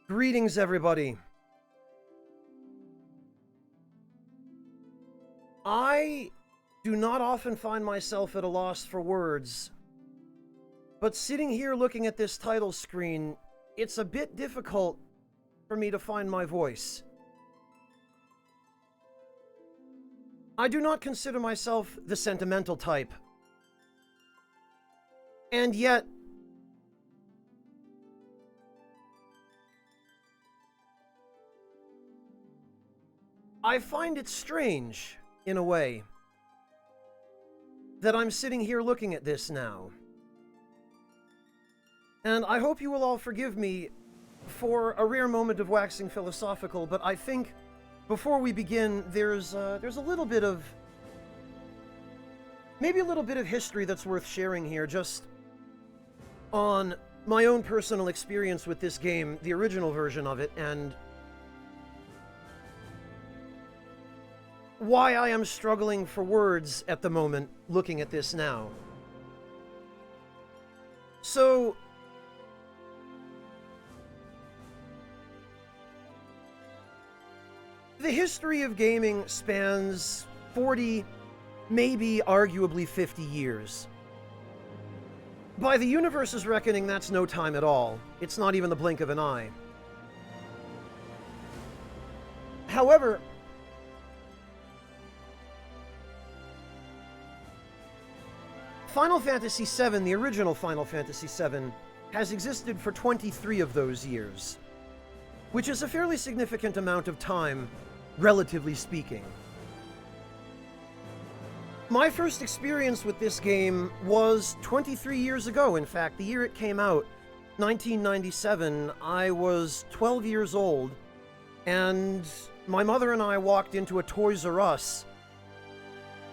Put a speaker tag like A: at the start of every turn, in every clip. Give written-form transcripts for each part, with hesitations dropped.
A: Greetings, everybody. I do not often find myself at a loss for words, but sitting here looking at this title screen, it's a bit difficult for me to find my voice. I do not consider myself the sentimental type, and yet I find it strange, in a way, that I'm sitting here looking at this now. And I hope you will all forgive me for a rare moment of waxing philosophical, but I think before we begin, there's a little bit of... maybe a little bit of history that's worth sharing here, just on my own personal experience with this game, the original version of it, and why I am struggling for words at the moment looking at this now. So, the history of gaming spans 40, maybe arguably 50 years. By the universe's reckoning, that's no time at all. It's not even the blink of an eye. However, Final Fantasy VII, the original Final Fantasy VII, has existed for 23 of those years, which is a fairly significant amount of time, relatively speaking. My first experience with this game was 23 years ago, in fact. The year it came out, 1997, I was 12 years old, and my mother and I walked into a Toys R Us,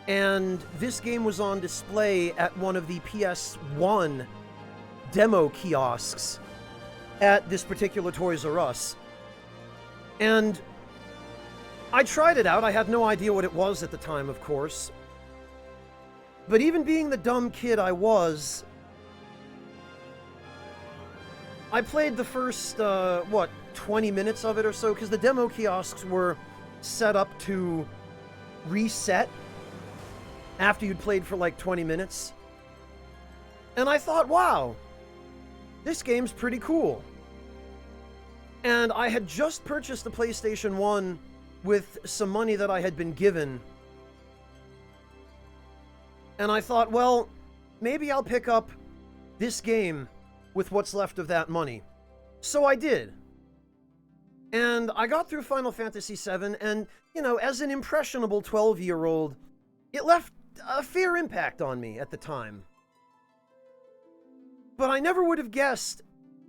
A: and this game was on display at one of the PS1 demo kiosks at this particular Toys R Us. And I tried it out. I had no idea what it was at the time, of course. But even being the dumb kid I was, I played the first, 20 minutes of it or so, because the demo kiosks were set up to reset after you'd played for like 20 minutes. And I thought, wow, this game's pretty cool. And I had just purchased the PlayStation 1 with some money that I had been given. And I thought, well, maybe I'll pick up this game with what's left of that money. So I did. And I got through Final Fantasy VII, and, as an impressionable 12-year-old, it left a fair impact on me at the time. But I never would have guessed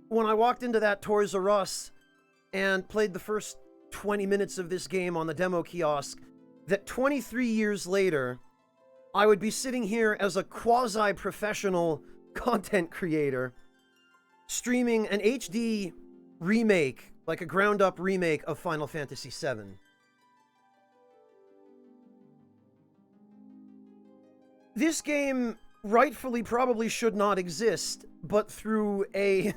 A: when I walked into that Toys R Us and played the first 20 minutes of this game on the demo kiosk that 23 years later, I would be sitting here as a quasi-professional content creator streaming an HD remake, like a ground-up remake of Final Fantasy VII. This game rightfully probably should not exist, but through a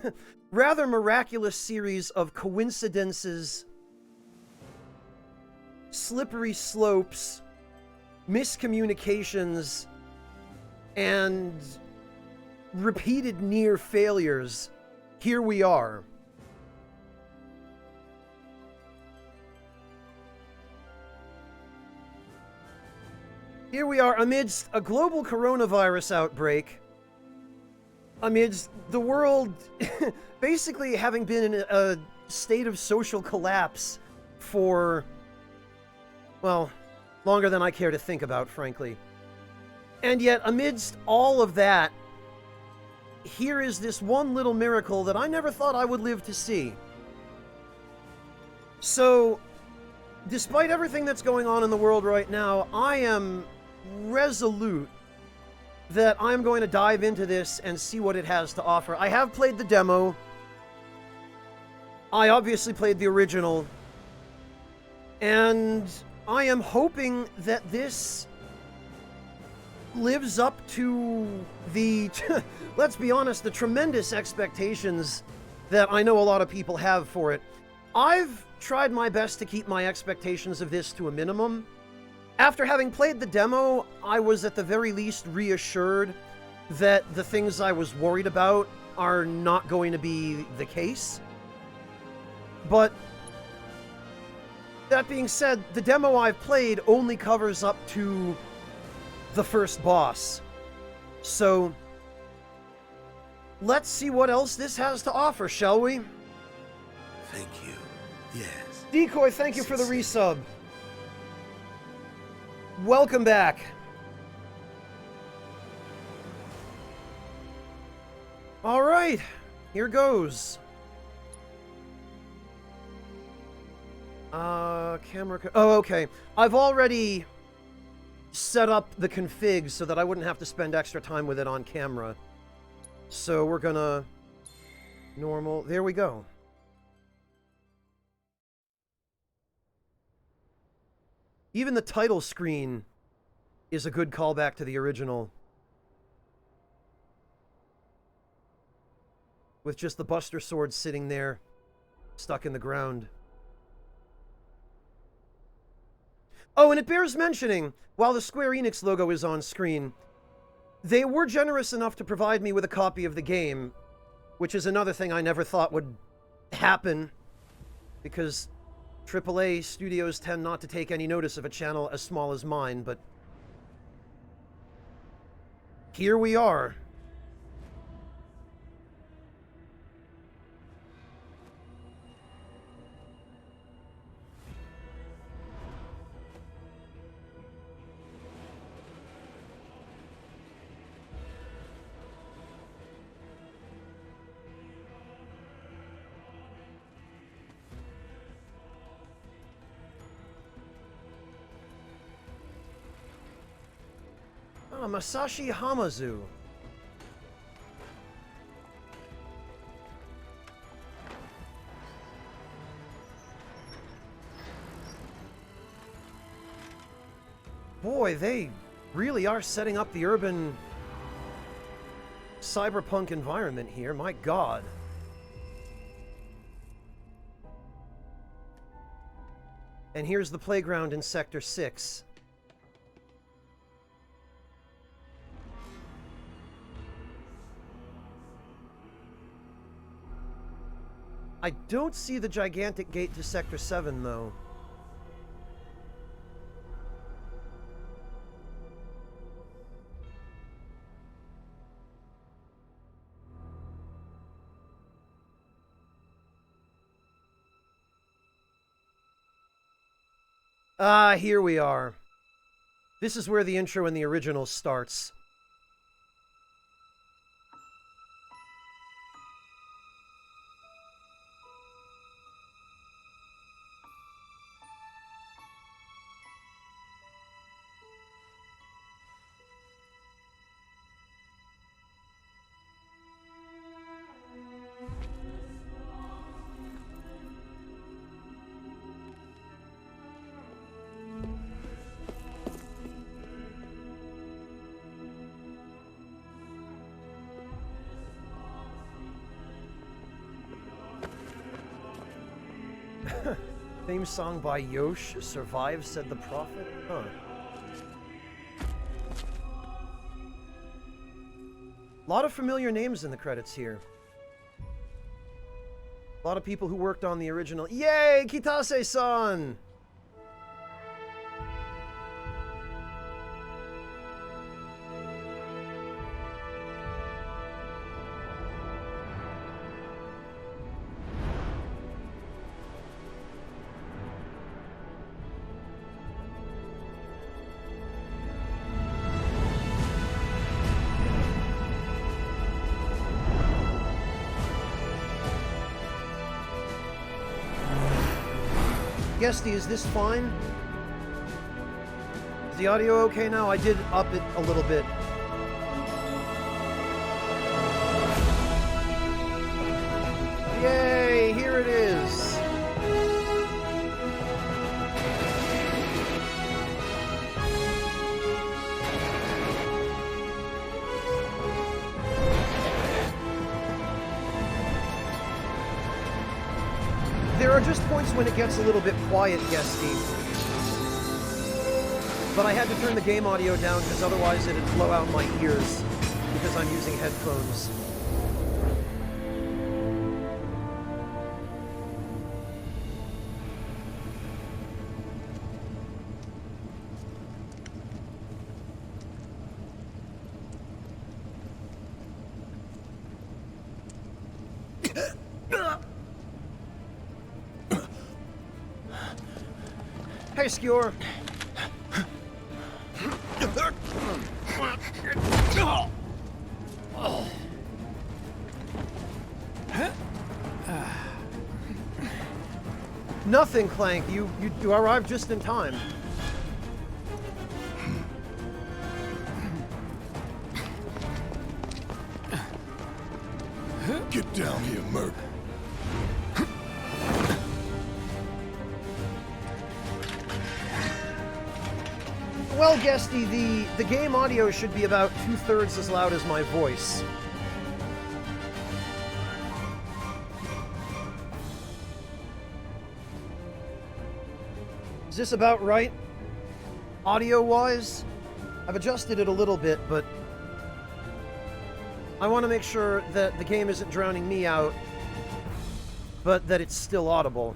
A: rather miraculous series of coincidences, slippery slopes, miscommunications, and repeated near failures, here we are. Here we are amidst a global coronavirus outbreak, amidst the world basically having been in a state of social collapse for, well, longer than I care to think about, frankly. And yet, amidst all of that, here is this one little miracle that I never thought I would live to see. So, despite everything that's going on in the world right now, I am resolute that I'm going to dive into this and see what it has to offer. I have played the demo. I obviously played the original. And I am hoping that this lives up to the, let's be honest, the tremendous expectations that I know a lot of people have for it. I've tried my best to keep my expectations of this to a minimum. After having played the demo, I was at the very least reassured that the things I was worried about are not going to be the case. But that being said, the demo I've played only covers up to the first boss. So let's see what else this has to offer, shall we?
B: Thank you. Yes.
A: Decoy, thank you for the resub. Welcome back. All right, here goes. Camera. Oh, okay. I've already set up the config so that I wouldn't have to spend extra time with it on camera. So we're gonna normal. There we go. Even the title screen is a good callback to the original. With just the Buster Sword sitting there, stuck in the ground. Oh, and it bears mentioning, while the Square Enix logo is on screen, they were generous enough to provide me with a copy of the game, which is another thing I never thought would happen, because AAA studios tend not to take any notice of a channel as small as mine, but here we are. Oh, Masashi Hamazu. Boy, they really are setting up the urban cyberpunk environment here. My God. And here's the playground in Sector 6. I don't see the gigantic gate to Sector 7, though. Ah, here we are. This is where the intro in the original starts. Theme song by Yosh, Survive, said the prophet? Huh. A lot of familiar names in the credits here. A lot of people who worked on the original. Yay, Kitase-san! Guesty, is this fine? Is the audio okay now? I did up it a little bit. Yay, here it is. are just points when it gets a little bit quiet, Guesty. But I had to turn the game audio down because otherwise it'd blow out my ears because I'm using headphones. Hey, Skewer. Nothing, Clank. You arrived just in time.
B: Get down here, Merc.
A: Well, Guesty, the game audio should be about 2/3 as loud as my voice. Is this about right? Audio-wise? I've adjusted it a little bit, but I want to make sure that the game isn't drowning me out, but that it's still audible.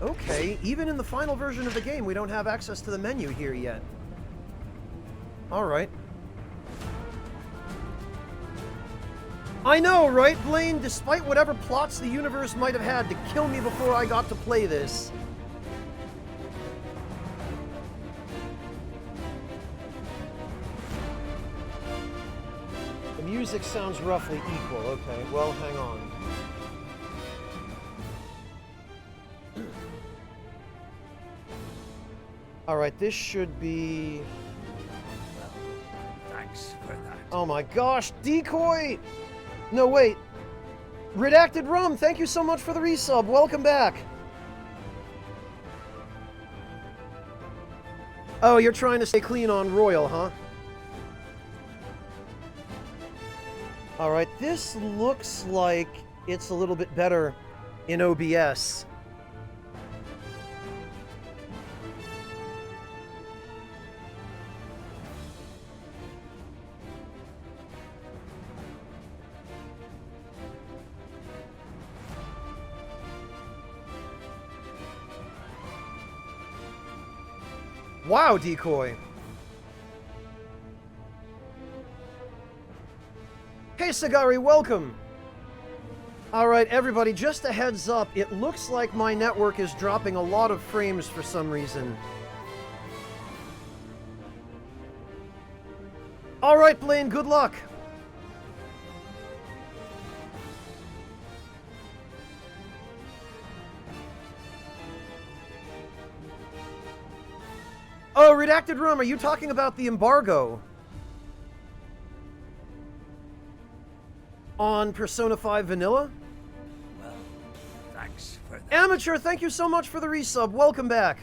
A: Okay, even in the final version of the game, we don't have access to the menu here yet. Alright. I know, right, Blaine? Despite whatever plots the universe might have had to kill me before I got to play this. The music sounds roughly equal. Okay, well, hang on. Alright, this should be...
B: Well, thanks for that.
A: Oh my gosh, Decoy! No, wait. Redacted Rum, thank you so much for the resub. Welcome back. Oh, you're trying to stay clean on Royal, huh? Alright, this looks like it's a little bit better in OBS. Wow, Decoy. Hey, Sagari, welcome. Alright, everybody, just a heads up. It looks like my network is dropping a lot of frames for some reason. Alright, Blaine, good luck. Oh, Redacted Room, are you talking about the embargo on Persona 5 Vanilla?
B: Well, thanks for that.
A: Amateur, thank you so much for the resub. Welcome back.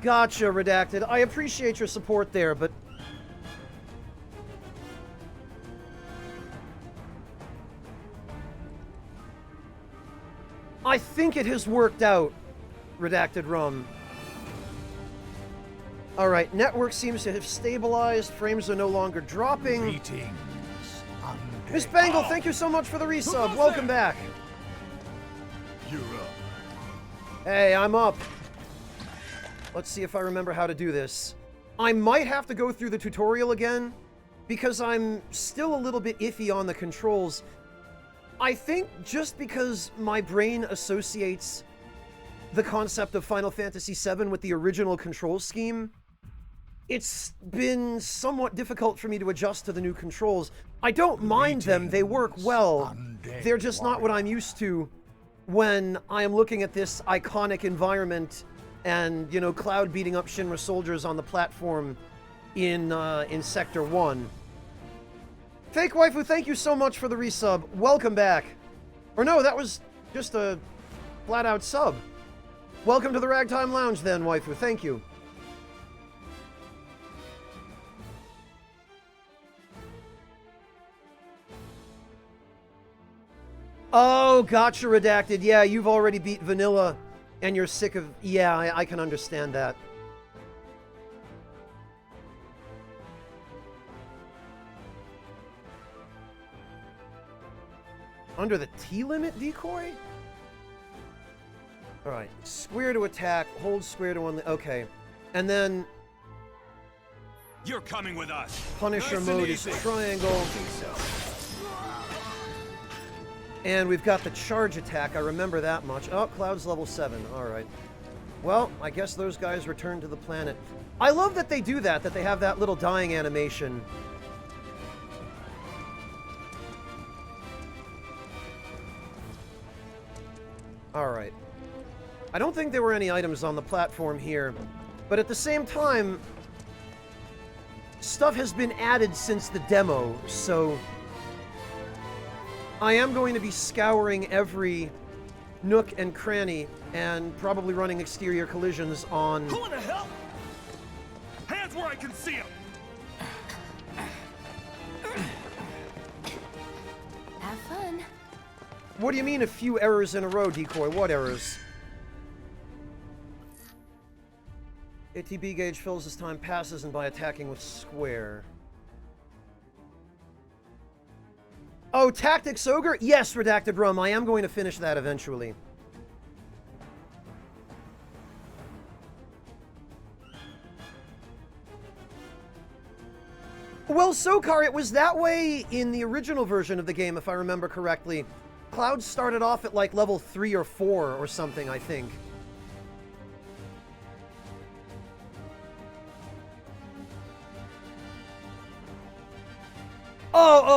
A: Gotcha, Redacted. I appreciate your support there, but... I think it has worked out, Redacted Rum. Alright, network seems to have stabilized. Frames are no longer dropping.
B: Greetings,
A: Miss Bangle, thank you so much for the resub. Welcome back.
B: You're up.
A: Hey, I'm up. Let's see if I remember how to do this. I might have to go through the tutorial again, because I'm still a little bit iffy on the controls. I think just because my brain associates the concept of Final Fantasy VII with the original control scheme, it's been somewhat difficult for me to adjust to the new controls. I don't mind them, they work well. They're just not what I'm used to when I am looking at this iconic environment and, you know, Cloud beating up Shinra soldiers on the platform in Sector 1. Fake Waifu, thank you so much for the resub. Welcome back. Or no, that was just a flat-out sub. Welcome to the Ragtime Lounge then, Waifu. Thank you. Oh, gotcha, Redacted. Yeah, you've already beat Vanilla, and you're sick of... Yeah, I can understand that. Under the T-limit decoy? Alright, square to attack, hold square to one... Okay. And then...
B: You're coming with us.
A: Punisher
B: Nice
A: mode
B: and
A: is
B: easy.
A: triangle. And we've got the charge attack, I remember that much. Oh, Cloud's level 7, alright. Well, I guess those guys return to the planet. I love that they do that they have that little dying animation. Alright. I don't think there were any items on the platform here, but at the same time, stuff has been added since the demo, so I am going to be scouring every nook and cranny and probably running exterior collisions on...
B: Who in the hell? Hands where I can see them.
C: Have fun.
A: What do you mean a few errors in a row, Decoy? What errors? ATB gauge fills as time passes and by attacking with square. Oh, Tactics Ogre? Yes, Redacted Rum. I am going to finish that eventually. Well, Sokar, it was that way in the original version of the game, if I remember correctly. Cloud started off at like level 3 or 4 or something, I think.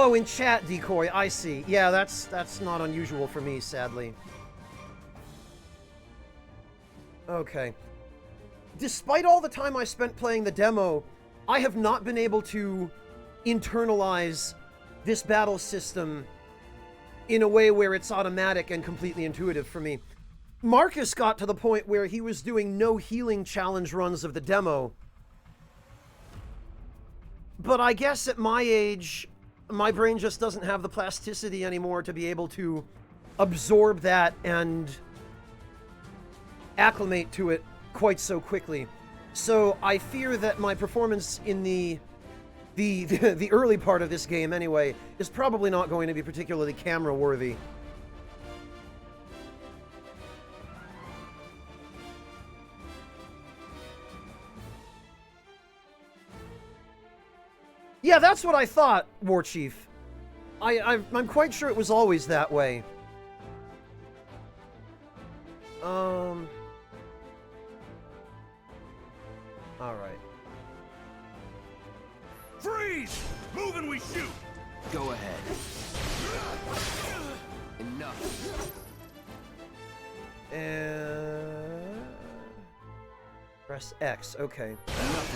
A: Oh, in chat, Decoy, I see. Yeah, that's not unusual for me, sadly. Okay. Despite all the time I spent playing the demo, I have not been able to internalize this battle system in a way where it's automatic and completely intuitive for me. Marcus got to the point where he was doing no healing challenge runs of the demo. But I guess at my age, my brain just doesn't have the plasticity anymore to be able to absorb that and acclimate to it quite so quickly. So I fear that my performance in the early part of this game, anyway, is probably not going to be particularly camera-worthy. Yeah, that's what I thought, War Chief. I'm quite sure it was always that way. Alright.
B: Freeze! Move and we shoot!
D: Go ahead. Enough.
A: And... press X, okay.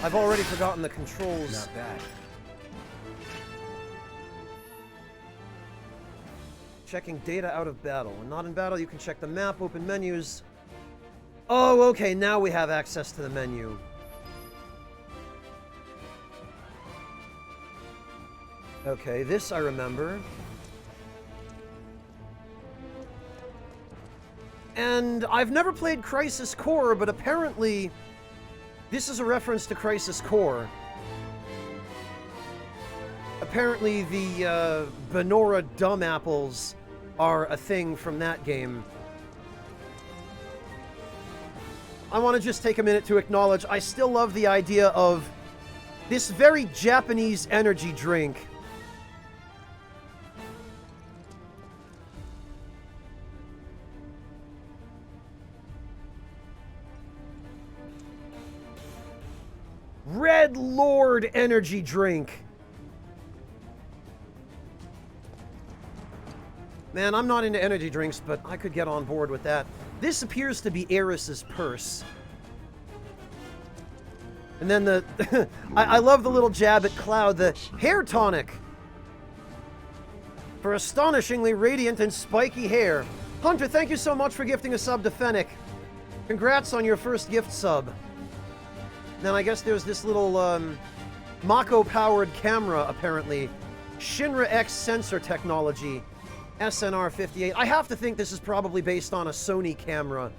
A: I've already forgotten the controls.
D: Not bad.
A: Checking data out of battle. When not in battle, you can check the map, open menus. Oh, okay, now we have access to the menu. Okay, this I remember. And I've never played Crisis Core, but apparently this is a reference to Crisis Core. Apparently the Benora Dumb Apples are a thing from that game. I want to just take a minute to acknowledge I still love the idea of this very Japanese energy drink. Red Lord energy drink. Man, I'm not into energy drinks, but I could get on board with that. This appears to be Eris's purse. And then the... I love the little jab at Cloud, the hair tonic. For astonishingly radiant and spiky hair. Hunter, thank you so much for gifting a sub to Fennec. Congrats on your first gift sub. Then I guess there's this little Mako-powered camera, apparently. Shinra X sensor technology. SNR 58. I have to think this is probably based on a Sony camera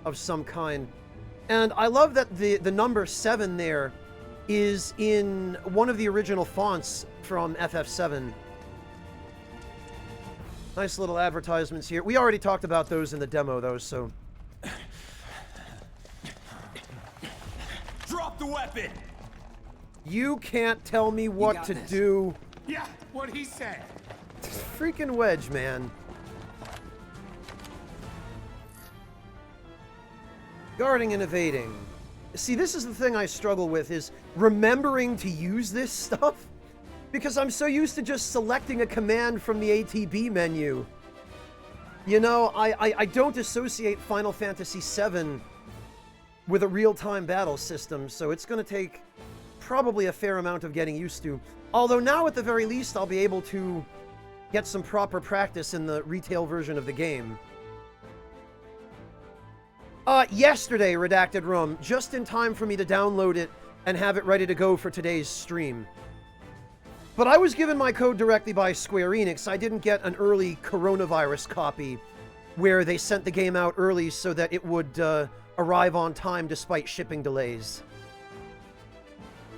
A: of some kind. And I love that the number 7 there is in one of the original fonts from FF7. Nice little advertisements here. We already talked about those in the demo, though, so...
B: Drop the weapon!
A: You can't tell me what to do.
B: Yeah, what he said.
A: Freaking Wedge, man. Guarding and evading. See, this is the thing I struggle with, is remembering to use this stuff. Because I'm so used to just selecting a command from the ATB menu. You know, I don't associate Final Fantasy VII with a real-time battle system, so it's going to take probably a fair amount of getting used to. Although now, at the very least, I'll be able to get some proper practice in the retail version of the game. Yesterday, Redacted Room, just in time for me to download it and have it ready to go for today's stream. But I was given my code directly by Square Enix. I didn't get an early coronavirus copy where they sent the game out early so that it would arrive on time despite shipping delays.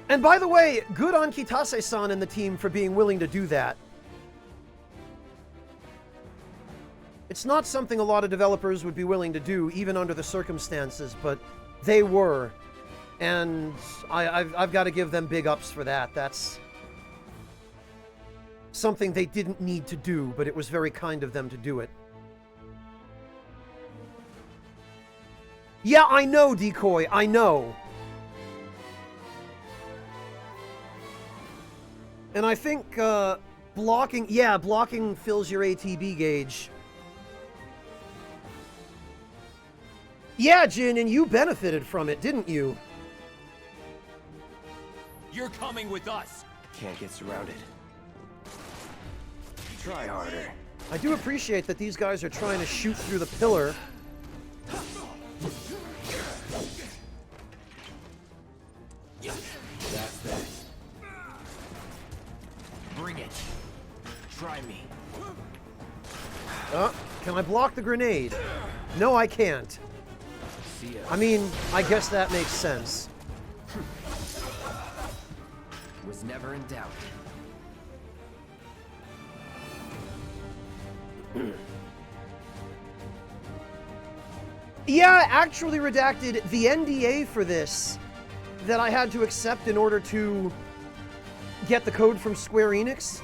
A: And by the way, good on Kitase-san and the team for being willing to do that. It's not something a lot of developers would be willing to do, even under the circumstances, but they were. And I've got to give them big ups for that. That's something they didn't need to do, but it was very kind of them to do it. Yeah, I know, Decoy, I know. And I think, blocking fills your ATB gauge. Yeah, Jin, and you benefited from it, didn't you?
B: You're coming with us.
D: Can't get surrounded. Try harder.
A: I do appreciate that these guys are trying to shoot through the pillar.
D: That's that. Bring it. Try me.
A: Can I block the grenade? No, I can't.
D: See ya.
A: I mean, I guess that makes sense.
D: Was never in doubt.
A: Yeah, actually, Redacted, the NDA for this that I had to accept in order to get the code from Square Enix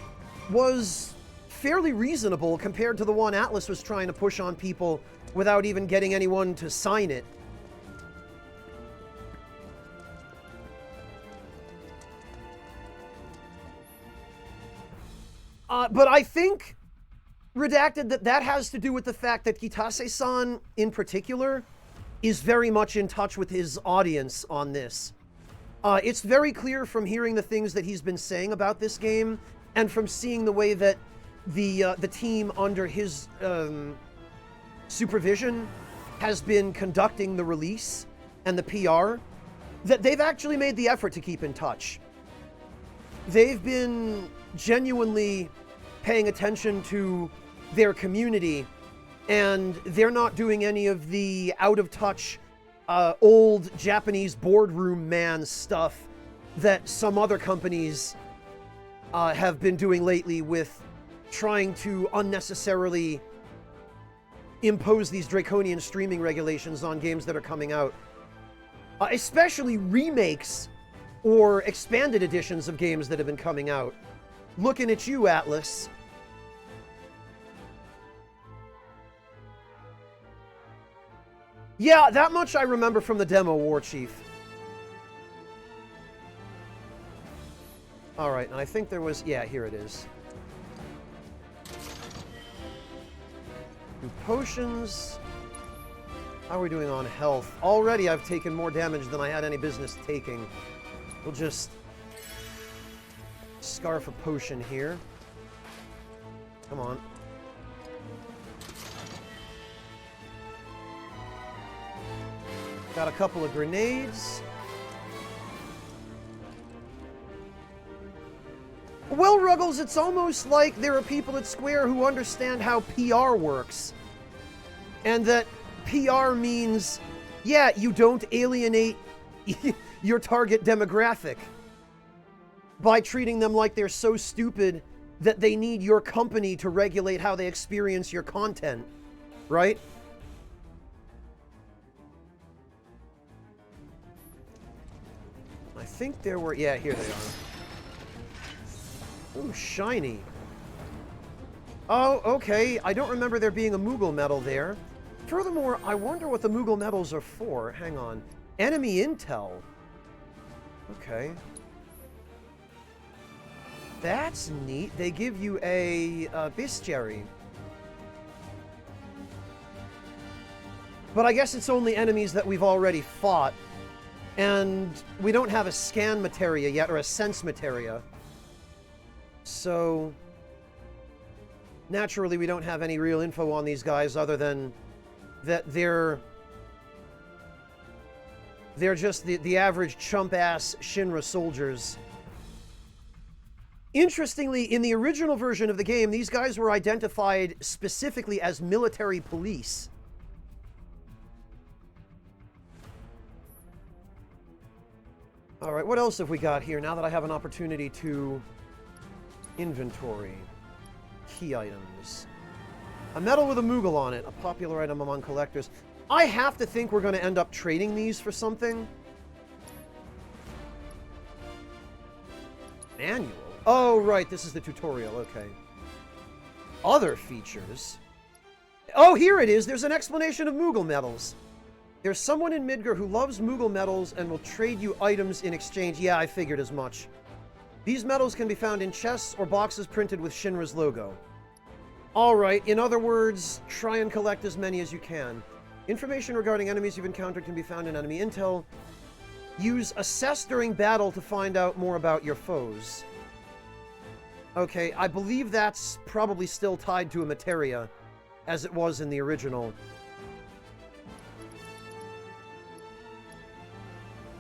A: was fairly reasonable compared to the one Atlas was trying to push on people without even getting anyone to sign it. But I think, Redacted, that has to do with the fact that Kitase-san, in particular, is very much in touch with his audience on this. It's very clear from hearing the things that he's been saying about this game, and from seeing the way that the team under his supervision has been conducting the release and the PR, that they've actually made the effort to keep in touch. They've been genuinely paying attention to their community, and they're not doing any of the out-of-touch, old Japanese boardroom man stuff that some other companies have been doing lately with trying to unnecessarily impose these draconian streaming regulations on games that are coming out. Especially remakes or expanded editions of games that have been coming out. Looking at you, Atlas. Yeah, that much I remember from the demo, War Chief. Alright, and I think there was... Yeah, here it is. Potions. How are we doing on health? Already I've taken more damage than I had any business taking. We'll just scarf a potion here. Come on. Got a couple of grenades. Well, Ruggles, it's almost like there are people at Square who understand how PR works. And that PR means, yeah, you don't alienate your target demographic by treating them like they're so stupid that they need your company to regulate how they experience your content, right? I think there were... yeah, here they are. Ooh, shiny. Oh, okay. I don't remember there being a Moogle medal there. Furthermore, I wonder what the Moogle medals are for. Hang on. Enemy intel. Okay. That's neat. They give you a bestiary. But I guess it's only enemies that we've already fought. And we don't have a scan materia yet, or a sense materia. So, naturally, we don't have any real info on these guys other than that they're just the average chump-ass Shinra soldiers. Interestingly, in the original version of the game, these guys were identified specifically as military police. Alright, what else have we got here now that I have an opportunity to... inventory. Key items. A medal with a Moogle on it, a popular item among collectors. I have to think we're going to end up trading these for something. Manual? Oh, right, this is the tutorial, okay. Other features. Oh, here it is! There's an explanation of Moogle medals. There's someone in Midgar who loves Moogle medals and will trade you items in exchange. Yeah, I figured as much. These medals can be found in chests or boxes printed with Shinra's logo. Alright, in other words, try and collect as many as you can. Information regarding enemies you've encountered can be found in enemy intel. Use assess during battle to find out more about your foes. Okay, I believe that's probably still tied to a materia, as it was in the original.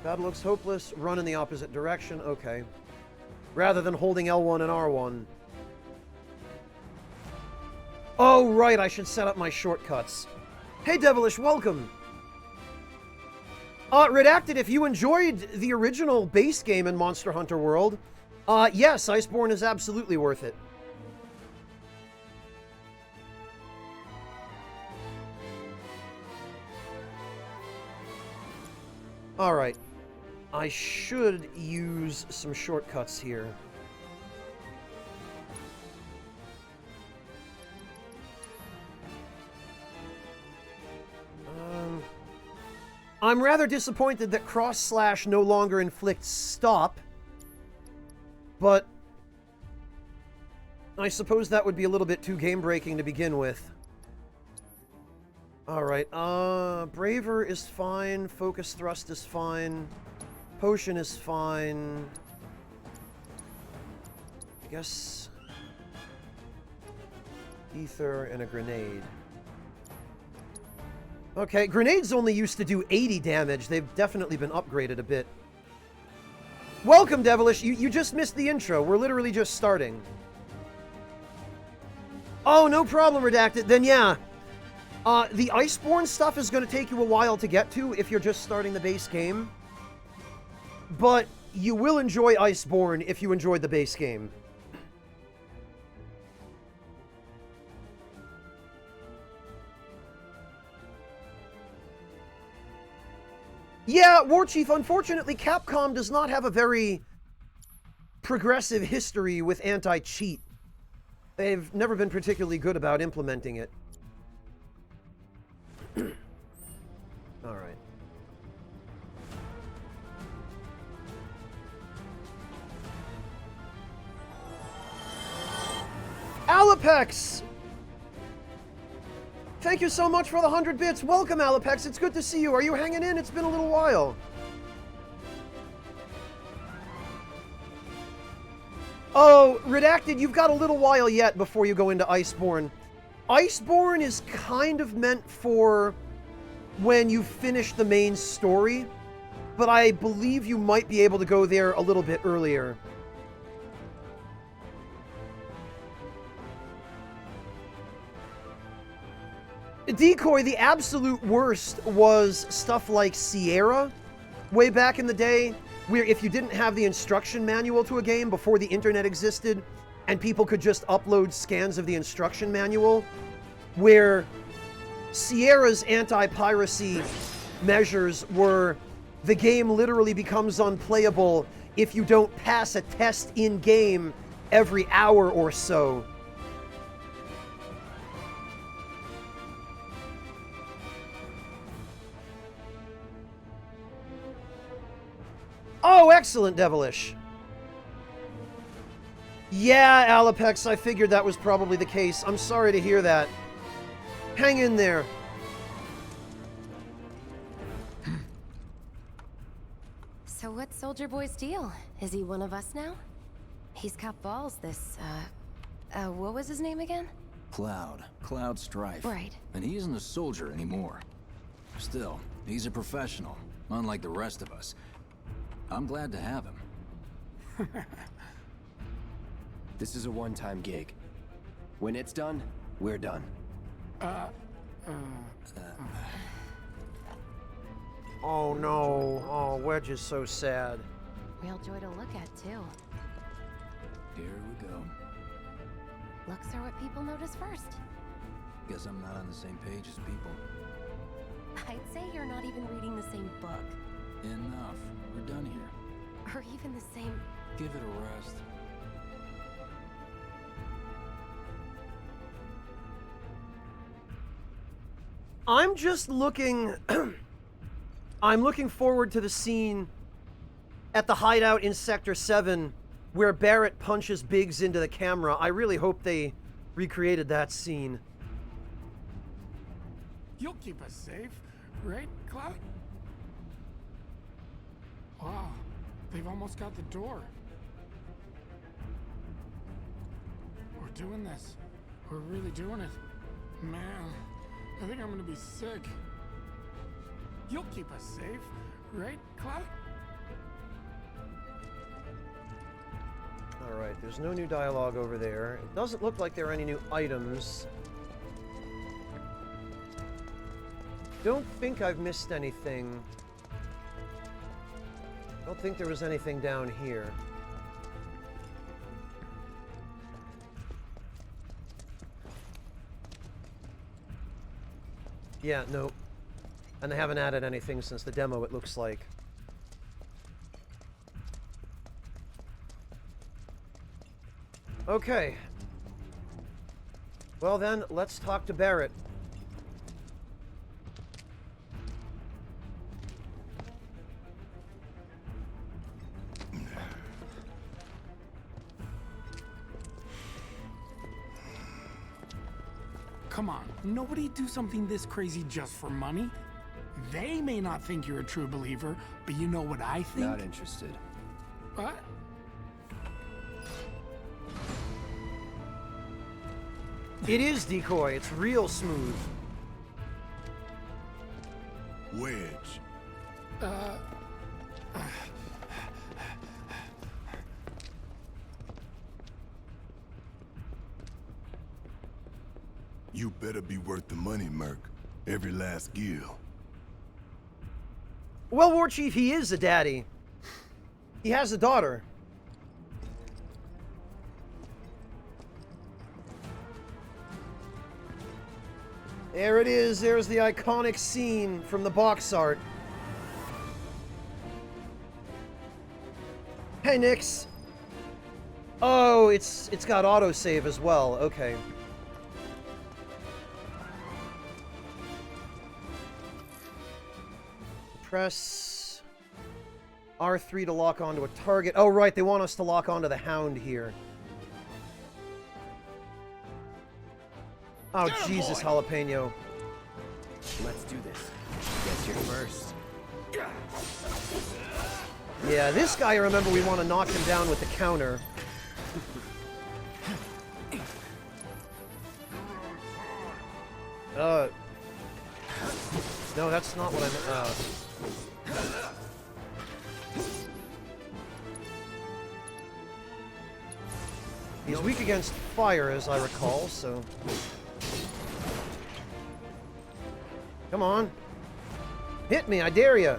A: Battle looks hopeless. Run in the opposite direction. Okay. Rather than holding L1 and R1. Oh, right, I should set up my shortcuts. Hey, Devilish, welcome! Redacted, if you enjoyed the original base game in Monster Hunter World, yes, Iceborne is absolutely worth it. Alright. I should use some shortcuts here. I'm rather disappointed that cross/slash no longer inflicts stop, but I suppose that would be a little bit too game-breaking to begin with. Alright, Braver is fine, Focus Thrust is fine, Potion is fine. I guess... Ether and a Grenade. Okay, grenades only used to do 80 damage. They've definitely been upgraded a bit. Welcome, Devilish! You just missed the intro. We're literally just starting. Oh, no problem, Redacted. Then yeah. The Iceborne stuff is going to take you a while to get to if you're just starting the base game. But you will enjoy Iceborne if you enjoyed the base game. Yeah, Warchief, unfortunately, Capcom does not have a very progressive history with anti-cheat. They've never been particularly good about implementing it. Alright. Alapex! Thank you so much for the 100 bits. Welcome, Alapex. It's good to see you. Are you hanging in? It's been a little while. Oh, Redacted, you've got a little while yet before you go into Iceborne. Iceborne is kind of meant for when you finish the main story, but I believe you might be able to go there a little bit earlier. Decoy, the absolute worst was stuff like Sierra, way back in the day, where if you didn't have the instruction manual to a game before the internet existed, and people could just upload scans of the instruction manual, where Sierra's anti-piracy measures were the game literally becomes unplayable if you don't pass a test in-game every hour or so. Oh, excellent, Devilish. Yeah, Alapex, I figured that was probably the case. I'm sorry to hear that. Hang in there.
C: So what's Soldier Boy's deal? Is he one of us now? He's got balls, this, what was his name again?
E: Cloud Strife.
C: Right.
E: And he isn't a soldier anymore. Still, he's a professional, unlike the rest of us. I'm glad to have him.
D: This is a one-time gig. When it's done, we're done.
A: Oh no. Oh, Wedge is so sad.
C: Real joy to look at, too.
E: Here we go.
C: Looks are what people notice first.
E: Guess I'm not on the same page as people.
C: I'd say you're not even reading the same book.
E: Enough. We're done here.
C: Or even the same...
E: Give it a rest.
A: I'm just looking... I'm looking forward to the scene at the hideout in Sector 7 where Barrett punches Biggs into the camera. I really hope they recreated that scene.
F: You'll keep us safe, right, Cloud? Wow, they've almost got the door. We're doing this. We're really doing it. Man, I think I'm gonna be sick. You'll keep us safe, right, Cloud?
A: Alright, there's no new dialogue over there. It doesn't look like there are any new items. Don't think I've missed anything. Don't think there was anything down here. Yeah, nope. And they haven't added anything since the demo, it looks like. Okay. Well then, let's talk to Barrett.
F: Come on, nobody do something this crazy just for money. They may not think you're a true believer, but you know what I think?
D: Not interested.
F: What?
A: It is Decoy. It's real smooth.
B: Wedge. You better be worth the money, Merc. Every last gil.
A: Well, War Chief, he is a daddy. He has a daughter. There it is. There's the iconic scene from the box art. Hey, Nix. Oh, it's got autosave as well. Okay. Press R3 to lock onto a target. Oh, right. They want us to lock onto the Hound here. Oh, Jesus, Jalapeno.
D: Let's do this. Guess you're first.
A: Yeah, this guy, I remember we want to knock him down with the counter. No, that's not what I meant. He's weak against fire, as I recall, so... Come on. Hit me, I dare ya.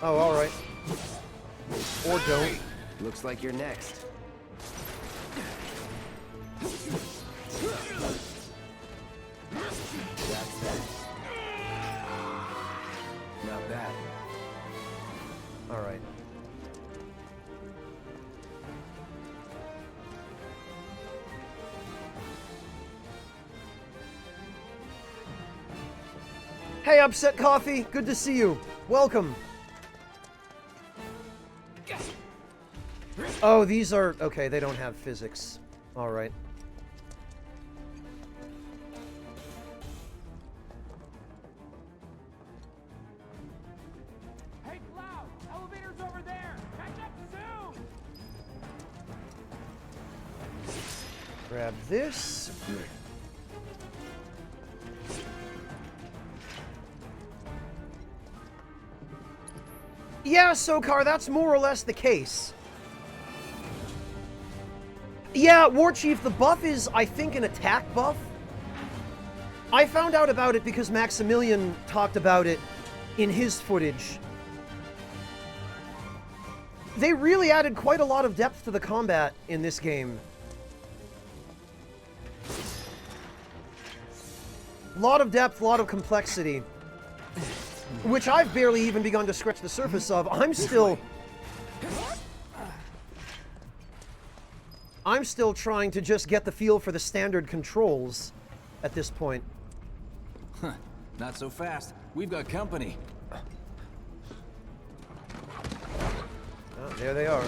A: Oh, alright. Or don't.
D: Looks like you're next. That's that. Not bad.
A: Alright. Hey, Upset Coffee! Good to see you. Welcome. Oh, these are... Okay, they don't have physics. Alright.
F: Hey, Cloud! Elevator's over there! Catch up soon!
A: Grab this. Yeah, Sokar, that's more or less the case. Yeah, War Chief, the buff is, I think, an attack buff. I found out about it because Maximilian talked about it in his footage. They really added quite a lot of depth to the combat in this game. A lot of depth, a lot of complexity. Which I've barely even begun to scratch the surface of. I'm still trying to just get the feel for the standard controls at this point.
E: Huh. Not so fast. We've got company.
A: Oh, there they are.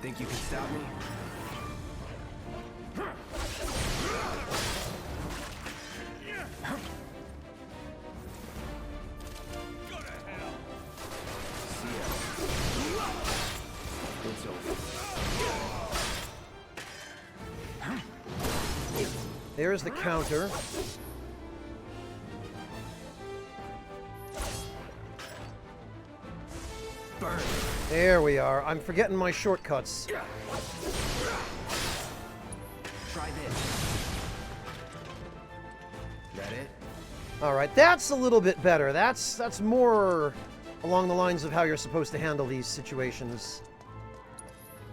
D: Think you can stop me? It's over.
A: There's the counter.
D: Burn.
A: There we are. I'm forgetting my shortcuts.
D: Try this. That it?
A: Alright, that's a little bit better. That's more along the lines of how you're supposed to handle these situations.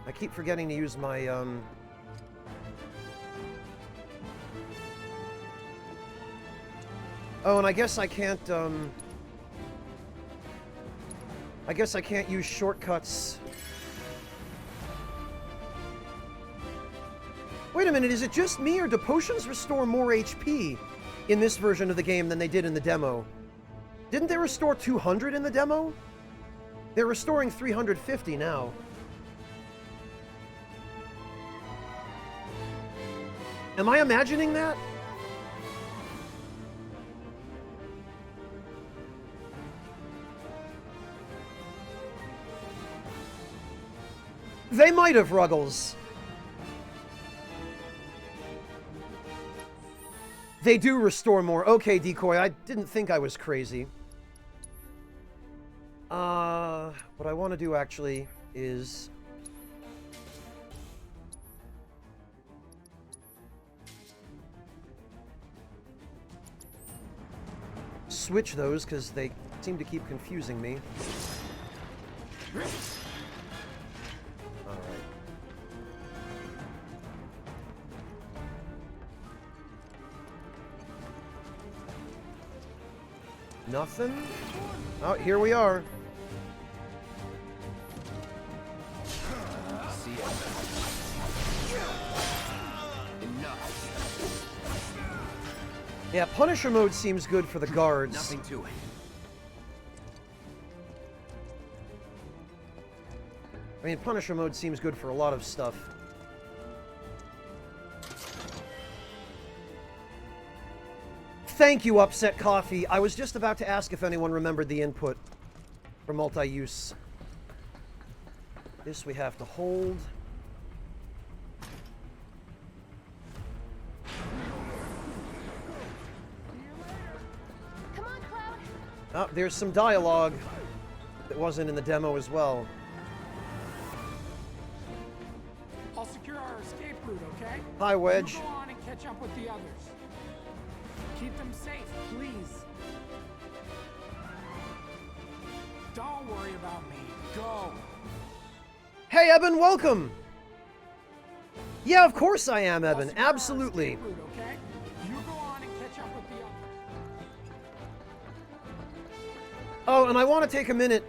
A: I keep forgetting to use my, Oh, and I guess I can't, I guess I can't use shortcuts. Wait a minute, is it just me, or do potions restore more HP in this version of the game than they did in the demo? Didn't they restore 200 in the demo? They're restoring 350 now. Am I imagining that? They might have, Ruggles. They do restore more. Okay, Decoy, I didn't think I was crazy. What I want to do, actually, is... switch those, because they seem to keep confusing me. Alright. Nothing? Oh, here we are.
D: See ya. Enough.
A: Yeah, Punisher mode seems good for the guards.
D: Nothing to it.
A: I mean, Punisher mode seems good for a lot of stuff. Thank you, Upset Coffee. I was just about to ask if anyone remembered the input for multi-use. This we have to hold.
C: Come on, Cloud.
A: Oh, there's some dialogue that wasn't in the demo as well.
F: I'll secure our our escape route, okay?
A: Hi, Wedge.
F: You go on and catch up with the others. Keep them safe, please. Don't worry about me. Go.
A: Hey, Eben, welcome! Yeah, of course I am, Eben.
F: I'll secure our
A: Absolutely.
F: escape route, okay? You go on and catch up with the others.
A: Oh, and I want to take a minute,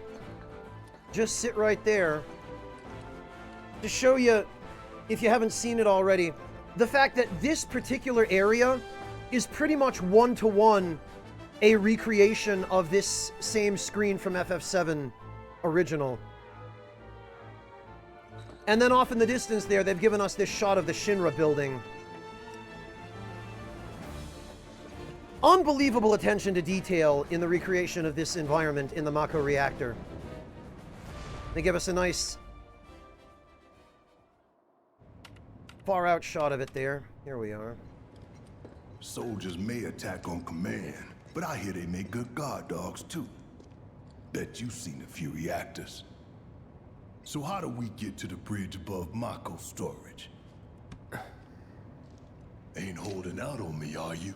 A: just sit right there, to show you, if you haven't seen it already, the fact that this particular area is pretty much one-to-one a recreation of this same screen from FF7 original. And then off in the distance there, they've given us this shot of the Shinra building. Unbelievable attention to detail in the recreation of this environment in the Mako reactor. They give us a nice far out shot of it there. Here we are.
G: Soldiers may attack on command, but I hear they make good guard dogs too. Bet you've seen a few reactors. So how do we get to the bridge above Mako storage? Ain't holding out on me, are you?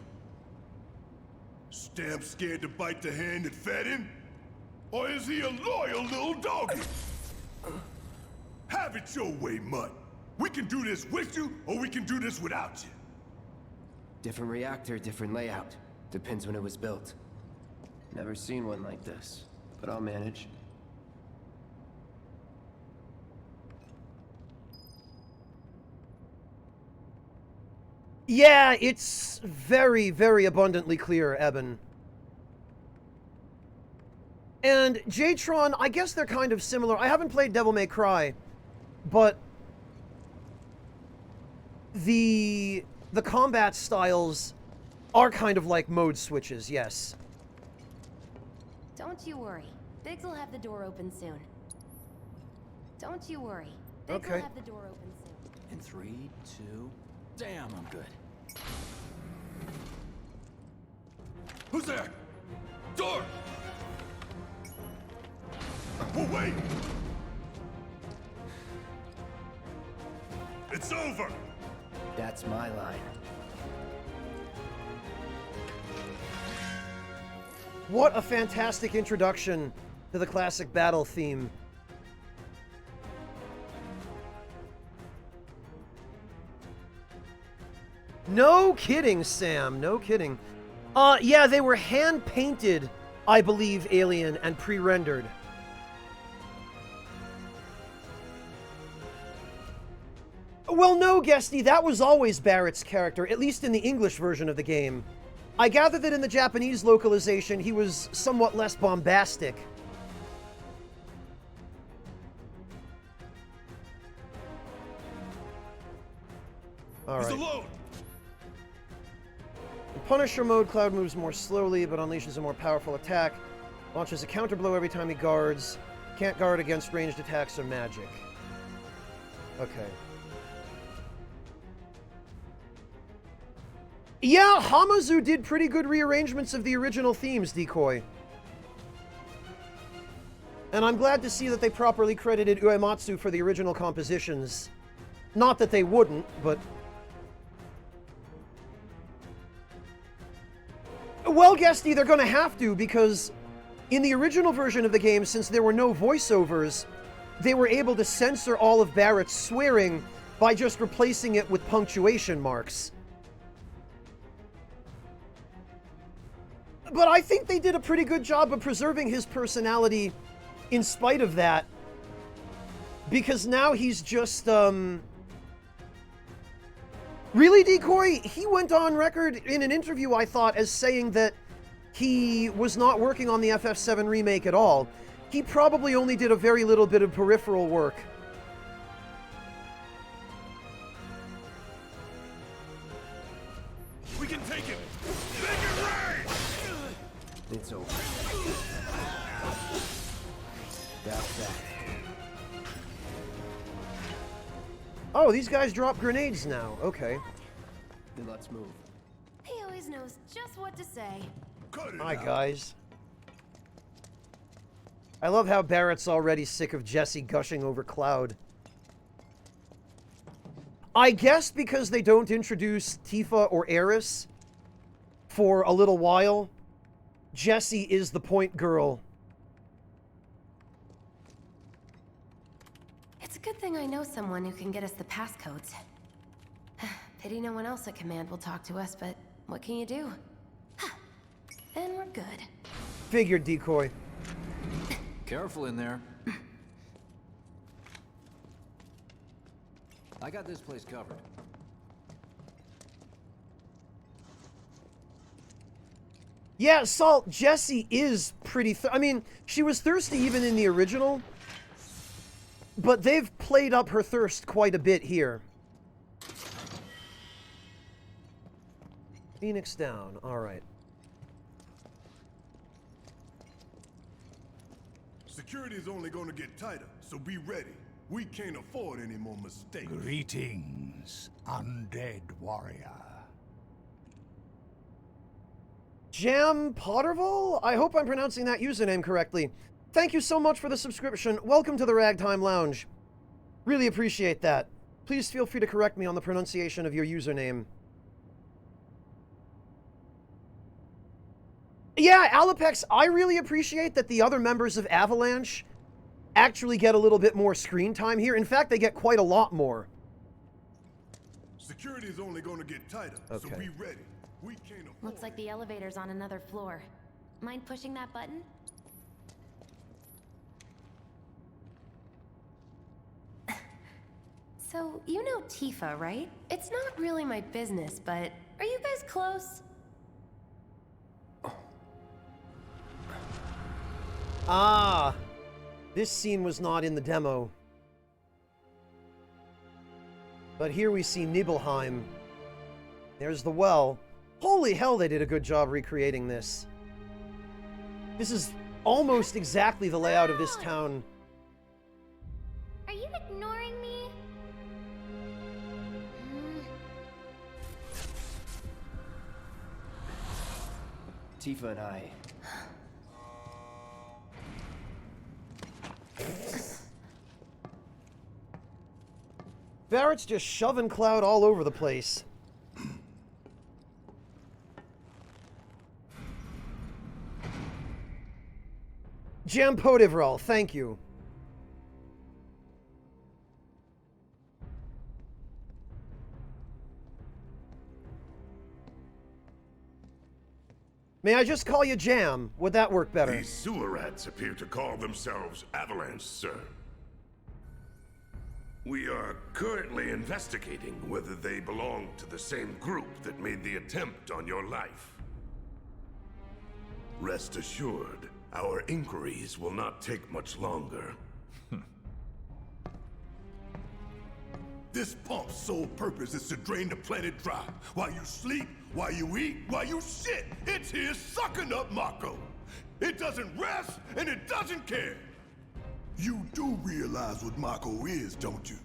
G: Stamp scared to bite the hand that fed him? Or is he a loyal little doggy? Have it your way, Mutt. We can do this with you, or we can do this without you.
D: Different reactor, different layout. Depends when it was built. Never seen one like this, but I'll manage.
A: Yeah, it's very, very abundantly clear, Eben. And J-Tron, I guess they're kind of similar. I haven't played Devil May Cry, but the combat styles are kind of like mode switches, yes.
C: Don't you worry. Biggs will have the door open soon. Don't you worry. Biggs
A: Okay.
C: will have the door open soon.
E: In 3, 2... Damn, I'm good.
G: Who's there? Door! Oh, wait!
B: It's over!
D: That's my line.
A: What a fantastic introduction to the classic battle theme. No kidding, Sam. No kidding. Yeah, they were hand-painted, I believe, Alien, and pre-rendered. Well, no, Guesty, that was always Barrett's character, at least in the English version of the game. I gather that in the Japanese localization, he was somewhat less bombastic. All
B: He's
A: right.
B: alone!
A: In Punisher mode, Cloud moves more slowly, but unleashes a more powerful attack. Launches a counterblow every time he guards. Can't guard against ranged attacks or magic. Okay. Yeah, Hamazu did pretty good rearrangements of the original themes, Decoy. And I'm glad to see that they properly credited Uematsu for the original compositions. Not that they wouldn't, but... Well, Guesty, they're gonna have to, because in the original version of the game, since there were no voiceovers, they were able to censor all of Barrett's swearing by just replacing it with punctuation marks. But I think they did a pretty good job of preserving his personality in spite of that. Because now he's just, Really, Decoy? He went on record in an interview, I thought, as saying that he was not working on the FF7 remake at all. He probably only did a very little bit of peripheral work.
B: We can take it! Make it rain!
D: It's over. That's that.
A: Oh, these guys drop grenades now. Okay.
D: Then let's move.
C: He always knows just what to say.
G: Cut it
A: Hi,
G: out.
A: guys. I love how Barrett's already sick of Jesse gushing over Cloud. I guess because they don't introduce Tifa or Eris for a little while, Jessie is the point girl.
C: It's a good thing I know someone who can get us the passcodes. Pity no one else at command will talk to us, but what can you do? Then we're good.
A: Figured, Decoy.
E: Careful in there. I got this place covered.
A: Yeah, Salt, Jessie is pretty... I mean, she was thirsty even in the original, but they've played up her thirst quite a bit here. Phoenix down. All right.
G: Security's only gonna get tighter, so be ready. We can't afford any more mistakes.
H: Greetings, undead warrior.
A: Jam Potterville? I hope I'm pronouncing that username correctly. Thank you so much for the subscription. Welcome to the Ragtime Lounge. Really appreciate that. Please feel free to correct me on the pronunciation of your username. Yeah, Alapex, I really appreciate that the other members of Avalanche actually get a little bit more screen time here. In fact, they get quite a lot more.
G: Security is only gonna get tighter, so be ready. We can't afford.
C: Looks like the elevator's on another floor. Mind pushing that button? So, you know Tifa, right? It's not really my business, but are you guys close?
A: Ah, this scene was not in the demo. But here we see Nibelheim. There's the well. Holy hell, they did a good job recreating this. This is almost exactly the layout of this town.
I: Are you ignoring me?
D: Tifa and I...
A: Barrett's just shoving Cloud all over the place. Jampodivrel, thank you. May I just call you Jam? Would that work better?
B: These sewer rats appear to call themselves Avalanche, sir. We are currently investigating whether they belong to the same group that made the attempt on your life. Rest assured, our inquiries will not take much longer.
G: This pump's sole purpose is to drain the planet dry. While you sleep, while you eat, while you shit, it's here sucking up Mako. It doesn't rest, and it doesn't care. You do realize what Mako is, don't you?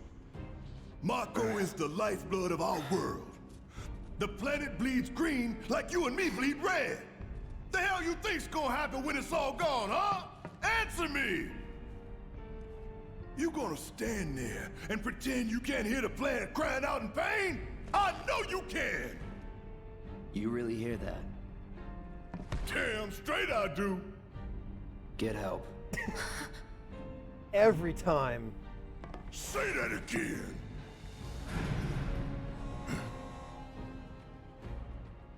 G: Mako is the lifeblood of our world. The planet bleeds green like you and me bleed red. The hell you think's gonna happen when it's all gone, huh? Answer me! You gonna stand there and pretend you can't hear the planet crying out in pain? I know you can!
D: You really hear that?
G: Damn straight I do!
D: Get help.
A: Every time.
G: Say that again!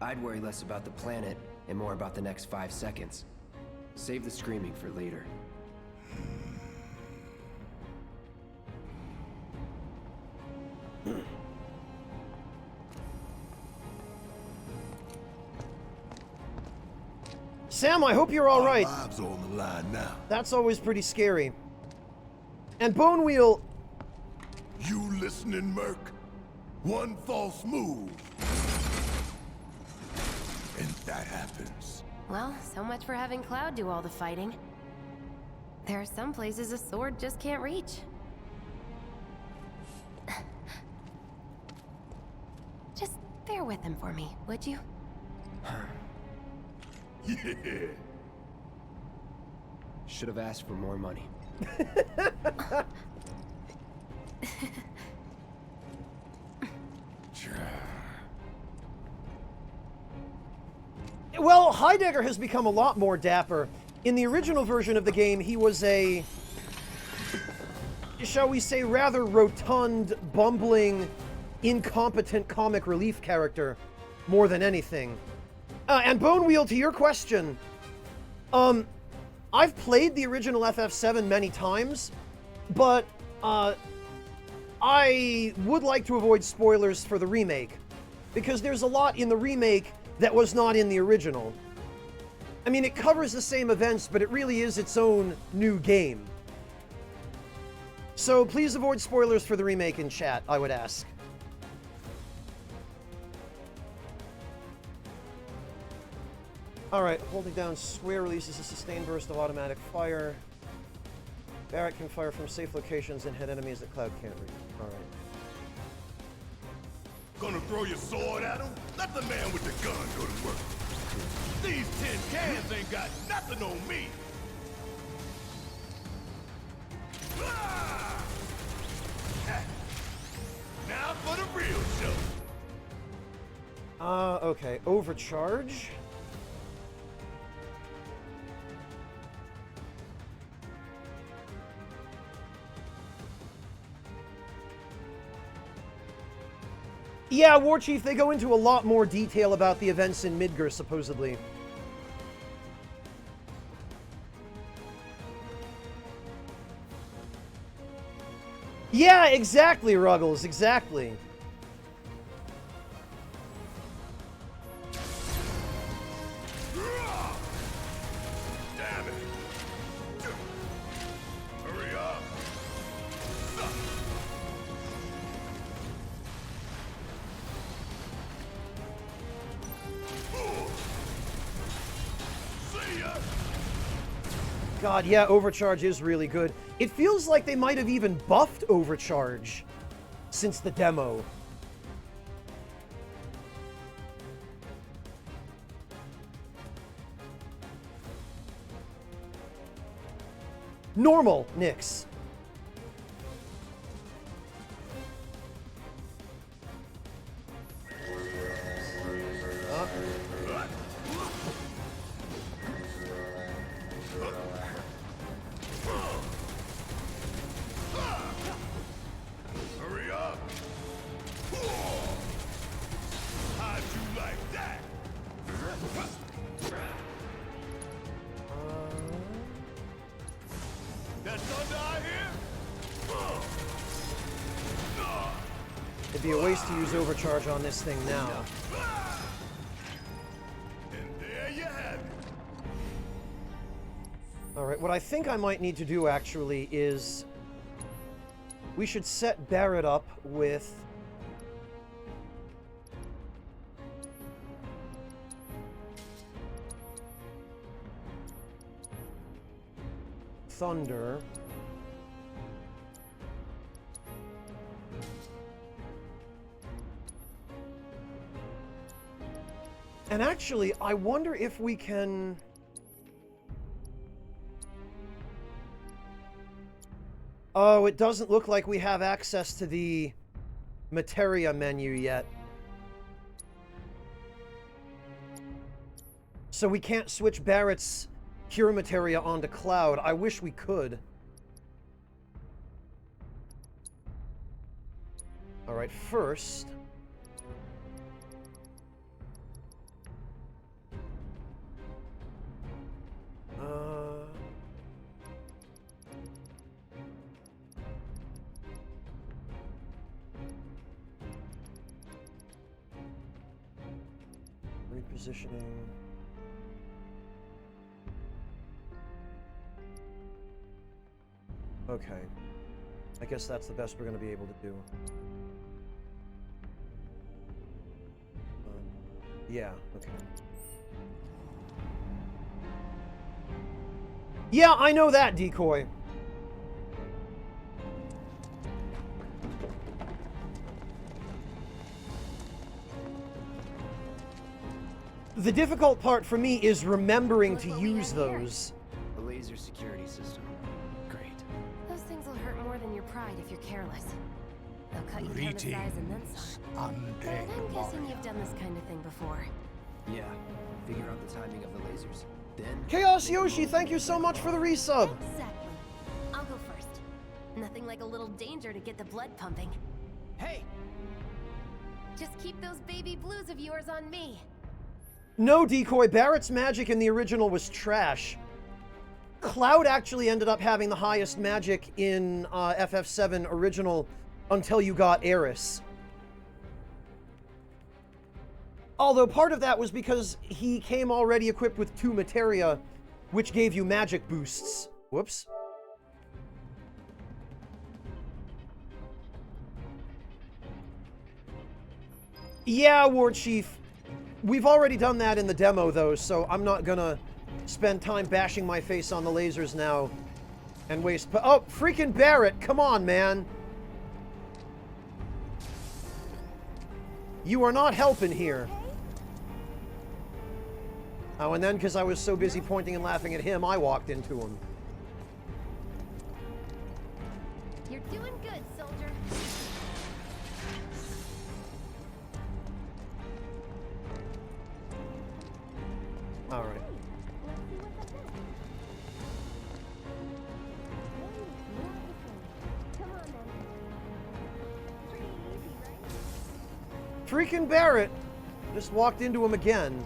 D: I'd worry less about the planet and more about the next 5 seconds. Save the screaming for later.
A: Sam, I hope you're all right.
G: Our lives are on the line now.
A: That's always pretty scary. And Bone Wheel...
G: You listening, Merc? One false move. And that happens.
C: Well, so much for having Cloud do all the fighting. There are some places a sword just can't reach. Just bear with him for me, would you?
G: Yeah.
D: Should have asked for more money.
A: Well, Heidegger has become a lot more dapper. In the original version of the game, he was a, shall we say, rather rotund, bumbling, incompetent comic relief character, more than anything. And Bonewheel, to your question, I've played the original FF7 many times, but I would like to avoid spoilers for the remake, because there's a lot in the remake that was not in the original. I mean, it covers the same events, but it really is its own new game. So please avoid spoilers for the remake in chat, I would ask. Alright, holding down square releases a sustained burst of automatic fire. Barrett can fire from safe locations and hit enemies that Cloud can't reach. Alright.
G: Gonna throw your sword at him? Let the man with the gun go to work. These tin cans ain't got nothing on me. Ah! Now for the real show.
A: Okay. Overcharge. Yeah, War Chief, they go into a lot more detail about the events in Midgar, supposedly. Yeah, exactly, Ruggles, exactly.
G: Damn it! Hurry up! See ya!
A: God, yeah, Overcharge is really good. It feels like they might have even buffed Overcharge since the demo. Normal, Nyx.
G: Hurry up! How'd you like that? That thunder I hear?
A: It'd be a waste to use Overcharge on this thing now.
G: And there you have it.
A: Alright, what I think I might need to do, actually, is... we should set Barrett up with... Thunder. And actually, I wonder if we can... Oh, it doesn't look like we have access to the Materia menu yet. So we can't switch Barrett's Cure Materia onto Cloud. I wish we could. Alright, first... repositioning. Okay. I guess that's the best we're going to be able to do. Yeah, okay. Yeah, I know that, Decoy. The difficult part for me is remembering to use those.
D: A laser security system. Great.
C: Those things will hurt more than your pride if you're careless. They'll cut you down to size and then some. But
H: Undead
C: I'm guessing
H: warrior.
C: you've done this kind of thing before.
D: Yeah, figure out the timing of the lasers. Then...
A: Chaos Yoshi, thank you so much for the resub.
C: Exactly. I'll go first. Nothing like a little danger to get the blood pumping.
D: Hey!
C: Just keep those baby blues of yours on me.
A: No, Decoy, Barrett's magic in the original was trash. Cloud actually ended up having the highest magic in FF7 original until you got Eris. Although part of that was because he came already equipped with 2 materia, which gave you magic boosts. Whoops. Yeah, War Chief. We've already done that in the demo, though, so I'm not gonna spend time bashing my face on the lasers now and waste... Oh, freaking Barrett! Come on, man! You are not helping here. Oh, and then, because I was so busy pointing and laughing at him, I walked into him.
C: You're doing good, soldier.
A: All right. Freaking Barrett! Just walked into him again.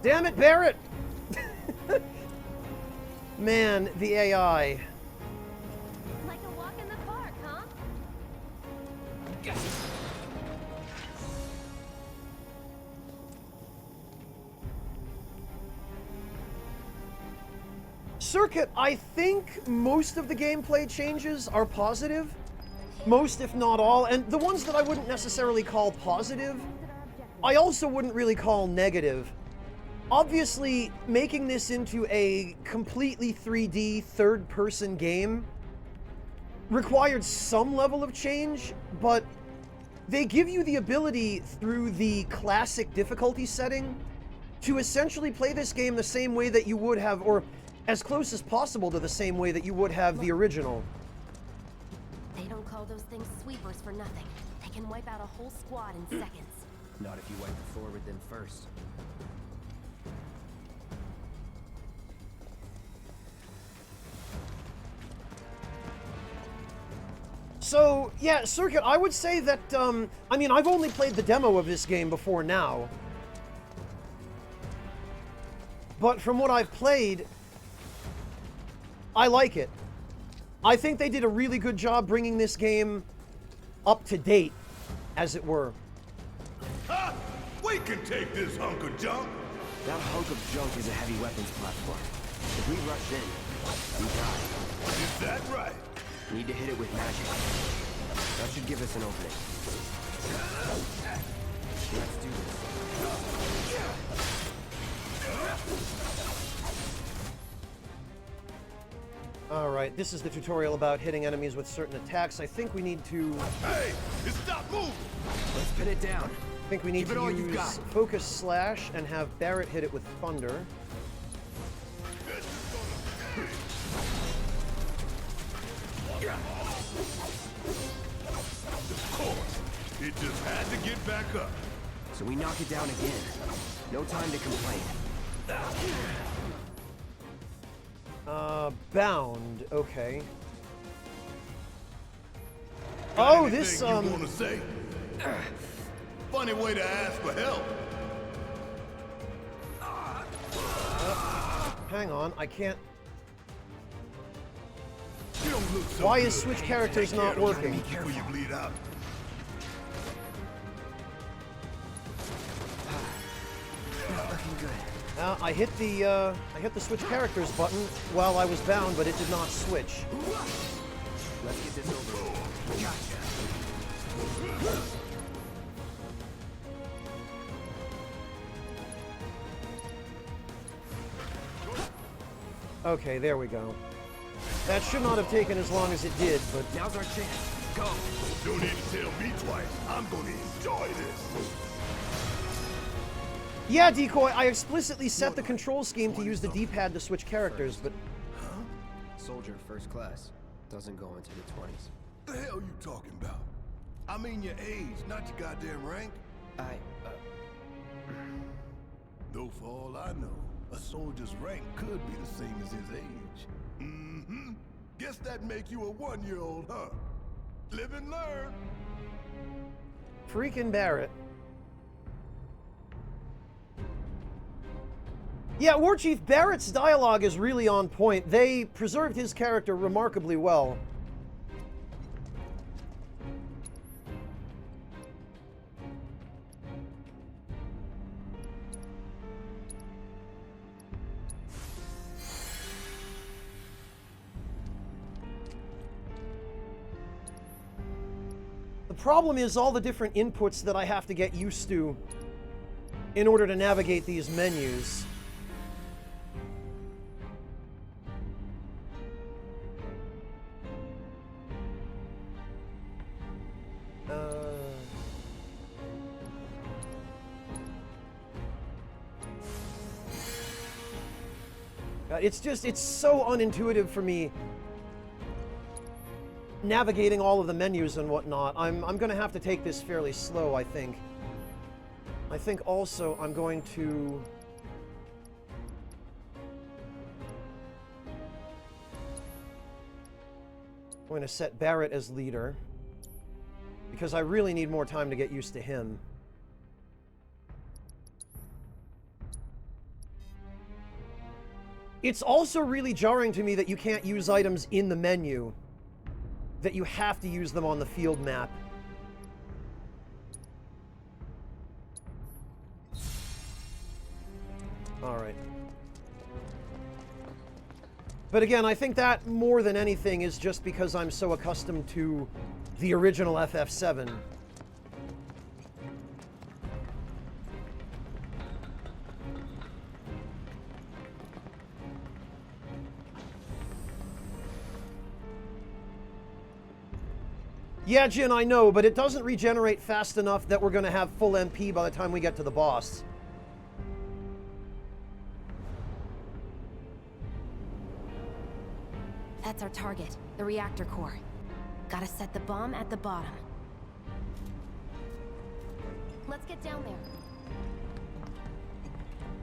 A: Damn it, Barrett! Man, the AI.
C: Like a walk in the park, huh?
A: Circuit, I think most of the gameplay changes are positive. Most, if not all, and the ones that I wouldn't necessarily call positive, I also wouldn't really call negative. Obviously, making this into a completely 3D, third-person game required some level of change, but they give you the ability through the classic difficulty setting to essentially play this game the same way that you would have, or as close as possible to the same way that you would have the original.
C: They don't call those things sweepers for nothing. They can wipe out a whole squad in seconds.
D: Not if you wipe the floor with them first.
A: So, yeah, Circuit, I would say that, I mean, I've only played the demo of this game before now. But from what I've played, I like it. I think they did a really good job bringing this game up to date, as it were.
G: Ha! We can take this hunk of junk!
D: That hunk of junk is a heavy weapons platform. If we rush in, we die.
G: Is that right?
D: Need to hit it with magic. That should give us an opening. Let's do this.
A: Alright, this is the tutorial about hitting enemies with certain attacks. I think we need to...
G: Hey! Stop moving!
D: Let's pin it down.
A: I think we need to use Focus Slash and have Barrett hit it with Thunder.
G: Of course. It just had to get back up.
D: So we knock it down again. No time to complain.
A: Bound. Okay.
G: Got
A: Oh, this,
G: you wanna say? Funny way to ask for help.
A: Hang on, I can't...
G: You don't look so
A: Why
G: good.
A: is switch characters not working?
G: Before you bleed out.
D: Not looking good.
A: I hit the switch characters button while I was bound, but it did not switch.
D: Let's get this over with. Gotcha.
A: Okay, there we go. That should not have taken as long as it did, but...
D: Now's our chance. Go.
G: Don't need to tell me twice. I'm gonna enjoy this.
A: Yeah, Decoy, I explicitly set the control scheme to use the D-pad to switch characters, but...
D: Soldier first class. Doesn't go into the 20s.
G: The hell you talking about? I mean your age, not your goddamn rank. Though for all I know, a soldier's rank could be the same as his age. Mm-hmm. Guess that make you a 1-year-old, huh? Live and learn.
A: Freaking Barrett. Yeah, War Chief Barrett's dialogue is really on point. They preserved his character remarkably well. The problem is all the different inputs that I have to get used to in order to navigate these menus. It's so unintuitive for me navigating all of the menus and whatnot. I'm gonna have to take this fairly slow, I think. I think also I'm going to... I'm going to set Barrett as leader, because I really need more time to get used to him. It's also really jarring to me that you can't use items in the menu, that you have to use them on the field map. All right. But again, I think that more than anything is just because I'm so accustomed to the original FF7. Yeah, Jin, I know, but it doesn't regenerate fast enough that we're going to have full MP by the time we get to the boss.
C: That's our target, the reactor core. Gotta set the bomb at the bottom. Let's get down there.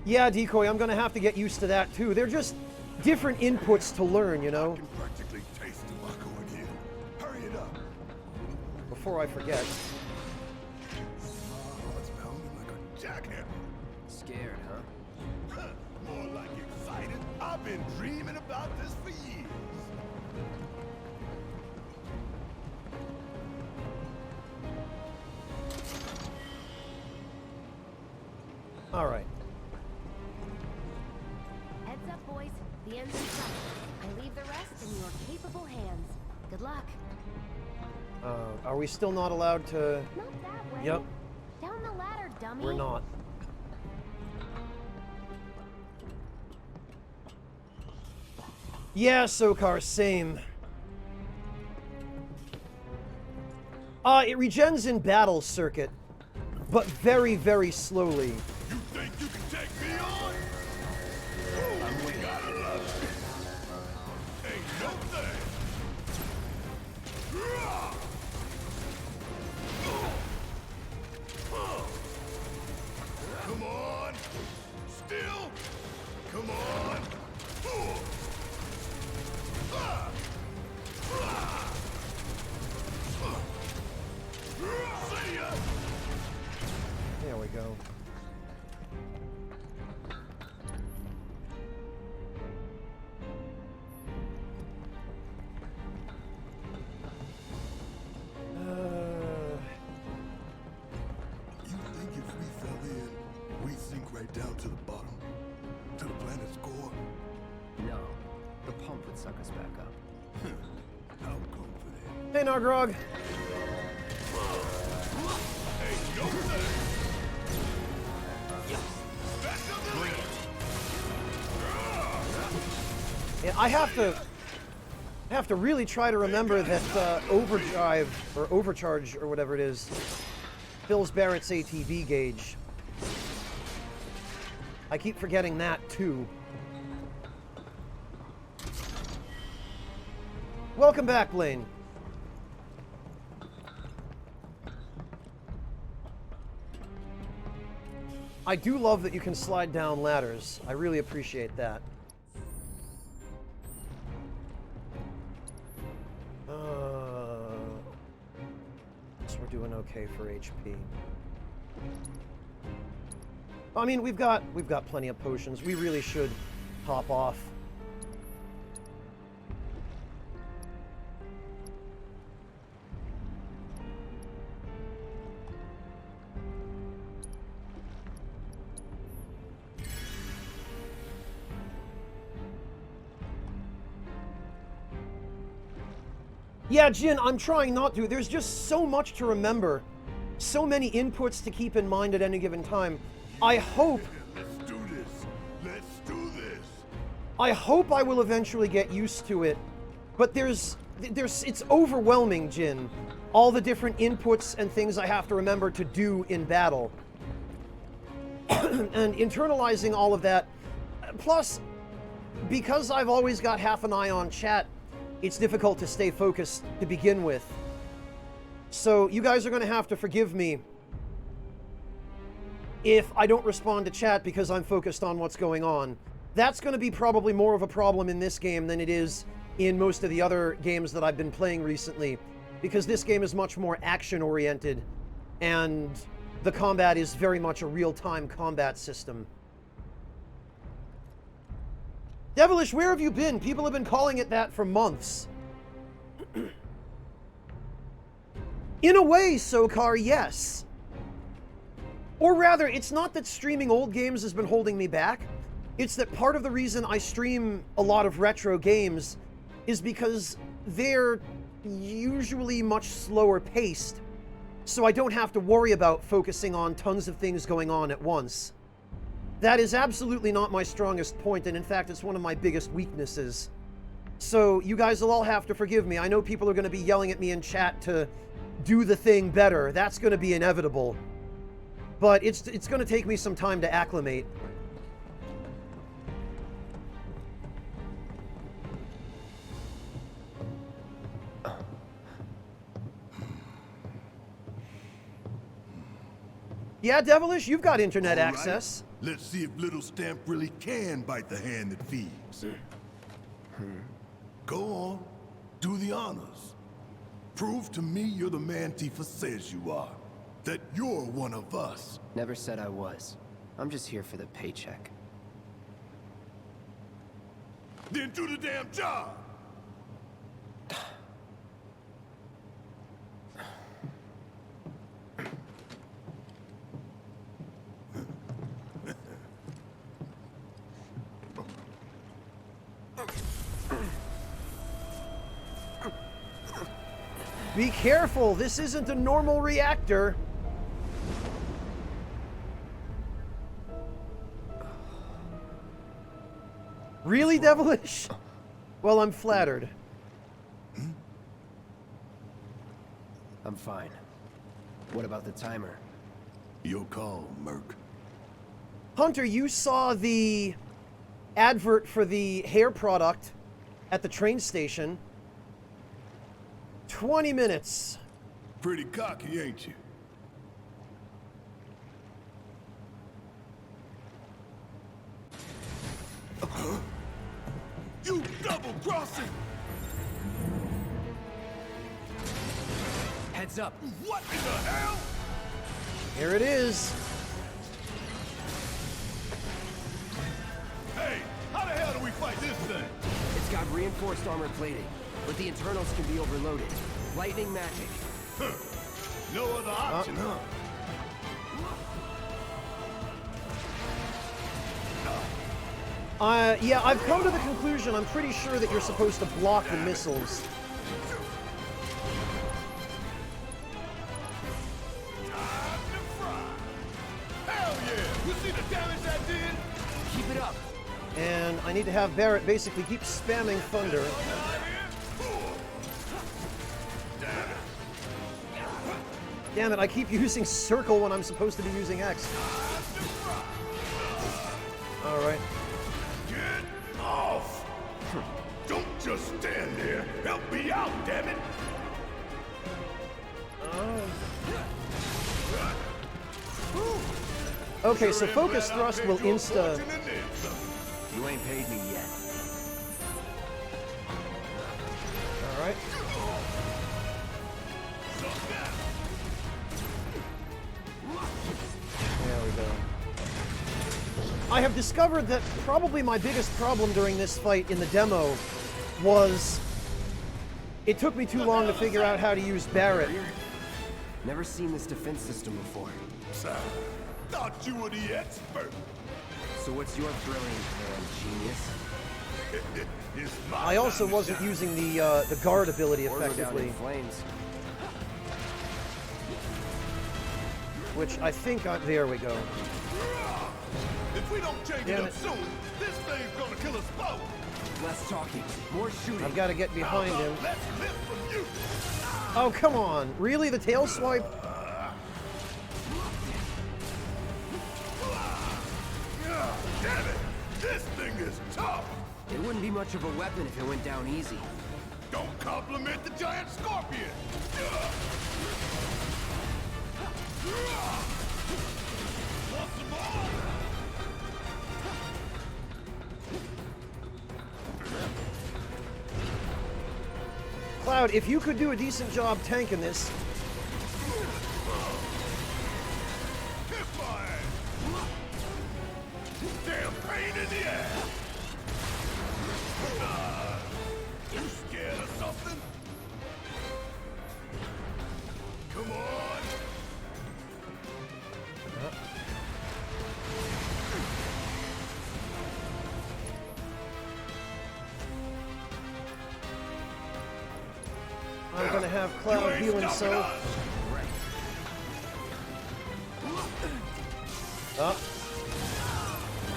A: Yeah, Decoy, I'm going to have to get used to that too. They're just different inputs to learn, you know?
G: I can practically taste tobacco in here. Hurry it up.
A: Before I forget.
G: Oh, it's pounding like a jackhammer.
D: Scared, huh?
G: More like excited. I've been dreaming about this for years.
A: All right.
C: Heads up, boys. The end's in sight. I leave the rest in your capable hands. Good luck.
A: Are we still not allowed to...
C: Not that way.
A: Yep.
C: Down the ladder, dummy.
A: We're not. Yeah, Sokar, same. It regens in battle circuit, but very, very slowly.
G: You think you can take me on? Ooh, we gotta love it. Ain't no thing. Come on. Still. Come on. See ya.
A: There we go.
G: You think if we fell in, we'd sink right down to the bottom? To the planet's core?
D: No. The pump would suck us back up.
G: How confident?
A: Hey, Nargrog.
G: Ain't no thing.
A: Yeah, I have to really try to remember that overdrive or overcharge or whatever it is fills Barrett's ATB gauge. I keep forgetting that too. Welcome back, Blaine. I do love that you can slide down ladders. I really appreciate that. So we're doing okay for HP. I mean, we've got plenty of potions. We really should top off. Yeah, Jin, I'm trying not to. There's just so much to remember. So many inputs to keep in mind at any given time. I hope...
G: Let's do this. Let's do this.
A: I hope I will eventually get used to it. But it's overwhelming, Jin. All the different inputs and things I have to remember to do in battle. And internalizing all of that. Plus, because I've always got half an eye on chat, it's difficult to stay focused to begin with. So you guys are going to have to forgive me if I don't respond to chat because I'm focused on what's going on. That's going to be probably more of a problem in this game than it is in most of the other games that I've been playing recently, because this game is much more action-oriented, and the combat is very much a real-time combat system. Devilish, where have you been? People have been calling it that for months. In a way, Sokar, yes. Or rather, it's not that streaming old games has been holding me back. It's that part of the reason I stream a lot of retro games is because they're usually much slower paced, so I don't have to worry about focusing on tons of things going on at once. That is absolutely not my strongest point, and in fact, it's one of my biggest weaknesses. So you guys will all have to forgive me. I know people are going to be yelling at me in chat to do the thing better. That's going to be inevitable. But it's going to take me some time to acclimate. Yeah, Devilish, you've got internet
G: All right.
A: access.
G: Let's see if Little Stamp really can bite the hand that feeds. Go on. Do the honors. Prove to me you're the man Tifa says you are. That you're one of us.
D: Never said I was. I'm just here for the paycheck.
G: Then do the damn job!
A: Be careful, this isn't a normal reactor. Really, Devilish? Well, I'm flattered.
D: I'm fine. What about the timer?
G: Your call, Merc.
A: Hunter, you saw the advert for the hair product at the train station. 20 minutes.
G: Pretty cocky, ain't you? You double-crossing!
D: Heads up!
G: What in the hell?
A: Here it is.
G: Hey, how the hell do we fight this thing?
D: It's got reinforced armor plating, but the internals can be overloaded. Lightning magic.
G: No other option, huh?
A: Yeah, I've come to the conclusion, I'm pretty sure that you're supposed to block the missiles.
G: Time to fry! Hell yeah! You see the damage I did?
D: Keep it up.
A: And I need to have Barrett basically keep spamming thunder. Damn it, I keep using circle when I'm supposed to be using X. Alright.
G: Get off! Don't just stand there. Help me out, damn it!
A: Okay, so focus thrust will insta...
D: You ain't paid me yet.
A: Alright. There we go. I have discovered that probably my biggest problem during this fight in the demo was it took me too long to figure out how to use Barrett.
D: Never seen this defense system before.
G: Sir, thought you were the expert.
D: So what's your brilliant plan, genius?
G: It's my
A: I also
G: time to
A: wasn't
G: shine.
A: using the guard ability
D: Or go down
A: effectively,
D: in flames.
A: which I think there we go.
G: If we don't change
A: Damn
G: it up
A: it.
G: soon, this thing's gonna kill us both.
D: Less talking, more shooting.
A: I've got to get behind him.
G: Let's live from you.
A: Oh, come on. Really? The tail swipe?
G: Damn it! This thing is tough.
D: It wouldn't be much of a weapon if it went down easy.
G: Don't compliment the giant scorpion. Want some more?
A: Cloud, if you could do a decent job tanking this,
G: Kiss my ass. Damn pain in the ass. You scared of something? Come on.
A: I'm gonna have
G: You
A: Cloud
G: ain't
A: heal
G: stopping
A: himself.
G: us.
A: Up.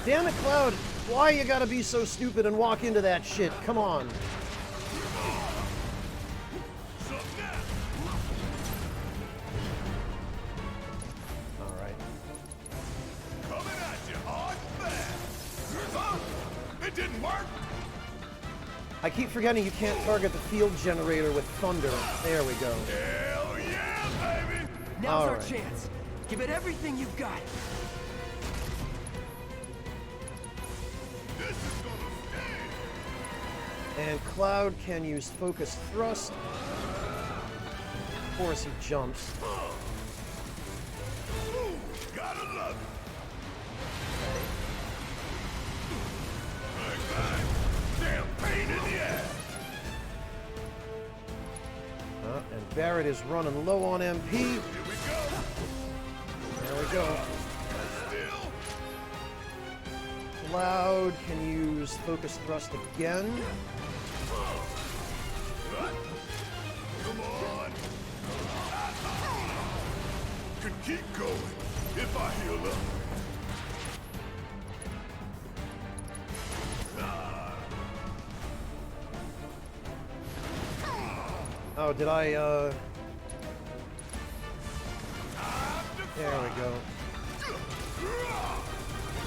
A: Damn it, Cloud! Why you gotta be so stupid and walk into that shit? Come on. Alright.
G: Coming at you hard and fast. Huh? It didn't work.
A: I keep forgetting you can't target the field generator with thunder. There we go.
G: Hell yeah, baby.
D: Now's
A: All
D: our
A: right.
D: chance. Give it everything you've got.
G: This is gonna sting.
A: And Cloud can use focus thrust. Of course he jumps.
G: Ooh, gotta love it. Bang, bang. Damn pain in the ass.
A: And Barrett is running low on MP.
G: Here we go.
A: There we go.
G: Still.
A: Cloud can use focus thrust again.
G: Come on. Could keep going if I heal up.
A: Oh, did I, There we go.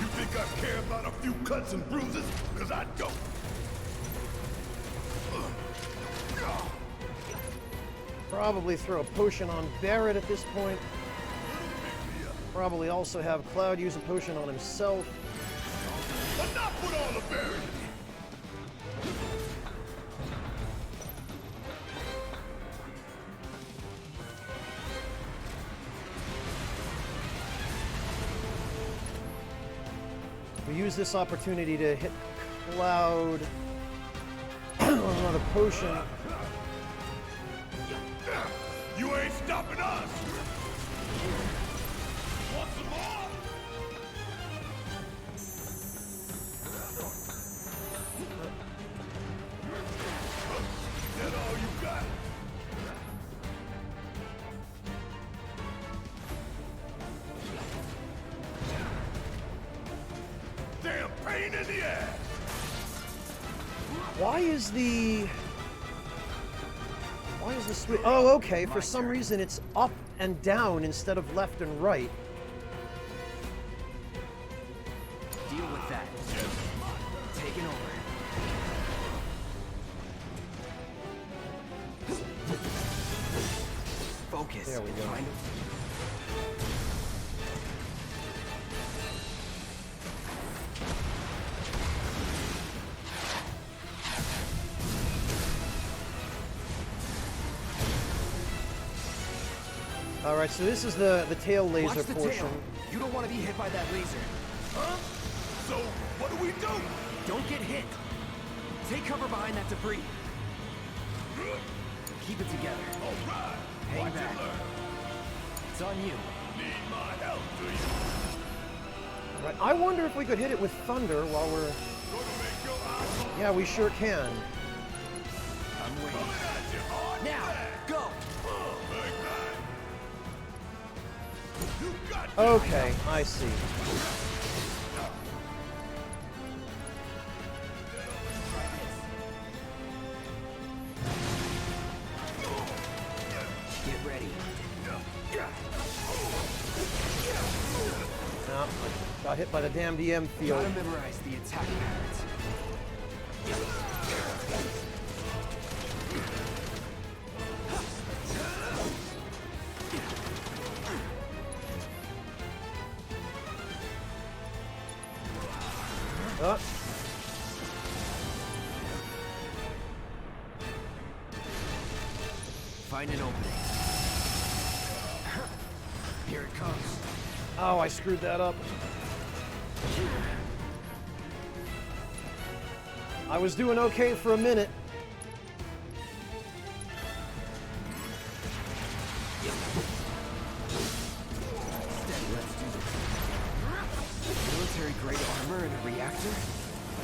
G: You think I care about a few cuts and bruises? Because I don't.
A: Probably throw a potion on Barrett at this point. Probably also have Cloud use a potion on himself.
G: Enough with all the berries.
A: We use this opportunity to hit Cloud on another potion.
G: You ain't stopping us. Want some more? Is that all you got? Damn pain in the ass.
A: Why is the switch? Oh, okay. For some reason, it's up and down instead of left and right.
D: Deal with that. Taking over. Focus.
A: There we go.
D: Kind of.
A: Alright, so this is the tail laser
D: Watch the
A: portion.
D: tail. You don't want to be hit by that laser.
G: Huh? So, what do we do?
D: Don't get hit. Take cover behind that debris. Keep it together.
G: All right.
D: Hang
G: Watch
D: back.
G: and learn.
D: It's on you.
G: Need my help, do you?
A: Right. I wonder if we could hit it with thunder while we're...
G: Gonna make your eyes roll.
A: Yeah, we sure can.
D: I'm waiting.
G: Coming at you hard and
D: Now,
G: fast.
D: go!
G: Like that. You got this.
A: Okay, I see.
D: Get ready.
A: No, got hit by the damned EM field.
D: Gotta memorize the attack patterns.
A: Oh,
D: Find an opening. Here it comes.
A: oh, I screwed that up. I was doing okay for a minute.
D: Steady, let's do this. Military-grade armor and a reactor?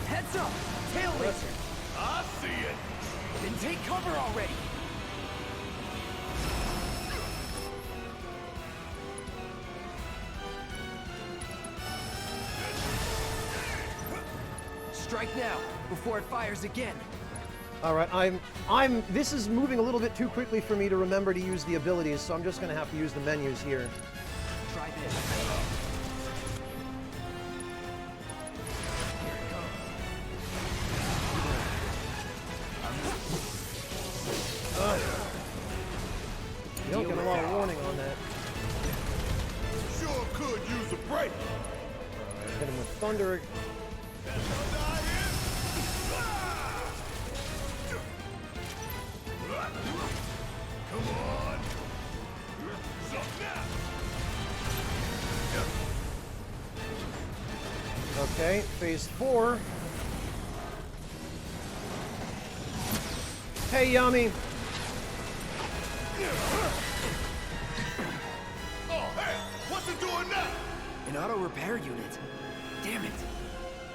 D: Heads up! Tail laser!
G: I see it.
D: Then take cover already! Strike now, before it fires again.
A: All right, this is moving a little bit too quickly for me to remember to use the abilities, so I'm just gonna have to use the menus here.
D: Try this. Here it comes.
A: You don't get a lot of warning on that.
G: Sure could use a break.
A: Hit him with thunder.
G: Come on. Jump now.
A: Okay, phase 4. Hey, Yummy.
G: Oh, hey, what's it doing now?
D: An auto repair unit. Damn it.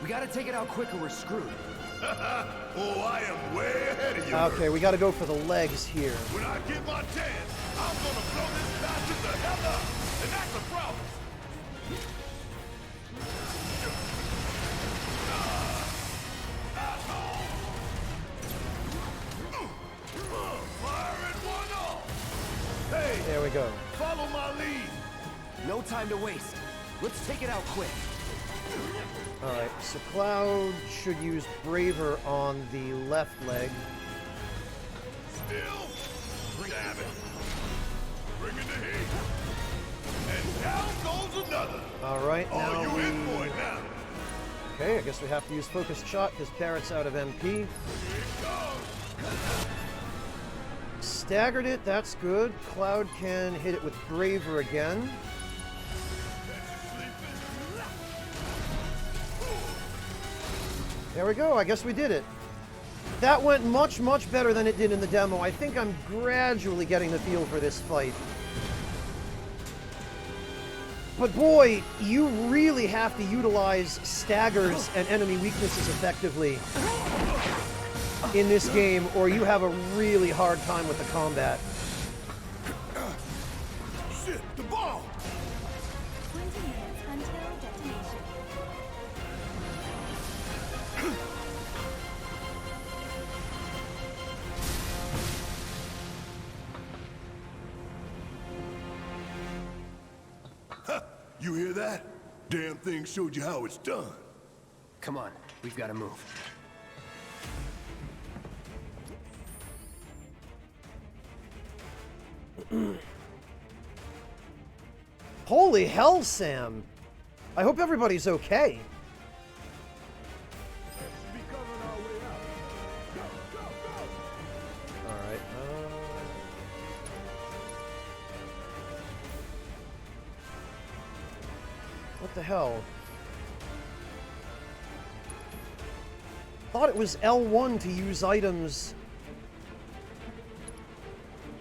D: We gotta take it out quick or we're screwed.
G: Oh, I am way ahead of you.
A: Okay, we gotta go for the legs here.
G: When I get my chance, I'm gonna blow this bastard the hell up. And that's a problem. Firing one off. Hey,
A: There we go.
G: follow my lead.
D: No time to waste. Let's take it out quick.
A: Alright, so Cloud should use Braver on the left leg.
G: Still, damn it. Bring in the heat. And down goes another.
A: Alright,
G: Oh,
A: now
G: you
A: we...
G: in for it now.
A: Okay, I guess we have to use Focused Shot because Barrett's out of MP.
G: Here it goes.
A: Staggered it, that's good. Cloud can hit it with Braver again. There we go, I guess we did it. That went much, much better than it did in the demo. I think I'm gradually getting the feel for this fight. But boy, you really have to utilize staggers and enemy weaknesses effectively in this game, or you have a really hard time with the combat.
G: Shit, the bomb.
I: 20 minutes until detonation.
G: You hear that? Damn thing showed you how it's done.
D: Come on, we've gotta move.
A: Holy hell, Sam! I hope everybody's okay. Alright, What the hell? Thought it was L1 to use items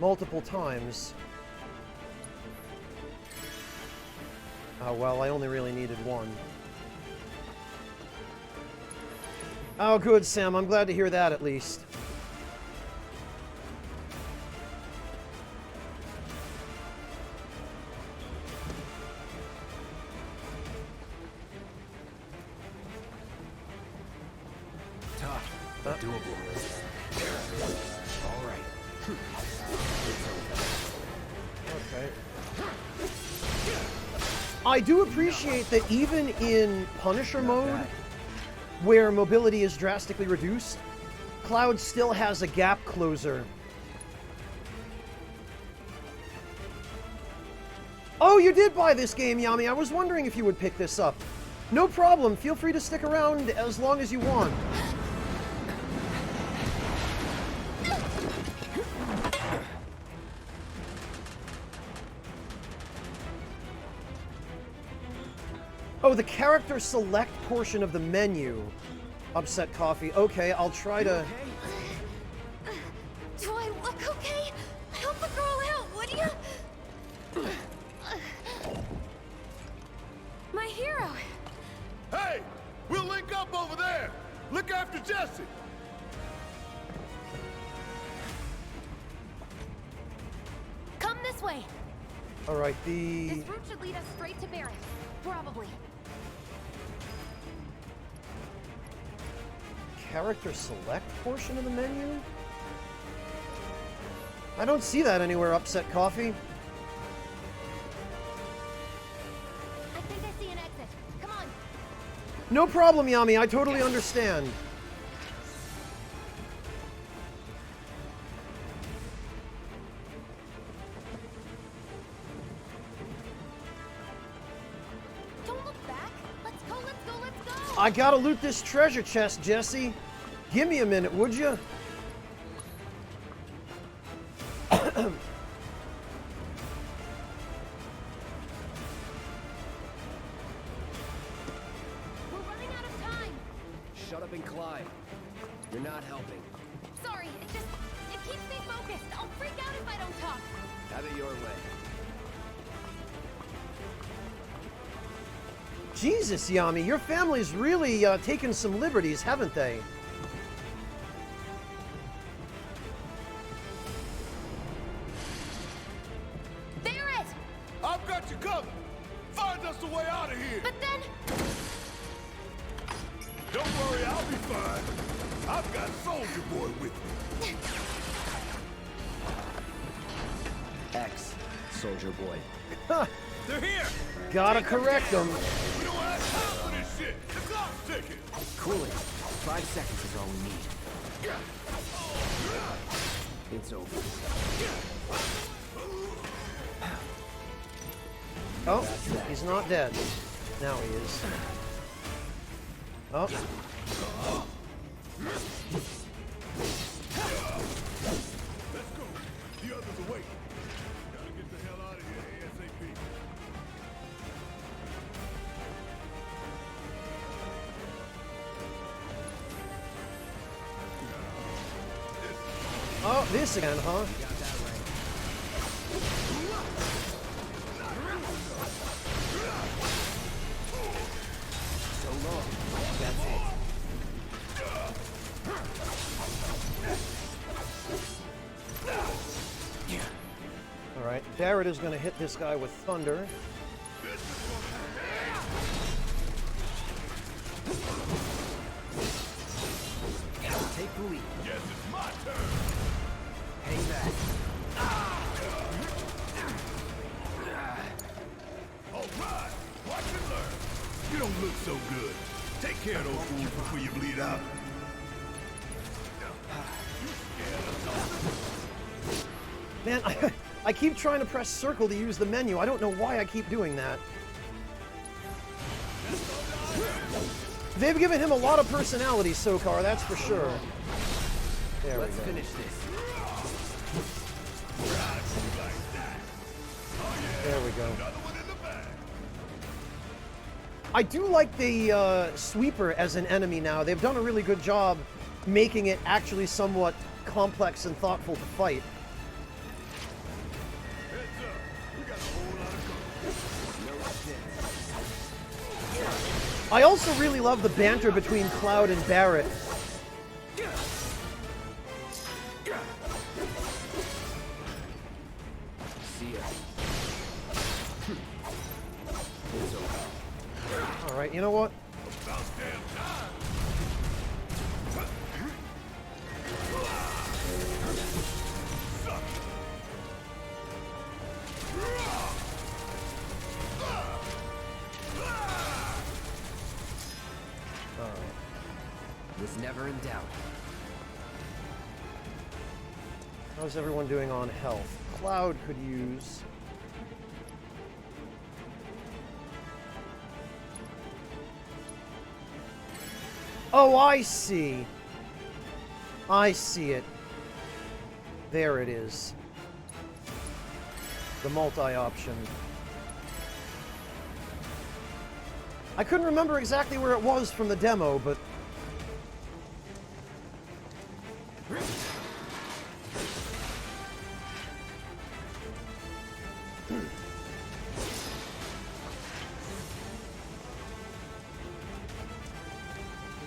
A: multiple times. Oh, well, I only really needed one. Oh, good, Sam. I'm glad to hear that, at least.
D: Tough, but doable. All right.
A: Okay. I do appreciate that even in Punisher mode, where mobility is drastically reduced, Cloud still has a gap closer. Oh, you did buy this game, Yami. I was wondering if you would pick this up. No problem. Feel free to stick around as long as you want. Oh, the character select portion of the menu. Upset Coffee. Okay, I'll try to...
I: Do I look okay? Help a girl out, would you? My hero.
G: Hey! We'll link up over there! Look after Jesse!
I: Come this way.
A: Alright, the...
I: This route should lead us straight to Barrett. Probably.
A: character select portion of the menu? I don't see that anywhere, Upset Coffee.
I: I think I see an exit. Come on.
A: No problem, Yami. I totally understand.
I: Don't look back. Let's go, let's go, let's go.
A: I gotta loot this treasure chest, Jesse. Give me a minute, would you?
I: We're running out of time.
D: Shut up and climb. You're not helping.
I: Sorry, it keeps me focused. I'll freak out if I don't talk.
D: Have it your way.
A: Jesus, Yami, your family's really taken some liberties, haven't they?
I: Barrett!
G: I've got you covered. Find us a way out of here.
I: But then...
G: Don't worry, I'll be fine. I've got Soldier Boy with me.
D: X, Soldier Boy.
A: Huh,
G: They're here.
A: gotta correct them.
G: We don't have time for this shit. The clock's ticking.
D: Cool it. 5 seconds is all we need. It's over.
A: Oh, he's not dead. Now he is. Oh.
G: Let's go. The others are waiting. Gotta get the hell out of here ASAP.
A: Oh, this again, huh?
D: So long. That's it.
A: Alright, Barrett is gonna hit this guy with thunder.
D: Take the lead.
G: Guess it's my turn.
D: Hang back.
G: All right. Watch and learn. You don't look so good. Take care of those fools before you bleed out.
A: Man, I keep trying to press circle to use the menu. I don't know why I keep doing that. They've given him a lot of personality, Sokar, that's for sure. There
D: Let's
A: we go.
D: finish this.
A: There we go.
G: Another one in the bag.
A: I do like the sweeper as an enemy now. They've done a really good job making it actually somewhat complex and thoughtful to fight. I also really love the banter between Cloud and Barrett. Alright, you know what?
D: Was never in doubt.
A: How's everyone doing on health? Cloud could use... Oh, I see. I see it. There it is. The multi-option. I couldn't remember exactly where it was from the demo, but...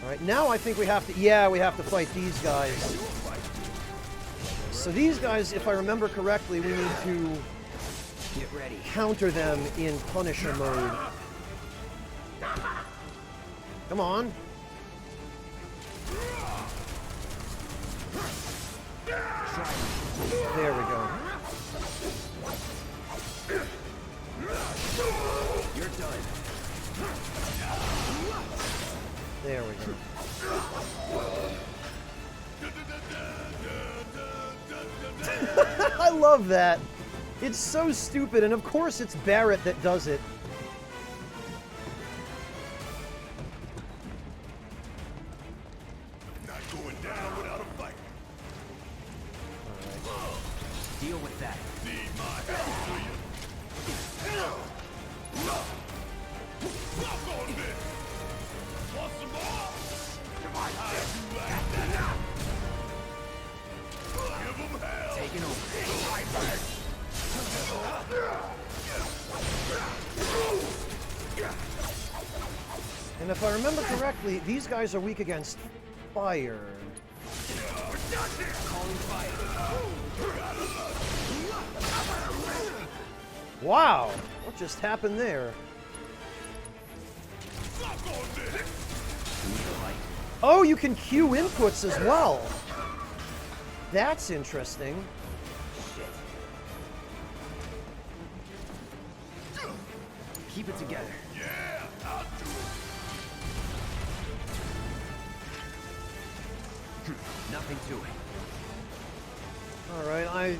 A: Alright, now I think we have to... Yeah, we have to fight these guys. So these guys, if I remember correctly, we need to...
D: Get ready.
A: Counter them in Punisher mode. Come on. There we go.
D: You're done.
A: There we go. I love that. It's so stupid, and of course it's Barrett that does it.
G: Not going down without a fight.
D: Deal with that.
G: Need my help, do you? Fuck on this! Want some more? If I have you like that, give them hell!
D: Taking over.
A: And if I remember correctly, these guys are weak against fire. Wow! What just happened there? Oh, you can queue inputs as well. That's interesting.
D: Keep it together.
G: Yeah, I'll do it.
D: Nothing to it.
A: Alright, I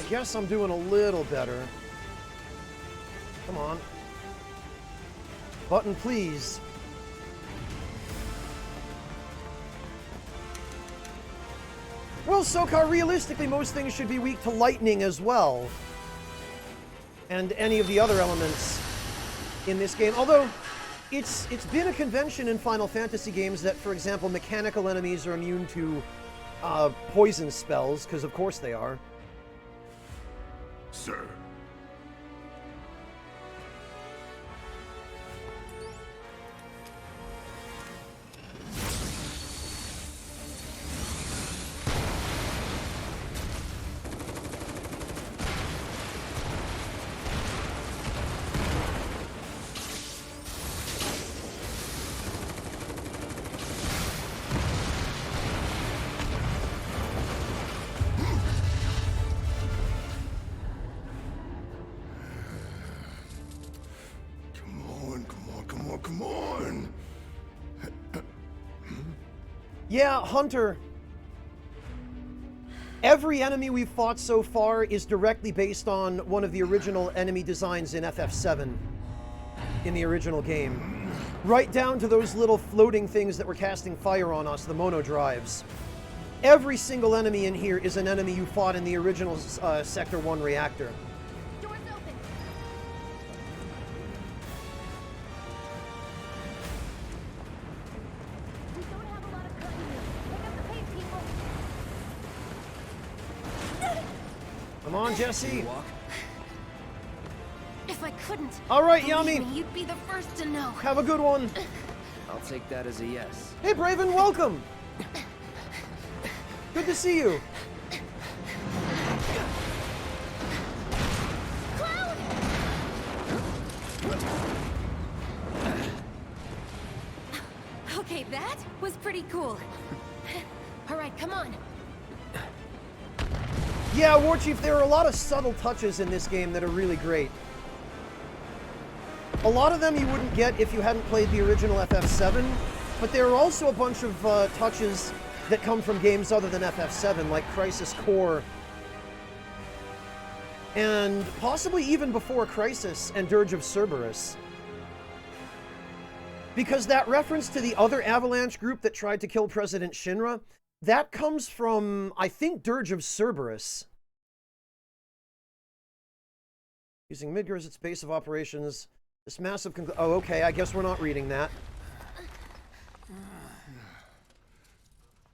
A: guess I'm doing a little better. Come on. Button, please. Well, Sokar, realistically, most things should be weak to lightning as well. And any of the other elements in this game. Although, it's been a convention in Final Fantasy games that, for example, mechanical enemies are immune to poison spells, because of course they are.
B: Sir. Come on.
A: Yeah, Hunter. Every enemy we've fought so far is directly based on one of the original enemy designs in FF7 in the original game. Right down to those little floating things that were casting fire on us, the monodrives. Every single enemy in here is an enemy you fought in the original Sector 1 reactor.
I: Doors open.
A: Come on, Jesse.
D: Walk.
I: If I couldn't,
A: All right,
I: believe
A: Yami.
I: me, you'd be the first to know.
A: Have a good one.
D: I'll take that as a yes.
A: Hey, Braven, welcome. Good to see you.
I: Cloud! Okay, that was pretty cool. All right, come on.
A: Yeah, War Chief, there are a lot of subtle touches in this game that are really great. A lot of them you wouldn't get if you hadn't played the original FF7, but there are also a bunch of touches that come from games other than FF7, like Crisis Core, and possibly even before Crisis and Dirge of Cerberus. Because that reference to the other Avalanche group that tried to kill President Shinra, that comes from, I think, Dirge of Cerberus. Using Midgar as its base of operations, this massive oh, okay, I guess we're not reading that.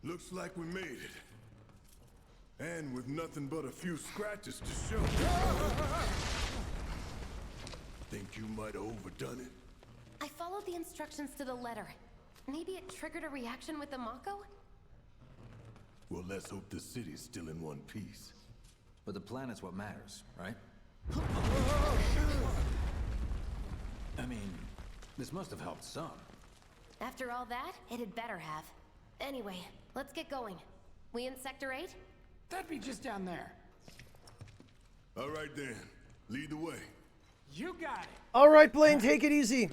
G: Looks like we made it. And with nothing but a few scratches to show. Think you might have overdone it?
C: I followed the instructions to the letter. Maybe it triggered a reaction with the Mako?
G: Well, let's hope the city's still in one piece.
E: But the planet's what matters, right? I mean, this must have helped some.
C: After all that, it had better have. Anyway, let's get going. We in Sector 8?
F: That'd be just down there.
G: All right then, lead the way.
F: You got it.
A: All right, Blaine, take it easy.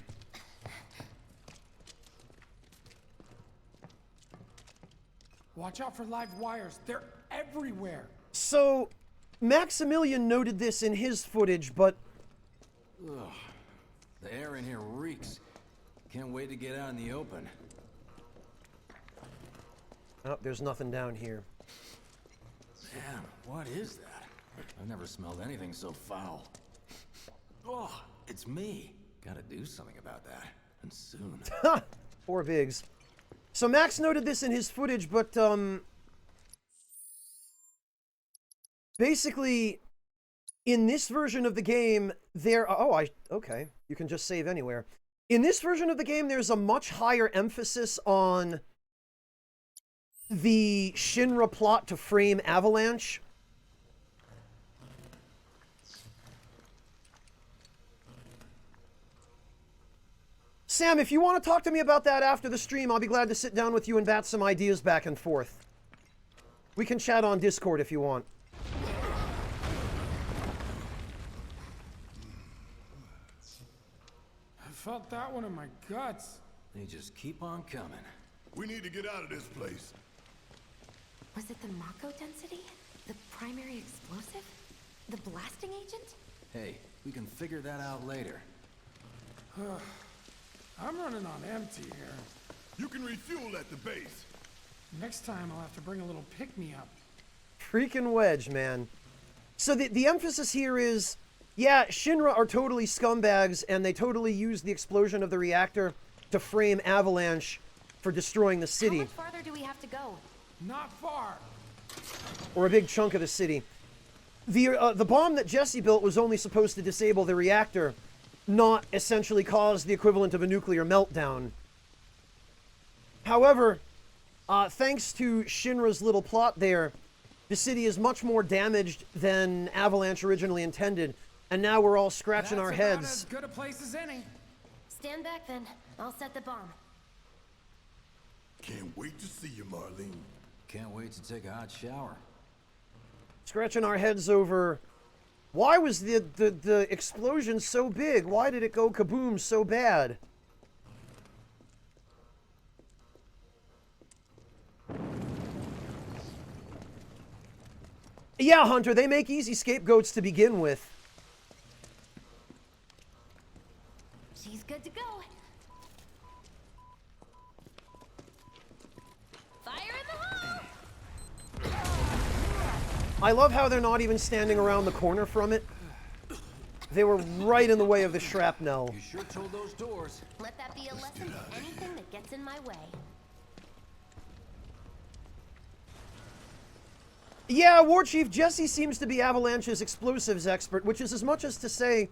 F: Watch out for live wires. They're everywhere.
A: So, Maximilian noted this in his footage, but...
E: Ugh. The air in here reeks. Can't wait to get out in the open.
A: Oh, there's nothing down here.
E: Damn, what is that? I've never smelled anything so foul. Oh, it's me. Gotta do something about that. And soon.
A: Ha! Poor Biggs. So Max noted this in his footage, but, basically, in this version of the game, okay, you can just save anywhere. In this version of the game, there's a much higher emphasis on the Shinra plot to frame Avalanche. Sam, if you want to talk to me about that after the stream, I'll be glad to sit down with you and bat some ideas back and forth. We can chat on Discord if you want.
F: I felt that one in my guts.
E: They just keep on coming.
G: We need to get out of this place.
C: Was it the Mako density? The primary explosive? The blasting agent?
E: Hey, we can figure that out later.
F: I'm running on empty here.
G: You can refuel at the base.
F: Next time I'll have to bring a little pick-me-up.
A: Freaking Wedge, man. So the emphasis here is, yeah, Shinra are totally scumbags, and they totally use the explosion of the reactor to frame Avalanche for destroying the city.
C: How much farther do we have to go?
F: Not far.
A: Or a big chunk of the city. The bomb that Jesse built was only supposed to disable the reactor, not essentially cause the equivalent of a nuclear meltdown. However, thanks to Shinra's little plot there, the city is much more damaged than Avalanche originally intended, and now we're all scratching our heads.
F: That's about as good a place as any.
C: Stand back then. I'll set the bomb.
G: Can't wait to see you, Marlene.
E: Can't wait to take a hot shower.
A: Scratching our heads over, why was the explosion so big? Why did it go kaboom so bad? Yeah, Hunter, they make easy scapegoats to begin with.
C: She's good to go. Fire in the hole!
A: I love how they're not even standing around the corner from it. They were right in the way of the shrapnel.
E: You sure told those doors.
C: Let that be a lesson to anything that gets in my way.
A: Yeah, War Chief, Jesse seems to be Avalanche's explosives expert, which is as much as to say,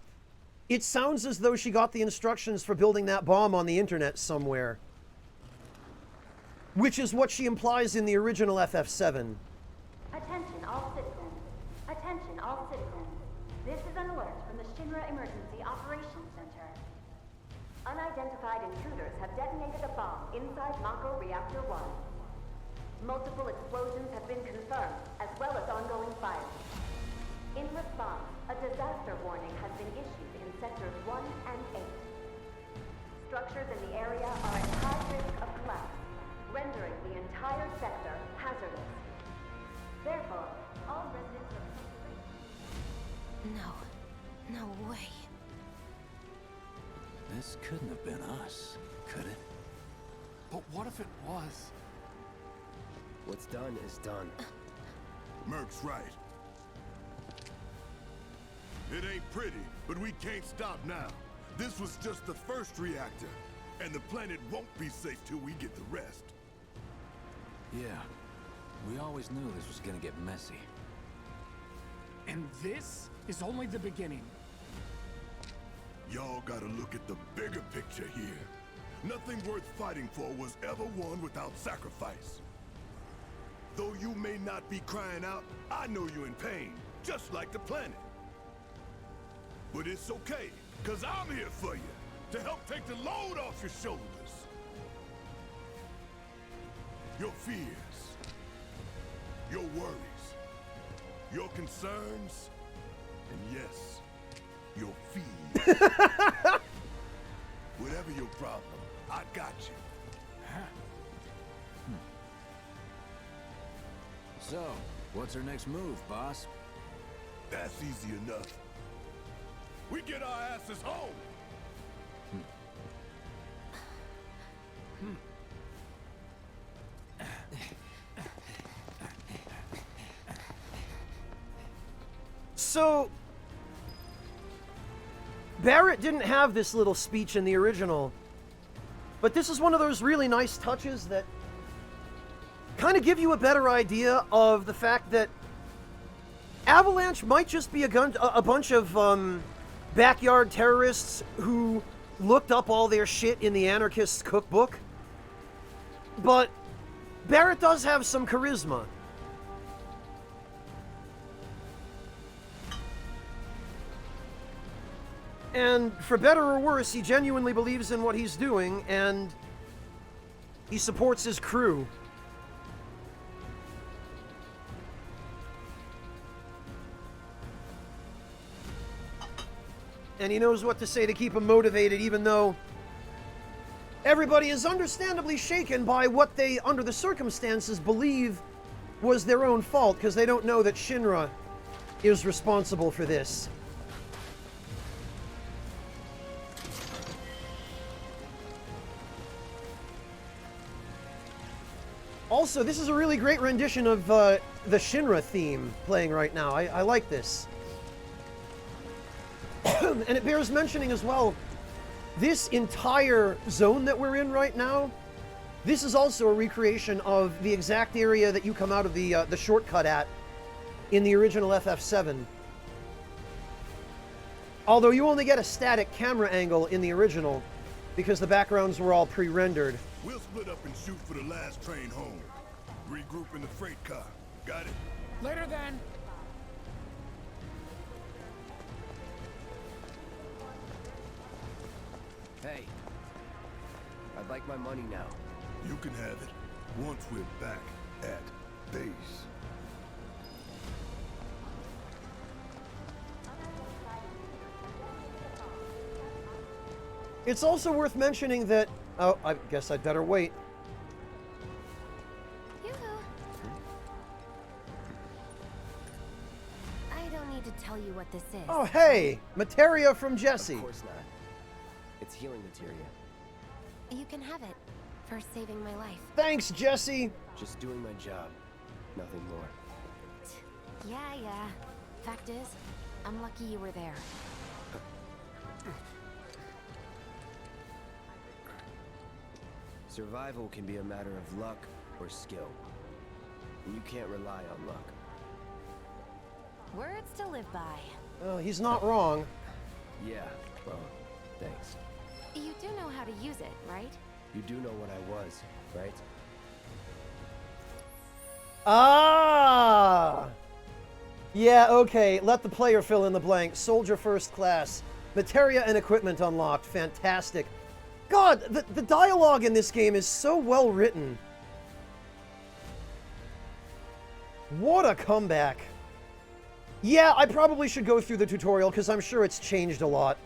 A: it sounds as though she got the instructions for building that bomb on the internet somewhere. Which is what she implies in the original FF7.
J: Attention all citizens. Attention all citizens. This is an alert from the Shinra Emergency Operations Center. Unidentified intruders have detonated a bomb inside Mako Reactor 1. Multiple explosions have been confirmed, as well as ongoing fires. In response, a disaster warning has been issued in Sectors 1 and 8. Structures in the area are at high risk of collapse, rendering the entire sector hazardous. Therefore, all residents of...
C: No way.
E: This couldn't have been us, could it?
F: But what if it was?
D: What's done is done.
G: Merc's right. It ain't pretty, but we can't stop now. This was just the first reactor, and the planet won't be safe till we get the rest.
E: Yeah. We always knew this was gonna get messy.
F: And this is only the beginning.
G: Y'all gotta look at the bigger picture here. Nothing worth fighting for was ever won without sacrifice. Though you may not be crying out, I know you're in pain, just like the planet. But it's okay, cause I'm here for you, to help take the load off your shoulders. Your fears, your worries, your concerns, and yes, your fears. Whatever your problem, I got you.
E: So, what's our next move, boss?
G: That's easy enough. We get our asses home!
A: So, Barrett didn't have this little speech in the original, but this is one of those really nice touches that kind of give you a better idea of the fact that Avalanche might just be a bunch of backyard terrorists who looked up all their shit in the anarchist's cookbook. But Barrett does have some charisma. And for better or worse, he genuinely believes in what he's doing, and he supports his crew. And he knows what to say to keep him motivated, even though everybody is understandably shaken by what they, under the circumstances, believe was their own fault, because they don't know that Shinra is responsible for this. Also, this is a really great rendition of the Shinra theme playing right now. I like this. And it bears mentioning as well, this entire zone that we're in right now, this is also a recreation of the exact area that you come out of the shortcut at in the original FF7. Although you only get a static camera angle in the original, because the backgrounds were all pre-rendered.
G: We'll split up and shoot for the last train home. Regroup in the freight car. Got it?
F: Later then.
D: Hey, I'd like my money now.
G: You can have it once we're back at base.
A: It's also worth mentioning that... Oh, I guess I'd better wait.
C: Yoo-hoo. I don't need to tell you what this is.
A: Oh, hey! Materia from Jesse.
D: Of course not. It's healing materia.
C: You can have it for saving my life.
A: Thanks, Jesse!
D: Just doing my job. Nothing more.
C: Yeah. Fact is, I'm lucky you were there.
D: Survival can be a matter of luck or skill. And you can't rely on luck.
C: Words to live by.
A: Well, he's not wrong.
D: Yeah, well, thanks.
C: You do know how to use it, right?
D: You do know what I was, right?
A: Ah! Yeah, okay. Let the player fill in the blank. Soldier first class. Materia and equipment unlocked. Fantastic. God, the dialogue in this game is so well written. What a comeback. Yeah, I probably should go through the tutorial because I'm sure it's changed a lot.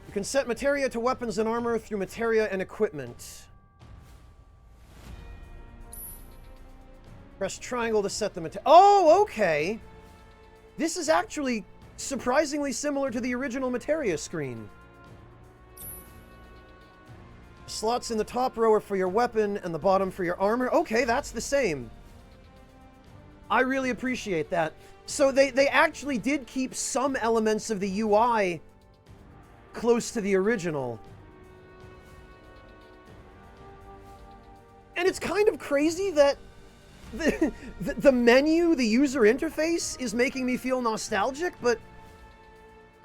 A: You can set materia to weapons and armor through materia and equipment. Press triangle to set the materia. Oh, okay. This is actually surprisingly similar to the original materia screen. Slots in the top row are for your weapon and the bottom for your armor. Okay, that's the same. I really appreciate that. So they actually did keep some elements of the UI close to the original. And it's kind of crazy that the menu, the user interface, is making me feel nostalgic, but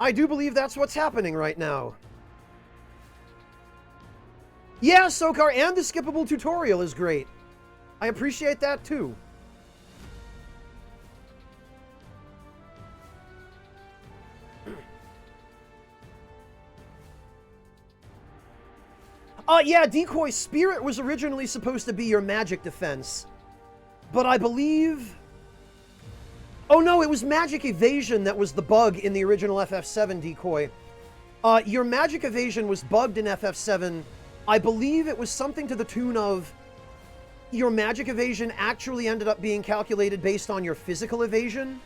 A: I do believe that's what's happening right now. Yeah, Sokar, and the skippable tutorial is great. I appreciate that too. Yeah, Decoy Spirit was originally supposed to be your magic defense. But I believe... Oh no, it was magic evasion that was the bug in the original FF7 Decoy. Your magic evasion was bugged in FF7. I believe it was something to the tune of... Your magic evasion actually ended up being calculated based on your physical evasion.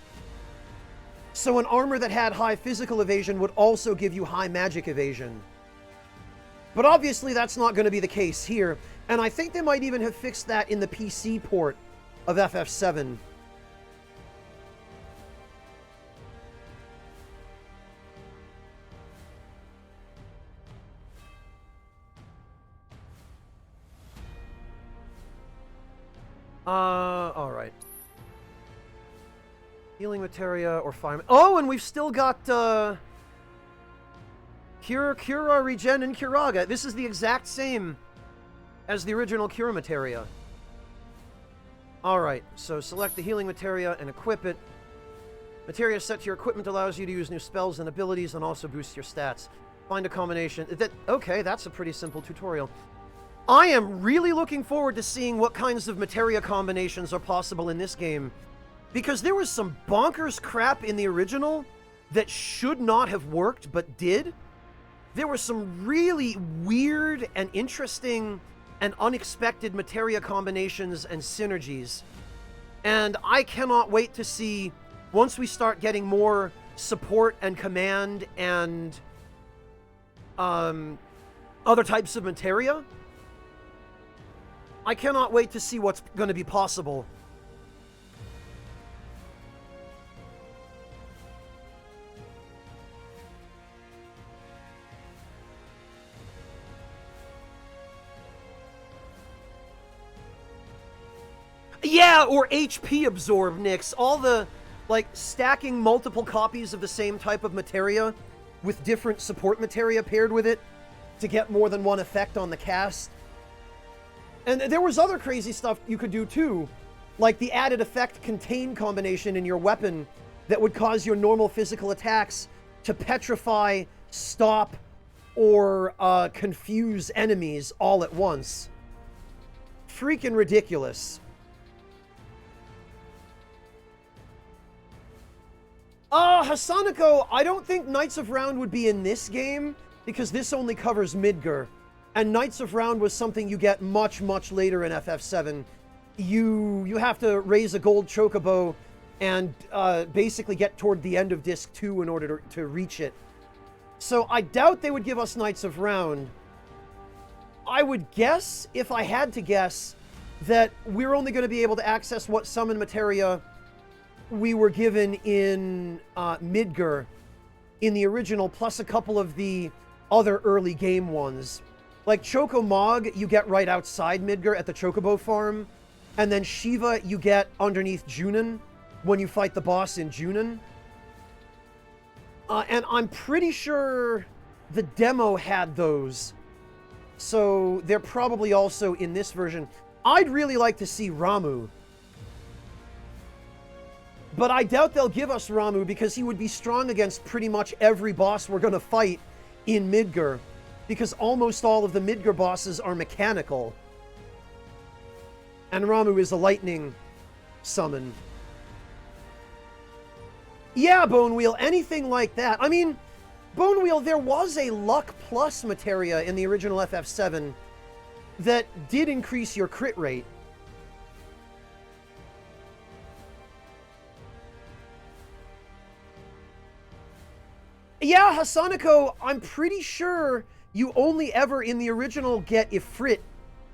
A: So an armor that had high physical evasion would also give you high magic evasion. But obviously that's not going to be the case here, and I think they might even have fixed that in the PC port of FF7. Alright. Healing materia or fire... Oh, and we've still got, Cura, Regen, and Curaga. This is the exact same as the original Cura materia. Alright, so select the healing materia and equip it. Materia set to your equipment allows you to use new spells and abilities and also boost your stats. Find a combination. Okay, that's a pretty simple tutorial. I am really looking forward to seeing what kinds of materia combinations are possible in this game. Because there was some bonkers crap in the original that should not have worked, but did. There were some really weird and interesting and unexpected materia combinations and synergies. And I cannot wait to see, once we start getting more support and command and other types of materia, I cannot wait to see what's going to be possible. Yeah, or HP absorb, Nix. All the, like, stacking multiple copies of the same type of materia with different support materia paired with it to get more than one effect on the cast. And there was other crazy stuff you could do too, like the added effect contain combination in your weapon that would cause your normal physical attacks to petrify, stop, or confuse enemies all at once. Freaking ridiculous. Hasanako, I don't think Knights of Round would be in this game, because this only covers Midgar. And Knights of Round was something you get much, much later in FF7. You have to raise a gold chocobo and basically get toward the end of Disc 2 in order to reach it. So I doubt they would give us Knights of Round. I would guess, if I had to guess, that we're only going to be able to access what summon materia we were given in Midgar in the original, plus a couple of the other early game ones. Like Choco Mog, you get right outside Midgar at the Chocobo farm. and then Shiva you get underneath Junin when you fight the boss in Junin. And I'm pretty sure the demo had those, so they're probably also in this version. I'd really like to see Ramuh, but I doubt they'll give us Ramuh because he would be strong against pretty much every boss we're going to fight in Midgar, because almost all of the Midgar bosses are mechanical. And Ramuh is a lightning summon. Yeah, Bone Wheel, anything like that. I mean, Bone Wheel, there was a Luck Plus materia in the original FF7 that did increase your crit rate. Yeah, Hasanako, I'm pretty sure you only ever in the original get Ifrit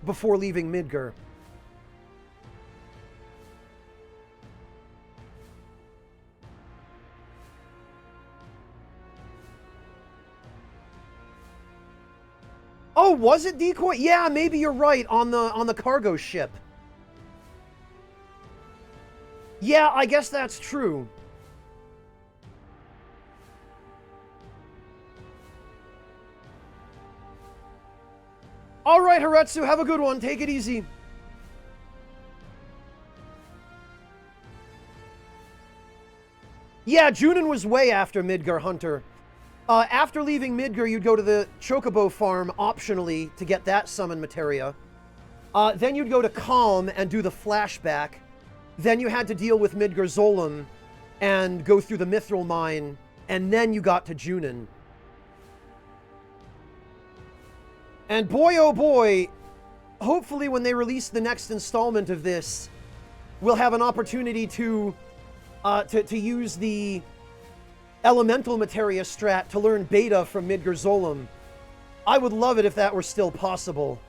A: before leaving Midgar. Oh, was it Decoy? Yeah, maybe you're right, on the cargo ship. Yeah, I guess that's true. All right, Haretsu, have a good one. Take it easy. Yeah, Junin was way after Midgar Hunter. After leaving Midgar, you'd go to the Chocobo farm optionally to get that summon materia. Then you'd go to Calm and do the flashback. Then you had to deal with Midgar Zolom and go through the Mithril mine, and then you got to Junin. And boy, oh boy, hopefully when they release the next installment of this, we'll have an opportunity to use the Elemental Materia strat to learn Beta from Midgar Zolom. I would love it if that were still possible.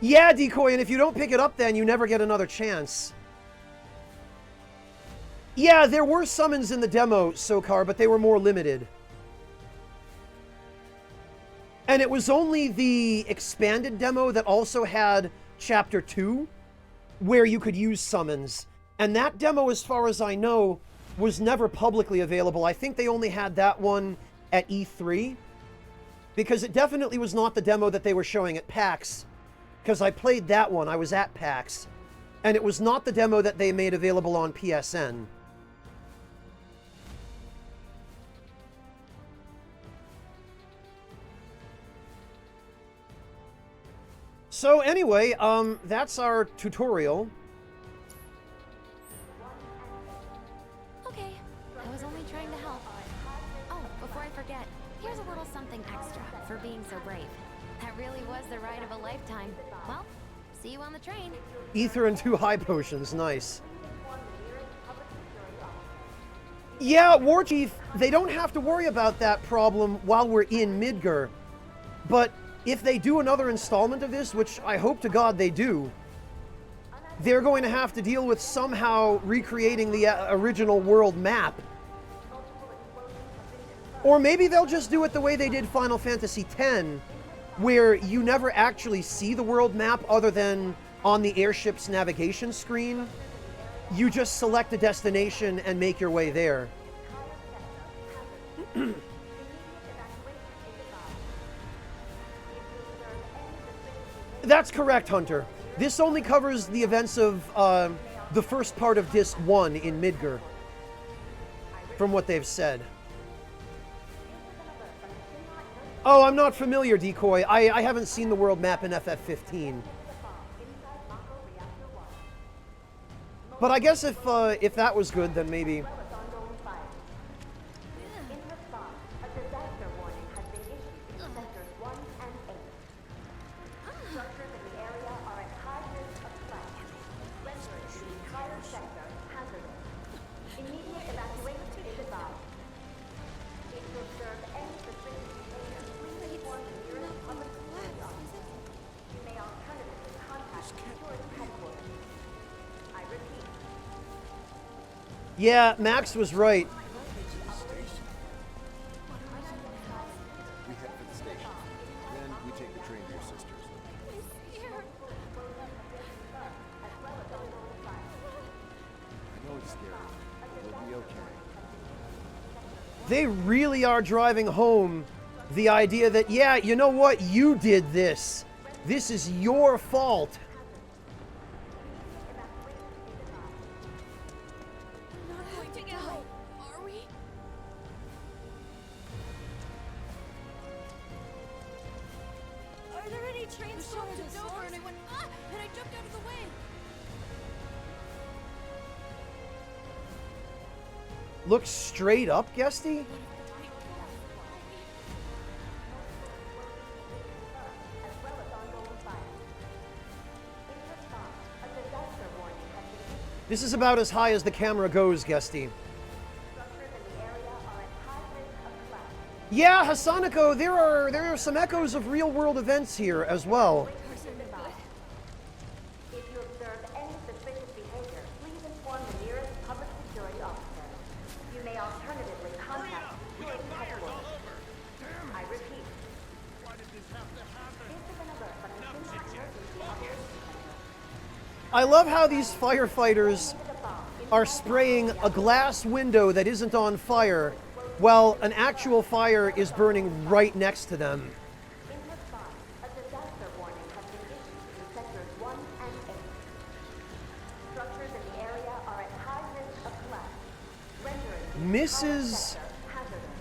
A: Yeah, Decoy, and if you don't pick it up then, you never get another chance. Yeah, there were summons in the demo, Sokar, but they were more limited. And it was only the expanded demo that also had Chapter 2, where you could use summons. And that demo, as far as I know, was never publicly available. I think they only had that one at E3, because it definitely was not the demo that they were showing at PAX, because I played that one, I was at PAX, and it was not the demo that they made available on PSN. So anyway, that's our tutorial.
I: Okay, I was only trying to help. Oh, before I forget, here's a little something extra for being so brave. That really was the ride of a lifetime. Well, see you on the train.
A: Ether and 2 high potions, nice. Yeah, Warchief, they don't have to worry about that problem while we're in Midgar. But if they do another installment of this, which I hope to God they do, they're going to have to deal with somehow recreating the original world map. Or maybe they'll just do it the way they did Final Fantasy X, where you never actually see the world map other than on the airship's navigation screen. You just select a destination and make your way there. That's correct, Hunter. This only covers the events of the first part of Disc 1 in Midgar, from what they've said. Oh, I'm not familiar, Decoy. I haven't seen the world map in FF15. But I guess if that was good, then maybe. Yeah, Max was right.
D: We'll be okay.
A: They really are driving home the idea that, yeah, you know what? You did this. This is your fault.
I: We're not going to die, are we? Are there any trains still to Dover? And I went, and I jumped out of the way.
A: Look straight up, Guesty. This is about as high as the camera goes, Guesty. Yeah, Hasanako, there are some echoes of real-world events here as well.
J: If you observe any suspicious behavior, please inform the nearest public security officer. You may alternatively contact security headquarters. I repeat. Why did this have to happen? This is an alert from the Emergency Operations Center.
A: I love how these firefighters are spraying a glass window that isn't on fire while an actual fire is burning right next to them.
J: In response, a disaster warning has been issued in sectors 1 and 8. Structures in the area are at high risk of collapse, rendering the entire
A: Mrs.
J: sector hazardous.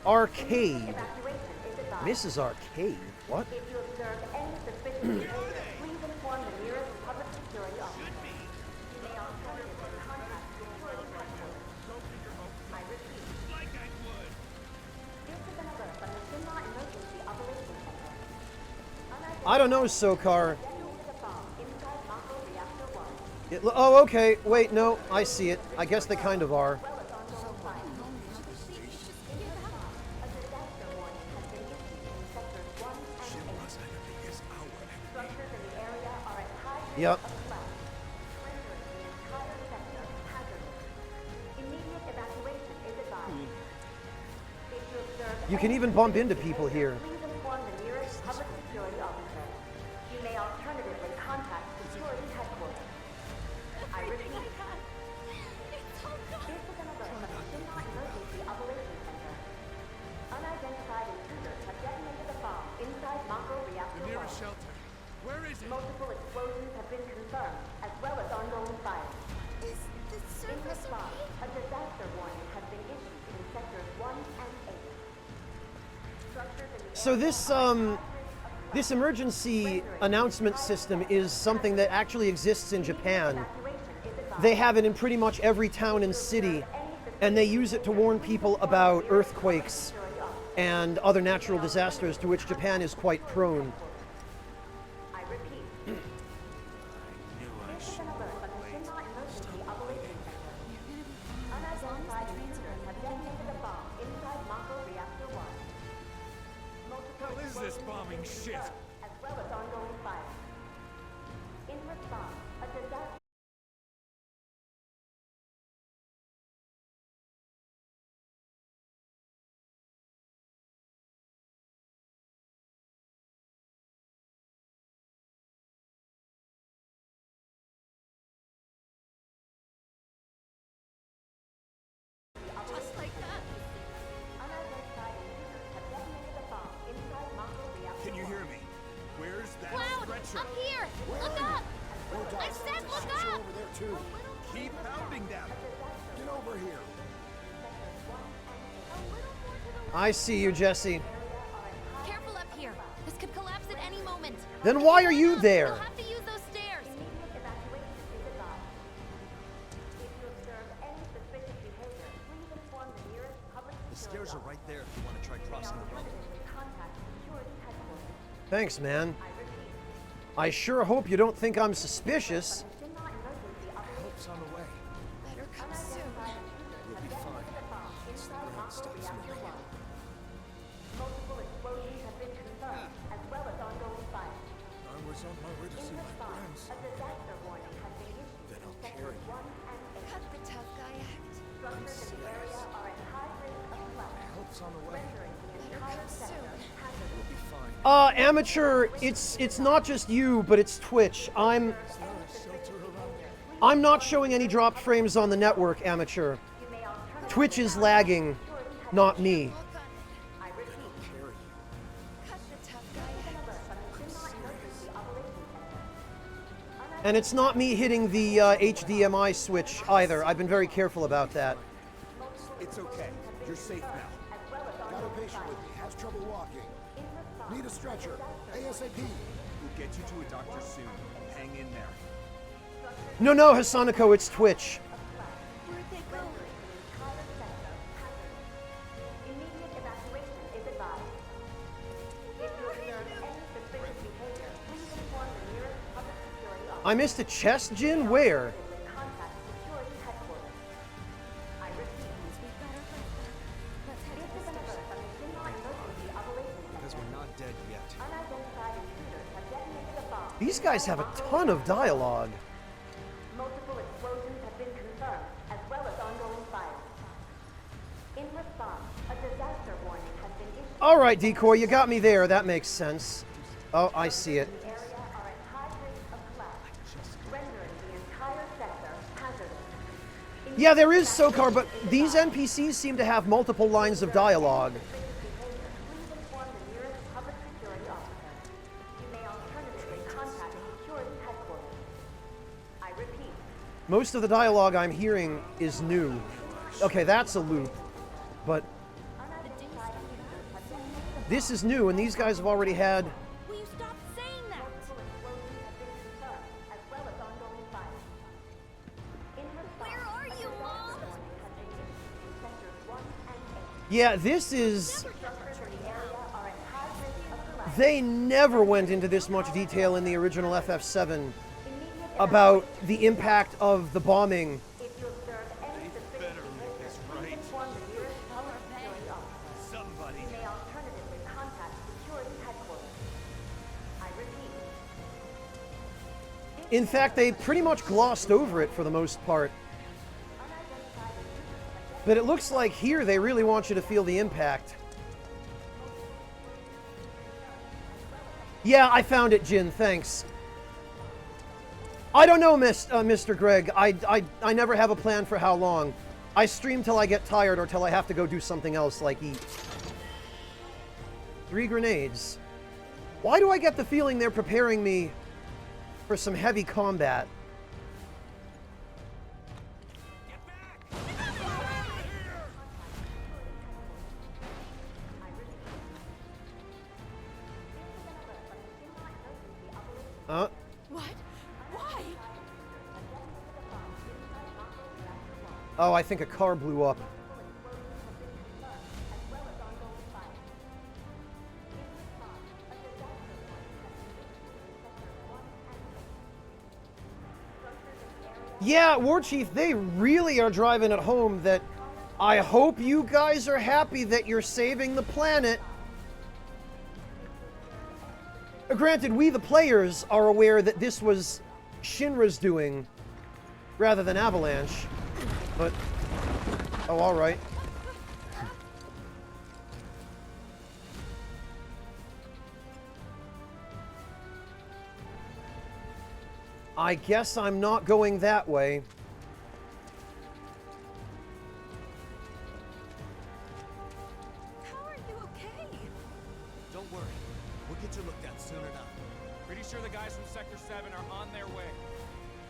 A: Arcade.
J: Evacuation is advised.
A: Mrs. Arcade? What?
J: If you observe any suspicious behavior, please inform the nearest public security officer. You may alternatively contact security headquarters. I repeat. This is an alert from the Shinra Emergency Operations Center.
A: I don't know, Sokar.
J: Detonated a bomb inside Mako Reactor 1.
A: Oh, okay. Wait, no, I see it. I guess they kind of are.
J: Well as ongoing fire. A disaster warning has been issued in sectors 1 and 8. Structures in the area are at high risk
A: Yep.
J: of collapse, rendering the entire sector hazardous. Immediate evacuation is advised. If you observe
A: You can even bump into people here.
J: please inform the nearest public security officer. You may alternatively contact security headquarters. I repeat. This is an alert from the Shinra Emergency Operations Center. Unidentified intruders have detonated a bomb inside Mako Reactor 1.
F: shelter. Where is it?
J: Multiple explosions have been confirmed, as well as ongoing fire.
I: Is the
J: In
I: surface
J: response,
I: okay?
J: a disaster warning has been issued in sectors 1 and 8. Structures in the
A: So this emergency announcement system is something that actually exists in Japan.
J: evacuation is advised.
A: They have it in pretty much every town and city, and they use it to warn people about earthquakes and other natural disasters to which Japan is quite prone.
J: I repeat. This is an alert from the Shinra Emergency Operations Center. Unidentified intruders have detonated a bomb inside Mako Reactor 1. Multiple
F: Hell is this
J: explosions
F: bombing
J: have been
F: shit?
J: confirmed, as well as ongoing fire. In response, a disaster
I: Just like that.
J: unidentified intruders have detonated a bomb inside Mako Reactor
F: Can you
J: 1.
F: hear me? Where's that
I: Cloud,
F: stretcher?
I: up here! Look up! I said look up!
F: Keep pounding them.
G: Get over here.
A: I see you, Jesse.
I: Careful up here. This could collapse at any moment.
A: Then why are you there?
I: We'll have to use those stairs.
J: Immediate evacuation is advised. If you observe any suspicious behavior, please inform the nearest public security officer.
E: right there if you want to try
J: You may alternatively contact security headquarters.
A: Thanks, man.
J: I repeat.
A: I sure hope you don't think I'm suspicious.
J: Shinra Emergency Operations
E: on the way.
I: Better come soon.
J: We'll be fine. Inside Mako Reactor 1. Multiple explosions have been confirmed, as well as ongoing fire.
G: I was on my way to
J: In
G: see my
J: response,
G: friends.
J: a disaster warning has been issued in sectors 1 and 8.
I: Cut the tough guy act.
J: Structures in the area are at high risk of collapse,
E: Help's on the way.
J: rendering the entire
I: come
J: sector
I: soon.
J: hazardous.
E: Be fine.
A: Amateur, it's not just you, but it's Twitch. I'm not showing any dropped frames on the network, amateur. Twitch is lagging, not me. And it's not me hitting the HDMI switch either. I've been very careful about that.
K: It's okay. You're safe now. Got a patient with me. Has trouble walking. Need a stretcher. ASAP. We'll get you to a doctor soon. Hang in there.
A: No, Hasanako, it's Twitch.
I: Where'd they go?
J: Immediate evacuation is advised. If you observe any suspicious behavior, please inform the nearest public security officer.
A: I missed a chest, Jin? Where?
J: Contact security headquarters. I repeat,
I: Let's head
J: this
I: to
J: is
I: the
J: an alert
I: station.
J: from the Shinra Emergency Operations
K: Because
J: Center.
K: we're not dead yet.
J: Unidentified intruders have detonated a bomb.
A: These guys have a ton of dialogue.
J: Multiple explosions have been confirmed, as well as ongoing fire. In response, a disaster warning has been issued.
A: All right, Decoy, you got me there. That makes sense. Oh, I see it.
J: The area are at high risk of collapse, rendering the entire sector hazardous.
A: Yeah, there is SOCAR, but these NPCs seem to have multiple lines of dialogue.
J: Please inform the nearest public security officer. You may alternatively contact security headquarters. I repeat,
A: Most of the dialogue I'm hearing is new. Okay, that's a loop. But
J: unidentified intruders have detonated a
A: this is new, and these guys have already had...
I: Will you stop saying that?
J: multiple explosions have been confirmed, as well as ongoing fire. In response,
I: Where are you, Mom?
J: warning has been issued in sectors 1 and 8.
A: Yeah, this is...
J: Structures in the area are at high risk of collapse.
A: They never went into this much detail in the original FF7 about the impact of the bombing.
J: If you observe any suspicious behavior, please inform the nearest public security officer.
K: Somebody.
J: You may alternatively contact security headquarters. I repeat,
A: In fact, they pretty much glossed over it for the most part.
J: unidentified intruders have
A: But it looks like here they really want you to feel the impact. Yeah, I found it, Jin. Thanks. I don't know, Mr. Greg. I never have a plan for how long. I stream till I get tired or till I have to go do something else, like eat. 3 grenades. Why do I get the feeling they're preparing me for some heavy combat?
I: What? Why?
A: Oh, I think a car blew up. Yeah, War Chief, they really are driving it home that I hope you guys are happy that you're saving the planet. Granted, we the players are aware that this was Shinra's doing rather than Avalanche, but oh, all right. I guess I'm not going that way.
I: How are you okay?
K: Don't worry. We'll get you looked at soon enough.
L: Pretty sure the guys from Sector 7 are on their way.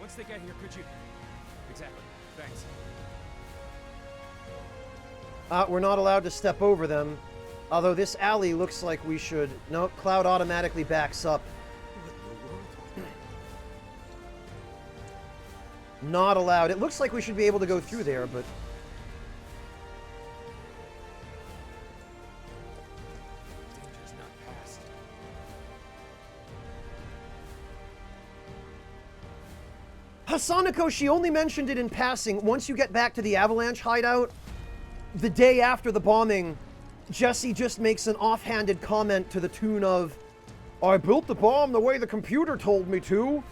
L: Once they get here, could you... Exactly. Thanks.
A: We're not allowed to step over them. Although this alley looks like we should... Nope, Cloud automatically backs up. Not allowed. It looks like we should be able to go through there, but...
L: Danger's not past.
A: Hasanako, she only mentioned it in passing. Once you get back to the Avalanche hideout, the day after the bombing, Jesse just makes an offhanded comment to the tune of, I built the bomb the way the computer told me to,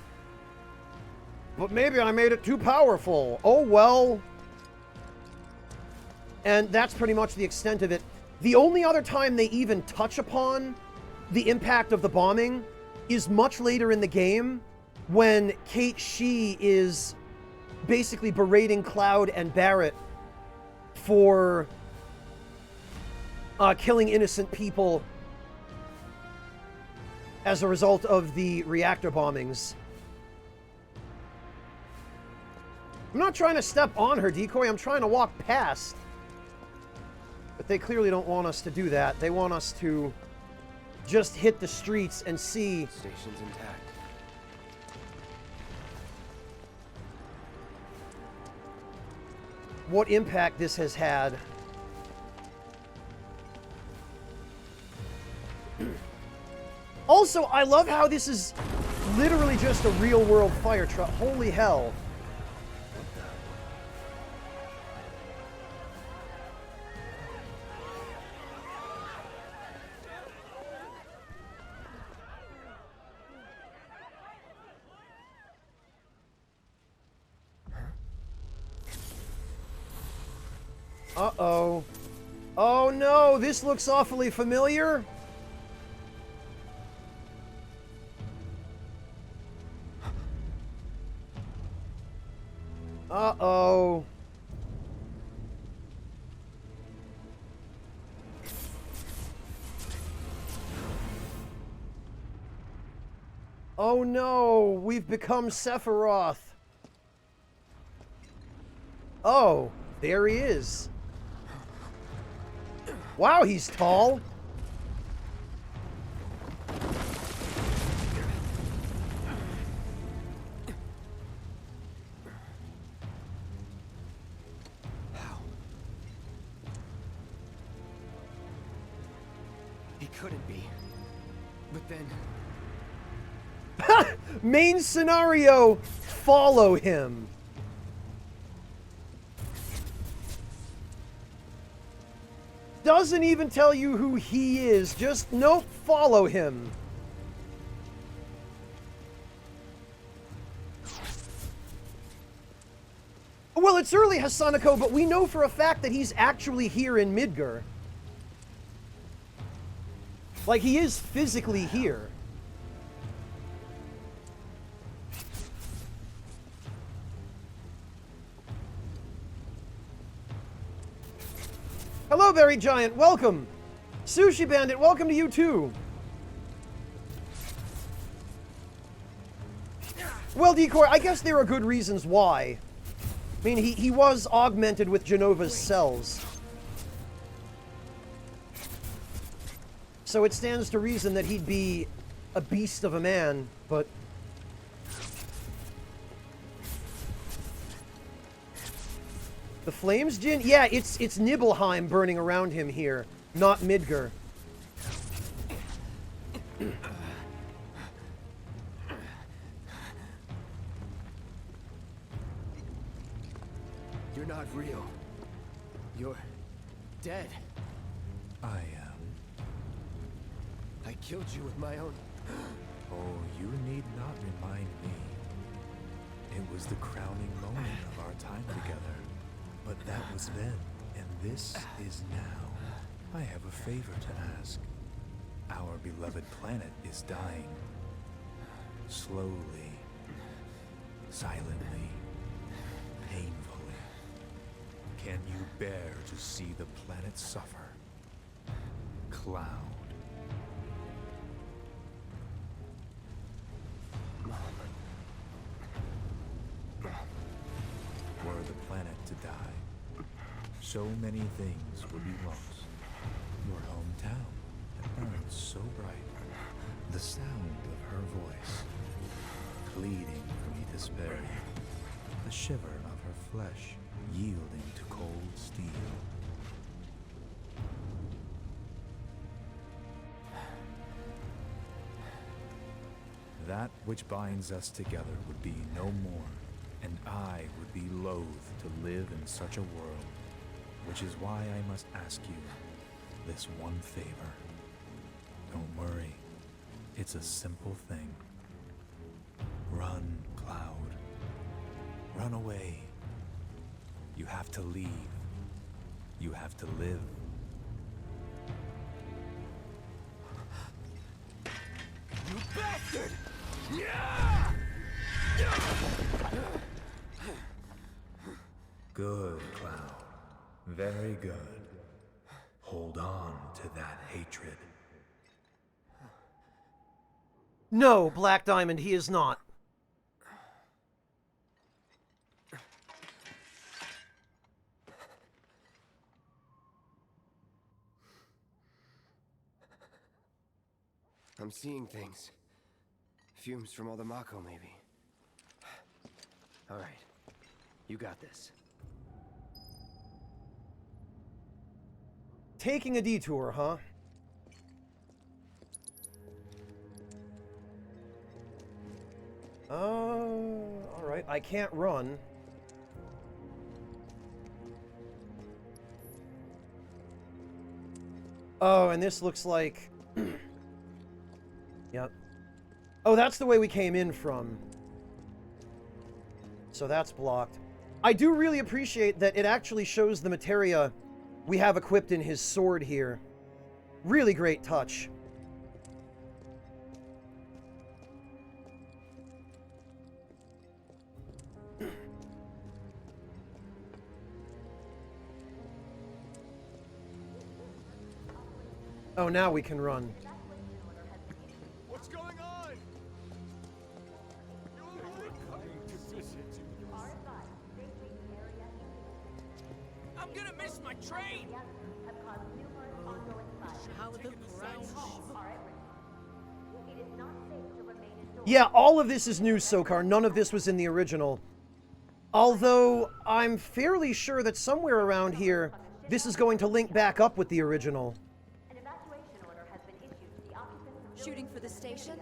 A: but maybe I made it too powerful. Oh well. And that's pretty much the extent of it. The only other time they even touch upon the impact of the bombing is much later in the game, when Kate Shee is basically berating Cloud and Barrett for killing innocent people as a result of the reactor bombings. I'm not trying to step on her, Decoy. I'm trying to walk past. But they clearly don't want us to do that. They want us to just hit the streets and see...
D: Station's intact.
A: what impact this has had. Also, I love how this is literally just a real-world fire truck. Holy hell. Uh-oh. Oh no, this looks awfully familiar. Uh-oh. Oh no, we've become Sephiroth. Oh, there he is. Wow, he's tall.
D: He couldn't be. But then...
A: Main scenario, follow him. Doesn't even tell you who he is, just nope, follow him. Well, it's early Hasanako, but we know for a fact that he's actually here in Midgar. Like, he is physically here. Hello, Berry Giant. Welcome. Sushi Bandit, welcome to you too. Well, Decoy, I guess there are good reasons why. I mean, he was augmented with Genova's cells. So it stands to reason that he'd be a beast of a man, but... The flames, Jin? Yeah, it's Nibelheim burning around him here, not Midgar.
D: You're not real. You're dead.
M: I am.
D: I killed you with my own...
M: Oh, you need not remind me. It was the crowning moment of our time together. But that was then, and this is now. I have a favor to ask. Our beloved planet is dying. Slowly. Silently. Painfully. Can you bear to see the planet suffer? Cloud. Were the planet to die, so many things would be lost. Your hometown that burned so bright. The sound of her voice, pleading for me to spare you. The shiver of her flesh, yielding to cold steel. That which binds us together would be no more, and I would be loath to live in such a world, which is why I must ask you this one favor. Don't worry, it's a simple thing. Run, Cloud. Run away. You have to leave. You have to live.
D: You bastard!
M: Good, Cloud. Very good. Hold on to that hatred.
A: No, Black Diamond, he is not.
D: I'm seeing things. Fumes from all the Mako, maybe. All right. You got this.
A: Taking a detour, huh? Alright, I can't run. Oh, and this looks like... Yep. Oh, that's the way we came in from. So that's blocked. I do really appreciate that it actually shows the materia we have equipped in his sword here. Really great touch. Oh, now we can run.
L: What's going on? I'm gonna miss my train! How the ground
A: Yeah, all of this is new, Sokar. None of this was in the original. Although, I'm fairly sure that somewhere around here, this is going to link back up with the original.
N: Shooting for the station?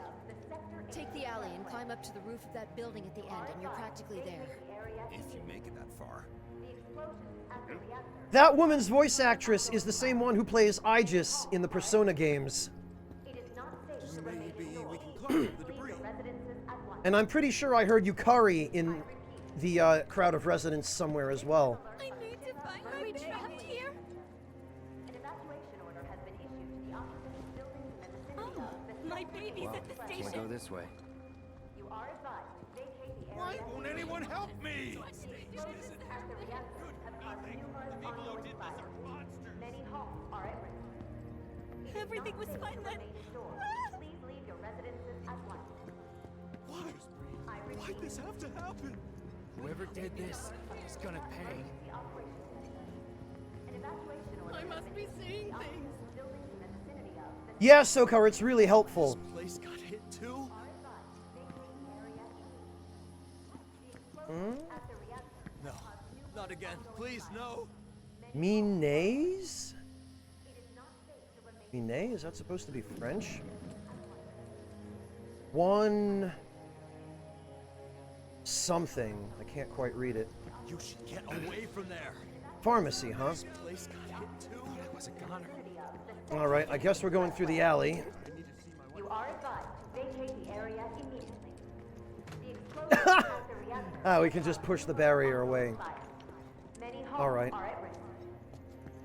N: Take the alley and climb up to the roof of that building at the end, and you're practically there.
L: If you make it that far.
A: That woman's voice actress is the same one who plays Aegis in the Persona games.
K: Maybe we can climb the debris.
A: And I'm pretty sure I heard Yukari in the crowd of residents somewhere as well.
N: I need to find my trapped here. Oh, my baby's at the station.
D: Can't go this way.
K: Why won't anyone help me?
N: Everything was fine then.
J: Please leave your residences at once.
K: Why? Why'd this have to happen?
E: Whoever did this is gonna pay.
N: I must be seeing things.
A: Yeah, Sokar, it's really helpful.
K: Place got hit too? No, not again. Please, no.
A: Minays? Minet? Is that supposed to be French? One... something. I can't quite read it.
K: You should get away from there.
A: Pharmacy, huh?
K: This place got hit too? I was a goner.
A: Alright, I guess we're going through the alley.
J: You are advised to vacate the area immediately. The explosion at the reactor.
A: Ah, we can just push the barrier away.
J: Many homes
A: Alright.
J: are at risk.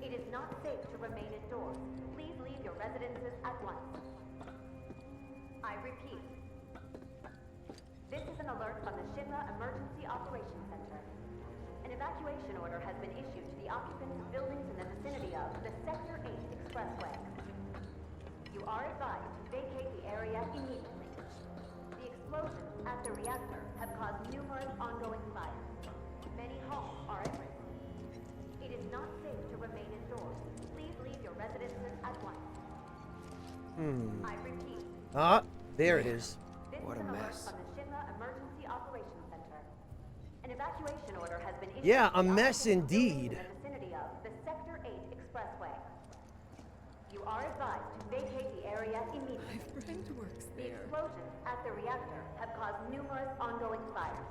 J: It is not safe to remain indoors. Please leave your residences at once. I repeat. This is an alert from the Shinra Emergency Operations Center. An evacuation order has been issued to the occupants of buildings in the vicinity of the Sector 8 Expressway. You are advised to vacate the area immediately. The explosions at the reactor have caused numerous ongoing fires. Many homes are at risk. It is not safe to remain indoors. Please leave your residences at once. I repeat.
A: Ah, there it is.
J: This
D: What
J: is
D: a
J: an alert
D: mess.
J: from the Shinra Emergency Operations Center. An evacuation order has been issued.
A: Yeah,
J: to
A: a
J: the
A: mess
J: occupants of buildings
A: indeed.
J: In the vicinity of the Sector 8 Expressway. You are advised to vacate the area immediately.
N: My friend works
J: The
N: there.
J: explosions at the reactor have caused numerous ongoing fires.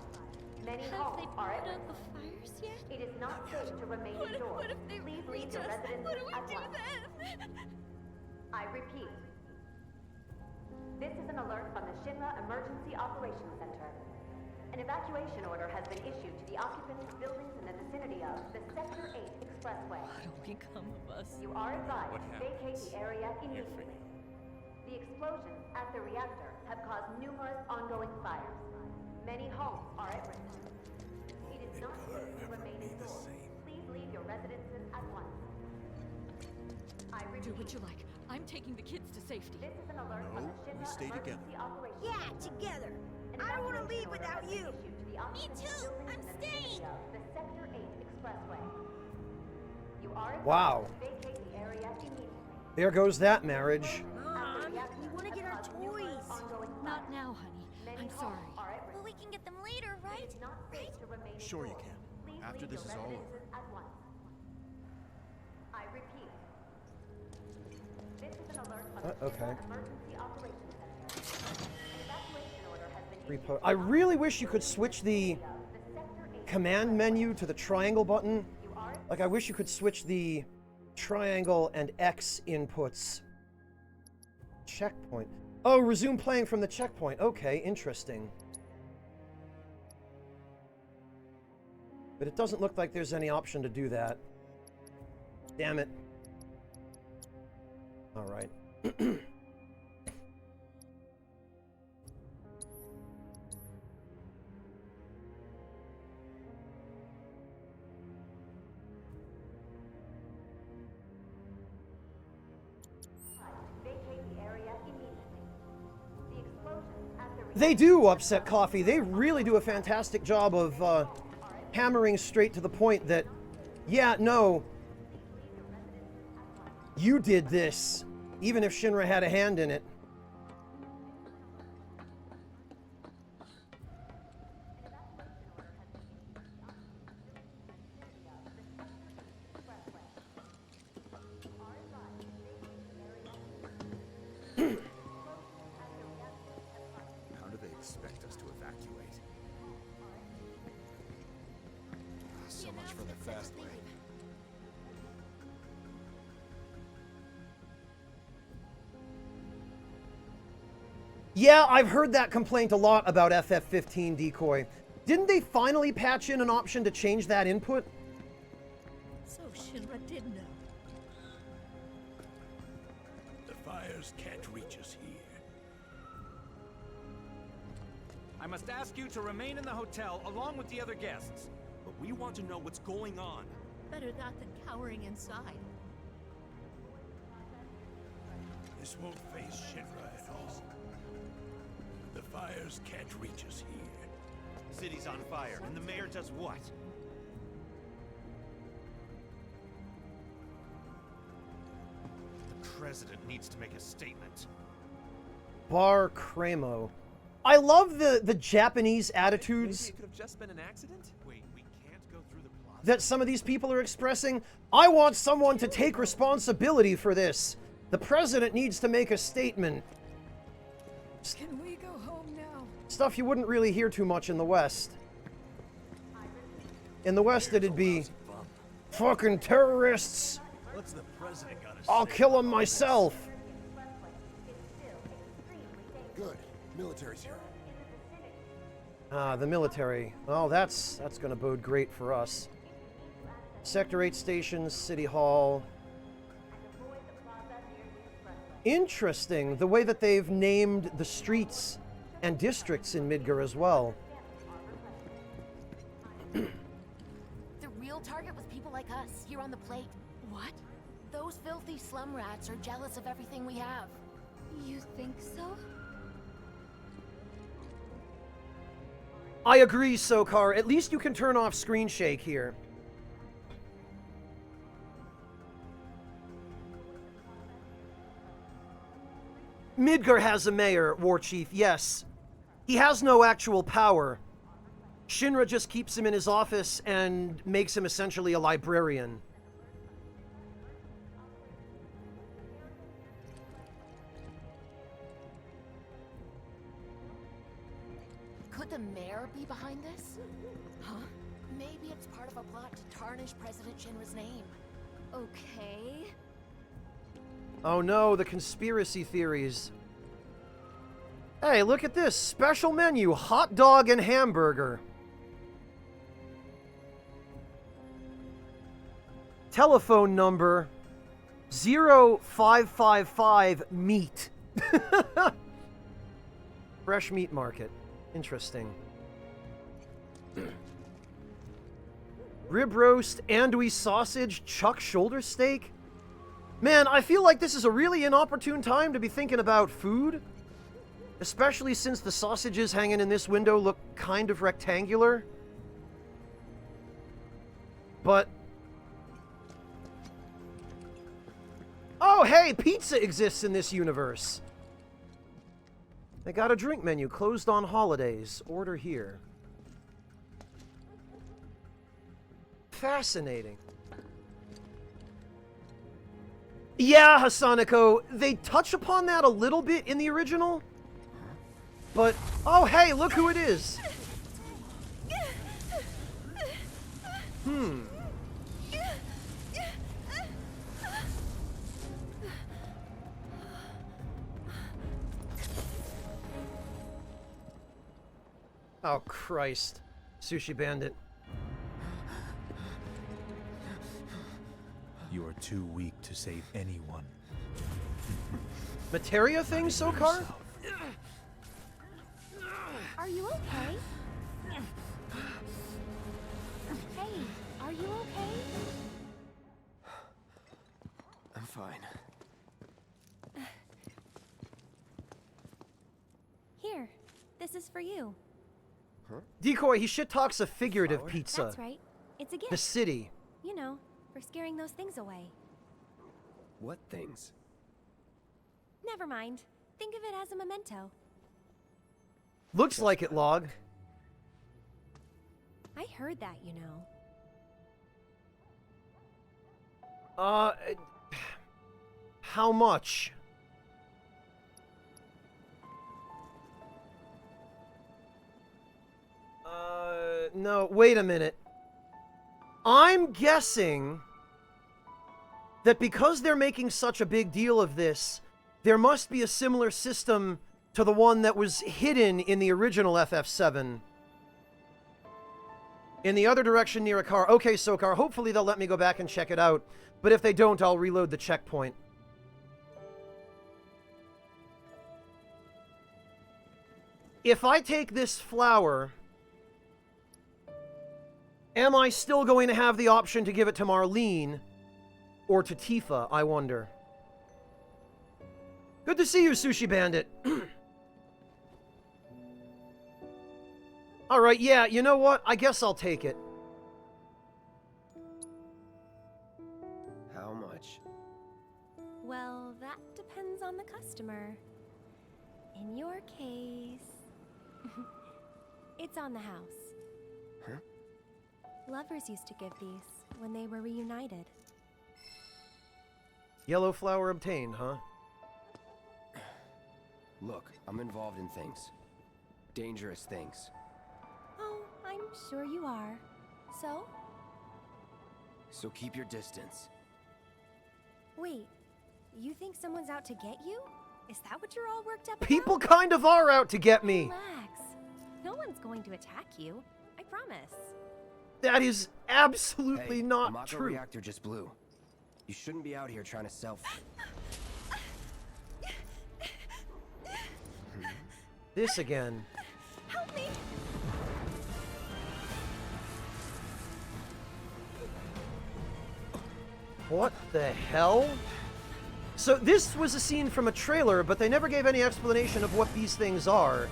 J: Many
N: Have they
J: homes are
N: put
J: at
N: out
J: risk.
N: the fires yet?
J: It is not safe to remain indoors.
N: What if they
J: Please
N: reach
J: leave your
N: us?
J: residences
N: What do we
J: at
N: do
J: once.
N: then?
J: I repeat. This is an alert from the Shinra Emergency Operations Center. An evacuation order has been issued to the occupants of buildings in the vicinity of the Sector 8 Expressway.
N: What'll become of us?
J: You are advised
L: What
J: to vacate
L: happens
J: the area
L: if
J: immediately. The explosions at the reactor have caused numerous ongoing fires. Many homes are at risk. It is not safe to remain indoors.
N: Do what you like. I'm taking the kids to safety.
K: No, we stay together.
O: Yeah, together. I don't want to leave without you.
I: Me too! I'm staying!
J: The Sector 8 Expressway. You are
A: Wow.
J: advised to vacate the area immediately.
A: There goes that marriage.
O: Mom, we want to get our toys.
N: Not now, honey. I'm sorry.
I: Well, we can get them later, right? Right?
K: Sure you can. After this is all over.
J: I repeat. This is an alert from the
A: Okay.
J: Emergency Operations Center. An evacuation order has been
A: I really wish you could switch the command menu to the triangle button. Like, I wish you could switch the triangle and X inputs. Checkpoint. Oh, resume playing from the checkpoint. Okay, interesting. But it doesn't look like there's any option to do that. Damn it. All right. They do upset coffee. They really do a fantastic job of hammering straight to the point that, yeah, no, you did this, even if Shinra had a hand in it.
K: How do they expect us to evacuate? So much for the fast way.
A: Yeah, I've heard that complaint a lot about FF15 Decoy. Didn't they finally patch in an option to change that input?
O: So Shinra did know.
G: The fires can't reach us here.
L: I must ask you to remain in the hotel along with the other guests. But we want to know what's going on.
O: Better that than cowering inside.
G: This won't face Shinra at all. The fires can't reach us here.
L: City's on fire, and the mayor does what? The president needs to make a statement.
A: Bar Cremo. I love the Japanese attitudes
L: Maybe it could have just been an accident? Wait, we can't go through the plaza.
A: that some of these people are expressing. I want someone to take responsibility for this. The president needs to make a statement.
N: Can we go home now?
A: Stuff you wouldn't really hear too much in the West. In the West, it'd be fucking terrorists.
K: What's the president gotta say?
A: I'll kill them myself.
K: Good. Military's here.
A: The military. Oh, that's going to bode great for us. Sector 8 stations, City Hall. Interesting, the way that they've named the streets and districts in Midgar as well.
C: The real target was people like us, here on the plate.
N: What?
C: Those filthy slum rats are jealous of everything we have.
I: You think so?
A: I agree, Sokar. At least you can turn off screen shake here. Midgar has a mayor, War Chief, yes. He has no actual power. Shinra just keeps him in his office and makes him essentially a librarian.
C: Could the mayor be behind this? Huh? Maybe it's part of a plot to tarnish President Shinra's name.
I: Okay.
A: Oh no, the conspiracy theories. Hey, look at this. Special menu, hot dog and hamburger. Telephone number 0555 meat. Fresh meat market. Interesting. Rib roast, andouille sausage, chuck shoulder steak. Man, I feel like this is a really inopportune time to be thinking about food. Especially since the sausages hanging in this window look kind of rectangular. But... oh, hey! Pizza exists in this universe! They got a drink menu, closed on holidays. Order here. Fascinating. Yeah, Hasanako, they touch upon that a little bit in the original. But, oh hey, look who it is! Oh, Christ. Sushi Bandit.
M: You are too weak to save anyone.
A: Materia thing, Sokar?
I: Are you okay? Hey, are you okay?
D: I'm fine.
I: Here, this is for you.
D: Huh?
A: Decoy, he shit talks a figurative pizza.
I: That's right. It's a gift.
A: The city.
I: You know, for scaring those things away.
D: What things?
I: Never mind. Think of it as a memento.
A: Looks like it, Log.
I: I heard that, you know.
A: How much? No, wait a minute. I'm guessing that because they're making such a big deal of this, there must be a similar system to the one that was hidden in the original FF7. In the other direction near a car. Okay, Sokar, hopefully they'll let me go back and check it out. But if they don't, I'll reload the checkpoint. If I take this flower, am I still going to have the option to give it to Marlene or to Tifa, I wonder? Good to see you, Sushi Bandit. Alright, yeah, you know what? I guess I'll take it.
D: How much?
I: Well, that depends on the customer. In your case... it's on the house.
D: Huh?
I: Lovers used to give these when they were reunited.
A: Yellow flower obtained, huh?
D: Look, I'm involved in things. Dangerous things.
I: Oh, I'm sure you are. So?
D: So keep your distance.
I: Wait, you think someone's out to get you? Is that what you're all worked up about?
A: People kind of are out to get me.
I: Relax. No one's going to attack you. I promise.
A: That is absolutely
D: Hey,
A: not
D: the Mako
A: true.
D: reactor just blew. You shouldn't be out here trying to self...
A: This again.
I: Help me!
A: What the hell? So this was a scene from a trailer, but they never gave any explanation of what these things are.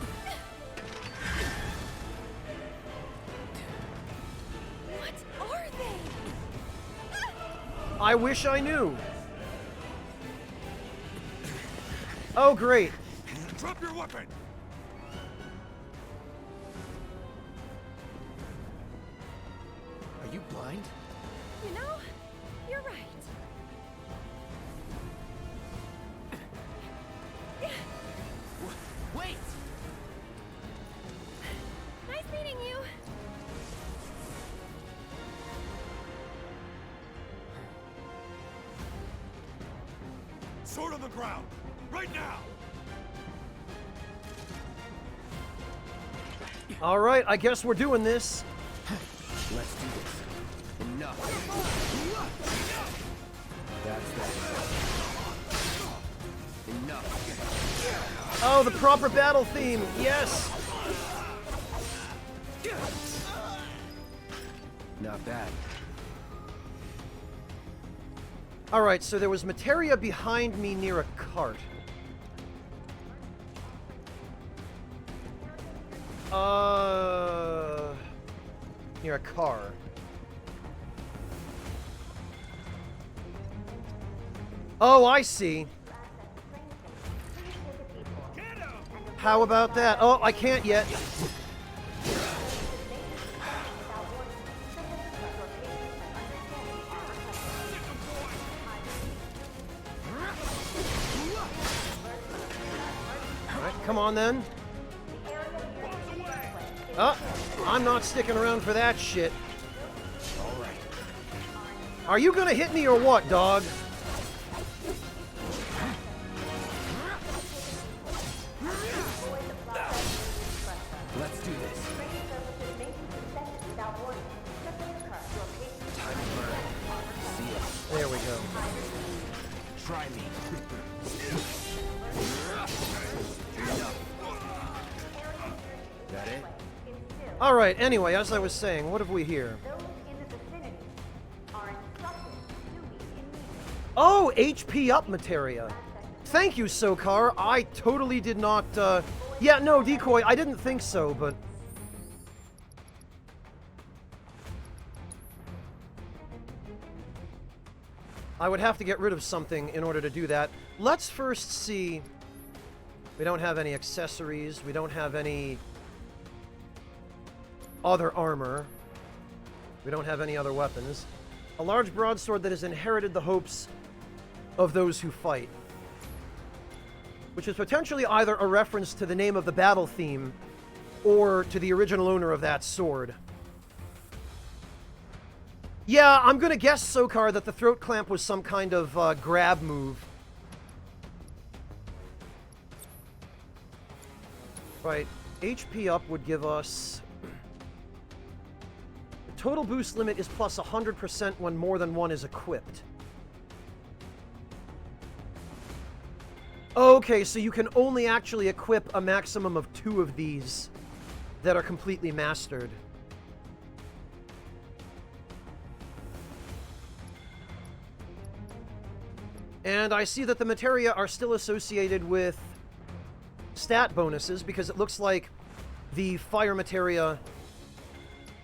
I: What are they?
A: I wish I knew. Oh, great.
B: Drop your weapon!
D: Are you blind?
I: You know, you're right.
D: Wait!
I: Nice meeting you.
B: Sword on the ground! Right now!
A: All right, I guess we're doing this.
D: Let's do this. Enough. That's that. Enough.
A: Oh, the proper battle theme. Yes.
D: Not bad.
A: Alright, so there was materia behind me near a cart. Near a car. Oh, I see. How about that? Oh, I can't yet. Alright, come on then. I'm not sticking around for that shit.
K: Alright.
A: Are you gonna hit me or what, dog?
D: Let's do this. Time to learn. See ya.
A: There we go.
K: Try me.
D: That it?
A: Alright, anyway, as I was saying, what have we here? Oh, HP up materia. Thank you, Sokar. I totally did not, Yeah, no, Decoy, I didn't think so, but... I would have to get rid of something in order to do that. Let's first see... We don't have any accessories. We don't have any... other armor. We don't have any other weapons. A large broadsword that has inherited the hopes of those who fight. Which is potentially either a reference to the name of the battle theme or to the original owner of that sword. Yeah, I'm gonna guess, Sokar, that the throat clamp was some kind of grab move. Right, HP up would give us... The total boost limit is plus 100% when more than one is equipped. Okay, so you can only actually equip a maximum of 2 of these that are completely mastered. And I see that the materia are still associated with stat bonuses, because it looks like the fire materia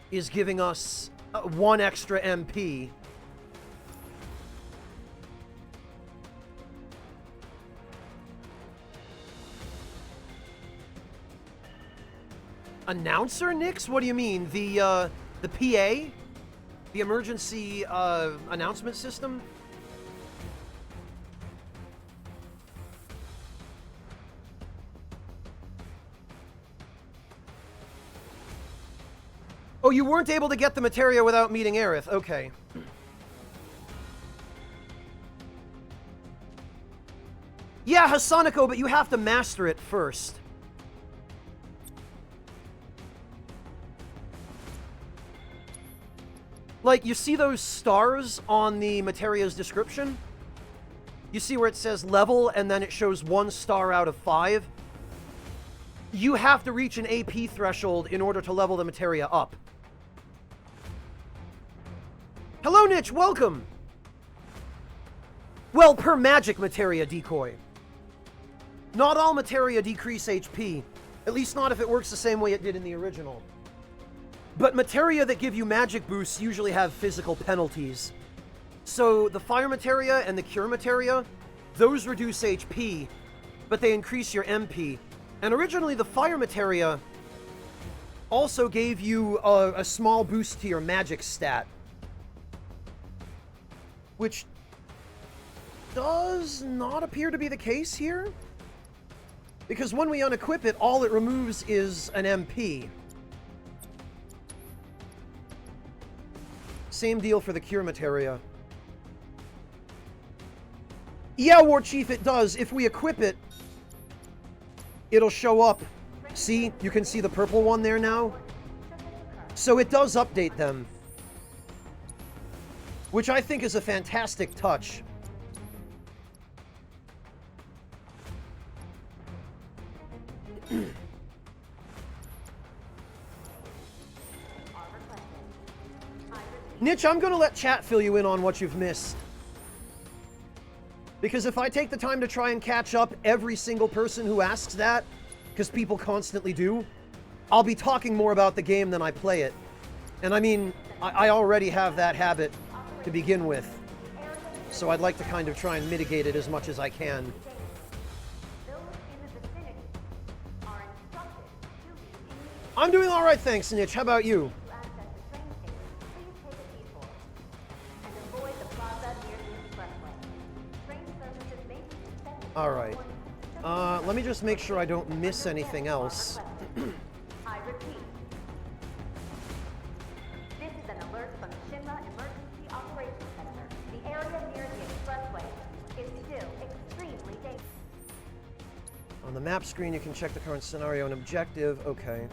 A: is giving us 1 extra MP. Announcer, Nix? What do you mean? The PA? The emergency announcement system? Oh, you weren't able to get the materia without meeting Aerith. Okay. Yeah, Hasanako, but you have to master it first. Like, you see those stars on the materia's description? You see where it says level, and then it shows 1 star out of 5? You have to reach an AP threshold in order to level the materia up. Hello, Nitch, welcome! Well, per magic materia, Decoy. Not all materia decrease HP. At least not if it works the same way it did in the original. But materia that give you magic boosts usually have physical penalties. So the fire materia and the cure materia, those reduce HP, but they increase your MP. And originally the fire materia also gave you a small boost to your magic stat. Which does not appear to be the case here. Because when we unequip it, all it removes is an MP. Same deal for the cure materia. Yeah, War Chief, it does. If we equip it, it'll show up. See? You can see the purple one there now. So it does update them. Which I think is a fantastic touch. Nitch, I'm gonna let chat fill you in on what you've missed. Because if I take the time to try and catch up every single person who asks that, because people constantly do, I'll be talking more about the game than I play it. And I mean, I already have that habit to begin with. So I'd like to kind of try and mitigate it as much as I can. I'm doing all right, thanks, Nitch. How about you? All right. Let me just make sure I don't miss anything else.
J: I repeat. This is an alert from the Shinra Emergency Operations Center. The area near the expressway is still extremely dangerous.
A: On the map screen, you can check the current scenario and objective. Okay.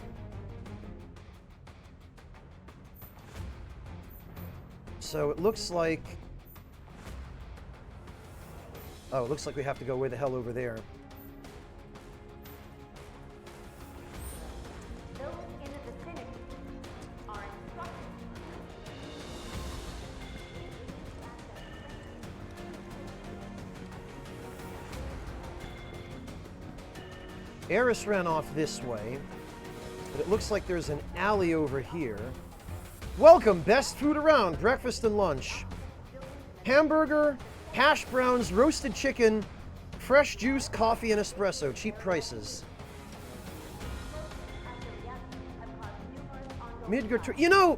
A: So it looks like... Oh, it looks like we have to go way the hell over there.
J: Those in the vicinity are instructed.
A: Eris ran off this way, but it looks like there's an alley over here. Welcome, best food around, breakfast and lunch. Hamburger, hash browns, roasted chicken, fresh juice, coffee, and espresso. Cheap prices. Midgar, you know,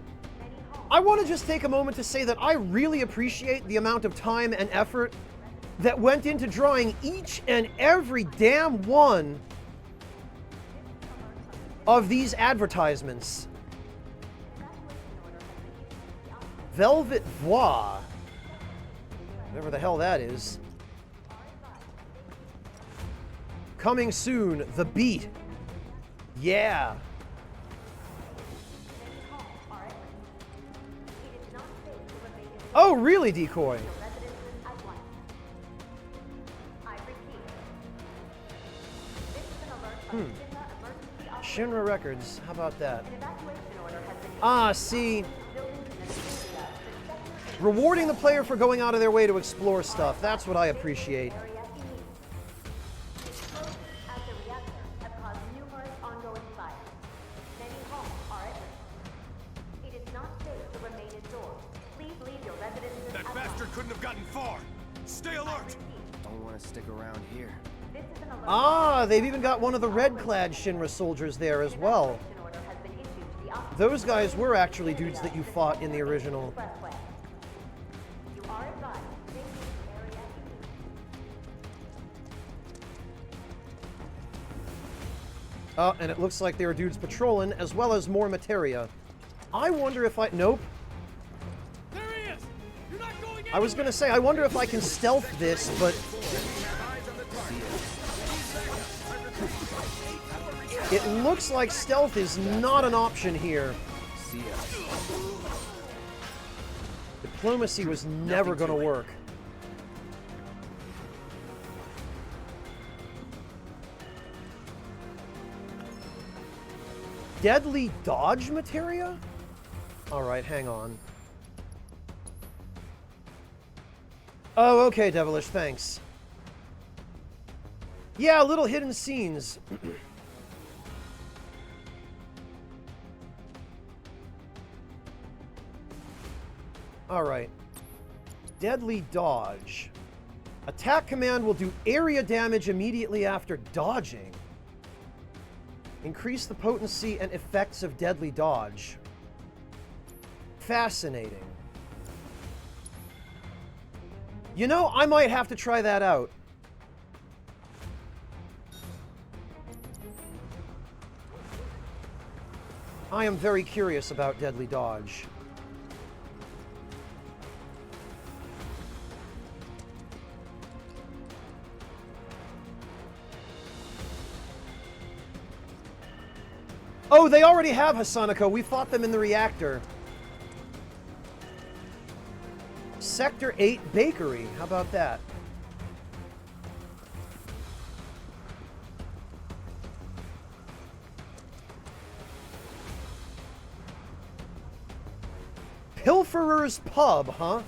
A: I want to just take a moment to say that I really appreciate the amount of time and effort that went into drawing each and every damn one of these advertisements. Velvet Voix. Whatever the hell that is. Coming soon, The Beat. Yeah. Oh, really, Decoy? Shinra Records, how about that? Ah, see. Rewarding the player for going out of their way to explore stuff. That's what I appreciate.
K: That bastard couldn't have gotten far. Stay alert.
D: Don't want to stick around here.
A: Ah, they've even got one of the red-clad Shinra soldiers there as well. Those guys were actually dudes that you fought in the original. Oh, and it looks like there are dudes patrolling, as well as more materia. I wonder if I... Nope.
F: There he is! You're not going
A: I was gonna say, I wonder if I can stealth this, but... It looks like stealth is not an option here. Diplomacy was never gonna work. Deadly dodge materia? Alright, hang on. Oh, okay, Devilish, thanks. Yeah, little hidden scenes. Alright. Deadly dodge. Attack command will do area damage immediately after dodging. Increase the potency and effects of deadly dodge. Fascinating. You know, I might have to try that out. I am very curious about deadly dodge. Oh, they already have Hasanako. We fought them in the reactor. Sector 8 Bakery. How about that? Pilferer's Pub, huh?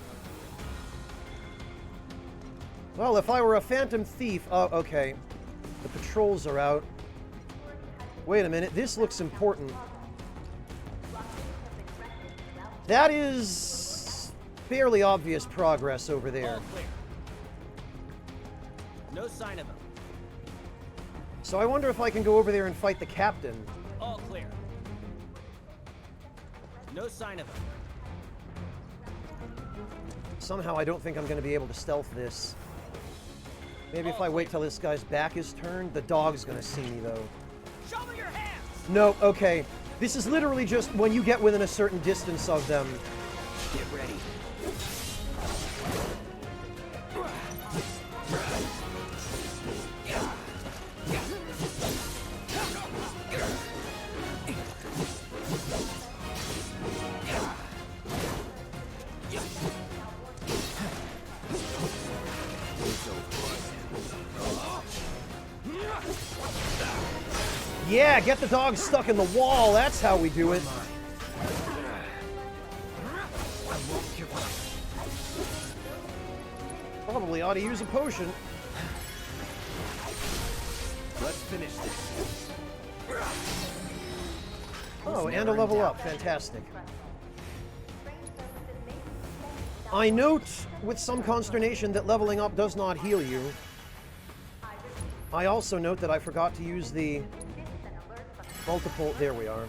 A: Well, if I were a phantom thief... Oh, okay. The patrols are out. Wait a minute, this looks important. That is... fairly obvious progress over there.
P: All clear. No sign of him.
A: So I wonder if I can go over there and fight the captain.
P: All clear. No sign of him.
A: Somehow I don't think I'm going to be able to stealth this. Maybe if I wait till this guy's back is turned, the dog's going to see me, though.
P: Show me your hands!
A: No, okay. This is literally just when you get within a certain distance of them.
D: Get ready.
A: Yeah, get the dog stuck in the wall. That's how we do it. Probably ought to use a potion.
D: Let's finish this.
A: Oh, and a level up. Fantastic. I note with some consternation that leveling up does not heal you. I also note that I forgot to use the multiple... There we are.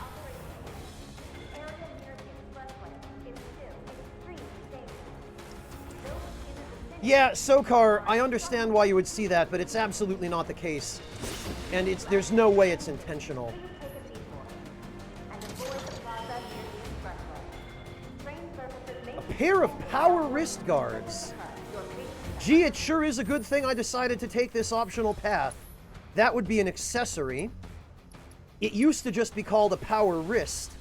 A: Yeah, Sokar, I understand why you would see that, but it's absolutely not the case. And there's no way it's intentional. A pair of power wrist guards. Gee, it sure is a good thing I decided to take this optional path. That would be an accessory. It used to just be called a power wrist.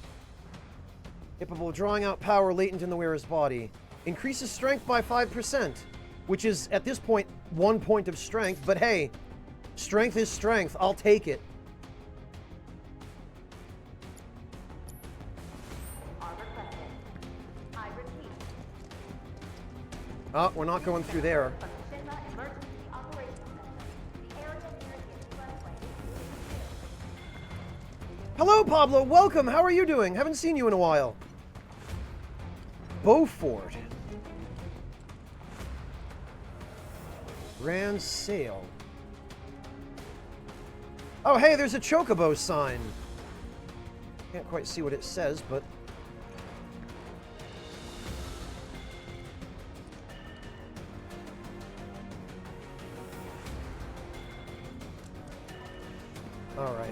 A: Capable of drawing out power latent in the wearer's body. Increases strength by 5%, which is, at this point, 1 point of strength. But hey, strength is strength. I'll take it. Oh, we're not going through there. Hello, Pablo. Welcome. How are you doing? Haven't seen you in a while. Beaufort. Grand Sale. Oh, hey, there's a Chocobo sign. Can't quite see what it says, but... All right.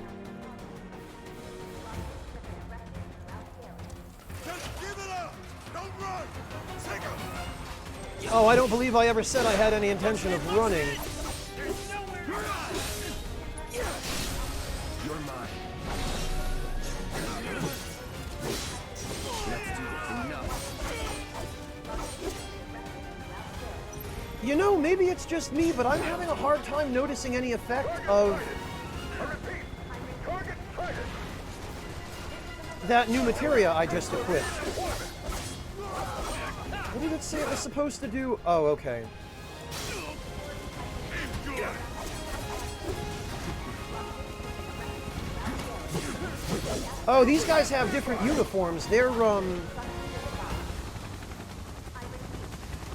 K: Just give it up! Don't run! Take him!
A: Oh, I don't believe I ever said I had any intention of running.
D: You're mine. Let's do this. Enough.
A: You know, maybe it's just me, but I'm having a hard time noticing any effect of that new materia I just equipped. What did it say it was supposed to do? Oh, okay. Oh, these guys have different uniforms. They're,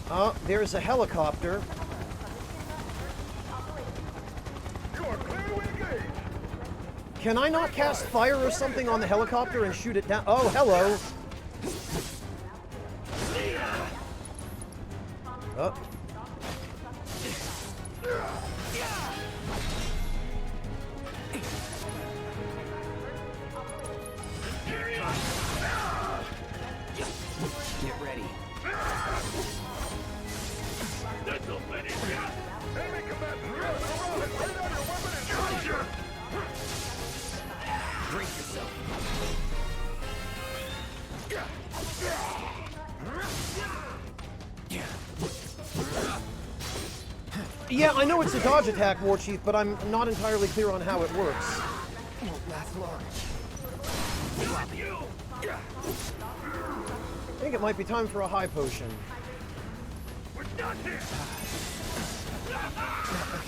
A: Oh, there's a helicopter. Can I not cast fire or something on the helicopter and shoot it down? Oh, hello. Oh.
D: Get ready. Break yourself.
A: Yeah, I know it's a dodge attack, War Chief, but I'm not entirely clear on how it works.
D: Won't last long.
A: I think it might be time for a high potion.
K: We're done here!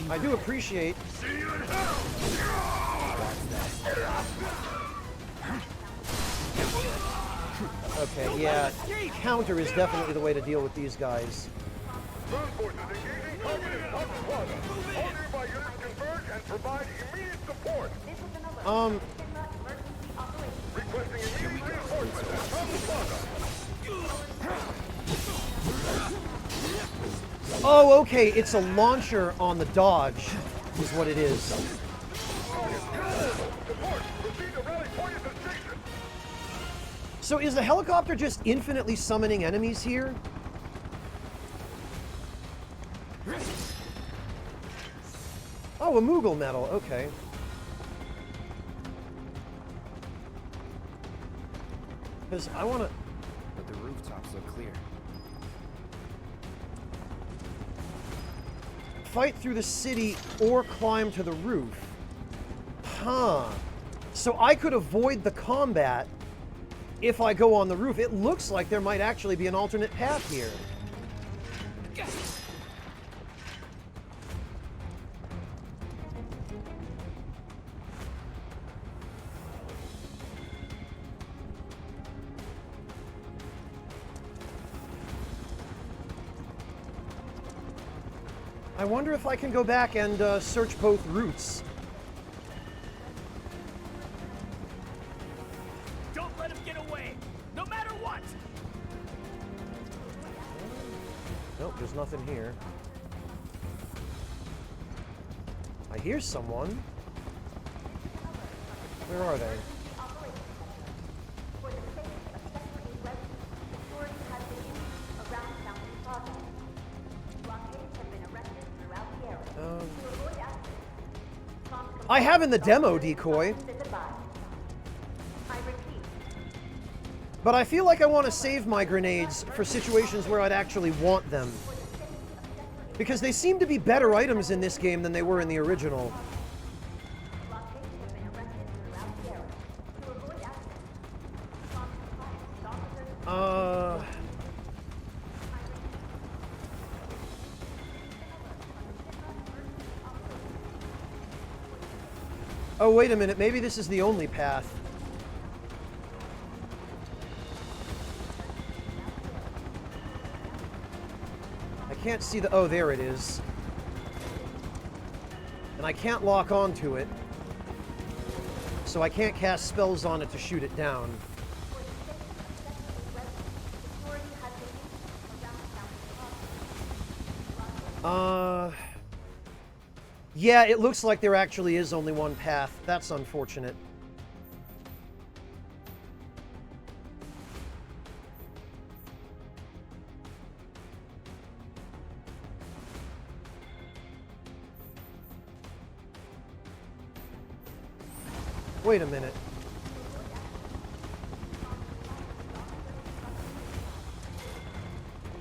A: I do appreciate.
B: See you in hell!
A: Okay, yeah. Counter is definitely the way to deal with these guys.
Q: Ground forces engaging targeted Hudson Plaza. All nearby units converge and provide immediate support. Requesting immediate reinforcement at Hudson Plaza.
A: Oh, okay, it's a launcher on the dodge, is what it is. So is the helicopter just infinitely summoning enemies here? Oh, a Moogle medal, okay. Because I want to...
D: But the rooftops look clear.
A: Fight through the city or climb to the roof. Huh. So I could avoid the combat if I go on the roof. It looks like there might actually be an alternate path here. I wonder if I can go back and search both routes.
P: Don't let him get away, no matter what!
A: Nope, there's nothing here. I hear someone. Where are they? I have in the demo decoy. But I feel like I want to save my grenades for situations where I'd actually want them. Because they seem to be better items in this game than they were in the original. Oh, wait a minute. Maybe this is the only path. I can't see the... Oh, there it is. And I can't lock onto it. So I can't cast spells on it to shoot it down. Yeah, it looks like there actually is only one path. That's unfortunate. Wait a minute.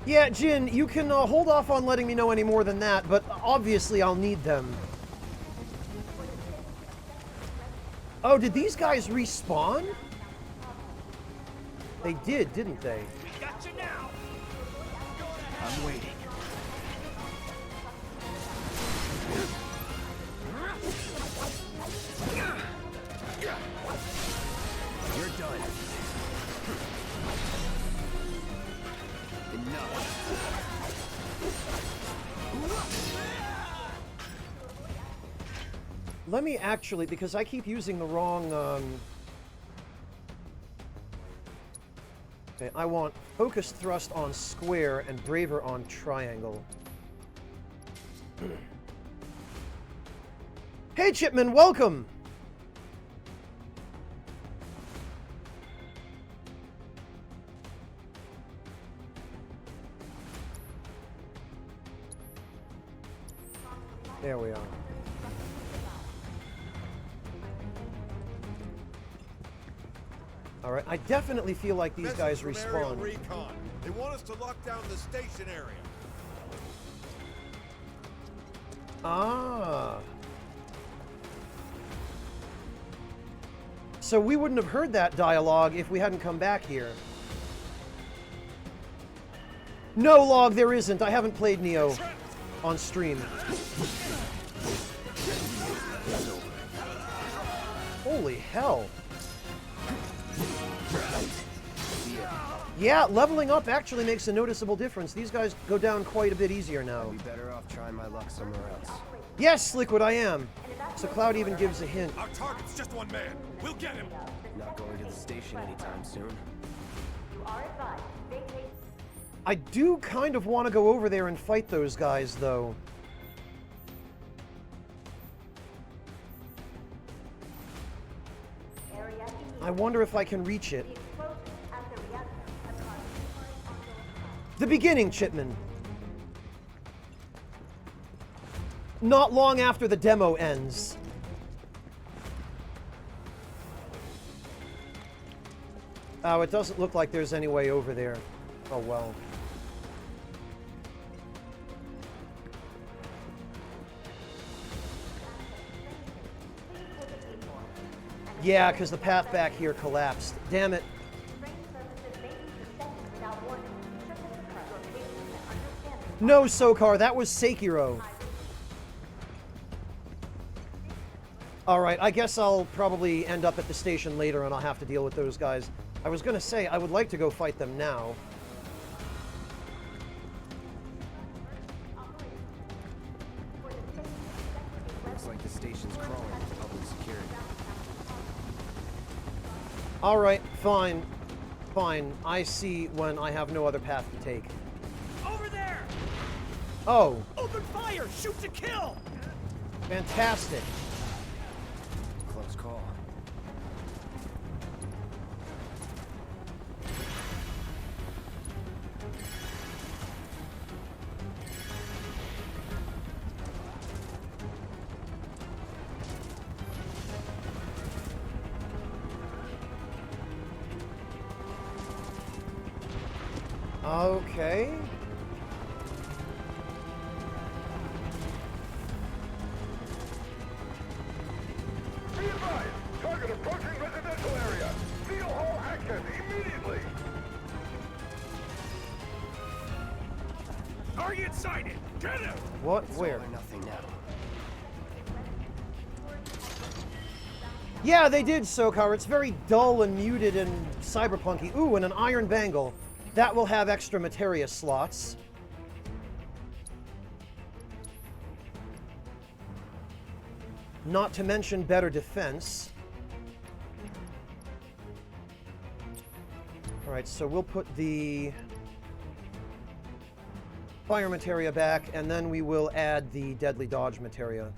A: Yeah, Jin, you can hold off on letting me know any more than that, but obviously I'll need them. Oh, did these guys respawn? They did, didn't they?
P: Got you now.
K: I'm waiting.
D: You're done. Enough.
A: Let me actually, because I keep using the wrong, Okay, I want focused thrust on square and braver on triangle. Hey, Chipman, welcome! There we are. Alright, I definitely feel like these guys respawn.
Q: Recon. They want us to lock down the station area.
A: Ah. So we wouldn't have heard that dialogue if we hadn't come back here. No, Log, there isn't. I haven't played Neo. on stream. Holy hell. Yeah, leveling up actually makes a noticeable difference. These guys go down quite a bit easier now.
D: I'd be better off trying my luck somewhere else.
A: Yes, Liquid, I am. So Cloud even gives a hint.
K: Our target's just one man. We'll get him.
D: Not going to the station anytime soon.
A: I do kind of want to go over there and fight those guys, though. I wonder if I can reach it. The beginning, Chipman. Not long after the demo ends. Oh, it doesn't look like there's any way over there. Oh, well. Yeah, because the path back here collapsed. Damn it. No, Sokar, that was Sekiro. Alright, I guess I'll probably end up at the station later and I'll have to deal with those guys. I was gonna say, I would like to go fight them now.
D: Looks like the station's crawling with public security.
A: Alright, fine. Fine. I see when I have no other path to take.
P: Over there!
A: Oh.
P: Open fire! Shoot to kill!
A: Fantastic.
D: Close call.
A: Okay.
Q: Be advised, target approaching residential area. Seal hall access immediately.
P: Target sighted! Get him!
A: What?
D: It's
A: Where?
D: all or nothing now.
A: Yeah, they did, Sokar. It's very dull and muted and cyberpunky. Ooh, and an iron bangle. That will have extra materia slots. Not to mention better defense. Alright, so we'll put the fire materia back, and then we will add the deadly dodge materia.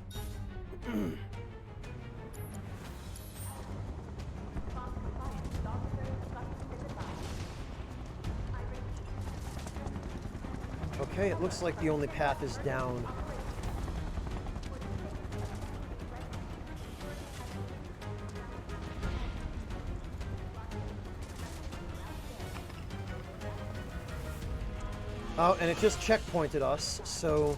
A: Okay, it looks like the only path is down. Oh, and it just checkpointed us, so...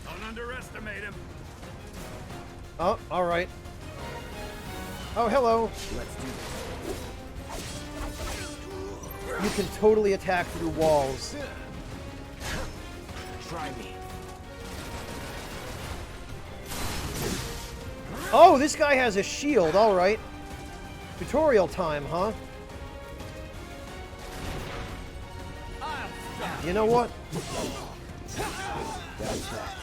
P: Don't underestimate him.
A: Oh, alright. Oh, hello.
D: Let's do this.
A: You can totally attack through walls.
D: Try me.
A: Oh, this guy has a shield, alright. Tutorial time, huh? You know what?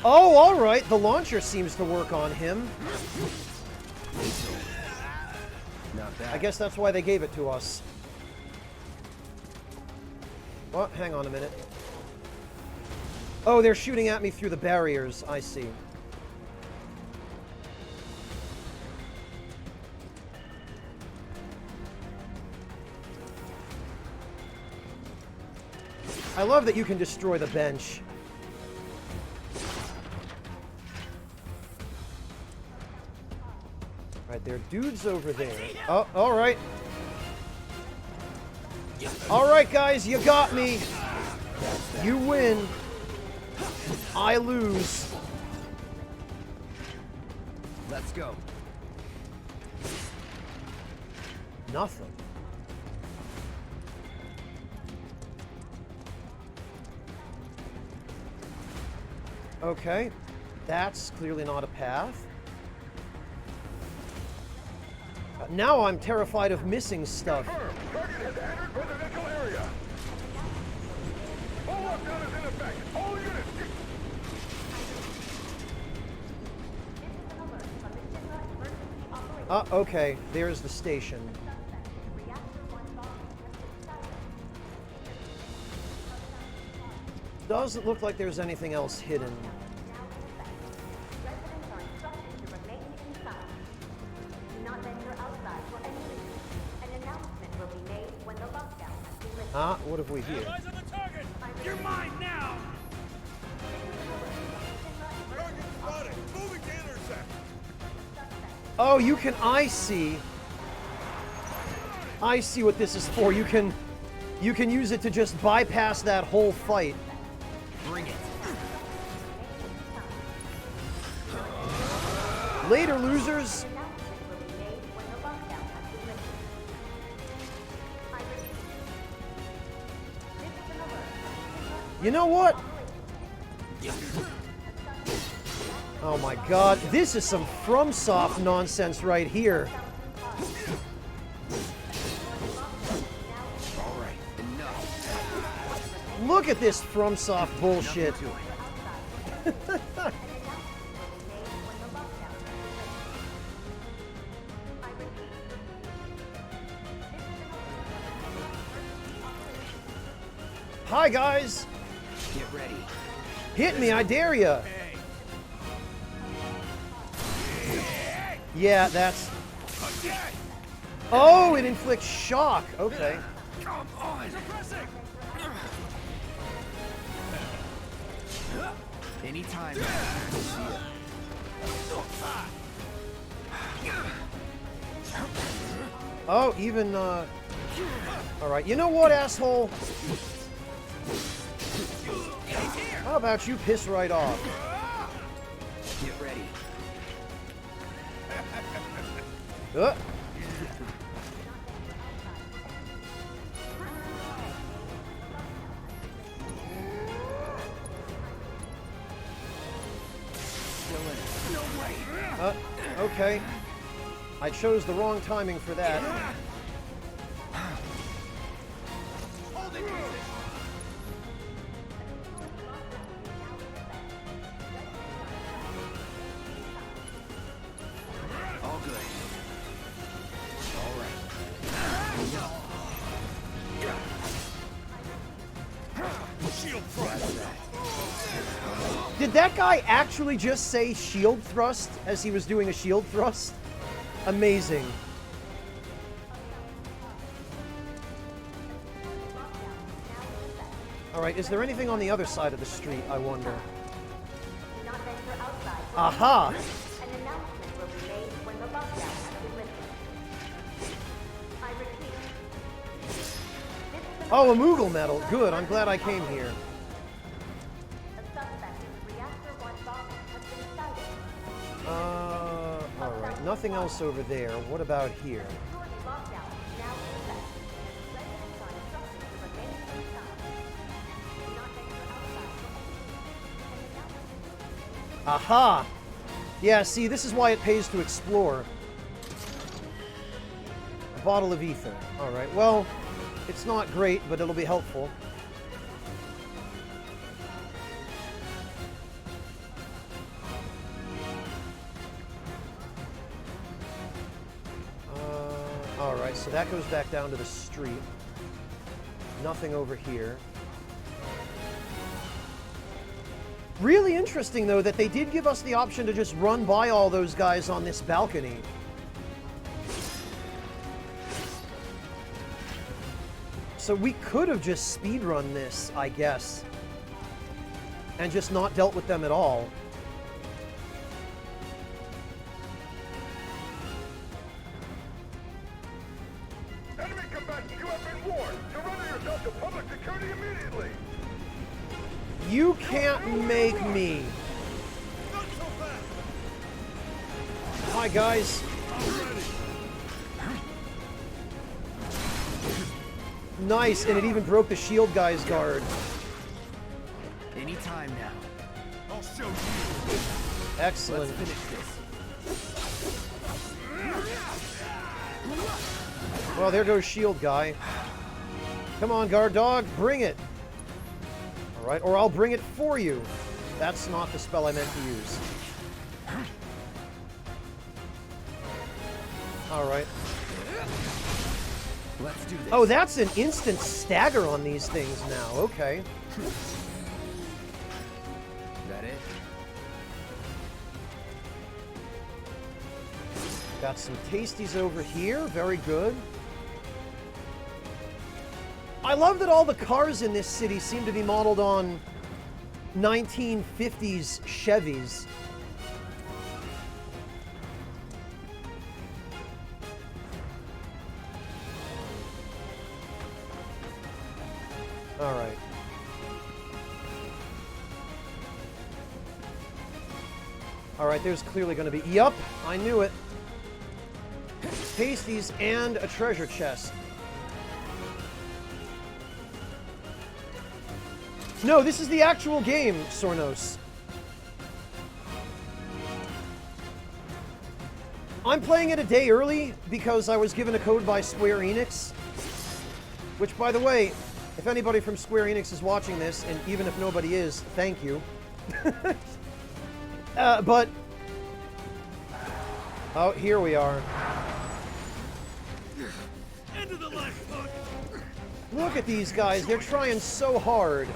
A: Oh, alright. The launcher seems to work on him.
D: Not bad.
A: I guess that's why they gave it to us. Well, hang on a minute. Oh, they're shooting at me through the barriers. I see. I love that you can destroy the bench. Right, there are dudes over there. Oh, alright. Alright, guys, you got me. You win. I lose.
D: Let's go.
A: Nothing. Okay. That's clearly not a path. Now I'm terrified of missing stuff.
Q: Target has entered residential area. Full lockdown is in effect. All units.
A: Okay. There's the station. Doesn't look like there's anything else hidden. What have we here?
P: Eyes on the target! You're mine now!
Q: Target spotted. Moving to intercept.
A: Oh, you can... I see what this is for. You can use it to just bypass that whole fight.
D: Bring it.
A: Later, losers. You know what? Oh my god, this is some FromSoft nonsense right here.
D: Alright, enough.
A: Look at this FromSoft bullshit. Hi guys!
D: Get ready.
A: Hit me, I dare ya! Yeah, that's... Oh, it inflicts shock. Okay.
P: Come on!
D: Anytime.
A: Oh, even, Alright, you know what, asshole? How about you piss right off?
D: Get ready.
A: Okay. I chose the wrong timing for that.
D: All good. All right.
Q: Shield thrust.
A: Did that guy actually just say shield thrust as he was doing a shield thrust? Amazing. Alright, is there anything on the other side of the street, I wonder? Aha! Oh, a Moogle medal. Good, I'm glad I came here. Alright, nothing else over there. What about here? Aha! Yeah, see, this is why it pays to explore. A bottle of ether. Alright, well, it's not great, but it'll be helpful. Alright, so that goes back down to the street. Nothing over here. Really interesting, though, that they did give us the option to just run by all those guys on this balcony. So we could have just speedrun this, I guess. And just not dealt with them at all.
Q: Enemy combatants, you have been warned. Surrender yourself to public security immediately.
A: You can't make me.
Q: Not so fast.
A: Hi, guys. Nice, and it even broke the shield guy's guard.
D: Anytime now.
P: I'll show you.
A: Excellent.
D: Let's finish this.
A: Well, there goes shield guy. Come on, guard dog, bring it. All right, or I'll bring it for you. That's not the spell I meant to use. All right.
D: Let's do this.
A: Oh, that's an instant stagger on these things now. Okay.
D: That it?
A: Got some tasties over here. Very good. I love that all the cars in this city seem to be modeled on 1950s Chevys. All right. All right, there's clearly going to be... Yup, I knew it. Pasties and a treasure chest. No, this is the actual game, Sornos. I'm playing it a day early because I was given a code by Square Enix. Which, by the way, if anybody from Square Enix is watching this, and even if nobody is, thank you. But... Oh, here we are.
P: End of the left hook.
A: Look at these guys. They're trying so hard.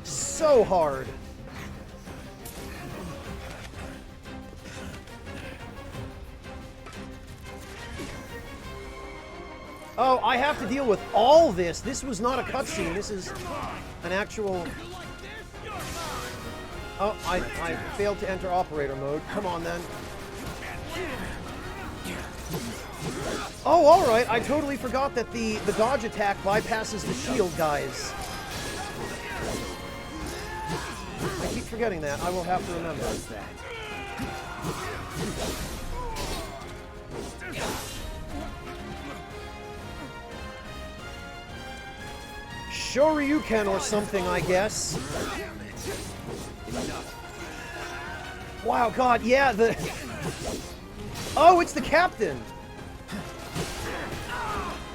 A: So hard. Oh, I have to deal with all this. This was not a cutscene. This is an actual... Oh, I failed to enter operator mode. Come on, then. Oh, alright. I totally forgot that the dodge attack bypasses the shield guys. I keep forgetting that. I will have to remember that. Shoryuken or something, I guess. Wow, God, yeah, the... Oh, it's the captain!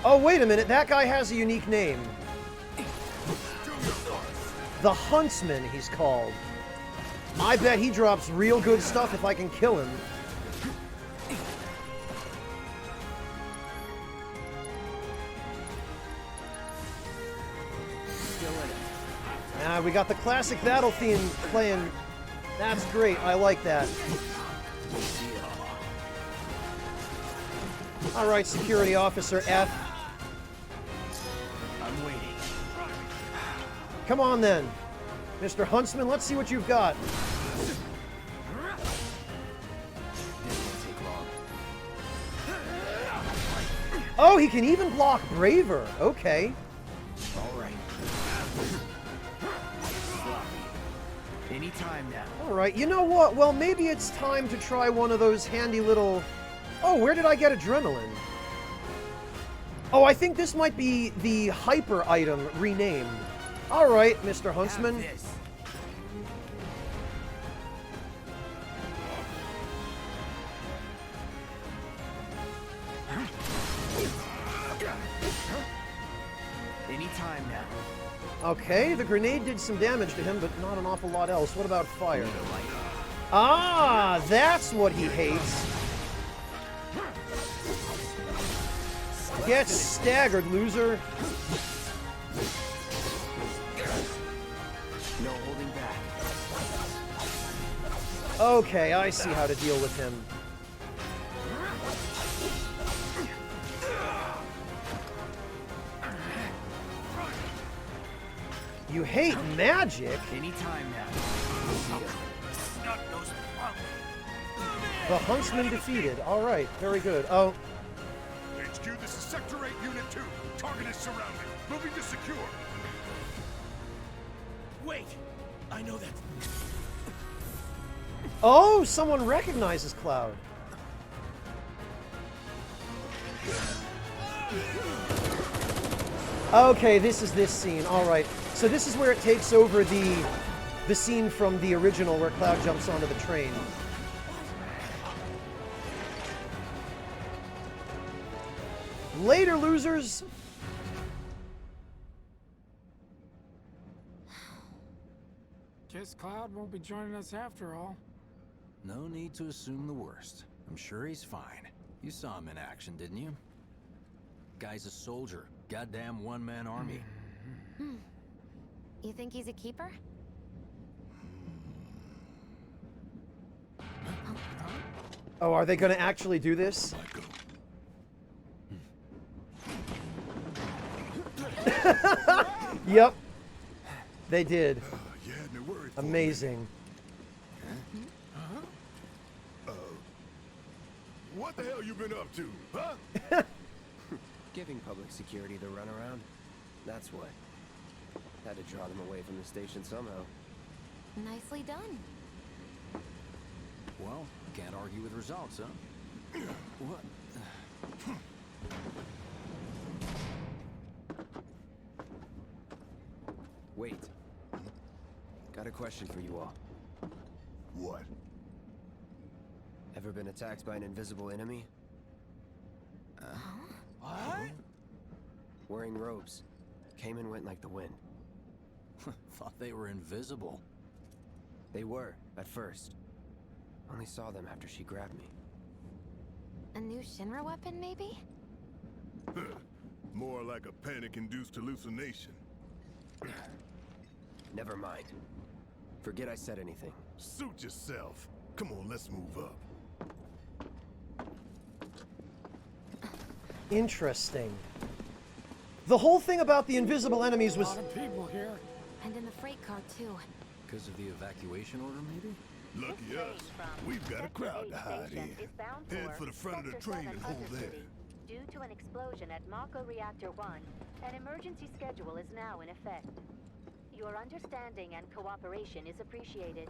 A: Oh, wait a minute, that guy has a unique name. The Huntsman, he's called. I bet he drops real good stuff if I can kill him. We got the classic battle theme playing. That's great. I like that. All right, security officer F.
D: I'm waiting.
A: Come on then, Mr. Huntsman. Let's see what you've got. Oh, he can even block Braver. Okay.
D: All right. Anytime now.
A: Alright, you know what? Well, maybe it's time to try one of those handy little... Oh, where did I get adrenaline? Oh, I think this might be the hyper item renamed. Alright, Mr. Huntsman.
D: Anytime now.
A: Okay, the grenade did some damage to him, but not an awful lot else. What about fire? Ah, that's what he hates. Get staggered, loser.
D: No holding back.
A: Okay, I see how to deal with him. You hate magic?
D: Anytime now.
A: The Huntsman defeated. Alright, very good. Oh.
Q: HQ, this is Sector 8, Unit 2. Target is surrounded. Moving to secure.
P: Wait, I know that.
A: Oh, someone recognizes Cloud. Okay, this is this scene. Alright. So this is where it takes over the The scene from the original where Cloud jumps onto the train. Later, losers!
F: Guess Cloud won't be joining us after all.
E: No need to assume the worst. I'm sure he's fine. You saw him in action, didn't you? Guy's a soldier. Goddamn one-man army.
I: You think he's a keeper?
A: Oh, are they going to actually do this? Yep. They did. Amazing.
G: What the hell you been up to, huh?
D: Giving public security the runaround. That's what. Had to draw them away from the station somehow.
I: Nicely done.
E: Well, can't argue with results, huh? What?
D: Wait. Got a question for you all.
G: What?
D: Ever been attacked by an invisible enemy?
E: What?
D: Wearing robes. Came and went like the wind.
E: Thought they were invisible.
D: They were, at first. Only saw them after she grabbed me.
I: A new Shinra weapon, maybe?
G: More like a panic-induced hallucination.
D: Never mind. Forget I said anything.
G: Suit yourself. Come on, let's move up.
A: Interesting. The whole thing about the invisible enemies was...
F: A lot of people here.
I: And in the freight car, too.
E: Because of the evacuation order, maybe?
G: Lucky us. We've got a crowd to hide in. Head for the front of the train and hold there.
J: Due to an explosion at Mako Reactor 1, an emergency schedule is now in effect. Your understanding and cooperation is appreciated.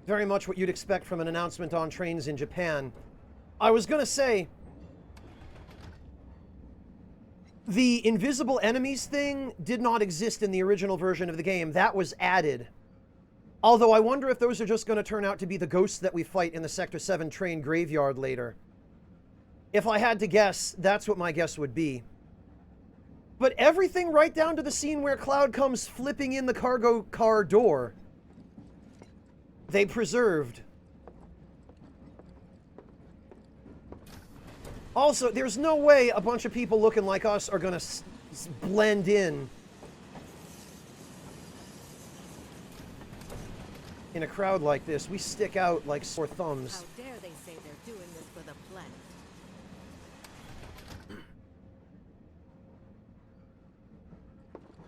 A: Very much what you'd expect from an announcement on trains in Japan. I was gonna say... The invisible enemies thing did not exist in the original version of the game. That was added. Although I wonder if those are just going to turn out to be the ghosts that we fight in the Sector 7 train graveyard later. If I had to guess, that's what my guess would be. But everything right down to the scene where Cloud comes flipping in the cargo car door, they preserved. Also, there's no way a bunch of people looking like us are going to blend in a crowd like this. We stick out like sore thumbs.
R: How dare they say they're doing this for the planet?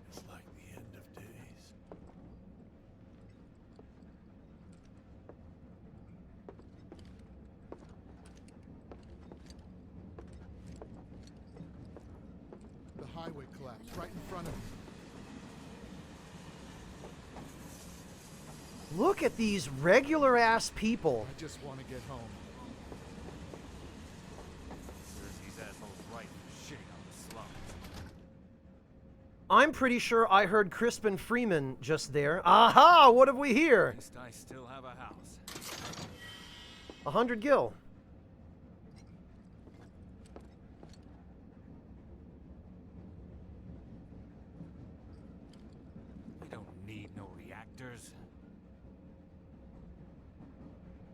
P: It's like the end of days.
K: The highway collapsed right in front of me.
A: Look at these regular-ass people.
K: I just want to get home.
L: Serves these assholes right for shitting on the slums.
A: I'm pretty sure I heard Crispin Freeman just there. Aha! What have we here?
L: At least I still have a house.
A: 100 gil.
L: We don't need no reactors.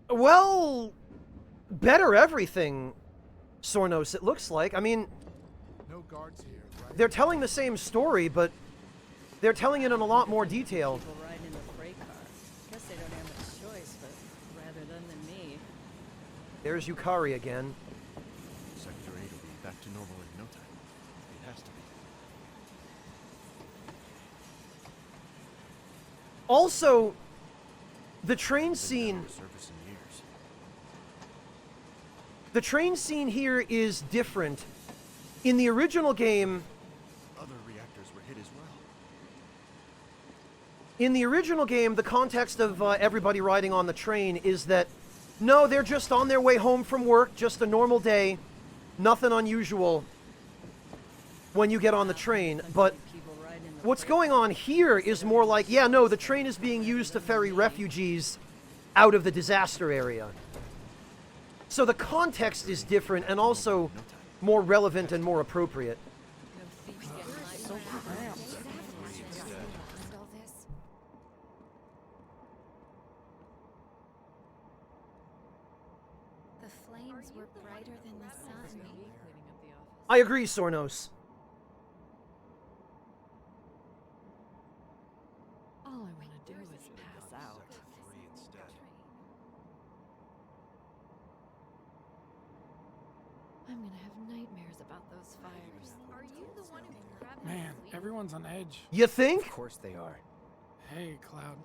A: Well, better everything, Sornos, it looks like. I mean,
K: No guards here, right?
A: they're telling the same story, but they're telling it in a lot more detail.
R: People riding in the freight car. Guess they don't have much choice, but rather them than me.
A: There's Yukari again.
P: Sector 8 will be back to normal in no time. It has to be.
A: Also, the train scene...
P: Service in years.
A: The train scene here is different. In the original game...
P: Other reactors were hit as well.
A: In the original game, the context of everybody riding on the train is that, no, they're just on their way home from work, just a normal day, nothing unusual when you get on the train. But what's going on here is more like, yeah, no, the train is being used to ferry refugees out of the disaster area. So the context is different and also more relevant and more appropriate.
I: The flames were brighter than the sun.
A: I agree, Sornos.
R: All I want to do is pass out. I'm gonna have nightmares about those fires.
I: Are you the one who grabbed
F: Man, everyone's on edge.
A: You think?
D: Of course they are.
F: Hey, Cloud.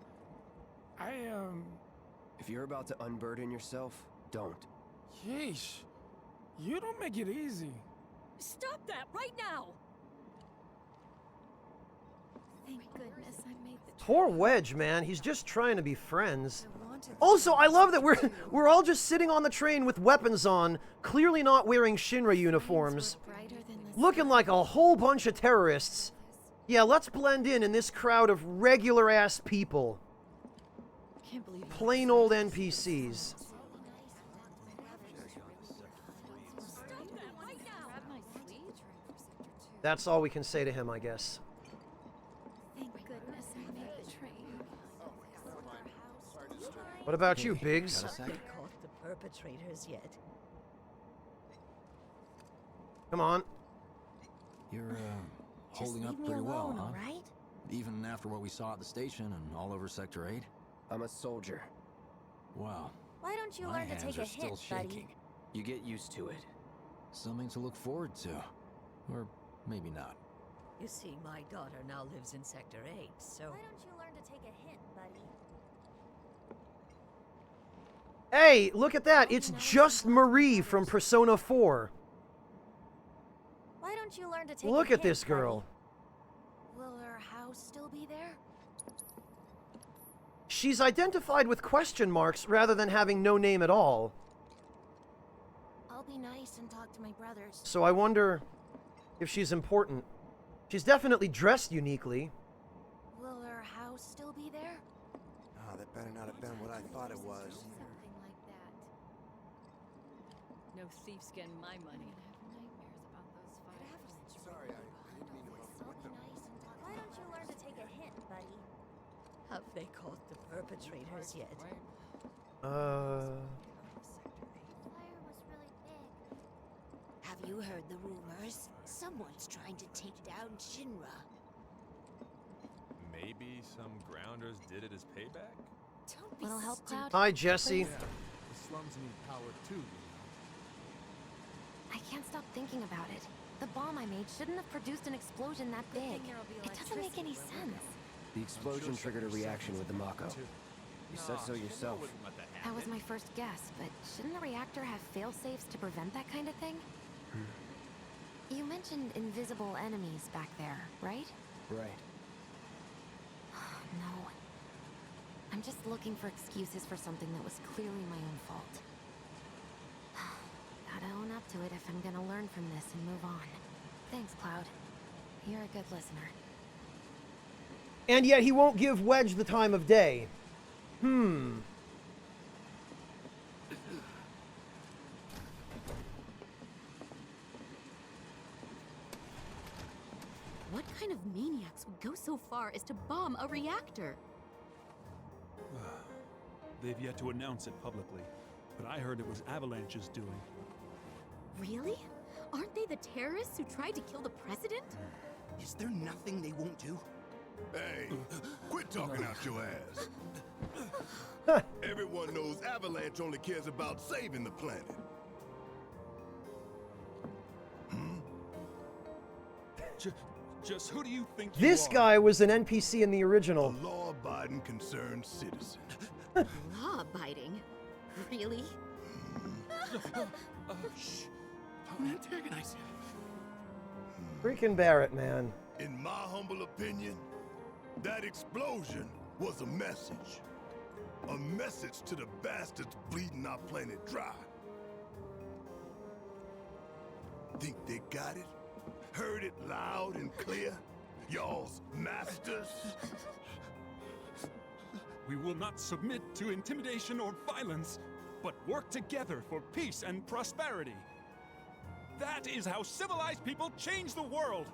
D: If you're about to unburden yourself, don't.
F: Yeesh. You don't make it easy.
R: Stop that right now!
I: Thank goodness I made the
A: Poor Wedge, man. He's just trying to be friends. Also, I love that we're all just sitting on the train with weapons on, clearly not wearing Shinra uniforms, looking like a whole bunch of terrorists. Yeah, let's blend in this crowd of regular-ass people.
R: Can't believe
A: Plain old NPCs. That's all we can say to him, I guess.
I: Thank goodness I made the train.
A: What about you, Biggs?
O: Have they caught the perpetrators yet?
A: Come on.
E: You're, holding up
O: leave me
E: pretty well,
O: alone,
E: huh?
O: all right?
E: Even after what we saw at the station and all over Sector 8?
D: I'm a soldier.
E: Wow.
I: Why don't you
E: My
I: learn to
E: hands
I: take
E: are
I: a
E: still
I: hit,
E: shaking.
I: buddy?
D: You get used to it.
E: Something to look forward to. Or maybe not.
O: You see, my daughter now lives in Sector 8, so...
I: Why don't you learn to take a hit, buddy?
A: Hey, look at that. It's just Marie from Persona 4.
I: Why don't you learn to take
A: Look
I: a
A: at
I: hit,
A: this girl.
I: buddy? Will her house still be there?
A: She's identified with question marks rather than having no name at all.
I: I'll be nice and talk to my brothers.
A: So I wonder if she's important. She's definitely dressed uniquely.
I: Will her house still be there?
K: Oh, that better not have been what I thought it was.
I: Something like that.
R: no thief's getting my money.
K: Sorry, I didn't mean to
I: I'll be nice and talk. Why don't you learn to take a hit, buddy?
O: Have they caught the perpetrators yet?
I: Fire was really big.
J: Have you heard the rumors? Someone's trying to take down Shinra.
S: Maybe some grounders did it as payback?
I: Don't be Little help, Cloud?
A: Hi, Jesse.
S: The slums need power too.
C: I can't stop thinking about it. The bomb I made shouldn't have produced an explosion that big. It doesn't make any sense.
D: The explosion triggered a reaction with the Mako. You said so yourself.
C: That was my first guess, but shouldn't a reactor have fail-safes to prevent that kind of thing? You mentioned invisible enemies back there, right?
D: Right.
C: No. I'm just looking for excuses for something that was clearly my own fault. Gotta own up to it if I'm gonna learn from this and move on. Thanks, Cloud. You're a good listener.
A: And yet he won't give Wedge the time of day.
T: What kind of maniacs would go so far as to bomb a reactor?
U: They've yet to announce it publicly, but I heard it was Avalanche's doing.
T: Really? Aren't they the terrorists who tried to kill the president?
K: Is there nothing they won't do?
G: Hey, quit talking out your ass. Everyone knows Avalanche only cares about saving the planet.
U: Just who do you think
A: This guy was an NPC in the original.
G: A law-abiding, concerned citizen.
T: Law-abiding? Really?
K: Shh. Don't antagonize him.
A: Freaking Barrett, man.
G: In my humble opinion, that explosion was a message. A message to the bastards bleeding our planet dry. Think they got it? Heard it loud and clear? Y'all's masters?
F: We will not submit to intimidation or violence, but work together for peace and prosperity. That is how civilized people change the world.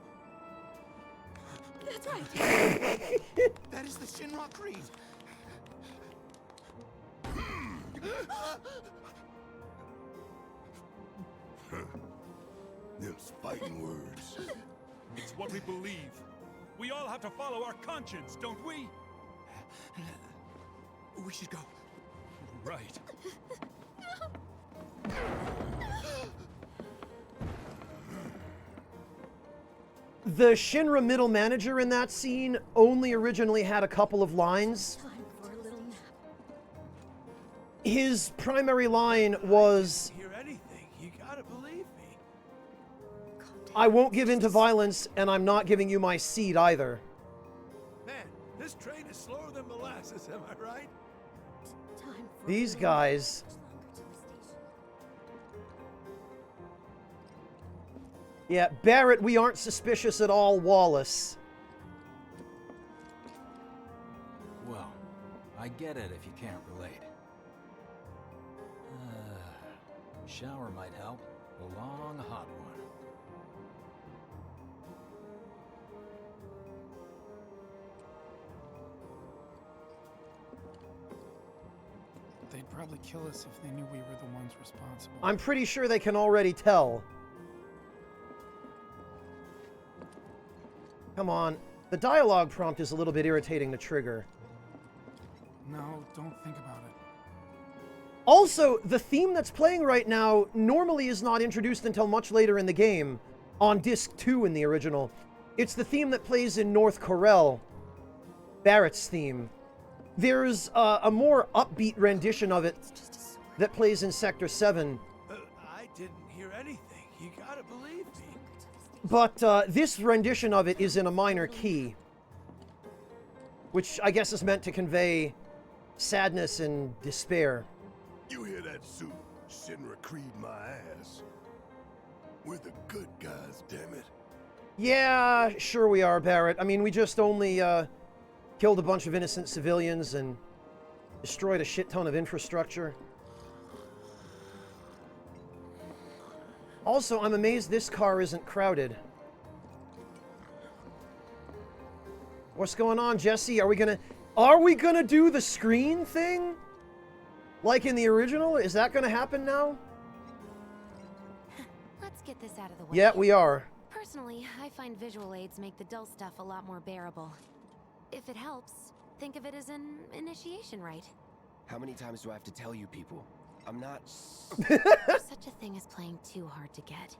O: That's right.
K: That is the Shinra Creed.
G: Them's fighting words.
F: It's what we believe. We all have to follow our conscience, don't we?
K: We should go.
F: Right.
A: The Shinra middle manager in that scene only originally had a couple of lines.
O: Time for a little nap.
A: His primary line was,
K: Hear anything? You gotta believe me.
A: I won't give in to violence, and I'm not giving you my seed either.
K: Man, this train is slower than molasses, am I right?
O: Time for
A: These guys... Yeah, Barrett, we aren't suspicious at all, Wallace.
E: Well, I get it if you can't relate. Shower might help. A long, hot one.
F: They'd probably kill us if they knew we were the ones responsible.
A: I'm pretty sure they can already tell. Come on. The dialogue prompt is a little bit irritating to trigger.
F: No, don't think about it.
A: Also, the theme that's playing right now normally is not introduced until much later in the game, on Disc 2 in the original. It's the theme that plays in North Corel, Barrett's theme. There's a more upbeat rendition of it that plays in Sector 7.
K: I didn't hear anything. You gotta believe me.
A: But this rendition of it is in a minor key, which I guess is meant to convey sadness and despair.
G: You hear that, Sue? Shinra Creed my ass. We're the good guys, damn it.
A: Yeah, sure we are, Barrett. I mean, we just only killed a bunch of innocent civilians and destroyed a shit ton of infrastructure. Also, I'm amazed this car isn't crowded. What's going on, Jesse? Are we gonna do the screen thing? Like in the original? Is that gonna happen now?
C: Let's get this out of the way.
A: Yeah, we are.
C: Personally, I find visual aids make the dull stuff a lot more bearable. If it helps, think of it as an initiation rite.
D: How many times do I have to tell you people? I'm not...
C: There's such a thing as playing too hard to get.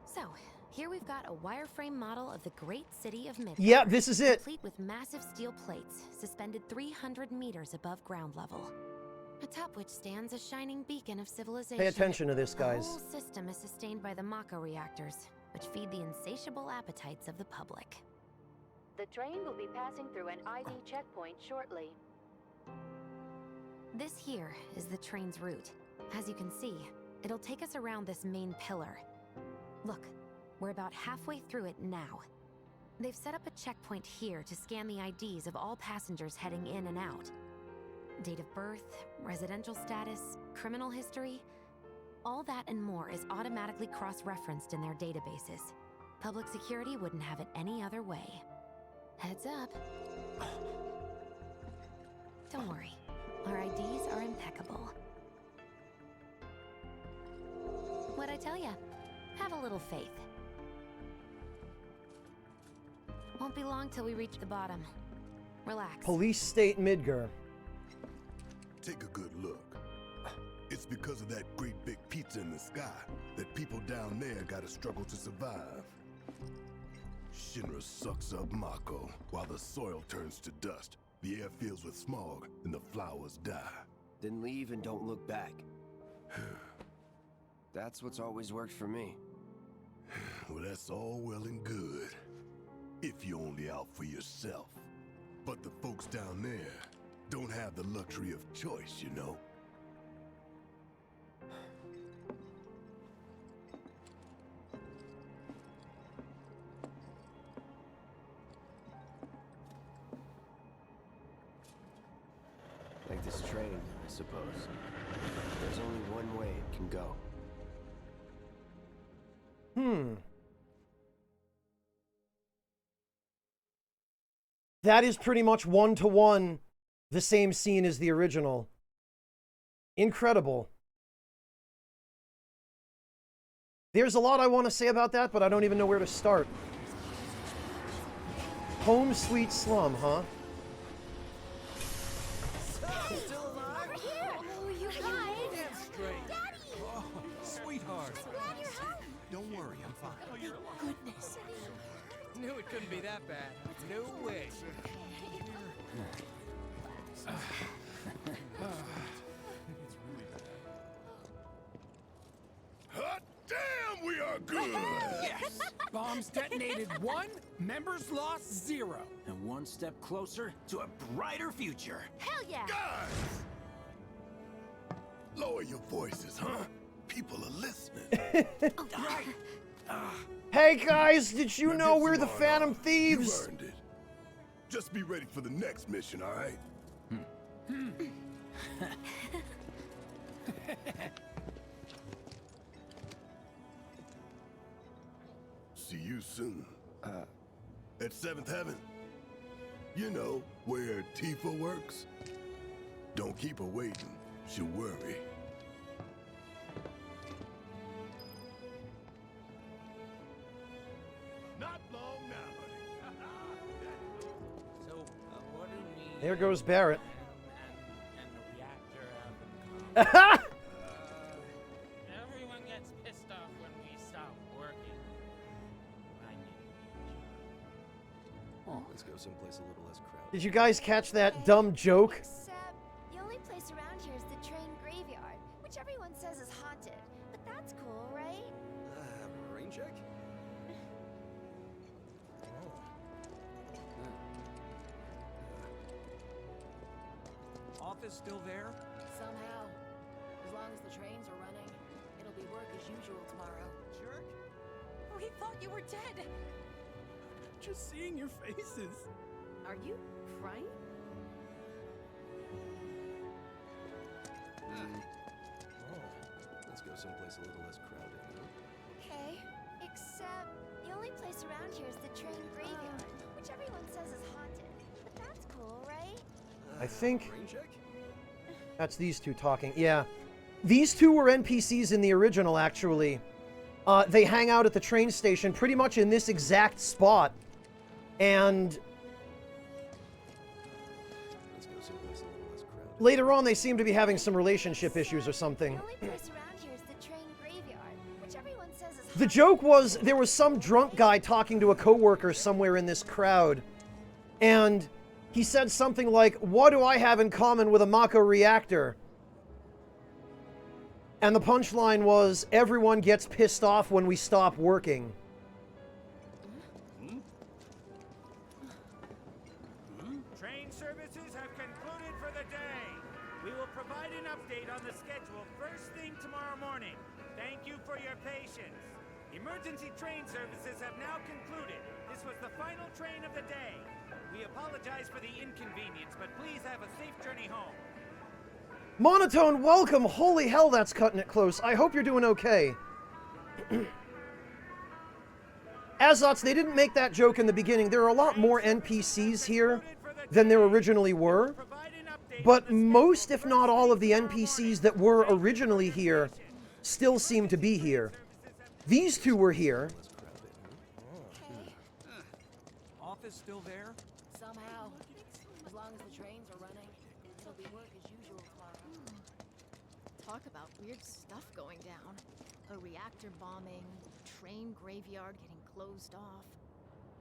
C: So, here we've got a wireframe model of the great city of Midgar.
A: Yeah, this is it.
C: Complete with massive steel plates, suspended 300 meters above ground level. Atop which stands a shining beacon of civilization.
A: Pay attention to this, guys.
C: The whole system is sustained by the Mako reactors, which feed the insatiable appetites of the public.
J: The train will be passing through an ID checkpoint shortly.
C: This here is the train's route. As you can see, it'll take us around this main pillar. Look, we're about halfway through it now. They've set up a checkpoint here to scan the IDs of all passengers heading in and out. Date of birth, residential status, criminal history, all that and more is automatically cross-referenced in their databases. Public security wouldn't have it any other way. Heads up. Don't worry. Our IDs are impeccable. What'd I tell ya? Have a little faith. Won't be long till we reach the bottom. Relax.
A: Police State Midgar.
G: Take a good look. It's because of that great big pizza in the sky that people down there gotta struggle to survive. Shinra sucks up Mako while the soil turns to dust. The air fills with smog, and the flowers die.
D: Then leave and don't look back. That's what's always worked for me.
G: Well, that's all well and good. If you're only out for yourself. But the folks down there don't have the luxury of choice, you know?
D: this train, I suppose. There's only one way it can go.
A: That is pretty much one-to-one the same scene as the original. Incredible. There's a lot I want to say about that, but I don't even know where to start. Home Sweet Slum, huh?
O: Still alive? Over here! Oh, you guys!
P: Stand straight.
O: Daddy!
P: Oh, sweetheart.
O: I'm glad you're home.
P: Don't worry, I'm fine.
O: Oh, you're goodness.
L: Knew it couldn't be that bad. No way.
B: Hot damn, we are good!
F: Yes! Bombs detonated 1, members lost 0.
E: And one step closer to a brighter future.
I: Hell yeah!
B: Guys! Lower your voices, huh? People are listening.
E: Right.
A: Hey guys, did you know
B: Now get
A: we're the
B: smart,
A: Phantom
B: You
A: Thieves?
B: earned it. Just be ready for the next mission, all right? See you soon. At 7th Heaven. You know, where Tifa works. Don't keep her waiting. She'll worry. Not long now, honey.
L: So, what do we...
A: There goes Barrett.
L: And the reactor have in common? Everyone gets pissed off when we stop working. I need
P: Oh, let's go someplace a little less crowded.
A: Did you guys catch that dumb joke?
I: Except, the only place around here is the train graveyard, which everyone says is haunted. But that's cool, right?
P: Rain check?
L: Office still there?
N: Somehow. As long as the trains are running, it'll be work as usual tomorrow.
L: Jerk.
R: We thought you were dead.
S: Just seeing your faces.
R: Are you crying?
P: Let's go someplace a little less crowded,
I: Okay. Except, the only place around here is the train graveyard, which everyone says is haunted. But that's cool, right?
A: I think
P: Rain check?
A: that's these two talking. Yeah. These two were NPCs in the original, actually. They hang out at the train station pretty much in this exact spot. And
P: Let's go someplace a little less crowded.
A: later on, they seem to be having some relationship issues or something.
I: The only place around here is the train graveyard, which everyone says is
A: The joke was there was some drunk guy talking to a coworker somewhere in this crowd. And he said something like, "What do I have in common with a Mako reactor?" And the punchline was, "Everyone gets pissed off when we stop working."
L: Train services have concluded for the day. We will provide an update on the schedule first thing tomorrow morning. Thank you for your patience. Emergency train services have now concluded. This was the final train of the day. We apologize for the inconvenience, but please have a safe journey home.
A: Monotone, welcome! Holy hell, that's cutting it close. I hope you're doing okay. Azots, they didn't make that joke in the beginning. There are a lot more NPCs here than there originally were. But most, if not all, of the NPCs that were originally here still seem to be here. These two were here.
L: Office still there?
N: Somehow. As long as the trains are running, it'll be work as usual tomorrow.
T: Talk about weird stuff going down. A reactor bombing, train graveyard getting closed off.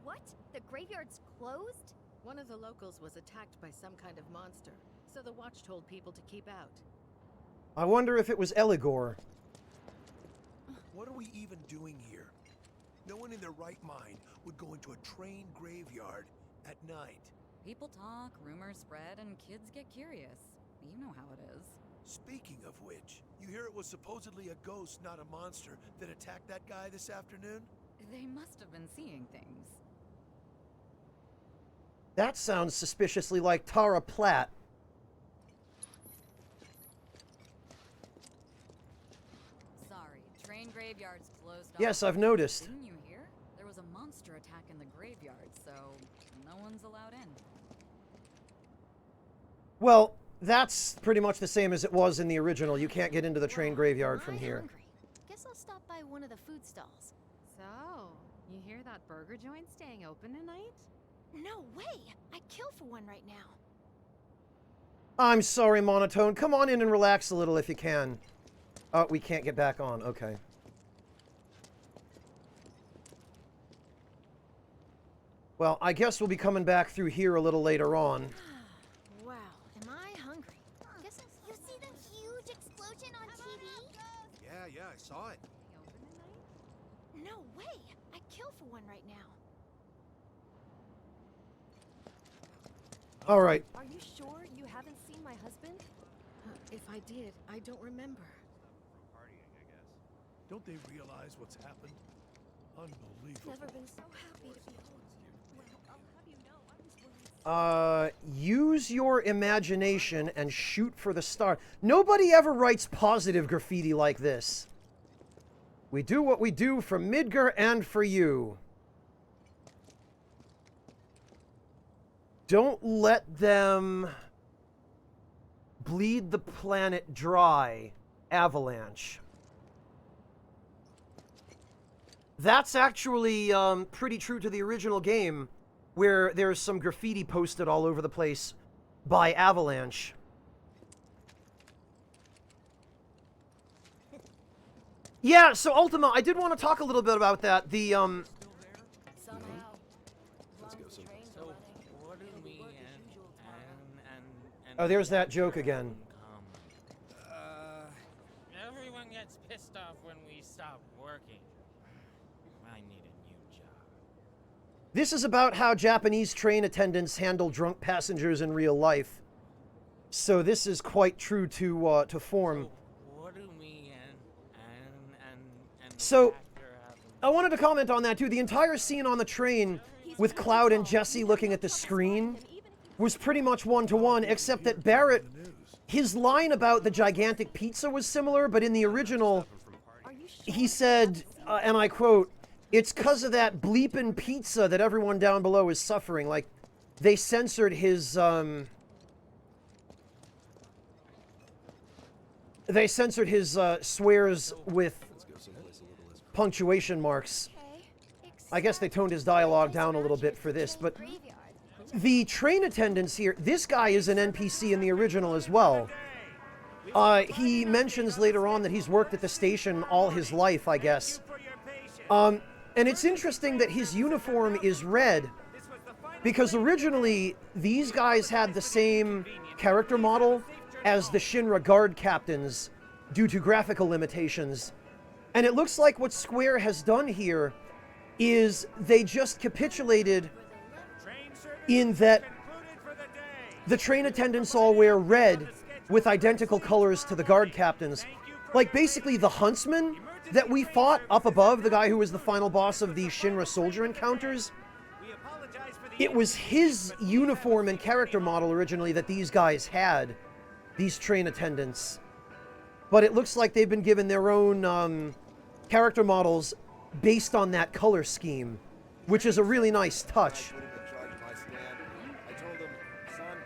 I: What? The graveyard's closed?
R: One of the locals was attacked by some kind of monster, so the watch told people to keep out.
A: I wonder if it was Eligor.
K: What are we even doing here? No one in their right mind would go into a train graveyard at night.
H: People talk, rumors spread, and kids get curious. You know how it is.
K: Speaking of which, you hear it was supposedly a ghost, not a monster, that attacked that guy this afternoon?
H: They must have been seeing things.
A: That sounds suspiciously like Tara Platt. Yes, I've noticed.
H: Didn't you hear? There was a monster attack in the graveyard, so no one's allowed in.
A: Well, that's pretty much the same as it was in the original. You can't get into the train graveyard from here.
T: Hungry. Guess I'll stop by one of the food stalls.
C: So, you hear that burger joint staying open tonight?
T: No way! I'd kill for one right now.
A: I'm sorry, Monotone. Come on in and relax a little if you can. Oh, we can't get back on. Okay. Well, I guess we'll be coming back through here a little later on.
T: Wow, am I hungry?
I: Guess you see the huge explosion on TV?
K: Yeah, I saw it.
T: No way! I'd kill for one right now.
A: All right.
N: Are you sure you haven't seen my husband? If I did, I don't remember.
G: Don't they realize what's happened? Unbelievable.
T: Never been so happy to be home.
A: Use your imagination and shoot for the star. Nobody ever writes positive graffiti like this. We do what we do for Midgar and for you. Don't let them bleed the planet dry, Avalanche. That's actually pretty true to the original game, where there's some graffiti posted all over the place by Avalanche. Yeah, so Ultima, I did want to talk a little bit about that. The oh, there's that joke again.
M: Everyone gets pissed off when we stop working. I need a new job.
A: This is about how Japanese train attendants handle drunk passengers in real life. So this is quite true to form.
M: What do me and
A: So I wanted to comment on that too. The entire scene on the train with Cloud and Jesse looking at the screen was pretty much one-to-one, except that Barrett, his line about the gigantic pizza was similar, but in the original, he said, and I quote, "It's 'cause of that bleepin' pizza that everyone down below is suffering." Like, they censored his, swears with punctuation marks. I guess they toned his dialogue down a little bit for this, but the train attendants here, this guy is an NPC in the original as well. He mentions later on that he's worked at the station all his life, I guess. And it's interesting that his uniform is red, because originally these guys had the same character model as the Shinra guard captains due to graphical limitations. And it looks like what Square has done here is they just capitulated in that the train attendants all wear red with identical colors to the guard captains. Like, basically the huntsman that we fought up above, the guy who was the final boss of the Shinra soldier encounters, it was his uniform and character model originally that these guys had, these train attendants. But it looks like they've been given their own character models based on that color scheme, which is a really nice touch.
K: I told him, son,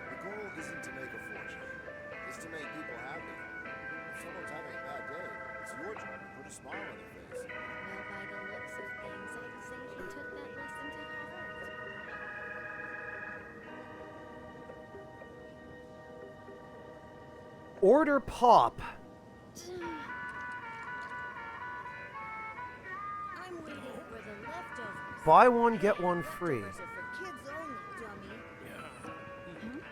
K: the goal isn't to make a fortune. It's to make people happy. If someone's having a bad day, it's your job to put a smile on their face.
I: Well, by the looks of things, I'd say he took that lesson to heart.
A: Order Pop.
O: I'm waiting for the leftovers.
A: Buy one, get one free.
O: Those are for kids only, dummy.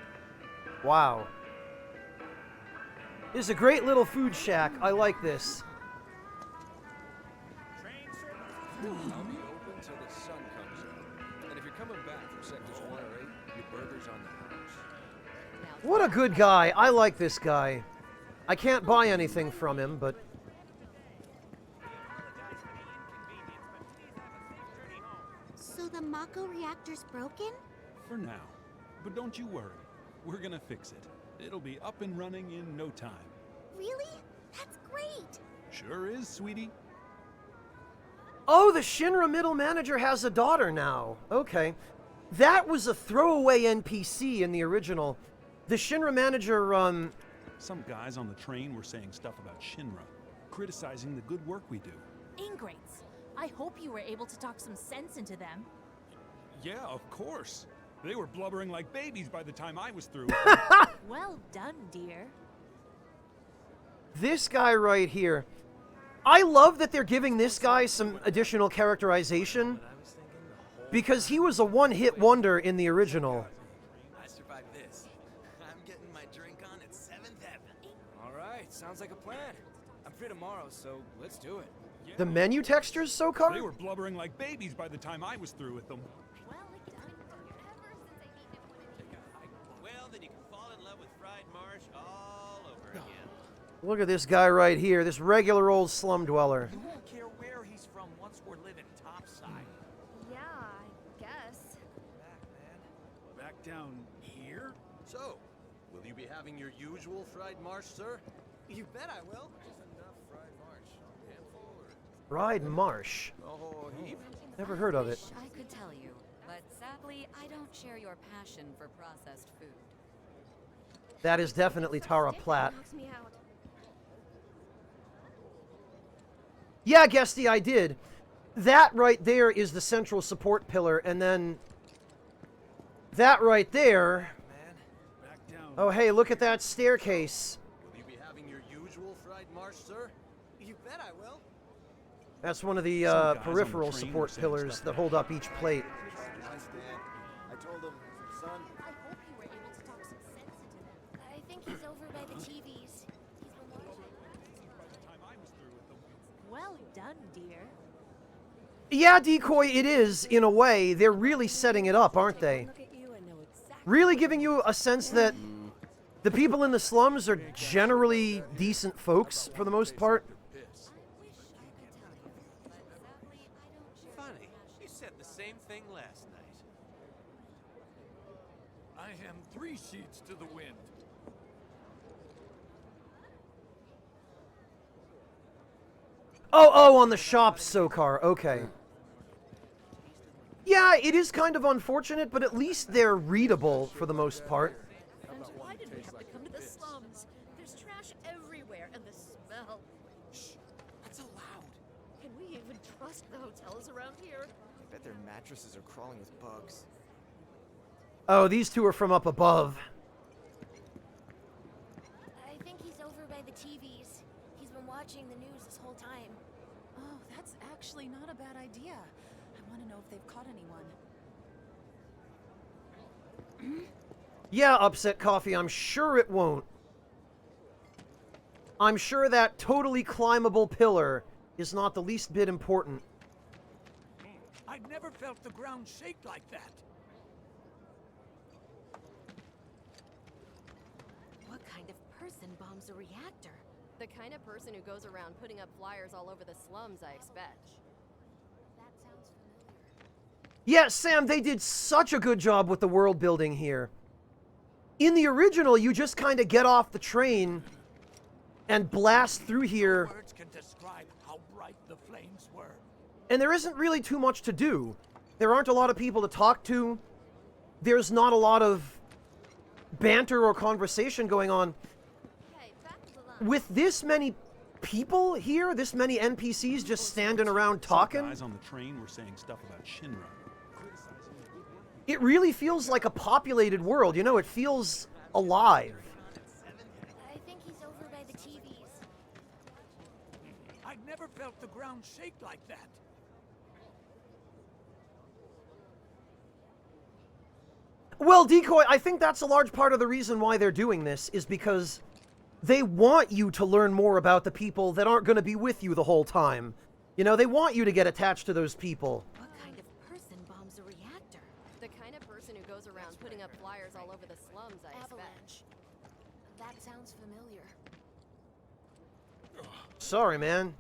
A: Wow. This is a great little food shack. I like this.
V: I'll be open till the sun comes up. And if you're coming back from sectors 1 or 8, your burger's on the house.
A: What a good guy. I like this guy. I can't buy anything from him, but...
I: So the Mako reactor's broken?
U: For now. But don't you worry. We're gonna fix it. It'll be up and running in no time.
I: Really? That's great!
U: Sure is, sweetie.
A: Oh, the Shinra middle manager has a daughter now. Okay. That was a throwaway NPC in the original. The Shinra manager,
U: Some guys on the train were saying stuff about Shinra, criticizing the good work we do.
J: Ingrates. I hope you were able to talk some sense into them.
U: Yeah, of course. They were blubbering like babies by the time I was through.
J: Well done, dear.
A: This guy right here. I love that they're giving this guy some additional characterization, because he was a one-hit wonder in the original.
Q: I survived this. I'm getting my drink on at 7th Heaven.
W: All right, sounds like a plan. I'm free tomorrow, so let's do it.
A: The menu textures, Sokar?
U: They were blubbering like babies by the time I was through with them.
Q: Well, then you can fall in love with fried marsh all over again.
A: Look at this guy right here, this regular old slum dweller.
Q: You won't care where he's from once we're living topside.
N: Yeah, I guess.
U: Back down here?
V: So, will you be having your usual fried marsh, sir?
W: You bet I will.
V: Just enough fried marsh. Handful or...
A: Fried marsh.
V: Oh, heap.
A: Never heard of it.
H: I could tell you, but sadly, I don't share your passion for processed food.
A: That is definitely Tara Platt.
N: Knocks me out.
A: Yeah, Guesty, I did. That right there is the central support pillar, and then that right there. Oh, hey, look at that staircase.
V: Will you be having your usual fried marsh, sir?
W: You bet I will.
A: That's one of the
U: Some guys on the
A: peripheral
U: train
A: support
U: were saying
A: pillars
U: stuff
A: that hold up each plate.
K: I stand. I told him, son,
J: I hope you were able to talk some sense into them.
I: I think he's over by the TVs. He's been watching.
J: Well done, dear.
A: Yeah, Decoy, it is, in a way. They're really setting it up, aren't they? Really giving you a sense that the people in the slums are generally decent folks, for the most part.
Q: Funny, you said the same thing last night.
X: I am 3 sheets to the wind.
A: Oh, on the shop, Sokar. Okay. Yeah, it is kind of unfortunate, but at least they're readable for the most part.
N: And why did we have to come to the slums? There's trash everywhere, and the smell.
W: Shh, that's allowed.
N: Can we even trust the hotels around here?
W: I bet their mattresses are crawling with bugs.
A: Oh, these two are from up above.
I: I think he's over by the TVs. He's been watching the news this whole time.
J: Oh, that's actually not a bad idea. I want to know if they've caught anyone.
A: Yeah, Upset Coffee, I'm sure it won't. I'm sure that totally climbable pillar is not the least bit important.
X: I've never felt the ground shake like that.
N: What kind of person bombs a reactor? The kind of person who goes around putting up flyers all over the slums, I expect.
I: That sounds familiar.
A: Yeah, Sam, they did such a good job with the world building here. In the original, you just kind of get off the train and blast through here,
X: Words can describe how bright the flames were.
A: and there isn't really too much to do. There aren't a lot of people to talk to. There's not a lot of banter or conversation going on. With this many people here, this many NPCs just standing around talking,
U: Some guys on the train were saying stuff about Shinra.
A: it really feels like a populated world. You know, it feels alive.
I: I think he's over by the TVs.
X: I've never felt the ground shake like that.
A: Well, Decoy, I think that's a large part of the reason why they're doing this, is because they want you to learn more about the people that aren't going to be with you the whole time. You know, they want you to get attached to those people.
N: What kind of person bombs a reactor? The kind of person who goes around putting up flyers all over the slums, I expect.
I: Avalanche. That sounds familiar.
A: Sorry, man.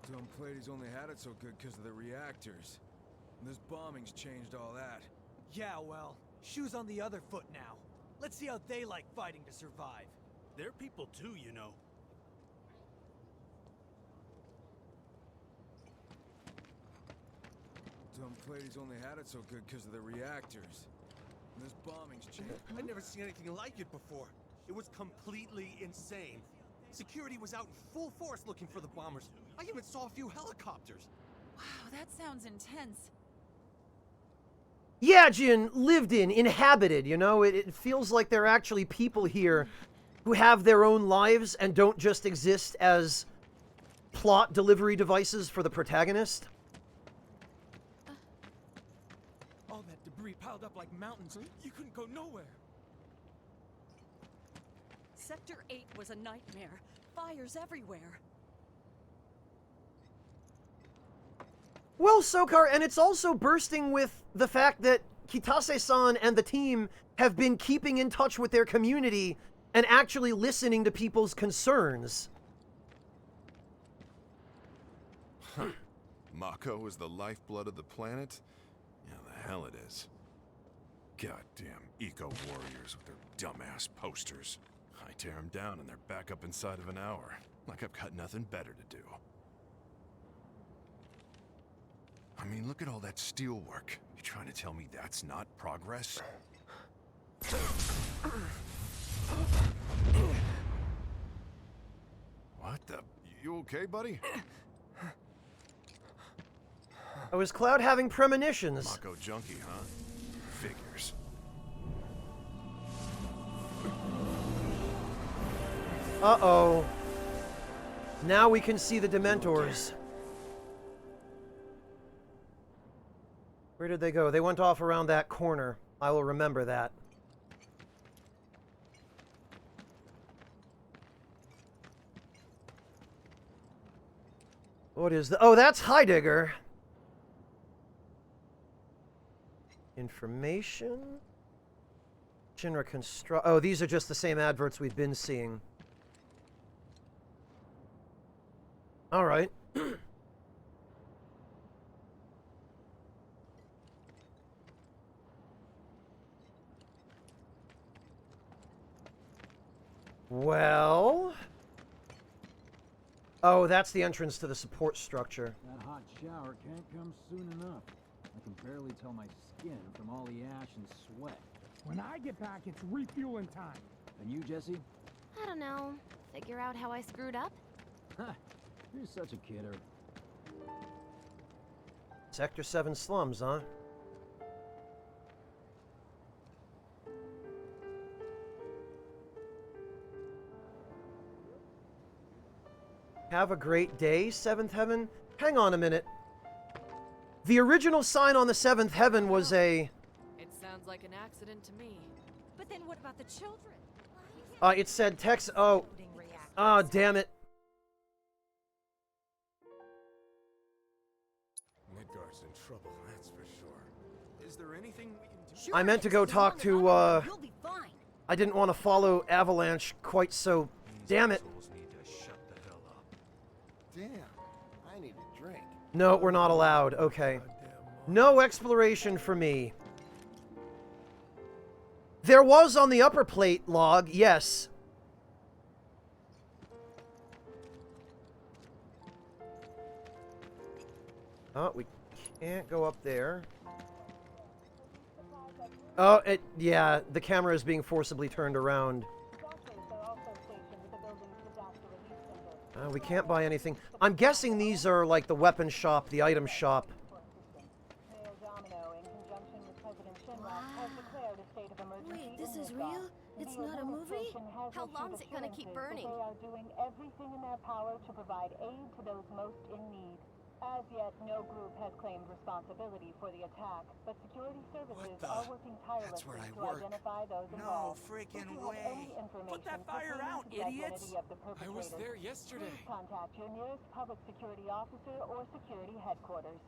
Y: Dumb Platy's only had it so good because of the reactors. And this bombing's changed all that.
Z: Yeah, well, shoes on the other foot now. Let's see how they like fighting to survive.
U: They're people too, you know.
Y: Dumb Plady's only had it so good because of the reactors. And this bombing's changed.
B: I'd never seen anything like it before. It was completely insane. Security was out in full force looking for the bombers. I even saw a few helicopters.
J: Wow, that sounds intense.
A: Yeah, Jin, lived in, inhabited, you know? It feels like there are actually people here who have their own lives and don't just exist as plot delivery devices for the protagonist.
X: All that debris piled up like mountains. You couldn't go nowhere.
R: Sector 8 was a nightmare. Fires everywhere.
A: Well, Sokar, and it's also bursting with the fact that Kitase-san and the team have been keeping in touch with their community and actually listening to people's concerns.
Y: Mako is the lifeblood of the planet? Yeah, the hell it is. Goddamn eco-warriors with their dumbass posters. I tear them down and they're back up inside of an hour. Like I've got nothing better to do. I mean, look at all that steel work. You trying to tell me that's not progress? What the? You okay, buddy?
A: Oh, is Cloud having premonitions?
Y: Mako junkie, huh? Figures.
A: Uh-oh. Now we can see the Dementors. Where did they go? They went off around that corner. I will remember that. What is the... Oh, that's Heidegger. Information. Shinra construct... Oh, these are just the same adverts we've been seeing. All right. Well... Oh, that's the entrance to the support structure.
D: That hot shower can't come soon enough. I can barely tell my skin from all the ash and sweat.
E: When I get back, it's refueling time.
D: And you, Jesse?
I: I don't know. Figure out how I screwed up?
D: Ha! You're such a kidder.
A: Sector 7 slums, huh? Have a great day, Seventh Heaven. Hang on a minute. The original sign on the Seventh Heaven was a...
N: It sounds like an accident to me.
J: But then what about the children?
A: it said text... Oh. Oh, damn it.
Y: Midgard's in trouble, that's for sure. Is there anything we can do?
A: I meant to go talk to, I didn't want to follow Avalanche quite so... Damn it.
K: Damn, I need a drink.
A: No, we're not allowed. Okay. No exploration for me. There was on the upper plate log, yes. Oh, we can't go up there. Oh, yeah, the camera is being forcibly turned around. We can't buy anything. I'm guessing these are like the weapon shop, the item shop.
O: Wait, this is real? It's not a movie?
N: How long's it gonna keep burning?
F: They are doing everything in their power to provide aid to those most in need. As yet, no group has claimed responsibility for the attack, but security services are working tirelessly to identify those involved.
X: No freaking
F: If you have any
X: way.
F: information
X: Put that fire
F: pertaining
X: out,
F: to the
X: idiots!
F: identity of the
X: I
F: perpetrators,
X: was there yesterday.
F: please contact your nearest public security officer or security headquarters.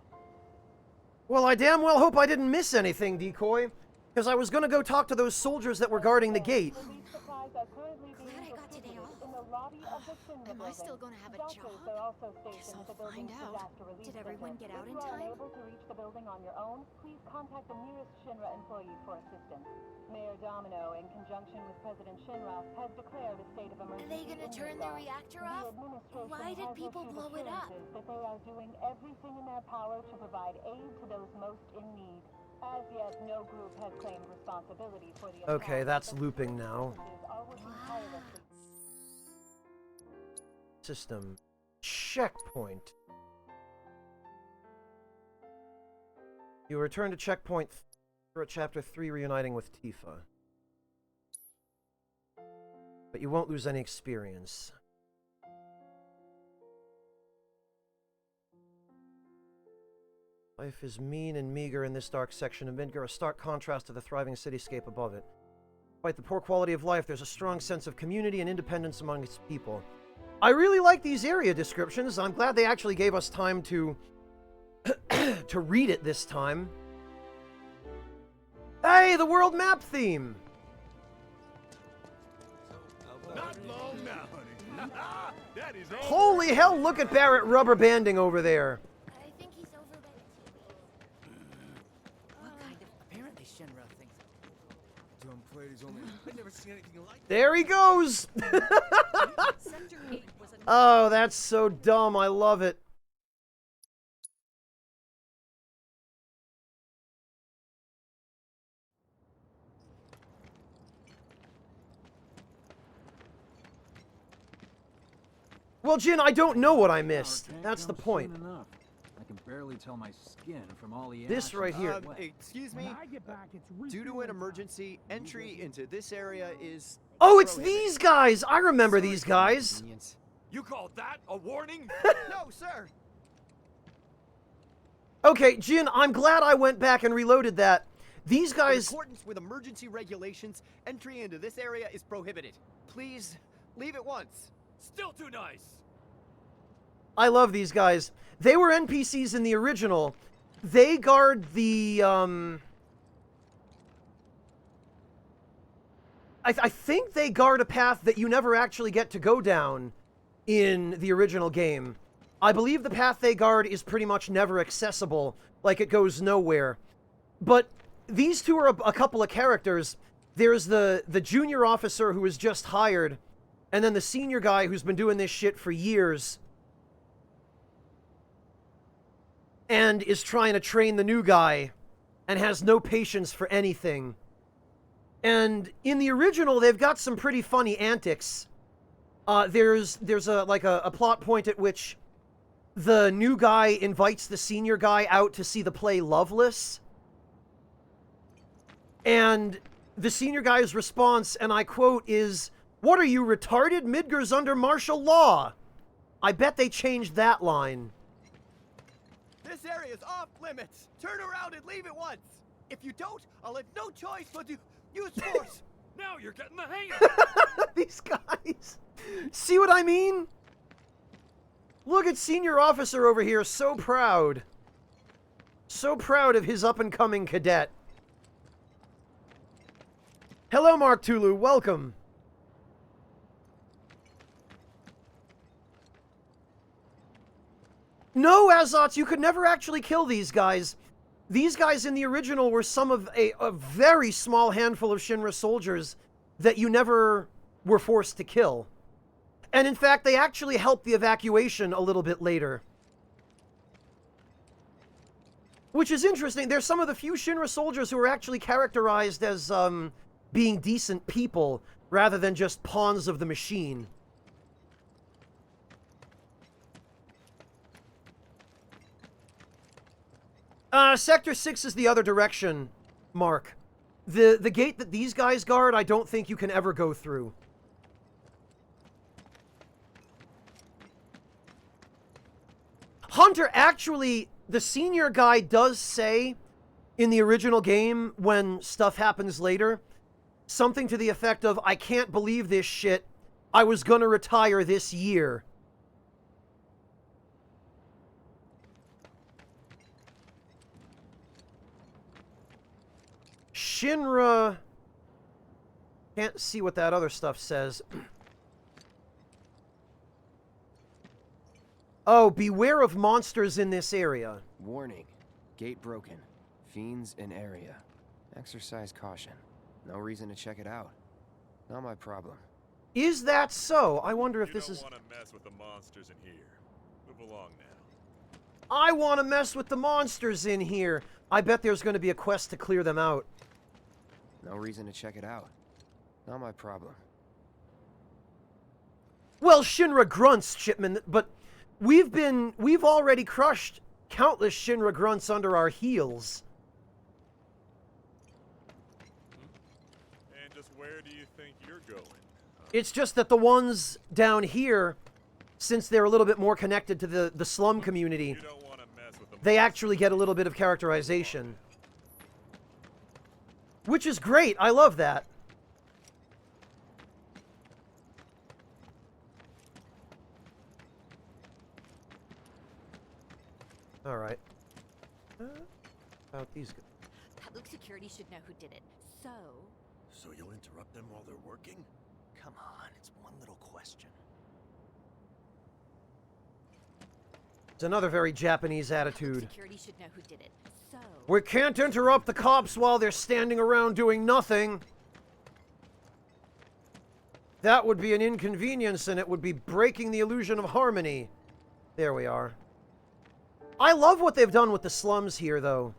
A: Well, I damn well hope I didn't miss anything, Decoy. Because I was going to go talk to those soldiers that were guarding the gate.
F: Relief supplies are currently being distributed in the lobby of the Shinra
I: Am I
F: building.
I: still gonna have a
F: Doctors
I: job?
F: are also stationed
I: Guess
F: at the
I: I'll
F: building's
I: find out.
F: disaster relief
I: Did everyone
F: center.
I: get out
F: If
I: in
F: you are
I: time?
F: unable to reach the building on your own, please contact the nearest Shinra employee for assistance. Mayor Domino, in conjunction with President Shinra, has declared a state of
I: Are
F: emergency.
I: they gonna turn the reactor off? Why did people blow it up?
F: That they are doing everything in their power to provide aid to those most in need. As yet, no group has claimed responsibility for the attack.
A: Okay, that's looping now. System. Checkpoint. You return to checkpoint at chapter 3, reuniting with Tifa. But you won't lose any experience. Life is mean and meager in this dark section of Midgar, a stark contrast to the thriving cityscape above it. Despite the poor quality of life, there's a strong sense of community and independence among its people. I really like these area descriptions. I'm glad they actually gave us time to to read it this time. Hey, the world map theme!
K: Not long now, honey. That is
A: Holy hell, look at Barrett rubber banding over there.
I: I think he's over by the TV.
W: What kind of... Apparently Shinra thinks...
B: Dumb plays only. I've never seen anything like that.
A: There he goes! Oh, that's so dumb. I love it. Well, Jin, I don't know what I missed. That's the point.
D: I can barely tell my skin from all the
A: This right here.
C: Excuse me. Due to an emergency, entry into this area is...
A: Oh, it's these guys! I remember these guys.
V: You call that a warning?
C: No, sir.
A: Okay, Jin, I'm glad I went back and reloaded that. These guys...
C: In accordance with emergency regulations, entry into this area is prohibited. Please, leave at once.
V: Still too nice.
A: I love these guys. They were NPCs in the original. They guard the, I think they guard a path that you never actually get to go down in the original game. I believe the path they guard is pretty much never accessible, like it goes nowhere. But these two are a couple of characters. There's the junior officer who was just hired, and then the senior guy who's been doing this shit for years and is trying to train the new guy and has no patience for anything. And in the original, they've got some pretty funny antics. There's a plot point at which the new guy invites the senior guy out to see the play Loveless. And the senior guy's response, and I quote, is, "What are you, retarded? Midgar's under martial law." I bet they changed that line.
C: This area is off limits. Turn around and leave at once. If you don't, I'll have no choice but to use force.
V: Now you're getting the hang of it.
A: These guys. See what I mean? Look at Senior Officer over here, so proud. So proud of his up-and-coming cadet. Hello, Mark Tulu. Welcome. No, Azots, you could never actually kill these guys. These guys in the original were some of a very small handful of Shinra soldiers that you never were forced to kill. And in fact, they actually helped the evacuation a little bit later. Which is interesting. They're some of the few Shinra soldiers who are actually characterized as being decent people rather than just pawns of the machine. Sector 6 is the other direction, Mark. The gate that these guys guard, I don't think you can ever go through. Hunter, actually, the senior guy does say in the original game, when stuff happens later, something to the effect of, "I can't believe this shit. I was gonna retire this year." Shinra... Can't see what that other stuff says. Oh, beware of monsters in this area.
G: Warning. Gate broken. Fiends in area. Exercise caution. No reason to check it out. Not my problem.
A: Is that so? I wonder if this is...
L: You don't want to mess with the monsters in here. Move along now.
A: I want to mess with the monsters in here. I bet there's going to be a quest to clear them out.
G: No reason to check it out. Not my problem.
A: Well, Shinra grunts, Shipman, but we've already crushed countless Shinra grunts under our heels.
L: And just where do you think you're going?
A: It's just that the ones down here, since they're a little bit more connected to the slum community, they actually get a little bit of characterization. Which is great. I love that. All right. About these guys.
M: Public security should know who did it. So
B: you'll interrupt them while they're working? Come on, it's one little question.
A: It's another very Japanese attitude.
M: Security should know who did it. So
A: we can't interrupt the cops while they're standing around doing nothing. That would be an inconvenience, and it would be breaking the illusion of harmony. There we are. I love what they've done with the slums here, though.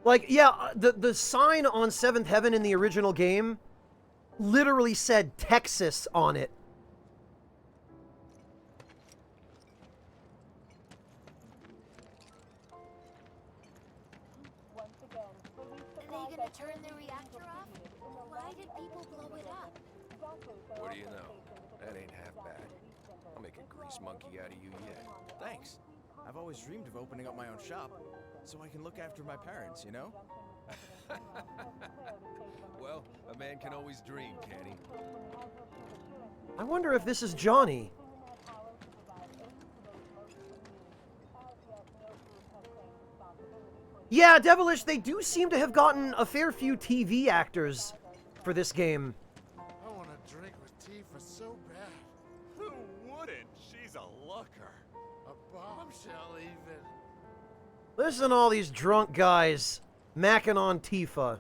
A: Like, yeah, the sign on 7th Heaven in the original game literally said Texas on it.
I: Are they gonna turn the reactor off? Why did people blow it up?
V: What do you know? That ain't half bad. I'll make a grease monkey out of you yet.
W: Thanks. I've always dreamed of opening up my own shop, so I can look after my parents, you know?
V: Well, a man can always dream, can't he?
A: I wonder if this is Johnny. Yeah, Devilish, they do seem to have gotten a fair few TV actors for this game.
K: I want to drink with Tifa so bad.
L: Who wouldn't? She's a looker.
K: A bombshell, even.
A: Listen to all these drunk guys macking on Tifa.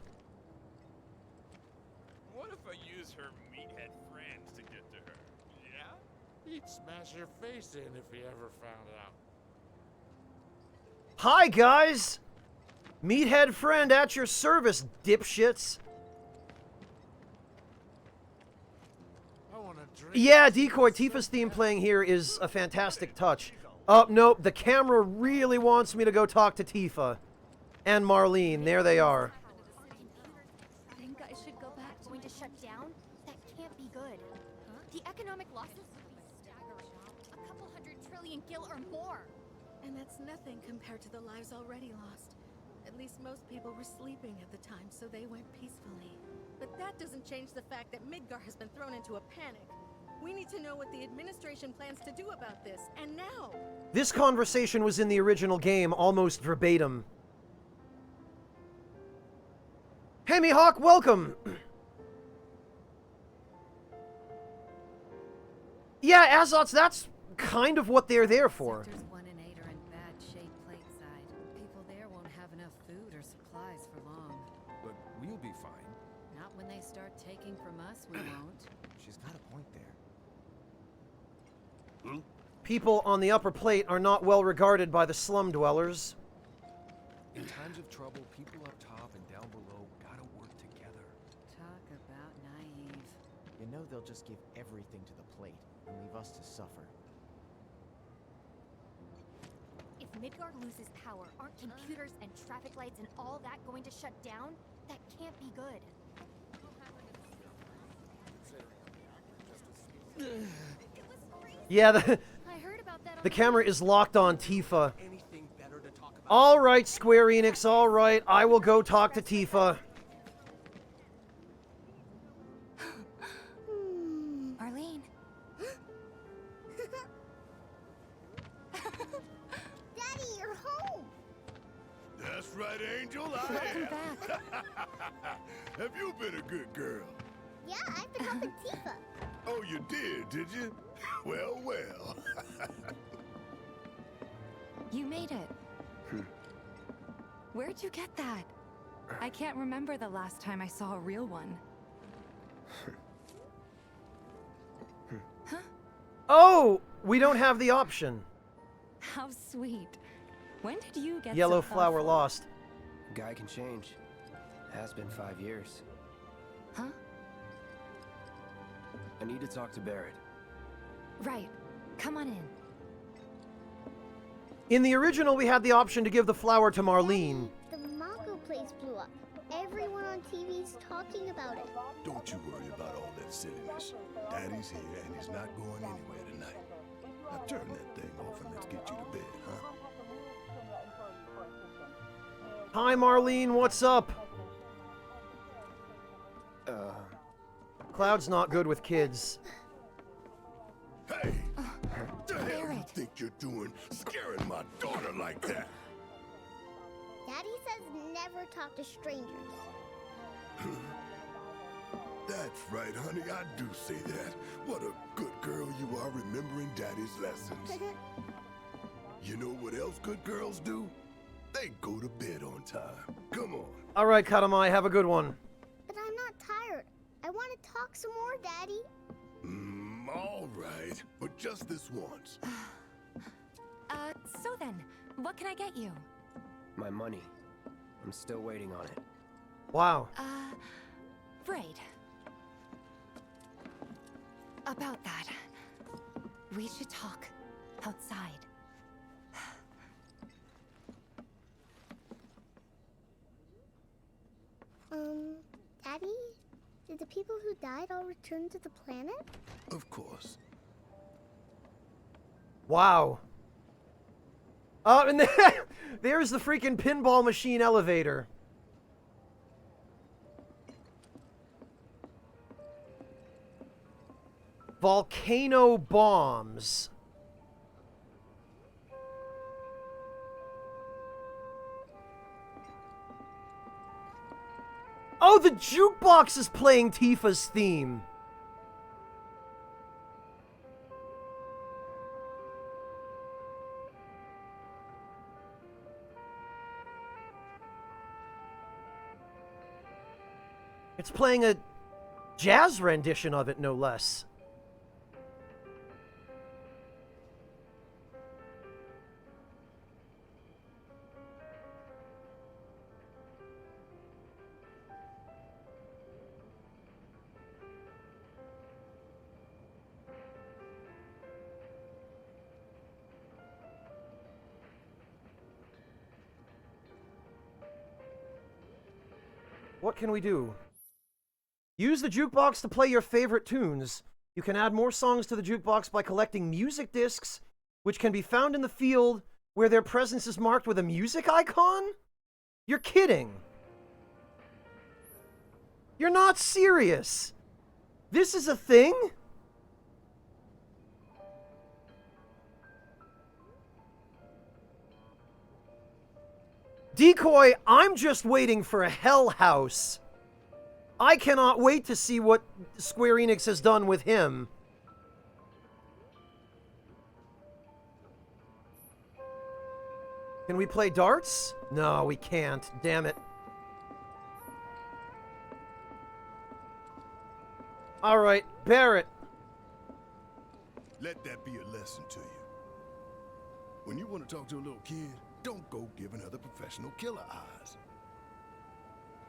L: What if I use her meathead friends to get to her? Yeah?
K: He'd smash your face in if he ever found out.
A: Hi, guys! Meathead friend at your service, dipshits. Yeah, Decoy, Tifa's theme playing here is a fantastic touch. Oh, nope, the camera really wants me to go talk to Tifa. And Marlene, there they are.
I: Think I should go back? Going to shut down? That can't be good. The economic losses would be staggering. A couple $100 trillion gil or more.
J: And that's nothing compared to the lives already lost. At least most people were sleeping at the time, so they went peacefully. But that doesn't change the fact that Midgar has been thrown into a panic. We need to know what the administration plans to do about this, and now!
A: This conversation was in the original game, almost verbatim. Hey, Mihawk, welcome! Yeah, Azots, that's kind of what they're there for.
H: Sectors 1 and 8 are in bad shape plateside. People there won't have enough food or supplies for long.
V: But we'll be fine.
H: Not when they start taking from us, we won't.
W: She's got a point there.
A: People on the upper plate are not well regarded by the slum dwellers.
V: In times of trouble, people up top and down below gotta work together.
H: Talk about naive.
C: You know they'll just give everything to the plate and leave us to suffer.
I: If Midgard loses power, aren't computers and traffic lights and all that going to shut down? That can't be good.
A: Yeah, the camera is locked on Tifa. All right, Square Enix, all right. I will go talk to Tifa.
I: Marlene.
O: Daddy, you're home!
K: That's right, Angel.
I: Welcome back.
K: Have you been a good girl?
P: Yeah, I've been helping Tifa.
K: Oh, you did you? Well, well.
I: You made it. Where'd you get that? I can't remember the last time I saw a real one.
A: Oh, we don't have the option.
I: How sweet. When did you get
A: Yellow
I: so
A: flower
I: thoughtful?
A: lost.
G: Guy can change. Has been 5 years.
I: Huh?
G: I need to talk to Barrett.
I: Right. Come on in.
A: In the original, we had the option to give the flower to Marlene.
P: The Mako place blew up. Everyone on TV's talking about it.
K: Don't you worry about all that silliness. Daddy's here and he's not going anywhere tonight. Now turn that thing off and let's get you to bed, huh?
A: Hi, Marlene, what's up? Cloud's not good with kids.
K: Hey! What the hell you think you're doing scaring my daughter like that?
P: Daddy says never talk to strangers.
K: That's right, honey, I do say that. What a good girl you are remembering Daddy's lessons. You know what else good girls do? They go to bed on time. Come on.
A: All right, Katamai, have a good one.
P: But I'm not tired. I want to talk some more, Daddy.
K: All right, but just this once.
I: So then, what can I get you?
G: My money. I'm still waiting on it.
A: Wow.
I: Right. About that, we should talk outside.
P: Daddy? Did the people who died all return to the planet?
K: Of course.
A: Wow. And there's the freaking pinball machine elevator. Volcano bombs. Oh, the jukebox is playing Tifa's theme. It's playing a jazz rendition of it, no less. What can we do? Use the jukebox to play your favorite tunes. You can add more songs to the jukebox by collecting music discs, which can be found in the field where their presence is marked with a music icon? You're kidding. You're not serious. This is a thing? Decoy, I'm just waiting for a Hell House. I cannot wait to see what Square Enix has done with him. Can we play darts? No, we can't. Damn it. All right, Barrett.
K: Let that be a lesson to you. When you want to talk to a little kid, don't go giving other professional killer eyes.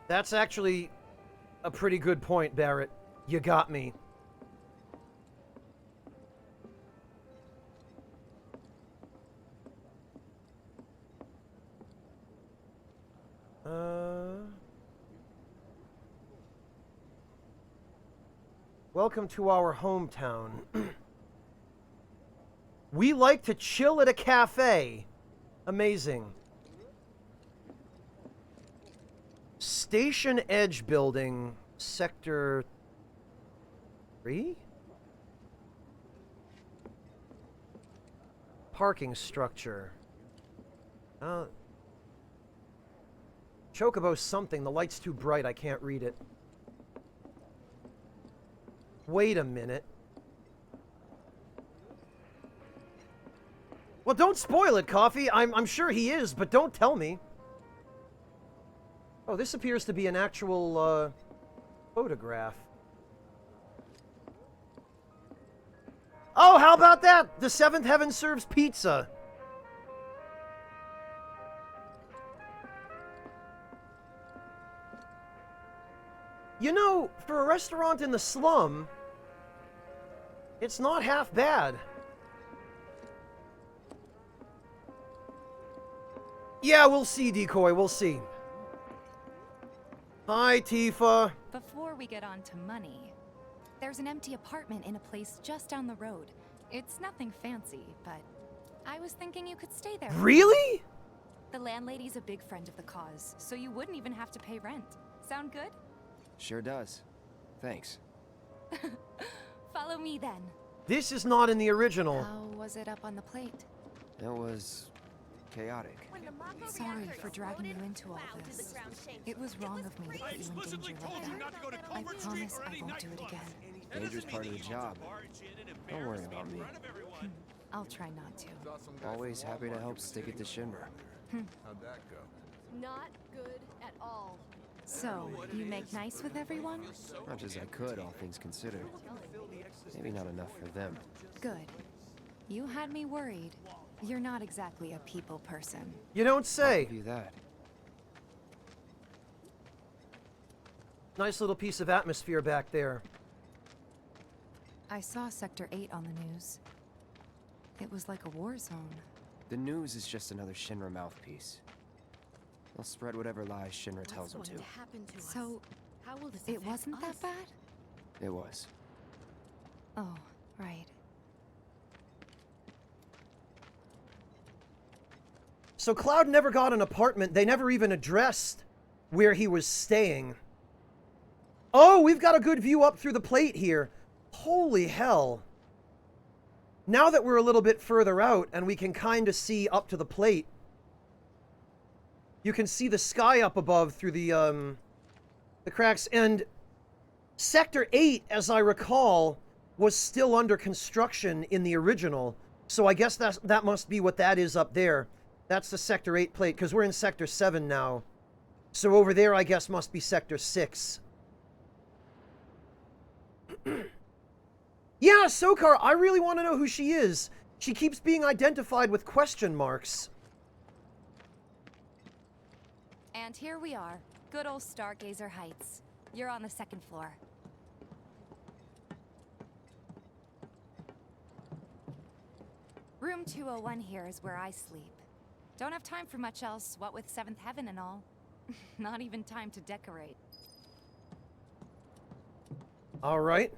A: That's actually a pretty good point, Barrett. You got me. Welcome to our hometown. We like to chill at a cafe. Amazing. Station Edge Building, Sector 3? Parking structure. Chocobo something. The light's too bright. I can't read it. Wait a minute. Well, don't spoil it, Coffee. I'm sure he is, but don't tell me. Oh, this appears to be an actual, photograph. Oh, how about that? The Seventh Heaven serves pizza. You know, for a restaurant in the slum, it's not half bad. Yeah, we'll see, Decoy, we'll see. Hi, Tifa.
Q: Before we get on to money, there's an empty apartment in a place just down the road. It's nothing fancy, but I was thinking you could stay there.
A: Really?
Q: The landlady's a big friend of the cause, so you wouldn't even have to pay rent. Sound good?
G: Sure does. Thanks.
Q: Follow me then.
A: This is not in the original.
Q: How was it up on the plate?
G: It was chaotic.
Q: Sorry for dragging you into all this. It was wrong of me to put you in danger like that. I promise I won't do it again.
G: Danger's part of the job. Don't worry about me.
Q: I'll try not to.
G: Always happy to help stick it to Shinra.
W: How'd that go?
N: Not good at all.
Q: So, you make nice with everyone?
G: Much as I could, all things considered. Maybe not enough for them.
Q: Good. You had me worried. You're not exactly a people person.
A: You don't say.
G: I'll give you that.
A: Nice little piece of atmosphere back there.
Q: I saw Sector 8 on the news. It was like a war zone.
G: The news is just another Shinra mouthpiece. They'll spread whatever lies Shinra tells them to.
Q: So, it wasn't that bad?
G: It was.
Q: Oh, right.
A: So Cloud never got an apartment. They never even addressed where he was staying. Oh, we've got a good view up through the plate here. Holy hell. Now that we're a little bit further out and we can kind of see up to the plate, you can see the sky up above through the cracks. And Sector 8, as I recall, was still under construction in the original. So I guess that must be what that is up there. That's the Sector 8 plate, because we're in Sector 7 now. So over there, I guess, must be Sector 6. Yeah, Sokar, I really want to know who she is. She keeps being identified with question marks.
Q: And here we are. Good old Stargazer Heights. You're on the second floor. Room 201 here is where I sleep. Don't have time for much else, what with Seventh Heaven and all. Not even time to decorate.
A: All right.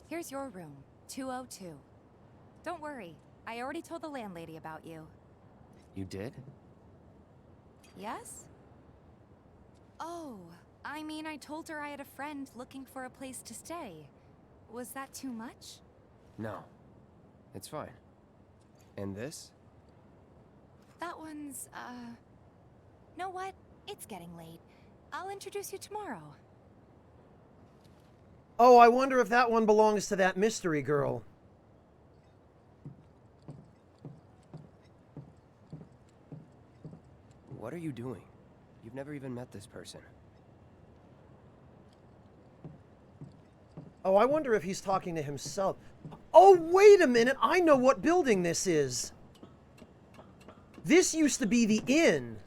Q: Here's your room, 202. Don't worry, I already told the landlady about you.
G: You did?
Q: Yes? Oh, I mean, I told her I had a friend looking for a place to stay. Was that too much?
G: No. It's fine. And this?
Q: That one's, know what? It's getting late. I'll introduce you tomorrow.
A: Oh, I wonder if that one belongs to that mystery girl.
G: What are you doing? You've never even met this person.
A: Oh, I wonder if he's talking to himself. Oh, wait a minute. I know what building this is. This used to be the inn.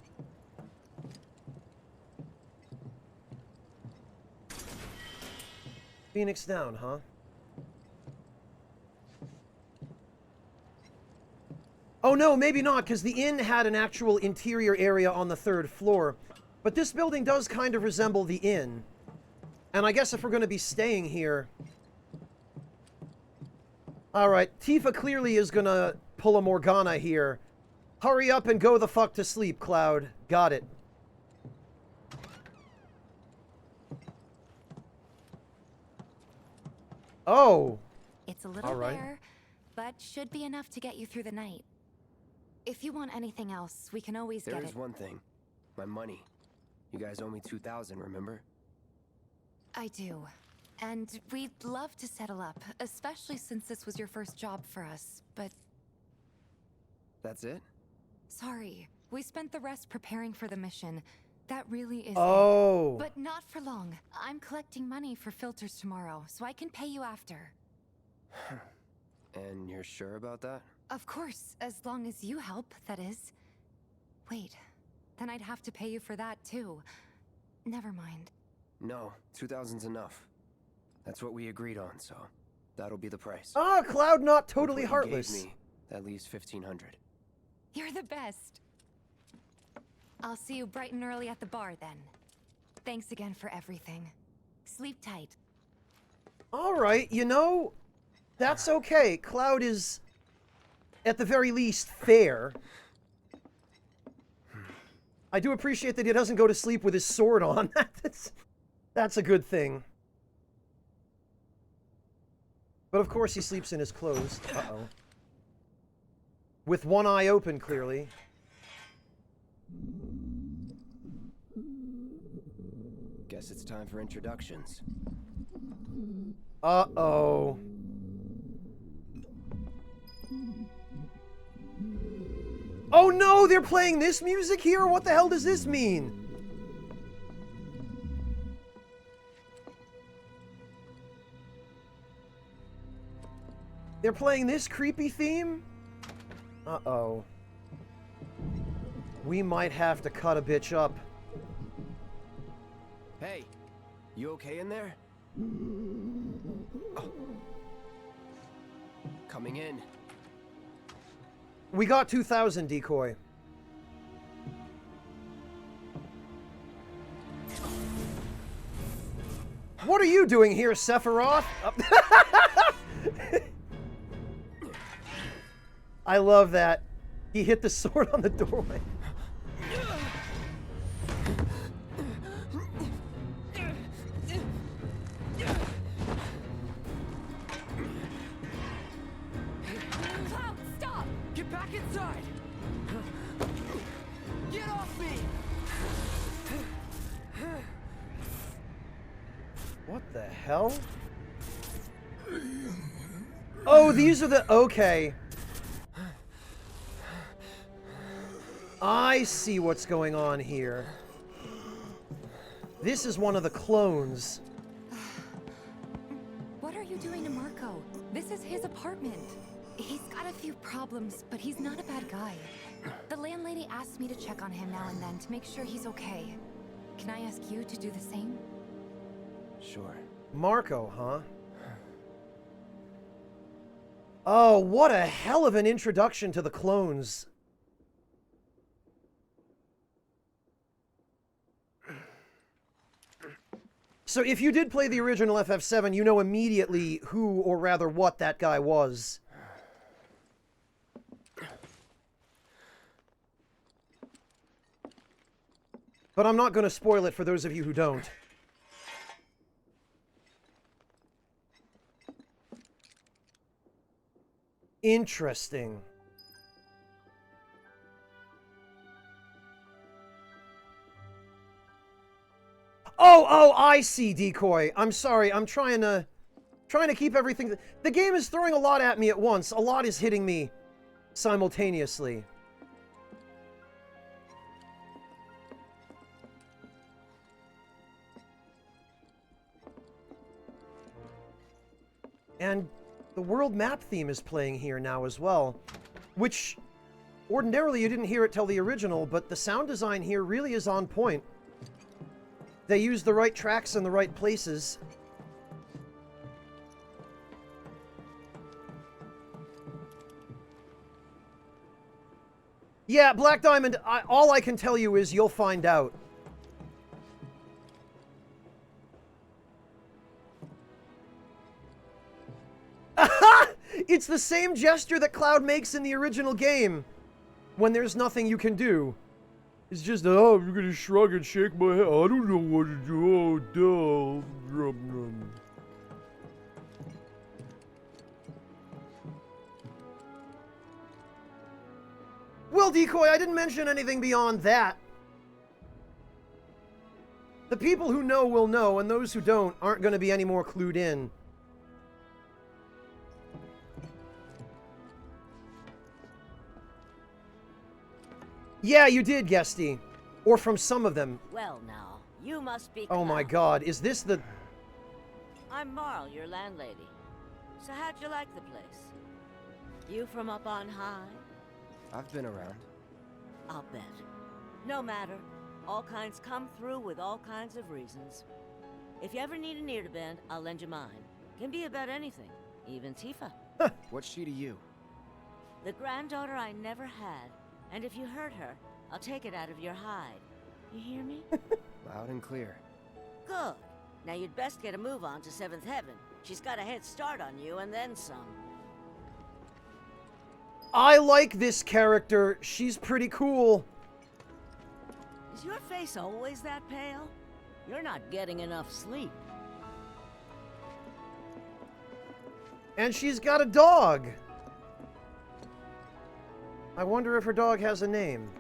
A: Phoenix Down, huh? Oh no, maybe not, because the inn had an actual interior area on the 3rd floor. But this building does kind of resemble the inn. And I guess if we're going to be staying here... Alright, Tifa clearly is going to pull a Morgana here. Hurry up and go the fuck to sleep, Cloud. Got it. Oh.
Q: It's a little bare, but should be enough to get you through the night. If you want anything else, we can always get it.
G: There is one thing. My money. You guys owe me 2,000, remember?
Q: I do. And we'd love to settle up, especially since this was your first job for us, but...
G: That's it?
Q: Sorry. We spent the rest preparing for the mission. That really is
A: Oh.
Q: it. But not for long. I'm collecting money for filters tomorrow, so I can pay you after.
G: And you're sure about that?
Q: Of course, as long as you help, that is. Wait, then I'd have to pay you for that too. Never mind.
G: No, 2,000's enough. That's what we agreed on, so that'll be the price.
A: Ah, Cloud not totally
G: With what you
A: heartless.
G: gave me, that leaves 1,500.
Q: You're the best. I'll see you bright and early at the bar then. Thanks again for everything. Sleep tight.
A: All right, you know, that's okay. Cloud is, at the very least, fair. I do appreciate that he doesn't go to sleep with his sword on. That's a good thing. But of course he sleeps in his clothes. Uh-oh. With one eye open, clearly.
G: Guess it's time for introductions.
A: Uh-oh. Oh no, they're playing this music here? What the hell does this mean? They're playing this creepy theme? Uh-oh. We might have to cut a bitch up.
G: Hey, you okay in there? Oh. Coming in.
A: We got 2,000, Decoy. What are you doing here, Sephiroth? I love that. He hit the sword on the doorway.
C: Cloud, stop! Get back inside! Get off me!
A: What the hell? Oh, these are the... Okay. I see what's going on here. This is one of the clones.
Q: What are you doing to Marco? This is his apartment. He's got a few problems, but he's not a bad guy. The landlady asked me to check on him now and then to make sure he's okay. Can I ask you to do the same?
G: Sure.
A: Marco, huh? Oh, what a hell of an introduction to the clones. So if you did play the original FF7, you know immediately who, or rather what, that guy was. But I'm not going to spoil it for those of you who don't. Interesting. Oh, I see, Decoy. I'm sorry. I'm trying to keep everything... The game is throwing a lot at me at once. A lot is hitting me simultaneously. And the world map theme is playing here now as well, which ordinarily you didn't hear it till the original, but the sound design here really is on point. They use the right tracks in the right places. Yeah, Black Diamond, all I can tell you is you'll find out. It's the same gesture that Cloud makes in the original game when there's nothing you can do. It's just, oh, I'm gonna shrug and shake my head. I don't know what to do. Oh, duh. Well, Decoy, I didn't mention anything beyond that. The people who know will know, and those who don't aren't going to be any more clued in. Yeah, you did, Guesty. Or from some of them.
E: Well, now, you must be.
A: Oh my god, is this the...
E: I'm Marl, your landlady. So how'd you like the place? You from up on high?
G: I've been around.
E: I'll bet. No matter. All kinds come through with all kinds of reasons. If you ever need an ear to bend, I'll lend you mine. Can be about anything, even Tifa.
G: What's she to you?
E: The granddaughter I never had. And if you hurt her, I'll take it out of your hide. You hear me?
G: Loud and clear.
E: Good. Now you'd best get a move on to 7th Heaven. She's got a head start on you and then some.
A: I like this character. She's pretty cool.
E: Is your face always that pale? You're not getting enough sleep.
A: And she's got a dog. I wonder if her dog has a name.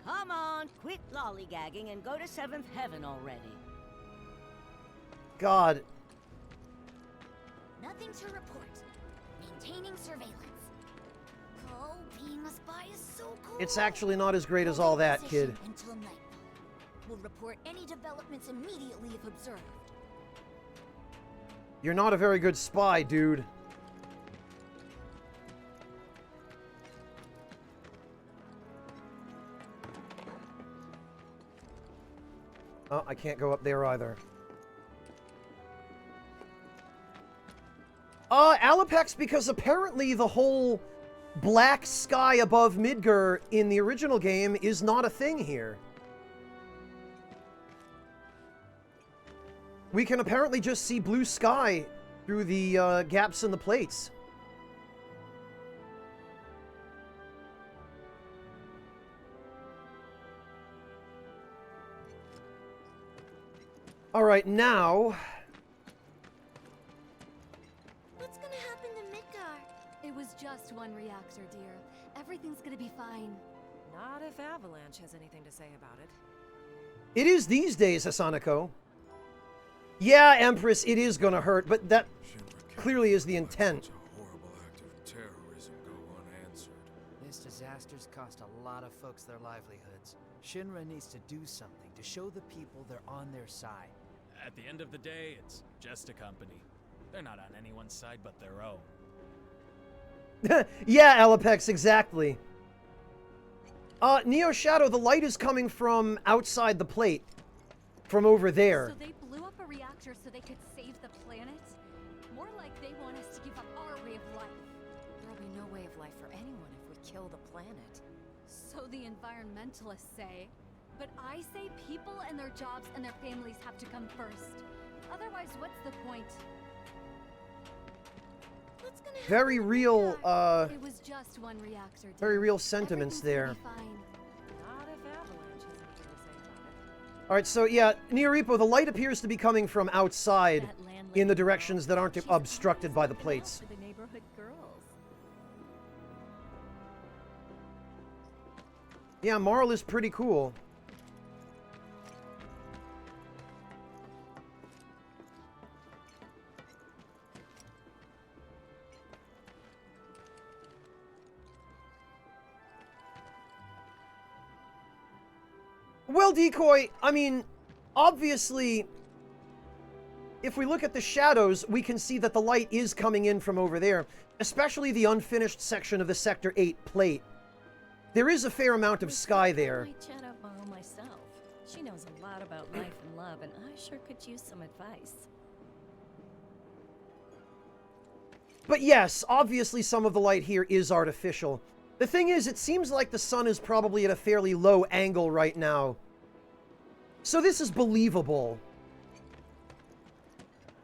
E: Come on, quit lollygagging and go to 7th Heaven already.
A: God.
P: Nothing to report. Maintaining surveillance. Oh, being a spy is so cool.
A: It's actually not as great as all that, kid.
P: Until nightfall. We'll report any developments immediately if observed.
A: You're not a very good spy, dude. Oh, I can't go up there either. Alapex, because apparently the whole black sky above Midgar in the original game is not a thing here. We can apparently just see blue sky through the gaps in the plates. All right, now...
J: What's gonna happen to Midgar? It was just one reactor, dear. Everything's gonna be fine.
H: Not if Avalanche has anything to say about it.
A: It is these days, Hasanako. Yeah, Empress, it is gonna hurt, but that clearly is the intent.
R: This disaster's cost a lot of folks their livelihoods. Shinra needs to do something to show the people they're on their side.
X: At the end of the day, it's just a company. They're not on anyone's side but their own.
A: Yeah, Alapex, exactly. Neo Shadow, the light is coming from outside the plate. From over there.
J: So they blew up a reactor so they could save the planet? More like they want us to give up our way of life.
H: There'll be no way of life for anyone if we kill the planet.
J: So the environmentalists say. But I say people and their jobs and their families have to come first. Otherwise, what's the point? What's gonna happen?
A: Very real,
J: It was just one reactor.
A: very real sentiments there.
J: Not
H: if Avalanche has anything to say about it.
A: Alright, so yeah, Neoripo, the light appears to be coming from outside in the directions that aren't obstructed by the plates.
E: For the neighborhood girls.
A: Yeah, Marl is pretty cool. Well, Decoy, I mean, obviously, if we look at the shadows, we can see that the light is coming in from over there, especially the unfinished section of the Sector 8 plate. There is a fair amount of sky there.
S: I chat up Marl myself. She knows a lot about life and love, and I sure could use some advice.
A: But yes, obviously some of the light here is artificial. The thing is, it seems like the sun is probably at a fairly low angle right now. So this is believable.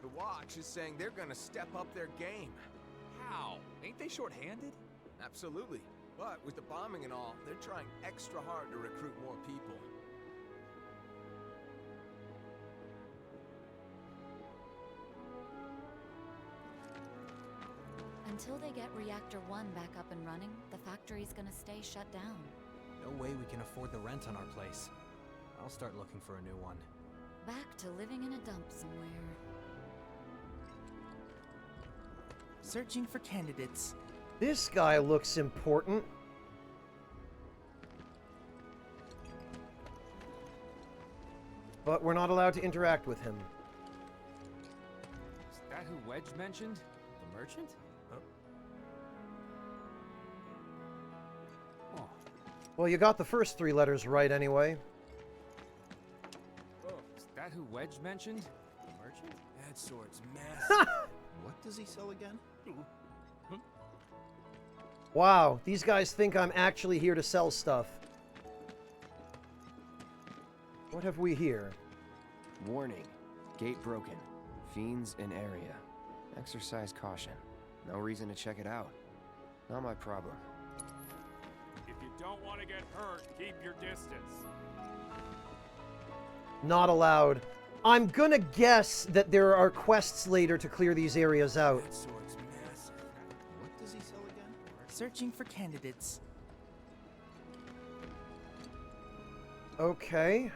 W: The Watch is saying they're gonna step up their game.
V: How? Ain't they short-handed?
W: Absolutely. But with the bombing and all, they're trying extra hard to recruit more people.
J: And
I: Until they get Reactor 1 back up and running, the factory's gonna stay shut down.
D: No way we can afford the rent on our place. I'll start looking for a new one.
I: Back to living in a dump somewhere.
C: Searching for candidates.
A: This guy looks important. But we're not allowed to interact with him.
G: Is that who Wedge mentioned? The merchant? Oh.
A: Well, you got the first 3 letters right anyway.
G: Is that who Wedge mentioned? The merchant?
W: That sword's massive. What does he sell again?
A: Wow, these guys think I'm actually here to sell stuff. What have we here?
G: Warning. Gate broken. Fiends in area. Exercise caution. No reason to check it out. Not my problem.
L: If you don't want to get hurt, keep your distance.
A: Not allowed. I'm gonna guess that there are quests later to clear these areas out.
W: That sword's massive. What does he sell again? Searching for candidates.
A: Okay.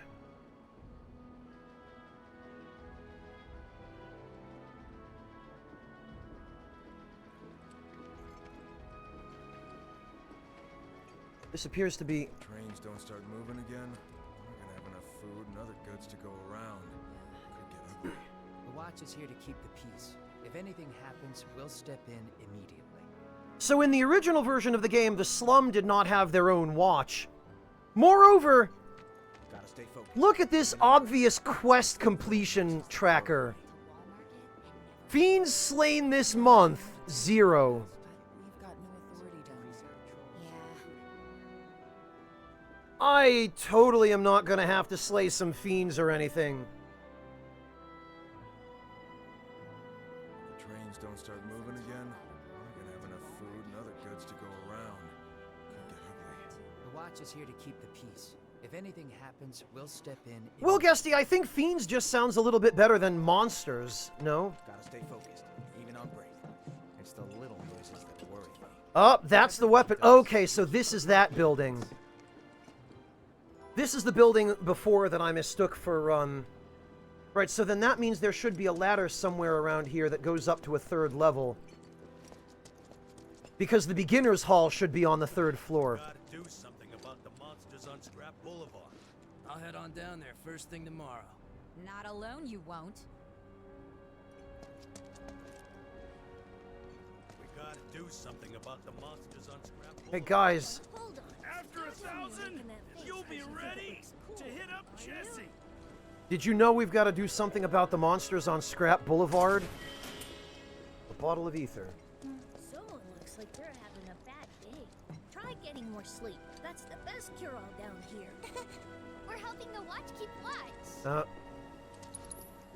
A: This appears to be...
V: Trains don't start moving again. We're gonna have enough food and other goods to go around. Could get ugly.
R: The watch is here to keep the peace. If anything happens, we'll step in immediately.
A: So in the original version of the game, the slum did not have their own watch. Moreover,
W: Gotta stay focused.
A: look at this obvious quest completion tracker. Fiends slain this month, 0. I totally am not gonna have to slay some fiends or anything.
V: The trains don't start moving again. We're gonna have enough food and other goods to go around. Could get ugly.
R: The watch is here to keep the peace. If anything happens, we'll step in.
A: Well, Guesty, I think fiends just sounds a little bit better than monsters, no?
W: Gotta stay focused, even on break. It's the little noises that worry me.
A: Oh, that's the weapon. Okay, so this is that building. This is the building before that I mistook for, Right, so then that means there should be a ladder somewhere around here that goes up to a 3rd level. Because the beginner's hall should be on the 3rd floor.
B: Gotta do something about the monsters on Scrap Boulevard.
F: I'll head on down there first thing tomorrow.
H: Not alone, you won't.
B: We gotta do something about the monsters on Scrap Boulevard.
A: Hey, guys.
L: After 1,000, you'll be ready to hit up Jesse.
A: Did you know we've got to do something about the monsters on Scrap Boulevard? A bottle of ether.
O: Someone looks like they're having a bad day. Try getting more sleep. That's the best cure-all down here.
P: We're helping the watch keep watch.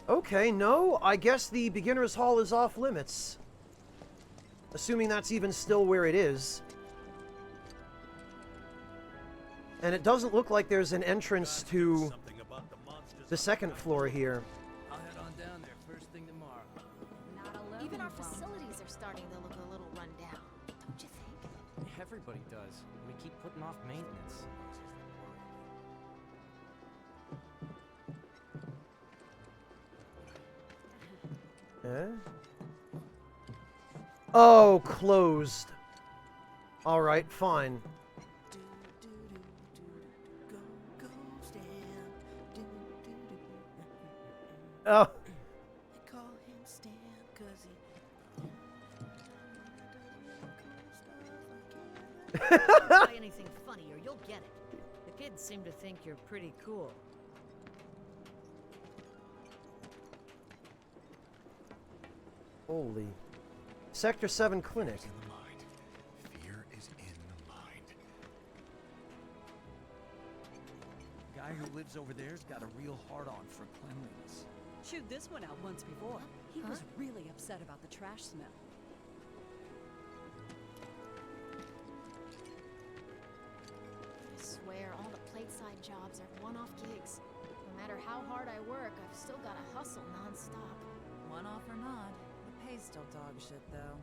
A: Okay, no, I guess the beginner's hall is off limits. Assuming that's even still where it is. And it doesn't look like there's an entrance to the 2nd floor here.
F: I'll head on down there first thing tomorrow.
H: Not alone.
N: Even our facilities are starting to look a little run down, don't you think?
D: Everybody does. We keep putting off maintenance.
A: Oh, closed. Alright, fine. Oh.
E: Try anything funny or you'll get it. The kids seem to think you're pretty cool.
A: Holy. Sector 7 clinic.
B: Fear is in the mind.
C: The guy who lives over there's got a real hard-on for cleanliness.
T: Chewed this one out once before. He was really upset about the trash smell.
N: I swear, all the plateside jobs are one-off gigs. No matter how hard I work, I've still got to hustle non-stop.
H: One off or not, the pay's still dog shit, though.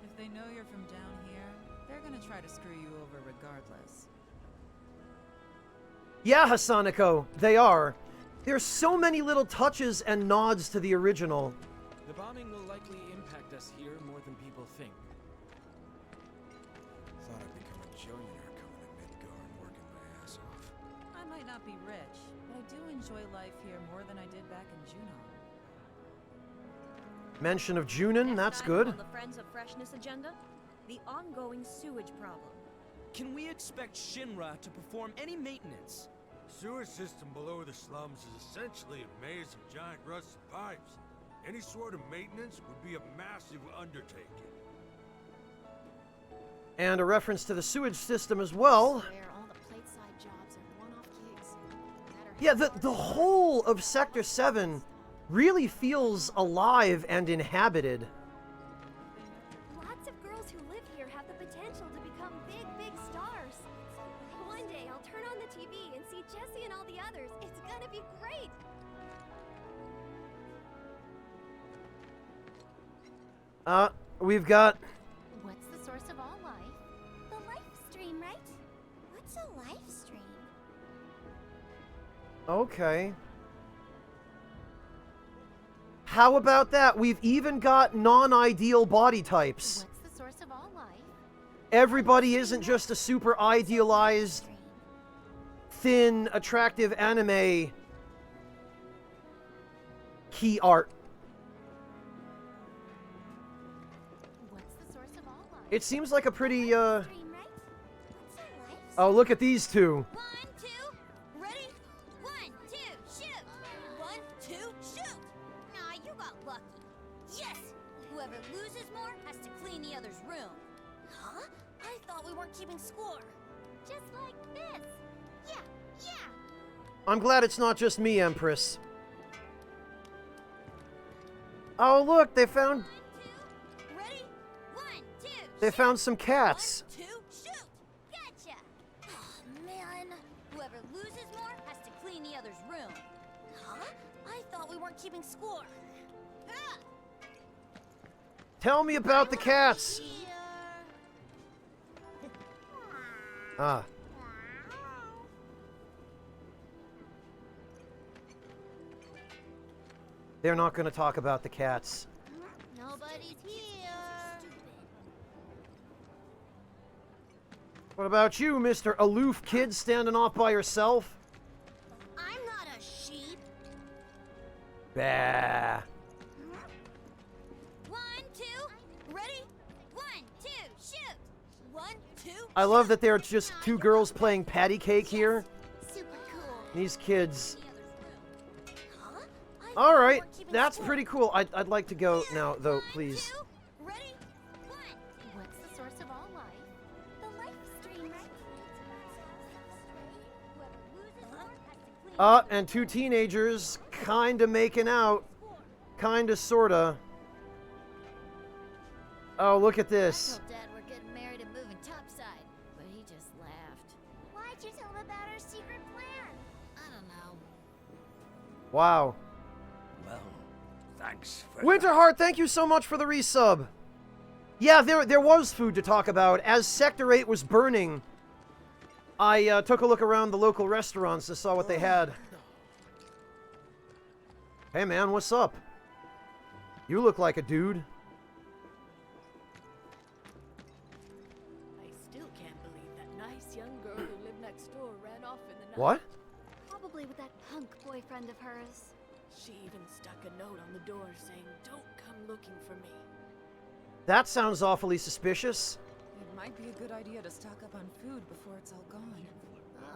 H: If
K: If they know you're from down here, they're gonna try to screw you over regardless.
A: Yeah, Hasaneko, they are. There's so many little touches and nods to the original.
X: The bombing will likely impact us here more than people think.
W: Thought I'd become a billionaire coming to Midgar and working my ass off.
K: I might not be rich, but I do enjoy life here more than I did back in Junon.
A: Mention of Junon, that's good.
M: On the Friends of Freshness agenda, the ongoing sewage problem.
X: Can we expect Shinra to perform any maintenance?
B: Sewer system below the slums is essentially a maze of giant rusted pipes. Any sort of maintenance would be a massive undertaking.
A: And a reference to the sewage system as well. Yeah, the whole of Sector 7 really feels alive and inhabited.
N: Lots of girls who live here have the potential to become big, big stars. One day I'll turn on the TV and see Jessie and all the others. It's gonna be great.
A: We've got...
P: What's the source of all life? The life stream, right? What's a life stream?
A: Okay. How about that? We've even got non-ideal body types.
P: What's the source of all life?
A: Everybody isn't just a super idealized, thin, attractive anime key art.
P: What's the source of all life?
A: It seems like a pretty,
P: Stream, right? What's a life?
A: Oh, look at these two.
P: 1, 2, ready? 1, 2, shoot! 1, 2, shoot! Nah, you got lucky. Yes! Whoever loses more has to clean the other's room. Huh? I thought we weren't keeping score. Just like this. Yeah, yeah.
A: I'm glad it's not just me, Empress. Oh, look, they found...
P: Ready? 1, 2,
A: They found some cats.
P: 1, 2, shoot! Gotcha! Oh, man. Whoever loses more has to clean the other's room. Huh? I thought we weren't keeping score. Ah!
A: Tell me about the cats. Ah. They're not going to talk about the cats.
P: Nobody's here.
A: What about you, Mr. Aloof Kid standing off by yourself?
P: I'm not a sheep.
A: Bah.
P: 1, 2, ready? 1, 2, shoot! 1, 2.
A: I love that there are just two girls playing patty cake here.
P: Super cool.
A: These kids.
P: Huh?
A: All right, that's pretty cool. I'd like to go now, though, please.
P: Ready? 1. What's the source of all life? The life stream, right? Whoever loses more has to clean.
A: And two teenagers kinda making out. Kinda, sorta. Oh, look at this.
P: I told Dad we're getting married and moving topside, but he just laughed. Why'd you tell him about our secret plan? I don't know.
A: Wow.
Q: Well, thanks for
A: Winterheart, thank you so much for the resub. Yeah, there was food to talk about. As Sector 8 was burning, I took a look around the local restaurants and saw what they had. Hey man, what's up? You look like a dude.
U: I still can't believe that nice young girl who lived next door ran off in the night.
A: What?
N: Probably with that punk boyfriend of hers.
U: She even stuck a note on the door saying, "Don't come looking for me."
A: That sounds awfully suspicious.
K: It might be a good idea to stock up on food before it's all gone.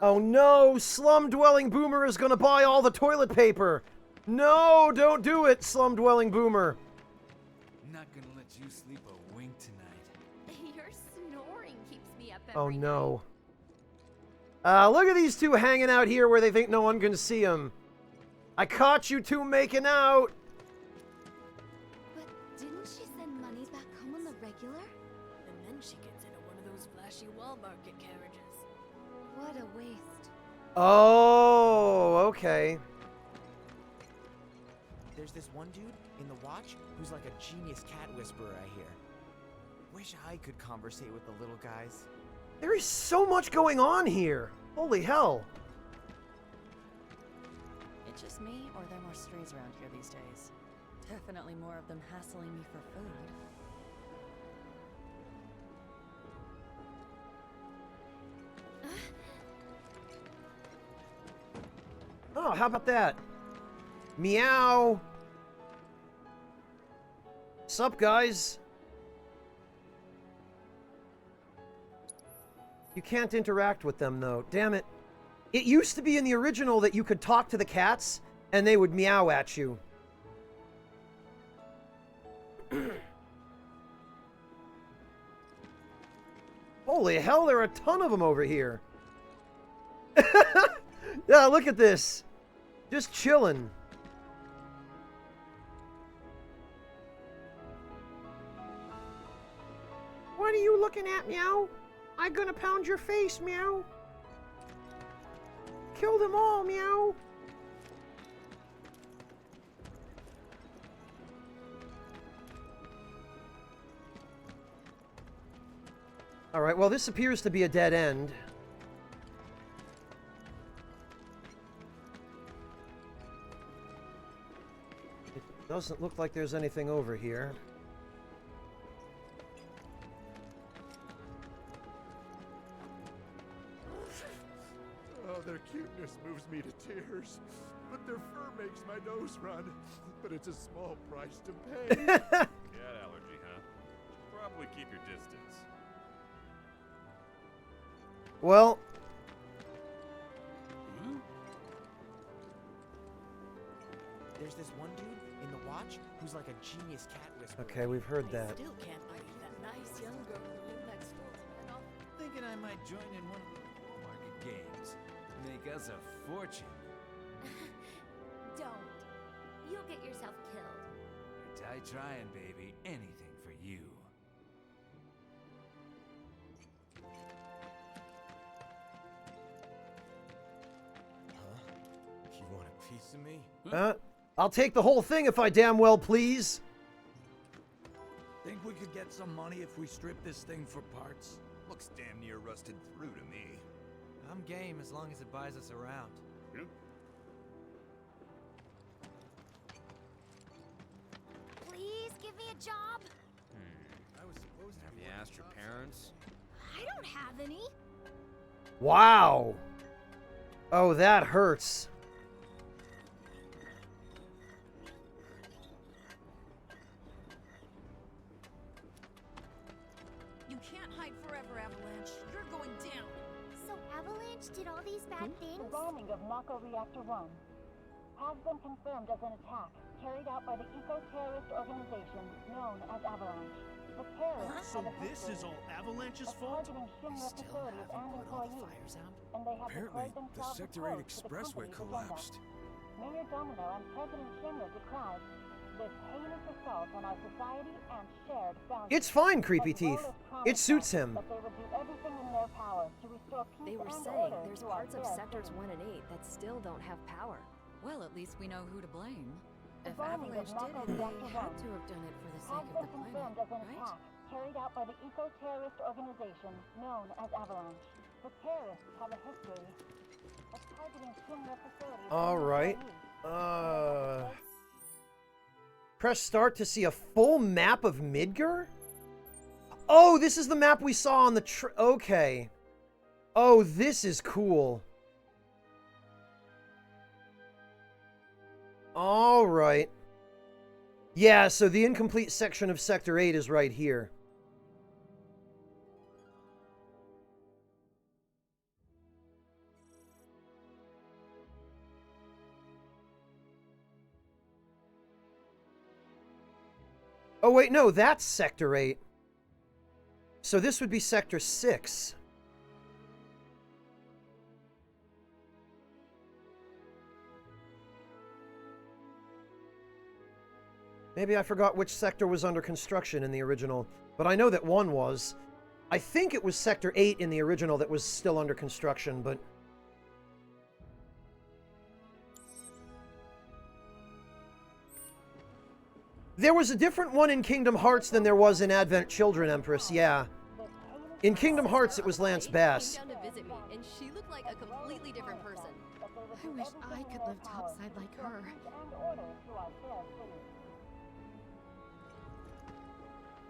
A: Oh no, slum-dwelling boomer is gonna buy all the toilet paper. No, don't do it, slum-dwelling boomer.
F: Not gonna let you sleep a wink tonight.
N: Your snoring keeps me up
A: Oh
N: every
A: no. Look at these two hanging out here where they think no one can see them. I caught you two making out.
N: But didn't she send money back home on the regular?
U: And then she gets into one of those flashy wall market carriages.
N: What a waste.
A: Oh, okay.
C: There's this one dude in the watch who's like a genius cat whisperer, I hear. Wish I could conversate with the little guys.
A: There is so much going on here. Holy hell.
T: It's just me, or are there more strays around here these days? Definitely more of them hassling me for food.
A: Oh, how about that? Meow. Sup, guys? You can't interact with them, though. Damn it. It used to be in the original that you could talk to the cats, and they would meow at you. Holy hell, there are a ton of them over here. Yeah, look at this. Just chilling. What are you looking at, meow? I'm gonna pound your face, meow. Kill them all, meow. Alright, well, this appears to be a dead end. It doesn't look like there's anything over here.
G: Oh, their cuteness moves me to tears. But their fur makes my nose run. But it's a small price to pay.
L: Cat allergy, huh? Probably keep your distance.
A: Well...
C: There's this one dude in the watch who's like a genius cat whisperer.
A: Okay, we've heard that.
U: Still can't believe that nice young girl who lived next door to me.
F: Thinking I might join in one of the market games. Make us a fortune.
P: Don't. You'll get yourself killed.
F: Die trying, baby. Anything for you.
C: You want a piece of me?
A: I'll take the whole thing if I damn well please.
Q: Think we could get some money if we strip this thing for parts?
B: Looks damn near rusted through to me.
D: I'm game as long as it buys us around.
L: Yep.
N: Please give me a job.
B: I was supposed to.
V: Have you asked your parents?
N: I don't have any.
A: Wow. Oh, that hurts.
K: You can't hide forever, Avalanche. You're going down.
N: So Avalanche did all these bad things?
I: The bombing of Mako Reactor 1 has been confirmed as an attack carried out by the eco-terrorist organization known as Avalanche. The terrorists
J: So this is all Avalanche's fault?
I: targeting Shinra facilities and employees, and they have
V: Apparently,
I: declared
V: the
I: themselves
V: Sector 8
I: opposed to the
V: Expressway
I: company's agenda.
V: collapsed.
I: Mayor Domino and President Shinra decried this heinous assault on our society and shared boundaries.
A: It's fine, Creepy
I: as well
A: Teeth.
I: as promised
A: It suits
I: us
A: him.
I: that they would do everything in their power to restore peace
H: They were
I: and
H: saying
I: order
H: there's
I: to our
H: parts of
I: fair
H: sectors
I: city.
H: 1 and 8 that still don't have power. Well, at least we know who to blame.
I: The
H: If
I: bombing of
H: Avalanche did
I: Mako
H: it, they
I: Reactor
H: had
I: 1
H: to have done it for the
I: has
H: sake of
I: been
H: the
I: confirmed
H: planet,
I: as an
H: right?
I: attack carried out by the eco-terrorist organization known as Avalanche. The terrorists have a history of targeting Shinra facilities.
A: All
I: and
A: right.
I: employees.
A: Press start to see a full map of Midgar? Oh, this is the map we saw on the okay. Oh, this is cool. All right. Yeah, so the incomplete section of Sector 8 is right here. Oh, wait, no, that's Sector 8. So this would be Sector 6. Maybe I forgot which sector was under construction in the original, but I know that one was. I think it was Sector 8 in the original that was still under construction, but... There was a different one in Kingdom Hearts than there was in Advent Children, Empress, yeah. In Kingdom Hearts, it was Lance Bass.
H: Came down to visit me, and she looked like a completely different person. I wish I could live topside like her.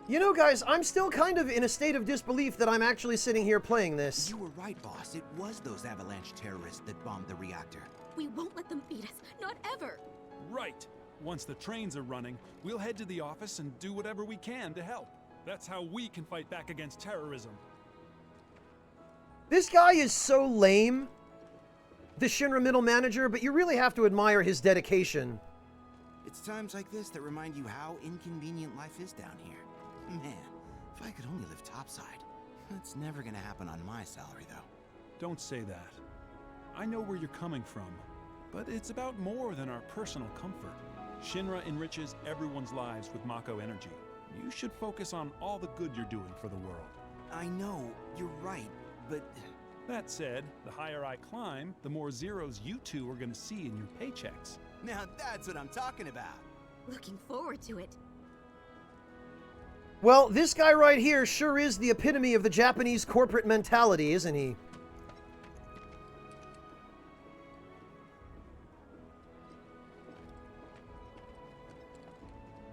A: You know, guys, I'm still kind of in a state of disbelief that I'm actually sitting here playing this.
E: You were right, boss. It was those Avalanche terrorists that bombed the reactor.
H: We won't let them beat us. Not ever.
O: Right. Once the trains are running, we'll head to the office and do whatever we can to help. That's how we can fight back against terrorism.
A: This guy is so lame, the Shinra middle manager, but you really have to admire his dedication.
E: It's times like this that remind you how inconvenient life is down here. Man, if I could only live topside. That's never gonna happen on my salary, though.
O: Don't say that. I know where you're coming from, but it's about more than our personal comfort. Shinra enriches everyone's lives with Mako energy. You should focus on all the good you're doing for the world.
E: I know, you're right, but...
O: That said, the higher I climb, the more zeros you two are gonna see in your paychecks.
E: Now that's what I'm talking about.
H: Looking forward to it.
A: Well, this guy right here sure is the epitome of the Japanese corporate mentality, isn't he?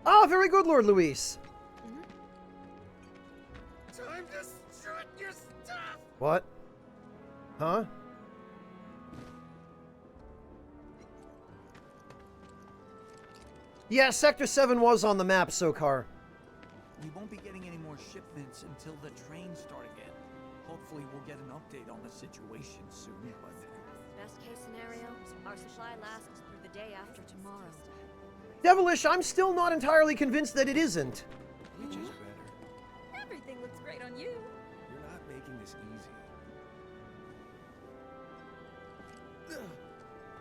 A: Ah, very good, Lord Luis.
B: Time to strut your stuff!
A: What? Huh? Yeah, Sector 7 was on the map, Sokar.
Q: We won't be getting any more shipments until the trains start again. Hopefully we'll get an update on the situation soon, but...
M: Best case scenario, our supply lasts through the day after tomorrow.
A: Devilish, I'm still not entirely convinced that it isn't.
V: Which is better?
H: Everything looks great on you.
V: You're not making this easy.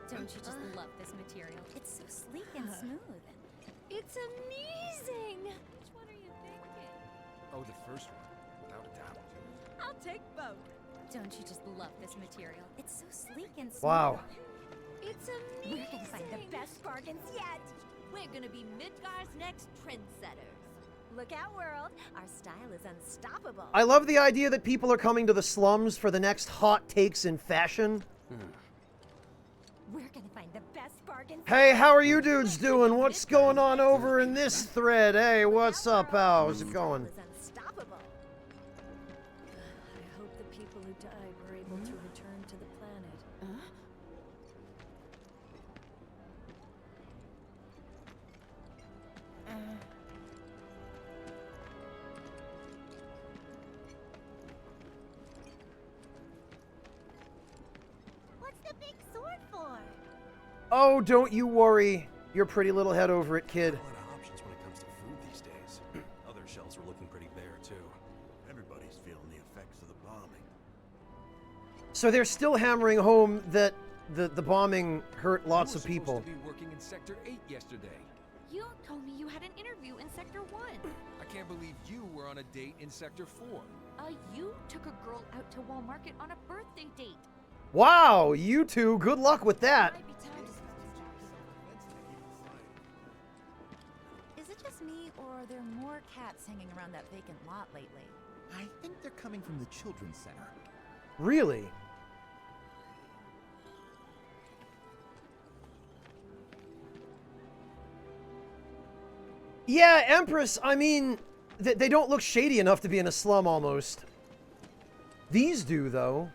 P: Don't you just love this material? It's so sleek and smooth. It's amazing! Which one are you thinking?
V: Oh, the first one, without a doubt.
H: I'll take both.
P: Don't you just love this material? It's so sleek and smooth.
A: Wow.
P: It's amazing! We're gonna find the best bargains yet!
M: We're gonna be Midgar's next trendsetters.
P: Look out, world! Our style is unstoppable.
A: I love the idea that people are coming to the slums for the next hot takes in fashion.
P: We're gonna find the best bargains.
A: Hey, how are you dudes doing? What's going on over in this thread? Hey, what's up, pal? How's it going?
P: Unstoppable.
H: I hope the people who died were able to return to the planet.
P: What's the big sword for?
A: Oh, don't you worry. Your pretty little head over it, kid.
V: A lot of options when it comes to food these days. Other shelves are looking pretty bare, too.
G: Everybody's feeling the effects of the bombing.
A: So they're still hammering home that the bombing hurt lots of
V: You were
A: people.
V: supposed to be working in Sector 8 yesterday.
M: You told me you had an interview in Sector 1.
V: I can't believe you were on a date in Sector 4.
M: You took a girl out to Wall Market on a birthday date.
A: Wow, you two, good luck with that.
T: Is it just me, or are there more cats hanging around that vacant lot lately?
E: I think they're coming from the Children's Center.
A: Really? Yeah, Empress, I mean, they don't look shady enough to be in a slum almost. These do, though.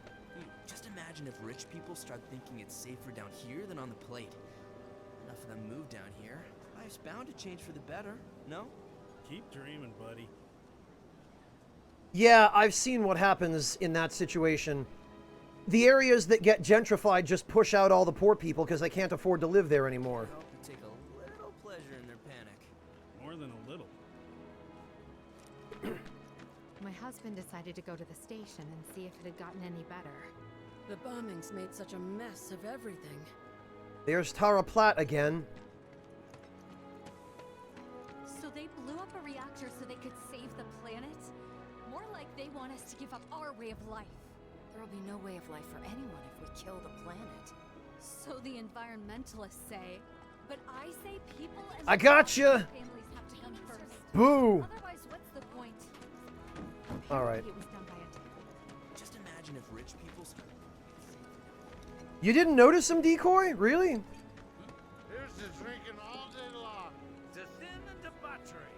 R: Just imagine if rich people start thinking it's safer down here than on the plate. Enough of them move down here. Life's bound to change for the better, no?
J: Keep dreaming, buddy.
A: Yeah, I've seen what happens in that situation. The areas that get gentrified just push out all the poor people because they can't afford to live there anymore.
R: I hope you take a little pleasure in their panic.
J: More than a little.
H: My husband decided to go to the station and see if it had gotten any better.
U: The bombings made such a mess of everything.
A: There's Tara Platt again.
M: So they blew up a reactor so they could save the planet? More like they want us to give up our way of life.
U: There'll be no way of life for anyone if we kill the planet.
M: So the environmentalists say. But I say people and
A: I gotcha.
M: families have to come first.
A: Boo.
M: Otherwise, what's the point?
A: All right.
M: It was done by a
R: Just imagine if rich people
A: You didn't notice him, Decoy? Really?
G: Here's to drinking all day long.
F: To sin and debauchery.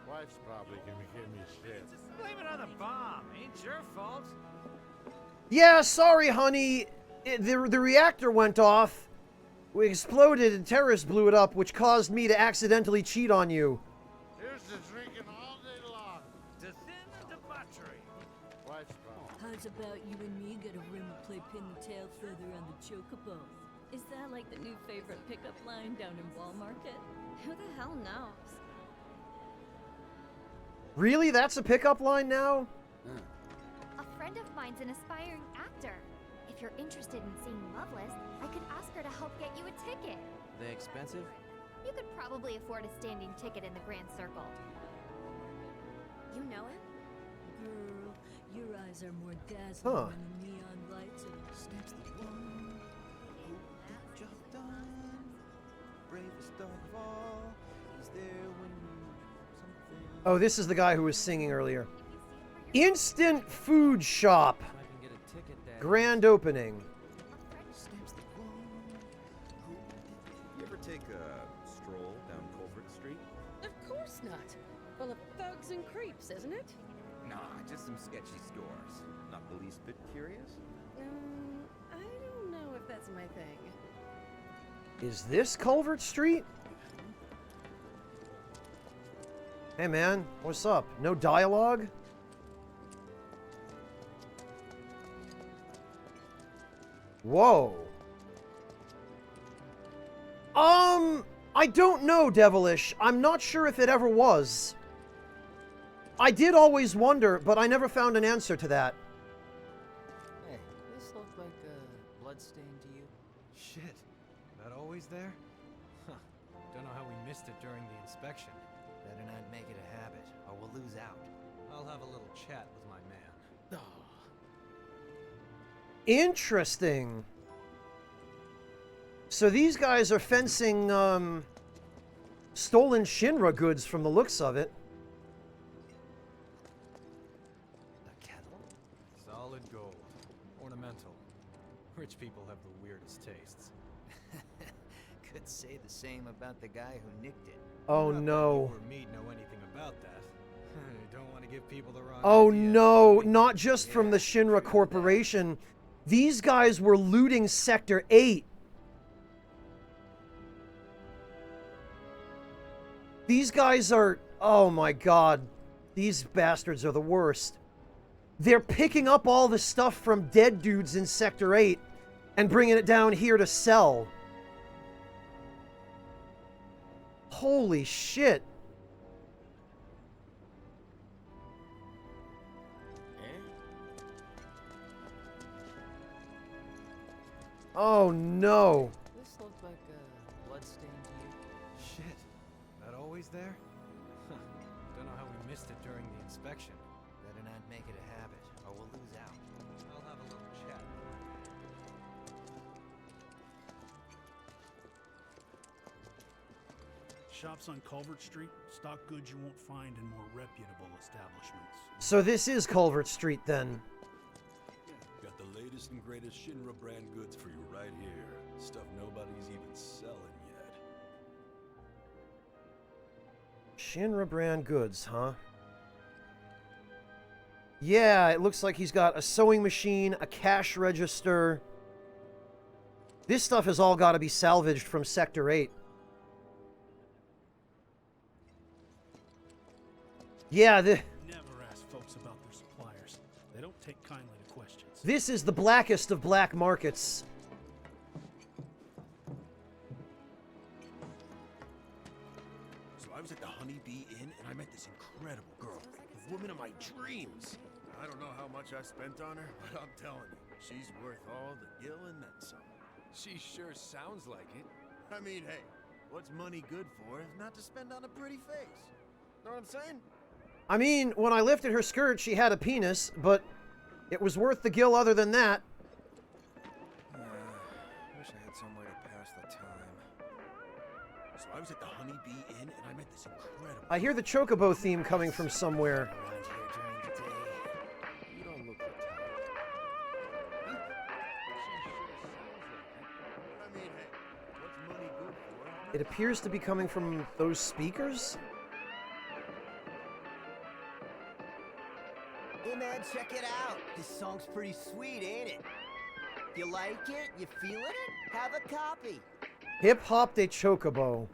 G: Wife's probably gonna give me shit.
F: Blame it on the bomb. Ain't your fault.
A: Yeah, sorry, honey. The reactor went off. We exploded and terrorists blew it up, which caused me to accidentally cheat on you.
G: Here's to drinking all day long.
F: To sin and debauchery.
G: Wife's problem.
S: How's about you and me get a rim and play pin the tail feather on the chocobo? Is that like the new favorite pickup line down in Wall Market?
N: Who the hell knows?
A: Really? That's a pickup line now?
N: A friend of mine's an aspiring actor. If you're interested in seeing Loveless, I could ask her to help get you a ticket.
D: They expensive?
N: You could probably afford a standing ticket in the Grand Circle. You know him?
S: Girl, your eyes are more dazzling
A: Huh.
S: than the neon lights and snaps the one who get job done. Bravest of all, he's there when you
A: Oh, this is the guy who was singing earlier. Instant food shop. Grand opening.
W: You ever take a stroll down Culvert Street?
U: Of course not. Full of thugs and creeps, isn't it?
W: Nah, just some sketchy stores. Not the least bit curious?
U: I don't know if that's my thing.
A: Is this Culvert Street? Hey man, what's up? No dialogue? Whoa. I don't know, Devilish. I'm not sure if it ever was. I did always wonder, but I never found an answer to that.
D: Hey, this look like a bloodstain to you? Shit, that always there? Huh, don't know how we missed it during the inspection. Better not make it a habit, or we'll lose out. I'll have a little chat with my man.
A: Interesting. So these guys are fencing, stolen Shinra goods from the looks of it.
D: A kettle? Solid gold. Ornamental. Rich people have the weirdest tastes.
X: Could say the same about the guy who nicked it.
A: Oh
D: Not that
A: no.
D: you or me know anything about that. I don't want to give people the wrong
A: Oh
D: idea.
A: no, not just from the Shinra Corporation. These guys were looting Sector 8. These guys are... Oh my god. These bastards are the worst. They're picking up all the stuff from dead dudes in Sector 8 and bringing it down here to sell. Holy shit. Oh no.
D: This looked like a bloodstain to you? Shit, that always there? Huh, don't know how we missed it during the inspection. Better not make it a habit, or we'll lose out. I'll have a little chat.
J: Shops on Culvert Street stock goods you won't find in more reputable establishments.
A: So this is Culvert Street then.
Y: Got the latest and greatest Shinra brand goods for you right here. Stuff nobody's even selling yet.
A: Shinra brand goods, huh? Yeah, it looks like he's got a sewing machine, a cash register. This stuff has all got to be salvaged from Sector 8. Yeah,
J: Never ask folks about their suppliers. They don't take kindly to questions.
A: this is the blackest of black markets.
W: So I was at the Honeybee Inn and I met this incredible girl. The woman of my dreams.
G: I don't know how much I spent on her, but I'm telling you, she's worth all the gil and then some.
V: She sure sounds like it.
G: I mean, hey, what's money good for if not to spend on a pretty face? Know what I'm saying?
A: I mean, when I lifted her skirt, she had a penis, but it was worth the gil other than that.
W: Wish I had somewhere to pass the time. was at the Honey Bee Inn and I met this incredible...
A: I hear the Chocobo theme coming from somewhere.
W: You don't look the type. I mean, hey, what's money good for?
A: It appears to be coming from those speakers.
C: Hey man, check it out. This song's pretty sweet, ain't it? You like it? You feeling it? Have a copy.
A: Hip Hop de Chocobo.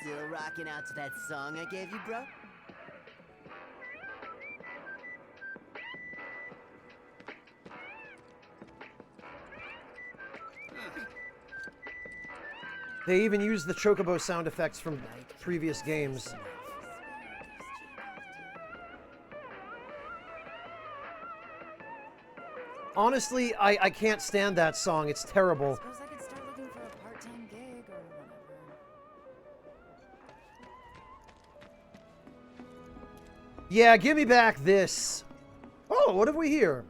C: Still rocking out to that song I gave you, bro?
A: They even use the Chocobo sound effects from previous games. Honestly, I can't stand that song. It's terrible.
T: Suppose I could start looking for a part-time gig or whatever.
A: Yeah, give me back this. Oh, what have we here?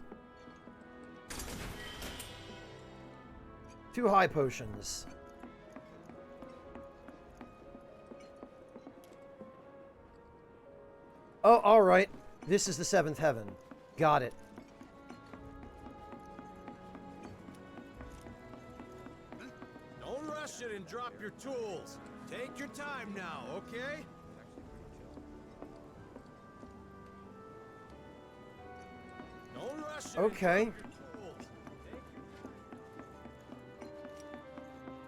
A: 2 high potions. Oh, alright. This is the 7th heaven. Got it.
B: Don't rush it and drop your tools. Take your time now, okay? Don't rush it.
A: Okay.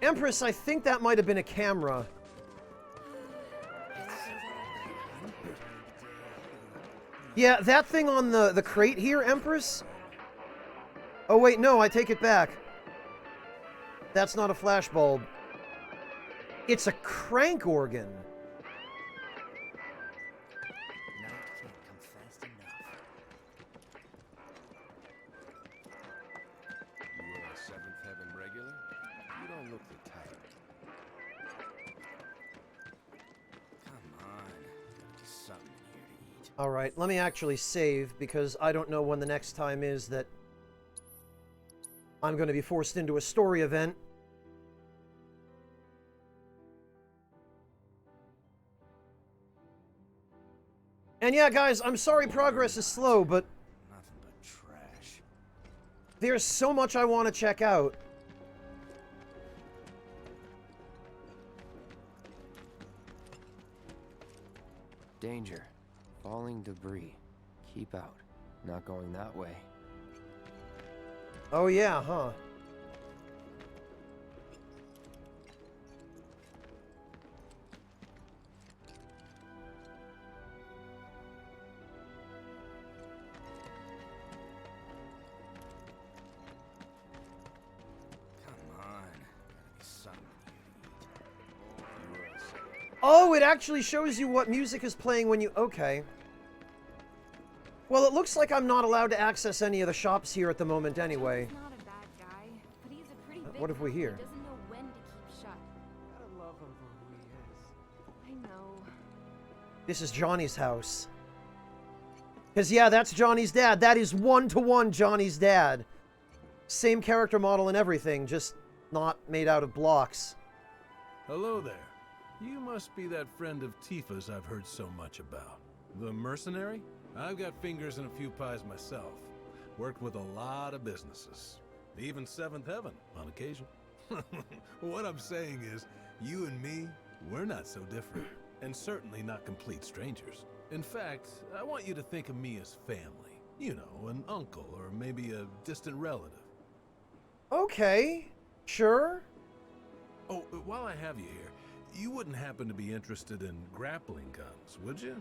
A: Empress, I think that might have been a camera. Yeah, that thing on the crate here, Empress? Oh wait, no, I take it back. That's not a flashbulb. It's a crank organ.
V: You a 7th Heaven regular? You don't look the type.
R: Come on. There's something here to eat.
A: Alright, let me actually save, because I don't know when the next time is that I'm going to be forced into a story event. And yeah, guys, I'm sorry progress is slow, but
R: Nothing but trash.
A: there's so much I want to check out.
I: Danger. Falling debris. Keep out. Not going that way.
A: Oh yeah, huh?
R: Come on. Gotta be something here to eat.
A: Oh, it actually shows you what music is playing when you... Okay. Well, it looks like I'm not allowed to access any of the shops here at the moment anyway.
H: He's not a bad guy, but he's a pretty big
A: What have we
H: one.
A: here?
H: He doesn't know when to keep shut.
U: Gotta love him for who he is.
H: I know.
A: This is Johnny's house. Because, yeah, that's Johnny's dad. That is one-to-one Johnny's dad. Same character model and everything, just not made out of blocks.
Y: Hello there. You must be that friend of Tifa's I've heard so much about. The mercenary? I've got fingers in a few pies myself. Worked with a lot of businesses. Even 7th Heaven, on occasion. What I'm saying is, you and me, we're not so different. And certainly not complete strangers. In fact, I want you to think of me as family. You know, an uncle or maybe a distant relative.
A: Okay, sure.
Y: Oh, while I have you here, you wouldn't happen to be interested in grappling guns, would you?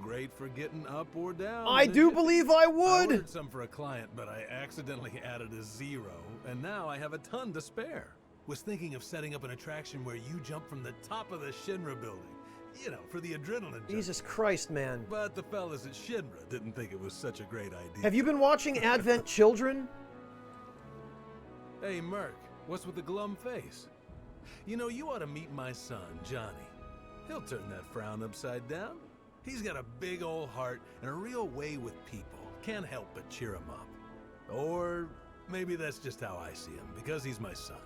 Y: Great for getting up or down.
A: I do believe I
Y: I
A: would!
Y: ordered some for a client, but I accidentally added a 0, and now I have a ton to spare. Was thinking of setting up an attraction where you jump from the top of the Shinra building. You know, for the adrenaline
A: Jesus Christ, man.
Y: But the fellas at Shinra didn't think it was such a great idea.
A: Have you been watching Advent Children?
Y: Hey, Merc, what's with the glum face? You know, you ought to meet my son, Johnny. He'll turn that frown upside down. He's got a big old heart and a real way with people. Can't help but cheer him up. Or maybe that's just how I see him, because he's my son.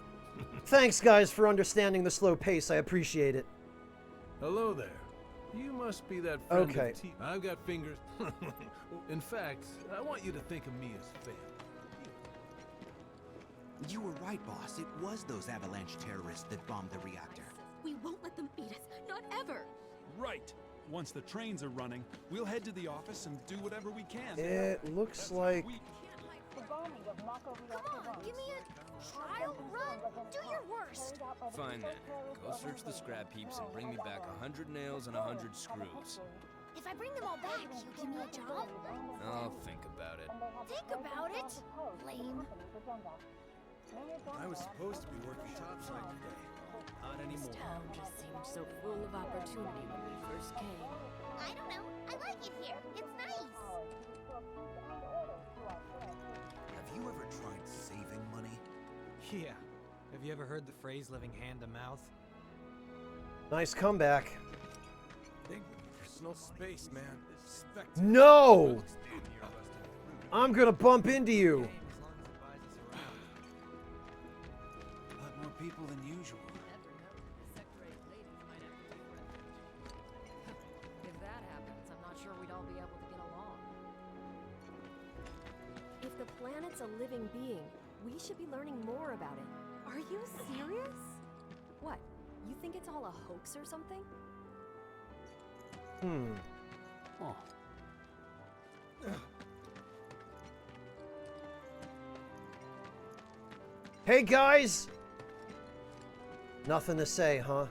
A: Thanks, guys, for understanding the slow pace. I appreciate it.
Y: Hello there. You must be that friend
A: Okay.
Y: of T. I've got fingers. In fact, I want you to think of me as family.
E: You were right, boss. It was those Avalanche terrorists that bombed the reactor.
M: We won't let them beat us. Not ever.
K: Right. Once the trains are running, we'll head to the office and do whatever we can.
A: It looks like...
N: Come on, give me a trial run. Do your worst.
R: Fine then. Go search the scrap heaps and bring me back 100 nails and 100 screws.
N: If I bring them all back, you give me a job?
R: I'll think about it.
N: Think about it. Lame.
B: I was supposed to be working topside today. Not anymore.
U: This town just seemed so full of opportunity when we first came.
N: I don't know. I like it here. It's nice.
W: Have you ever tried saving money?
D: Yeah. Have you ever heard the phrase living hand to mouth?
A: Nice comeback.
B: Big personal space, man.
A: No! I'm gonna bump into you.
E: A lot more people than usual.
H: If that happens, I'm not sure we'd all be able to get along.
N: If the planet's a living being, we should be learning more about it. Are you serious? What? You think it's all a hoax or something?
E: Oh.
A: Hey, guys! Nothing to say, huh?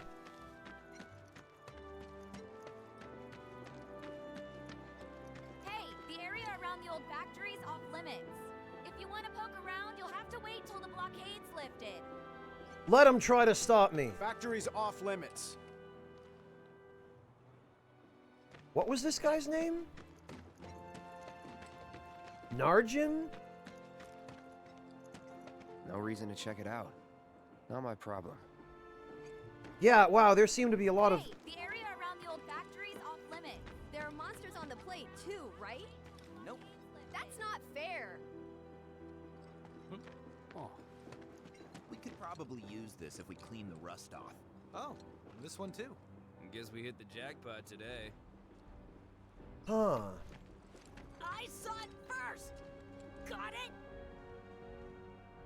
M: Hey, the area around the old factory's off limits. If you want to poke around, you'll have to wait till the blockade's lifted.
A: Let him try to stop me.
K: Factory's off limits.
A: What was this guy's name? Narjan?
I: No reason to check it out. Not my problem.
A: Yeah, wow, there seem to be a lot of...
M: Hey, the area around the old factory's off limits.
N: There are monsters on the plate too, right?
R: Nope.
N: That's not fair.
E: Oh. We could probably use this if we clean the rust off.
D: Oh, this one too.
R: Guess we hit the jackpot today.
A: Huh.
U: I saw it first! Got it?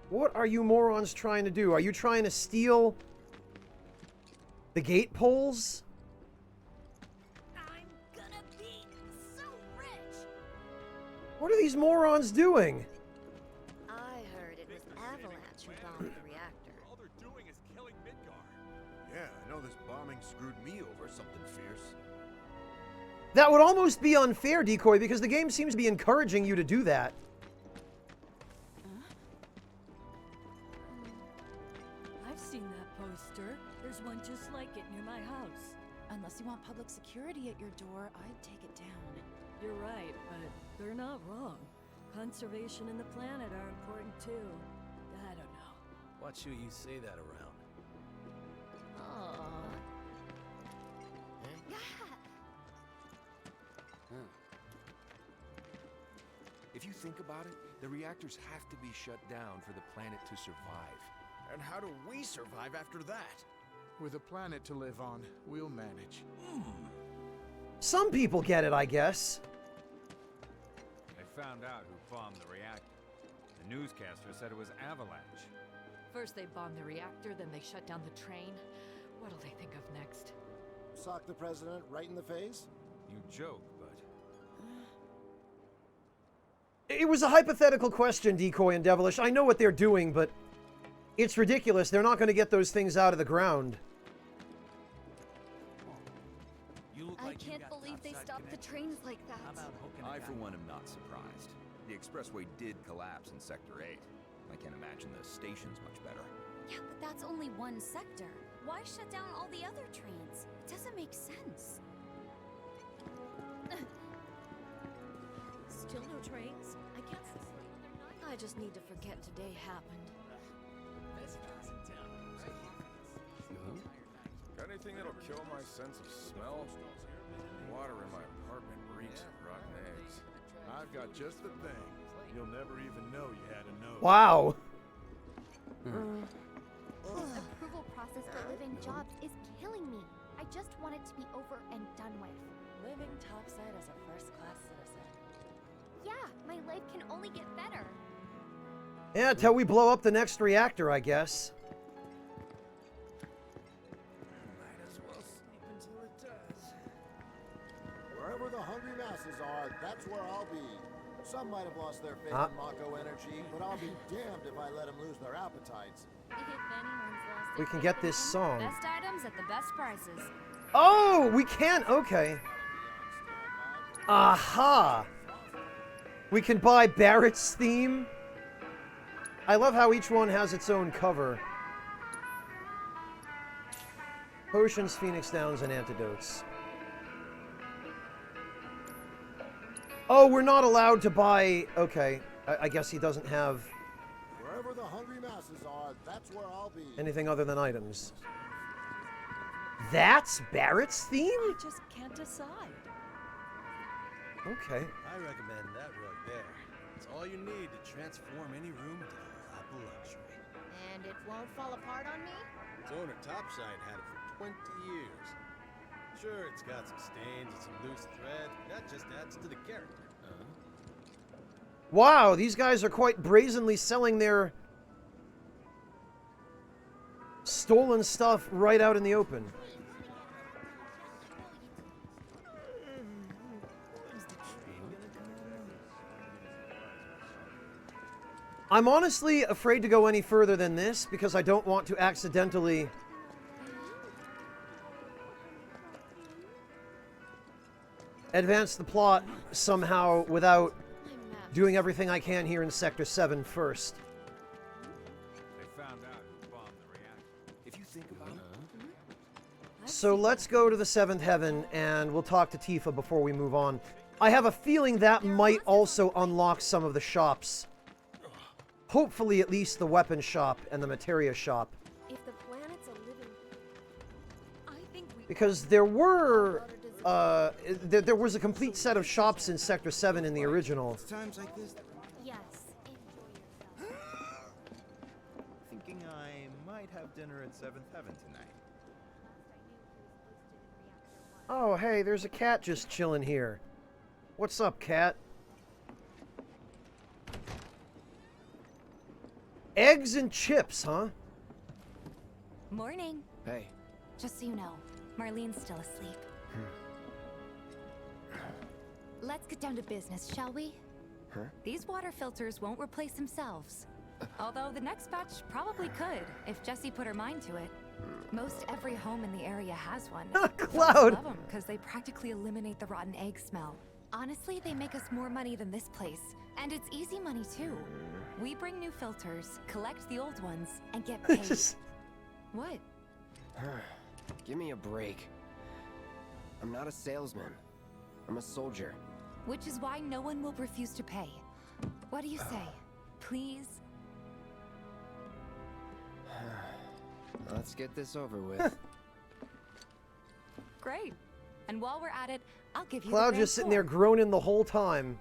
A: What are you morons trying to do? Are you trying to steal the gate poles?
U: I'm gonna be so rich!
A: What are these morons doing?
H: I heard it was Avalanche who bombed the reactor.
B: All they're doing is killing Midgar.
W: Yeah, I know this bombing screwed me over something fierce.
A: That would almost be unfair, Decoy, because the game seems to be encouraging you to do that.
U: I've seen that poster. There's one just like it near my house.
T: Unless you want public security at your door, I'd take it down.
U: You're right, but they're not wrong. Conservation and the planet are important too. I don't know.
D: Watch who you say that around.
U: Aww.
V: If you think about it, the reactors have to be shut down for the planet to survive.
K: And how do we survive after that?
G: With a planet to live on, we'll manage.
A: Some people get it, I guess.
F: They found out who bombed the reactor. The newscaster said it was Avalanche.
H: First they bomb the reactor, then they shut down the train. What'll they think of next?
L: Sock the president right in the face?
F: You joke, but...
A: It was a hypothetical question, Decoy and Devilish. I know what they're doing, but it's ridiculous. They're not going to get those things out of the ground.
M: I can't believe they stopped the trains like that.
O: I, for one, am not surprised. The expressway did collapse in Sector 8. I can't imagine the station's much better.
M: Yeah, but that's only one sector. Why shut down all the other trains? It doesn't make sense.
U: Still no trains? I guess. I just need to forget today happened.
V: Got anything that'll kill my sense of smell? Water in my apartment reeks of rotten eggs.
G: I've got just the thing. You'll never even know you had a nose.
A: Wow.
M: approval process for live-in jobs is killing me. I just want it to be over and done with.
T: Living topside as a first-class citizen.
N: Yeah, my life can only get better.
A: Yeah, till we blow up the next reactor, I guess.
W: Might as well sleep until it does.
L: Wherever the hungry masses are, that's where I'll be. Some might have lost their faith in Mako energy, but I'll be damned if I let them lose their appetites.
M: If anyone's lost
A: We can get this song.
M: best items at the best prices.
A: Oh, we can. Okay. Aha. We can buy Barrett's theme. I love how each one has its own cover. Potions, Phoenix Downs, and antidotes. Oh, we're not allowed to buy... Okay, I guess he doesn't have
L: Wherever the hungry masses are, that's where I'll be.
A: anything other than items. That's Barrett's theme?
T: I just can't decide.
A: Okay.
W: I recommend that rug there. It's all you need to transform any room into a lap of luxury.
M: And it won't fall apart on me?
W: Its owner Topside had it for 20 years. Sure, it's got some stains and some loose thread, but that just adds to the character.
A: Wow, these guys are quite brazenly selling their stolen stuff right out in the open. I'm honestly afraid to go any further than this because I don't want to accidentally advance the plot somehow without doing everything I can here in Sector 7 first.
F: They found out who bombed the reactor.
O: If you think about it,
A: So let's go to the 7th Heaven and we'll talk to Tifa before we move on. I have a feeling that might also unlock some of the shops. Hopefully at least the weapon shop and the materia shop.
N: If the planet's a living... I think we...
A: Because there were... there was a complete set of shops in Sector 7 in the original.
E: Times like this.
N: Yes.
O: thinking I might have dinner at 7th Heaven tonight.
A: Oh, hey, there's a cat just chilling here. What's up, cat? Eggs and chips, huh?
M: Morning.
I: Hey.
M: Just so you know, Marlene's still asleep. Let's get down to business, shall we?
I: Huh?
M: These water filters won't replace themselves. Although the next batch probably could, if Jessie put her mind to it. Most every home in the area has one.
A: Cloud!
M: Love them because they practically eliminate the rotten egg smell. Honestly, they make us more money than this place. And it's easy money, too. We bring new filters, collect the old ones, and get paid. What?
I: Give me a break. I'm not a salesman. I'm a soldier.
M: Which is why no one will refuse to pay. What do you say? Please?
I: Let's get this over with.
M: Great. And while we're at it, I'll give you
A: Cloud
M: the
A: just sitting there groaning the whole time.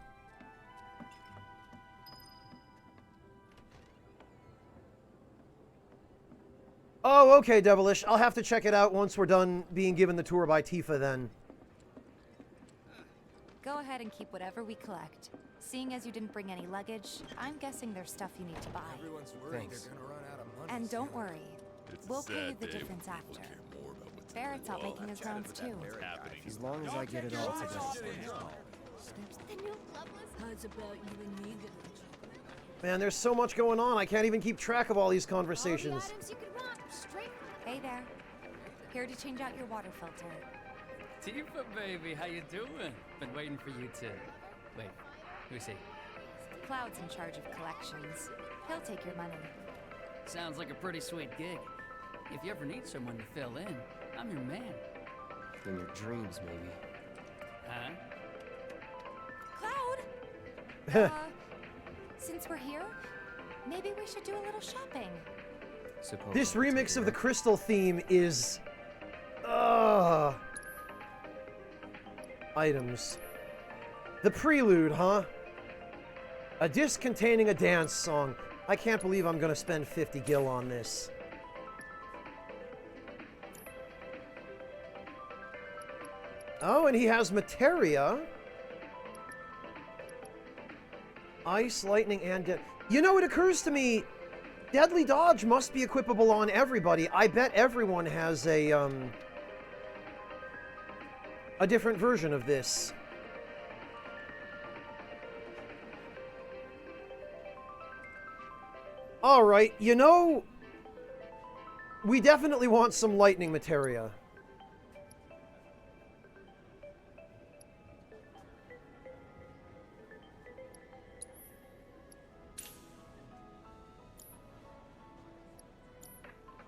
A: Oh, okay, Devilish. I'll have to check it out once we're done being given the tour by Tifa then.
M: Go ahead and keep whatever we collect. Seeing as you didn't bring any luggage, I'm guessing there's stuff you need to buy.
W: Everyone's worried
I: Thanks.
W: they're gonna run out of money.
M: And don't worry.
G: It's a
M: We'll pay you
G: sad
M: the
G: day
M: difference
G: when people
M: after.
G: care more about what's
M: Barrett's out
G: going on.
M: making his rounds too.
I: As long as I get it all together.
U: How's about you and me then?
A: Man, there's so much going on. I can't even keep track of all these conversations.
M: Items you could want, straight. Hey there. Here to change out your water filter.
J: Tifa, baby, how you doing? Been waiting for you to... Wait, who's he?
M: Cloud's in charge of collections. He'll take your money.
J: Sounds like a pretty sweet gig. If you ever need someone to fill in, I'm your man.
I: In your dreams, maybe.
J: Huh?
M: Cloud! Since we're here, maybe we should do a little shopping.
A: This remix of the Crystal theme is... Items. The Prelude, huh? A disc containing a dance song. I can't believe I'm gonna spend 50 gil on this. Oh, and he has materia. Ice, lightning, and... You know, it occurs to me, Deadly Dodge must be equipable on everybody. I bet everyone has a different version of this. Alright, you know, we definitely want some lightning materia.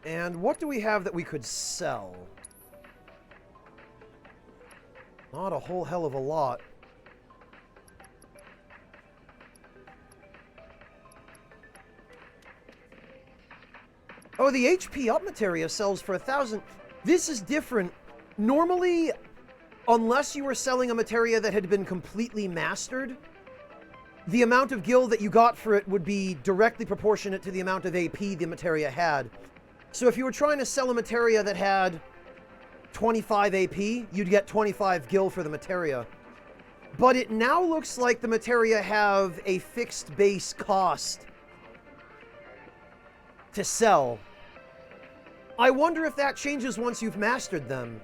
A: And what do we have that we could sell? Not a whole hell of a lot. Oh, the HP up materia sells for 1,000. This is different. Normally, unless you were selling a materia that had been completely mastered, the amount of gil that you got for it would be directly proportionate to the amount of AP the materia had. So if you were trying to sell a materia that had 25 AP, you'd get 25 gil for the materia. But it now looks like the materia have a fixed base cost to sell. I wonder if that changes once you've mastered them.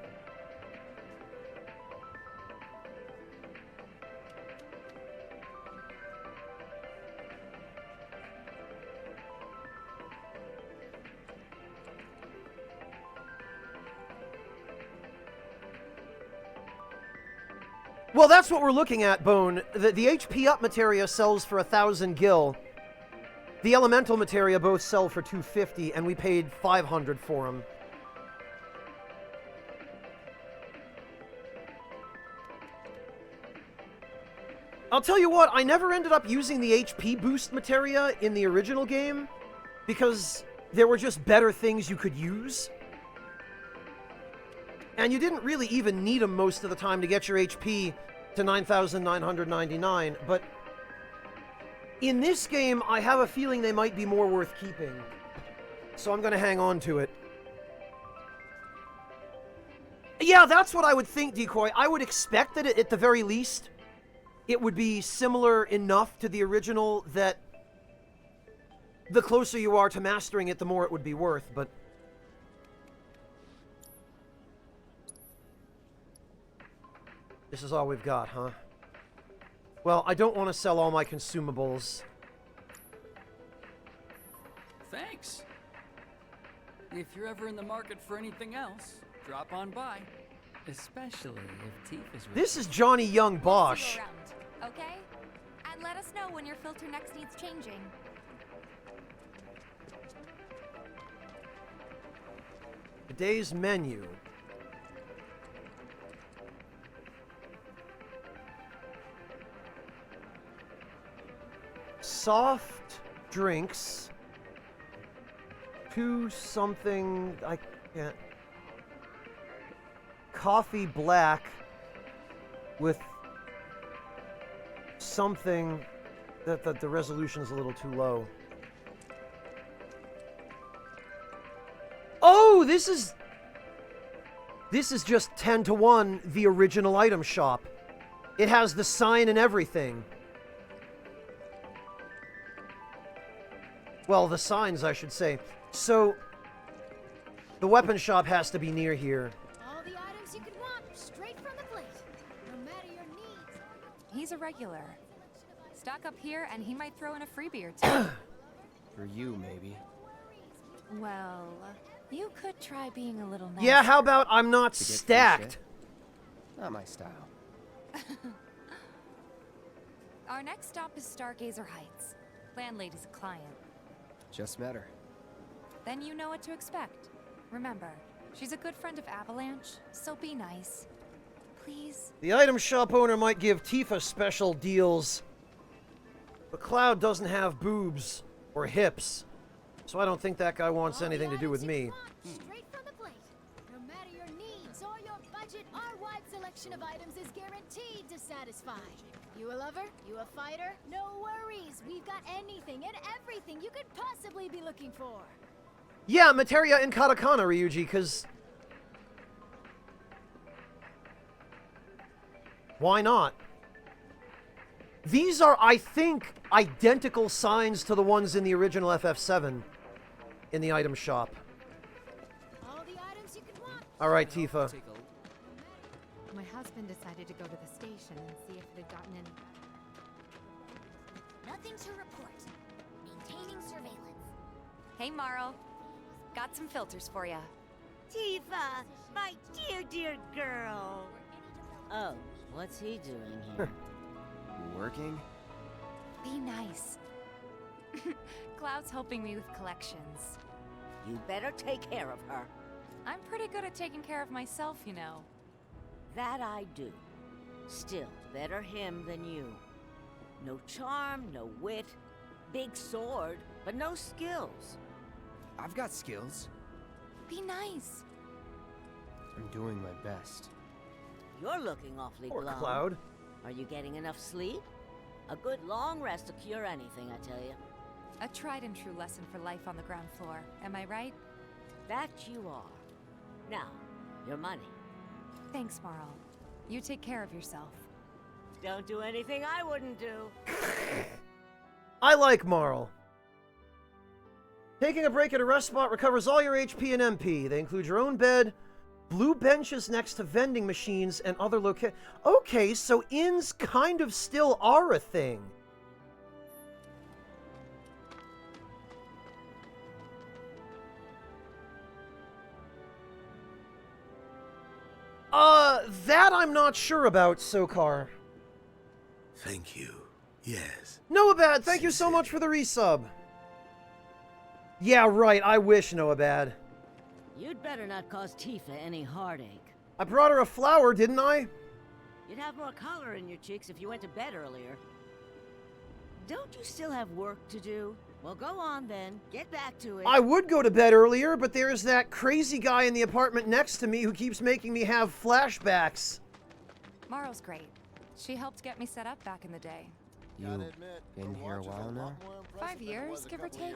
A: Well, that's what we're looking at, Bone. The HP up materia sells for 1,000 gil. The elemental materia both sell for 250, and we paid 500 for them. I'll tell you what, I never ended up using the HP boost materia in the original game because there were just better things you could use. And you didn't really even need them most of the time to get your HP to 9,999, but in this game, I have a feeling they might be more worth keeping. So I'm going to hang on to it. Yeah, that's what I would think, Decoy. I would expect that at the very least, it would be similar enough to the original that the closer you are to mastering it, the more it would be worth, but... This is all we've got, huh? Well, I don't want to sell all my consumables.
J: Thanks. If you're ever in the market for anything else, drop on by. Especially if Tifa's with
A: This is Johnny Young Bosch.
M: Around, okay? And let us know when your filter next needs changing.
A: Today's menu. Soft drinks. 2 something. I can't. Coffee black with something that the resolution is a little too low. Oh, this is just 10 to 1 the original item shop. It has the sign and everything. Well, the signs, I should say. So, the weapon shop has to be near here.
N: All the items you could want, straight from the plate. No matter your needs.
M: He's a regular. Stock up here, and he might throw in a freebie or two.
I: For you, maybe.
M: Well, you could try being a little nice.
A: Yeah, how about I'm not stacked?
I: Not my style.
M: Our next stop is Stargazer Heights. Landlady's a client.
I: Just met her.
M: Then you know what to expect. Remember, she's a good friend of Avalanche, so be nice. Please?
A: The item shop owner might give Tifa special deals. But Cloud doesn't have boobs or hips, so I don't think that guy wants anything to do with me.
N: Straight from the plate. No matter your needs or your budget, our wide selection of items is guaranteed to satisfy. You a lover? You a fighter? No worries. We've got anything and everything you could possibly be looking for.
A: Yeah, materia in katakana, Ryuji, because... Why not? These are, I think, identical signs to the ones in the original FF7 in the item shop. All right, Tifa.
H: My husband decided to go to the station and see if it had gotten any...
M: Nothing to report. Maintaining surveillance. Hey, Marl. Got some filters for ya.
C: Tifa, my dear girl. Oh, what's he doing here?
I: Working?
M: Be nice. Cloud's helping me with collections.
C: You better take care of her.
M: I'm pretty good at taking care of myself, you know.
C: That I do. Still, better him than you. No charm, no wit. Big sword, but no skills.
I: I've got skills.
M: Be nice.
I: I'm doing my best.
C: You're looking awfully
A: Poor
C: glum.
A: Cloud.
C: Are you getting enough sleep? A good long rest will cure anything, I tell you.
M: A tried and true lesson for life on the ground floor. Am I right?
C: That you are. Now, your money.
M: Thanks, Marl. You take care of yourself.
C: Don't do anything I wouldn't do.
A: I like Marl. Taking a break at a rest spot recovers all your HP and MP. They include your own bed, blue benches next to vending machines, and other Okay, so inns kind of still are a thing. That I'm not sure about, Sokar.
G: Thank you. Yes.
A: Noabad, thank you so much for the resub. Yeah, right, I wish, Noabad.
C: You'd better not cause Tifa any heartache.
A: I brought her a flower, didn't I?
C: You'd have more color in your cheeks if you went to bed earlier. Don't you still have work to do? Well, go on then. Get back to it.
A: I would go to bed earlier, but there's that crazy guy in the apartment next to me who keeps making me have flashbacks.
M: Marl's great. She helped get me set up back in the day.
I: You been here a while now?
M: 5 years, give or take.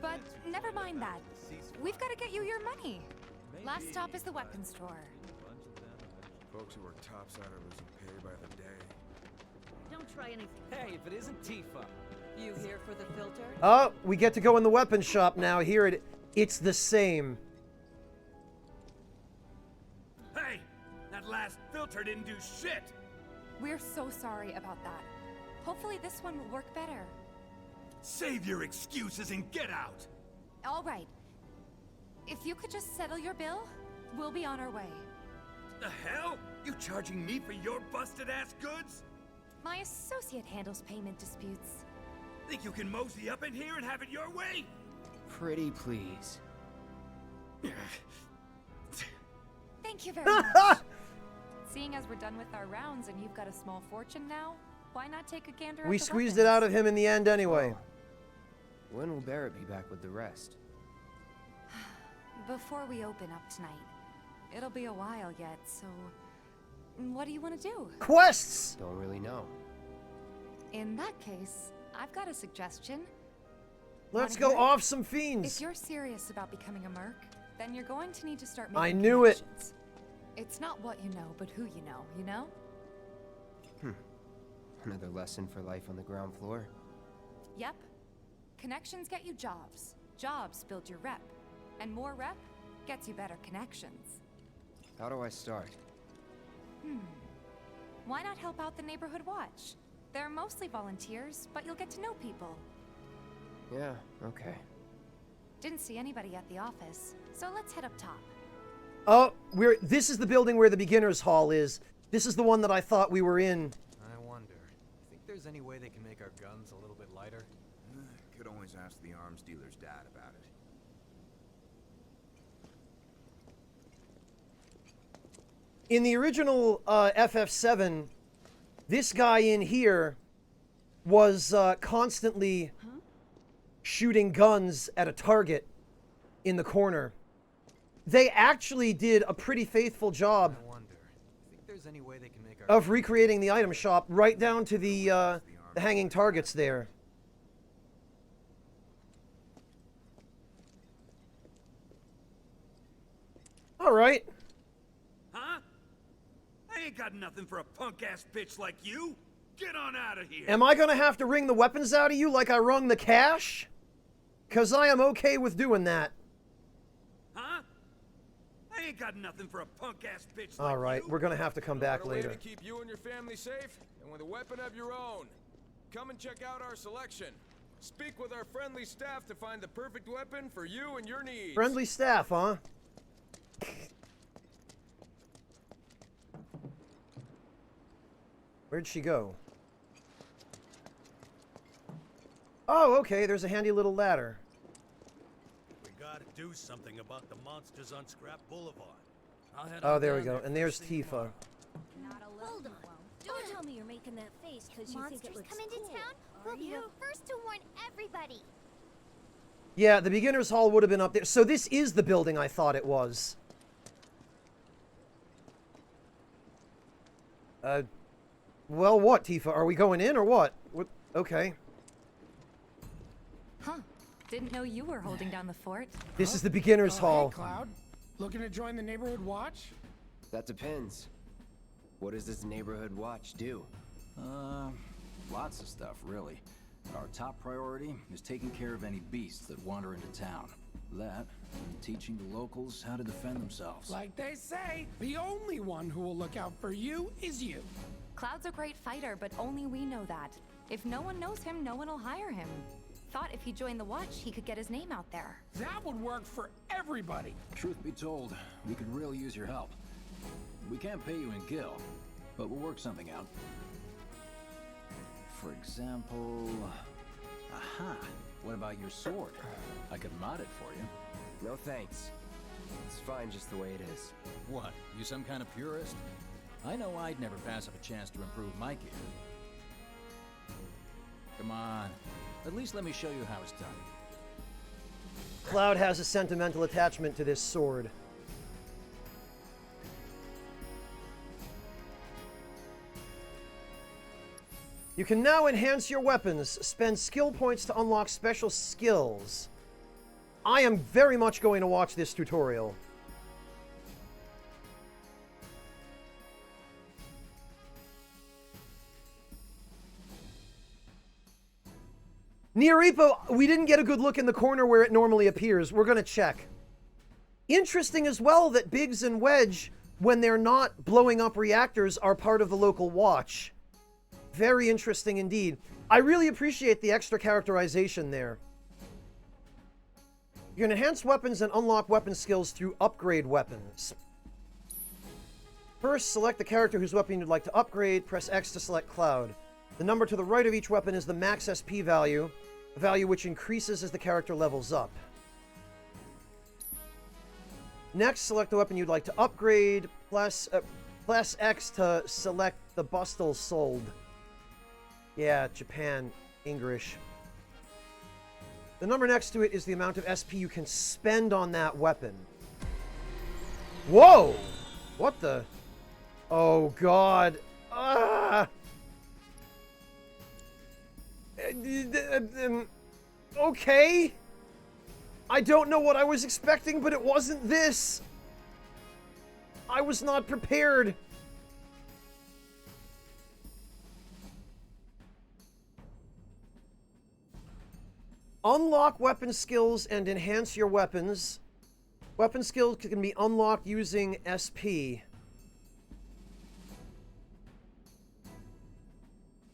M: But never mind that. We've got to get you your money. Last stop is the weapons store.
V: Folks who work topside are losing pay by the day.
C: Don't try anything.
D: Hey, if it isn't Tifa.
T: You here for the filter?
A: Oh, we get to go in the weapons shop now. Here it's the same.
P: Hey! That last filter didn't do shit!
M: We're so sorry about that. Hopefully this one will work better.
P: Save your excuses and get out!
M: All right. If you could just settle your bill, we'll be on our way.
P: The hell? You charging me for your busted-ass goods?
M: My associate handles payment disputes.
P: Think you can mosey up in here and have it your way?
I: Pretty please.
M: Thank you very much. Seeing as we're done with our rounds and you've got a small fortune now, why not take a gander at
A: We
M: the
A: squeezed
M: weapons?
A: it out of him in the end anyway.
I: When will Barrett be back with the rest?
M: Before we open up tonight. It'll be a while yet, so... What do you want to do?
A: Quests!
I: Don't really know.
M: In that case, I've got a suggestion.
A: Let's
M: Wanna
A: go
M: hear it?
A: off some fiends.
M: If you're serious about becoming a merc, then you're going to need to start making
A: I knew it.
M: connections. It's not what you know, but who you know?
I: Another lesson for life on the ground floor.
M: Yep. Connections get you jobs. Jobs build your rep. And more rep gets you better connections.
I: How do I start?
M: Why not help out the neighborhood watch? They're mostly volunteers, but you'll get to know people.
I: Yeah, okay.
M: Didn't see anybody at the office, so let's head up top.
A: Oh, this is the building where the beginner's hall is. This is the one that I thought we were in.
D: I wonder. Think there's any way they can make our guns a little bit lighter?
O: Could always ask the arms dealer's dad about it.
A: In the original FF7, this guy in here was constantly shooting guns at a target in the corner. They actually did a pretty faithful job of recreating the item shop right down to the hanging targets there. All right.
P: Huh? I ain't got nothing for a punk-ass bitch like you. Get on out of here.
A: Am I gonna have to wring the weapons out of you like I wrung the cash? Because I am okay with doing that.
P: Huh? I ain't got nothing for a punk-ass bitch like
A: All right, we're gonna have to come back later.
V: To keep you and your family safe, and with a weapon of your own. Come and check out our selection. Speak with our friendly staff to find the perfect weapon for you and your needs.
A: Friendly staff, huh? Where'd she go? Oh, okay, there's a handy little ladder.
W: We gotta do something about the monsters on Scrap Boulevard.
A: Oh, there we go. And there's Tifa.
N: Hold on. Don't tell me you're making that face because you think it looks come into town? We'll be the first to warn everybody.
A: Yeah, the beginner's hall would have been up there. So this is the building I thought it was. Well, what, Tifa? Are we going in or what? Okay.
M: Huh. Didn't know you were holding down the fort.
A: This is the beginner's hall.
Q: Hey, Cloud. Looking to join the neighborhood watch?
I: That depends. What does this neighborhood watch do?
R: Lots of stuff, really. But our top priority is taking care of any beasts that wander into town. That, and teaching the locals how to defend themselves.
Q: Like they say, the only one who will look out for you is you.
M: Cloud's a great fighter, but only we know that. If no one knows him, no one will hire him. Thought if he joined the watch, he could get his name out there.
Q: That would work for everybody.
R: Truth be told, we could really use your help. We can't pay you in gil, but we'll work something out. For example... Aha! What about your sword? I could mod it for you.
I: No thanks. It's fine just the way it is.
R: What? You some kind of purist? I know I'd never pass up a chance to improve my gear. Come on. At least let me show you how it's done.
A: Cloud has a sentimental attachment to this sword. You can now enhance your weapons. Spend skill points to unlock special skills. I am very much going to watch this tutorial. Near Repo, we didn't get a good look in the corner where it normally appears. We're going to check. Interesting as well that Biggs and Wedge, when they're not blowing up reactors, are part of the local watch. Very interesting indeed. I really appreciate the extra characterization there. You can enhance weapons and unlock weapon skills through upgrade weapons. First, select the character whose weapon you'd like to upgrade. Press X to select Cloud. The number to the right of each weapon is the max SP value, a value which increases as the character levels up. Next, select the weapon you'd like to upgrade. Plus X to select the bustle sold. Yeah, Japan, English. The number next to it is the amount of SP you can spend on that weapon. Whoa! What the? Oh, God. Ah! Okay. I don't know what I was expecting, but it wasn't this. I was not prepared. Unlock weapon skills and enhance your weapons. Weapon skills can be unlocked using SP.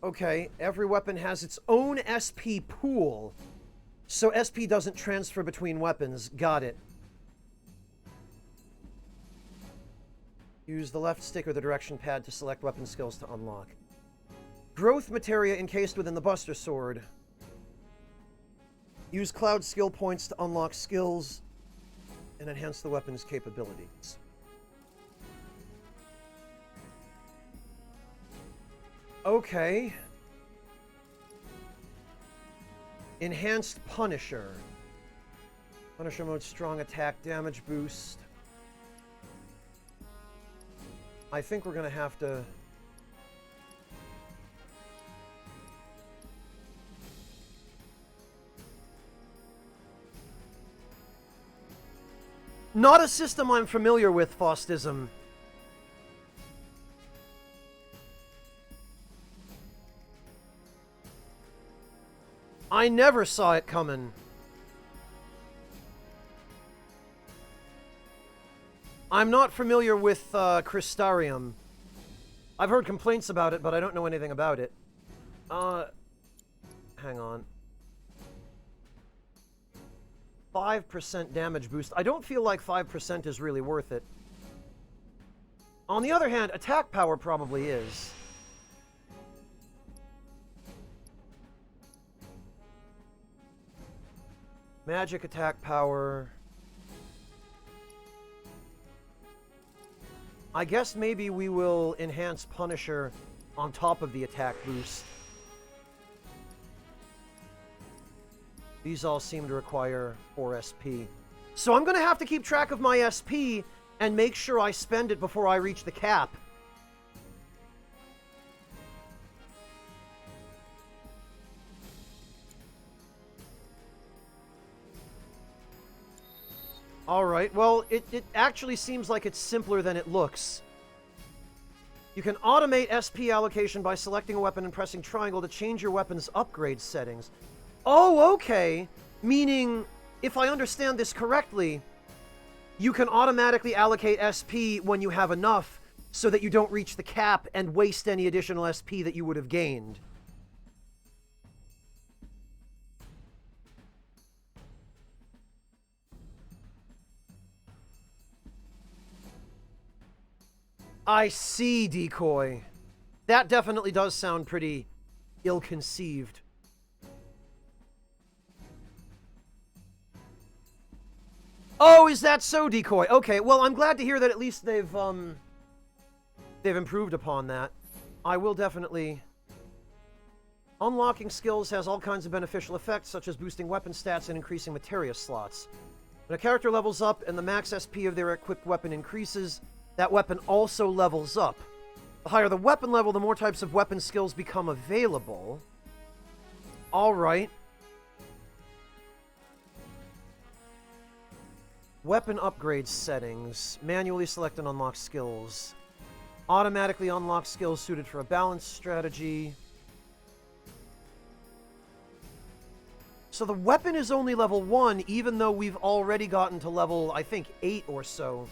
A: Okay, every weapon has its own SP pool. So SP doesn't transfer between weapons. Got it. Use the left stick or the direction pad to select weapon skills to unlock. Growth materia encased within the Buster Sword. Use Cloud skill points to unlock skills and enhance the weapon's capabilities. Okay. Enhanced Punisher. Punisher mode, strong attack damage boost. I think we're going to have to... Not a system I'm familiar with, Faustism. I never saw it coming. I'm not familiar with Crystarium. I've heard complaints about it, but I don't know anything about it. Hang on. 5% damage boost. I don't feel like 5% is really worth it. On the other hand, attack power probably is. Magic attack power. I guess maybe we will enhance Punisher on top of the attack boost. These all seem to require 4 SP. So I'm going to have to keep track of my SP and make sure I spend it before I reach the cap. Alright, well, it actually seems like it's simpler than it looks. You can automate SP allocation by selecting a weapon and pressing triangle to change your weapon's upgrade settings. Oh, okay. Meaning, if I understand this correctly, you can automatically allocate SP when you have enough so that you don't reach the cap and waste any additional SP that you would have gained. I see, Decoy. That definitely does sound pretty ill-conceived. Oh, is that so, Decoy? Okay, well, I'm glad to hear that at least they've improved upon that. I will definitely... Unlocking skills has all kinds of beneficial effects, such as boosting weapon stats and increasing materia slots. When a character levels up and the max SP of their equipped weapon increases, that weapon also levels up. The higher the weapon level, the more types of weapon skills become available. Alright. Weapon upgrade settings. Manually select and unlock skills. Automatically unlock skills suited for a balanced strategy. So the weapon is only level 1, even though we've already gotten to level, I think, 8 or so.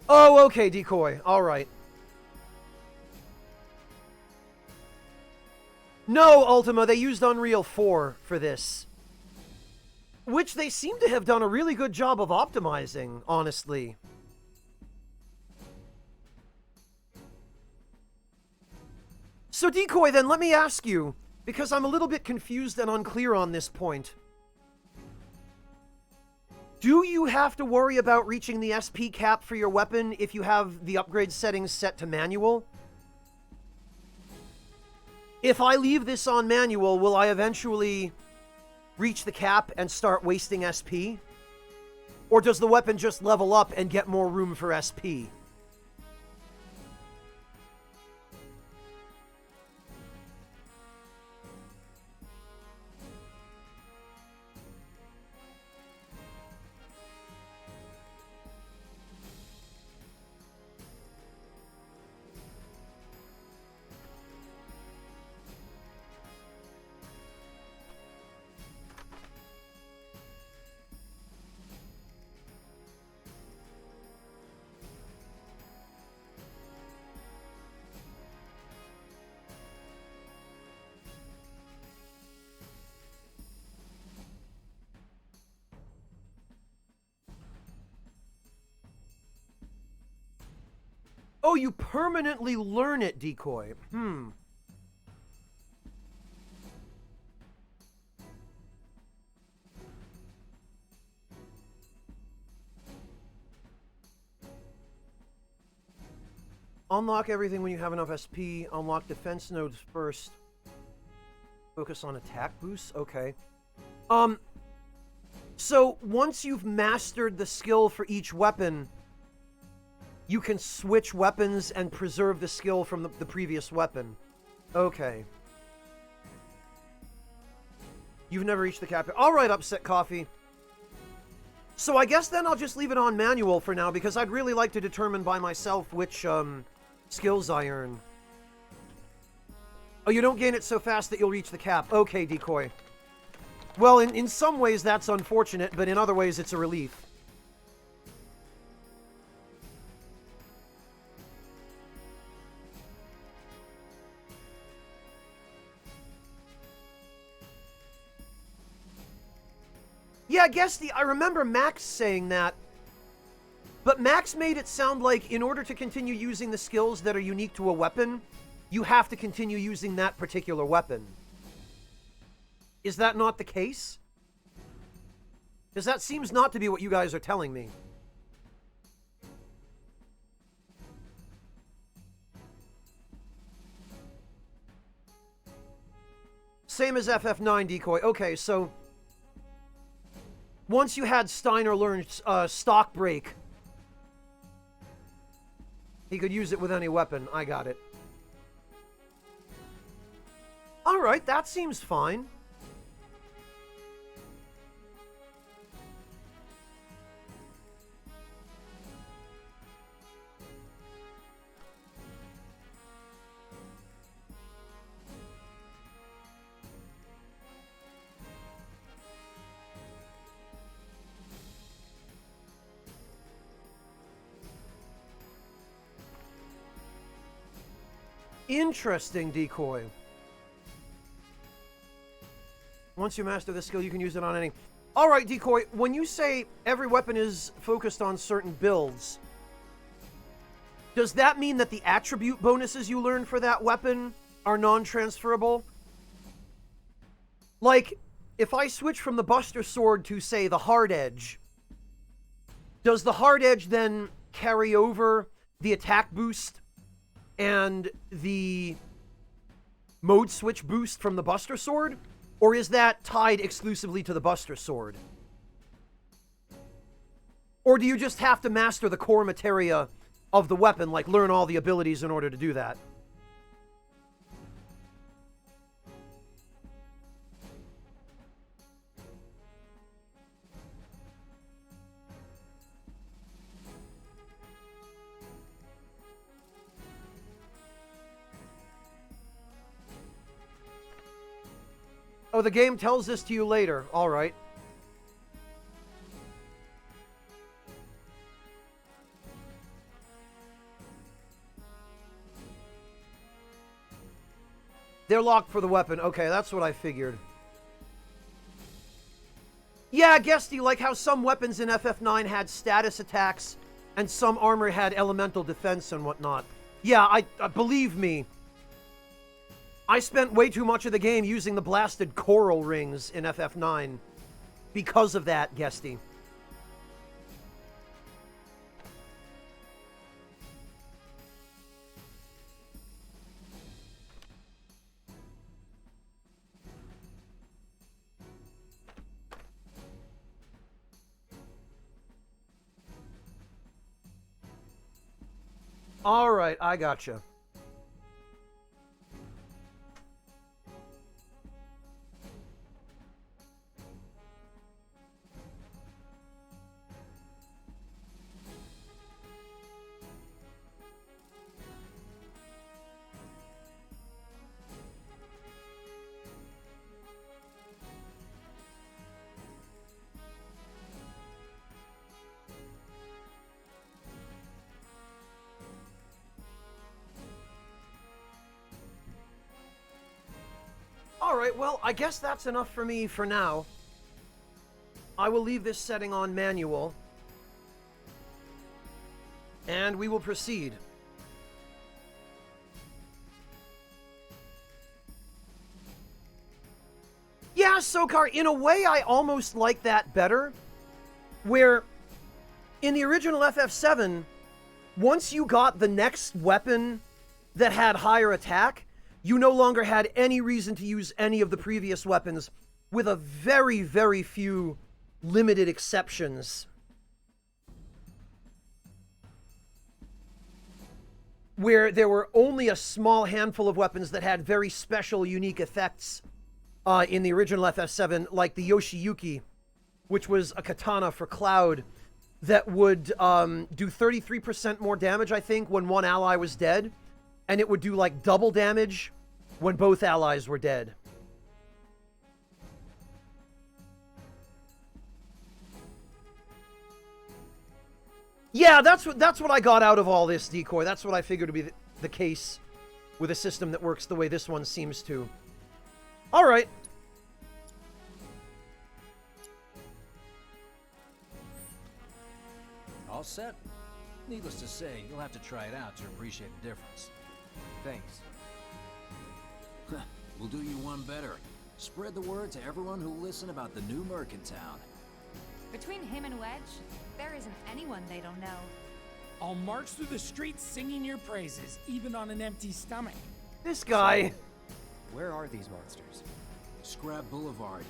A: Oh, okay, Decoy. Alright. No, Ultima, they used Unreal 4 for this. Which they seem to have done a really good job of optimizing, honestly. So, Decoy, then, let me ask you, because I'm a little bit confused and unclear on this point. Do you have to worry about reaching the SP cap for your weapon if you have the upgrade settings set to manual? If I leave this on manual, will I eventually reach the cap and start wasting SP? Or does the weapon just level up and get more room for SP? Oh, you permanently learn it, Decoy. Unlock everything when you have enough SP. Unlock defense nodes first. Focus on attack boosts? Okay. So, once you've mastered the skill for each weapon, you can switch weapons and preserve the skill from the previous weapon. Okay. You've never reached the cap. Alright, Upset Coffee. So I guess then I'll just leave it on manual for now, because I'd really like to determine by myself which Skills I earn. Oh, you don't gain it so fast that you'll reach the cap. Okay, Decoy. Well, in some ways that's unfortunate, but in other ways it's a relief. Yeah, I guess I remember Max saying that, but Max made it sound like in order to continue using the skills that are unique to a weapon, you have to continue using that particular weapon. Is that not the case? Because that seems not to be what you guys are telling me. Same as FF9, Decoy. Okay, so once you had Steiner learn stock break, he could use it with any weapon. I got it. Alright, that seems fine. Interesting, Decoy. Once you master this skill, you can use it on any... Alright, Decoy, when you say every weapon is focused on certain builds, does that mean that the attribute bonuses you learn for that weapon are non-transferable? Like, if I switch from the Buster Sword to, say, the Hard Edge, does the Hard Edge then carry over the attack boost and the mode switch boost from the Buster Sword? Or is that tied exclusively to the Buster Sword? Or do you just have to master the core materia of the weapon, like learn all the abilities in order to do that? Oh, the game tells this to you later. All right. They're locked for the weapon. Okay, that's what I figured. Yeah, Guesty, like how some weapons in FF9 had status attacks and some armor had elemental defense and whatnot. Yeah, I believe me. I spent way too much of the game using the blasted coral rings in FF9 because of that, Guesty. All right, I gotcha. Alright, well, I guess that's enough for me for now. I will leave this setting on manual. And we will proceed. Yeah, Sokar, in a way I almost like that better. Where, in the original FF7, once you got the next weapon that had higher attack, you no longer had any reason to use any of the previous weapons, with a very, very few limited exceptions. Where there were only a small handful of weapons that had very special, unique effects in the original FF7, like the Yoshiyuki, which was a katana for Cloud that would do 33% more damage, I think, when one ally was dead, and it would do like double damage when both allies were dead. Yeah, that's what I got out of all this, Decoy. That's what I figured to be the case with a system that works the way this one seems to. All right.
R: All set? Needless to say, you'll have to try it out to appreciate the difference.
I: Thanks.
R: We'll do you one better. Spread the word to everyone who'll listen about the new Merc in town.
M: Between him and Wedge, there isn't anyone they don't know.
Q: I'll march through the streets singing your praises, even on an empty stomach.
A: This guy.
I: So, where are these monsters?
R: Scrap Boulevard.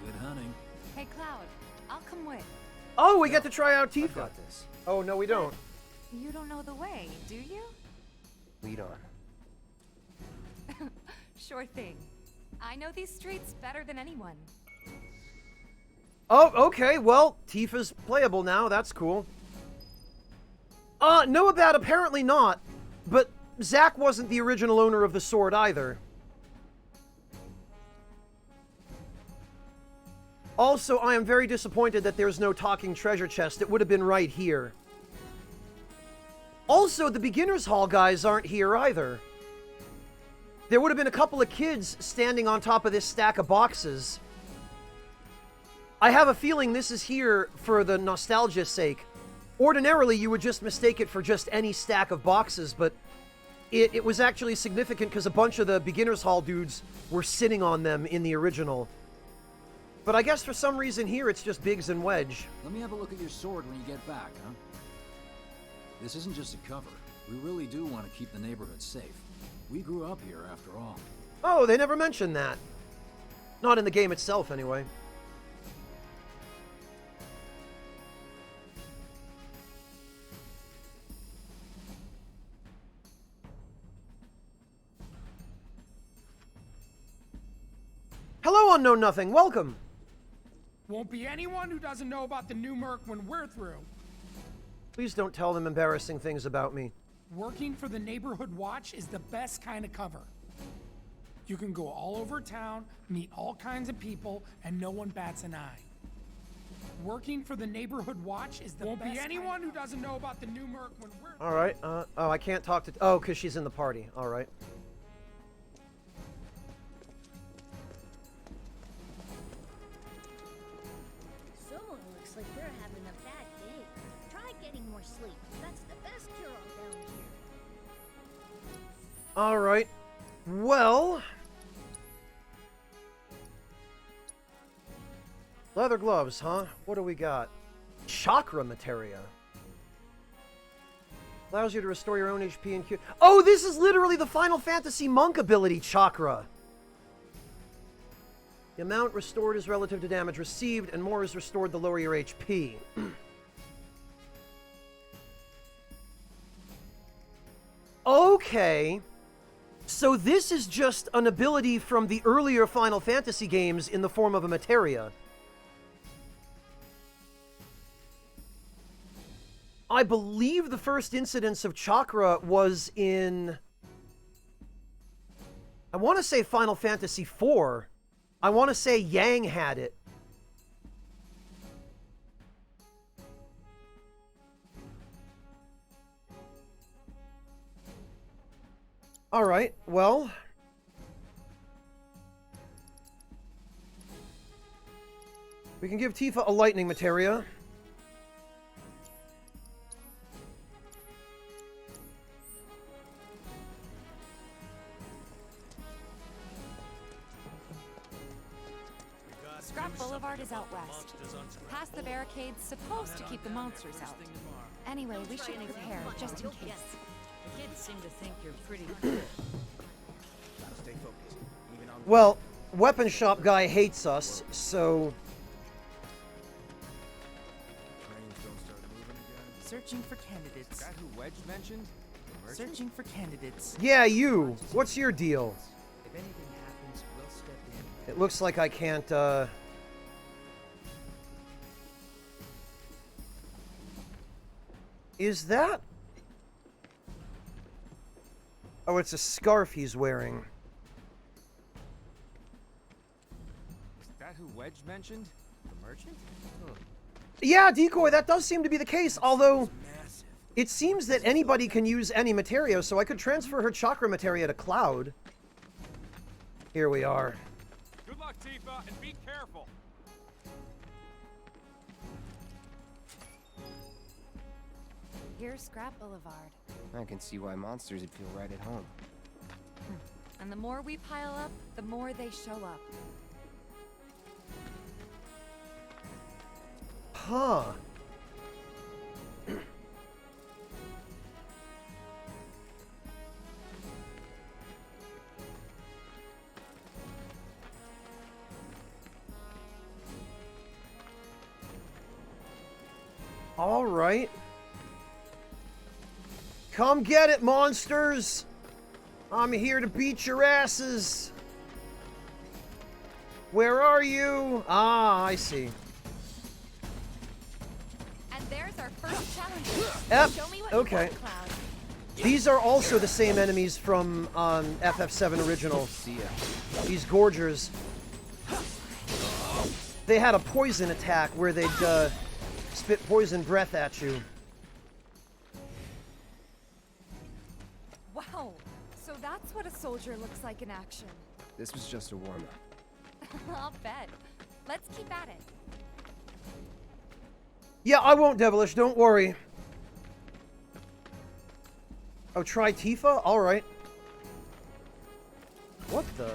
R: Good hunting.
M: Hey, Cloud, I'll come with.
A: Oh, we get to try out Tifa.
I: I've got this.
A: Oh, no, we don't.
M: You don't know the way, do you?
I: Lead on.
M: Sure thing. I know these streets better than anyone.
A: Oh, okay, well, Tifa's playable now, that's cool. No, about apparently not, but Zack wasn't the original owner of the sword either. Also, I am very disappointed that there's no talking treasure chest. It would have been right here. Also, the beginner's hall guys aren't here either. There would have been a couple of kids standing on top of this stack of boxes. I have a feeling this is here for the nostalgia's sake. Ordinarily, you would just mistake it for just any stack of boxes, but it was actually significant because a bunch of the beginner's hall dudes were sitting on them in the original. But I guess for some reason here, it's just Biggs and Wedge.
R: Let me have a look at your sword when you get back, huh? This isn't just a cover. We really do want to keep the neighborhood safe. We grew up here, after all.
A: Oh, they never mentioned that. Not in the game itself, anyway. Hello, Unknown Nothing. Welcome.
Q: Won't be anyone who doesn't know about the new Merc when we're through.
A: Please don't tell them embarrassing things about me.
Q: Working for the Neighborhood Watch is the best kind of cover. You can go all over town, meet all kinds of people, and no one bats an eye. Working for the Neighborhood Watch is the best. Won't be anyone who doesn't know about the new Merc when we're...
A: All right. Oh, I can't talk to... Oh, because she's in the party. All right.
N: Someone looks like they're having a bad day. Try getting more sleep. That's the best cure-all down here.
A: All right. Well... Leather gloves, huh? What do we got? Chakra materia. Allows you to restore your own HP and Q. Oh, this is literally the Final Fantasy monk ability, Chakra. The amount restored is relative to damage received, and more is restored the lower your HP. Okay. So this is just an ability from the earlier Final Fantasy games in the form of a materia. I believe the first incidence of chakra was in... I want to say Final Fantasy IV. I want to say Yang had it. Alright, well... we can give Tifa a lightning materia.
M: Scrap Boulevard is out west. Past the barricades, supposed to keep the monsters out. Anyway, we should prepare, just in case.
C: The kids seem to think you're pretty cool.
L: Stay focused. Even on
A: Well, weapon shop guy hates us, so...
L: trains don't start moving again.
D: Searching for candidates. That who Wedge mentioned? Searching for candidates.
A: Yeah, you. What's your deal?
D: If anything happens, we'll step in.
A: It looks like I can't, Is that... Oh, it's a scarf he's wearing.
F: Is that who Wedge mentioned? The merchant? Oh.
A: Yeah, Decoy, that does seem to be the case, although it seems that anybody can use any materia, so I could transfer her chakra materia to Cloud. Here we are.
F: Good luck, Tifa, and be careful.
M: Here's Scrap Boulevard.
I: I can see why monsters would feel right at home.
M: And the more we pile up, the more they show up.
A: Huh. All right. Come get it, monsters! I'm here to beat your asses! Where are you? Ah, I see.
M: And there's our first challenge.
A: Yep,
M: Show me what
A: okay.
M: you want, Cloud.
A: These are also the same enemies from FF7 Original. These Gorgers. They had a poison attack where they'd spit poison breath at you.
M: Wow, so that's what a soldier looks like in action.
I: This was just a warm-up.
M: I'll bet. Let's keep at it.
A: Yeah, I won't, Devilish, don't worry. Oh, try Tifa? Alright. What the?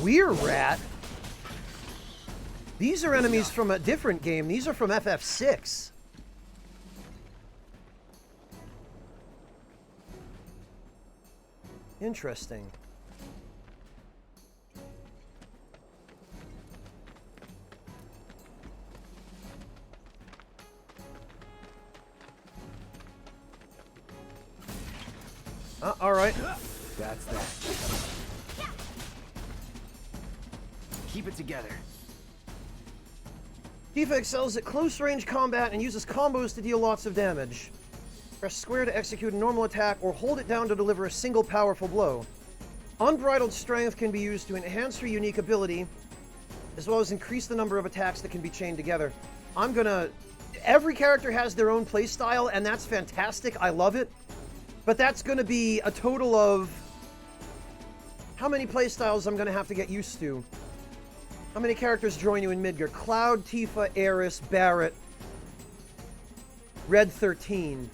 A: Weir Rat? These are enemies from a different game. These are from FF6. Interesting. All right.
I: That's that. Keep it together.
A: Tifa excels at close-range combat and uses combos to deal lots of damage. Press square to execute a normal attack, or hold it down to deliver a single powerful blow. Unbridled strength can be used to enhance her unique ability, as well as increase the number of attacks that can be chained together. I'm gonna... Every character has their own playstyle, and that's fantastic. I love it. But that's gonna be a total of... How many playstyles I'm gonna have to get used to? How many characters join you in Midgar? Cloud, Tifa, Aeris, Barret, Red 13.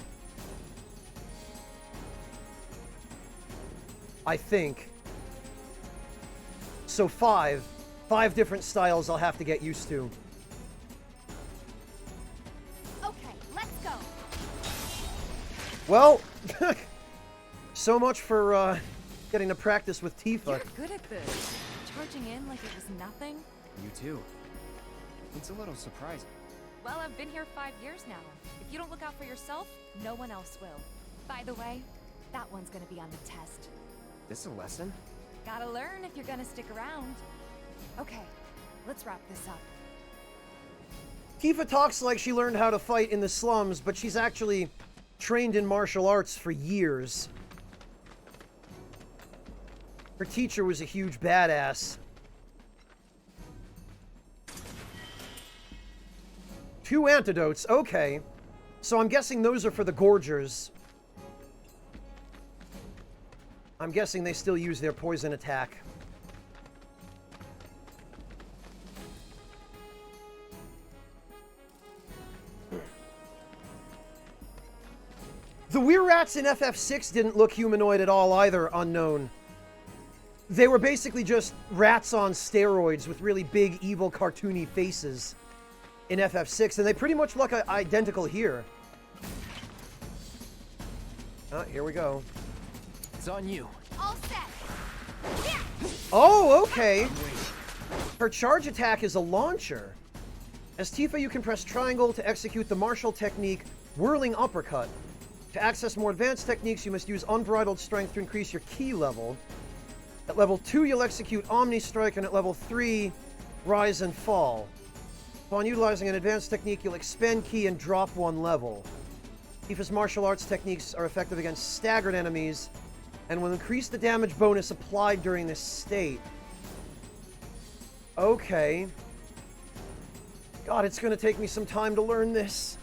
A: I think. So 5. 5 different styles I'll have to get used to.
N: Okay, let's go.
A: Well, so much for getting to practice with Tifa.
M: You're good at this. Charging in like it was nothing.
I: You too. It's a little surprising.
M: Well, I've been here 5 years now. If you don't look out for yourself, no one else will. By the way, that one's gonna be on the test.
I: This a lesson?
M: Gotta learn if you're gonna stick around. Okay, let's wrap this up.
A: Tifa talks like she learned how to fight in the slums, but she's actually trained in martial arts for years. Her teacher was a huge badass. 2 antidotes, okay. So I'm guessing those are for the Gorgers. I'm guessing they still use their poison attack. The Weir Rats in FF6 didn't look humanoid at all either, unknown. They were basically just rats on steroids with really big, evil, cartoony faces in FF6, and they pretty much look identical here. Here we go.
I: It's on you.
N: All set. Yeah.
A: Oh, okay. Her charge attack is a launcher. As Tifa, you can press triangle to execute the martial technique, Whirling Uppercut. To access more advanced techniques, you must use Unbridled Strength to increase your ki level. At level 2, you'll execute Omni Strike, and at level 3, Rise and Fall. Upon utilizing an advanced technique, you'll expend ki and drop 1 level. Tifa's martial arts techniques are effective against staggered enemies and will increase the damage bonus applied during this state. Okay. God, it's gonna take me some time to learn this.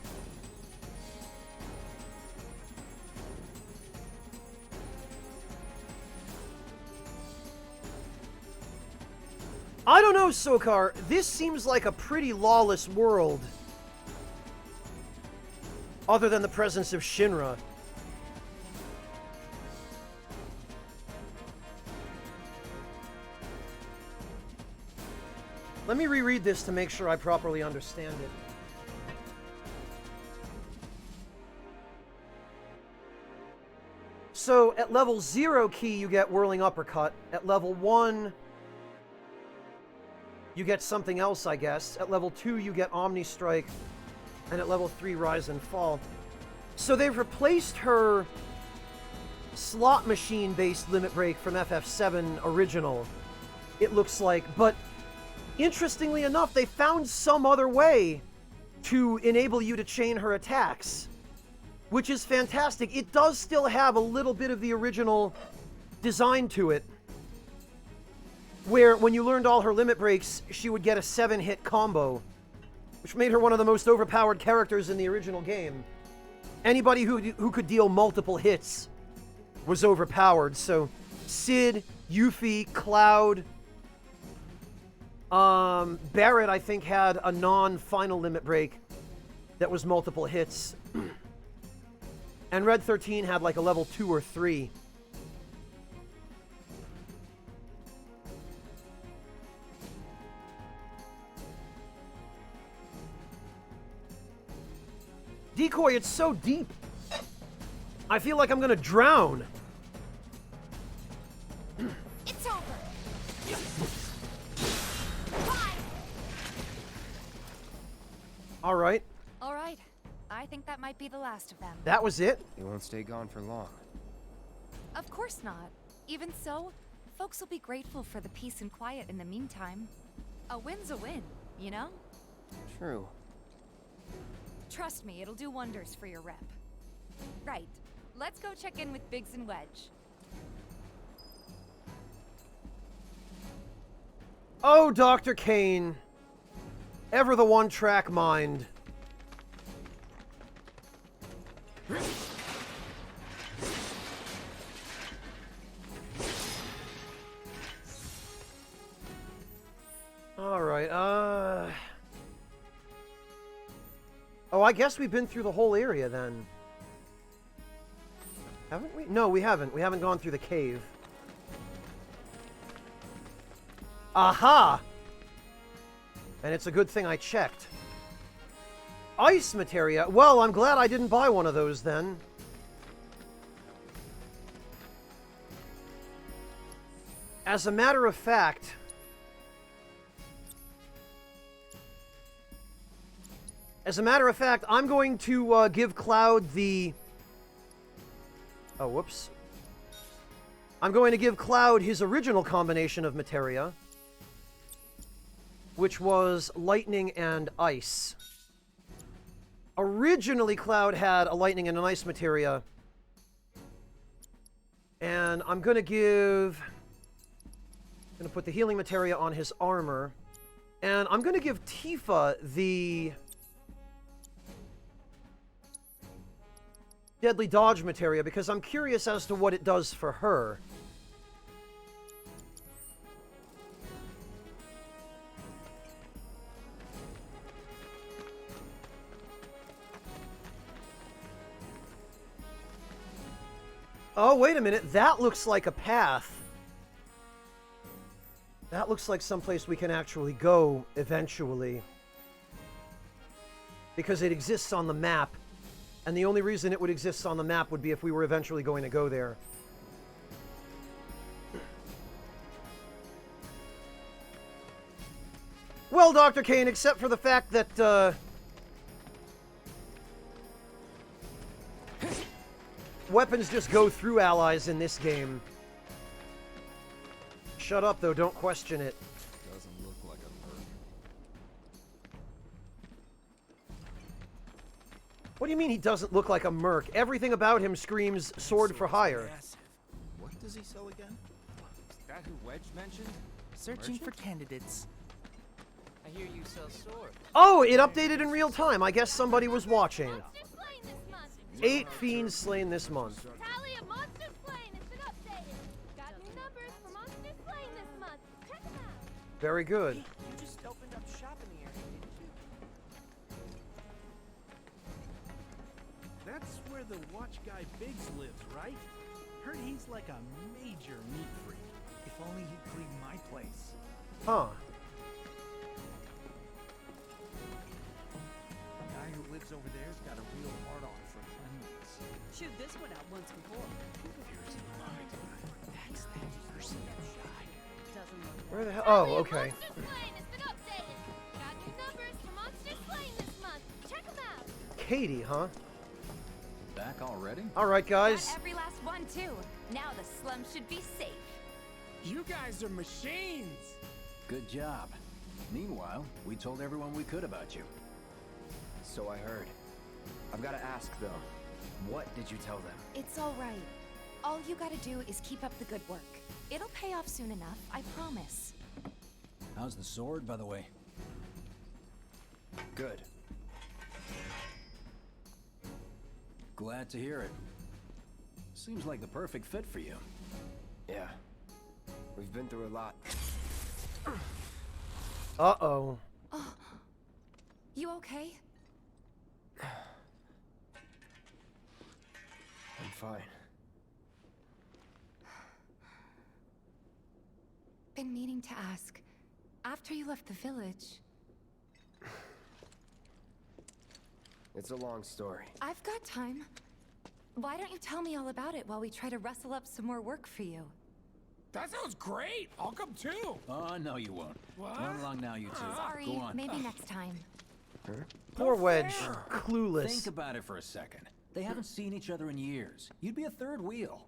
A: I don't know, Sokar. This seems like a pretty lawless world. Other than the presence of Shinra. Let me reread this to make sure I properly understand it. So, at level 0 key, you get Whirling Uppercut. At level 1... you get something else, I guess. At level 2, you get Omni Strike. And at level 3, Rise and Fall. So they've replaced her slot machine-based Limit Break from FF7 original, it looks like. But interestingly enough, they found some other way to enable you to chain her attacks, which is fantastic. It does still have a little bit of the original design to it, where when you learned all her limit breaks, she would get a 7-hit combo, which made her one of the most overpowered characters in the original game. Anybody who could deal multiple hits was overpowered. So Sid, Yuffie, Cloud, Barrett, I think, had a non-final limit break that was multiple hits. And Red 13 had like a level 2 or 3. Decoy, it's so deep. I feel like I'm gonna drown.
M: It's over.
A: All right.
M: All right. I think that might be the last of them.
A: That was it?
I: They won't stay gone for long.
M: Of course not. Even so, folks will be grateful for the peace and quiet in the meantime. A win's a win, you know?
I: True.
M: Trust me, it'll do wonders for your rep. Right. Let's go check in with Biggs and Wedge.
A: Oh, Dr. Kane. Ever the one-track mind. Alright, oh, I guess we've been through the whole area then. Haven't we? No, we haven't. We haven't gone through the cave. Aha! And it's a good thing I checked. Ice materia. Well, I'm glad I didn't buy one of those then. As a matter of fact... I'm going to give Cloud the... Oh, whoops. I'm going to give Cloud his original combination of materia, which was lightning and ice. Originally, Cloud had a lightning and an ice materia. And I'm going to put the healing materia on his armor. And I'm going to give Tifa the... deadly dodge materia, because I'm curious as to what it does for her. Oh, wait a minute. That looks like a path. That looks like someplace we can actually go eventually. Because it exists on the map. And the only reason it would exist on the map would be if we were eventually going to go there. Well, Dr. Kane, except for the fact that, weapons just go through allies in this game. Shut up, though. Don't question it.
O: Doesn't look like a perk.
A: What do you mean he doesn't look like a merc? Everything about him screams sword for hire.
E: What does he sell again?
F: Is that who Wedge mentioned?
B: Searching for candidates.
D: I hear you sell swords.
A: Oh, it updated in real time. I guess somebody was watching. 8 fiends slain this month.
N: Tally of monsters slain has been updated. Got new numbers for monsters slain this month. Check them out.
A: Very good.
B: You just opened up shop in the area, didn't you?
K: That's where the watch guy Biggs lives, right? Heard he's like a major meat freak. If only he'd clean my place.
A: Huh.
K: The guy who lives over there's got a real hard-on for cleanliness.
U: Chewed this one out once before.
K: Here's in mind. That's that person shy.
U: Doesn't look
A: Where the hell? Oh, okay.
N: Monsters slain has been updated. Got new numbers for monsters slain this month. Check them out.
A: Katie, huh?
R: Back already?
A: All right, guys.
M: Got every last one, too. Now the slum should be safe.
Q: You guys are machines!
R: Good job. Meanwhile, we told everyone we could about you.
I: So I heard. I've got to ask, though. What did you tell them?
M: It's all right. All you gotta do is keep up the good work. It'll pay off soon enough, I promise.
R: How's the sword, by the way?
I: Good.
R: Glad to hear it. Seems like the perfect fit for you.
I: Yeah. We've been through a lot.
A: Uh-oh.
M: Oh. You okay?
I: I'm fine.
M: Been meaning to ask. After you left the village...
I: It's a long story.
M: I've got time. Why don't you tell me all about it while we try to rustle up some more work for you?
Q: That sounds great! I'll come too!
R: Oh, no you won't.
Q: What?
R: Run along now, you two.
M: Sorry,
R: Go on.
M: maybe next time.
A: Poor Wedge. Clueless.
R: Think about it for a second. They haven't seen each other in years. You'd be a third wheel.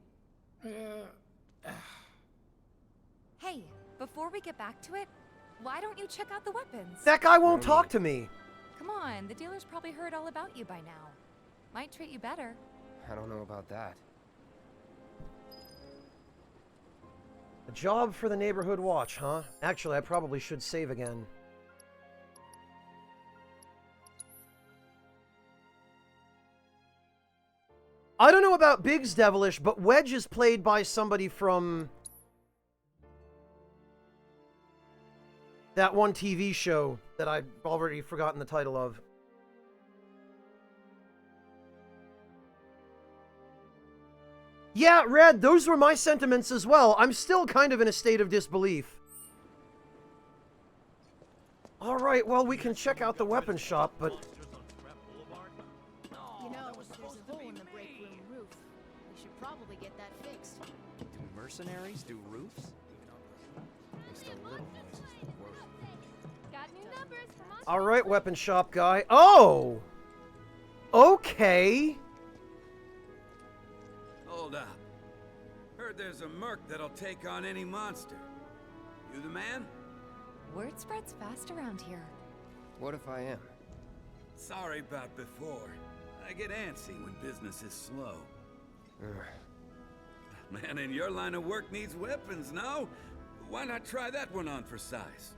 M: Hey, before we get back to it, why don't you check out the weapons?
A: That guy won't talk to me.
M: Come on, the dealer's probably heard all about you by now. Might treat you better.
I: I don't know about that.
A: A job for the neighborhood watch, huh? Actually, I probably should save again. I don't know about Biggs Devilish, but Wedge is played by somebody from that one TV show that I've already forgotten the title of. Yeah, Red, those were my sentiments as well. I'm still kind of in a state of disbelief. Alright, well, we can check out the weapon shop, but...
N: You know, there's a hole in the break room roof. We should probably get that fixed.
D: Do mercenaries do roofs? Just a little noises that work.
N: Got new numbers for monsters.
A: Alright, weapon shop guy. Oh! Okay.
P: Hold up. Heard there's a merc that'll take on any monster. You the man?
M: Word spreads fast around here.
I: What if I am?
P: Sorry about before. I get antsy when business is slow. Man in your line of work needs weapons, no? Why not try that one on for size?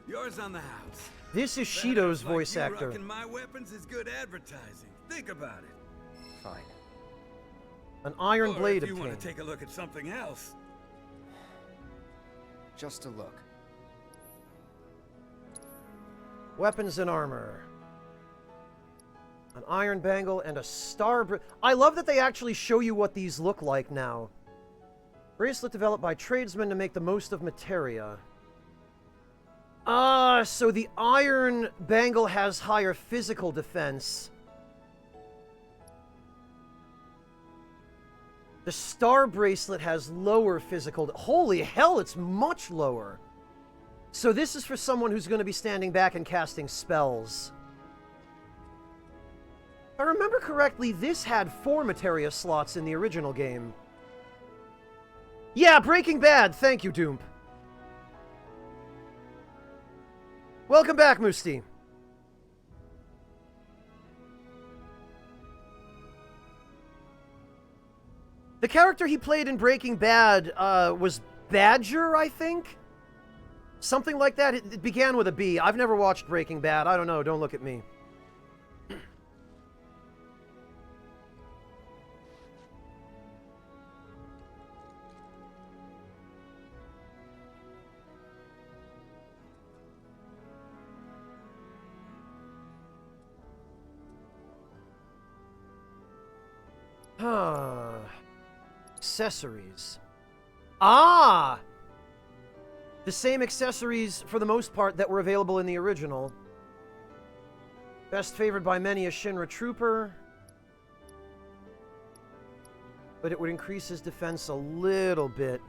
P: Yours on the house.
A: This is
P: Better
A: Shido's
P: like
A: voice
P: you
A: actor.
P: rocking my weapons is good advertising. Think about it.
I: Fine.
A: An iron
P: Or
A: blade
P: if you want
A: obtained.
P: to take a look at something else.
I: Just a look.
A: Weapons and armor. An iron bangle and a star... I love that they actually show you what these look like now. Bracelet developed by tradesmen to make the most of materia. So the iron bangle has higher physical defense. The star bracelet has lower physical... Holy hell, it's much lower. So this is for someone who's going to be standing back and casting spells. If I remember correctly, this had 4 materia slots in the original game. Yeah, Breaking Bad. Thank you, Doomp. Welcome back, Musti. The character he played in Breaking Bad was Badger, I think? Something like that. It began with a B. I've never watched Breaking Bad. I don't know. Don't look at me. Accessories. Ah! The same accessories, for the most part, that were available in the original. Best favored by many is Shinra Trooper. But it would increase his defense a little bit.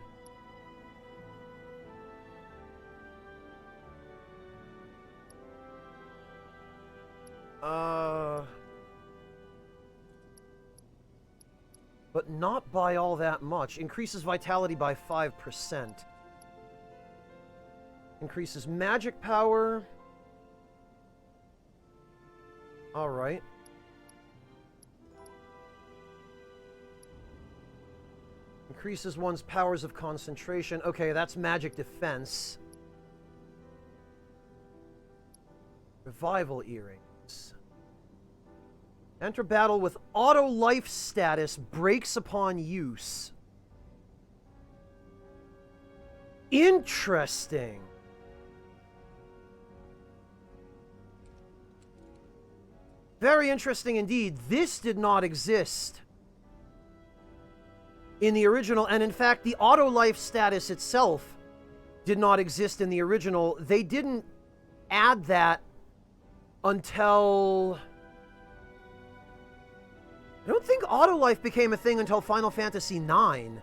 A: But not by all that much. Increases vitality by 5%. Increases magic power. Alright. Increases one's powers of concentration. Okay, that's magic defense. Revival earrings. Enter battle with auto life status, breaks upon use. Interesting. Very interesting indeed. This did not exist in the original, and in fact, the auto life status itself did not exist in the original. They didn't add that until... I don't think auto life became a thing until Final Fantasy IX.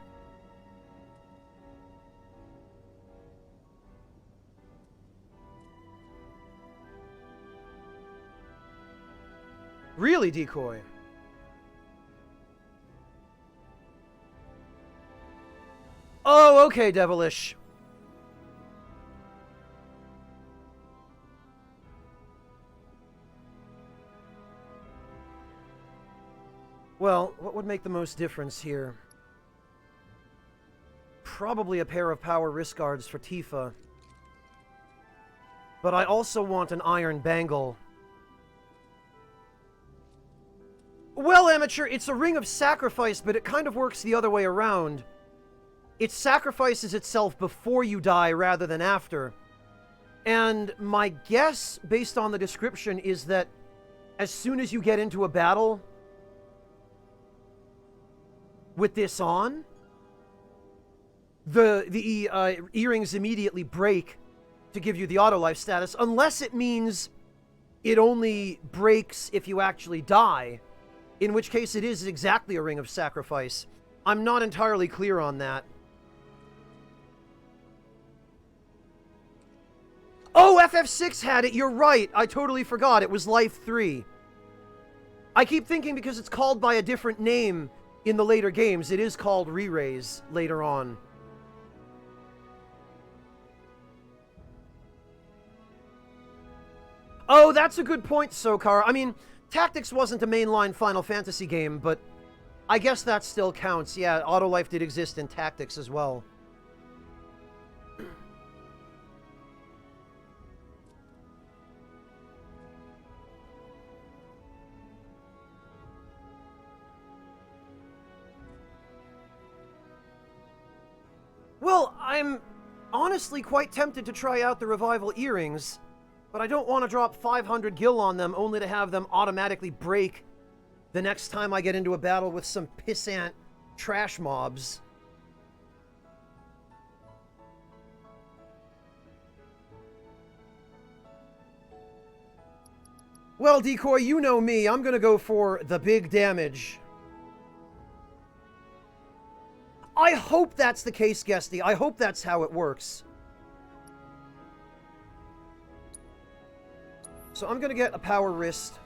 A: Really, Decoy? Oh, okay, Devilish. Well, what would make the most difference here? Probably a pair of power wrist guards for Tifa. But I also want an iron bangle. Well, Amateur, it's a ring of sacrifice, but it kind of works the other way around. It sacrifices itself before you die rather than after. And my guess, based on the description, is that as soon as you get into a battle with this on, the earrings immediately break to give you the auto life status, unless it means it only breaks if you actually die, in which case it is exactly a ring of sacrifice. I'm not entirely clear on that. Oh, FF6 had it, you're right, I totally forgot, it was Life 3. I keep thinking because it's called by a different name in the later games, it is called Re-Raise later on. Oh, that's a good point, Sokar. I mean, Tactics wasn't a mainline Final Fantasy game, but I guess that still counts. Yeah, Autolife did exist in Tactics as well. Well, I'm honestly quite tempted to try out the Revival earrings, but I don't want to drop 500 gil on them only to have them automatically break the next time I get into a battle with some pissant trash mobs. Well, Decoy, you know me. I'm gonna go for the big damage. I hope that's the case, Guesty. I hope that's how it works. So I'm gonna get a power wrist.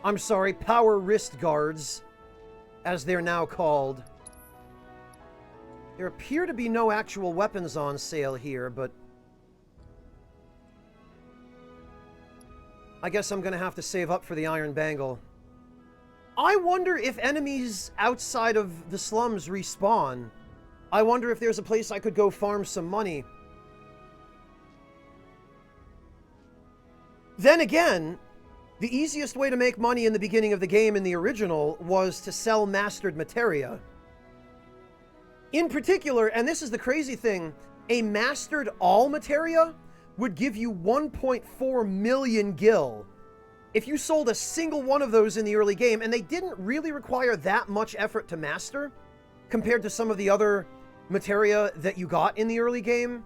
A: I'm sorry, power wrist guards, as they're now called. There appear to be no actual weapons on sale here, but I guess I'm gonna have to save up for the iron bangle. I wonder if enemies outside of the slums respawn. I wonder if there's a place I could go farm some money. Then again, the easiest way to make money in the beginning of the game in the original was to sell mastered materia. In particular, and this is the crazy thing, a mastered all materia would give you 1.4 million gil. If you sold a single one of those in the early game, and they didn't really require that much effort to master, compared to some of the other materia that you got in the early game,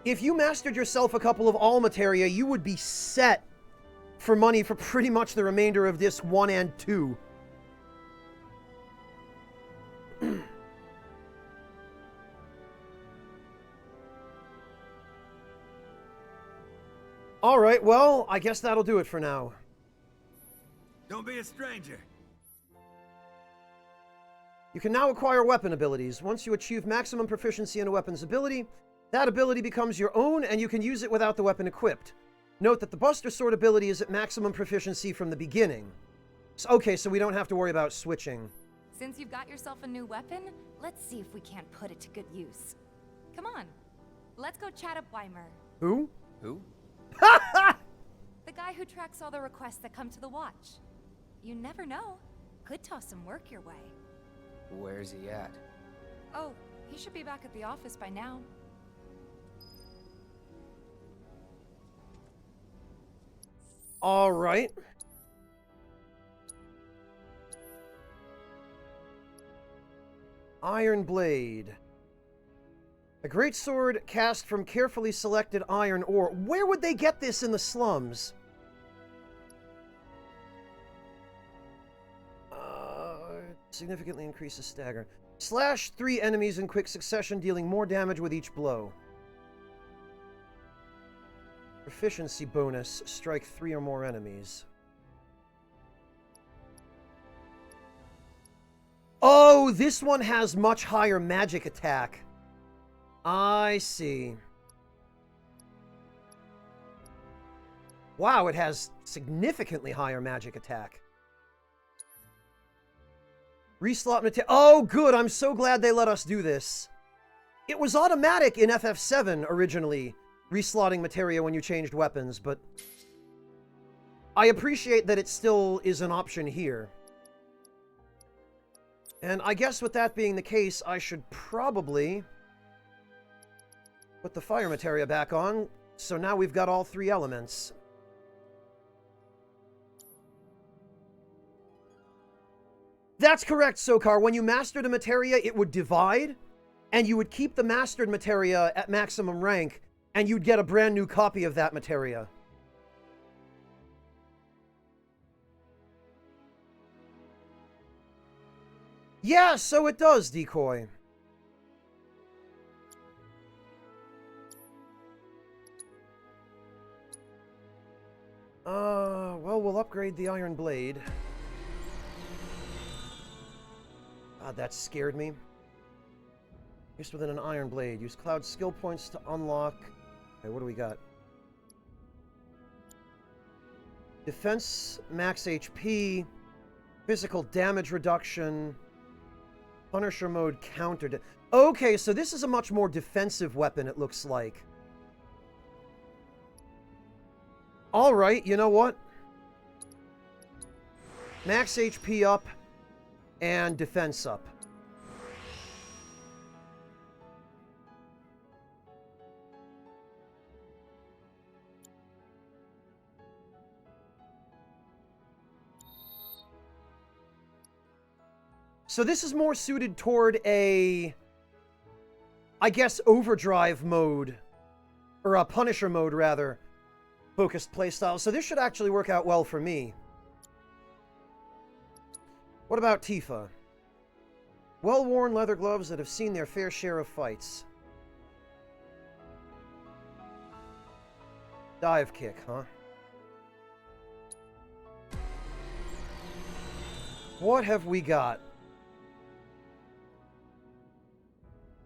A: if you mastered yourself a couple of all materia, you would be set for money for pretty much the remainder of this 1 and 2. Alright, well, I guess that'll do it for now.
P: Don't be a stranger.
A: You can now acquire weapon abilities. Once you achieve maximum proficiency in a weapon's ability, that ability becomes your own and you can use it without the weapon equipped. Note that the Buster Sword ability is at maximum proficiency from the beginning. Okay, so we don't have to worry about switching.
M: Since you've got yourself a new weapon, let's see if we can't put it to good use. Come on, let's go chat up Weimer.
A: Who?
I: Who?
M: The guy who tracks all the requests that come to the watch. You never know. Could toss some work your way.
I: Where's he at?
M: Oh, he should be back at the office by now.
A: All right. Iron Blade. A great sword cast from carefully selected iron ore. Where would they get this in the slums? Significantly increases stagger. Slash 3 enemies in quick succession, dealing more damage with each blow. Proficiency bonus. Strike 3 or more enemies. Oh, this one has much higher magic attack. I see. Wow, it has significantly higher magic attack. Reslot material. Oh, good. I'm so glad they let us do this. It was automatic in FF7 originally, reslotting materia when you changed weapons, but I appreciate that it still is an option here. And I guess with that being the case, I should probably put the fire materia back on, so now we've got all 3 elements. That's correct, Sokar. When you mastered a materia, it would divide, and you would keep the mastered materia at maximum rank, and you'd get a brand new copy of that materia. Yeah, so it does, Decoy. Well, we'll upgrade the Iron Blade. God, that scared me. Used within an Iron Blade. Use Cloud skill points to unlock... Okay, what do we got? Defense, max HP, physical damage reduction, Punisher mode counter... Okay, so this is a much more defensive weapon, it looks like. Alright, you know what? Max HP up, and defense up. So this is more suited toward a, I guess, overdrive mode, or a Punisher mode, rather, focused playstyle. So this should actually work out well for me. What about Tifa? Well-worn leather gloves that have seen their fair share of fights. Dive kick, huh? What have we got?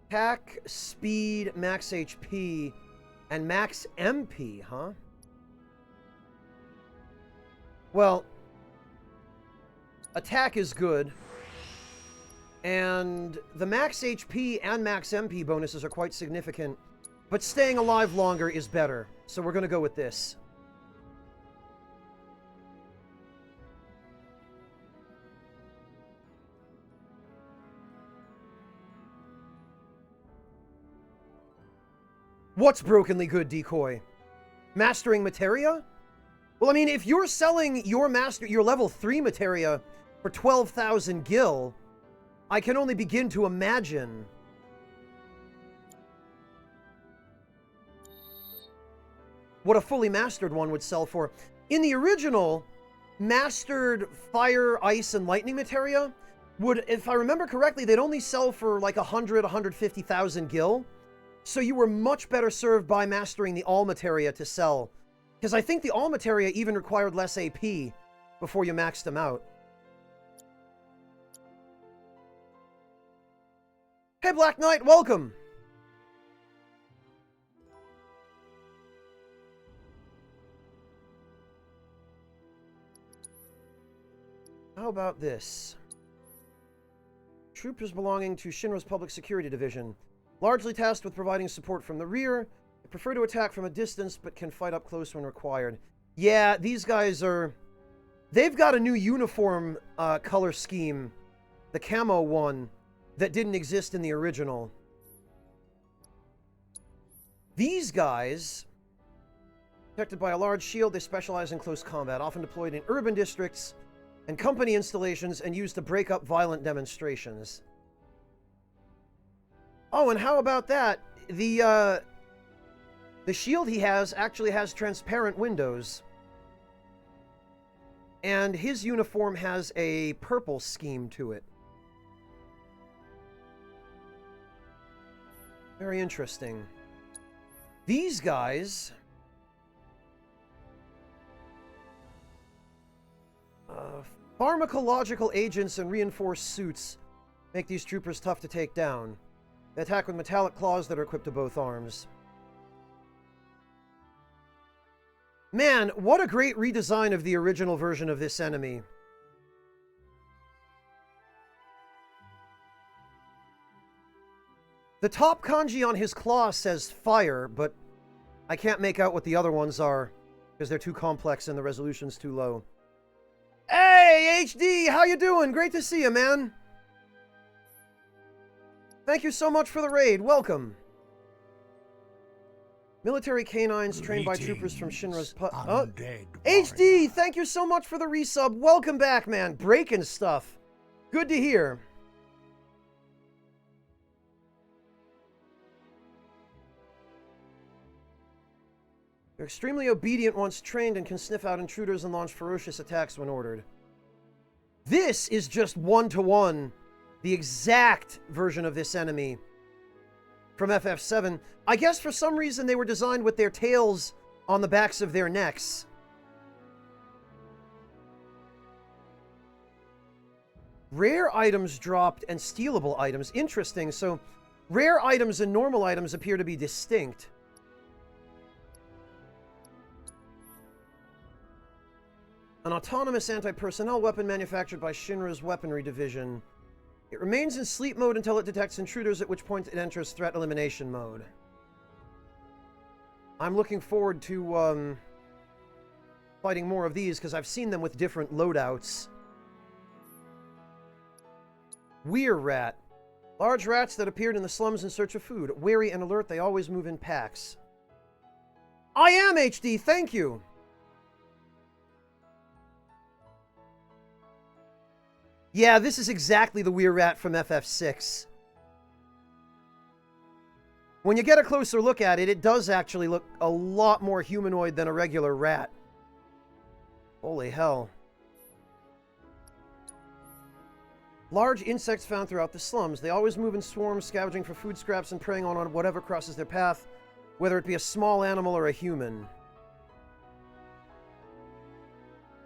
A: Attack, speed, max HP, and max MP, huh? Well, attack is good. And the max HP and max MP bonuses are quite significant. But staying alive longer is better. So we're going to go with this. What's brokenly good, Decoy? Mastering materia? Well, I mean, if you're selling your level 3 materia for 12,000 gil, I can only begin to imagine what a fully mastered one would sell for. In the original, mastered fire, ice, and lightning materia would, if I remember correctly, they'd only sell for like 150,000 gil. So you were much better served by mastering the all materia to sell. Because I think the all materia even required less AP before you maxed them out. Hey, Black Knight, welcome! How about this? Troopers belonging to Shinra's Public Security Division. Largely tasked with providing support from the rear. They prefer to attack from a distance, but can fight up close when required. Yeah, these guys are... They've got a new uniform color scheme. The camo one that didn't exist in the original. These guys, protected by a large shield, they specialize in close combat, often deployed in urban districts and company installations and used to break up violent demonstrations. Oh, and how about that? The shield he has actually has transparent windows. And his uniform has a purple scheme to it. Very interesting. These guys... pharmacological agents and reinforced suits make these troopers tough to take down. They attack with metallic claws that are equipped to both arms. Man, what a great redesign of the original version of this enemy. The top kanji on his claw says fire, but I can't make out what the other ones are because they're too complex and the resolution's too low. Hey, HD, how you doing? Great to see you, man. Thank you so much for the raid. Welcome. Military canines trained by troopers from Shinra's... HD, thank you so much for the resub. Welcome back, man. Breaking stuff. Good to hear. They're extremely obedient once trained and can sniff out intruders and launch ferocious attacks when ordered. This is just one-to-one the exact version of this enemy from FF7. I guess for some reason they were designed with their tails on the backs of their necks. Rare items dropped and stealable items. Interesting. So rare items and normal items appear to be distinct. An autonomous anti-personnel weapon manufactured by Shinra's Weaponry Division. It remains in sleep mode until it detects intruders, at which point it enters threat elimination mode. I'm looking forward to fighting more of these, because I've seen them with different loadouts. Weir rat. Large rats that appeared in the slums in search of food. Wary and alert, they always move in packs. I am HD, thank you! Yeah, this is exactly the Weir rat from FF6. When you get a closer look at it, it does actually look a lot more humanoid than a regular rat. Holy hell. Large insects found throughout the slums. They always move in swarms, scavenging for food scraps and preying on whatever crosses their path, whether it be a small animal or a human.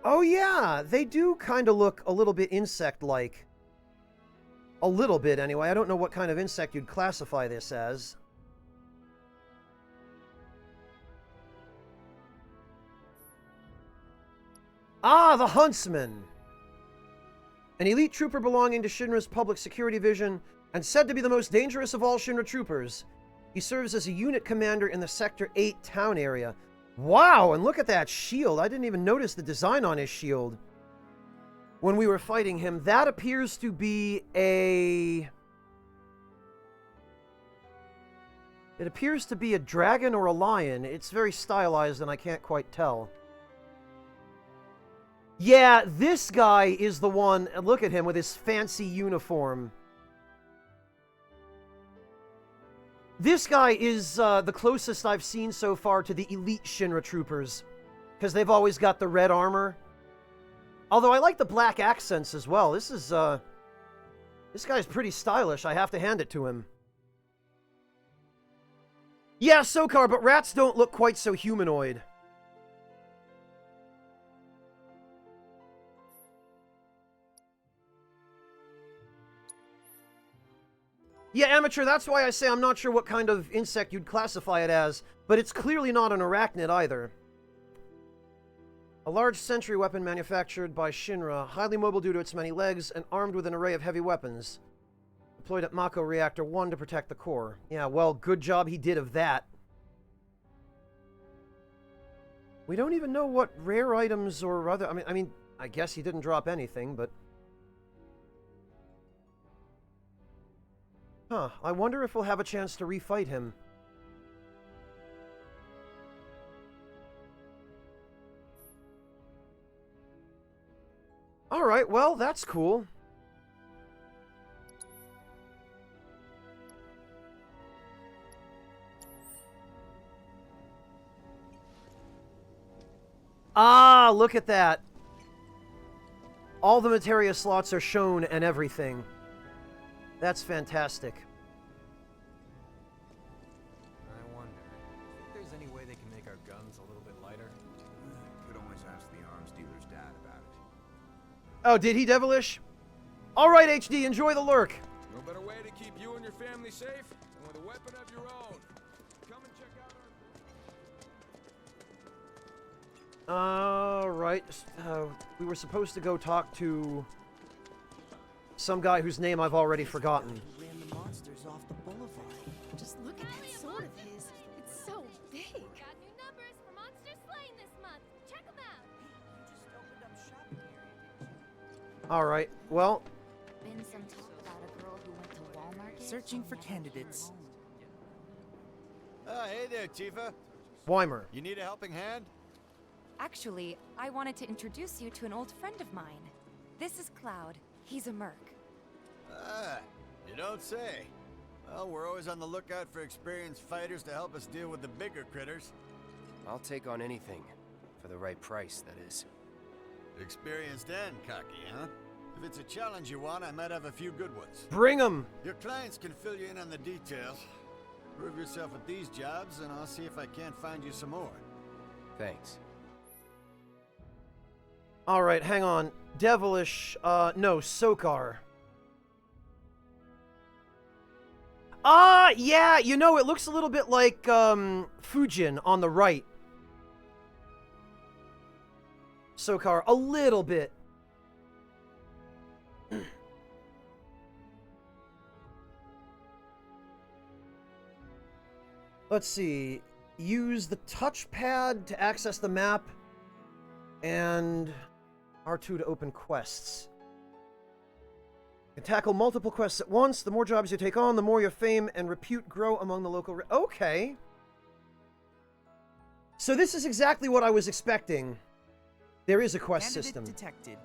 A: Oh yeah, they do kind of look a little bit insect-like. A little bit, anyway. I don't know what kind of insect you'd classify this as. Ah, the huntsman! An elite trooper belonging to Shinra's public security division and said to be the most dangerous of all Shinra troopers. He serves as a unit commander in the Sector 8 town area. Wow, and look at that shield. I didn't even notice the design on his shield when we were fighting him. That appears to be a... It appears to be a dragon or a lion. It's very stylized and I can't quite tell. Yeah, this guy is the one. Look at him with his fancy uniform. This guy is the closest I've seen so far to the elite Shinra troopers, because they've always got the red armor. Although I like the black accents as well. This guy's pretty stylish. I have to hand it to him. Yeah, Sokar, but rats don't look quite so humanoid. Yeah, Amateur, that's why I say I'm not sure what kind of insect you'd classify it as, but it's clearly not an arachnid either. A large sentry weapon manufactured by Shinra, highly mobile due to its many legs, and armed with an array of heavy weapons. Deployed at Mako Reactor 1 to protect the core. Yeah, well, good job he did of that. We don't even know what rare items or other... I mean, I guess he didn't drop anything, but... Huh, I wonder if we'll have a chance to refight him. Alright, well, that's cool. Ah, look at that. All the materia slots are shown and everything. That's fantastic.
D: I wonder, think there's any way they can make our guns a little bit lighter?
O: Could always ask the arms dealer's dad about it.
A: Oh, did he, Devilish? All right, HD, enjoy the lurk.
V: No better way to keep you and your family safe than with a weapon of your own. Come and check out our...
A: All right. We were supposed to go talk to some guy whose name I've already forgotten.
B: Ran the monsters off the boulevard.
N: Just look at that sword of his. It's so big.
H: Got new numbers for Monster Slaying this month. Check them out.
B: You just opened up shop in the area, didn't you?
A: All right. Well,
M: Been some talk about a girl who went to Walmart.
B: Searching for candidates.
J: Hey there, Tifa.
A: Weimer.
J: You need a helping hand?
M: Actually, I wanted to introduce you to an old friend of mine. This is Cloud. He's a merc.
J: Ah, you don't say. Well, we're always on the lookout for experienced fighters to help us deal with the bigger critters.
I: I'll take on anything. For the right price, that is.
J: Experienced and cocky, huh? If it's a challenge you want, I might have a few good ones.
A: Bring 'em!
J: Your clients can fill you in on the details. Prove yourself at these jobs, and I'll see if I can't find you some more.
I: Thanks.
A: All right, hang on. Devilish, no, Sokar. Yeah, you know, it looks a little bit like, Fujin on the right. Sokar, a little bit. Let's see. Use the touchpad to access the map, and R2 to open quests. You can tackle multiple quests at once. The more jobs you take on, the more your fame and repute grow among the local... Okay. So this is exactly what I was expecting. There is a quest
B: Candidate
A: system.
B: detected.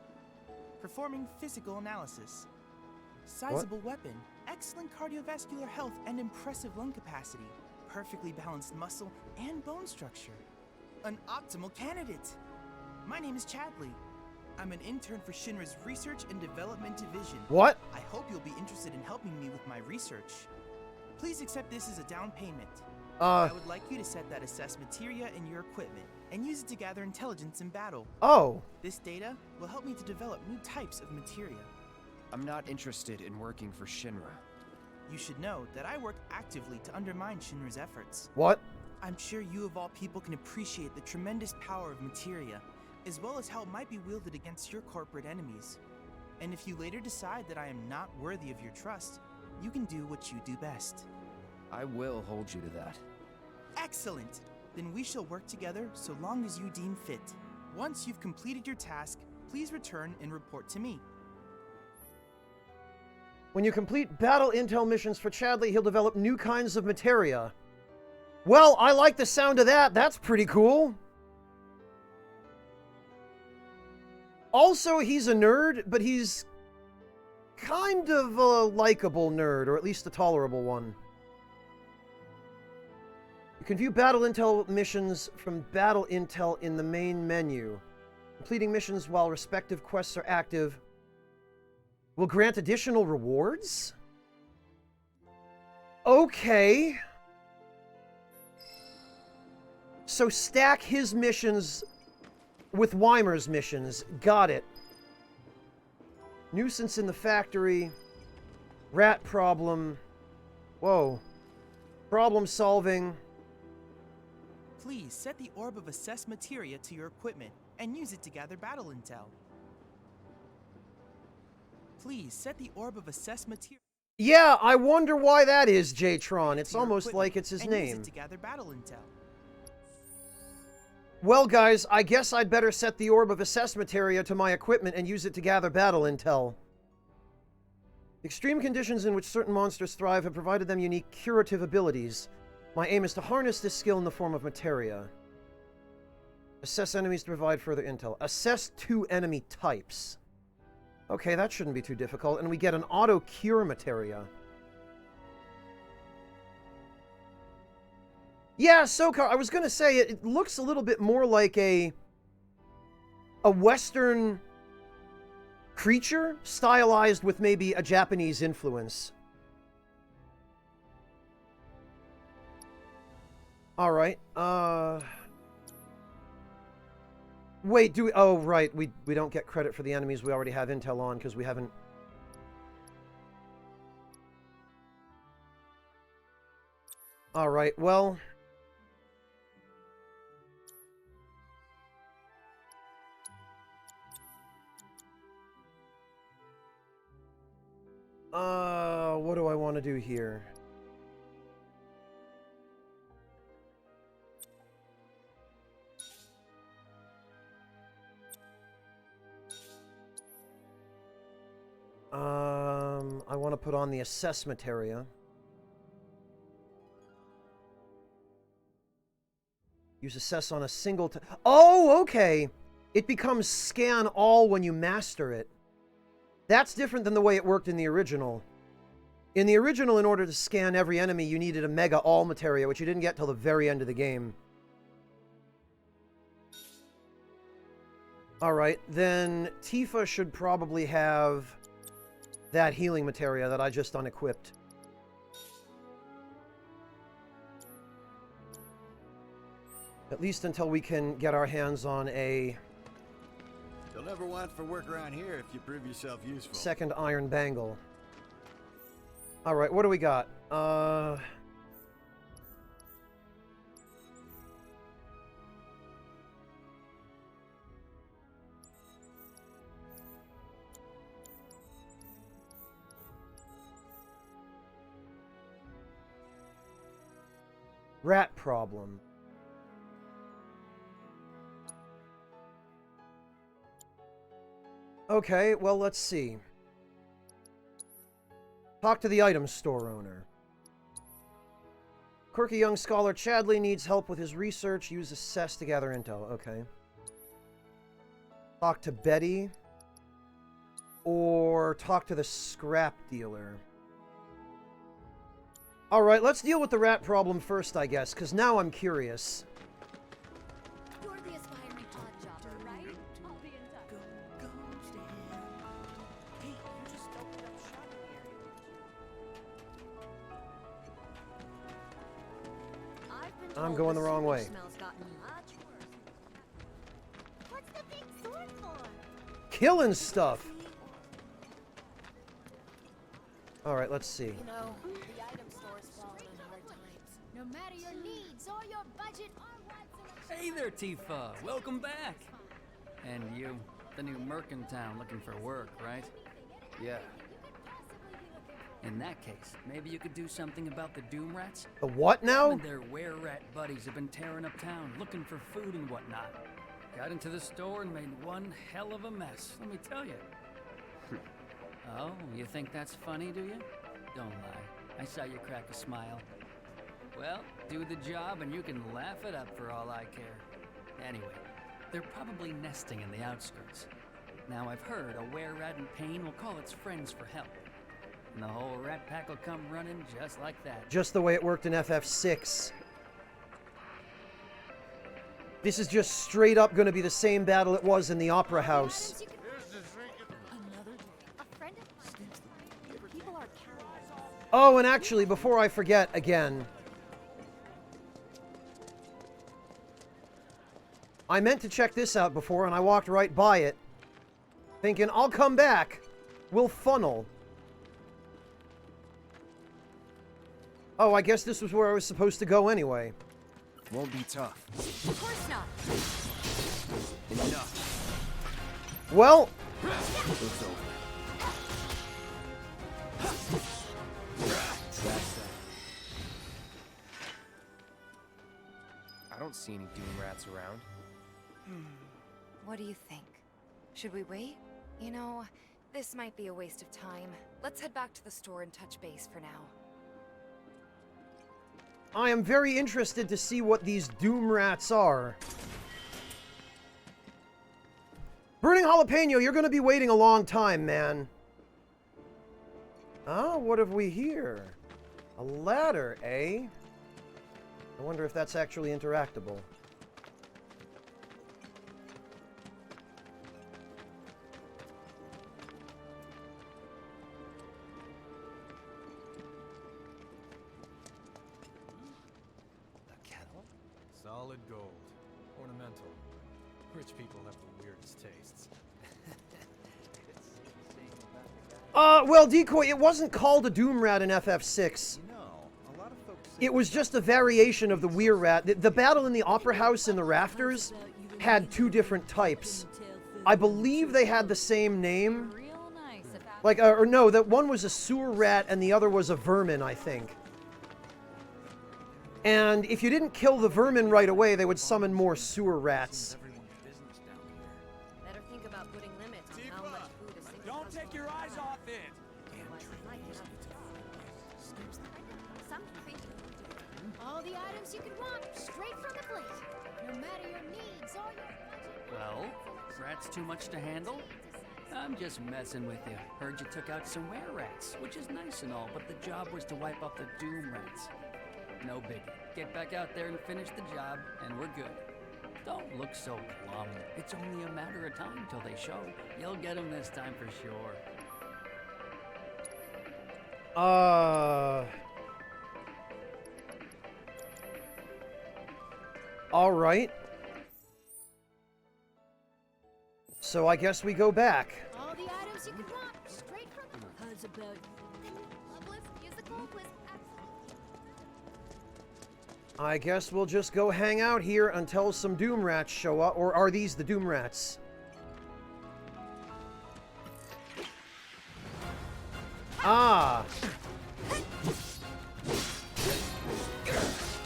B: Performing physical analysis. Sizable weapon. Excellent cardiovascular health and impressive lung capacity. Perfectly balanced muscle and bone structure. An optimal candidate. My name is Chadley. I'm an intern for Shinra's Research and Development Division.
A: What?
B: I hope you'll be interested in helping me with my research. Please accept this as a down payment. I would like you to set that assess materia in your equipment and use it to gather intelligence in battle.
A: Oh.
B: This data will help me to develop new types of materia.
I: I'm not interested in working for Shinra.
B: You should know that I work actively to undermine Shinra's efforts.
A: What?
B: I'm sure you of all people can appreciate the tremendous power of materia, as well as how it might be wielded against your corporate enemies. And if you later decide that I am not worthy of your trust, you can do what you do best.
I: I will hold you to that.
B: Excellent! Then we shall work together so long as you deem fit. Once you've completed your task, please return and report to me.
A: When you complete battle intel missions for Chadley, he'll develop new kinds of materia. Well, I like the sound of that. That's pretty cool. Also, he's a nerd, but he's kind of a likable nerd, or at least a tolerable one. You can view battle intel missions from battle intel in the main menu. Completing missions while respective quests are active will grant additional rewards? Okay. So stack his missions with Weimer's missions. Got it. Nuisance in the factory. Rat problem. Whoa. Problem solving.
B: Please set the Orb of Assessed Materia to your equipment and use it to gather battle intel. Please set the Orb of Assessed Materia.
A: Yeah, I wonder why that is, J-Tron. It's almost like it's his name.
B: Use it to gather battle intel.
A: Well, guys, I guess I'd better set the Orb of Assessed Materia to my equipment and use it to gather battle intel. Extreme conditions in which certain monsters thrive have provided them unique curative abilities. My aim is to harness this skill in the form of materia. Assess enemies to provide further intel. Assess 2 enemy types. Okay, that shouldn't be too difficult. And we get an auto-cure materia. Yeah, Sokar, I was going to say, it looks a little bit more like a Western creature, stylized with maybe a Japanese influence. Alright, wait, do we... Oh, right, we don't get credit for the enemies we already have intel on, because we haven't... Alright, well... what do I want to do here? I want to put on the assessment area. Use assess on a single... Oh, okay! It becomes scan all when you master it. That's different than the way it worked in the original. In the original, in order to scan every enemy, you needed a Mega All materia, which you didn't get till the very end of the game. Alright, then Tifa should probably have that healing materia that I just unequipped. At least until we can get our hands on a...
J: You'll never want for work around here if you prove yourself useful.
A: Second iron bangle. Alright, what do we got? Rat problem. Okay, well, let's see. Talk to the item store owner. Quirky young scholar Chadley needs help with his research. Use assess to gather intel. Okay. Talk to Betty. Or talk to the scrap dealer. Alright, let's deal with the rat problem first, I guess, because now I'm curious.
N: You're the aspiring odd jobber, right? I'll be in touch.
B: Hey, you just opened up shop here.
A: I'm going the wrong way.
N: What's the big sword for?
A: Killing stuff! Alright, let's see.
N: You know, the item store's fallen in hard times. No matter your needs or your budget, our wide selection...
G: Hey there, Tifa. Welcome back. And you, the new merc in town looking for work, right?
I: Yeah.
G: In that case, maybe you could do something about the Doom Rats?
A: The what now?
G: Them and their were-rat buddies have been tearing up town, looking for food and whatnot. Got into the store and made one hell of a mess, let me tell you. Oh, you think that's funny, do you? Don't lie. I saw you crack a smile. Well, do the job and you can laugh it up for all I care. Anyway, they're probably nesting in the outskirts. Now I've heard a were-rat in pain will call its friends for help. And the whole rat pack will come running just like that.
A: Just the way it worked in FF6. This is just straight up going to be the same battle it was in the Opera House. Oh, and actually, before I forget again, I meant to check this out before, and I walked right by it, thinking, I'll come back. We'll funnel. Oh, I guess this was where I was supposed to go anyway.
I: Won't be tough.
M: Of course not.
I: Enough.
A: Well,
I: It's over. That's that. I don't see any Doom Rats around.
M: What do you think? Should we wait? You know, this might be a waste of time. Let's head back to the store and touch base for now.
A: I am very interested to see what these Doom Rats are. Burning Jalapeno, you're going to be waiting a long time, man. Ah, what have we here? A ladder, eh? I wonder if that's actually interactable.
W: Solid gold. Ornamental. Rich people have the weirdest tastes.
A: Well, Decoy, it wasn't called a Doom Rat in FF6. It was just a variation of the Weir Rat. The battle in the Opera House in the rafters had two different types. I believe they had the same name. Like, or no, that one was a sewer rat and the other was a vermin, I think. And if you didn't kill the vermin right away, they would summon more sewer rats.
C: Better think about putting limits on how much food a single
K: Don't take your eyes off it.
N: All the items you could want, straight from the plate. No matter your needs or your budget.
G: Well, rats too much to handle? I'm just messing with you. Heard you took out some were-rats, which is nice and all, but the job was to wipe out the Doom Rats. No biggie. Get back out there and finish the job, and we're good. Don't look so glum. It's only a matter of time till they show. You'll get them this time for sure.
A: All right. So I guess we go back.
N: All the items you could want, straight from the
U: How's about
A: I guess we'll just go hang out here until some Doom Rats show up. Or are these the Doom Rats? Ah.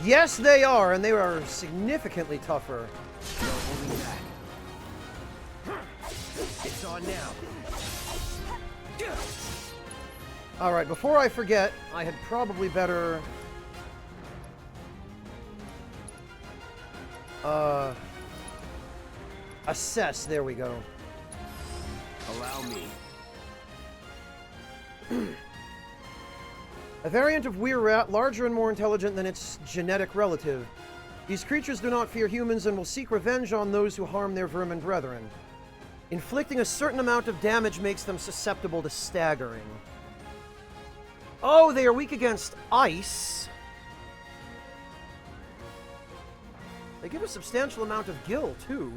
A: Yes, they are, and they are significantly tougher.
I: No holding back. It's on now.
A: Alright, before I forget, I had probably better... assess. There we go.
I: Allow me.
A: A variant of Weir Rat, larger and more intelligent than its genetic relative. These creatures do not fear humans and will seek revenge on those who harm their vermin brethren. Inflicting a certain amount of damage makes them susceptible to staggering. Oh, they are weak against ice. They give a substantial amount of gil, too.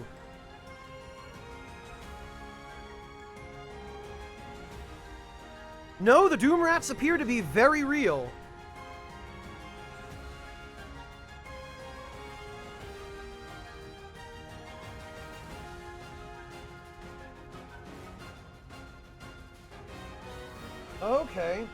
A: No, the Doom Rats appear to be very real. Okay.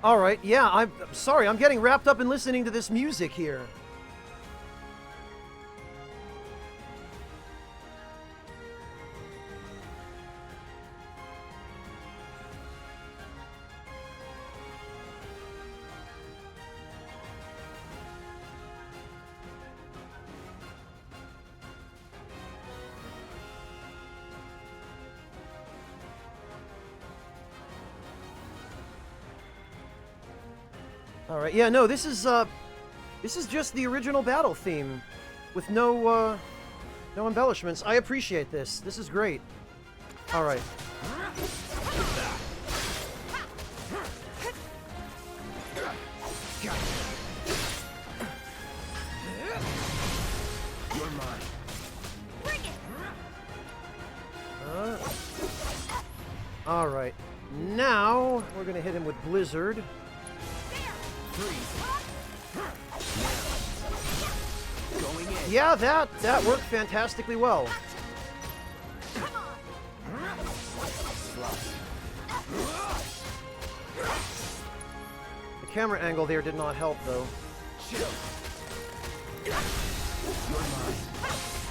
A: All right, yeah, I'm sorry, I'm getting wrapped up in listening to this music here. All right, yeah, no, this is just the original battle theme, with no embellishments. I appreciate this. This is great. All right.
I: You're mine.
N: Bring it.
A: All right. Now we're gonna hit him with Blizzard. Yeah, that worked fantastically well. The camera angle there did not help, though.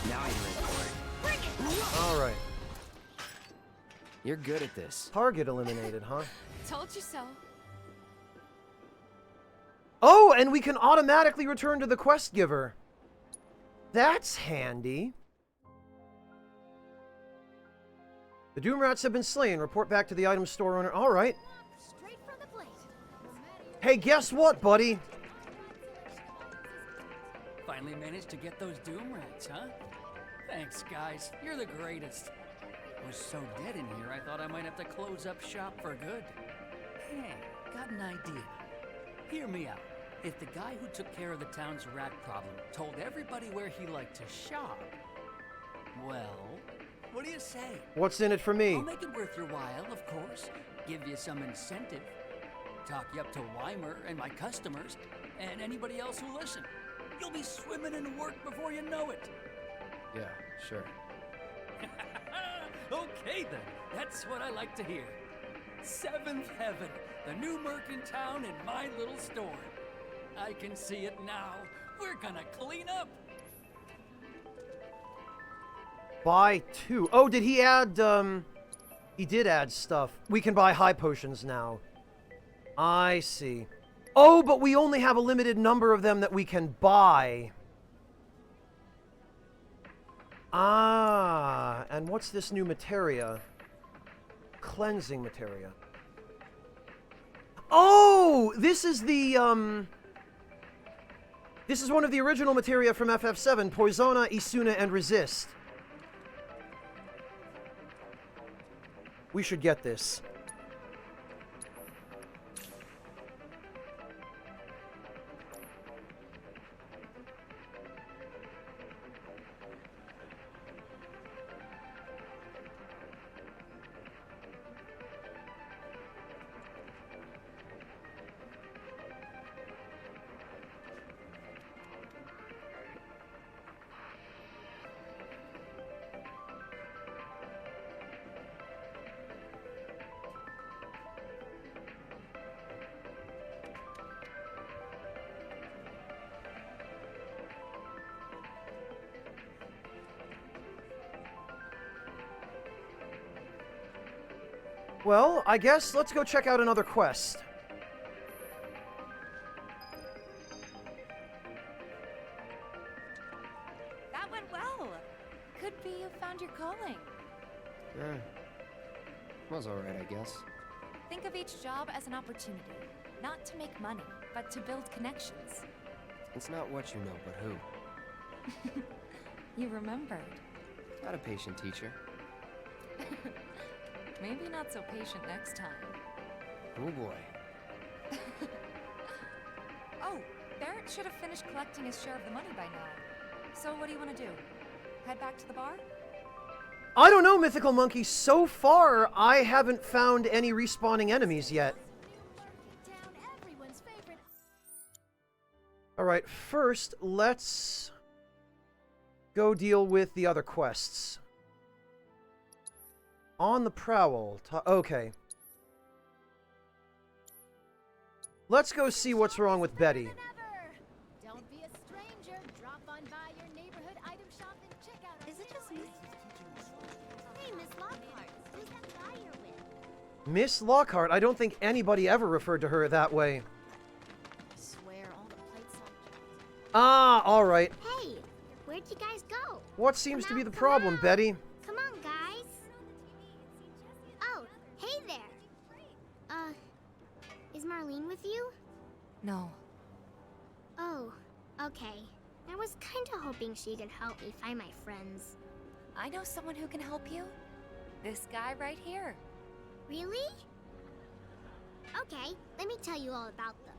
I: Now you're in for it.
A: All right.
I: You're good at this.
A: Target eliminated, huh?
M: Told you so.
A: Oh, and we can automatically return to the quest giver. That's handy. The Doom Rats have been slain. Report back to the item store owner. All right.
N: Straight from the plate.
A: Hey, guess what, buddy?
G: Finally managed to get those Doom Rats, huh? Thanks, guys. You're the greatest. I was so dead in here, I thought I might have to close up shop for good. Hey, got an idea. Hear me out. If the guy who took care of the town's rat problem told everybody where he liked to shop, well, what do you say?
A: What's in it for me?
G: I'll make it worth your while, of course. Give you some incentive. Talk you up to Weimer and my customers, and anybody else who listen. You'll be swimming in work before you know it.
I: Yeah, sure.
G: Okay then, that's what I like to hear. Seventh Heaven, the new merc in town in my little store. I can see it now. We're gonna clean up.
A: Buy 2. Oh, did he add, he did add stuff. We can buy high potions now. I see. Oh, but we only have a limited number of them that we can buy. Ah, and what's this new materia? Cleansing materia. Oh, this is the, this is one of the original materia from FF7, Poisona, Isuna, and Resist. We should get this. Well, I guess let's go check out another quest.
M: That went well. Could be you found your calling.
I: Was alright, I guess.
M: Think of each job as an opportunity, not to make money, but to build connections.
I: It's not what you know, but who.
M: You remembered.
I: Not a patient teacher.
M: Maybe not so patient next time.
I: Oh boy.
M: Oh, Barrett should have finished collecting his share of the money by now. So what do you want to do? Head back to the bar?
A: I don't know, Mythical Monkey. So far, I haven't found any respawning enemies yet. Alright, first, let's go deal with the other quests. On the prowl. Okay. Let's go see what's wrong with Betty.
N: Don't be a stranger. Drop on by your neighborhood item shop and check out. Is it just me? Hey, Miss Lockhart. Who's that guy you're with?
A: Miss Lockhart? I don't think anybody ever referred to her that way.
N: I swear all the plates on.
A: Ah, alright.
H: Hey, where'd you guys go?
A: What seems to be the problem, Betty?
H: Come on, guys. Oh, hey there. Is Marlene with you?
M: No.
H: Oh, okay. I was kinda hoping she could help me find my friends.
M: I know someone who can help you. This guy right here.
H: Really? Okay, let me tell you all about them.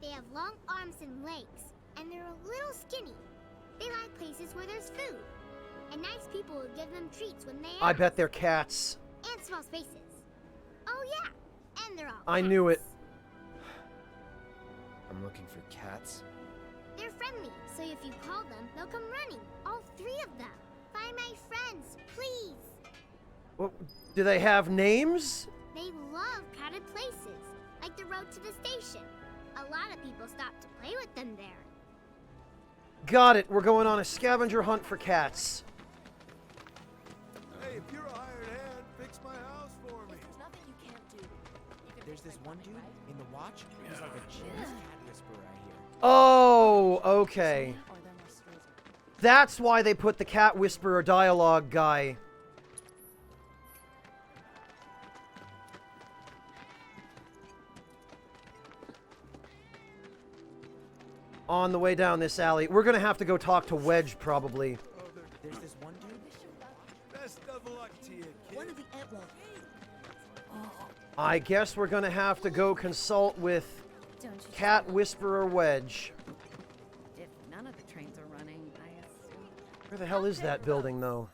H: They have long arms and legs, and they're a little skinny. They like places where there's food, and nice people will give them treats when they
A: I
H: ask.
A: bet they're cats.
H: And small spaces. Oh yeah, and they're all
A: I knew it.
I: I'm looking for cats.
H: They're friendly, so if you call them, they'll come running. All 3 of them. Find my friends, please.
A: Well, do they have names?
H: They love crowded places, like the road to the station. A lot of people stop to play with them there.
A: Got it. We're going on a scavenger hunt for cats.
W: Hey, if you're a hired hand, fix my house for me.
B: There's nothing you can't do. There's this one dude in the watch who's like a genius cat whisperer, I hear.
A: Oh, okay. That's why they put the cat whisperer dialogue guy. On the way down this alley. We're gonna have to go talk to Wedge, probably.
B: There's this one dude.
W: Best of luck to you, kid.
B: One of the Entwall.
A: I guess we're gonna have to go consult with Cat Whisperer Wedge.
U: If none of the trains are running, I assume.
A: Where the hell is that building, though?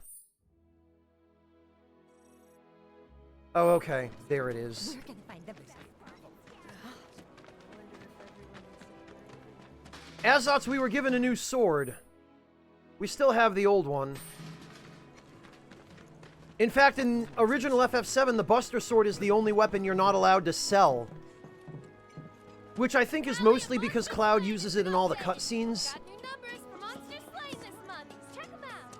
A: Oh, okay. There it is.
H: We're gonna find them.
A: Azots, we were given a new sword. We still have the old one. In fact, in original FF7, the Buster Sword is the only weapon you're not allowed to sell. Which I think is mostly because Cloud uses it in all the cutscenes.
H: Got new numbers for Monster Slaying this month. Check them out.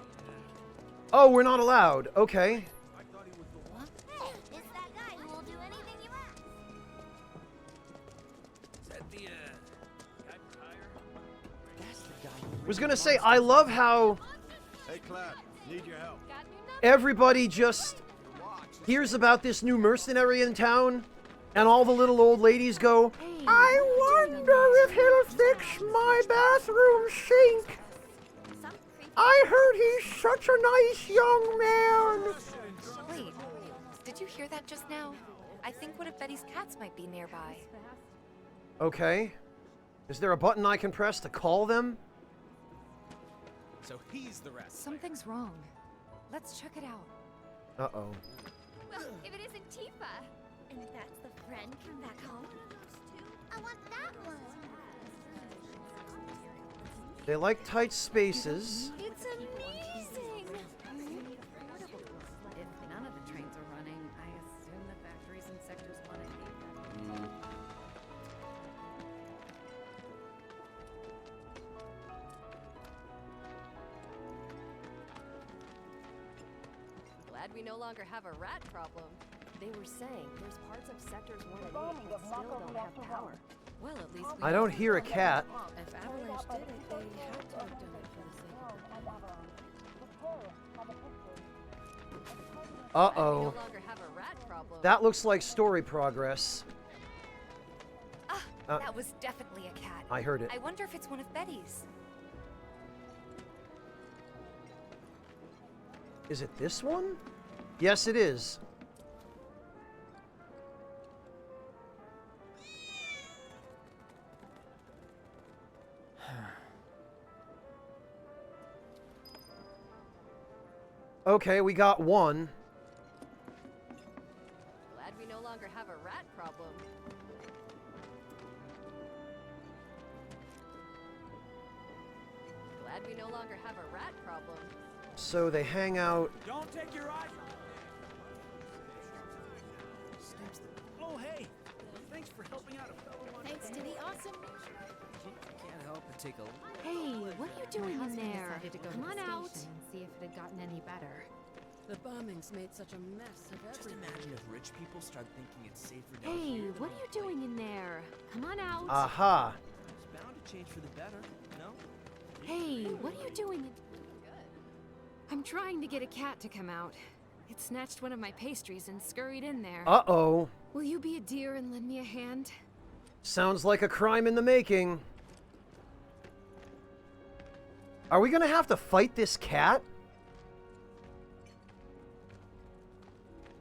A: Oh, we're not allowed. Okay.
H: Hey, it's that guy who will do anything you ask.
G: Is that the, guy for hire?
B: That's the guy.
A: Was gonna say, I love how
W: Hey, Cloud, need your help.
A: everybody just hears about this new mercenary in town, and all the little old ladies go, I wonder if he'll fix my bathroom sink. I heard he's such a nice young man.
M: Wait, did you hear that just now? I think one of Betty's cats might be nearby.
A: Okay. Is there a button I can press to call them?
B: So he's the rest.
M: Something's wrong. Let's check it out.
A: Uh-oh.
H: Well, if it isn't Tifa. And that's the friend from back home. I want that one.
A: They like tight spaces.
H: It's amazing.
U: If none of the trains are running, I assume the factories and sectors 1 and 8.
L: Glad we no longer have a rat problem. They were saying there's parts of sectors 1 and 8 that still don't have power. Well, at least we
A: I don't hear a cat.
L: If Avalanche did it, they had to have done it for the sake of
A: Uh-oh.
L: no longer have a rat problem. problem.
A: That looks like story progress.
M: That was definitely a cat.
A: I heard it.
M: I wonder if it's one of Betty's.
A: Is it this one? Yes, it is. Okay, we got one.
L: Glad we no longer have a rat problem. Glad we no longer have a rat problem.
A: So they hang out.
K: Don't take your eyes. Oh, hey. Thanks for helping out a fellow.
N: Thanks to the awesome.
D: Can't help but take a
E: Hey, what are you doing in there?
N: Decided to go
E: Come
N: to
E: on
N: the
E: out.
N: station and see if it had gotten any better.
E: The bombings made such a mess of
B: Just
E: everything.
B: imagine if rich people start thinking it's safer down
E: Hey,
B: here.
E: what are you doing in there? Come on out.
A: Aha.
B: It's bound to change for the better, no?
E: Hey, what are you doing in... I'm trying to get a cat to come out. It snatched one of my pastries and scurried in there.
A: Uh-oh.
E: Will you be a dear and lend me a hand?
A: Sounds like a crime in the making. Are we gonna have to fight this cat?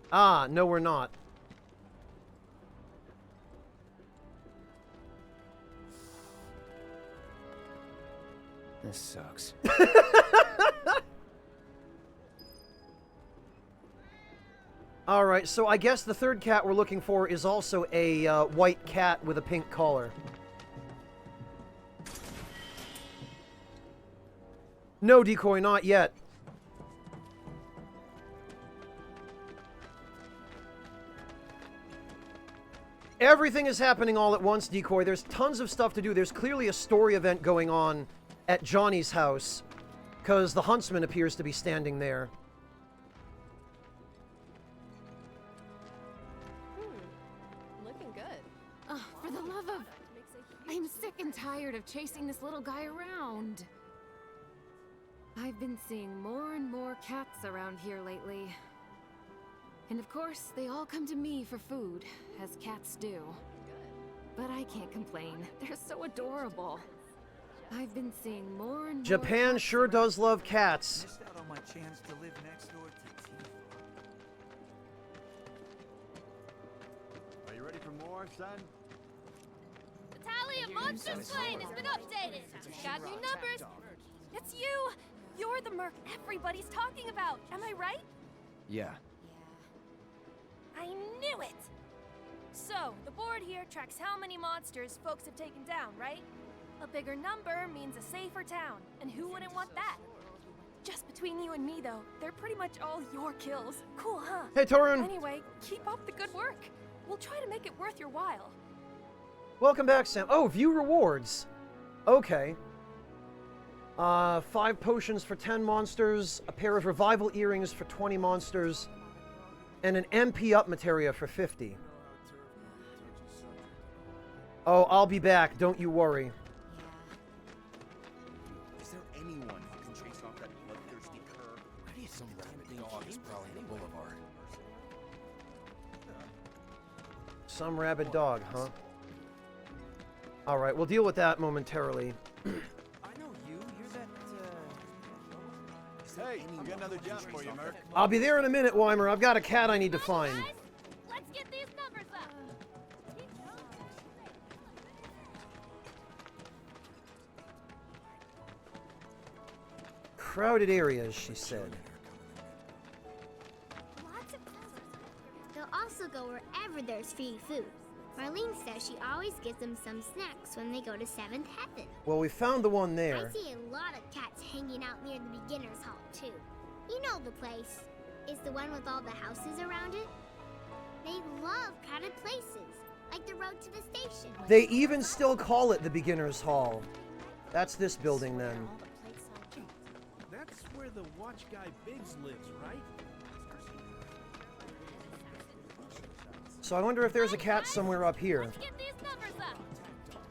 A: Ah, no we're not.
I: This sucks.
A: Alright, so I guess the third cat we're looking for is also a white cat with a pink collar. No, Decoy, not yet. Everything is happening all at once, Decoy. There's tons of stuff to do. There's clearly a story event going on at Johnny's house, because the huntsman appears to be standing there.
L: Looking good.
E: Oh, for the love of... I'm sick and tired of chasing this little guy around. I've been seeing more and more cats around here lately. And of course, they all come to me for food, as cats do. But I can't complain. They're so adorable. I've been seeing more and more...
A: Japan sure does love cats.
B: Missed out on my chance to live next door to Tifa.
J: Are you ready for more, son?
N: The tally of monsters slain has been updated. Got new numbers.
E: It's you! You're the merc everybody's talking about, am I right?
I: Yeah.
E: I knew it! So, the board here tracks how many monsters folks have taken down, right? A bigger number means a safer town, and who wouldn't want that? Just between you and me, though, they're pretty much all your kills. Cool, huh?
A: Hey, Torun!
E: Anyway, keep up the good work. We'll try to make it worth your while.
A: Welcome back, Sam. Oh, view rewards. Okay. 5 potions for 10 monsters, a pair of revival earrings for 20 monsters, and an MP up materia for 50. Oh, I'll be back, don't you worry.
B: Is there anyone who can chase off that bloodthirsty cur? Where do you
I: Some dog is prowling the boulevard.
A: Some rabid dog, huh? Alright, we'll deal with that momentarily.
B: I know you. You're that,
J: Hey, I got another job for you, Merc.
A: I'll be there in a minute, Weimer. I've got a cat I need to find.
N: Let's get these numbers up.
A: Crowded areas, she said.
H: Lots of... They'll also go wherever there's free food. Marlene says she always gives them some snacks when they go to 7th Heaven.
A: Well, we found the one there.
H: I see a lot of cats hanging out near the beginner's hall, too. You know the place. It's the one with all the houses around it. They love crowded places, like the road to the station.
A: They even still call it the beginner's hall. That's this building, then.
K: That's where the watch guy Biggs lives, right?
A: So I wonder if there's a cat somewhere up here.
N: Let's get these numbers up.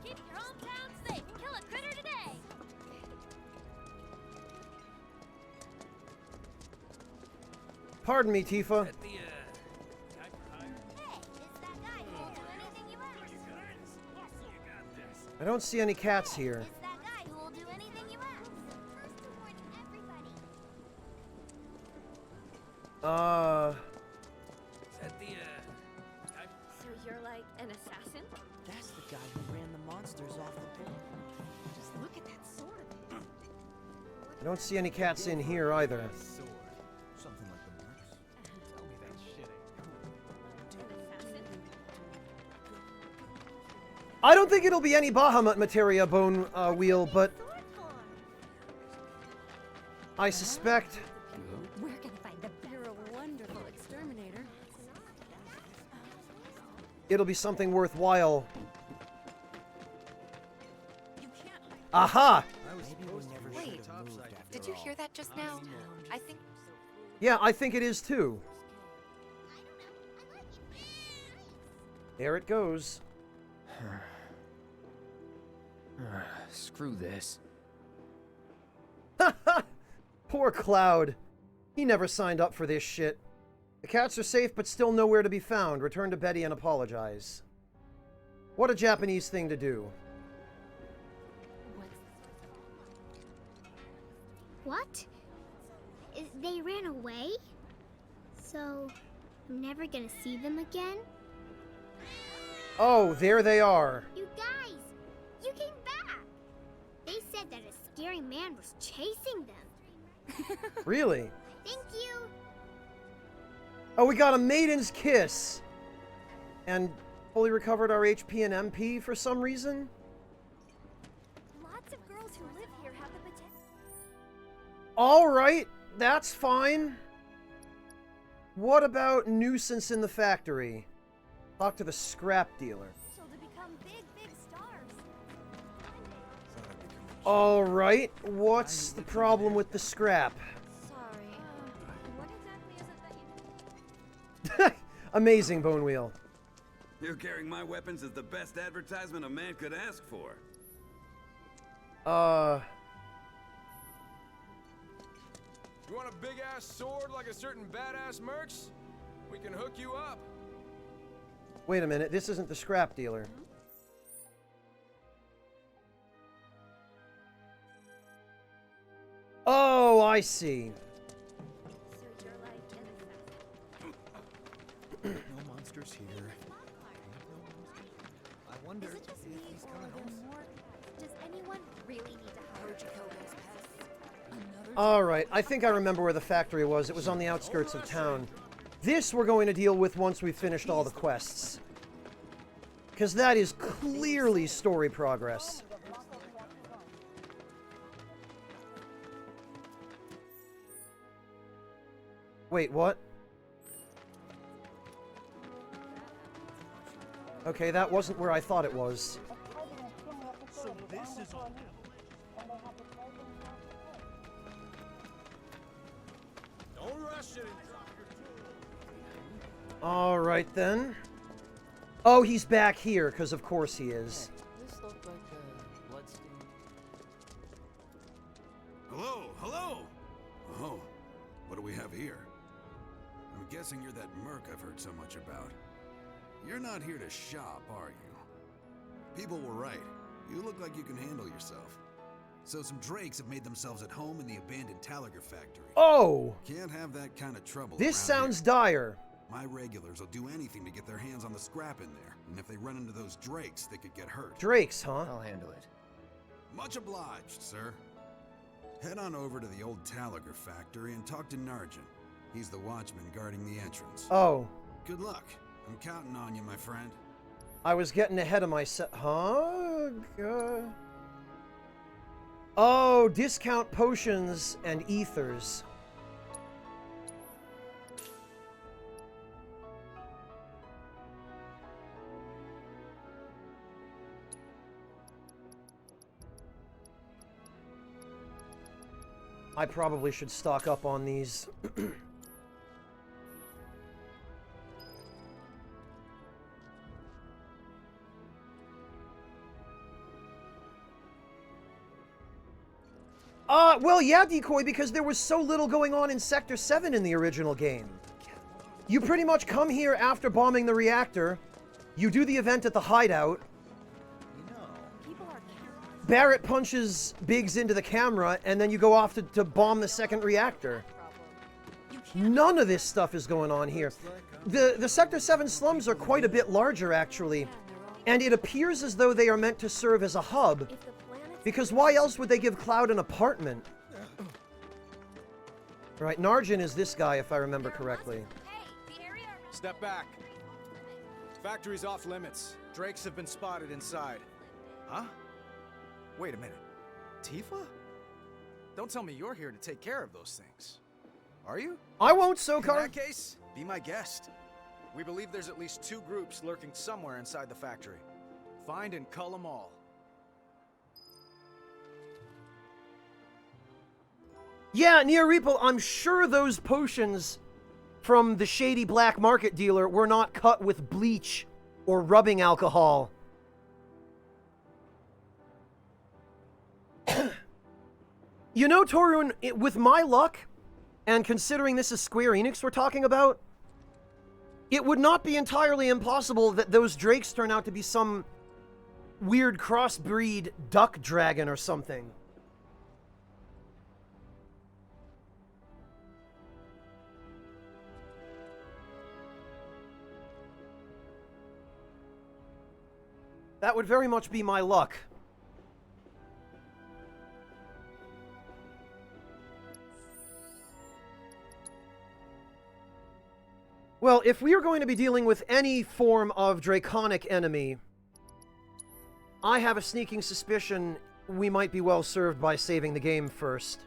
N: Keep your hometown safe. Kill a critter today.
A: Pardon me, Tifa.
K: At the, diaper high
A: I don't see any cats here.
H: It's that guy who will do anything you ask. First to warn everybody.
G: Is that the,
L: So you're like an assassin?
B: That's the guy who ran the monsters off the boat. Just look at that sword of his.
A: I don't see any cats in here either.
W: Sword. Something like the marks. Tell me that shit
A: I don't think it'll be any Bahamut materia bone wheel, but I suspect
L: Where can I find the You're a wonderful exterminator.
A: it'll be something worthwhile. Aha!
M: Wait, did you hear that just now? I think...
A: Yeah, I think it is too. There it goes.
I: Screw this.
A: Poor Cloud. He never signed up for this shit. The cats are safe, but still nowhere to be found. Return to Betty and apologize. What a Japanese thing to do.
H: What? They ran away? So, I'm never gonna see them again?
A: Oh, there they are.
H: You guys! You came back! They said that a scary man was chasing them.
A: Really?
H: Thank you!
A: Oh, we got a maiden's kiss. And fully recovered our HP and MP for some reason?
L: Lots of girls who live here have the potential.
A: Alright, that's fine. What about nuisance in the factory? Talk to the scrap dealer.
L: To become big, big stars.
A: Alright, what's the problem with the scrap?
L: Sorry. What exactly is it that you
A: Amazing, Bone Wheel.
P: You carrying my weapons is the best advertisement a man could ask for.
V: You want a big-ass sword like a certain badass mercs? We can hook you up.
A: Wait a minute, this isn't the scrap dealer. Oh, I see.
W: No monsters here. I wonder if he's coming home.
M: Does anyone really need to hire to kill those pests?
A: Alright, I think I remember where the factory was. It was on the outskirts of town. This we're going to deal with once we've finished all the quests. Because that is clearly story progress. Wait, what? Okay, that wasn't where I thought it was.
K: So this is all.
W: Don't rush it.
A: Alright then. Oh, he's back here, because of course he is.
B: This looked like a bloodstain.
F: Hello, hello! Oh, what do we have here? I'm guessing you're that merc I've heard so much about. You're not here to shop, are you? People were right. You look like you can handle yourself. So some drakes have made themselves at home in the abandoned Talaga factory.
A: Oh!
F: Can't have that kind of trouble
A: This
F: around
A: sounds
F: here.
A: dire.
F: My regulars will do anything to get their hands on the scrap in there. And if they run into those drakes, they could get hurt.
A: Drakes, huh?
I: I'll handle it.
F: Much obliged, sir. Head on over to the old Talaga factory and talk to Narjan. He's the watchman guarding the entrance.
A: Oh.
F: Good luck. I'm counting on you, my friend.
A: I was getting ahead of myself. Huh? Oh, discount potions and ethers. I probably should stock up on these. Well, yeah, Decoy, because there was so little going on in Sector 7 in the original game. You pretty much come here after bombing the reactor, you do the event at the hideout, Barrett punches Biggs into the camera, and then you go off to bomb the second reactor. None of this stuff is going on here. The Sector 7 slums are quite a bit larger, actually. And it appears as though they are meant to serve as a hub. Because why else would they give Cloud an apartment? Right, Narjan is this guy, if I remember correctly.
Q: Step back. Factory's off limits. Drakes have been spotted inside. Huh? Wait a minute. Tifa? Don't tell me you're here to take care of those things. Are you?
A: I won't, Sokar.
Q: In that case, be my guest. We believe there's at least 2 groups lurking somewhere inside the factory. Find and cull them all.
A: Yeah, Nia Repo, I'm sure those potions from the shady black market dealer were not cut with bleach or rubbing alcohol. You know, Torun, with my luck, and considering this is Square Enix we're talking about, it would not be entirely impossible that those drakes turn out to be some weird crossbreed duck dragon or something. That would very much be my luck. Well, if we are going to be dealing with any form of draconic enemy, I have a sneaking suspicion we might be well served by saving the game first.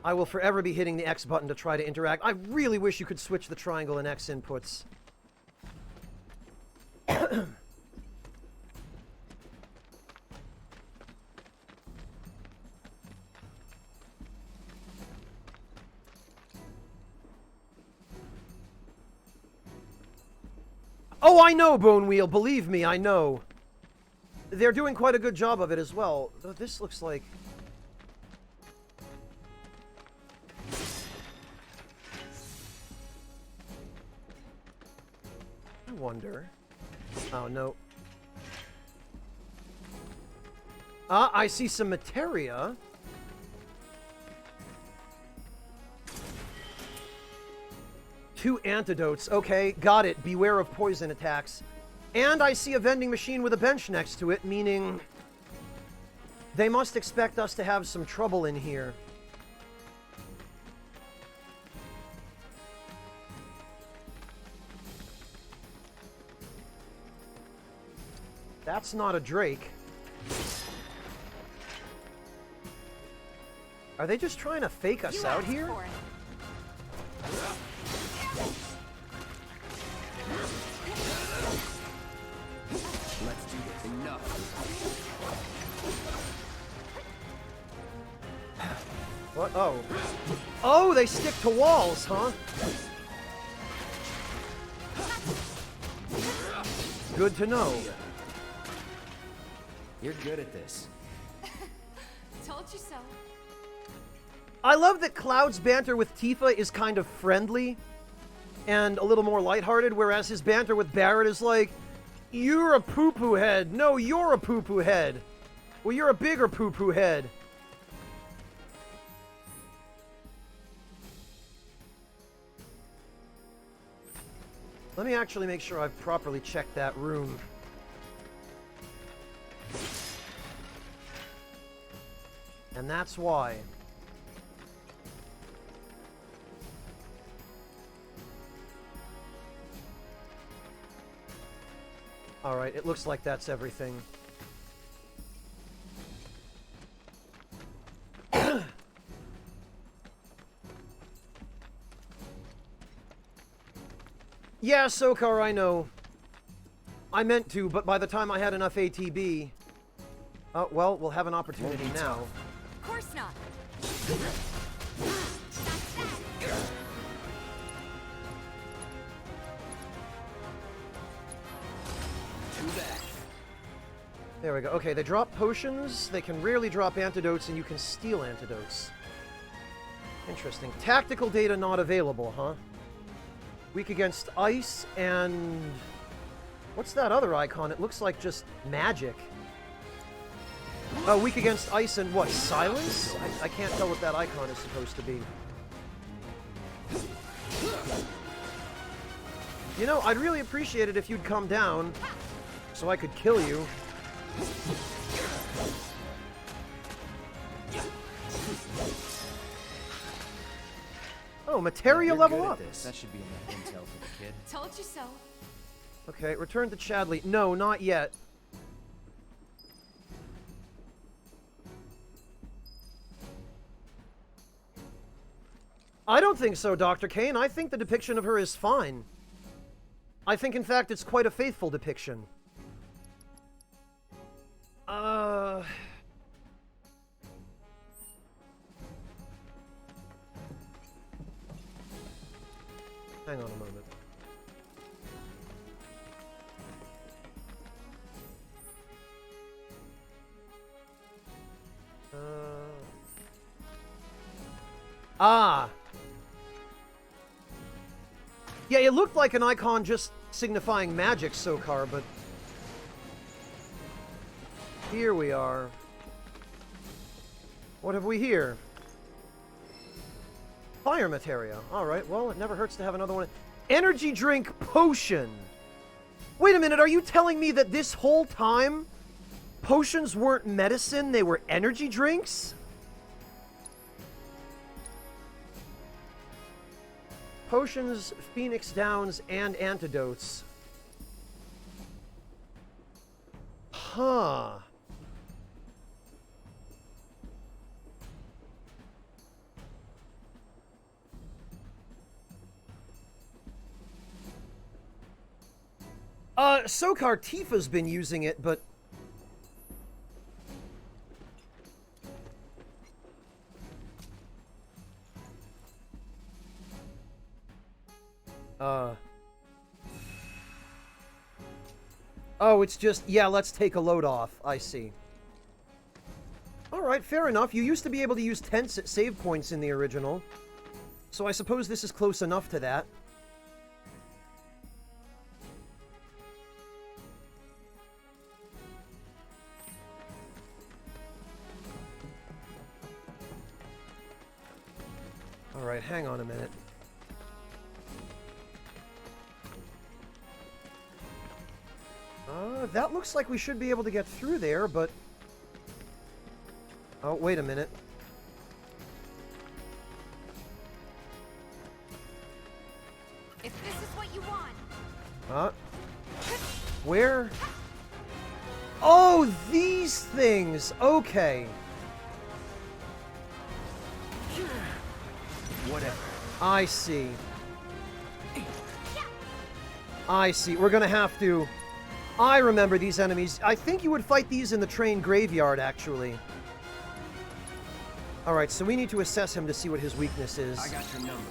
A: I will forever be hitting the X button to try to interact. I really wish you could switch the triangle and X inputs. Oh, I know, Bone Wheel. Believe me, I know. They're doing quite a good job of it as well. Though this looks like... I wonder... Oh, no. Ah, I see some materia. Two antidotes. Okay, got it. Beware of poison attacks. And I see a vending machine with a bench next to it, meaning they must expect us to have some trouble in here. That's not a Drake. Are they just trying to fake us out here?
I: Let's do this. Enough.
A: What? Oh. Oh, they stick to walls, huh? Good to know.
I: You're good at this.
M: Told you so.
A: I love that Cloud's banter with Tifa is kind of friendly and a little more lighthearted, whereas his banter with Barrett is like, you're a poo-poo head. No, you're a poo-poo head. Well, you're a bigger poo-poo head. Let me actually make sure I've properly checked that room. And that's why. Alright, it looks like that's everything. Yeah, Sokar, I know. I meant to, but by the time I had enough ATB... well, we'll have an opportunity now.
M: Of course not. There
A: we go. Okay, they drop potions, they can rarely drop antidotes, and you can steal antidotes. Interesting. Tactical data not available, huh? Weak against ice and... What's that other icon? It looks like just magic. Weak against ice and what? Silence? I can't tell what that icon is supposed to be. You know, I'd really appreciate it if you'd come down so I could kill you. Oh, materia level up.
I: That should be enough intel for the kid.
M: Told you so.
A: Okay, return to Chadley. No, not yet. I don't think so, Dr. Kane. I think the depiction of her is fine. I think, in fact, it's quite a faithful depiction. Hang on a moment. Yeah, it looked like an icon just signifying magic, Sokar, but... Here we are. What have we here? Fire materia. Alright, well, it never hurts to have another one. Energy drink potion! Wait a minute, are you telling me that this whole time potions weren't medicine, they were energy drinks? Potions, Phoenix Downs, and antidotes. Huh. Sokar, Tifa's been using it, but... Oh, it's just, yeah, let's take a load off. I see. Alright, fair enough. You used to be able to use 10 save points in the original. So I suppose this is close enough to that. Alright, hang on a minute. That looks like we should be able to get through there, but... Oh, wait a minute.
M: If this is what you want.
A: Where? Oh, these things! Okay.
I: Whatever.
A: I see. I see. We're gonna have to... I remember these enemies. I think you would fight these in the train graveyard, actually. Alright, so we need to assess him to see what his weakness is.
I: I got your number.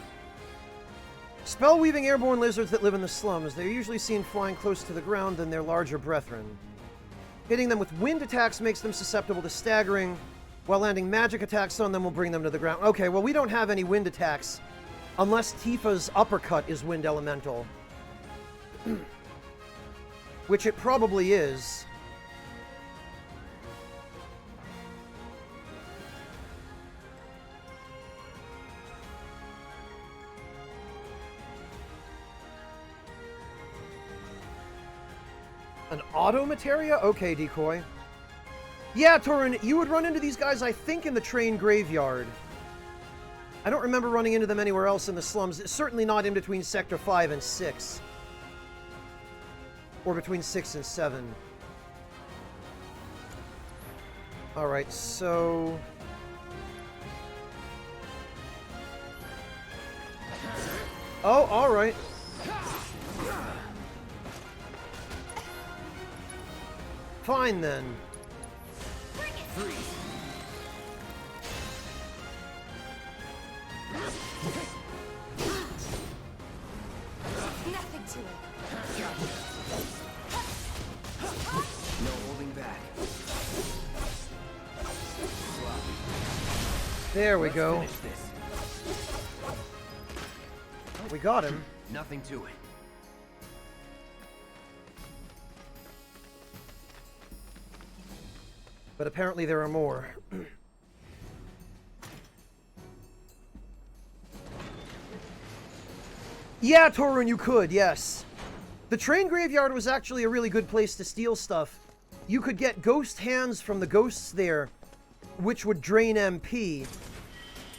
A: Spell-weaving airborne lizards that live in the slums. They're usually seen flying close to the ground than their larger brethren. Hitting them with wind attacks makes them susceptible to staggering, while landing magic attacks on them will bring them to the ground. Okay, well, we don't have any wind attacks, unless Tifa's uppercut is wind elemental. Which it probably is. An auto materia? Okay, Decoy. Yeah, Torin, you would run into these guys, I think, in the train graveyard. I don't remember running into them anywhere else in the slums. Certainly not in between Sector 5 and 6. Or between 6 and 7. Alright, so... Oh, alright. Fine, then.
M: Nothing to it.
I: No holding back.
A: There we go.
I: Finish this.
A: We got him.
I: Nothing to it.
A: But apparently there are more. Yeah, Torun, you could, yes. The train graveyard was actually a really good place to steal stuff. You could get ghost hands from the ghosts there, which would drain MP.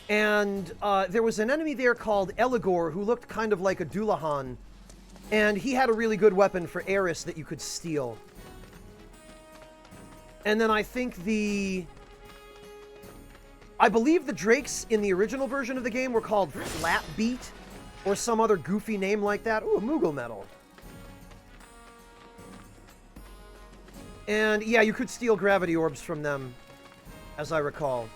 A: And there was an enemy there called Eligor who looked kind of like a Dullahan. And he had a really good weapon for Eris that you could steal. And then I think I believe the Drakes in the original version of the game were called Flat Beat, or some other goofy name like that. Ooh, a Moogle medal. And yeah, you could steal gravity orbs from them, as I recall.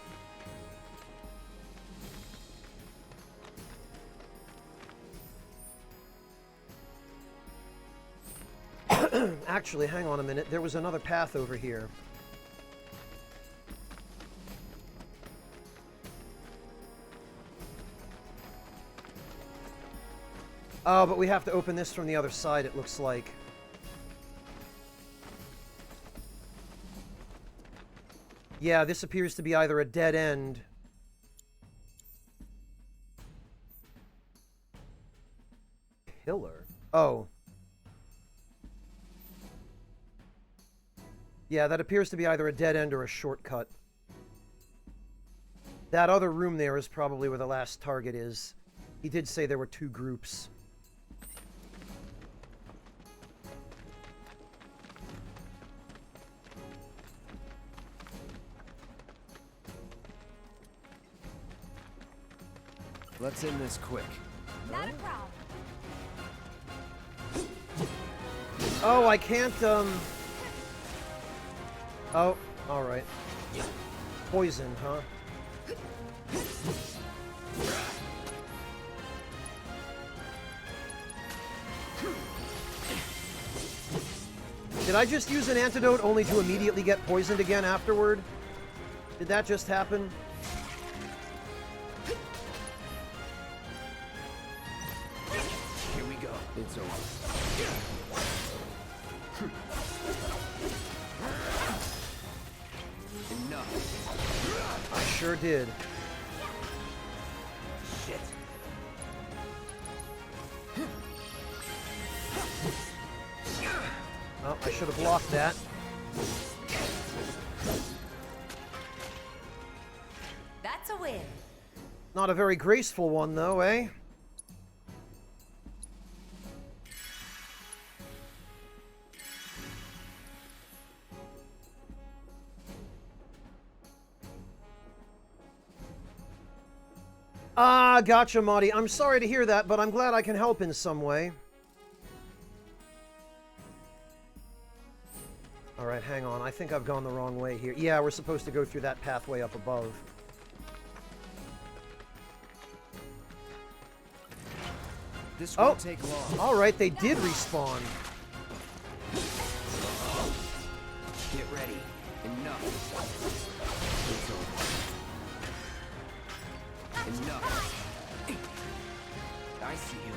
A: Actually, hang on a minute. There was another path over here. Oh, but we have to open this from the other side, it looks like. Yeah, this appears to be either a dead end. Pillar? Oh. Yeah, that appears to be either a dead end or a shortcut. That other room there is probably where the last target is. He did say there were 2 groups.
I: Let's end this quick.
M: Not a problem.
A: Oh, I can't, Oh, alright. Poison, huh? Did I just use an antidote only to immediately get poisoned again afterward? Did that just happen?
I: Here we go. It's over. Enough.
A: I sure did.
I: Shit.
A: Oh, I should have blocked that.
M: That's a win.
A: Not a very graceful one, though, eh? Ah, gotcha, Marty. I'm sorry to hear that, but I'm glad I can help in some way. Alright, hang on. I think I've gone the wrong way here. Yeah, we're supposed to go through that pathway up above.
I: This won't take long.
A: Alright, they did respawn.
I: Get ready. Enough. It's over. Enough. I see you.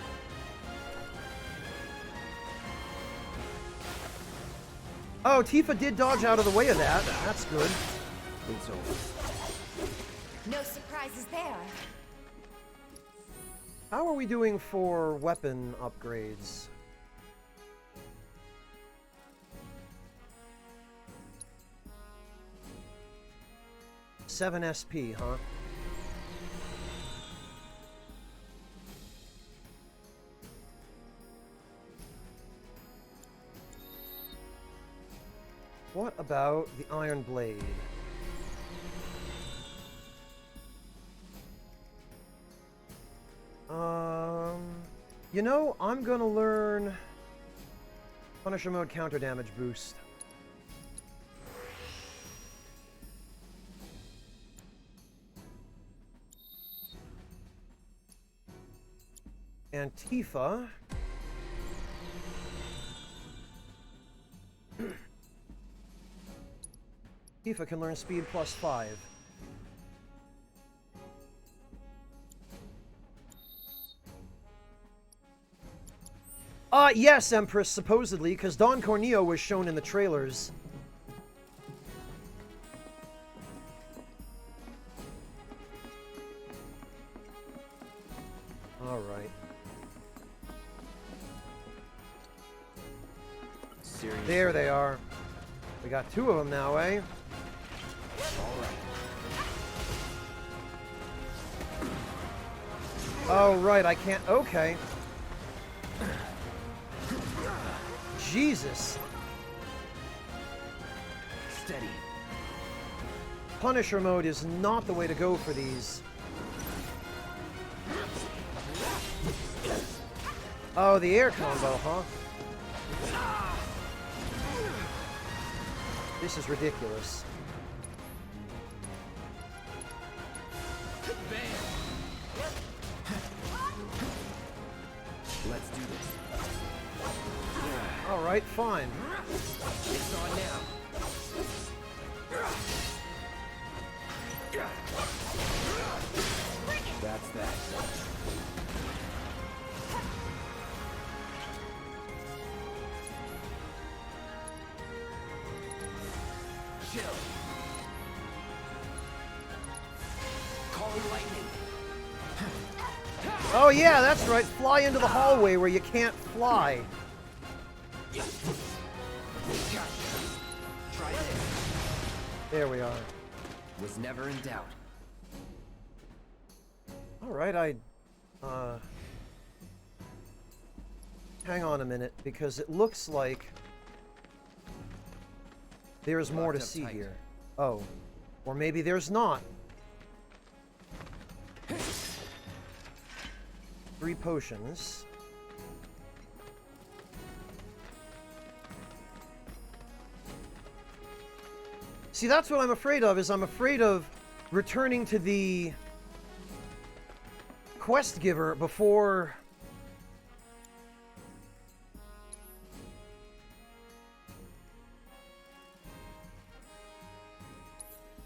A: Oh, Tifa did dodge out of the way of that. That's good.
I: It's over.
M: No surprises there.
A: How are we doing for weapon upgrades? Seven SP, huh? What about the Iron Blade? You know, I'm gonna learn Punisher Mode counter damage boost. And Tifa. Tifa can learn speed +5. Yes, Empress, supposedly, because Don Corneo was shown in the trailers. Alright. There they are. We got two of them now, eh? Oh, right, I can't... Okay. Jesus.
I: Steady.
A: Punisher mode is not the way to go for these. Oh, the air combo, huh? This is ridiculous.
I: Let's do this.
A: Alright, fine.
I: It's on now. That's that. Chill. Calling lightning.
A: Oh yeah, that's right. Fly into the hallway where you can't fly.
I: Try this.
A: There we are.
I: Was never in doubt.
A: Alright, hang on a minute, because it looks like there's more to see here. Oh. Or maybe there's not. 3 potions. See, that's what I'm afraid of, is I'm afraid of returning to the quest giver before...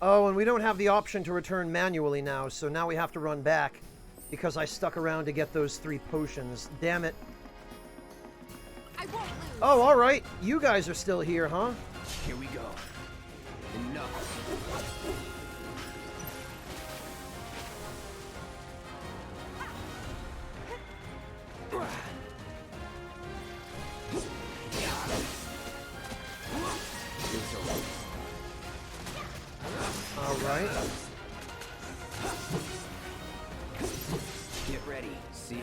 A: Oh, and we don't have the option to return manually now, so now we have to run back because I stuck around to get those 3 potions. Damn it. Oh, alright. You guys are still here, huh?
I: Here we go. Enough.
A: Alright.
I: Get ready. See ya.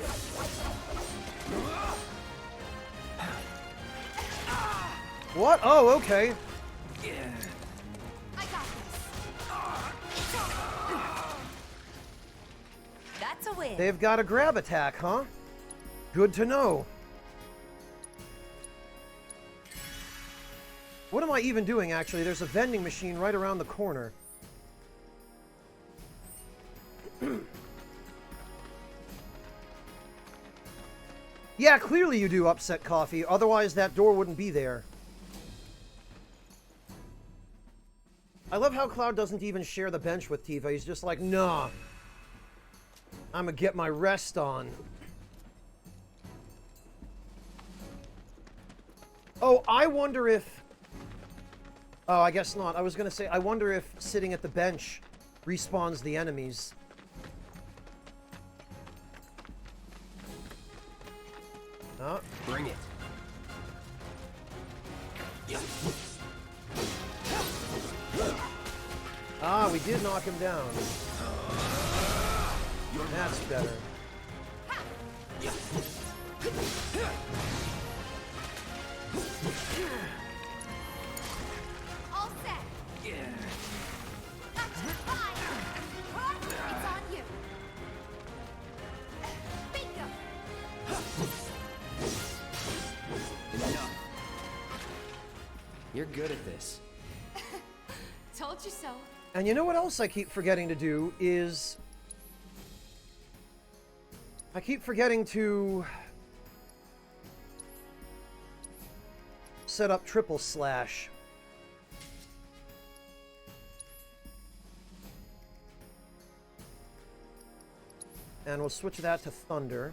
A: What? Oh, okay.
M: I got this. That's a win.
A: They've got a grab attack, huh? Good to know. What am I even doing, actually? There's a vending machine right around the corner. Yeah, clearly you do upset coffee. Otherwise, that door wouldn't be there. I love how Cloud doesn't even share the bench with Tifa. He's just like, nah. I'm gonna get my rest on. Oh, I wonder if... Oh, I guess not. I was gonna say, I wonder if sitting at the bench respawns the enemies. Oh.
I: Bring it.
A: Ah, we did knock him down. That's better.
M: All set. Fire. It's on you. Bingo.
I: Enough. You're good at this.
M: Told you so.
A: And you know what else I keep forgetting to do is... I keep forgetting to... set up triple slash. And we'll switch that to thunder.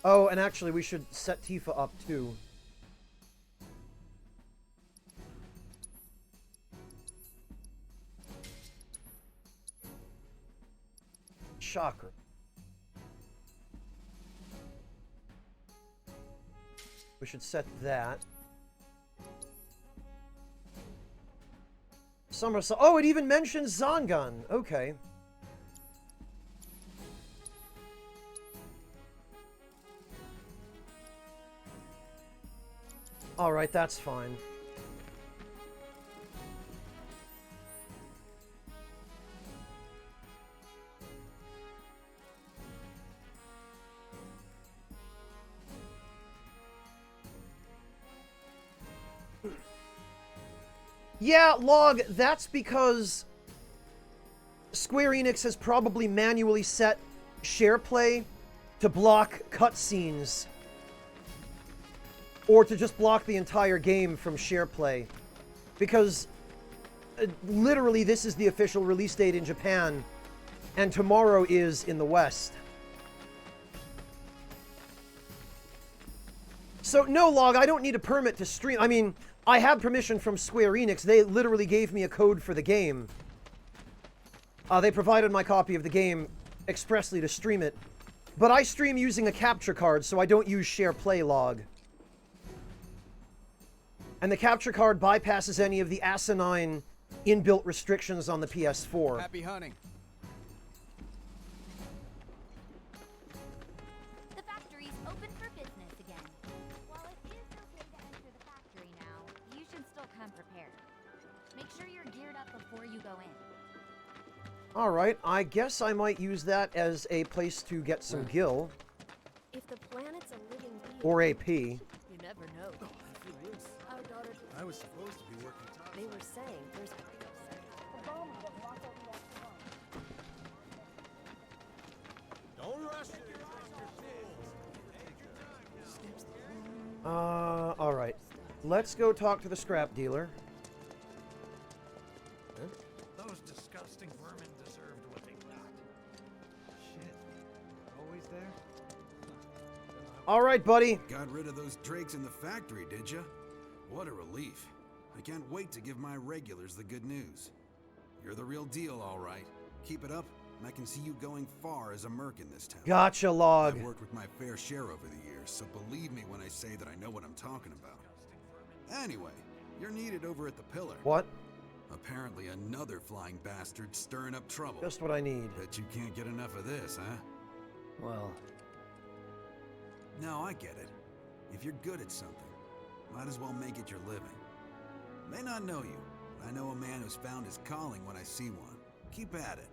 A: Oh, and actually, we should set Tifa up, too. Chakra. We should set that. Somersault. Oh, it even mentions Zangan. Okay. Alright, that's fine. Yeah, Log, that's because Square Enix has probably manually set SharePlay to block cutscenes. Or to just block the entire game from SharePlay. Because literally this is the official release date in Japan, and tomorrow is in the West. So no, Log, I don't need a permit to stream. I mean, I have permission from Square Enix. They literally gave me a code for the game. They provided my copy of the game expressly to stream it. But I stream using a capture card, so I don't use SharePlay, Log. And the capture card bypasses any of the asinine inbuilt restrictions on the PS4.
Q: Happy hunting.
M: The factory's open for business again. While it is okay to enter the factory now, you should still come prepared. Make sure you're geared up before you go in.
A: Alright, I guess I might use that as a place to get some gil.
L: If the planet's a living being,
A: Or AP.
L: you never know. Our daughter,
W: I was supposed to be working top.
L: they were saying there's
W: Don't rush it.
A: Alright. Let's go talk to the scrap dealer.
K: Those disgusting vermin deserved what they got.
D: Shit. Always there?
A: Alright, buddy.
F: Got rid of those drakes in the factory, did ya? What a relief. I can't wait to give my regulars the good news. You're the real deal, all right. Keep it up, and I can see you going far as a merc in this town.
A: Gotcha, Log.
F: I've worked with my fair share over the years, so believe me when I say that I know what I'm talking about. Anyway, you're needed over at the Pillar.
A: What?
F: Apparently another flying bastard stirring up trouble.
A: Just what I need.
F: Bet you can't get enough of this, huh?
A: Well...
F: No, I get it. If you're good at something, might as well make it your living. May not know you, but I know a man who's found his calling when I see one. Keep at it.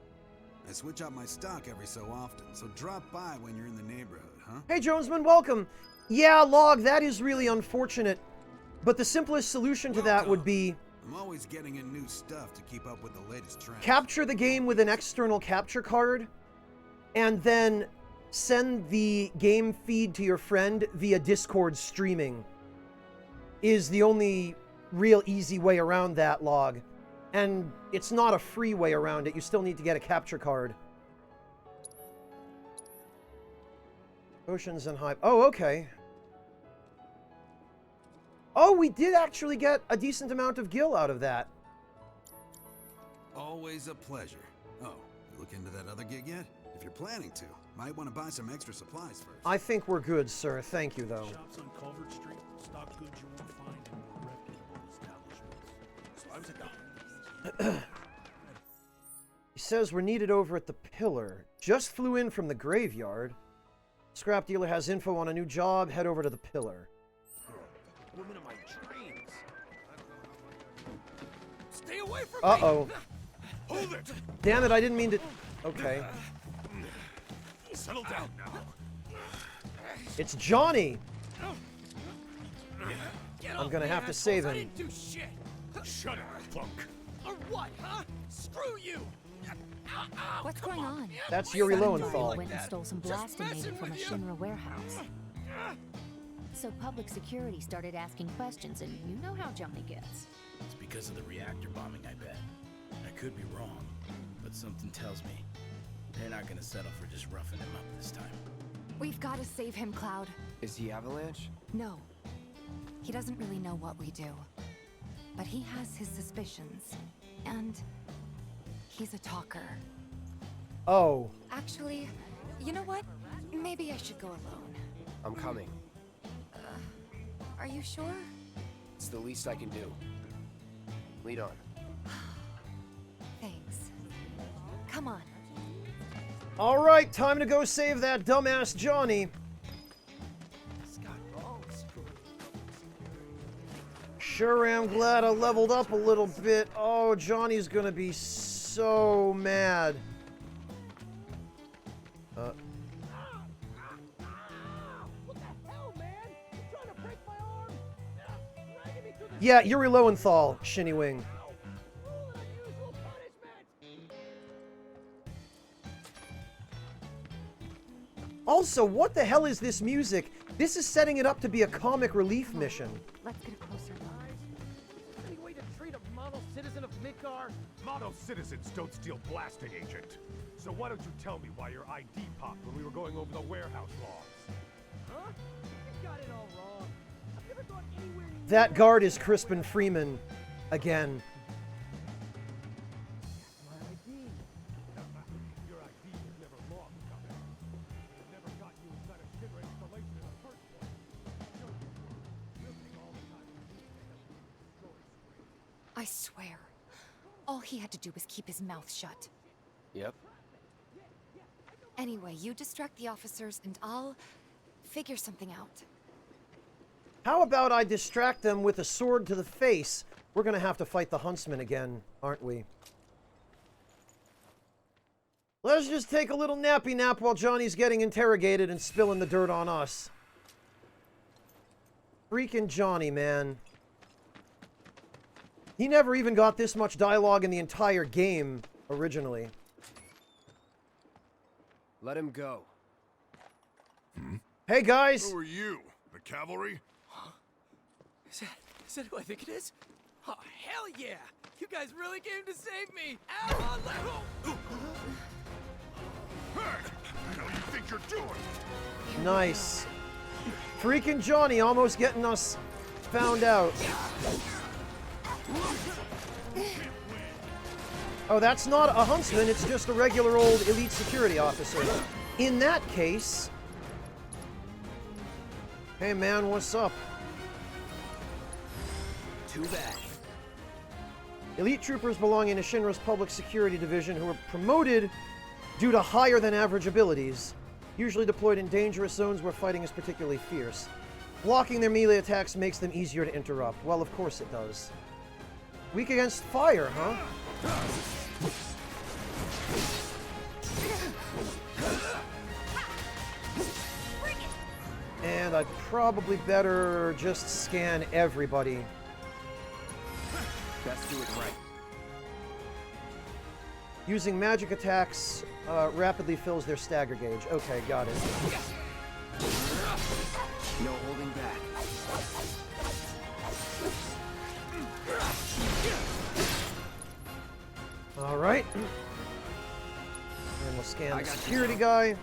F: I switch out my stock every so often, so drop by when you're in the neighborhood, huh?
A: Hey, Jonesman, welcome. Yeah, Log, that is really unfortunate. But the simplest solution to that would be...
F: I'm always getting in new stuff to keep up with the latest trends.
A: Capture the game with an external capture card, and then send the game feed to your friend via Discord streaming. Is the only real easy way around that, Log. And it's not a free way around it. You still need to get a capture card. Oceans and Hive. Oh, okay. Oh, we did actually get a decent amount of gil out of that.
F: Always a pleasure. Oh, you look into that other gig yet? If you're planning to, might want to buy some extra supplies first.
A: I think we're good, sir. Thank you, though.
K: Shops on Culvert Street stock goods you won't find in more reputable establishments. So I was at
A: He says we're needed over at the Pillar. Just flew in from the graveyard. Scrap dealer has info on a new job. Head over to the Pillar.
W: Woman of my dreams.
K: Stay away from
A: Uh-oh.
K: me! Hold it!
A: Damn it, I didn't mean to... Okay.
K: Settle down now.
A: It's Johnny!
K: Get
A: I'm
K: off
A: gonna
K: me,
A: have to
K: assholes.
A: save
K: I
A: him.
K: didn't do shit. Shut up, punk. Or what, huh? Screw you!
M: What's going on?
A: That's Yuri
M: Suddenly,
A: Lowenthal.
M: went and stole some blasting matter from a Shinra warehouse. So public security started asking questions, and you know how Johnny gets.
R: It's because of the reactor bombing, I bet. I could be wrong, but something tells me they're not gonna settle for just roughing him up this time.
M: We've got to save him, Cloud.
I: Is he Avalanche?
M: No. He doesn't really know what we do. But he has his suspicions. And he's a talker.
A: Oh.
M: Actually, you know what? Maybe I should go alone.
I: I'm coming.
M: Are you sure?
I: It's the least I can do. Lead on.
M: Thanks. Come on.
A: All right, time to go save that dumbass Johnny. Sure am glad I leveled up a little bit. Oh, Johnny's gonna be so mad. Yeah, Yuri Lowenthal, Shinny Wing. Also, what the hell is this music? This is setting it up to be a comic relief mission.
M: Let's get a closer look.
O: Any way to treat a model citizen of Midgar? Model citizens don't steal blasting agent. So why don't you tell me why your ID popped when we were going over the warehouse logs? Huh? You got it all wrong. I've never gone anywhere near
A: That guard is Crispin Freeman again.
O: my ID. Your ID was never lost, Cuphead. It never got you inside a Shinra installation in the first place. All the time.
M: I swear. All he had to do was keep his mouth shut.
I: Yep.
M: Anyway, you distract the officers and I'll figure something out.
A: How about I distract them with a sword to the face? We're gonna have to fight the huntsman again, aren't we? Let's just take a little nappy nap while Johnny's getting interrogated and spilling the dirt on us. Freaking Johnny, man. He never even got this much dialogue in the entire game, originally.
I: Let him go.
A: Hey, guys!
S: Who are you? The cavalry?
G: Huh? Is that who I think it is? Oh, hell yeah! You guys really came to save me! Ow!
S: Hey! What the hell you think you're doing?
A: Nice. Freaking Johnny almost getting us found out. Oh, that's not a huntsman, it's just a regular old elite security officer. In that case... Hey man, what's up?
I: Too bad.
A: Elite troopers belonging to Shinra's public security division who were promoted due to higher than average abilities, usually deployed in dangerous zones where fighting is particularly fierce. Blocking their melee attacks makes them easier to interrupt. Well, of course it does. Weak against fire, huh? And I'd probably better just scan everybody.
I: Best do it right.
A: Using magic attacks rapidly fills their stagger gauge. Okay, got it.
I: No holding back.
A: All right. And we'll scan the security guy.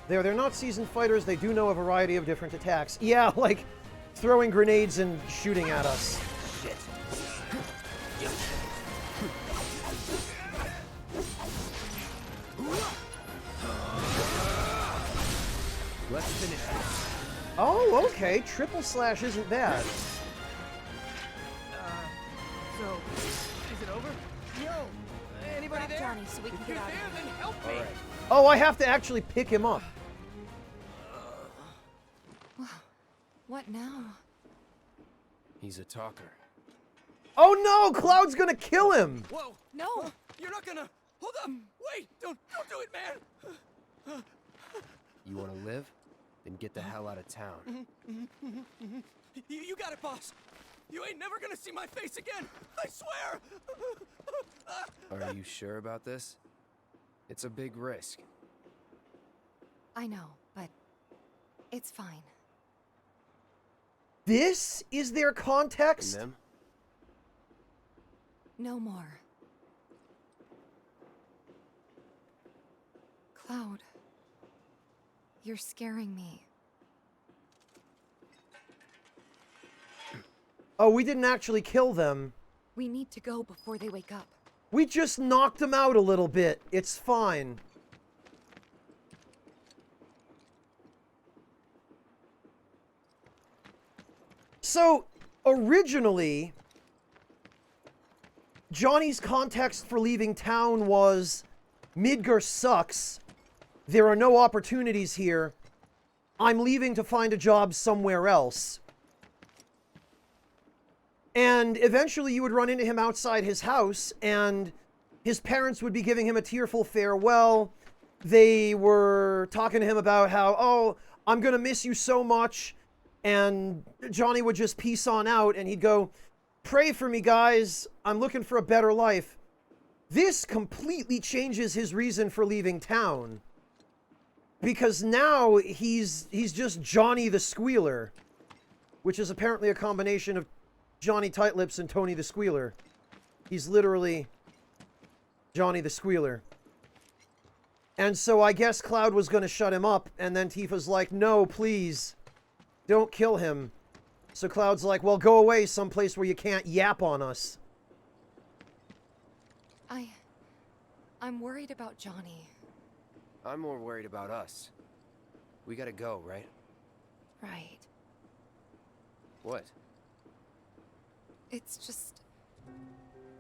A: They're not seasoned fighters. They do know a variety of different attacks. Yeah, like throwing grenades and shooting at us.
I: Shit. Let's finish this.
A: Oh, okay. Triple slash isn't bad.
B: So, is it over? Yo, anybody there?
M: Johnny, so we can get out of here.
B: Then help me.
I: All right.
A: Oh, I have to actually pick him up.
M: What now?
I: He's a talker.
A: Oh no! Cloud's gonna kill him!
G: Whoa!
M: No!
G: You're not gonna... Hold up! Wait! Don't do it, man!
I: You want to live? Then get the hell out of town.
G: You got it, boss! You ain't never gonna see my face again! I swear!
I: Are you sure about this? It's a big risk.
M: I know, but it's fine.
A: This is their context?
I: And them?
M: No more. Cloud. You're scaring me.
A: Oh, we didn't actually kill them.
M: We need to go before they wake up.
A: We just knocked them out a little bit. It's fine. So, originally, Johnny's context for leaving town was, Midgar sucks. There are no opportunities here. I'm leaving to find a job somewhere else. And eventually you would run into him outside his house, and his parents would be giving him a tearful farewell. They were talking to him about how, oh, I'm going to miss you so much. And Johnny would just peace on out, and he'd go, pray for me, guys. I'm looking for a better life. This completely changes his reason for leaving town. Because now he's just Johnny the Squealer, which is apparently a combination of Johnny Tightlips and Tony the Squealer. He's literally Johnny the Squealer. And so I guess Cloud was going to shut him up, and then Tifa's like, no, please, don't kill him. So Cloud's like, well, go away someplace where you can't yap on us.
M: I'm worried about Johnny.
I: I'm more worried about us. We gotta go, right?
M: Right.
I: What?
M: It's just...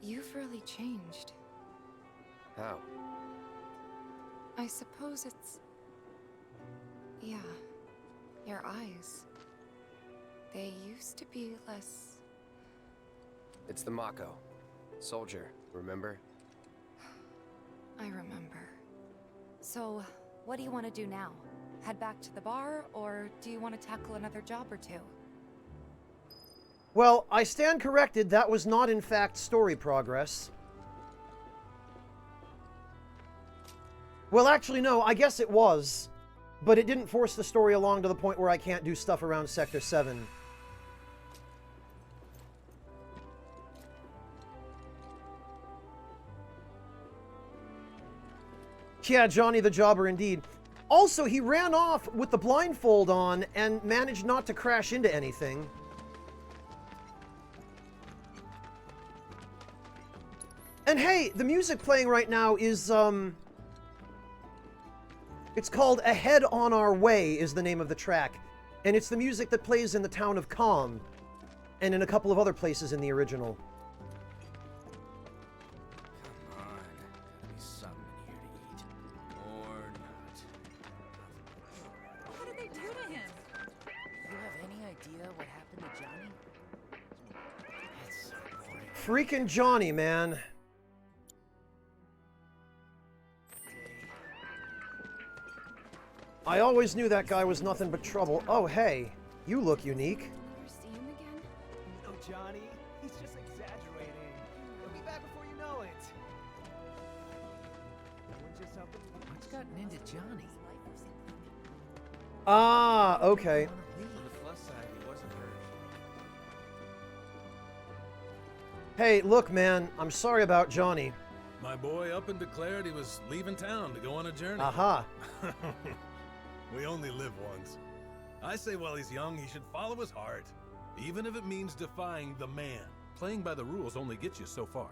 M: you've really changed.
I: How?
M: I suppose it's... yeah. Your eyes. They used to be less...
I: It's the Mako. Soldier, remember?
M: I remember. So, what do you want to do now? Head back to the bar, or do you want to tackle another job or two?
A: Well, I stand corrected. That was not, in fact, story progress. Well, actually, no, I guess it was. But it didn't force the story along to the point where I can't do stuff around Sector 7. Yeah, Johnny the Jobber indeed. Also, he ran off with the blindfold on and managed not to crash into anything. And hey, the music playing right now is, it's called Ahead on Our Way is the name of the track. And it's the music that plays in the town of Calm. And in a couple of other places in the original.
W: Come on, gotta be something here to eat. Or not.
L: What did they do to him? You have any idea what happened to Johnny?
W: It's so boring.
A: Freaking Johnny, man. I always knew that guy was nothing but trouble. Oh, hey, you look unique.
E: Never see him again?
B: No, Johnny. He's just exaggerating. He'll be back before you know it.
D: What's gotten into Johnny?
A: Ah, okay.
W: On the plus side, he wasn't hurt.
A: Hey, look, man, I'm sorry about Johnny.
O: My boy up and declared he was leaving town to go on a journey.
A: Aha.
O: We only live once. I say while he's young, he should follow his heart, even if it means defying the man. Playing by the rules only gets you so far.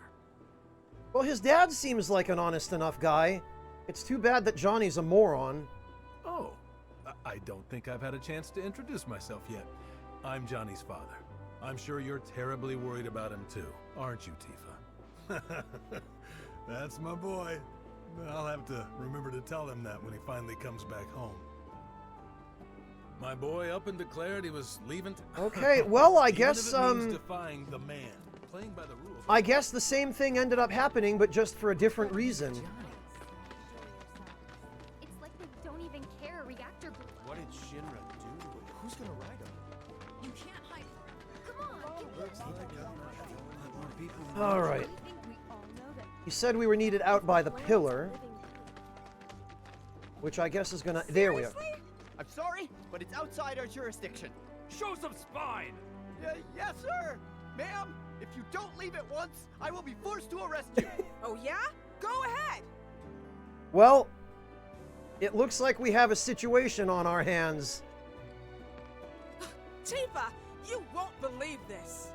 A: Well, his dad seems like an honest enough guy. It's too bad that Johnny's a moron.
O: Oh, I don't think I've had a chance to introduce myself yet. I'm Johnny's father. I'm sure you're terribly worried about him too, aren't you, Tifa? That's my boy. I'll have to remember to tell him that when he finally comes back home. My boy up and declared he was leaving.
A: Okay, well, I
O: Even
A: guess,
O: if it means defying the man. Playing by the rules.
A: I guess the same thing ended up happening, but just for a different reason.
H: It's like they don't even care, reactor group.
W: What did Shinra do to him? Who's gonna ride him?
L: You can't hide forever.
H: Come on,
A: All right.
H: I think we all know that.
A: He said we were needed out by the pillar, which I guess is gonna... There we are.
C: I'm sorry, but it's outside our jurisdiction.
R: Show some spine!
C: Yes, sir! Ma'am, if you don't leave at once, I will be forced to arrest you.
L: Oh, yeah? Go ahead!
A: Well, It looks like we have a situation on our hands.
J: Tifa, you won't believe this.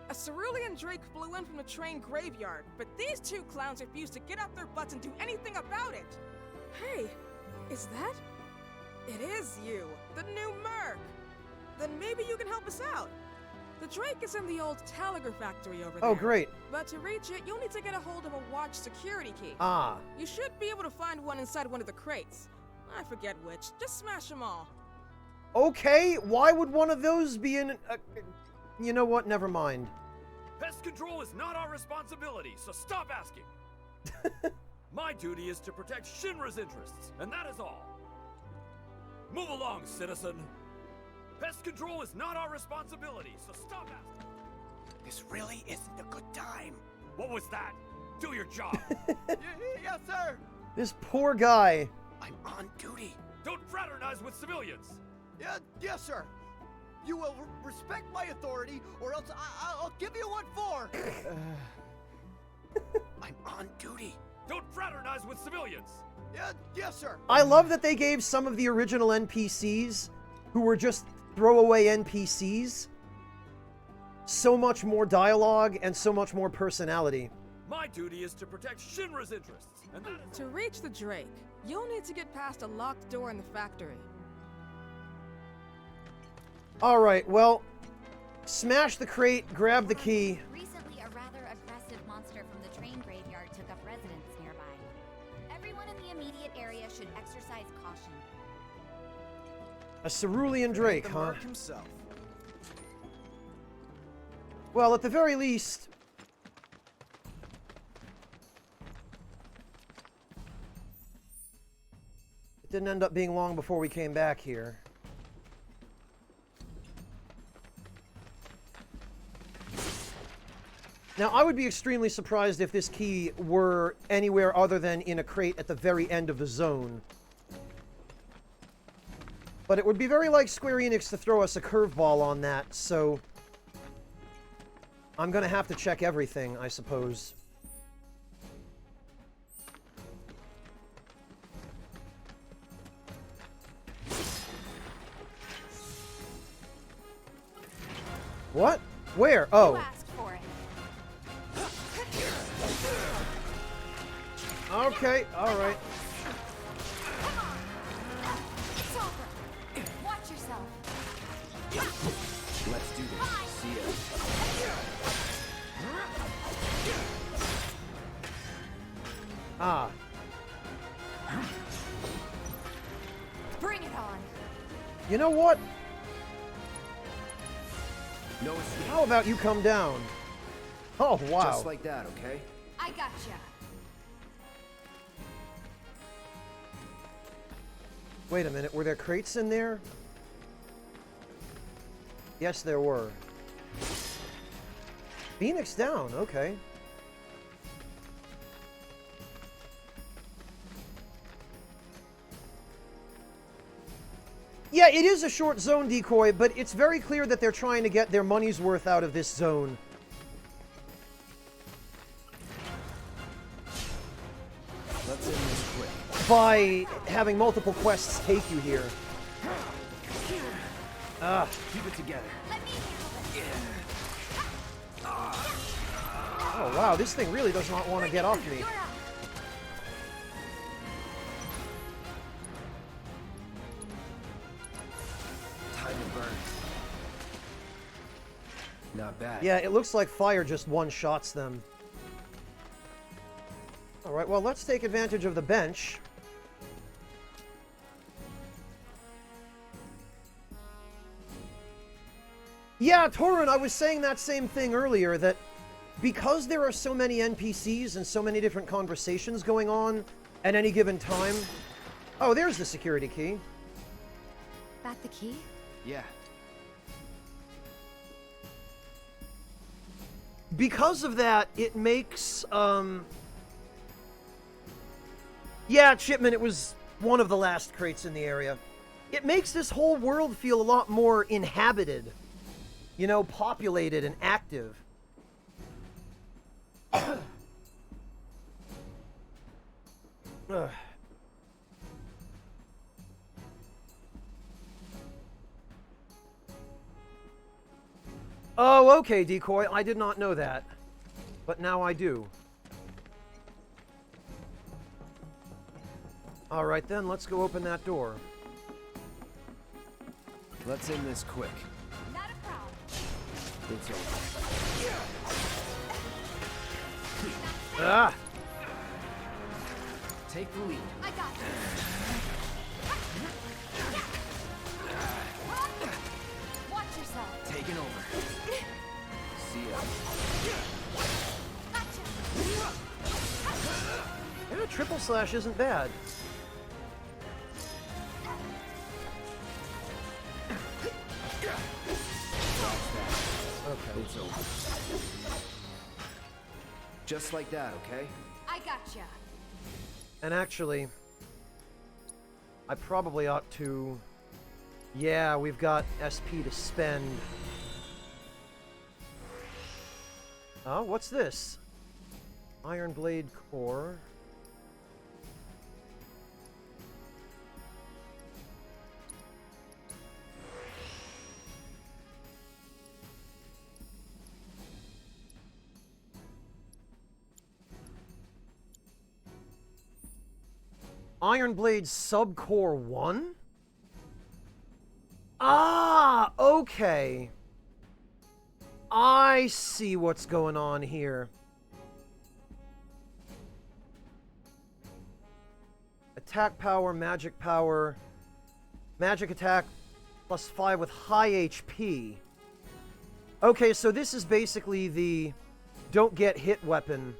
J: A cerulean drake flew in from the train graveyard, but these two clowns refused to get out their butts and do anything about it. Hey, is that? It is you, the new Merc. Then maybe you can help us out. The drake is in the old Telegraph factory over there.
A: Oh, great.
J: But to reach it, you'll need to get a hold of a watch security key.
A: Ah.
J: You should be able to find one inside one of the crates. I forget which. Just smash them all.
A: Okay, why would one of those be in... you know what? Never mind.
T: Pest control is not our responsibility, so stop asking. My duty is to protect Shinra's interests, and that is all. Move along, citizen. Pest control is not our responsibility, so stop asking.
C: This really isn't a good time.
T: What was that? Do your job.
C: Yes, sir.
A: This poor guy.
C: I'm on duty.
T: Don't fraternize with civilians.
C: Yes, sir. You will respect my authority, or else I'll give you what for. I'm on duty.
T: Don't fraternize with civilians.
C: Yes, sir.
A: I love that they gave some of the original NPCs, who were just throwaway NPCs, so much more dialogue and so much more personality.
T: My duty is to protect Shinra's interests, and that is...
J: To reach the Drake, you'll need to get past a locked door in the factory.
A: Alright, well, smash the crate, grab the key.
U: Recently, a rather aggressive monster from the train graveyard took up residence nearby. Everyone in the immediate area should exercise caution.
A: A cerulean drake,
Q: the
A: huh?
Q: Merc himself.
A: Well, at the very least... It didn't end up being long before we came back here. Now, I would be extremely surprised if this key were anywhere other than in a crate at the very end of the zone. But it would be very like Square Enix to throw us a curveball on that, so... I'm gonna have to check everything, I suppose. What? Where? Oh. Okay, alright.
U: It's over. Watch yourself.
I: Let's do this. See ya.
A: Ah.
U: Bring it on.
A: You know what?
I: No escape.
A: How about you come down? Oh, wow.
I: Just like that, okay?
U: I gotcha.
A: Wait a minute, were there crates in there? Yes, there were. Phoenix down, okay. Yeah, it is a short zone decoy, but it's very clear that they're trying to get their money's worth out of this zone.
I: Let's end this quick.
A: By having multiple quests take you here.
I: Keep it together.
A: Oh wow, this thing really does not want to get off me.
I: Time to burn. Not bad.
A: Yeah, it looks like fire just one-shots them. Alright, well, let's take advantage of the bench. Yeah, Torun, I was saying that same thing earlier, that because there are so many NPCs and so many different conversations going on at any given time... Oh, there's the security key.
M: That the key?
I: Yeah.
A: Because of that, it makes, Yeah, Chipman, it was one of the last crates in the area. It makes this whole world feel a lot more inhabited. You know, populated and active. Oh, okay, Decoy. I did not know that. But now I do. Alright then, let's go open that door.
I: Let's end this quick.
U: Not a problem.
I: It's over.
A: Ah!
I: Take the lead.
U: I got you. Watch yourself.
I: Taking over. See ya.
A: Yeah, triple slash isn't bad.
I: Okay. It's over. Just like that, okay?
U: I gotcha.
A: And actually, I probably ought to... Yeah, we've got SP to spend. Oh, what's this? Iron Blade Core. Iron Blade Subcore 1? Ah, okay. I see what's going on here. Attack power, magic attack +5 with high HP. Okay, so this is basically the don't get hit weapon.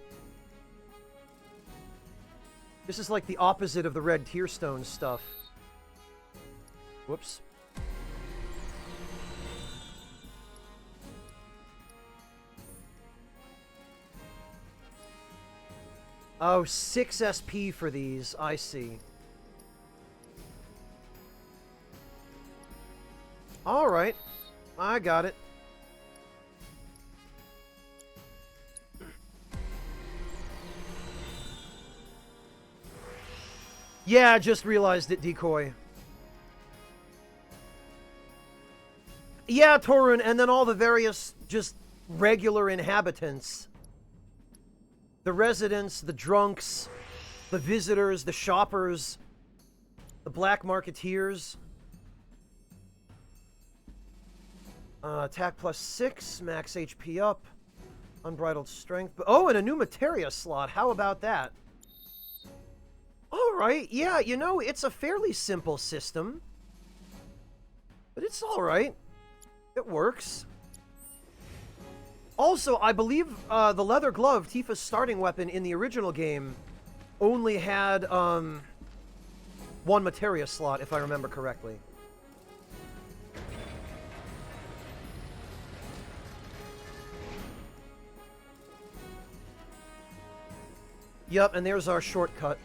A: This is like the opposite of the red Tearstone stuff. Whoops. Oh, 6 SP for these. I see. Alright. I got it. Yeah, I just realized it, Decoy. Yeah, Torun, and then all the various just regular inhabitants. The residents, the drunks, the visitors, the shoppers, the black marketeers. Attack +6, max HP up, unbridled strength. Oh, and a new materia slot. How about that? Alright, yeah, you know, it's a fairly simple system. But it's alright. It works. Also, I believe the leather glove, Tifa's starting weapon in the original game, only had one materia slot, if I remember correctly. Yup, and there's our shortcut.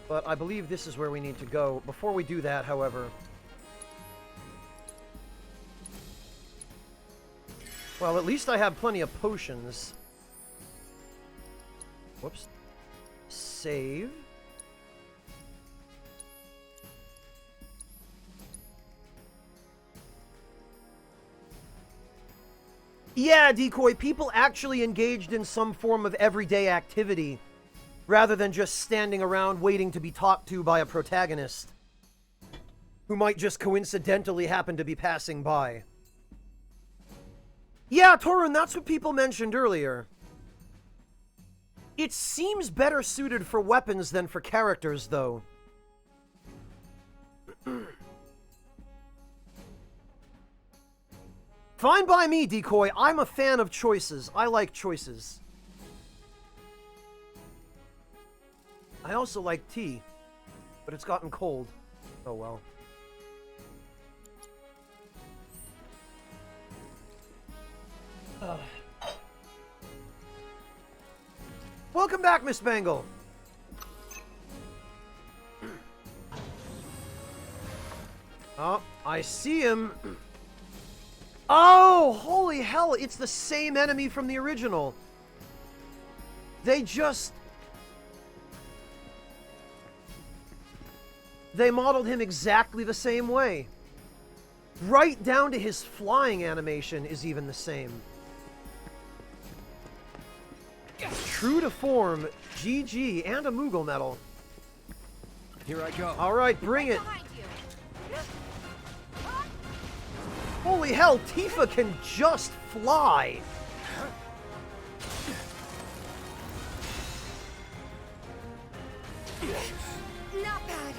A: But I believe this is where we need to go. Before we do that, however... Well, at least I have plenty of potions. Whoops. Save. Yeah, Decoy, people actually engaged in some form of everyday activity, rather than just standing around waiting to be talked to by a protagonist, who might just coincidentally happen to be passing by. Yeah, Torun, that's what people mentioned earlier. It seems better suited for weapons than for characters, though. Fine by me, Decoy. I'm a fan of choices. I like choices. I also like tea, but it's gotten cold. Oh well. Welcome back, Miss Bangle. Oh, I see him. Oh, holy hell, it's the same enemy from the original. They just... they modeled him exactly the same way. Right down to his flying animation is even the same. True to form, GG, and a Moogle medal.
I: Here I go.
A: All right, bring it. Holy hell, Tifa can just fly.
M: Not bad.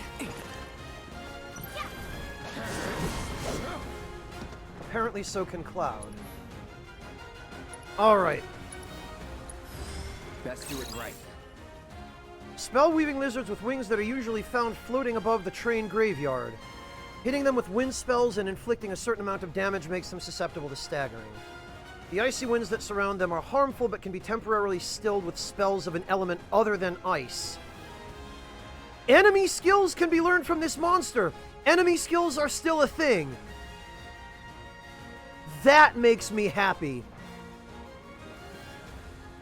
A: Apparently so can Cloud. All right.
I: Best do it right.
A: Spell-weaving lizards with wings that are usually found floating above the train graveyard. Hitting them with wind spells and inflicting a certain amount of damage makes them susceptible to staggering. The icy winds that surround them are harmful but can be temporarily stilled with spells of an element other than ice. Enemy skills can be learned from this monster! Enemy skills are still a thing! That makes me happy.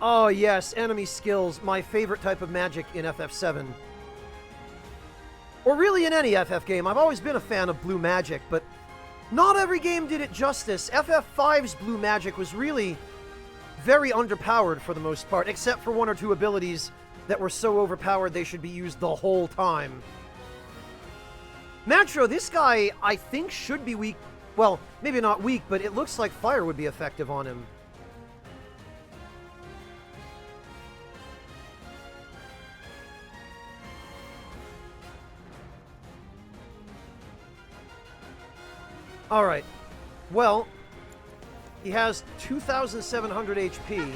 A: Oh yes, enemy skills, my favorite type of magic in FF7. Or really in any FF game. I've always been a fan of blue magic, but not every game did it justice. FF5's blue magic was really very underpowered for the most part, except for one or two abilities that were so overpowered they should be used the whole time. Matro, this guy, I think, should be weak. Well, maybe not weak, but it looks like fire would be effective on him. Alright. Well, he has 2,700 HP.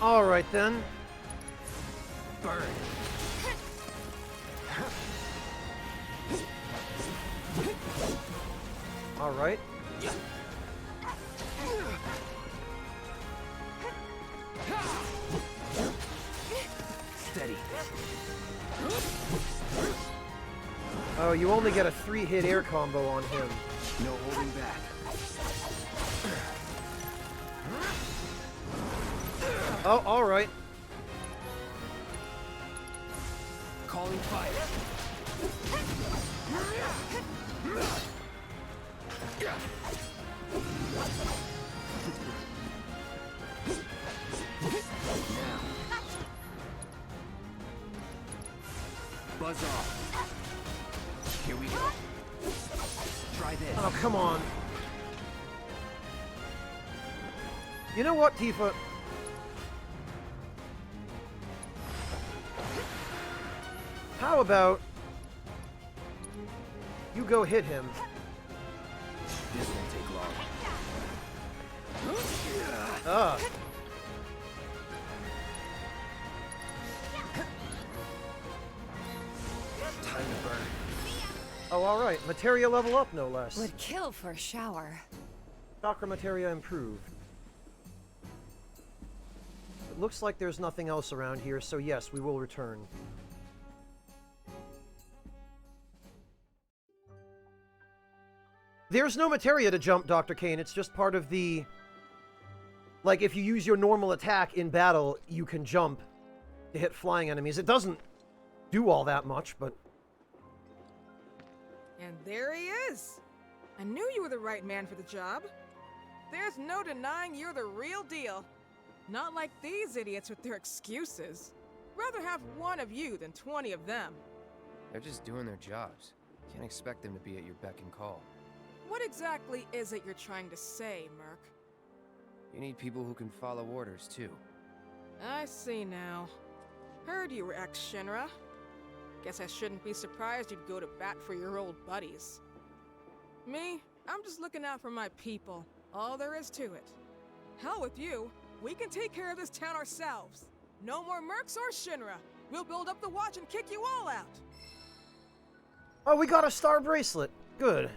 A: Alright then. Burn. Alright.
I: Steady.
A: Oh, you only get a 3-hit air combo on him.
I: No holding back.
A: Oh, alright.
I: Calling fire. Buzz off. Here we go. Try this.
A: Oh, come on. You know what, Tifa? How about you go hit him?
I: This won't take long.
A: Ah.
I: Time to burn.
A: Oh, alright. Materia level up, no less.
M: Would kill for a shower.
A: Chakra Materia improved. It looks like there's nothing else around here, so yes, we will return. There's no materia to jump, Dr. Kane. It's just part of the... Like, if you use your normal attack in battle, you can jump to hit flying enemies. It doesn't do all that much, but...
J: And there he is! I knew you were the right man for the job. There's no denying you're the real deal. Not like these idiots with their excuses. Rather have one of you than 20 of them.
I: They're just doing their jobs. Can't expect them to be at your beck and call.
J: What exactly is it you're trying to say, Merc?
I: You need people who can follow orders, too.
J: I see now. Heard you were ex-Shinra. Guess I shouldn't be surprised you'd go to bat for your old buddies. Me, I'm just looking out for my people. All there is to it. Hell with you. We can take care of this town ourselves. No more Mercs or Shinra. We'll build up the watch and kick you all out.
A: Oh, we got a star bracelet. Good.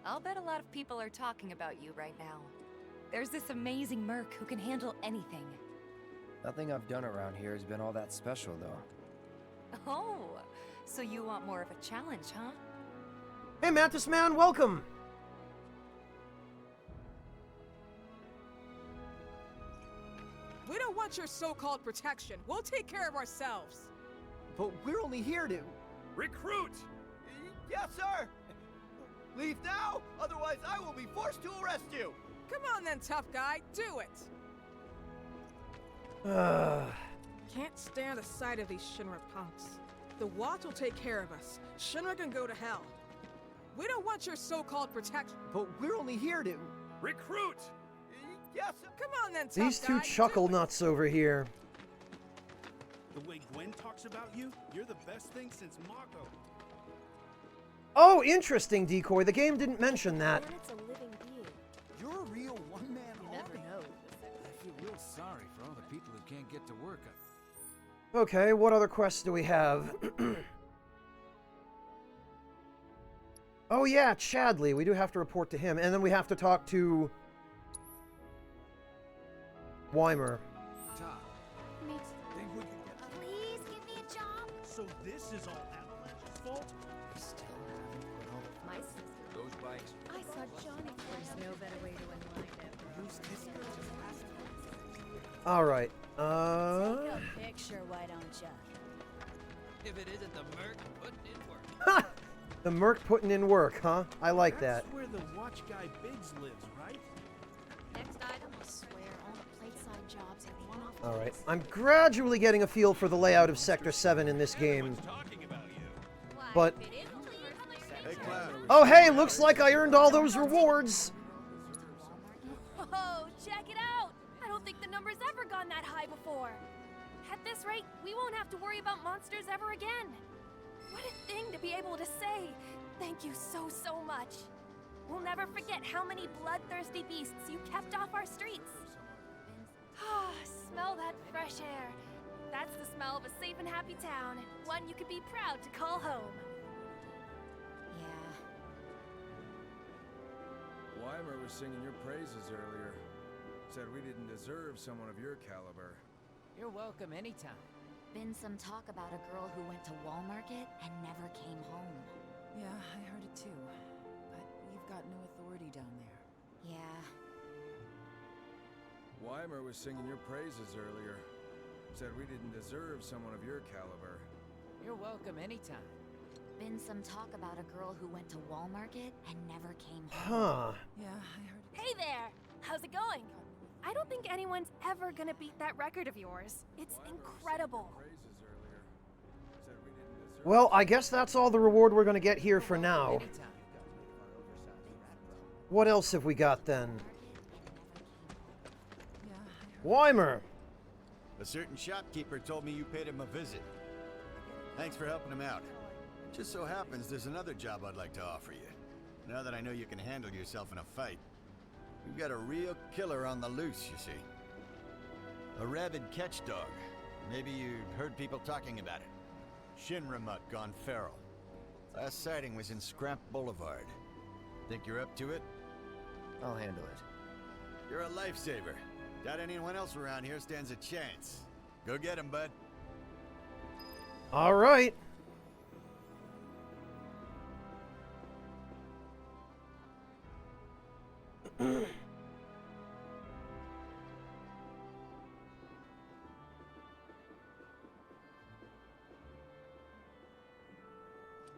M: I'll bet a lot of people are talking about you right now. There's this amazing merc who can handle anything.
I: Nothing I've done around here has been all that special, though.
M: Oh, So you want more of a challenge, huh?
A: Hey, Mantis Man, welcome!
J: We don't want your so-called protection. We'll take care of ourselves.
C: But we're only here to...
T: Recruit!
C: Yes, sir! Leave now, otherwise I will be forced to arrest you!
J: Come on then, tough guy, do it! Can't stand the sight of these Shinra punks. The Watch will take care of us. Shinra can go to hell. We don't want your so-called protection.
C: But we're only here to...
T: Recruit!
C: Yes, sir!
J: Come on then, tough
A: These two
J: guy,
A: chuckle nuts over here.
K: The way Gwen talks about you, you're the best thing since Mako.
A: Oh, interesting, Decoy. The game didn't mention that.
L: Planet's a living being.
C: You're a real one-man
L: You
C: army.
L: never know.
D: I feel real sorry for all the people who can't get to work.
A: Okay, what other quests do we have? Oh yeah, Chadley. We do have to report to him. And then we have to talk to... Weimer.
H: Please give me a job.
K: So this is all Avalanche's fault?
L: My sister.
D: Those bikes.
L: I saw Johnny. There's no better way to unwind it.
K: Use this
A: Alright,
N: Take a picture, why don't ya?
D: If it isn't the Merc putting in work.
A: The Merc putting in work, huh? I like that.
K: That's where the watch guy Biggs lives, right?
N: Next item, I swear, all the plate-side jobs have one-off.
A: Alright, I'm gradually getting a feel for the layout of Sector 7 in this game. But... Oh hey, looks like I earned all those rewards!
M: Whoa, check it out! I don't think the number's ever gone that high before. At this rate, we won't have to worry about monsters ever again. What a thing to be able to say. Thank you so much. We'll never forget how many bloodthirsty beasts you kept off our streets. Ah, smell that fresh air. That's the smell of a safe and happy town, one you could be proud to call home.
Q: Weimer was singing your praises earlier. Said we didn't deserve someone of your caliber.
G: You're welcome anytime.
N: Been some talk about a girl who went to Wall Market and never came home.
P: Yeah, I heard it too. But we've got no authority down there.
N: Yeah.
Q: Weimer was singing your praises earlier. Said we didn't deserve someone of your caliber.
G: You're welcome anytime.
N: Been some talk about a girl who went to Wall Market and never came home.
A: Huh.
P: Yeah, I heard it.
M: Hey there! How's it going? I don't think anyone's ever gonna beat that record of yours. It's incredible.
A: Well, I guess that's all the reward we're gonna get here for now. What else have we got then? Weimer!
V: A certain shopkeeper told me you paid him a visit. Thanks for helping him out. Just so happens there's another job I'd like to offer you. Now that I know you can handle yourself in a fight. We've got a real killer on the loose, you see. A rabid catch dog. Maybe you've heard people talking about it. Shinra mutt gone feral. Last sighting was in Scrap Boulevard. Think you're up to it?
I: I'll handle it.
V: You're a lifesaver. Doubt anyone else around here stands a chance. Go get him, bud.
A: Alright.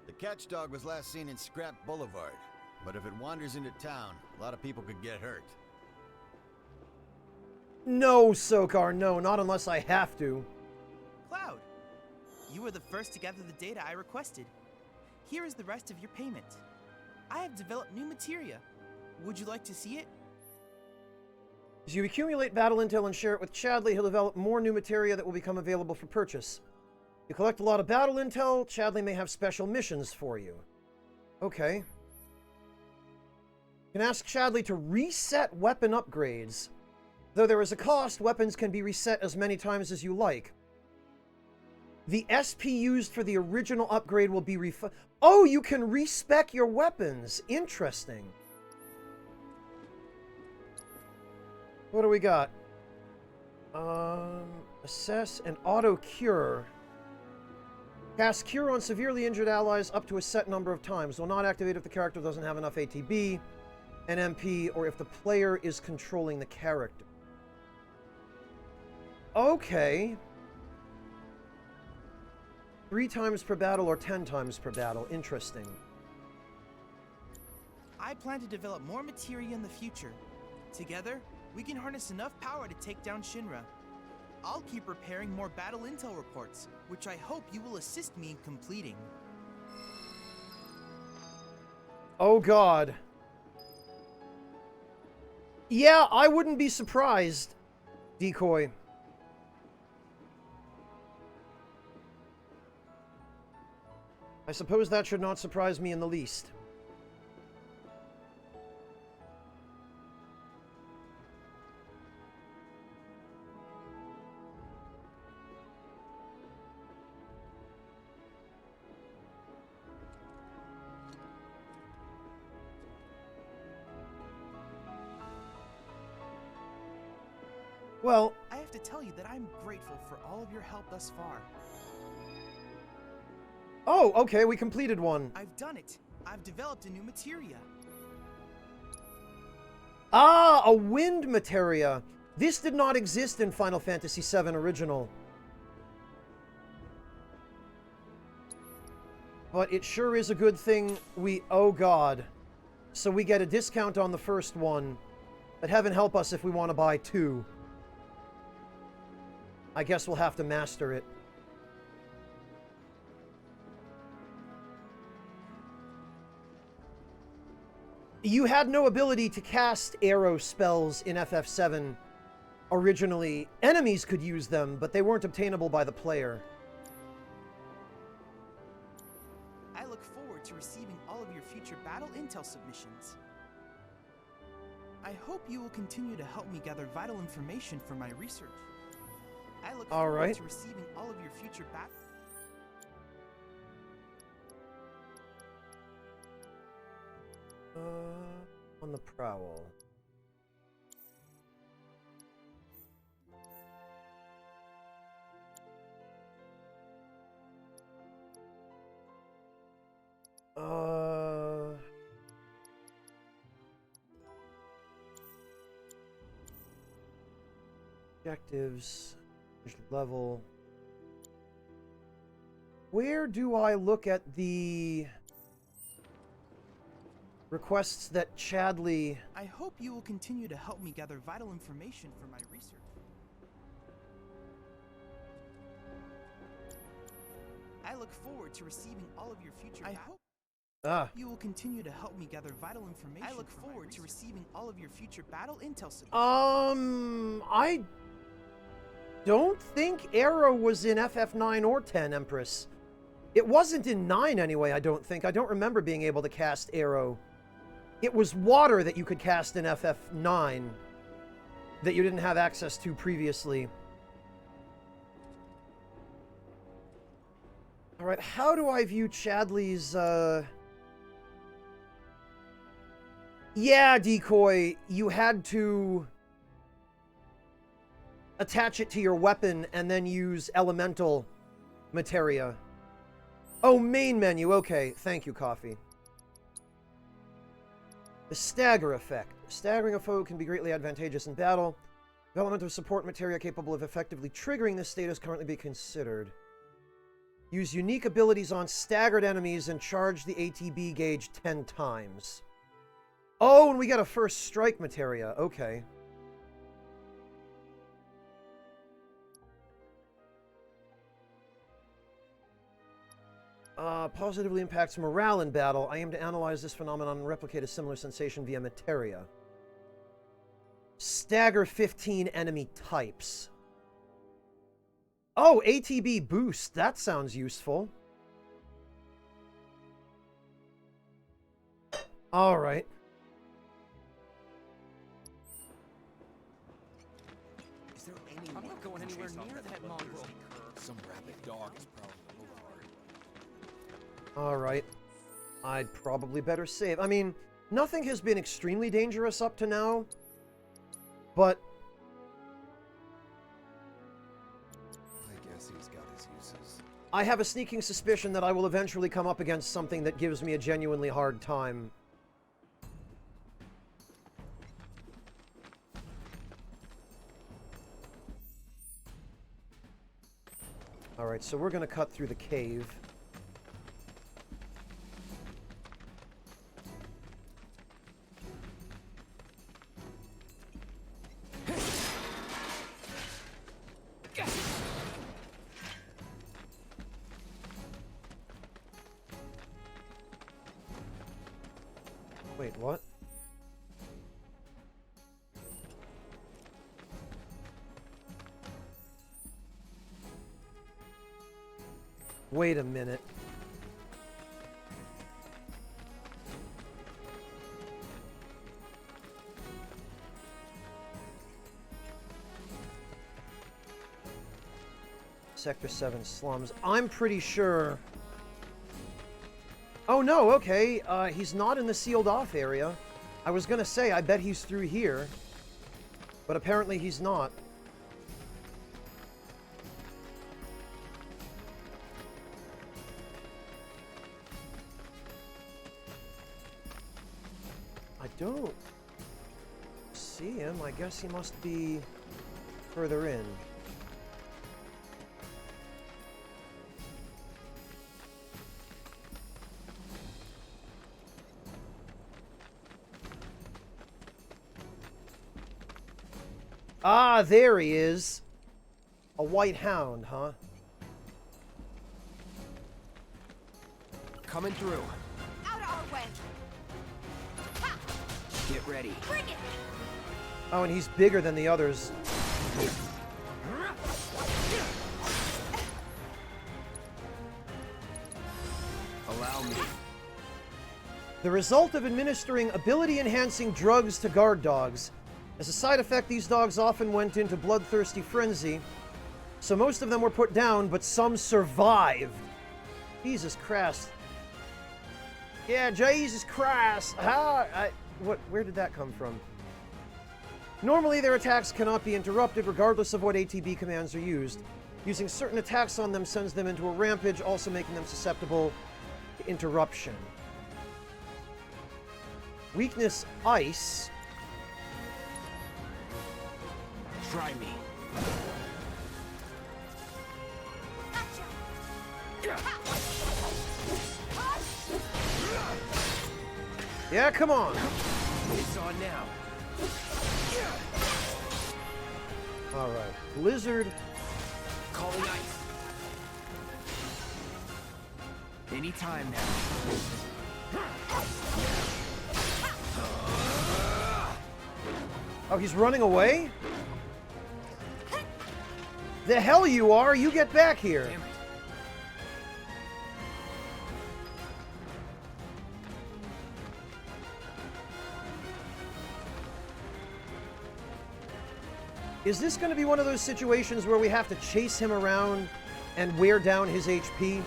V: The catch dog was last seen in Scrap Boulevard, but if it wanders into town, a lot of people could get hurt.
A: No, Sokar, no, not unless I have to.
B: Cloud, you were the first to gather the data I requested. Here is the rest of your payment. I have developed new materia. Would you like to see it?
A: As you accumulate battle intel and share it with Chadley, he'll develop more new materia that will become available for purchase. You collect a lot of battle intel, Chadley may have special missions for you. Okay. You can ask Chadley to reset weapon upgrades. Though there is a cost, weapons can be reset as many times as you like. The SP used for the original upgrade will be Oh, you can respec your weapons. Interesting. What do we got? Assess and auto cure. Cast Cure on severely injured allies up to a set number of times. Will not activate if the character doesn't have enough ATB and MP, or if the player is controlling the character. Okay. 3 times per battle or 10 times per battle. Interesting.
B: I plan to develop more materia in the future. Together, we can harness enough power to take down Shinra. I'll keep preparing more battle intel reports, which I hope you will assist me in completing.
A: Oh god. Yeah, I wouldn't be surprised, Decoy. I suppose that should not surprise me in the least. Well,
B: I have to tell you that I'm grateful for all of your help thus far.
A: oh, okay, we completed one.
B: I've done it. I've developed a new materia.
A: Ah, a wind materia. This did not exist in Final Fantasy VII Original. But it sure is a good thing we... Oh, God. So we get a discount on the first one. But heaven help us if we want to buy 2. I guess we'll have to master it. You had no ability to cast arrow spells in FF7 originally. Enemies could use them, but they weren't obtainable by the player.
B: I look forward to receiving all of your future battle intel submissions. I hope you will continue to help me gather vital information for my research. I look forward to receiving all of your future battle...
A: On the prowl. Objectives, level. Where do I look at the requests that Chadley...
B: I hope you will continue to help me gather vital information for my research. I look forward to receiving all of your future... I hope you will continue to help me gather vital information. I look forward to receiving all of your future battle intel submissions.
A: I don't think Arrow was in FF9 or 10, Empress. It wasn't in 9 anyway, I don't think. I don't remember being able to cast Arrow. It was water that you could cast in FF9 that you didn't have access to previously. Alright, how do I view Chadley's, Yeah, Decoy, you had to attach it to your weapon and then use elemental materia. Oh, main menu. Okay, thank you, Coffee. The stagger effect. Staggering a foe can be greatly advantageous in battle. Development of support materia capable of effectively triggering this state is currently being considered. Use unique abilities on staggered enemies and charge the ATB gauge 10 times. Oh, and we got a first strike materia. Okay. Positively impacts morale in battle. I aim to analyze this phenomenon and replicate a similar sensation via materia. Stagger 15 enemy types. Oh, ATB boost. That sounds useful. All right.
B: Is there any I'm not going anywhere near that mongrel.
T: Some rabid dog is probably
A: Alright. I'd probably better save. I mean, nothing has been extremely dangerous up to now. But...
I: I guess he's got his uses.
A: I have a sneaking suspicion that I will eventually come up against something that gives me a genuinely hard time. Alright, so we're gonna cut through the cave. Wait, what? Wait a minute. Sector 7 slums. I'm pretty sure... Oh no, okay, he's not in the sealed off area. I was gonna say, I bet he's through here. But apparently he's not. I don't see him. I guess he must be further in. Ah, there he is. A white hound, huh?
I: Coming through.
J: Out of our way!
I: Get ready.
J: Bring it!
A: Oh, and he's bigger than the others.
I: Allow me.
A: The result of administering ability-enhancing drugs to guard dogs. As a side effect, these dogs often went into bloodthirsty frenzy, so most of them were put down, but some survived. Jesus Christ. Yeah, Jesus Christ. Where did that come from? Normally, their attacks cannot be interrupted, regardless of what ATB commands are used. Using certain attacks on them sends them into a rampage, also making them susceptible to interruption. Weakness, Ice.
I: Try me.
A: Yeah, come on.
I: It's on now.
A: All right. Blizzard.
I: Calling ice. Anytime now.
A: Oh, he's running away? The hell you are! You get back here!
I: Damn it.
A: Is this going to be one of those situations where we have to chase him around and wear down his HP?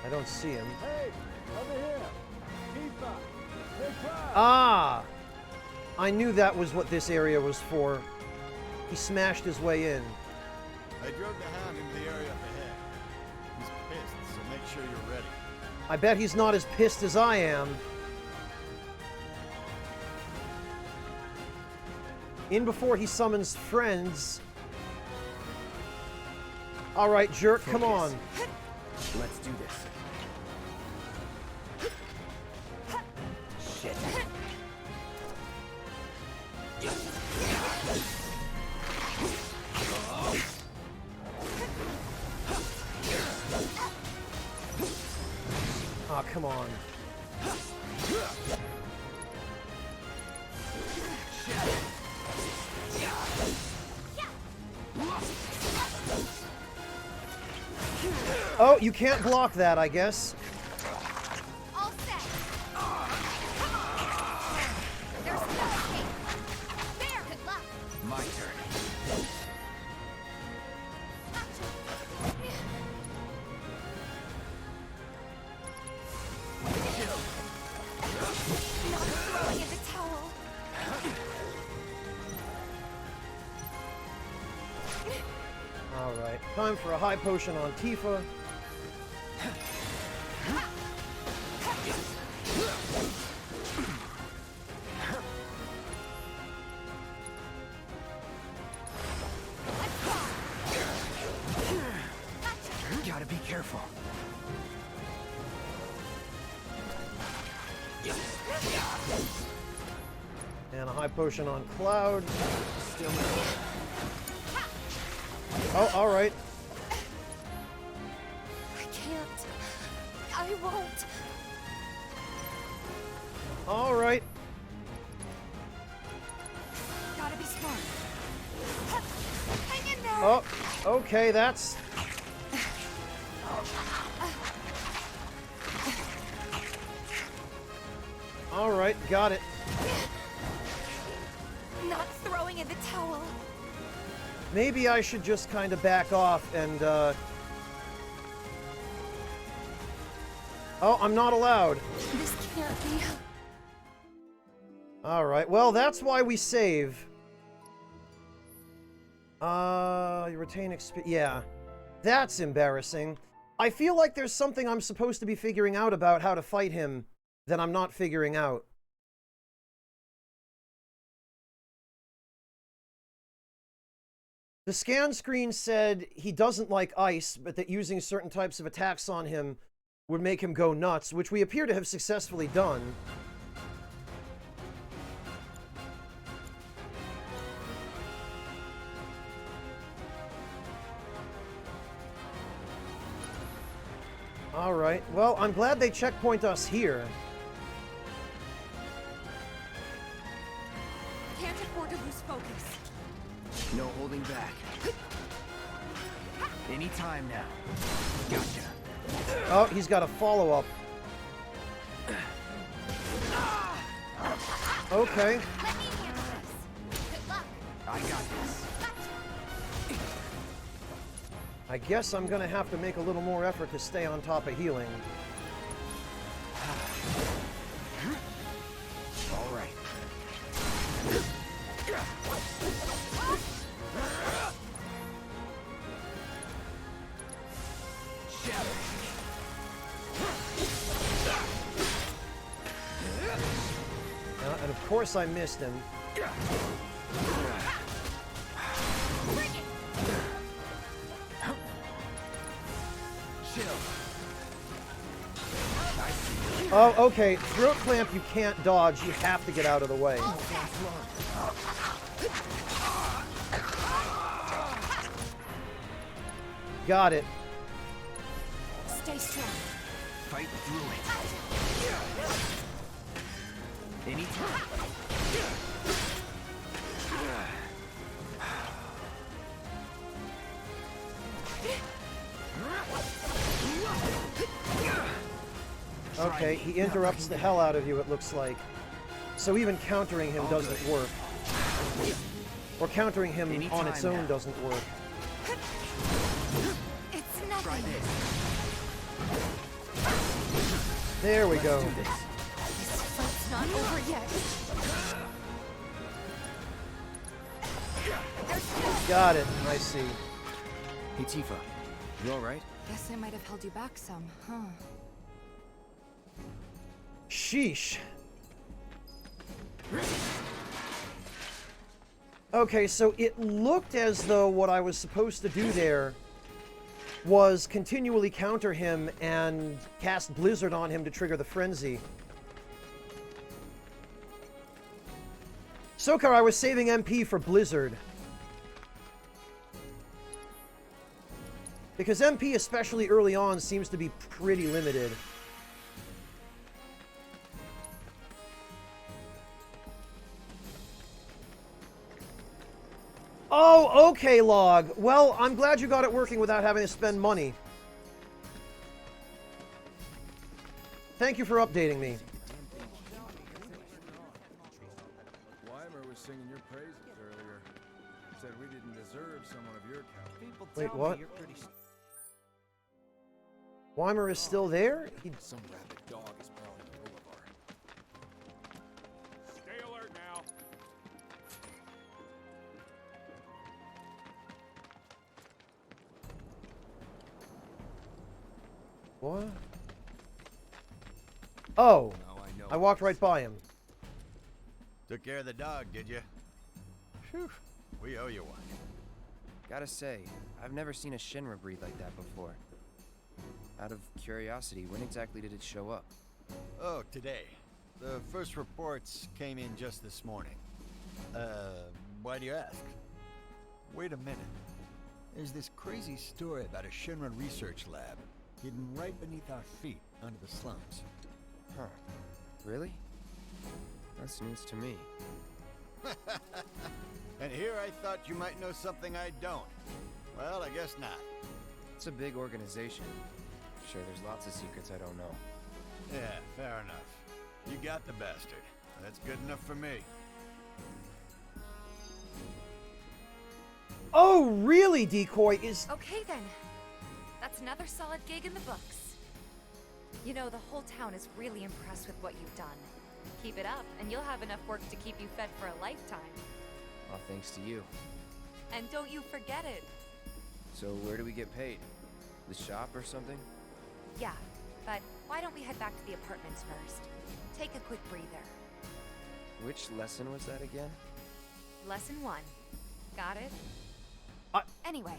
A: I don't see him.
O: Hey, over here. Tifa. Tifa.
A: Ah! I knew that was what this area was for. He smashed his way in.
V: I drove the hound into the area up ahead. He's pissed, so make sure you're ready.
A: I bet he's not as pissed as I am. In before he summons friends. Alright, jerk, come on.
I: Let's do this. Shit.
A: Oh, come on. Oh, you can't block that, I guess.
H: All set. There's no escape. There, good luck.
I: My turn.
A: Time for a high potion on Tifa.
I: Gotta be careful.
A: And a high potion on Cloud. Oh, alright.
M: I can't. I won't.
A: Alright.
M: Gotta be smart. Hang in there.
A: Oh, okay, that's... Alright, got it.
M: Not throwing in the towel.
A: Maybe I should just kind of back off and, Oh, I'm not allowed.
M: This can't be.
A: Alright, well, that's why we save. You retain XP. Yeah. That's embarrassing. I feel like there's something I'm supposed to be figuring out about how to fight him that I'm not figuring out. The scan screen said he doesn't like ice, but that using certain types of attacks on him would make him go nuts, which we appear to have successfully done. Alright, well, I'm glad they checkpoint us here.
M: Can't afford to lose focus.
I: No holding back. Any time now. Gotcha.
A: Oh, he's got a follow-up. Okay.
I: I got this.
A: I guess I'm gonna have to make a little more effort to stay on top of healing.
I: All right.
A: And of course I missed him. Oh, okay. Throat clamp you can't dodge. You have to get out of the way. Got it.
M: Stay strong.
I: Fight through it. Anytime.
A: Okay, he interrupts the hell out of you, it looks like. So even countering him doesn't work. Or countering him on its own doesn't work.
M: It's nothing.
A: There we go.
M: This fight's not over yet.
A: Got it. I see.
I: Hey, Tifa. You alright?
M: Guess I might have held you back some, huh?
A: Sheesh. Okay, so it looked as though what I was supposed to do there was continually counter him and cast Blizzard on him to trigger the frenzy. Sokar, I was saving MP for Blizzard. Because MP, especially early on, seems to be pretty limited. Oh, okay, Log. Well, I'm glad you got it working without having to spend money. Thank you for updating me.
E: Weimer was singing your praises earlier. Said we didn't deserve someone of your caliber.
A: Wait, what? Weimer is still there?
E: Some rabid dog is prowling the boulevard.
O: Stay alert now.
A: What? Oh,
V: Now I know
A: I walked right by him.
V: Took care of the dog, did you? Phew, we owe you one.
I: Gotta say, I've never seen a Shinra breed like that before. Out of curiosity, when exactly did it show up?
V: Oh, today. The first reports came in just this morning. Why do you ask? Wait a minute. There's this crazy story about a Shinra research lab hidden right beneath our feet under the slums.
I: Huh. Really? That's news to me.
V: And here I thought you might know something I don't. Well, I guess not.
I: It's a big organization. Sure, there's lots of secrets I don't know.
V: Yeah, fair enough. You got the bastard. That's good enough for me.
A: Oh, really, Decoy?
M: Okay, then. That's another solid gig in the books. You know, the whole town is really impressed with what you've done. Keep it up, and you'll have enough work to keep you fed for a lifetime.
I: All thanks to you.
M: And don't you forget it.
I: So where do we get paid? The shop or something?
M: Yeah, but why don't we head back to the apartments first? Take a quick breather.
I: Which lesson was that again?
M: Lesson 1. Got it? Anyway,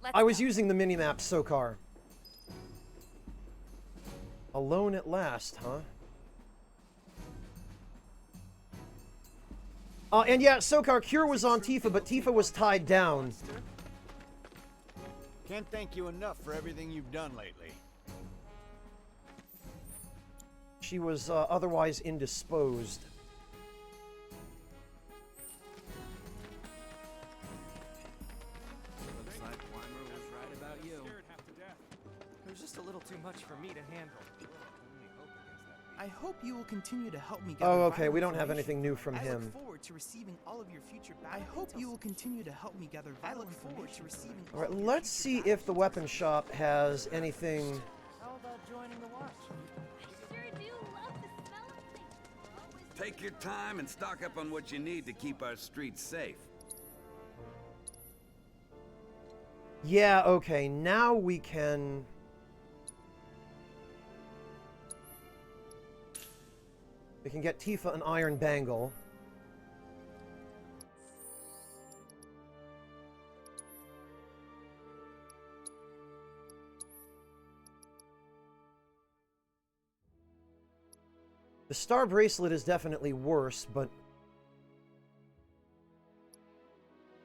M: let's
A: I was
M: go.
A: using the minimap, Sokar. Alone at last, huh? And yeah, Sokar, Cure was on Tifa, but Tifa was tied down.
V: Can't thank you enough for everything you've done lately.
A: She was otherwise indisposed.
D: Looks like Weimer was right about you. It was just a little too much for me to handle.
B: I hope you will continue to help me gather
A: Oh, okay,
B: vital
A: we don't have
B: information.
A: anything new from
B: I
A: him.
B: look forward to receiving all of your future I hope you will continue to help me gather vital information.
A: All right, let's see if the weapon shop has anything.
D: How about joining the watch?
F: Take your time and stock up on what you need to keep our streets safe.
A: Yeah, okay, now we can. We can get Tifa an iron bangle. The star bracelet is definitely worse, but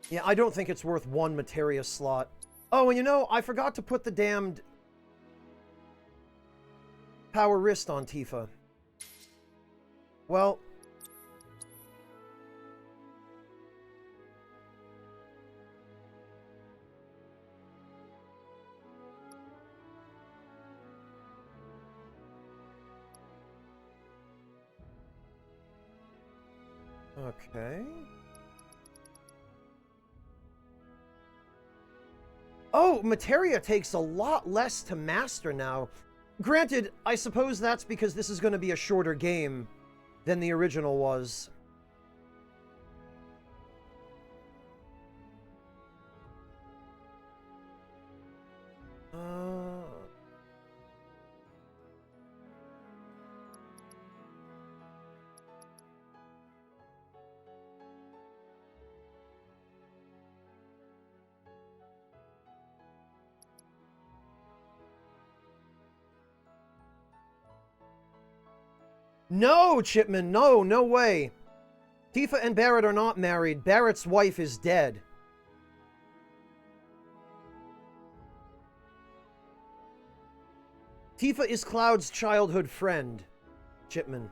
A: yeah, I don't think it's worth one materia slot. Oh, and you know, I forgot to put the damned power wrist on Tifa. Well, okay. Oh, materia takes a lot less to master now. Granted, I suppose that's because this is going to be a shorter game than the original was. No, Chipman, no, no way. Tifa and Barrett are not married. Barrett's wife is dead. Tifa is Cloud's childhood friend, Chipman.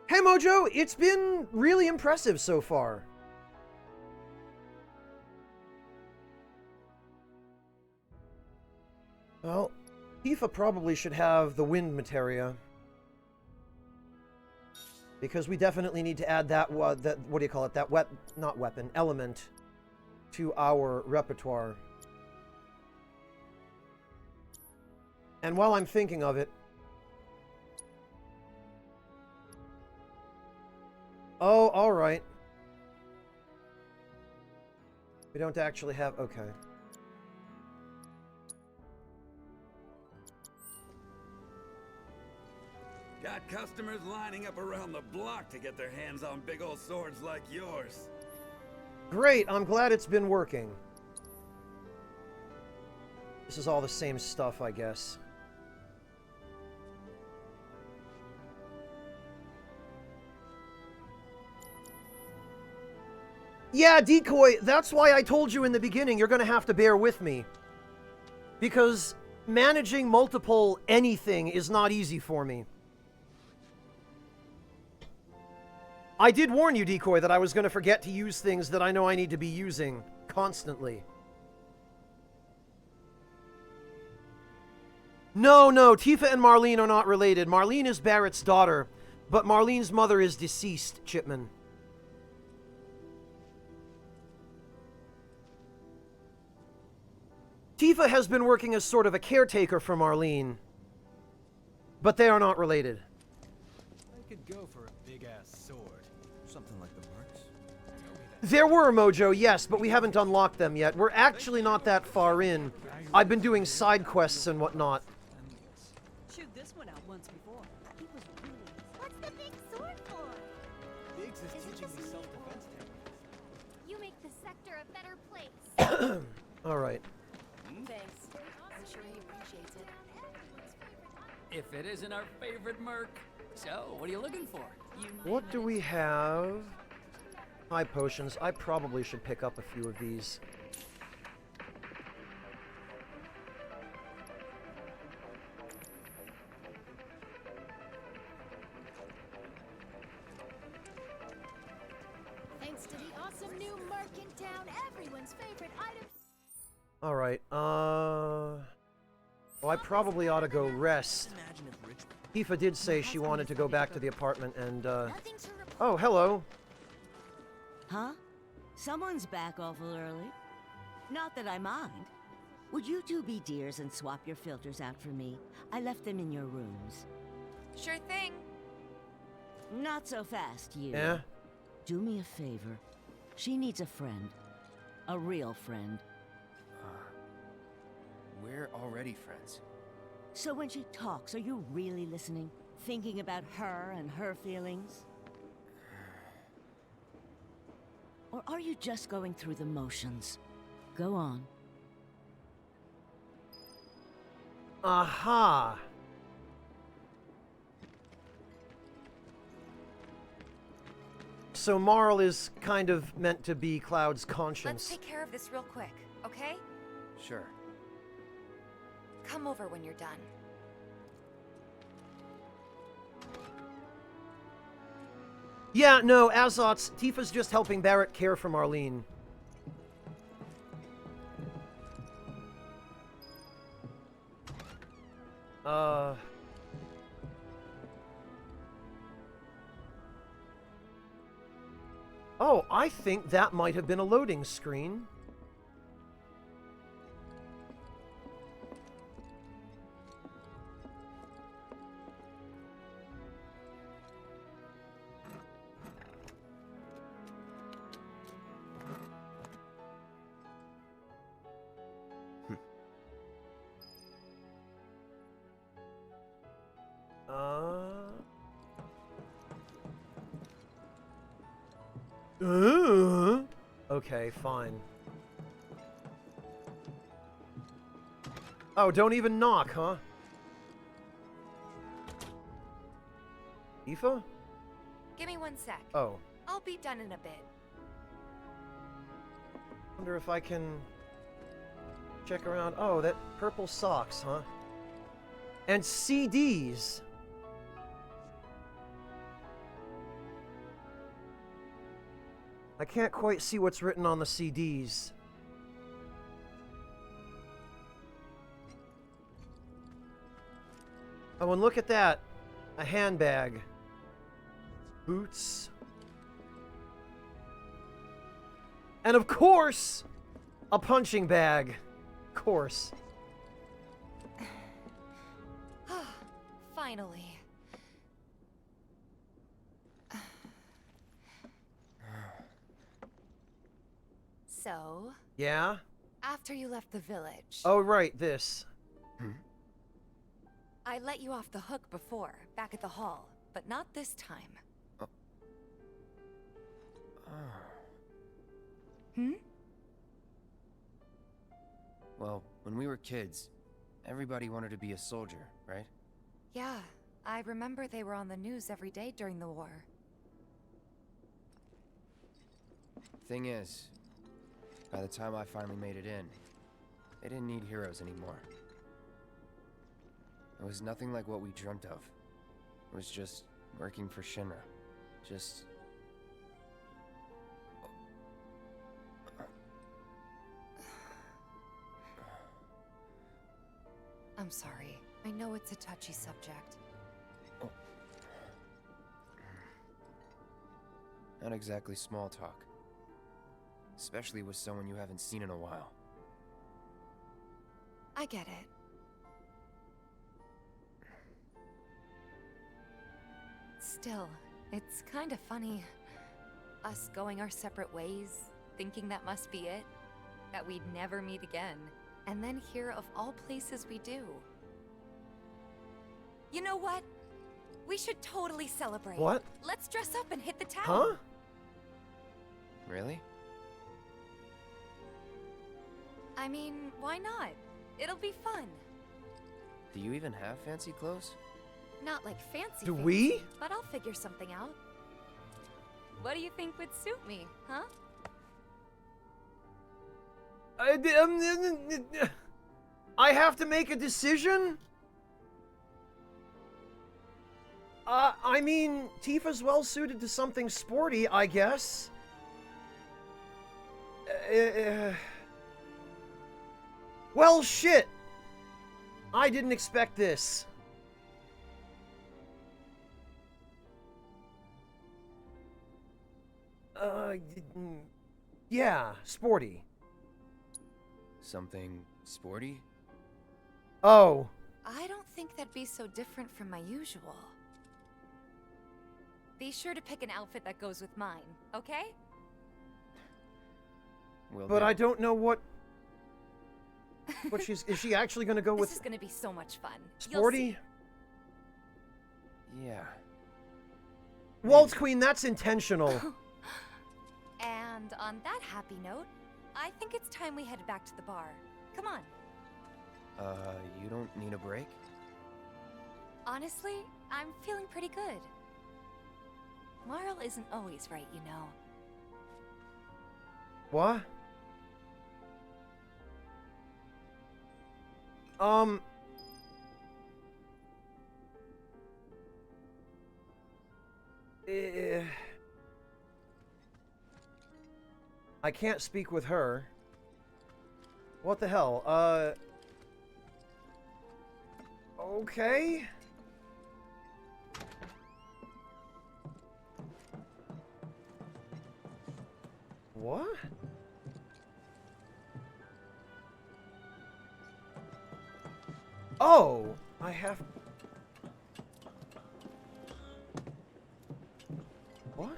A: Hey, Mojo, it's been really impressive so far. Well, Tifa probably should have the wind materia. Because we definitely need to add that, what do you call it, that not weapon, element to our repertoire. And while I'm thinking of it... Oh, alright. don't actually have... Okay.
F: Got customers lining up around the block to get their hands on big old swords like yours.
A: Great, I'm glad it's been working. This is all the same stuff, I guess. Yeah, Decoy, that's why I told you in the beginning you're gonna have to bear with me. Because managing multiple anything is not easy for me. I did warn you, Decoy, that I was gonna forget to use things that I know I need to be using constantly. No, Tifa and Marlene are not related. Marlene is Barrett's daughter, but Marlene's mother is deceased, Chipman. Tifa has been working as sort of a caretaker for Marlene, but they are not related.
D: I could go for a big-ass sword. Something like the marks.
A: There were, Mojo, yes, but we haven't unlocked them yet. We're actually not that far in. I've been doing side quests and whatnot.
R: Chewed this one out once before. He was really...
H: What's the big sword for?
D: Biggs is teaching me self-defense techniques.
H: You make the sector a better place.
A: All right.
L: Thanks. I'm sure he appreciates it.
G: If it isn't our favorite merc. So, what are you looking for?
A: What do we have? High potions. I probably should pick up a few of these.
R: Thanks to the awesome new merc in town, everyone's favorite item.
A: Alright, well, I probably ought to go rest. Tifa did say she wanted to go back to the apartment and, Oh, hello.
R: Huh? Someone's back awful early. Not that I mind. Would you two be dears and swap your filters out for me? I left them in your rooms.
M: Sure thing.
R: Not so fast, you.
A: Yeah?
R: Do me a favor. She needs a friend. A real friend.
I: We're already friends.
R: So when she talks, are you really listening? Thinking about her and her feelings? Or are you just going through the motions? Go on.
A: Aha! So Marl is kind of meant to be Cloud's conscience.
M: Let's take care of this real quick, okay?
I: Sure.
M: Come over when you're done.
A: Yeah, no, Azots, Tifa's just helping Barrett care for Marlene. Oh, I think that might have been a loading screen. Okay, fine. Oh, don't even knock, huh? Aoife?
M: Give me 1 sec.
A: Oh.
M: I'll be done in a bit.
A: Wonder if I can check around. Oh, that purple socks, huh? And CDs. I can't quite see what's written on the CDs. Oh, and look at that. A handbag. Boots. And of course, a punching bag. Of course.
M: Finally. So,
A: Yeah?
M: after you left the village,
A: Oh, right, this.
M: I let you off the hook before, back at the hall, but not this time. Hmm?
I: Well, when we were kids, everybody wanted to be a soldier, right?
M: Yeah, I remember they were on the news every day during the war.
I: Thing is, by the time I finally made it in, they didn't need heroes anymore. It was nothing like what we dreamt of. It was just working for Shinra. Just...
M: I'm sorry. I know it's a touchy subject.
I: Not exactly small talk. Especially with someone you haven't seen in a while.
M: I get it. Still, it's kind of funny. Us going our separate ways, thinking that must be it. That we'd never meet again. And then here, of all places, we do. You know what? We should totally celebrate.
A: What?
M: Let's dress up and hit the town.
A: Huh?
I: Really?
M: I mean, why not? It'll be fun.
I: Do you even have fancy clothes?
M: Not like fancy.
A: Do we?
M: Fancy, but I'll figure something out. What do you think would suit me, huh?
A: I have to make a decision? I mean, Tifa's well suited to something sporty, I guess. Well, shit! I didn't expect this. Yeah, sporty.
I: Something sporty?
A: Oh.
M: I don't think that'd be so different from my usual. Be sure to pick an outfit that goes with mine, okay?
A: But I don't know what is she actually going to go with?
M: This is going to be so much fun.
A: Sporty?
I: Yeah.
A: Waltz Queen, that's intentional.
M: And on that happy note, I think it's time we headed back to the bar. Come on.
I: You don't need a break?
M: Honestly, I'm feeling pretty good. Marl isn't always right, you know.
A: What? I can't speak with her. What the hell? Okay. What? Oh, I have... What?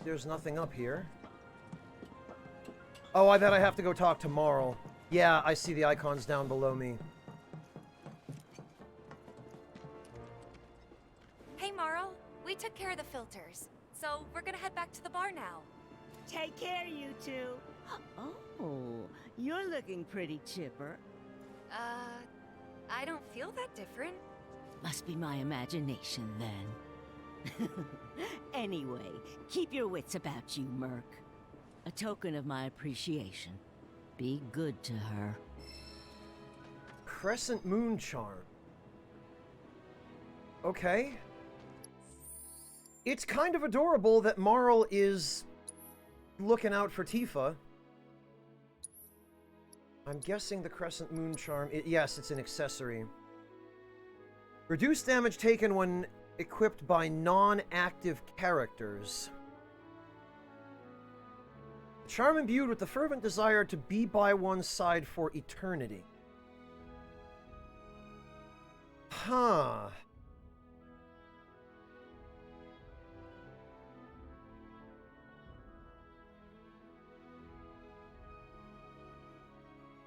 A: There's nothing up here. Oh, I bet I have to go talk to Marl. Yeah, I see the icons down below me.
M: Hey, Marl. We took care of the filters, so we're gonna head back to the bar now.
R: Take care, you two. Oh, you're looking pretty chipper.
M: I don't feel that different.
R: Must be my imagination, then. Anyway, keep your wits about you, Merc. A token of my appreciation. Be good to her.
A: Crescent Moon Charm. Okay. It's kind of adorable that Marl is looking out for Tifa. I'm guessing the Crescent Moon Charm... yes, it's an accessory. Reduce damage taken when equipped by non-active characters. Charm imbued with the fervent desire to be by one's side for eternity. Huh.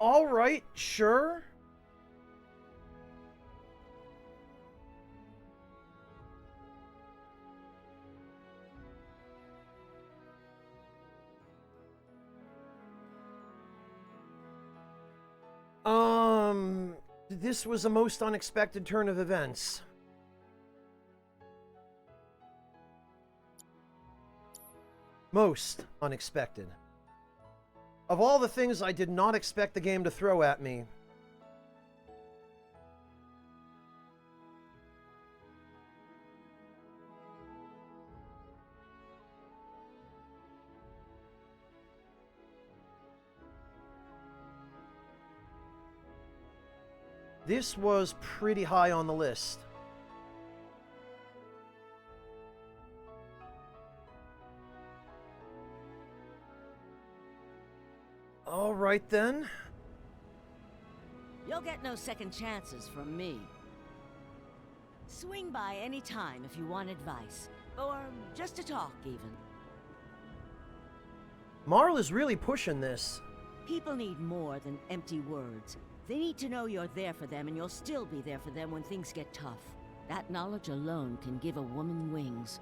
A: All right, sure. This was a most unexpected turn of events. Most unexpected. Of all the things I did not expect the game to throw at me, this was pretty high on the list. All right then.
R: You'll get no second chances from me. Swing by any time if you want advice. Or just to talk, even.
A: Marl is really pushing this.
R: People need more than empty words. They need to know you're there for them and you'll still be there for them when things get tough. That knowledge alone can give a woman wings.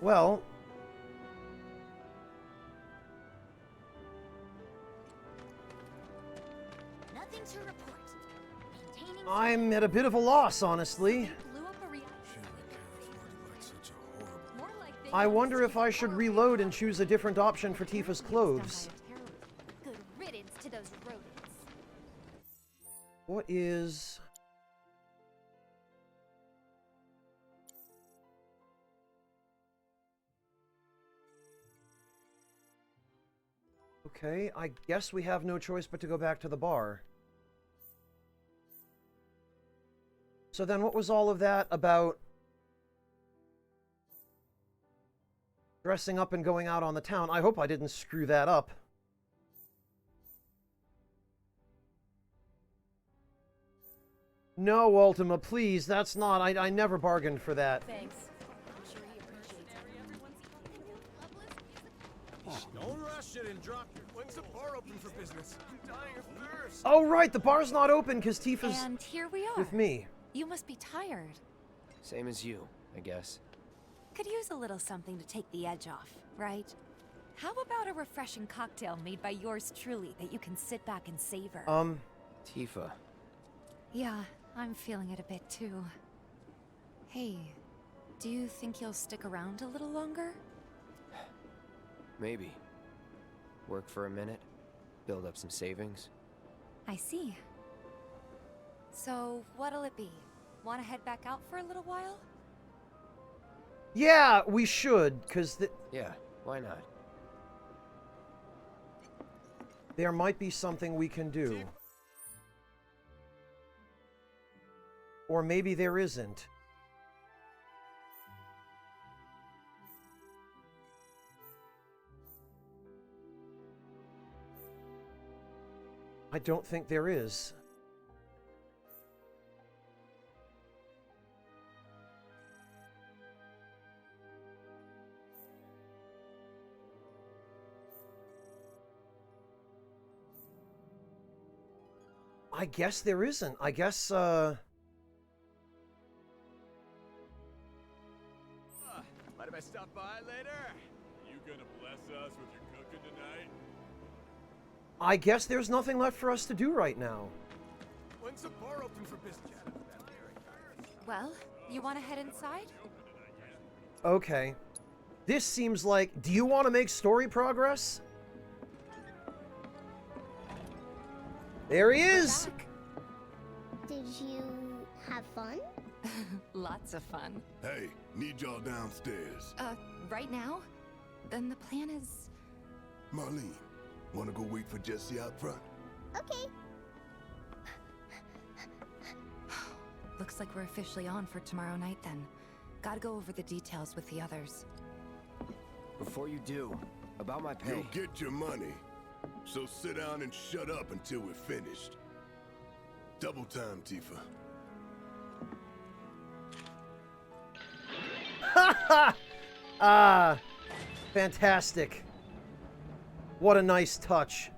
A: Well,
H: Nothing to report. Maintaining
A: I'm at a bit of a loss, honestly.
H: blew up a reactor. More like they
A: I wonder if I should reload and choose a different option for Tifa's clothes.
H: Good riddance to those rodents.
A: What is... Okay, I guess we have no choice but to go back to the bar. So then what was all of that about dressing up and going out on the town? I hope I didn't screw that up. No, Ultima, please, that's not... I never bargained for that.
L: Thanks. I'm sure he appreciates it.
E: Don't rush it and drop your... When's the bar open for business? I'm dying of thirst.
A: Oh, right, the bar's not open because Tifa's
M: And here we are.
A: with me.
M: You must be tired.
I: Same as you, I guess.
M: Could use a little something to take the edge off, right? How about a refreshing cocktail made by yours truly that you can sit back and savor?
I: Tifa.
M: Yeah, I'm feeling it a bit too. Hey, do you think you'll stick around a little longer?
I: Maybe. Work for a minute, build up some savings.
M: I see. So, what'll it be? Want to head back out for a little while?
A: Yeah, we should, because
I: Yeah, why not?
A: there might be something we can do. Or maybe there isn't. I don't think there is. I guess there isn't. I guess,
E: Mind if I stop by later? You gonna bless us with your cooking tonight?
A: I guess there's nothing left for us to do right now.
E: When's the bar open for business?
M: Well, you want to head inside?
A: Okay. This seems like... Do you want to make story progress? There he is!
H: Did you have fun?
M: Lots of fun.
O: Hey, need y'all downstairs.
M: Right now? Then the plan is...
O: Marlene, wanna go wait for Jesse out front?
H: Okay.
M: Looks like we're officially on for tomorrow night then. Gotta go over the details with the others.
I: Before you do, about my pay.
S: You'll get your money. So sit down and shut up until we're finished. Double time, Tifa.
A: Ah, fantastic. What a nice touch.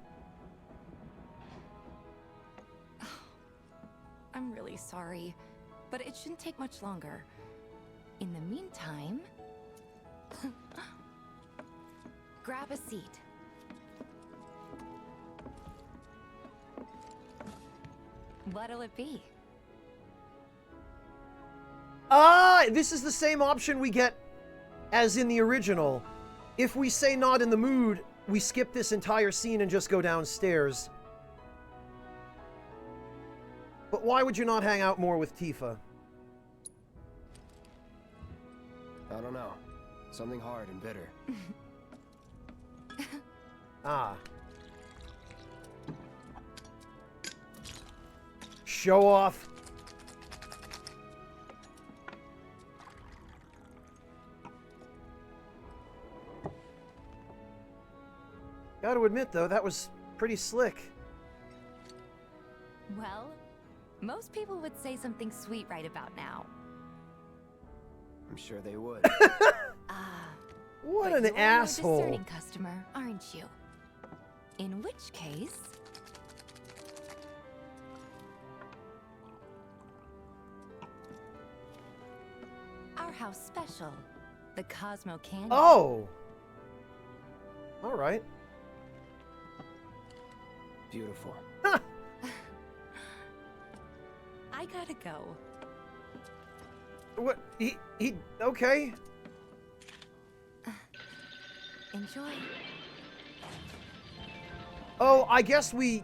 M: I'm really sorry, but it shouldn't take much longer. In the meantime, grab a seat. What'll it be?
A: Ah, this is the same option we get as in the original. If we say not in the mood, we skip this entire scene and just go downstairs. But why would you not hang out more with Tifa?
I: I don't know. Something hard and bitter.
A: Ah. Show off. Gotta admit, though, that was pretty slick.
M: Well, most people would say something sweet right about now.
I: I'm sure they would.
A: What
M: But
A: an
M: you're
A: asshole.
M: a discerning customer, aren't you? In which case... our house special, the Cosmo Candy.
A: Oh! Alright.
I: Beautiful.
M: I gotta go.
A: What? Okay.
M: Enjoy.
A: Oh, I guess we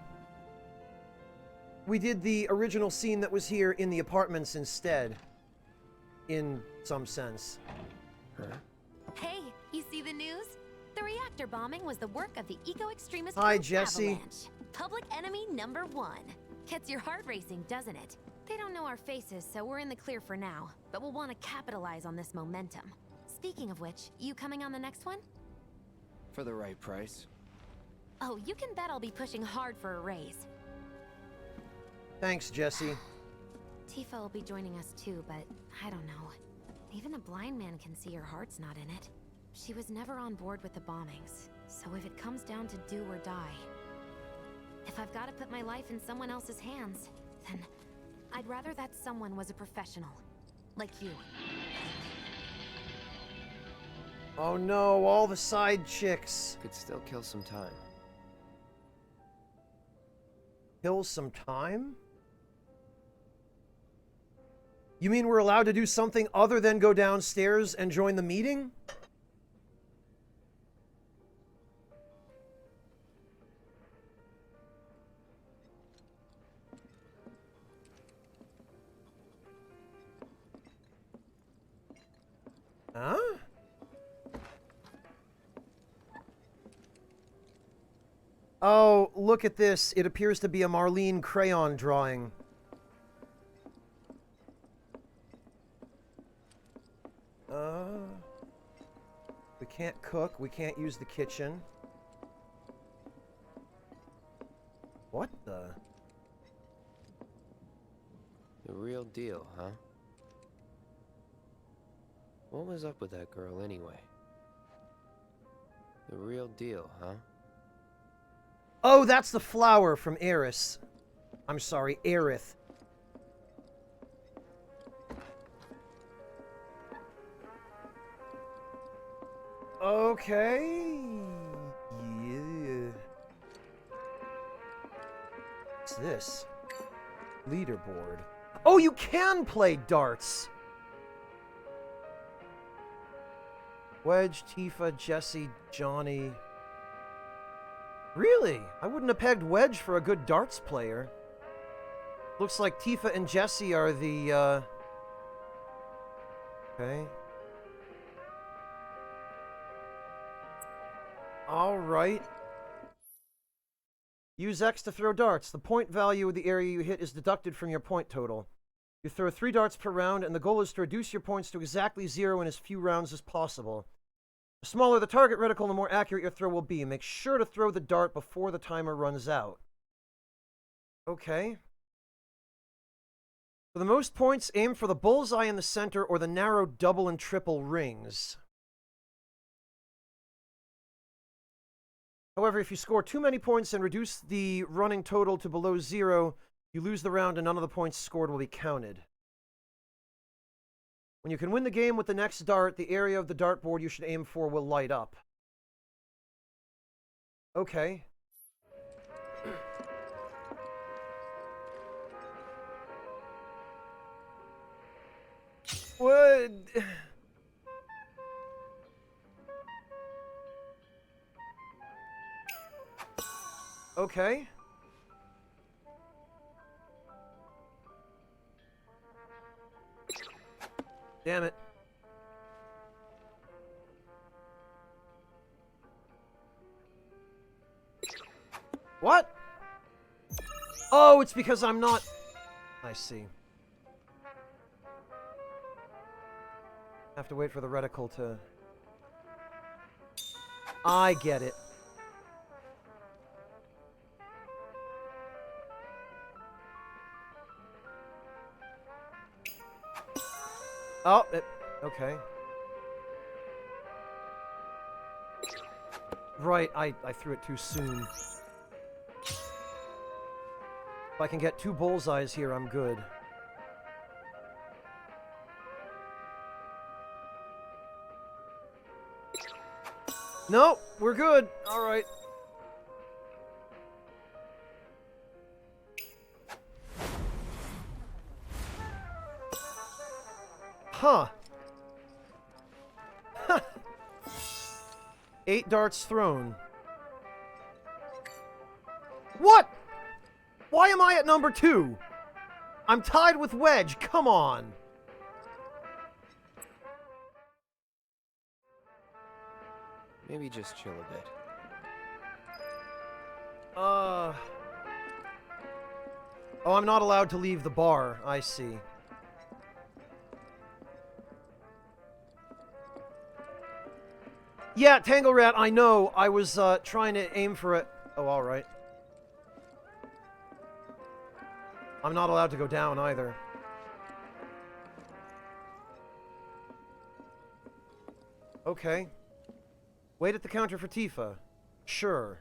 A: did the original scene that was here in the apartments instead. In some sense.
M: Hey, you see the news? The reactor bombing was the work of the eco-extremist
A: Hi,
M: group
A: Jesse.
M: Avalanche. Public enemy number 1. Gets your heart racing, doesn't it? They don't know our faces, so we're in the clear for now. But we'll want to capitalize on this momentum. Speaking of which, you coming on the next one?
I: For the right price.
M: Oh, you can bet I'll be pushing hard for a raise.
A: Thanks, Jesse.
M: Tifa will be joining us too, but I don't know. Even a blind man can see her heart's not in it. She was never on board with the bombings, so if it comes down to do or die, if I've got to put my life in someone else's hands, then I'd rather that someone was a professional, like you.
A: Oh no, all the side chicks.
I: Could still kill some time.
A: Kill some time? You mean we're allowed to do something other than go downstairs and join the meeting? Huh? Oh, look at this. It appears to be a Marlene crayon drawing. We can't cook. We can't use the kitchen. What the?
I: The real deal, huh? What was up with that girl anyway? The real deal, huh?
A: Oh, that's the flower from Eris. I'm sorry, Aerith. Okay. Yeah. What's this? Leaderboard. Oh, you can play darts! Wedge, Tifa, Jesse, Johnny. Really? I wouldn't have pegged Wedge for a good darts player. Looks like Tifa and Jesse are the, Okay. Alright. Use X to throw darts. The point value of the area you hit is deducted from your point total. You throw 3 darts per round, and the goal is to reduce your points to exactly 0 in as few rounds as possible. The smaller the target reticle, the more accurate your throw will be. Make sure to throw the dart before the timer runs out. Okay. For the most points, aim for the bullseye in the center or the narrow double and triple rings. However, if you score too many points and reduce the running total to below 0, you lose the round and none of the points scored will be counted. When you can win the game with the next dart, the area of the dartboard you should aim for will light up. Okay. What? Okay. Damn it. What? Oh, it's because I'm not... I see. Have to wait for the reticle to... I get it. Oh, okay. Right, I threw it too soon. If I can get 2 bullseyes here, I'm good. No, we're good. All right. Huh. 8 darts thrown. What? Why am I at number 2? I'm tied with Wedge. Come on.
I: Maybe just chill a bit.
A: Oh, I'm not allowed to leave the bar. I see. Yeah, Tangle Rat, I know. I was trying to aim for it. Oh, alright. I'm not allowed to go down either. Okay. Wait at the counter for Tifa. Sure.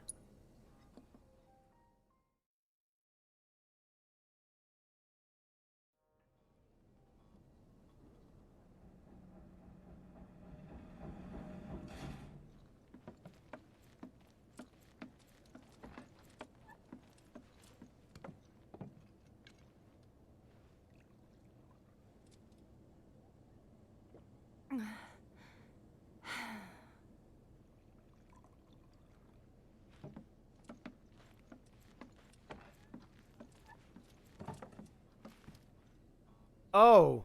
A: Oh.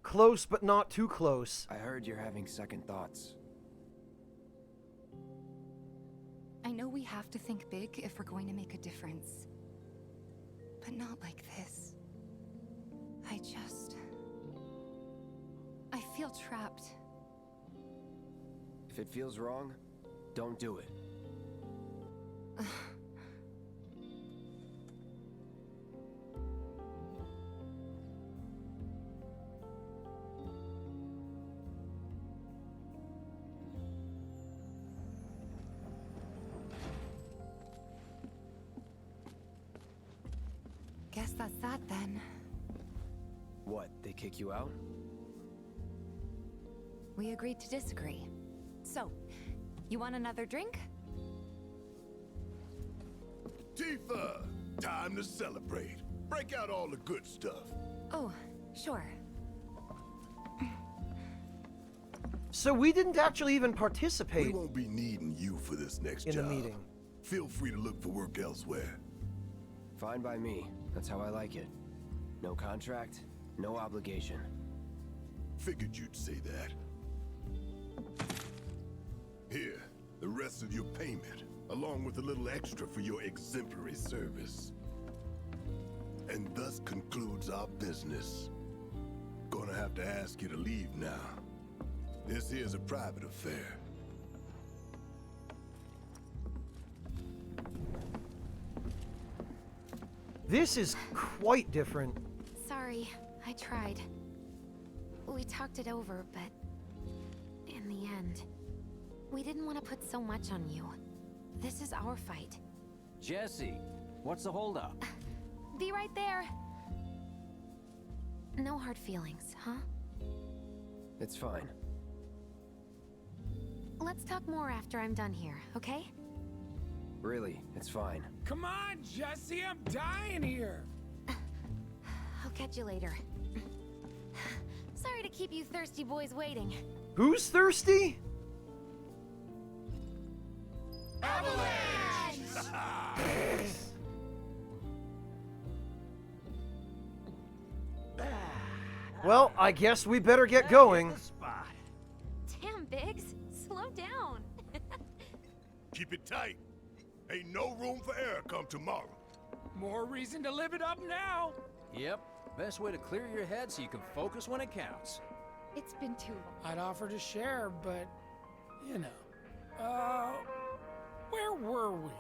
A: Close, but not too close.
I: I heard you're having second thoughts.
M: I know we have to think big if we're going to make a difference. But not like this. I feel trapped.
I: If it feels wrong, don't do it.
M: Guess that's that then.
I: What, they kick you out?
M: We agreed to disagree. So, you want another drink?
S: Tifa! Time to celebrate. Break out all the good stuff.
M: Oh, sure.
A: So we didn't actually even participate.
S: We won't be needing you for this next job.
A: In the meeting.
S: Feel free to look for work elsewhere.
I: Fine by me. That's how I like it. No contract, no obligation.
S: Figured you'd say that. Here, the rest of your payment, along with a little extra for your exemplary service. And thus concludes our business. Gonna have to ask you to leave now. This here's a private affair.
A: This is quite different.
M: Sorry, I tried. We talked it over, but in the end, we didn't want to put so much on you. This is our fight.
D: Jesse, what's the holdup?
M: Be right there. No hard feelings, huh?
I: It's fine.
M: Let's talk more after I'm done here, okay?
I: Really, it's fine.
C: Come on, Jesse, I'm dying here.
M: I'll catch you later. Sorry to keep you thirsty boys waiting.
A: Who's thirsty?
C: Avalanche!
A: Well, I guess we better get going.
M: Damn, Biggs. Slow down.
S: Keep it tight. Ain't no room for error come tomorrow.
C: More reason to live it up now.
D: Yep. Best way to clear your head so you can focus when it counts.
M: It's been too long.
C: I'd offer to share, but, you know. Where were we?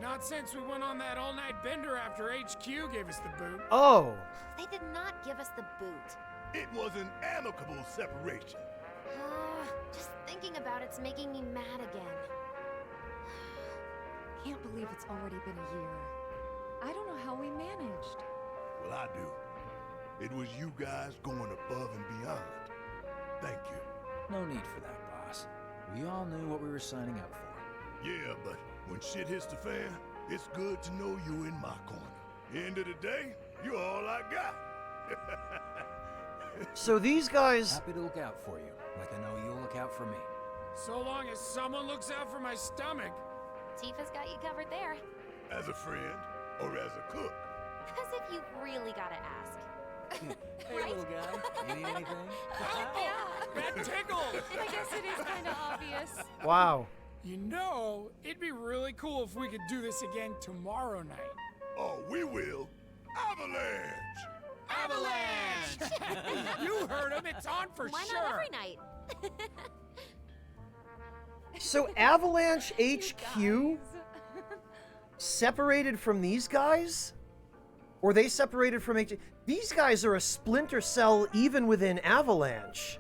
C: Not since we went on that all-night bender after HQ gave us the boot.
A: Oh.
M: They did not give us the boot.
S: It was an amicable separation.
M: Just thinking about it's making me mad again.
P: Can't believe it's already been a year. I don't know how we managed.
S: Well, I do. It was you guys going above and beyond. Thank you.
D: No need for that, boss. We all knew what we were signing up for.
S: Yeah, but when shit hits the fan, it's good to know you in my corner. End of the day, you're all I got.
A: So these guys...
D: Happy to look out for you, like I know you'll look out for me.
C: So long as someone looks out for my stomach.
M: Tifa's got you covered there.
S: As a friend, or as a cook?
M: Because if you really gotta ask.
D: Hey, little guy, you need anything?
M: Yeah.
C: That tickles!
M: I guess it is kind of obvious.
A: Wow.
C: You know, it'd be really cool if we could do this again tomorrow night.
S: Oh, we will. Avalanche!
C: Avalanche! You heard him, it's on for
M: Why
C: sure.
M: not every night?
A: So Avalanche HQ separated from these guys? Or they separated from HQ? These guys are a splinter cell even within Avalanche.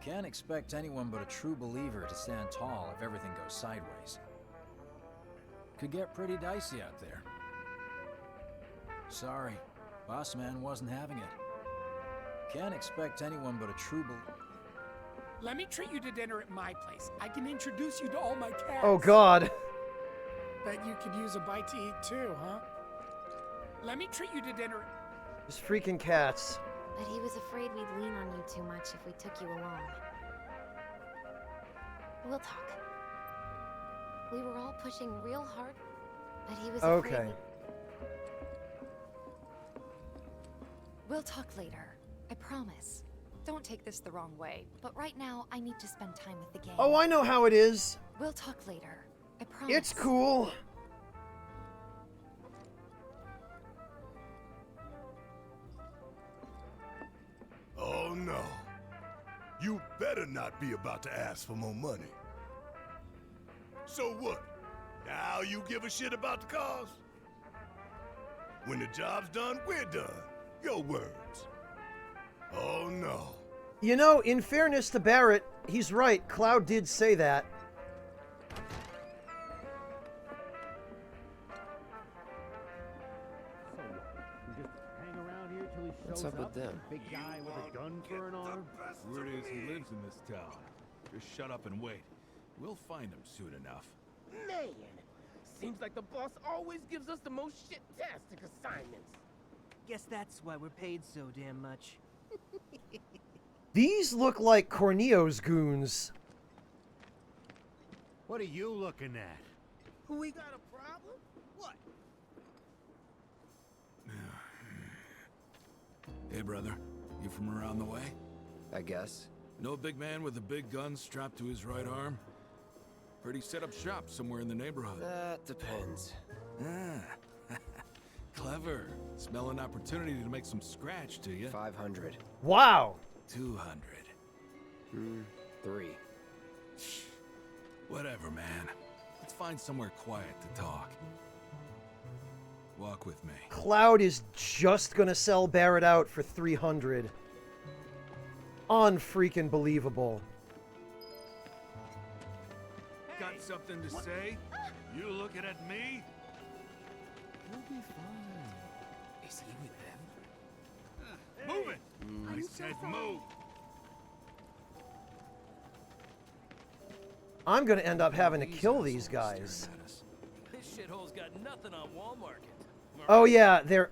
D: Can't expect anyone but a true believer to stand tall if everything goes sideways. Could get pretty dicey out there. Sorry, boss man wasn't having it. Can't expect anyone but a true believer.
C: Let me treat you to dinner at my place. I can introduce you to all my cats.
A: Oh God.
C: Bet you could use a bite to eat too, huh? Let me treat you to dinner.
A: These freaking cats.
M: But he was afraid we'd lean on you too much if we took you along. We'll talk. We were all pushing real hard, but he was afraid.
A: Okay.
M: We'll talk later. I promise. Don't take this the wrong way, but right now I need to spend time with the game.
A: Oh, I know how it is.
M: We'll talk later. I promise.
A: It's cool.
S: Oh no. You better not be about to ask for more money. So what? Now you give a shit about the cause? When the job's done, we're done. Your words. Oh no.
A: You know, in fairness to Barrett, he's right. Cloud did say that.
I: What's up with them?
O: Big guy with a gun for an arm?
E: Word is he lives in this town. Just shut up and wait. We'll find him soon enough.
U: Man, seems like the boss always gives us the most shit-tastic assignments.
W: Guess that's why we're paid so damn much.
A: These look like Corneo's goons.
O: What are you looking at?
U: We got a problem? What?
E: Hey, brother. You from around the way?
I: I guess.
E: Know a big man with a big gun strapped to his right arm? Heard he set up shop somewhere in the neighborhood.
I: That depends.
E: Ah. Clever. Smell an opportunity to make some scratch, do you?
I: 500.
A: Wow.
E: 200.
I: 3.
E: Whatever, man. Let's find somewhere quiet to talk. Walk with me.
A: Cloud is just gonna sell Barrett out for 300. Unfreaking believable.
S: Got something to say? You looking at me?
D: You'll be fine. Is he with them?
S: Move it! I said move.
A: I'm gonna end up having to kill these guys.
T: This shithole's got nothing on Walmart.
A: Oh yeah, they're...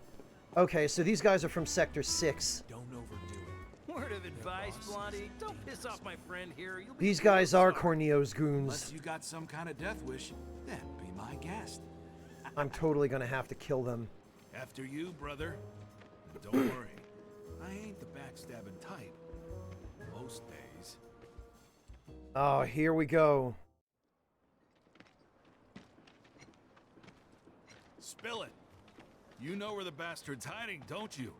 A: Okay, so these guys are from Sector 6.
T: Don't overdo it. Word of advice, Blondie. Don't piss off my friend here. You'll be
A: These guys are Corneo's goons.
E: Unless you got some kind of death wish, then be my guest.
A: I'm totally gonna have to kill them.
S: After you, brother. And don't worry, I ain't the backstabbing type. Most days.
A: Oh, here we go.
S: Spill it. You know where the bastard's hiding, don't you?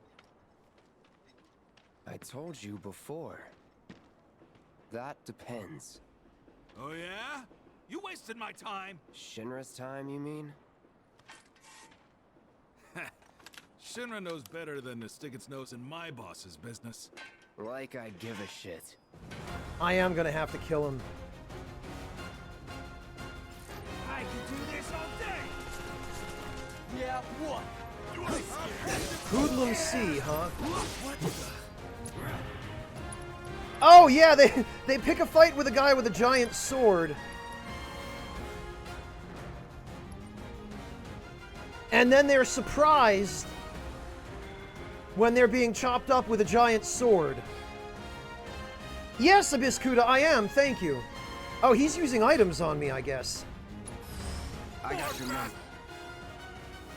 I: I told you before. That depends.
S: Oh yeah? You wasted my time.
I: Shinra's time, you mean?
S: Shinra knows better than to stick its nose in my boss's business.
I: Like I give a shit.
A: I am gonna have to kill him.
S: I can do this all day.
T: Yeah, what?
A: Hoodlum C, huh? Oh yeah, they pick a fight with a guy with a giant sword. And then they're surprised when they're being chopped up with a giant sword. Yes, Abiscuda, I am, thank you. Oh, he's using items on me, I guess.
I: I got your number.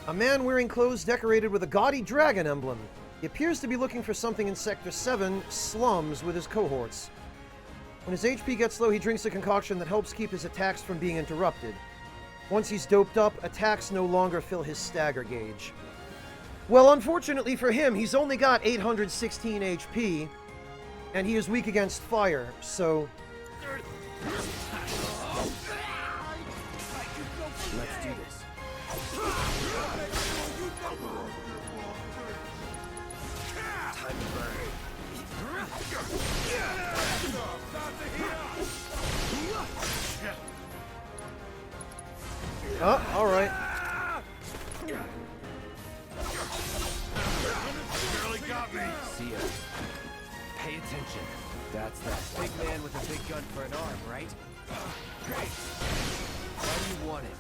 A: A man wearing clothes decorated with a gaudy dragon emblem. He appears to be looking for something in Sector 7, slums, with his cohorts. When his HP gets low, he drinks a concoction that helps keep his attacks from being interrupted. Once he's doped up, attacks no longer fill his stagger gauge. Well, unfortunately for him, he's only got 816 HP, and he is weak against fire, so...
I: Let's do this. Time to burn.
A: Oh, alright.
S: Barely got me.
I: See ya. Pay attention. That's that big man with a big gun for an arm, right? Great. Why do you want it?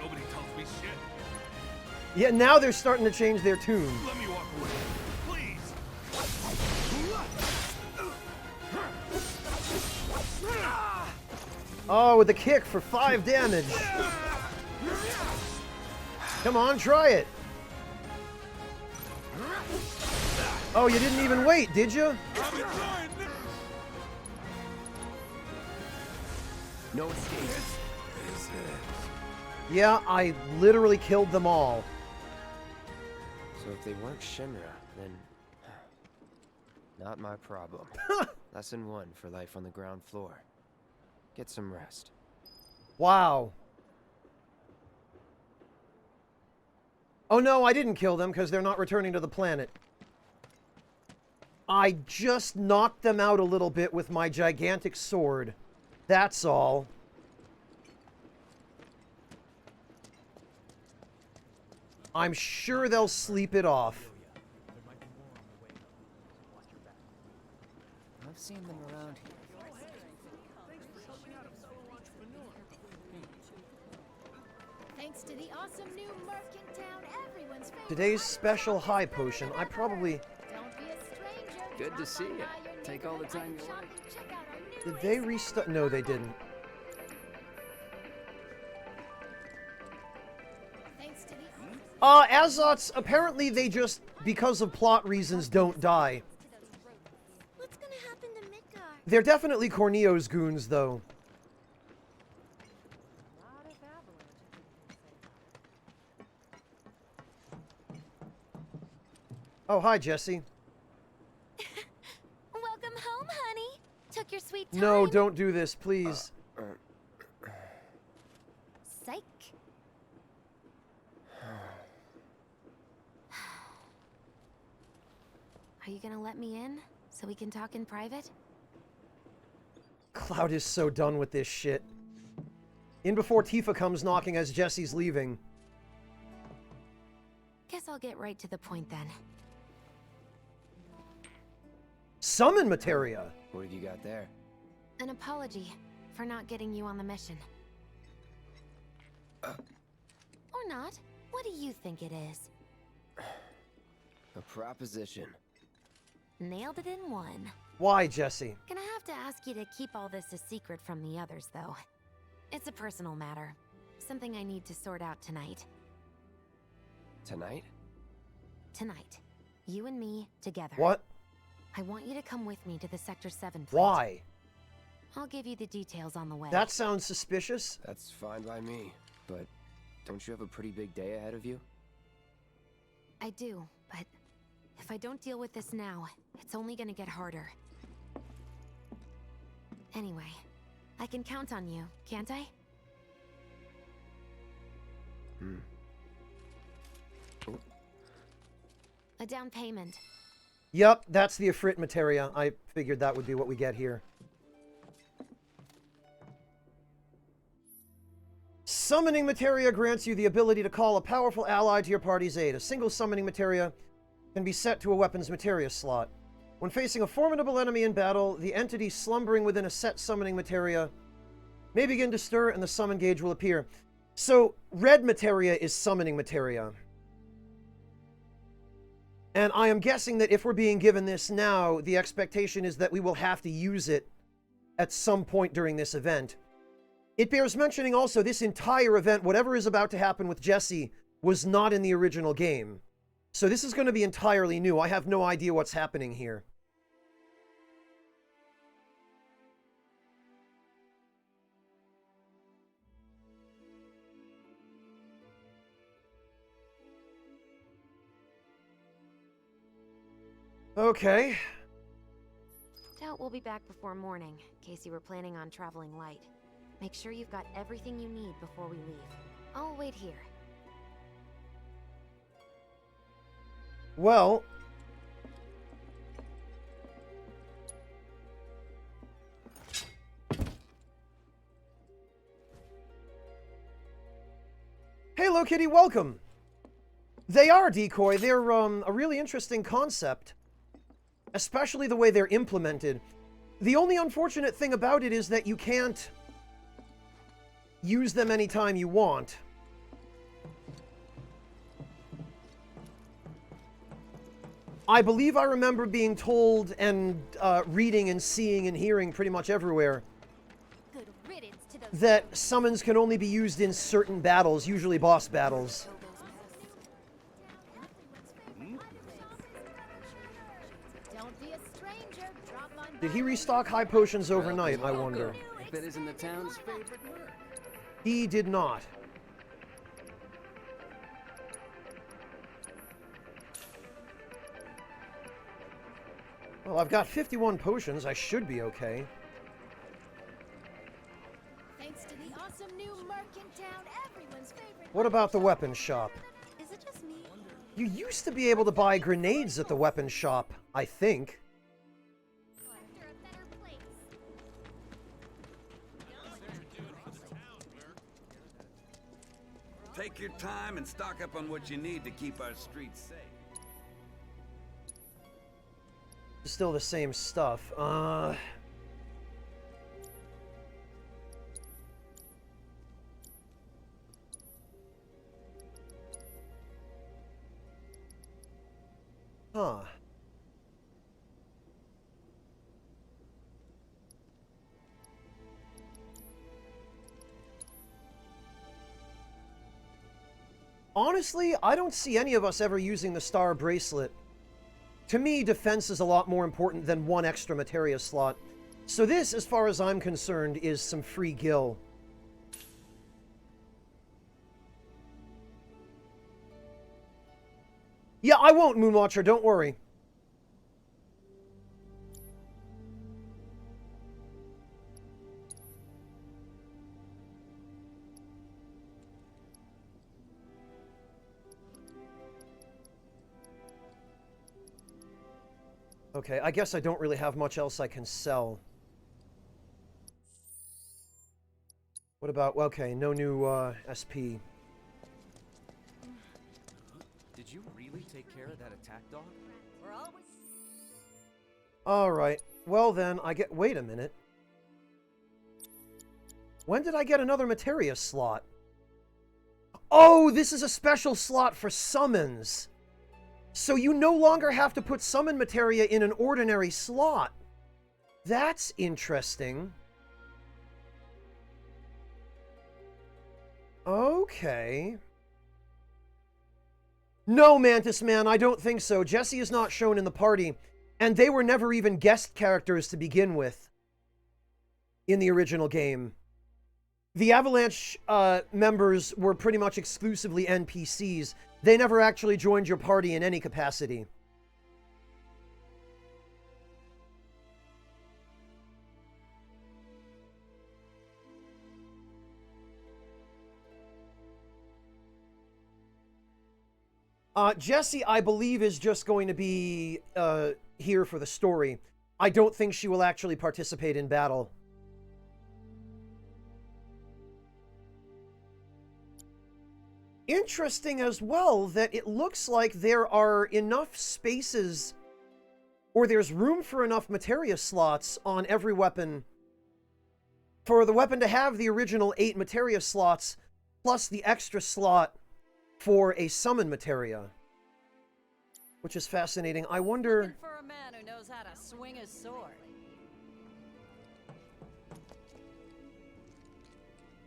S: Nobody tells me shit.
A: Yeah, now they're starting to change their tune.
S: Let me walk away, please.
A: Oh, with a kick for 5 damage. Come on, try it. Oh, you didn't even wait, did you?
I: No escape.
A: Yeah, I literally killed them all.
I: So if they weren't Shinra, then... not my problem. Lesson 1 for life on the ground floor. Get some rest.
A: Wow. Oh no, I didn't kill them because they're not returning to the planet. I just knocked them out a little bit with my gigantic sword. That's all. I'm sure they'll sleep it off.
P: I've seen them around here.
H: Thanks to the awesome new Merc in town, everyone's favorite.
A: Today's special high potion, I probably...
H: Don't be a stranger.
G: Good to see you. Take all the time you like.
A: Did they restart? No, they didn't.
H: Thanks to the
A: Azots, apparently they just, because of plot reasons, don't die.
H: What's gonna happen to Midgar?
A: They're definitely Corneo's goons, though. Oh, hi, Jesse.
M: Welcome home, honey. Took your sweet time.
A: No, don't do this, please.
M: Psych. Are you gonna let me in so we can talk in private?
A: Cloud is so done with this shit. In before Tifa comes knocking as Jesse's leaving.
M: Guess I'll get right to the point then.
A: Summon materia!
I: What have you got there?
M: An apology for not getting you on the mission. Or not. What do you think it is?
I: A proposition.
M: Nailed it in one.
A: Why, Jesse?
M: Gonna have to ask you to keep all this a secret from the others, though. It's a personal matter. Something I need to sort out tonight.
I: Tonight?
M: Tonight. You and me, together.
A: What?
M: I want you to come with me to the Sector 7 plant.
A: Why?
M: I'll give you the details on the way.
A: That sounds suspicious.
I: That's fine by me, but don't you have a pretty big day ahead of you?
M: I do, but if I don't deal with this now, it's only gonna get harder. Anyway, I can count on you, can't I? A down payment.
A: Yup, that's the Ifrit materia. I figured that would be what we get here. Summoning materia grants you the ability to call a powerful ally to your party's aid. A single summoning materia can be set to a weapon's materia slot. When facing a formidable enemy in battle, the entity slumbering within a set summoning materia may begin to stir and the summon gauge will appear. So, red materia is summoning materia. And I am guessing that if we're being given this now, the expectation is that we will have to use it at some point during this event. It bears mentioning also this entire event, whatever is about to happen with Jesse, was not in the original game. So this is going to be entirely new. I have no idea what's happening here. Okay.
M: Doubt we'll be back before morning, in case you were planning on traveling light. Make sure you've got everything you need before we leave. I'll wait here.
A: Well... Hey, Hello Kitty, welcome! They are decoy. They're a really interesting concept. Especially the way they're implemented. The only unfortunate thing about it is that you can't use them anytime you want. I believe I remember being told and reading and seeing and hearing pretty much everywhere that summons can only be used in certain battles, usually boss battles. Did he restock high potions overnight, I wonder?
I: If it isn't the town's favorite merc.
A: He did not. Well, I've got 51 potions. I should be okay.
K: Thanks to the awesome new merc in town, everyone's favorite.
A: What about the weapon shop?
K: Is it just me?
A: You used to be able to buy grenades at the weapon shop, I think.
F: Take your time and stock up on what you need to keep our streets safe.
A: Still the same stuff. Huh. Honestly, I don't see any of us ever using the star bracelet. To me, defense is a lot more important than one extra materia slot. So this, as far as I'm concerned, is some free gil. Yeah, I won't, Moonwatcher, don't worry. Okay, I guess I don't really have much else I can sell. What about... Okay, no new, SP.
I: Did you really take care of that attack dog?
L: We're always...
A: Alright, well then, I get... Wait a minute. When did I get another materia slot? Oh, this is a special slot for summons. So you no longer have to put summon materia in an ordinary slot. That's interesting. Okay. No, Mantis Man, I don't think so. Jesse is not shown in the party, and they were never even guest characters to begin with in the original game. The Avalanche members were pretty much exclusively NPCs. They never actually joined your party in any capacity. Jessie, I believe, is just going to be here for the story. I don't think she will actually participate in battle. Interesting as well that it looks like there are enough spaces, or there's room for enough materia slots on every weapon for the weapon to have the original 8 materia slots, plus the extra slot for a summon materia, which is fascinating. I wonder...
L: Looking for a man who knows how to swing his sword.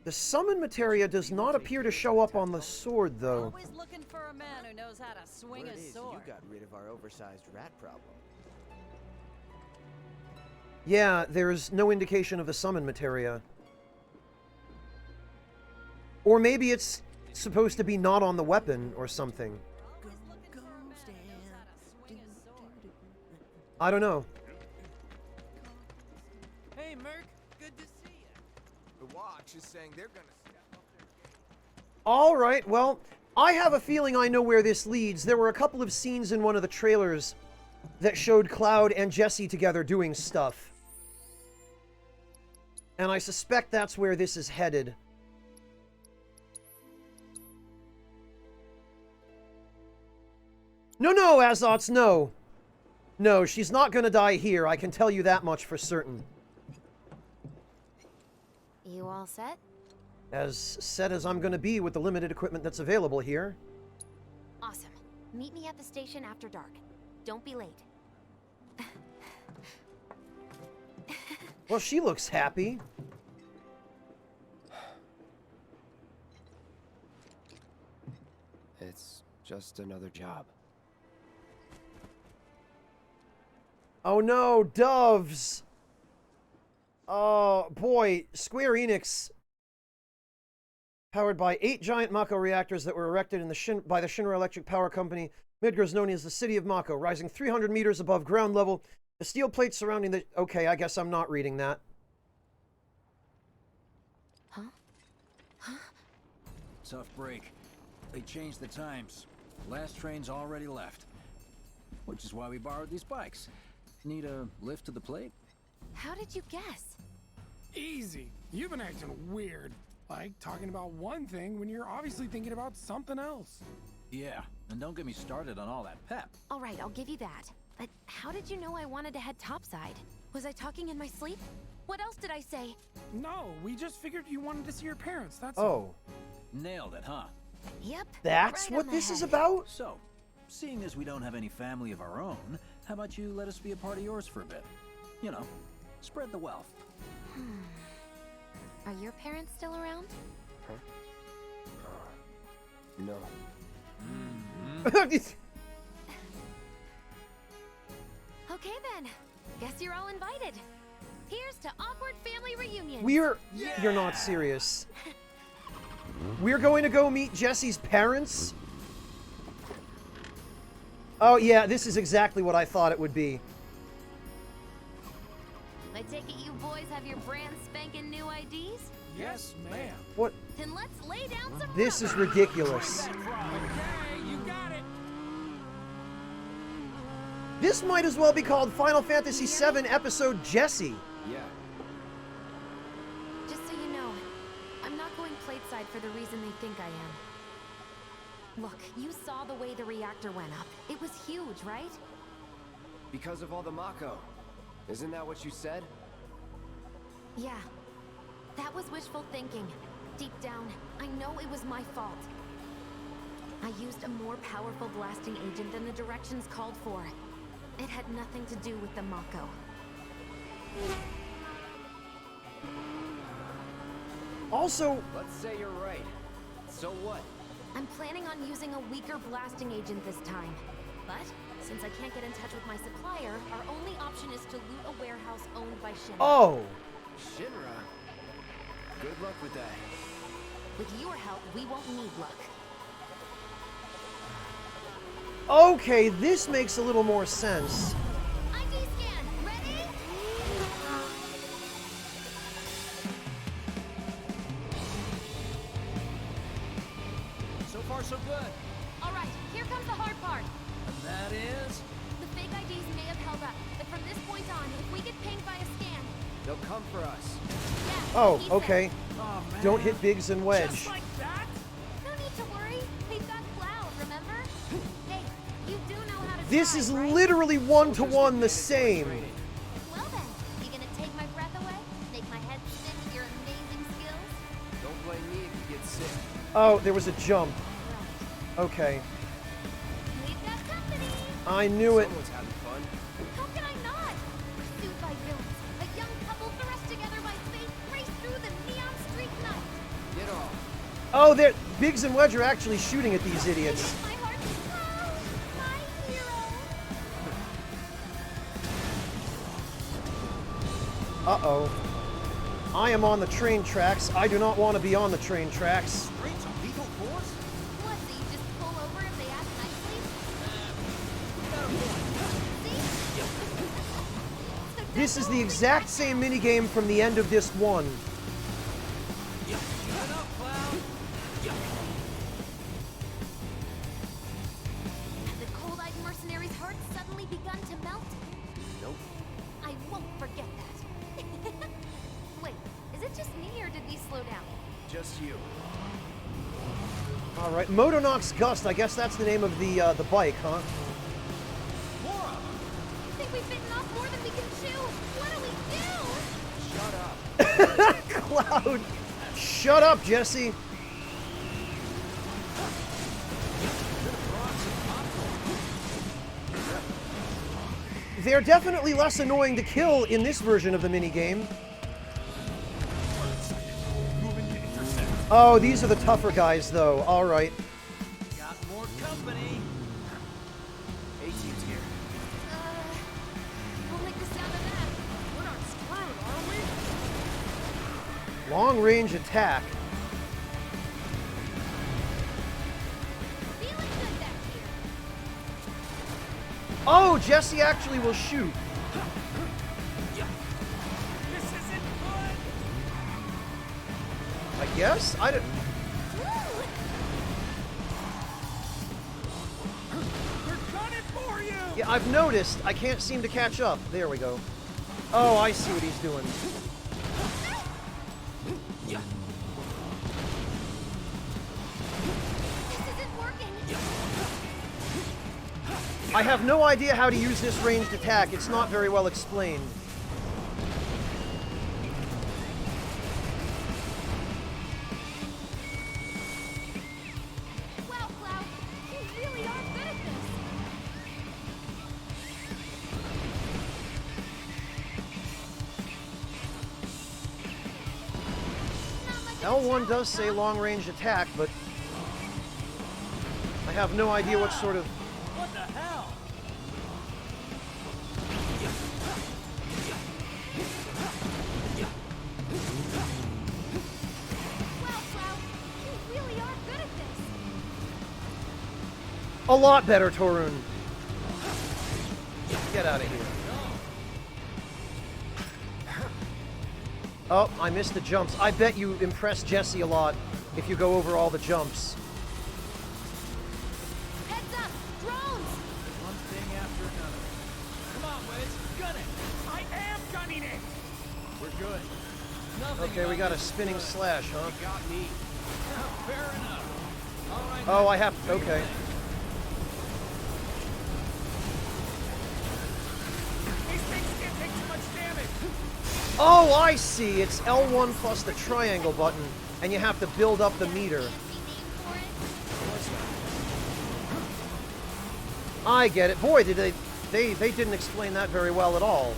A: The summon materia does not appear to show up on the sword, though.
L: Always looking for a man who knows how to swing his sword.
I: You got rid of our oversized rat problem.
A: Yeah, there's no indication of the summon materia. Or maybe it's supposed to be not on the weapon or something. I don't know.
I: Hey, Merc, good to see you. The watch is saying they're gonna step up their game.
A: All right, well, I have a feeling I know where this leads. There were a couple of scenes in one of the trailers that showed Cloud and Jessie together doing stuff. And I suspect that's where this is headed. No, Azots, no. No, she's not gonna die here. I can tell you that much for certain.
M: You all set?
A: As set as I'm gonna be with the limited equipment that's available here.
M: Awesome. Meet me at the station after dark. Don't be late.
A: Well, she looks happy.
I: It's just another job.
A: Oh no, doves! Oh boy, Square Enix, powered by 8 giant Mako reactors that were erected in by the Shinra Electric Power Company. Midgar is known as the City of Mako, rising 300 meters above ground level. The steel plates surrounding the... Okay, I guess I'm not reading that.
M: Huh?
J: Tough break. They changed the times. Last train's already left. Which is why we borrowed these bikes. Need a lift to the plate?
M: How did you guess?
C: Easy. You've been acting weird. Like talking about one thing when you're obviously thinking about something else.
J: Yeah, and don't get me started on all that pep.
M: All right, I'll give you that. But how did you know I wanted to head topside? Was I talking in my sleep? What else did I say?
C: No, we just figured you wanted to see your parents, that's
A: all.
J: Nailed it, huh?
M: Yep.
A: That's
M: right
A: what
M: on
A: this
M: the
A: is
M: head.
A: about?
J: So, seeing as we don't have any family of our own, how about you let us be a part of yours for a bit? You know, spread the wealth.
M: Are your parents still around?
I: Huh? No.
M: Okay then. Guess you're all invited. Here's to awkward family reunions.
A: You're not serious. We're going to go meet Jessie's parents? Oh yeah, this is exactly what I thought it would be.
M: I take it you boys have your brand spanking new IDs?
C: Yes, ma'am.
A: What?
M: Then let's lay down some
A: This is
M: rubber.
A: ridiculous.
C: Okay, you got it.
A: This might as well be called Final Fantasy VII Episode Jesse.
I: Yeah.
M: Just so you know, I'm not going plateside for the reason they think I am. Look, you saw the way the reactor went up. It was huge, right?
I: Because of all the Mako. Isn't that what you said?
M: Yeah. That was wishful thinking. Deep down, I know it was my fault. I used a more powerful blasting agent than the directions called for. It had nothing to do with the Mako.
A: Also...
I: Let's say you're right. So what?
M: I'm planning on using a weaker blasting agent this time. But, since I can't get in touch with my supplier, our only option is to loot a warehouse owned by Shinra.
A: Oh!
I: Shinra? Good luck with that.
M: With your help, we won't need luck.
A: Okay, this makes a little more sense.
H: ID scan, ready?
I: So far, so good.
K: Alright, here comes the hard part.
I: And that is?
K: The fake IDs may have held up, but from this point on, if we get pinged by a scan...
I: They'll come for us.
K: Yeah,
A: Oh,
K: he
A: okay.
K: said. Oh, man.
A: Don't hit Biggs and Wedge.
K: Just like that? No need to worry. We've got Cloud, remember? Hey, you do know how to
A: This
K: drive,
A: is
K: right?
A: literally one-to-one the same.
K: Well then, you gonna take my breath away? Make my head spin with your amazing skills?
I: Don't blame me if you get sick.
A: Oh, there was a jump. Okay.
K: We've got company!
A: I knew it.
I: Someone's having fun.
K: How can I not? Pursued by villains, a young couple thrust together by fate race through the neon street night.
I: Get off.
A: Oh, there. Biggs and Wedge are actually shooting at these idiots.
K: My heart is proud, my hero.
A: Uh-oh. I am on the train tracks. I do not want to be on the train tracks.
I: Trains a legal force?
K: What, so you just pull over if they ask nicely?
A: This is the exact same minigame from the end of Disc 1.
K: Have the cold-eyed mercenary's heart suddenly begun to melt?
I: Nope.
K: I won't forget that. Wait, is it just me or did these slow down?
I: Just you.
A: All right, Motonox Gust. I guess that's the name of the bike, huh?
K: I think we've bitten off more than we can chew. What do we do?
I: Shut up.
A: Cloud. Shut up, Jesse. They're definitely less annoying to kill in this version of the minigame. Oh, these are the tougher guys, though. All right.
I: Got more company. A-Team's here.
K: Don't like the sound of that. We're not screwed, are we?
A: Long-range attack.
K: Feeling good back here.
A: Oh, Jesse actually will shoot.
K: This isn't good.
A: I guess? I don't...
K: We're gunning for you.
A: Yeah, I've noticed. I can't seem to catch up. There we go. Oh, I see what he's doing.
K: This isn't working.
A: I have no idea how to use this ranged attack. It's not very well explained.
K: Wow, Cloud, you really are good at this.
A: L1 does say long-range attack, but I have no idea what sort of...
K: What the hell? Wow, Cloud, you really are good at this.
A: A lot better, Torun. Get out of here. Oh, I missed the jumps. I bet you impress Jesse a lot if you go over all the jumps.
K: Heads up, drones.
I: One thing after another.
A: Okay, we got a spinning slash, huh?
I: You got me. Fair enough. All right.
A: Oh, I have. Okay.
C: These things can't take too much damage.
A: Oh, I see. It's L1 plus the triangle button, and you have to build up the meter. I get it. Boy, did they didn't explain that very well at all.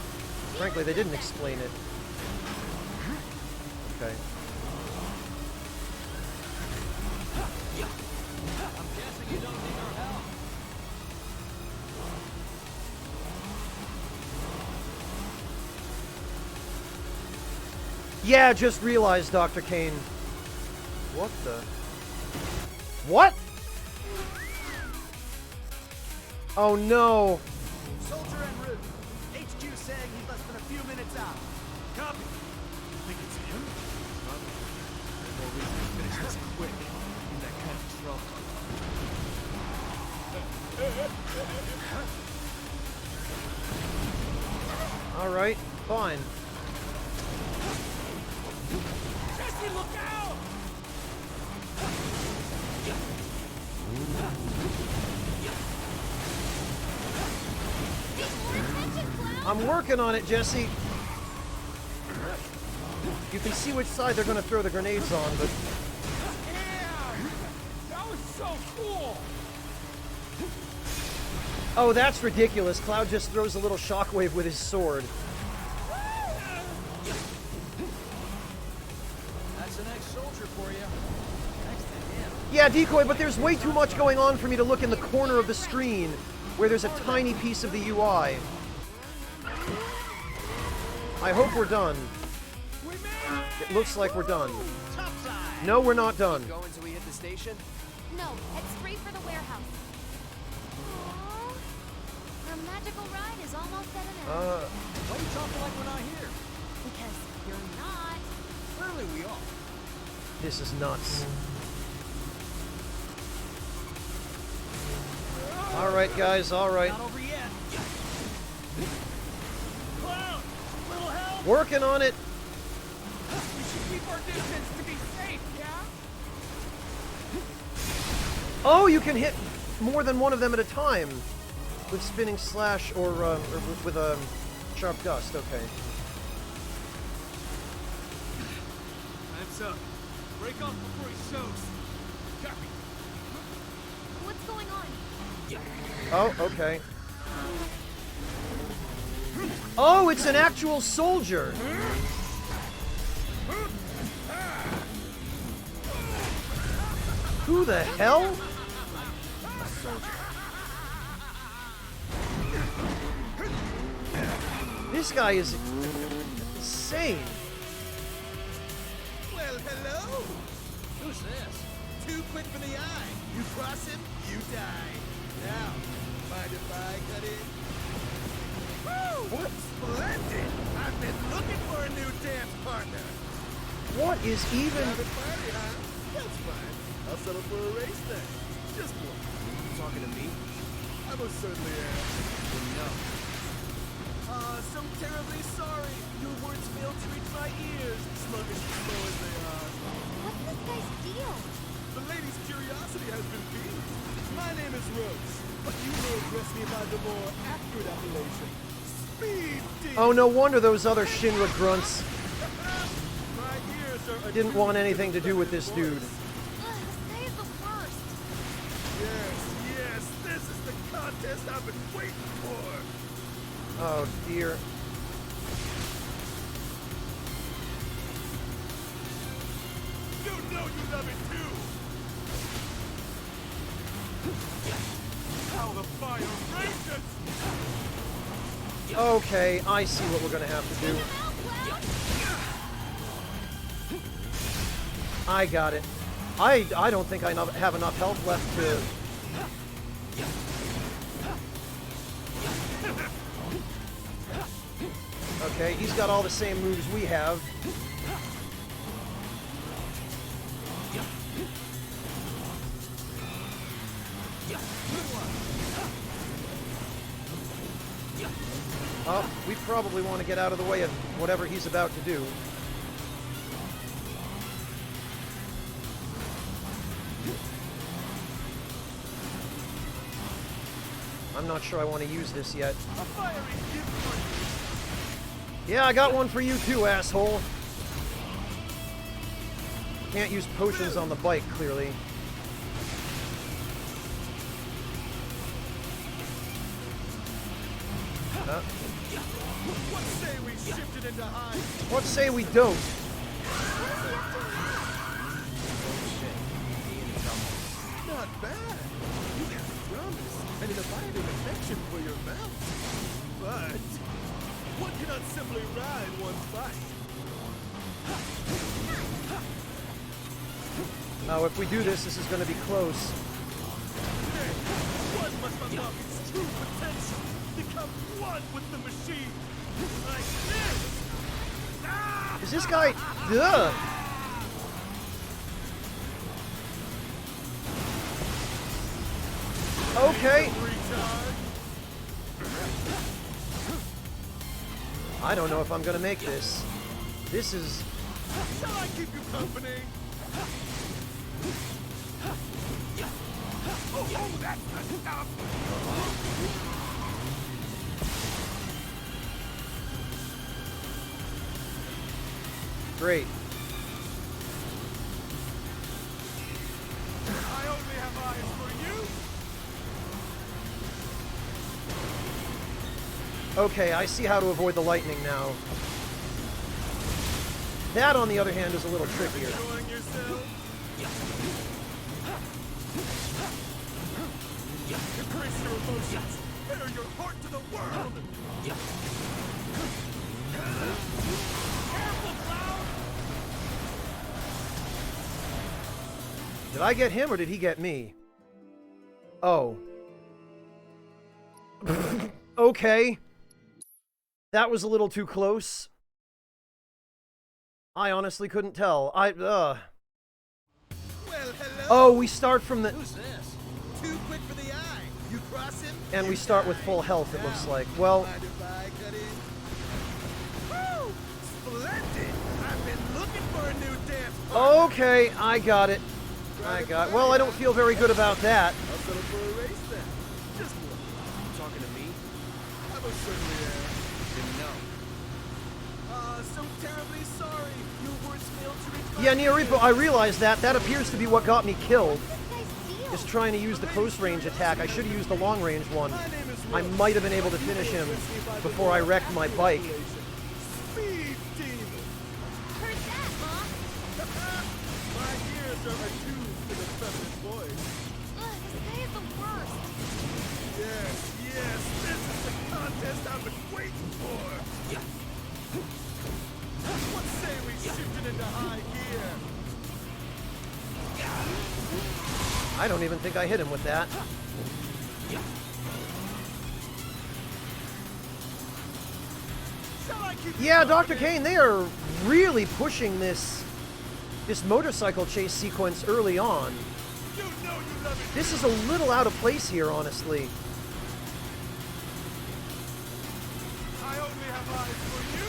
A: Frankly, they didn't explain it. Okay.
I: I'm guessing you don't need our help.
A: Yeah, just realized, Dr. Kane. What the? What? Oh no.
W: Soldier en route. HQ saying he's less than a few minutes out.
O: Copy. Think it's him? There's no reason to finish this quick. In that kind of trouble.
A: All right, fine.
C: Jesse, look out!
A: I'm working on it, Jesse. You can see which side they're going to throw the grenades on, but...
C: Damn! That was so cool!
A: Oh, that's ridiculous. Cloud just throws a little shockwave with his sword.
I: That's an ex-soldier for you. Thanks to him.
A: Yeah, Decoy, but there's way too much going on for me to look in the corner of the screen where there's a tiny piece of the UI. I hope we're done. It looks like we're done. No, we're not done.
I: Go until we hit the station?
K: No, head straight for the warehouse. Aww. Our magical ride is almost at an end.
I: Why are you talking like we're not here?
K: Because you're not.
I: Clearly we are.
A: This is nuts. All right, guys, all right.
I: Not over yet. Cloud, little help.
A: Working on it.
C: We should keep our distance to be safe, yeah?
A: Oh, you can hit more than one of them at a time with spinning slash or with a sharp gust. Okay.
O: Time's up. Break off before he shows. Copy.
K: What's going on?
A: Oh, okay. Oh, it's an actual soldier. Who the hell? This guy is insane.
U: Well, hello.
I: Who's this?
U: Too quick for the eye. You cross him, you die. Now, mind if I cut in? Woo! Splendid! I've been looking for a new dance partner.
A: What is even...
U: Private party, huh? That's fine. I'll settle for a race then. Just one.
I: You talking to me?
U: I most certainly am.
I: No.
U: So terribly sorry. Your words failed to reach my ears, sluggish and slow as they are.
K: What's this guy's deal?
U: The lady's curiosity has been piqued. My name is Rose, but you may address me by the more accurate appellation. Speed Demon.
A: Oh, no wonder those other Shinra grunts
U: My ears are
A: didn't want anything to do with this dude.
K: Ugh, this guy is the worst.
U: Yes, this is the contest I've been waiting for.
A: Oh, dear.
U: You know you love it too. How the fire rages!
A: Okay, I see what we're gonna have to do. I got it. I don't think I have enough health left to... Okay, he's got all the same moves we have. Oh, we probably want to get out of the way of whatever he's about to do. I'm not sure I want to use this yet. Yeah, I got one for you too, asshole. Can't use potions on the bike, clearly.
U: What say we shifted into high?
A: What say we don't?
U: Not bad. You have promise and an abiding affection for your mount. But one cannot simply ride one's bike.
A: Now, if we do this, this is going to be close.
U: One must unlock its true potential. Become one with the machine. Like this.
A: Is this guy... Ugh! Okay. I don't know if I'm gonna make this. This is...
U: Shall I keep you company? Oh, that's the stuff!
A: Great.
U: I only have eyes for you.
A: Okay, I see how to avoid the lightning now. That, on the other hand, is a little trickier.
U: Enjoying yourself? Embrace your emotions. Bare your heart to the world. Careful, Cloud!
A: Did I get him or did he get me? Oh. Okay. That was a little too close. I honestly couldn't tell.
U: Well, hello.
A: Oh, we start from the...
U: Who's this? Too quick for the eye. You cross him,
A: And we start with full health, it looks like. Well...
U: mind if I cut in? Woo! Splendid! I've been looking for a new dance partner.
A: Okay, I got it. Well, I don't feel very good about that.
U: I'll settle for a race then. Just one. You talking to me? I most certainly am. Didn't know. So terribly sorry. Your words failed to reach my
A: Yeah, Neoripo, I realized that. That appears to be what got me killed. Is trying to use the close range attack. I should have used the long range one. I might have been able to finish him before I wrecked my bike.
U: Speed demon.
K: Heard that, Mom?
U: My ears are attuned to the feminine voice.
K: Ugh, this guy is the worst.
U: Yes, this is the contest I've been waiting for. What say we shifted into high gear?
A: I don't even think I hit him with that. Yeah, Dr. Kane, they are really pushing this motorcycle chase sequence early on. This is a little out of place here, honestly.
U: I only have eyes for you.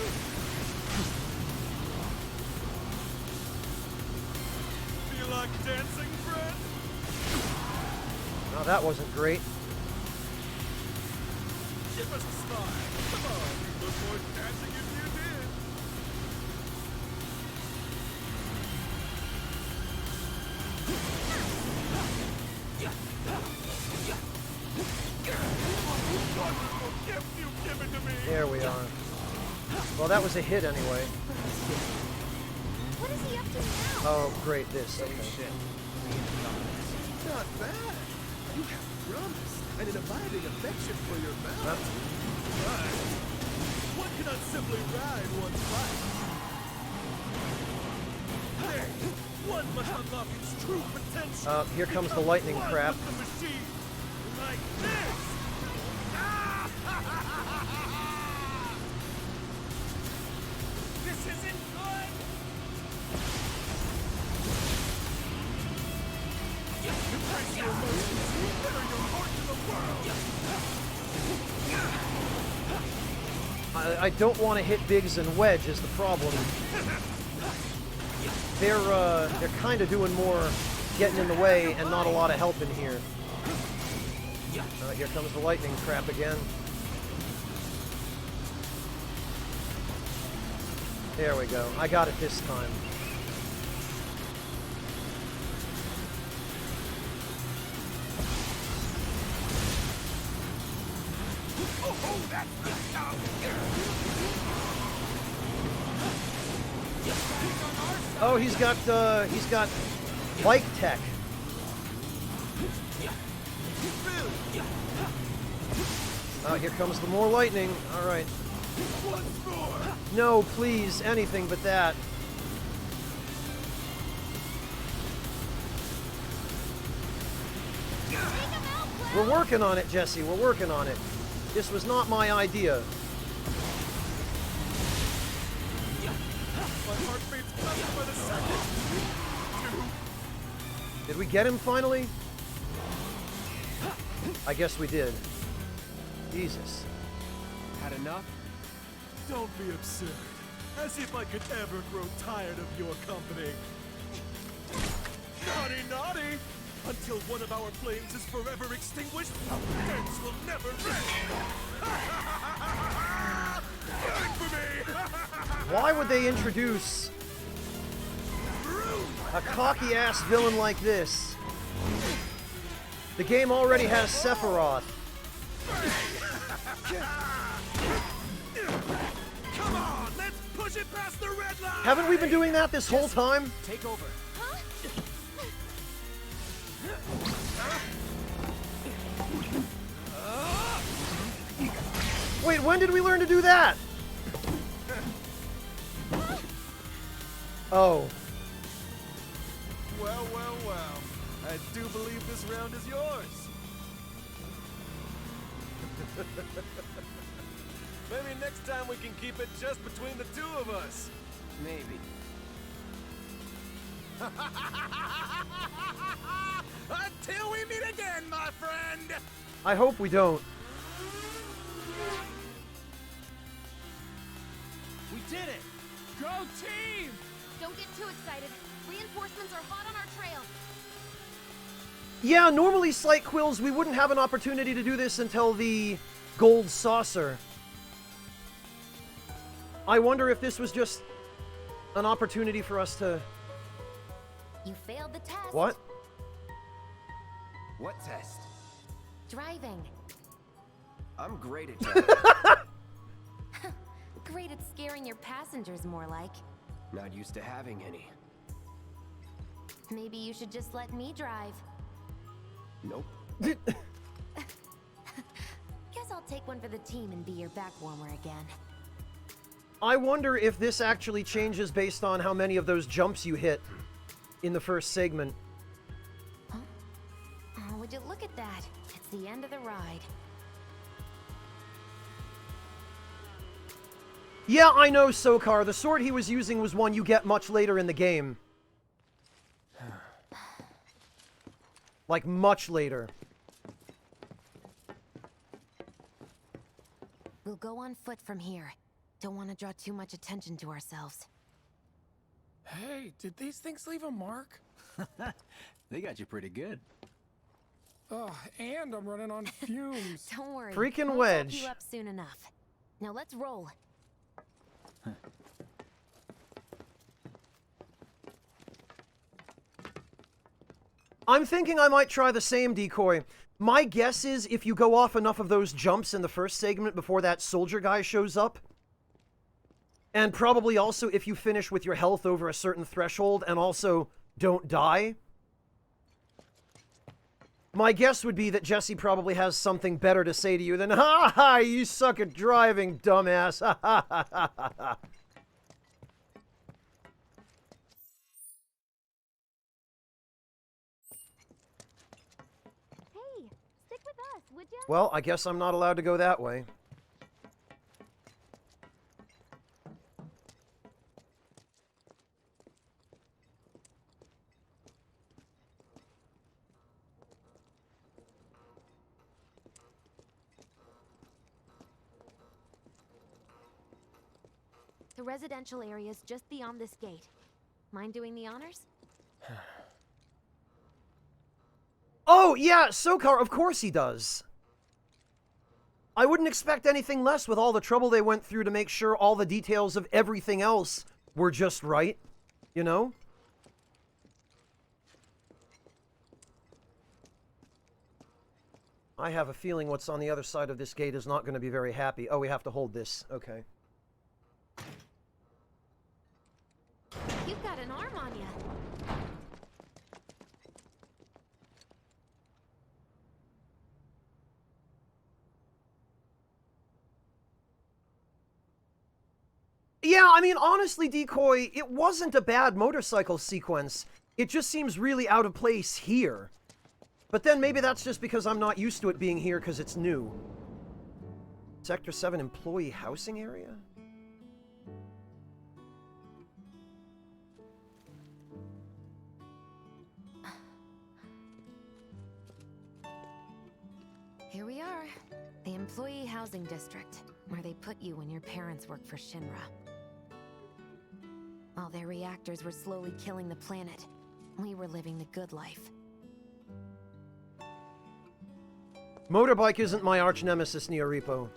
U: Feel like dancing, friend?
A: No, that wasn't great.
U: Give us a smile. Come on, you look more dancing if you did. Wonderful gift you've given to me.
A: There we are. Well, that was a hit anyway.
K: What is he up to now?
A: Oh, great, this. Okay.
U: Not bad. You have promise and an abiding affection for your mount. But one cannot simply ride one's bike. Hey, one must unlock its true potential.
A: Here comes the lightning
U: One
A: crap.
U: with the machine. Like this. This isn't good. Embrace your emotions. Better your heart to the world.
A: I don't want to hit Biggs and Wedge is the problem. They're kind of doing more getting in the way and not a lot of help in here. Here comes the lightning crap again. There we go. I got it this time. Oh, he's got bike tech. Oh, here comes the more lightning. All right. No, please, anything but that. We're working on it, Jesse. We're working on it. This was not my idea.
O: My heart beats faster by the second.
A: Did we get him finally? I guess we did. Jesus.
O: Had enough? Don't be absurd. As if I could ever grow tired of your company. Naughty, naughty! Until one of our flames is forever extinguished, our dance will never end! Good for me!
A: Why would they introduce a cocky-ass villain like this? The game already has Sephiroth.
O: Come on, let's push it past the red line!
A: Haven't we been doing that this whole time?
O: Take over.
A: Wait, when did we learn to do that? Oh.
O: Well, well, well. I do believe this round is yours. Maybe next time we can keep it just between the two of us.
I: Maybe.
O: Until we meet again, my friend!
A: I hope we don't.
O: We did it!
C: Go team!
K: Don't get too excited. Reinforcements are hot on our trail.
A: Yeah, normally, Slight Quills, we wouldn't have an opportunity to do this until the Gold Saucer. I wonder if this was just an opportunity for us to...
M: You failed the test.
A: What?
I: What test?
M: Driving.
I: I'm great at driving.
M: Great at scaring your passengers, more like.
I: Not used to having any.
M: Maybe you should just let me drive.
I: Nope.
M: Guess I'll take one for the team and be your back warmer again.
A: I wonder if this actually changes based on how many of those jumps you hit in the first segment.
M: Huh? Oh, would you look at that? It's the end of the ride.
A: Yeah, I know, Sokar. The sword he was using was one you get much later in the game. Like, much later.
M: We'll go on foot from here. Don't want to draw too much attention to ourselves.
C: Hey, did these things leave a mark?
J: They got you pretty good.
C: Oh, and I'm running on fumes.
M: Don't worry.
A: Freaking
M: We'll
A: Wedge.
M: top you up soon enough. Now let's roll.
A: I'm thinking I might try the same decoy. My guess is if you go off enough of those jumps in the first segment before that soldier guy shows up, and probably also if you finish with your health over a certain threshold and also don't die, my guess would be that Jesse probably has something better to say to you than, "Ha ha, you suck at driving, dumbass." Ha ha ha ha ha.
K: Hey, stick with us, would ya?
A: Well, I guess I'm not allowed to go that way.
M: The residential area's just beyond this gate. Mind doing the honors?
A: Oh, yeah, Sokar, of course he does. I wouldn't expect anything less with all the trouble they went through to make sure all the details of everything else were just right, you know? I have a feeling what's on the other side of this gate is not going to be very happy. Oh, we have to hold this. Okay.
K: You've got an arm on you.
A: Yeah, I mean, honestly, Decoy, it wasn't a bad motorcycle sequence. It just seems really out of place here. But then maybe that's just because I'm not used to it being here because it's new. Sector 7 employee housing area?
M: Here we are. The employee housing district, where they put you when your parents work for Shinra. While their reactors were slowly killing the planet, we were living the good life.
A: Motorbike isn't my arch nemesis, Neoripo.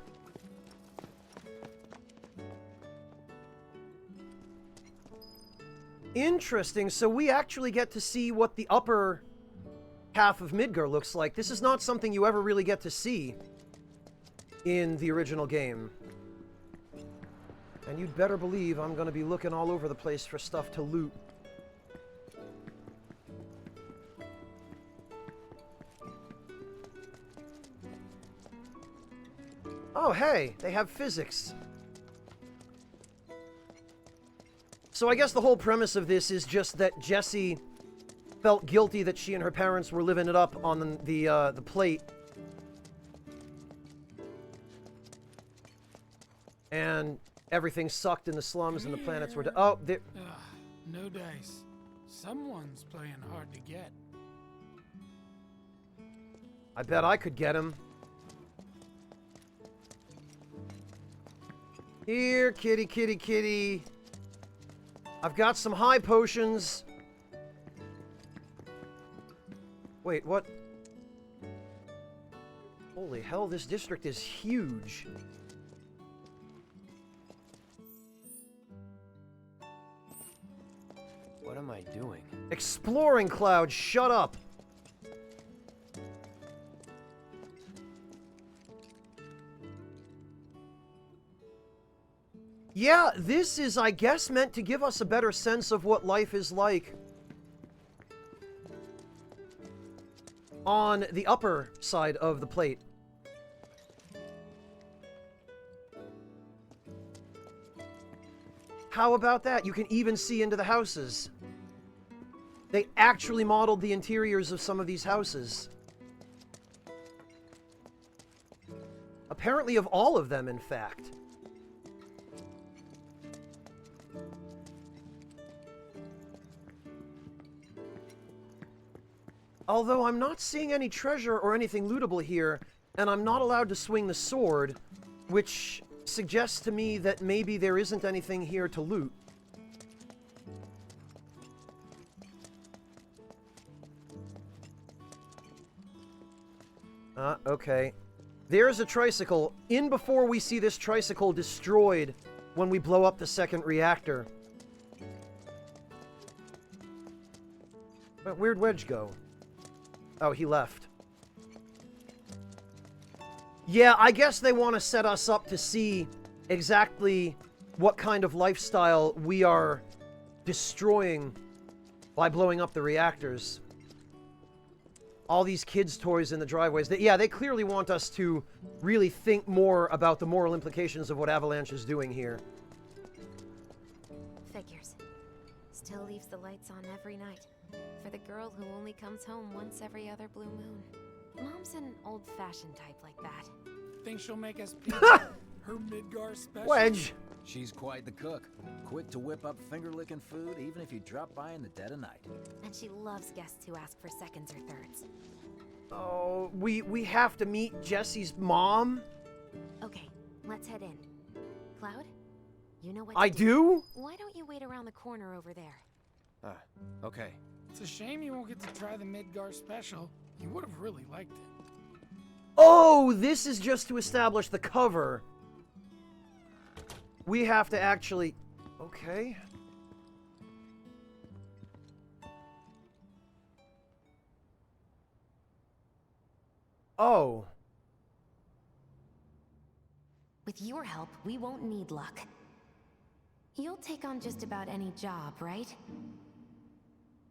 A: Interesting, so we actually get to see what the upper half of Midgar looks like. This is not something you ever really get to see in the original game. And you'd better believe I'm going to be looking all over the place for stuff to loot. Oh, hey, they have physics. So I guess the whole premise of this is just that Jessie felt guilty that she and her parents were living it up on the plate. And everything sucked in the slums and the planets were... Oh, there...
C: No dice. Someone's playing hard to get.
A: I bet I could get him. Here, kitty, kitty, kitty. I've got some high potions. Wait, what? Holy hell, this district is huge.
I: What am I doing?
A: Exploring Cloud, shut up. Yeah, this is, I guess, meant to give us a better sense of what life is like on the upper side of the plate. How about that? You can even see into the houses. They actually modeled the interiors of some of these houses. Apparently of all of them, in fact. Although I'm not seeing any treasure or anything lootable here, and I'm not allowed to swing the sword, which suggests to me that maybe there isn't anything here to loot. Okay. There's a tricycle. In before we see this tricycle destroyed when we blow up the second reactor. Where'd Wedge go? Oh, he left. Yeah, I guess they want to set us up to see exactly what kind of lifestyle we are destroying by blowing up the reactors. All these kids' toys in the driveways. They clearly want us to really think more about the moral implications of what Avalanche is doing here.
M: Figures. Still leaves the lights on every night. For the girl who only comes home once every other blue moon. Mom's an old-fashioned type like that.
C: Think she'll make us pizza? Her Midgar special?
A: Wedge!
J: She's quite the cook. Quick to whip up finger-licking food, even if you drop by in the dead of night.
M: And she loves guests who ask for seconds or thirds.
A: Oh, we have to meet Jessie's mom?
M: Okay, let's head in. Cloud? You know what
A: I do?
M: Why don't you wait around the corner over there?
I: Okay.
C: It's a shame you won't get to try the Midgar special. You would have really liked it.
A: Oh, this is just to establish the cover. We have to actually... Okay. Oh.
M: With your help, we won't need luck. You'll take on just about any job, right?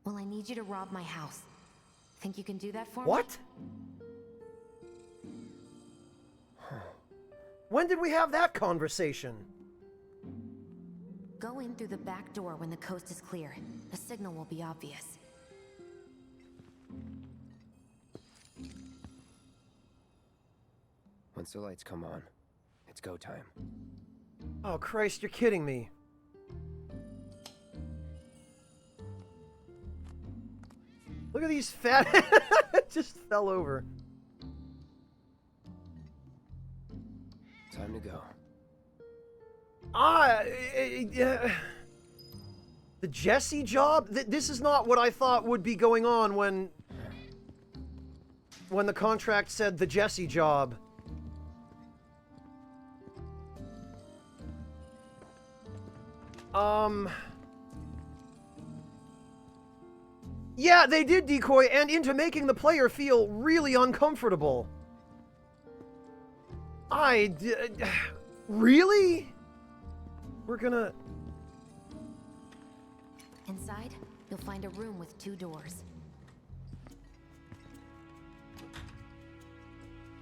M: Well, I need you to rob my house. Think you can do that for me?
A: What? When did we have that conversation?
M: Go in through the back door when the coast is clear. The signal will be obvious.
I: Once the lights come on, it's go time.
A: Oh, Christ, you're kidding me. Look at these fat... It just fell over.
I: Time to go.
A: The Jesse job? This is not what I thought would be going on when the contract said the Jesse job. Yeah, they did decoy and into making the player feel really uncomfortable. Really? We're gonna...
M: Inside, you'll find a room with 2 doors.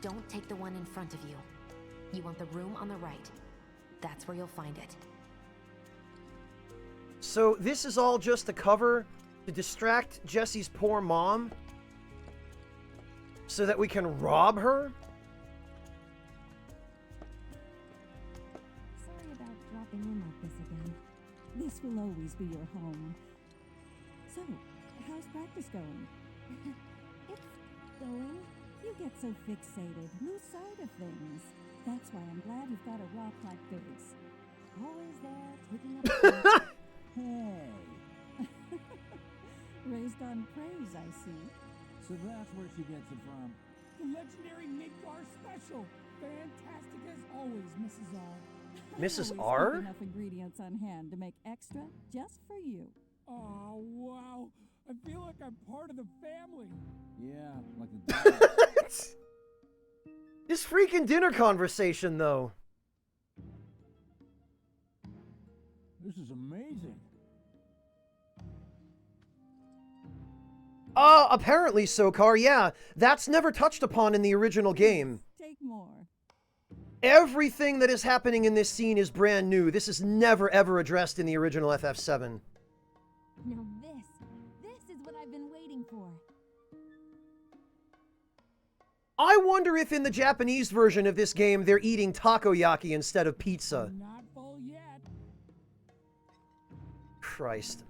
M: Don't take the one in front of you. You want the room on the right. That's where you'll find it.
A: So this is all just a cover to distract Jesse's poor mom? So that we can rob her?
N: Sorry about dropping in like this again. This will always be your home. So, how's practice going? It's going. You get so fixated, lose sight of things. That's why I'm glad you've got a rock like Biggs. Always there, taking up... Hey. Raised on praise, I see.
J: So that's where she gets it from.
C: The legendary Midgar special. Fantastic as always, Mrs. R.
A: Mrs.
N: Always
A: R?
N: keep enough ingredients on hand to make extra just for you.
C: Oh, wow. I feel like I'm part of the family.
J: Yeah, like the dog.
A: This freaking dinner conversation, though.
J: This is amazing.
A: Apparently so, Car. Yeah, that's never touched upon in the original game.
N: Take more.
A: Everything that is happening in this scene is brand new. This is never ever addressed in the original FF7.
N: Now this is what I've been waiting for.
A: I wonder if in the Japanese version of this game they're eating takoyaki instead of pizza.
C: Not full yet.
A: Christ.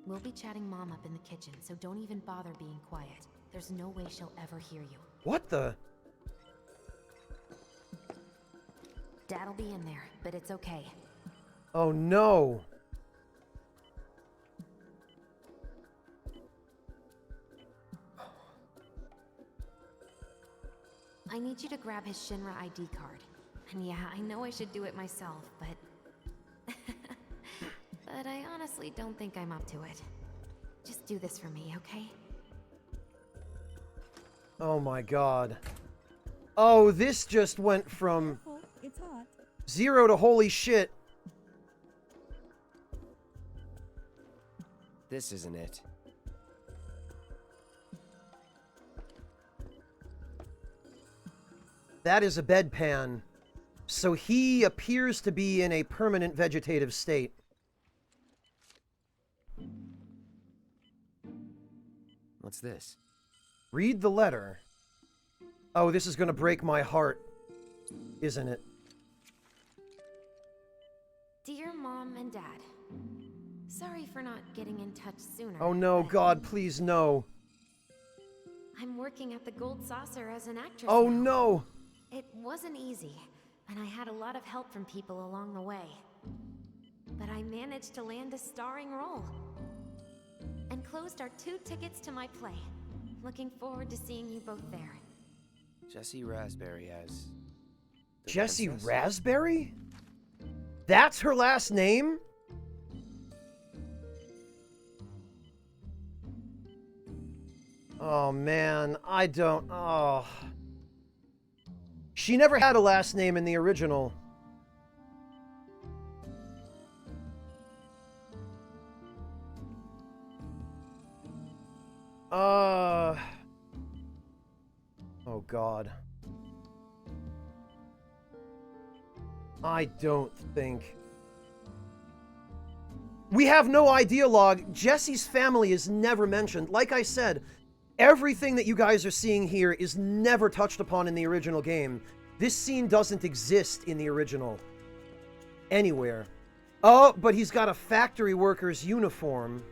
M: We'll be chatting Mom up in the kitchen, so don't even bother being quiet. There's no way she'll ever hear you.
A: What the?
M: Dad'll be in there, but it's okay.
A: Oh no.
M: I need you to grab his Shinra ID card. And yeah, I know I should do it myself, but... but I honestly don't think I'm up to it. Just do this for me, okay?
A: Oh my god. Oh, this just went from...
N: It's hot.
A: 0 to holy shit.
I: This isn't it.
A: That is a bedpan. So he appears to be in a permanent vegetative state.
I: What's this?
A: Read the letter. Oh, this is gonna break my heart, isn't it?
M: Dear Mom and Dad, sorry for not getting in touch sooner.
A: Oh no, God, please no.
M: I'm working at the Gold Saucer as an actress
A: Oh
M: now.
A: no!
M: It wasn't easy, and I had a lot of help from people along the way. But I managed to land a starring role.
K: and closed our 2 tickets to my play. Looking forward to seeing you both there.
I: Jessie Raspberry as... the
A: Jessie
I: princess?
A: Raspberry? That's her last name? Oh man, I don't... Oh. She never had a last name in the original. Oh god. I don't think... We have no idea log. Jesse's family is never mentioned. Like I said, everything that you guys are seeing here is never touched upon in the original game. This scene doesn't exist in the original. Anywhere. Oh, but he's got a factory worker's uniform.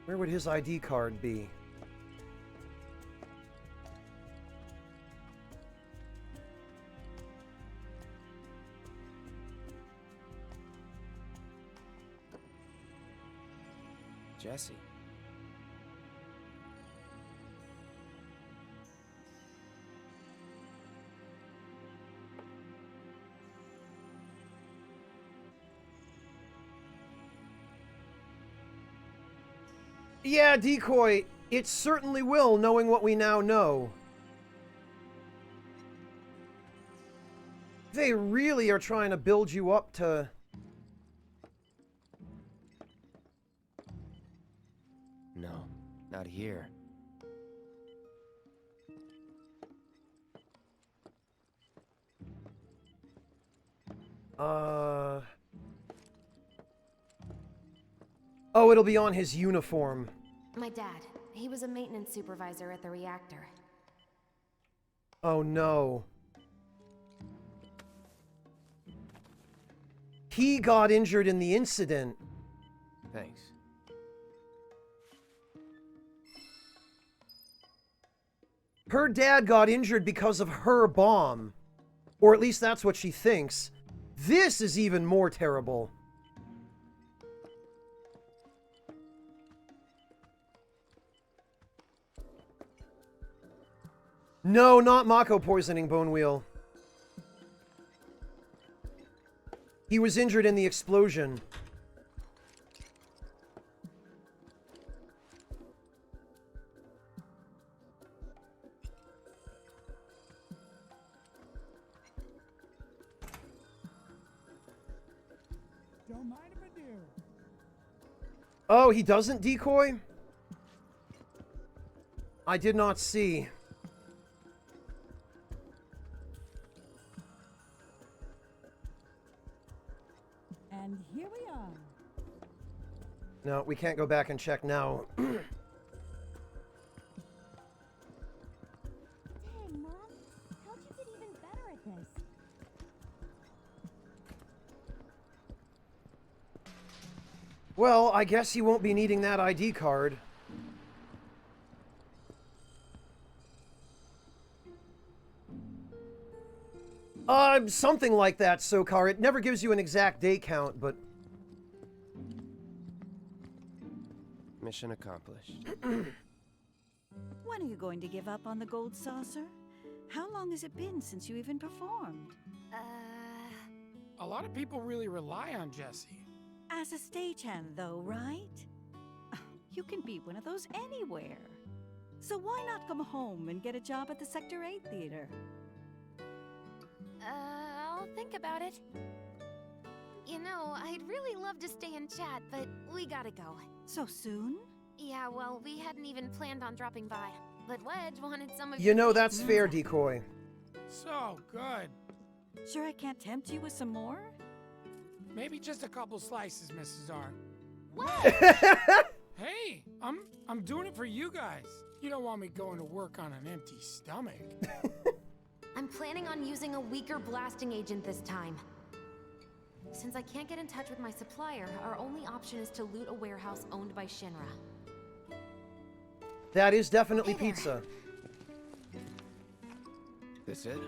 A: Where would his ID card be?
I: Jessie.
A: Yeah, Decoy, it certainly will, knowing what we now know. They really are trying to build you up to...
I: No, not here. Oh, it'll be on his uniform.
K: My dad. He was a maintenance supervisor at the reactor.
A: Oh no. He got injured in the incident.
I: Thanks.
A: Her dad got injured because of her bomb. Or at least that's what she thinks. This is even more terrible. No, not Mako poisoning Bone Wheel. He was injured in the explosion.
N: Don't mind if I do.
A: Oh, he doesn't decoy? I did not see.
N: And here we are.
A: No, we can't go back and check now.
N: Dang, Mom. How'd you get even better at this?
A: Well, I guess he won't be needing that ID card. Something like that, Sokar. It never gives you an exact day count, but...
I: Mission accomplished.
B: When are you going to give up on the gold saucer? How long has it been since you even performed?
C: A lot of people really rely on Jessie.
B: As a stagehand, though, right? You can be one of those anywhere. So why not come home and get a job at the Sector 8 theater?
K: I'll think about it. You know, I'd really love to stay and chat, but we gotta go.
B: So soon?
K: Yeah, well, we hadn't even planned on dropping by. But Wedge wanted some of
A: You know, that's fair, Decoy.
C: So good.
B: Sure I can't tempt you with some more?
C: Maybe just a couple slices, Mrs. R.
K: What?
C: Hey, I'm doing it for you guys. You don't want me going to work on an empty stomach.
K: I'm planning on using a weaker blasting agent this time. Since I can't get in touch with my supplier, our only option is to loot a warehouse owned by Shinra.
A: That is definitely pizza.
I: This it?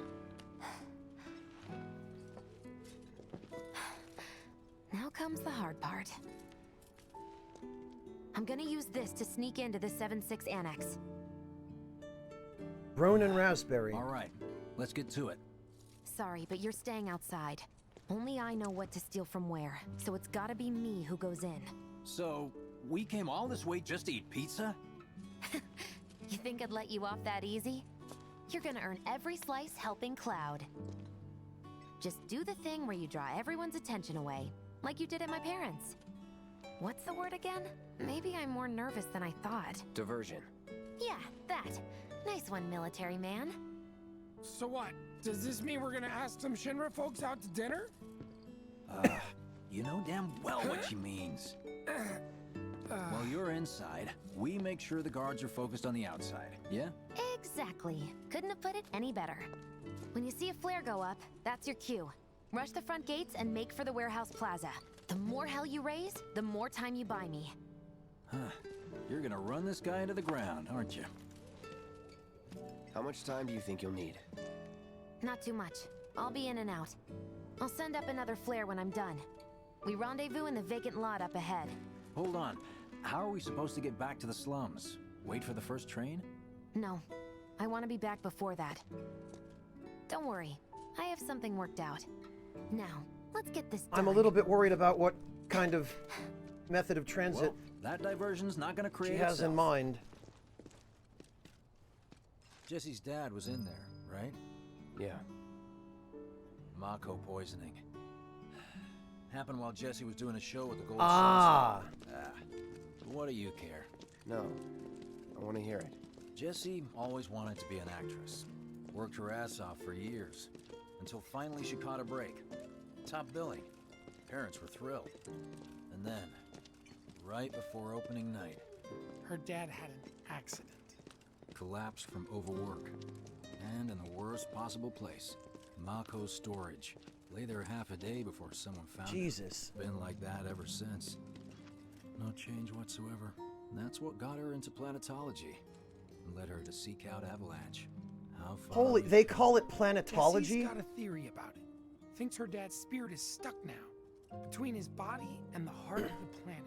K: Naoko, comes the hard part. I'm gonna use this to sneak into the 7-6 annex.
A: Ronin Raspberry.
J: All right, let's get to it.
K: Sorry, but you're staying outside. Only I know what to steal from where, so it's gotta be me who goes in.
J: So, we came all this way just to eat pizza?
K: You think I'd let you off that easy? You're gonna earn every slice helping Cloud. Just do the thing where you draw everyone's attention away, like you did at my parents'. What's the word again? Maybe I'm more nervous than I thought.
I: Diversion.
K: Yeah, that. Nice one, military man.
C: So what? Does this mean we're gonna ask some Shinra folks out to dinner?
J: You know damn well what she means. While you're inside, we make sure the guards are focused on the outside, yeah?
K: Exactly. Couldn't have put it any better. When you see a flare go up, that's your cue. Rush the front gates and make for the warehouse plaza. The more hell you raise, the more time you buy me.
J: Huh. You're gonna run this guy into the ground, aren't you?
I: How much time do you think you'll need?
K: Not too much. I'll be in and out. I'll send up another flare when I'm done. We rendezvous in the vacant lot up ahead.
J: Hold on. How are we supposed to get back to the slums? Wait for the first train?
K: No. I want to be back before that. Don't worry. I have something worked out. Now, let's get this done.
A: I'm a little bit worried about what kind of method of transit
J: that diversion's not gonna create
A: she has in mind.
J: Jesse's dad was in there, right?
I: Yeah.
J: Mako poisoning. Happened while Jesse was doing a show at the Gold
A: Sunset.
J: What do you care?
I: No. I want to hear it.
J: Jessie always wanted to be an actress. Worked her ass off for years. Until finally she caught a break. Top billing. Parents were thrilled. And then, right before opening night,
C: Her dad had an accident.
J: collapsed from overwork. And in the worst possible place, Mako's storage. Lay there half a day before someone found
A: Jesus.
J: her. Been like that ever since. No change whatsoever. That's what got her into planetology. And led her to seek out Avalanche. How far
A: Holy, they call it planetology?
C: Jessie's got a theory about it. Thinks her dad's spirit is stuck now, between his body and the heart of the planet.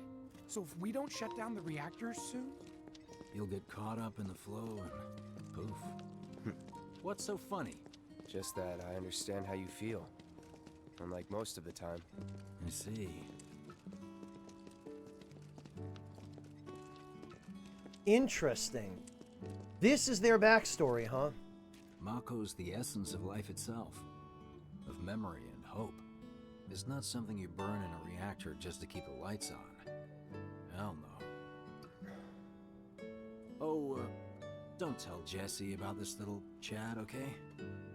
C: So if we don't shut down the reactors soon...
J: You'll get caught up in the flow and poof. What's so funny?
I: Just that I understand how you feel. Unlike most of the time.
J: I see.
A: Interesting. This is their backstory, huh?
J: Mako's the essence of life itself. Of memory and hope. It's not something you burn in a reactor just to keep the lights on. Hell no. Oh, don't tell Jessie about this little chat, okay?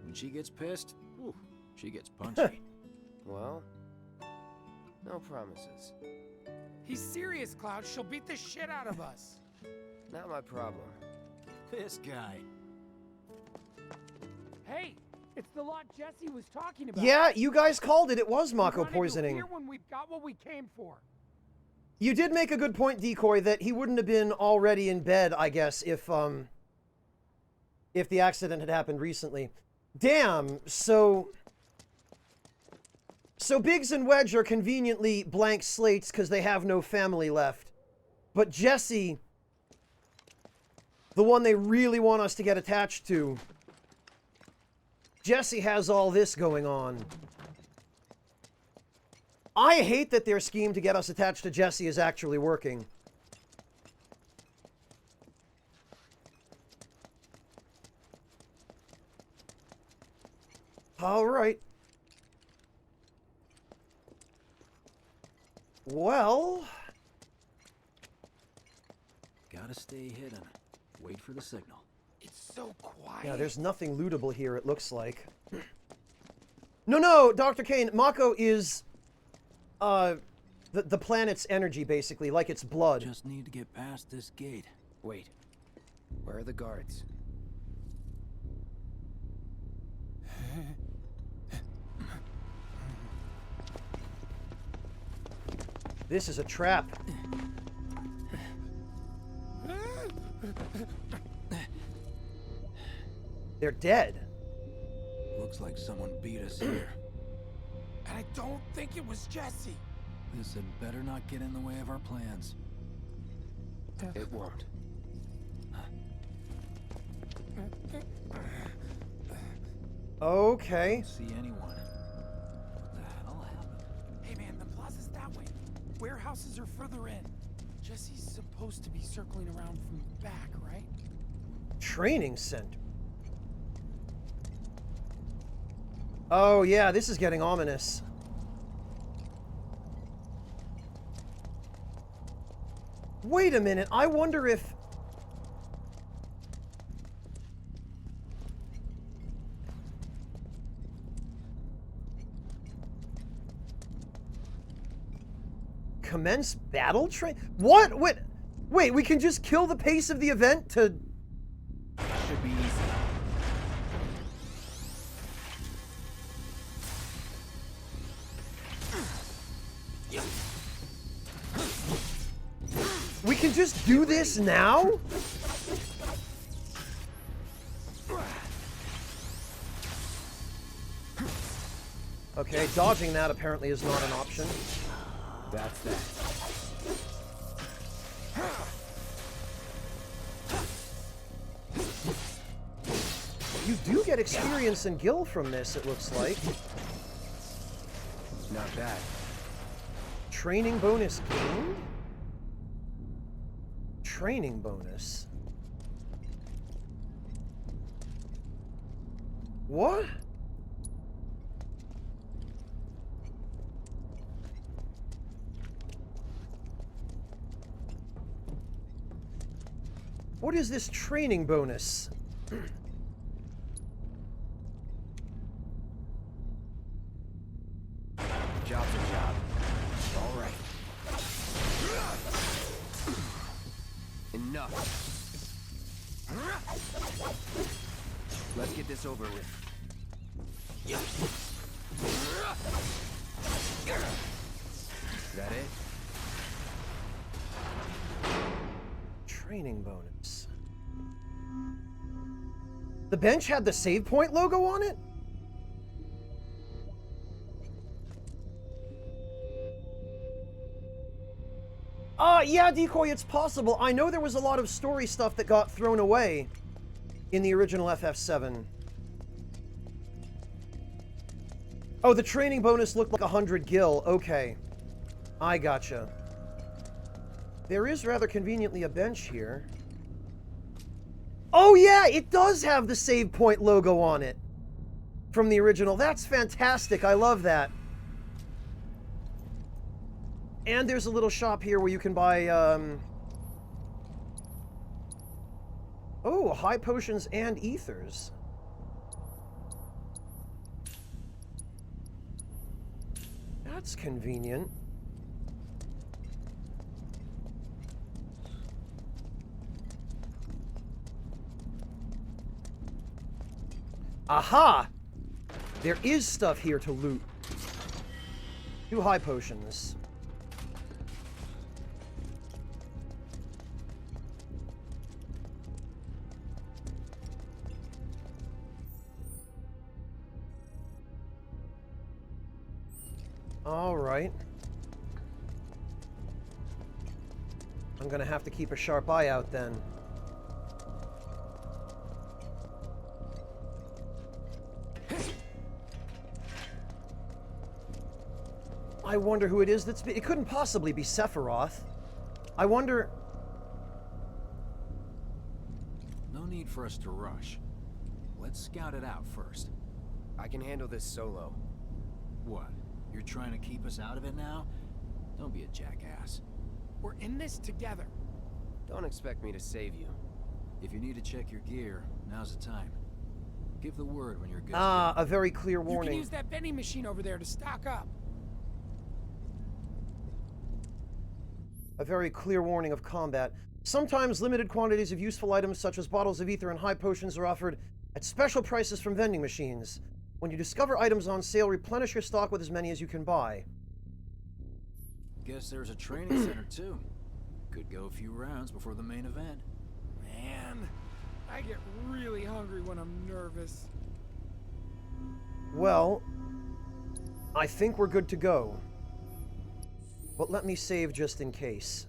J: When she gets pissed, whew, she gets punchy.
I: Well, no promises.
C: He's serious, Cloud. She'll beat the shit out of us.
I: Not my problem.
J: This guy.
C: Hey, it's the lot Jesse was talking about.
A: Yeah, you guys called it. It was Mako poisoning.
C: Here when we've got what we came for.
A: You did make a good point, Decoy, that he wouldn't have been already in bed, I guess, if the accident had happened recently. Damn, so Biggs and Wedge are conveniently blank slates because they have no family left. But Jesse, the one they really want us to get attached to, Jesse has all this going on. I hate that their scheme to get us attached to Jesse is actually working. All right. Well...
J: Gotta stay hidden. Wait for the signal.
C: It's so quiet.
A: Yeah, there's nothing lootable here, it looks like. No, Dr. Kane, Mako is... the planet's energy, basically, like its blood.
J: Just need to get past this gate.
I: Wait. Where are the guards?
A: This is a trap. They're dead.
J: Looks like someone beat us here.
C: And I don't think it was Jesse.
J: This had better not get in the way of our plans.
I: It won't.
A: Okay.
J: See anyone? What the hell happened?
C: Hey man, the plaza's that way. Warehouses are further in. Jesse's supposed to be circling around from the back, right?
A: Training center. Oh yeah, this is getting ominous. Wait a minute, I wonder if... Commence battle train? What? Wait, we can just kill the pace of the event to...
I: Should be easy.
A: We can just do this now? Okay, dodging that apparently is not an option.
I: That's that.
A: You do get experience and gil from this, it looks like.
I: Not bad.
A: Training bonus gained? Training bonus? What? What is this training bonus?
I: Job's a job. All right. Enough. Let's get this over with. Is that it?
A: Training bonus. The bench had the save point logo on it? Yeah, Decoy, it's possible. I know there was a lot of story stuff that got thrown away in the original FF7. Oh, the training bonus looked like 100 gil. Okay. I gotcha. There is rather conveniently a bench here. Oh yeah, it does have the save point logo on it from the original. That's fantastic. I love that. And there's a little shop here where you can buy, oh, high potions and ethers. That's convenient. Aha! There is stuff here to loot. 2 high potions. All right. I'm gonna have to keep a sharp eye out then. I wonder who it is that's... It couldn't possibly be Sephiroth. I wonder...
J: No need for us to rush. Let's scout it out first.
I: I can handle this solo.
J: What? You're trying to keep us out of it now? Don't be a jackass.
C: We're in this together.
I: Don't expect me to save you.
J: If you need to check your gear, now's the time. Give the word when you're good.
A: Ah, a very clear
C: You
A: warning.
C: can use that vending machine over there to stock up.
A: A very clear warning of combat. Sometimes limited quantities of useful items such as bottles of ether and high potions are offered at special prices from vending machines. When you discover items on sale, replenish your stock with as many as you can buy.
J: Guess there's a training center too. Could go a few rounds before the main event.
C: Man, I get really hungry when I'm nervous.
A: Well, I think we're good to go. But let me save just in case.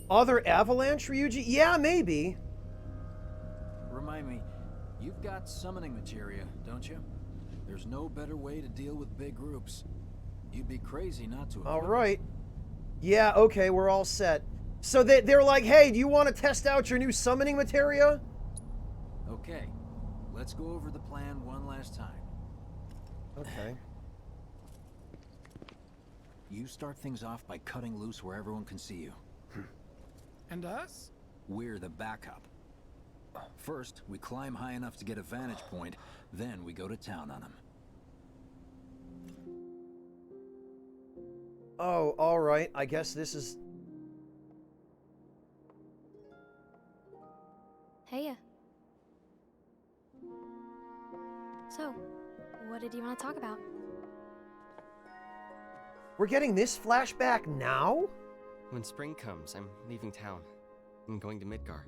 A: Other avalanche, Ryuji? Yeah, maybe.
J: Remind me, you've got summoning materia, don't you? There's no better way to deal with big groups. You'd be crazy not to.
A: All right. Yeah, okay, we're all set. So they're like, hey, do you want to test out your new summoning materia?
J: Okay, let's go over the plan one last time.
A: Okay.
J: You start things off by cutting loose where everyone can see you.
C: And us?
J: We're the backup. First, we climb high enough to get a vantage point, then we go to town on them.
A: Oh, all right. I guess this is...
Q: Heya. So, what did you want to talk about?
A: We're getting this flashback now?
I: When spring comes, I'm leaving town. I'm going to Midgar.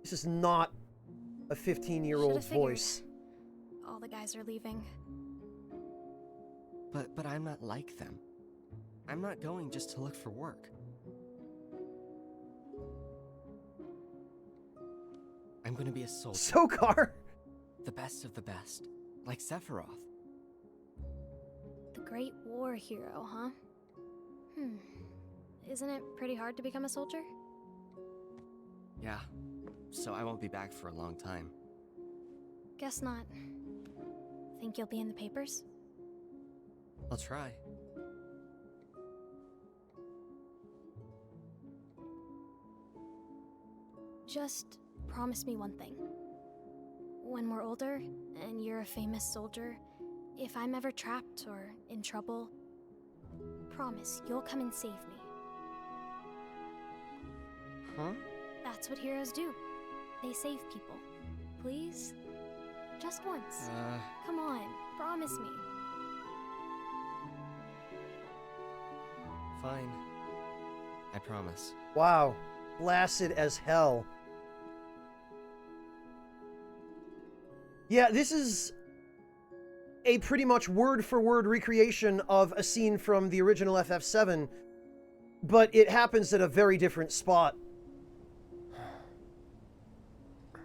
A: This is not a 15-year-old voice.
Q: All the guys are leaving.
I: But I'm not like them. I'm not going just to look for work. I'm going to be a soldier.
A: Sokar!
I: The best of the best. Like Sephiroth.
Q: The Great War hero, huh? Isn't it pretty hard to become a soldier?
I: Yeah. So I won't be back for a long time.
Q: Guess not. Think you'll be in the papers?
I: I'll try.
Q: Just promise me one thing. When we're older, and you're a famous soldier, if I'm ever trapped or in trouble, promise you'll come and save me.
I: Huh?
Q: That's what heroes do. They save people. Please? Just once. Come on, promise me.
I: Fine. I promise.
A: Wow. Blasted as hell. Yeah, this is a pretty much word-for-word recreation of a scene from the original FF7, but it happens at a very different spot.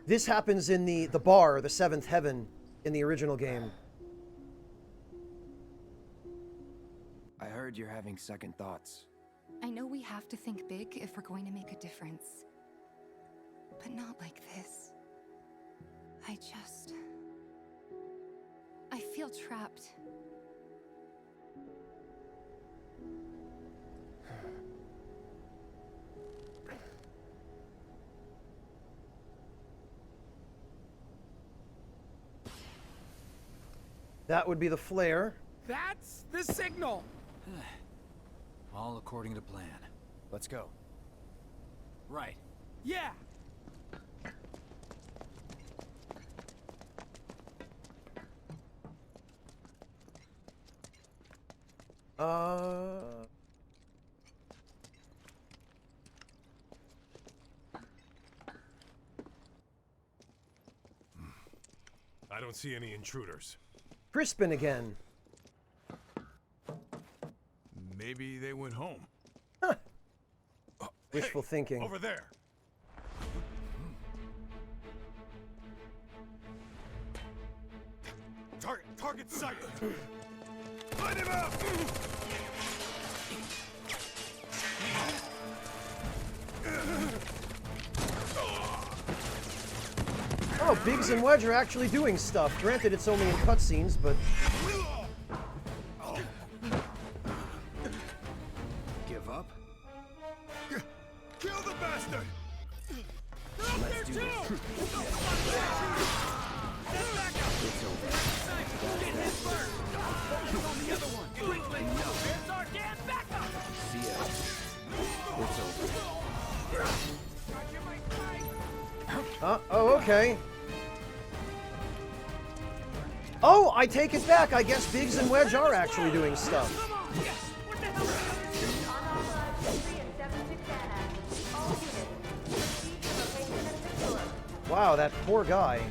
A: This happens in the bar, the Seventh Heaven, in the original game.
R: I heard you're having second thoughts.
M: I know we have to think big if we're going to make a difference. But not like this. I feel trapped.
A: That would be the flare.
C: That's the signal!
J: All according to plan.
R: Let's go.
J: Right.
C: Yeah!
O: I don't see any intruders.
A: Crispin again.
S: Maybe they went home.
A: Huh. Wishful thinking.
O: Over there. Target sighted. Light him up.
A: Oh, Biggs and Wedge are actually doing stuff. Granted, it's only in cutscenes, but...
R: Give up?
O: Kill the bastard!
R: Let's do this. It's over. See ya. It's over.
A: Oh, okay. Oh, I take it back. I guess Biggs and Wedge are actually doing stuff. Wow, that poor guy.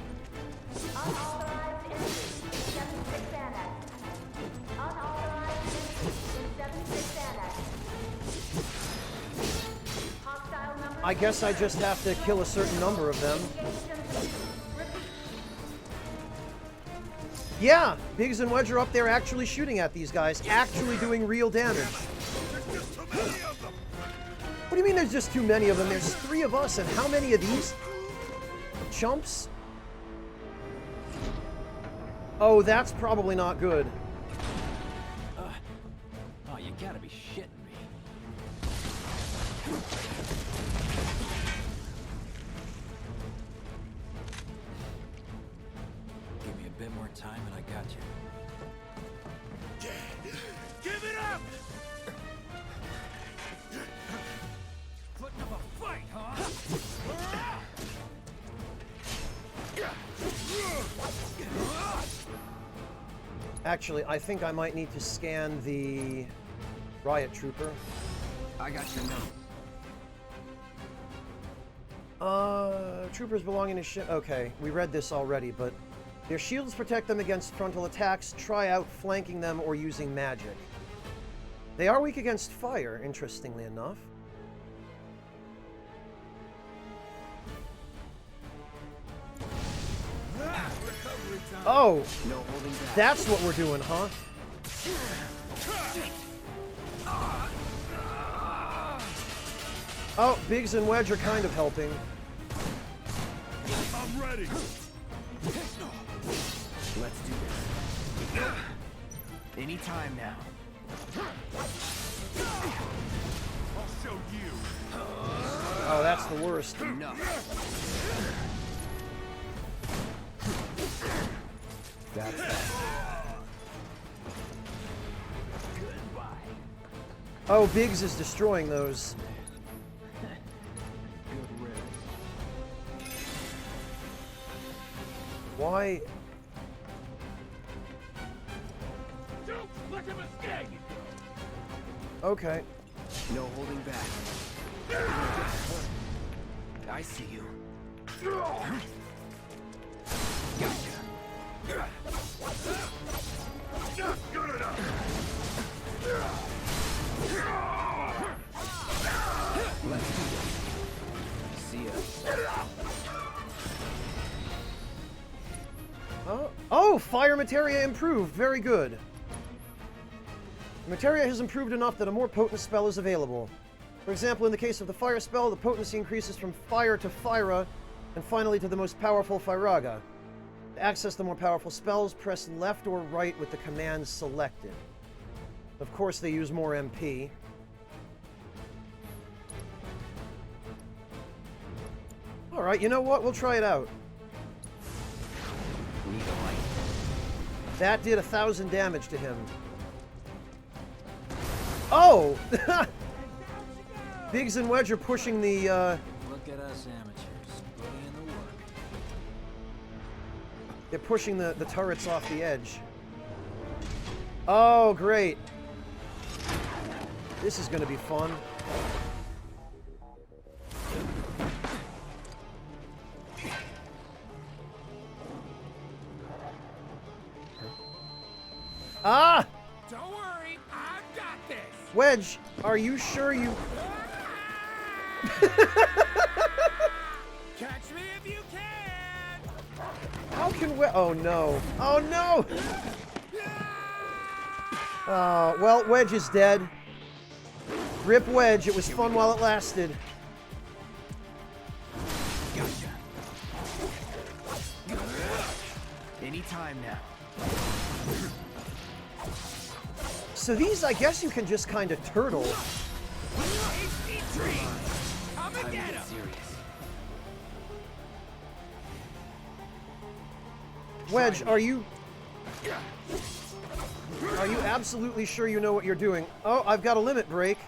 A: I guess I just have to kill a certain number of them. Yeah, Biggs and Wedge are up there actually shooting at these guys, actually doing real damage. What do you mean there's just too many of them? There's 3 of us, and how many of these chumps? Oh, that's probably not good.
J: Oh, you gotta be shitting me. Give me a bit more time and I got you.
U: Give it up!
T: Putting up a fight, huh?
A: Actually, I think I might need to scan the riot trooper.
R: I got your note.
A: Troopers belonging to ship. Okay, we read this already, but their shields protect them against frontal attacks. Try out flanking them or using magic. They are weak against fire, interestingly enough. Oh,
R: No holding back.
A: that's what we're doing, huh? Oh, Biggs and Wedge are kind of helping.
S: I'm ready.
R: Let's do this. Anytime now.
S: I'll show you.
A: Oh, that's the worst.
R: Enough. That's that.
A: Oh, Biggs is destroying those.
R: Good riddance.
A: Why?
U: Don't let him escape!
A: Okay.
R: No holding back. I see you. Gotcha.
U: Not good enough!
R: Let's do this. See ya.
A: Oh, fire materia improved. Very good. Materia has improved enough that a more potent spell is available. For example, in the case of the fire spell, the potency increases from fire to Fyra, and finally to the most powerful Fyraga. To access the more powerful spells, press left or right with the command selected. Of course, they use more MP. Alright, you know what? We'll try it out.
R: Need a light.
A: That did 1,000 damage to him. Oh! Biggs and Wedge are pushing the,
J: Look at us amateurs, putting in the work.
A: They're pushing the turrets off the edge. Oh, great. This is going to be fun. Ah!
C: Don't worry, I've got this.
A: Wedge, are you sure you...
C: Catch me if you can.
A: How can we... Oh, no. Oh, no! Well, Wedge is dead. Rip Wedge. It was fun while it lasted.
R: Gotcha. Anytime now.
A: So these, I guess you can just kind of turtle.
C: Come and get him.
A: Wedge, are you absolutely sure you know what you're doing? Oh, I've got a limit break.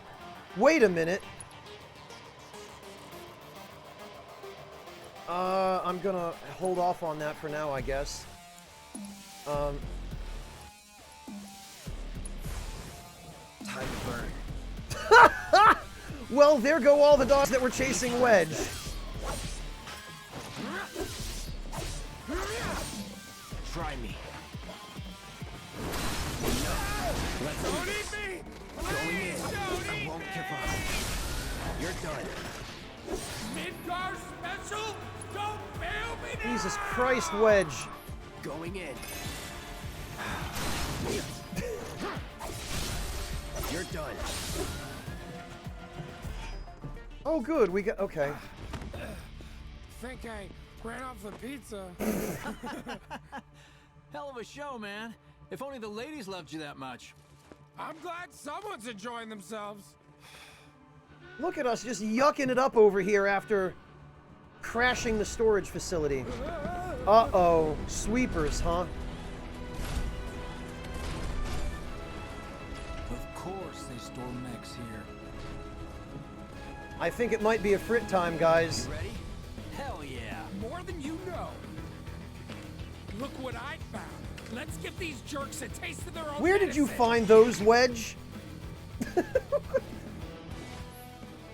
A: Wait a minute. I'm gonna hold off on that for now, I guess.
R: Time to burn.
A: Well, there go all the dogs that were chasing Wedge.
I: Try me.
C: Don't eat me!
I: Going in.
C: Please don't
I: I
C: eat
I: won't
C: me!
I: give up. You're done.
C: Midgar special? Don't fail me now!
A: Jesus Christ, Wedge.
I: Going in. You're done.
A: Oh, good. We got... Okay.
C: Think I ran off the pizza.
J: Hell of a show, man. If only the ladies loved you that much.
C: I'm glad someone's enjoying themselves.
A: Look at us just yucking it up over here after crashing the storage facility. Uh-oh. Sweepers, huh?
J: Of course they store mechs here.
A: I think it might be a frit time, guys.
J: You ready? Hell yeah.
C: More than you know. Look what I found. Let's give these jerks a taste of their own
A: Where did you
C: medicine.
A: find those, Wedge?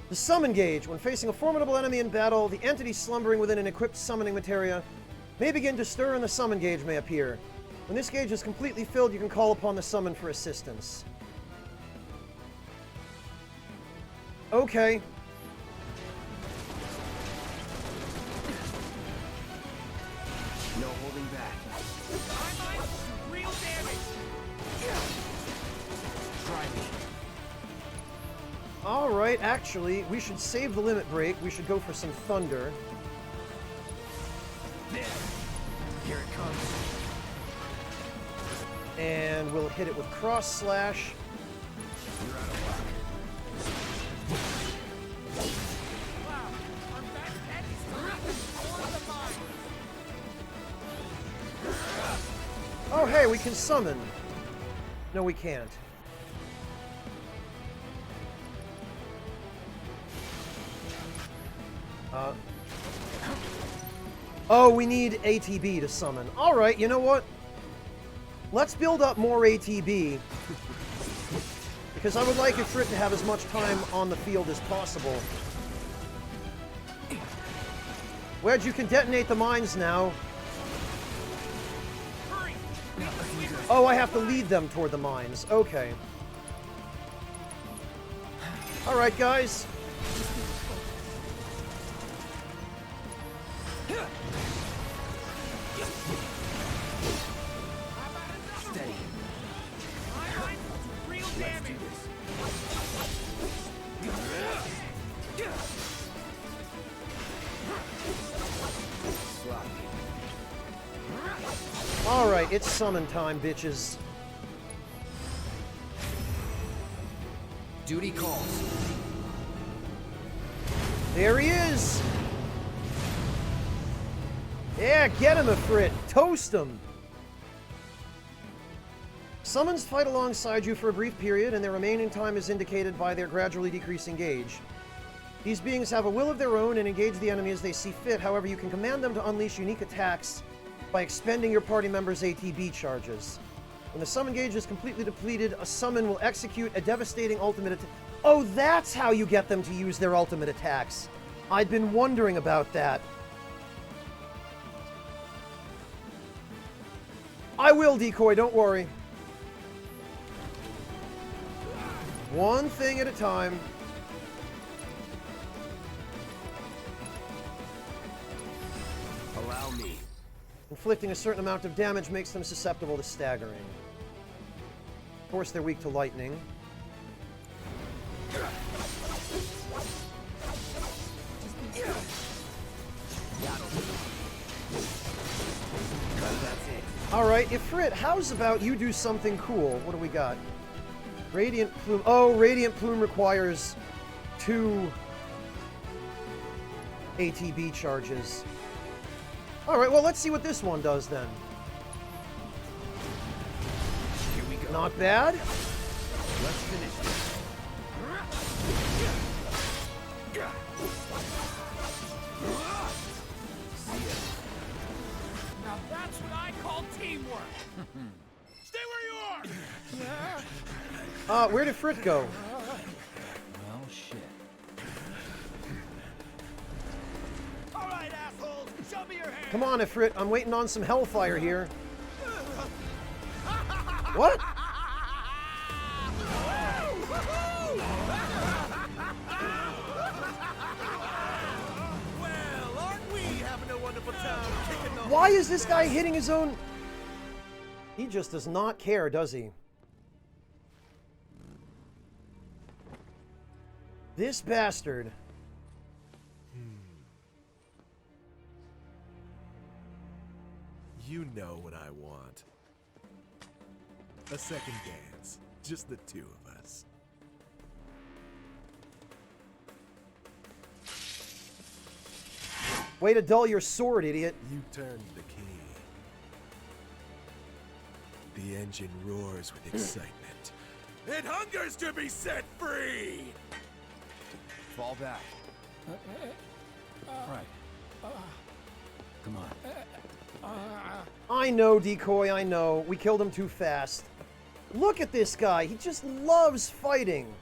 A: The summon gauge. When facing a formidable enemy in battle, the entity slumbering within an equipped summoning materia may begin to stir and the summon gauge may appear. When this gauge is completely filled, you can call upon the summon for assistance. Okay.
I: No holding back.
C: Real damage.
I: Try me.
A: Alright, actually, we should save the limit break. We should go for some thunder.
I: There. Here it comes.
A: And we'll hit it with cross slash.
I: You're out of luck.
C: Wow, our best bet is to let them score the mine.
A: Oh, hey, we can summon. No, we can't. Oh, we need ATB to summon. Alright, you know what? Let's build up more ATB. Because I would like it for it to have as much time on the field as possible. Wedge, you can detonate the mines now. Oh, I have to lead them toward the mines. Okay. Alright, guys.
I: Steady.
C: Real
I: Let's
C: damage.
I: do this. Sloppy.
A: Alright, it's summon time, bitches.
I: Duty calls.
A: There he is! Yeah, get him, Ifrit! Toast him! Summons fight alongside you for a brief period, and their remaining time is indicated by their gradually decreasing gauge. These beings have a will of their own and engage the enemy as they see fit. However, you can command them to unleash unique attacks by expending your party members' ATB charges. When the summon gauge is completely depleted, a summon will execute a devastating ultimate attack. Oh, that's how you get them to use their ultimate attacks. I'd been wondering about that. I will, Decoy, don't worry. One thing at a time.
I: Allow me.
A: Inflicting a certain amount of damage makes them susceptible to staggering. Of course, they're weak to lightning. Alright, Ifrit, how's about you do something cool? What do we got? Radiant Plume. Oh, Radiant Plume requires 2 ATB charges. Alright, well, let's see what this one does then.
I: Here we go.
A: Not bad.
I: Let's finish this.
C: Now that's what I call teamwork. Stay where you are.
A: Where did Frit go?
J: Well, shit.
A: Come on, Ifrit. I'm waiting on some hellfire here. What?
U: Well, aren't we having a wonderful time kicking the...
A: Why is this guy hitting his own... He just does not care, does he? This bastard.
O: You know what I want. A second dance. Just the two of us.
A: Way to dull your sword, idiot.
O: You turned the key. The engine roars with excitement. It hungers to be set free!
J: Fall back. Right. Come on.
A: I know, Decoy, I know. We killed him too fast. Look at this guy. He just loves fighting.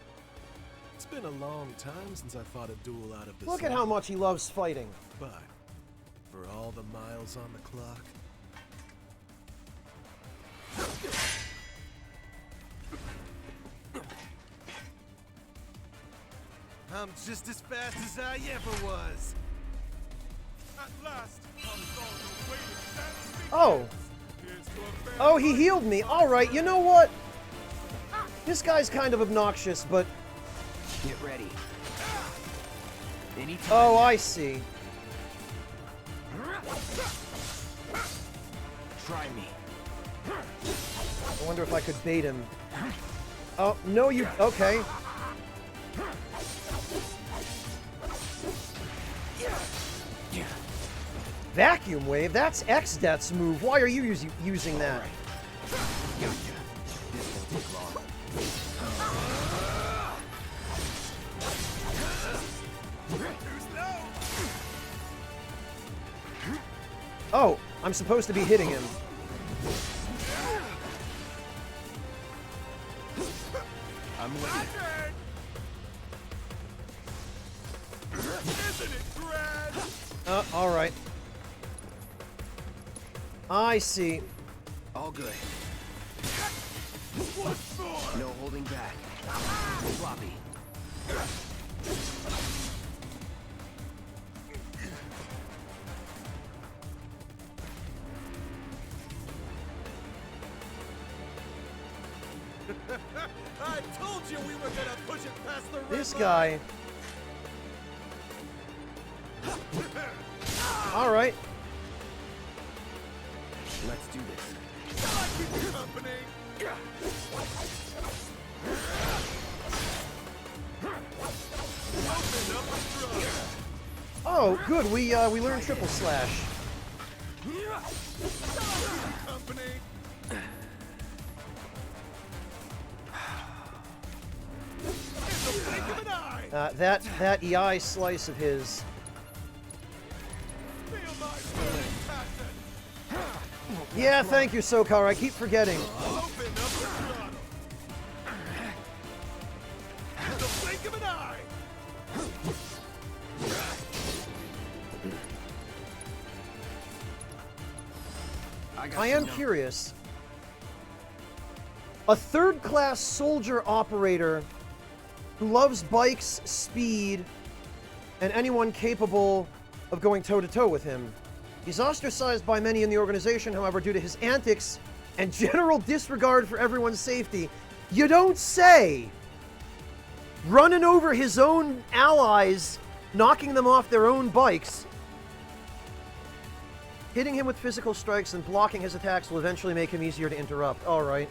O: It's been a long time since I fought a duel out of the
A: Look at how much he loves fighting.
O: But for all the miles on the clock,
U: I'm just as fast as I ever was.
O: at last,
A: Oh. Oh, he healed me. All right, you know what? This guy's kind of obnoxious, but...
I: Get ready. Anytime.
A: Oh, I see.
I: Try me.
A: I wonder if I could bait him. Oh, no, you... Okay. Vacuum wave? That's X-Death's move. Why are you using that? Oh, I'm supposed to be hitting him.
I: I'm waiting.
U: Isn't it grand?
A: All right. I see.
I: All good. No holding back. Floppy.
U: I told you we were gonna push it past the red
A: This
U: line.
A: guy... All right.
I: Let's do this.
U: Shall I keep you company? Open up a struggle.
A: Oh, good. We learned triple slash.
U: Shall I keep you company? In the blink of an eye.
A: That EI slice of his.
U: Feel my feeling, Patton.
A: Yeah, thank you, Sokar. I keep forgetting.
U: Open up the throttle. In the blink of an eye.
A: I am curious. A third-class soldier operator who loves bikes, speed, and anyone capable of going toe-to-toe with him. He's ostracized by many in the organization, however, due to his antics and general disregard for everyone's safety. You don't say! Running over his own allies, knocking them off their own bikes. Hitting him with physical strikes and blocking his attacks will eventually make him easier to interrupt. Alright.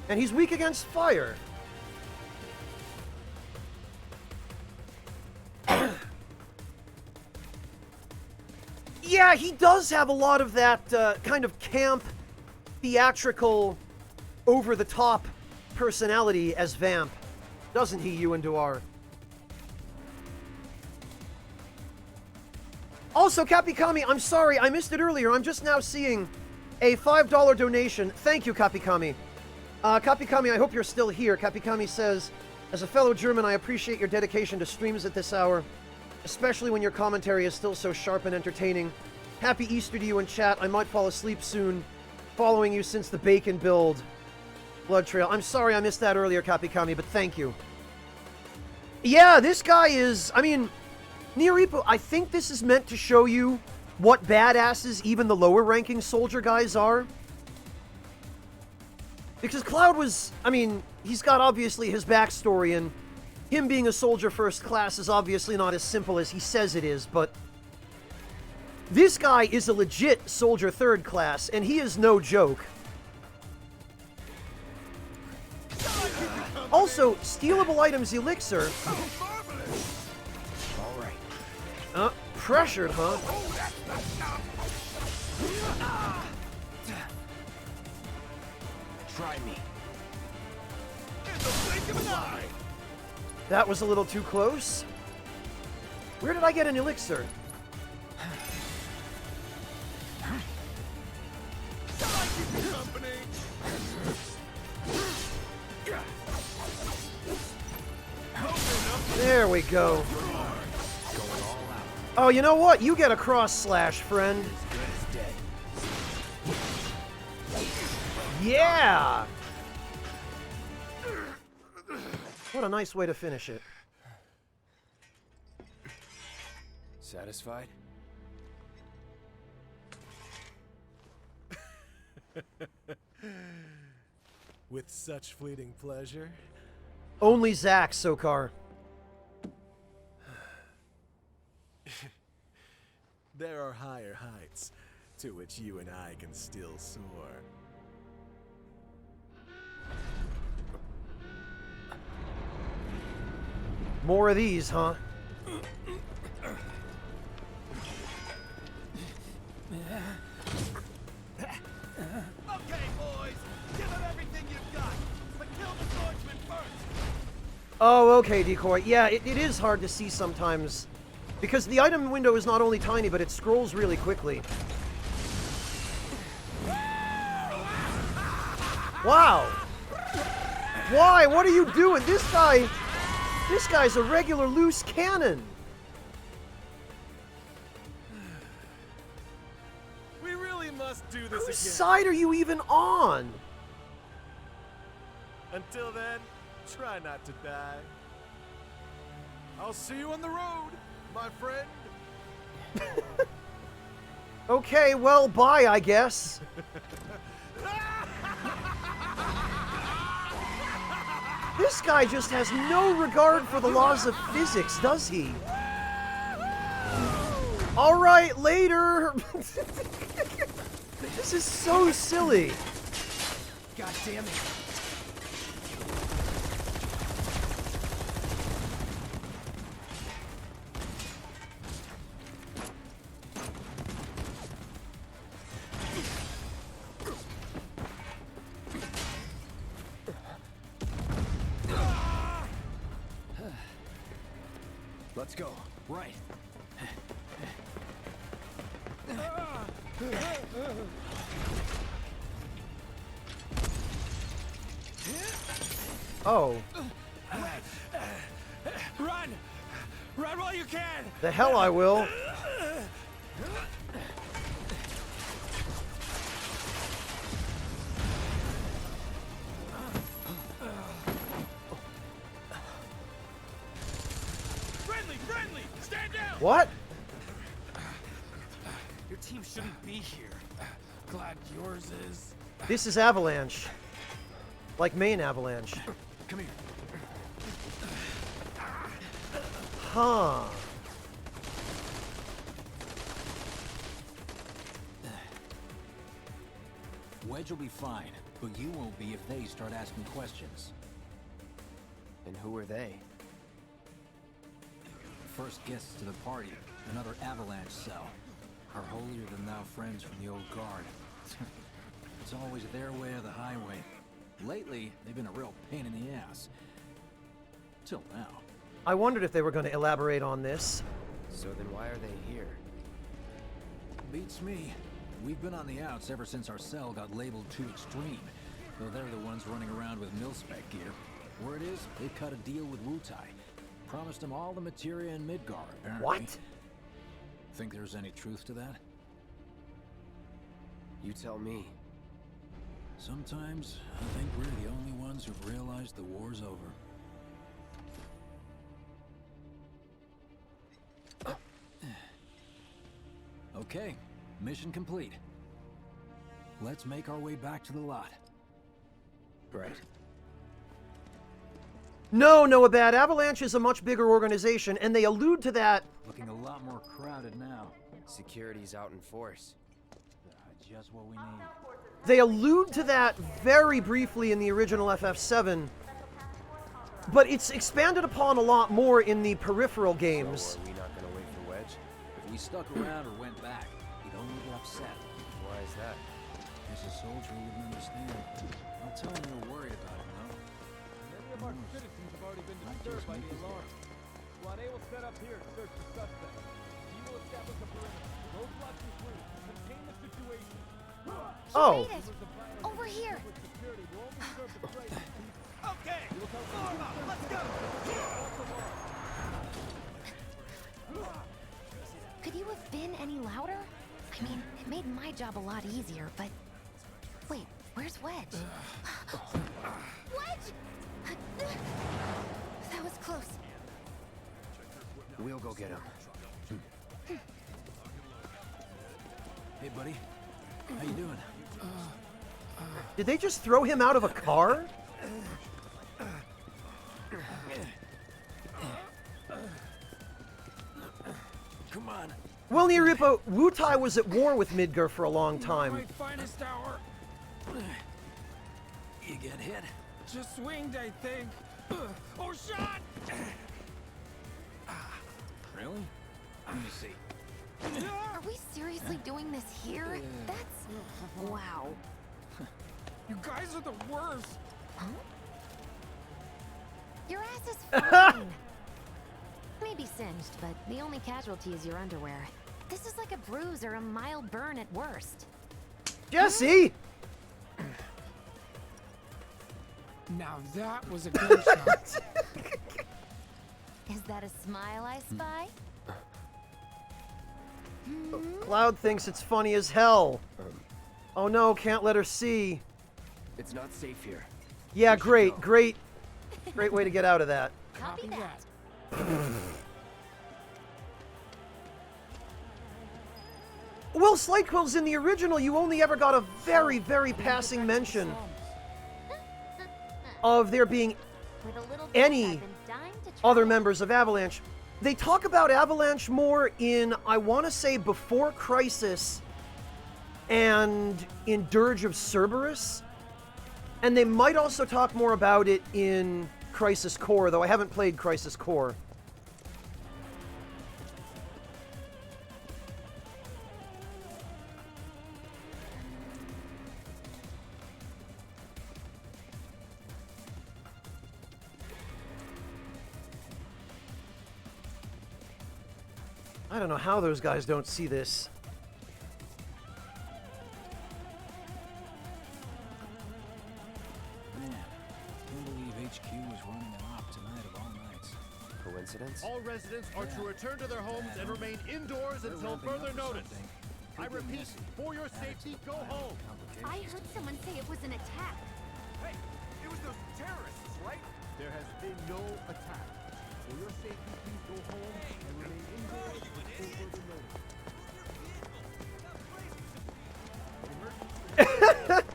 A: And he's weak against fire. Yeah, he does have a lot of that kind of camp, theatrical, over-the-top personality as Vamp. Doesn't he, Ewan Duar? Also, Kapikami, I'm sorry, I missed it earlier. I'm just now seeing a $5 donation. Thank you, Kapikami. Kapikami, I hope you're still here. Kapikami says, as a fellow German, I appreciate your dedication to streams at this hour. especially when your commentary is still so sharp and entertaining. Happy Easter to you in chat. I might fall asleep soon, following you since the bacon build. Blood Trail. I'm sorry I missed that earlier, Kapikami, but thank you. Yeah, this guy is... I mean, Nieripo, I think this is meant to show you what badasses even the lower-ranking soldier guys are. Because Cloud was... I mean, he's got obviously his backstory, and him being a soldier first class is obviously not as simple as he says it is, but... This guy is a legit soldier third class, and he is no joke. Also, stealable items elixir.
I: Alright.
A: Pressured, huh?
I: Try me.
A: That was a little too close. Where did I get an elixir? There we go. Oh, you know what? You get a cross slash, friend. Yeah! What a nice way to finish it.
I: Satisfied?
D: With such fleeting pleasure?
A: Only Zack, Sokar.
D: There are higher heights to which you and I can still soar.
A: More of these, huh?
U: Okay, boys, give him everything you've got, but kill the swordsman first.
A: Oh, okay, Decoy. Yeah, it is hard to see sometimes. Because the item window is not only tiny, but it scrolls really quickly. Wow! Why? What are you doing? This guy's a regular loose cannon.
D: We really must do this
A: Whose
D: again.
A: side are you even on?
D: Until then, try not to die. I'll see you on the road, my friend.
A: Okay, well, bye, I guess. This guy just has no regard for the laws of physics, does he? All right, later. This is so silly.
I: God damn it.
J: Let's go. Right.
A: Oh.
C: Run! Run while you can!
A: The hell I will.
C: Friendly! Stand down!
A: What?
C: Your team shouldn't be here. Glad yours is.
A: This is Avalanche. Like main Avalanche.
J: Come here.
A: Huh.
J: Wedge will be fine, but you won't be if they start asking questions.
I: And who are they?
J: First guests to the party, another Avalanche cell. Our holier-than-thou friends from the old guard. It's always their way or the highway. Lately, they've been a real pain in the ass. Till now.
A: I wondered if they were going to elaborate on this.
I: So then why are they here?
J: Beats me. We've been on the outs ever since our cell got labeled too extreme. Though they're the ones running around with mil-spec gear. Word is, they cut a deal with Wutai. promised him all the materia in Midgar, apparently.
A: What?
J: Think there's any truth to that?
R: You tell me.
J: Sometimes I think we're the only ones who've realized the war's over. Okay, mission complete. Let's make our way back to the lot.
R: Right.
A: No, Noah Bad. Avalanche is a much bigger organization, and they allude to that.
J: Looking a lot more crowded now.
R: Security's out in force.
J: Just what we need.
A: They allude to that very briefly in the original FF7, but it's expanded upon a lot more in the peripheral games.
R: So are we not gonna wait for Wedge?
J: If we stuck around or went back, he'd only get upset.
R: Why is that?
J: Guess a soldier wouldn't understand. I'll tell him you're worried about him, though.
O: Many of our citizens have already been disturbed by the alarm. Squad A will set up here to search the suspect. He will establish a perimeter. Roadblocks are free. Contain the situation.
A: Oh.
K: Over here.
U: Okay, form up, let's go!
K: Could you have been any louder? I mean, it made my job a lot easier, but... Wait, where's Wedge? Wedge! That was close.
R: We'll go get him.
J: Hey, buddy. How you doing?
A: Did they just throw him out of a car?
J: Come on.
A: Well, Niripo, Wutai was at war with Midgar for a long time.
C: My finest hour.
J: You get hit?
C: Just swinged, I think. Oh, shot!
J: Really? Let me see.
K: Are we seriously doing this here? That's... wow.
C: You guys are the worst.
K: Huh? Your ass is fine. Maybe singed, but the only casualty is your underwear. This is like a bruise or a mild burn at worst.
A: Jesse!
C: Now that was a good shot.
K: Is that a smile I spy?
A: Cloud thinks it's funny as hell. Oh no, can't let her see.
R: It's not safe here.
A: Yeah, great way to get out of that.
C: Copy that.
A: Well, Slightquill's in the original, you only ever got a very, very passing mention of there being any other members of Avalanche. They talk about Avalanche more in, I want to say, Before Crisis and in Dirge of Cerberus. And they might also talk more about it in Crisis Core, though I haven't played Crisis Core. I don't know how those guys don't see this.
J: Man, can't believe HQ was running an op tonight of all nights.
R: Coincidence?
O: All residents are to return to their homes and remain indoors until further notice. I repeat, for your safety, go home.
K: I heard someone say it was an attack.
O: Hey, it was those terrorists, right? There has been no attack. For your safety, please go home and remain indoors until further notice.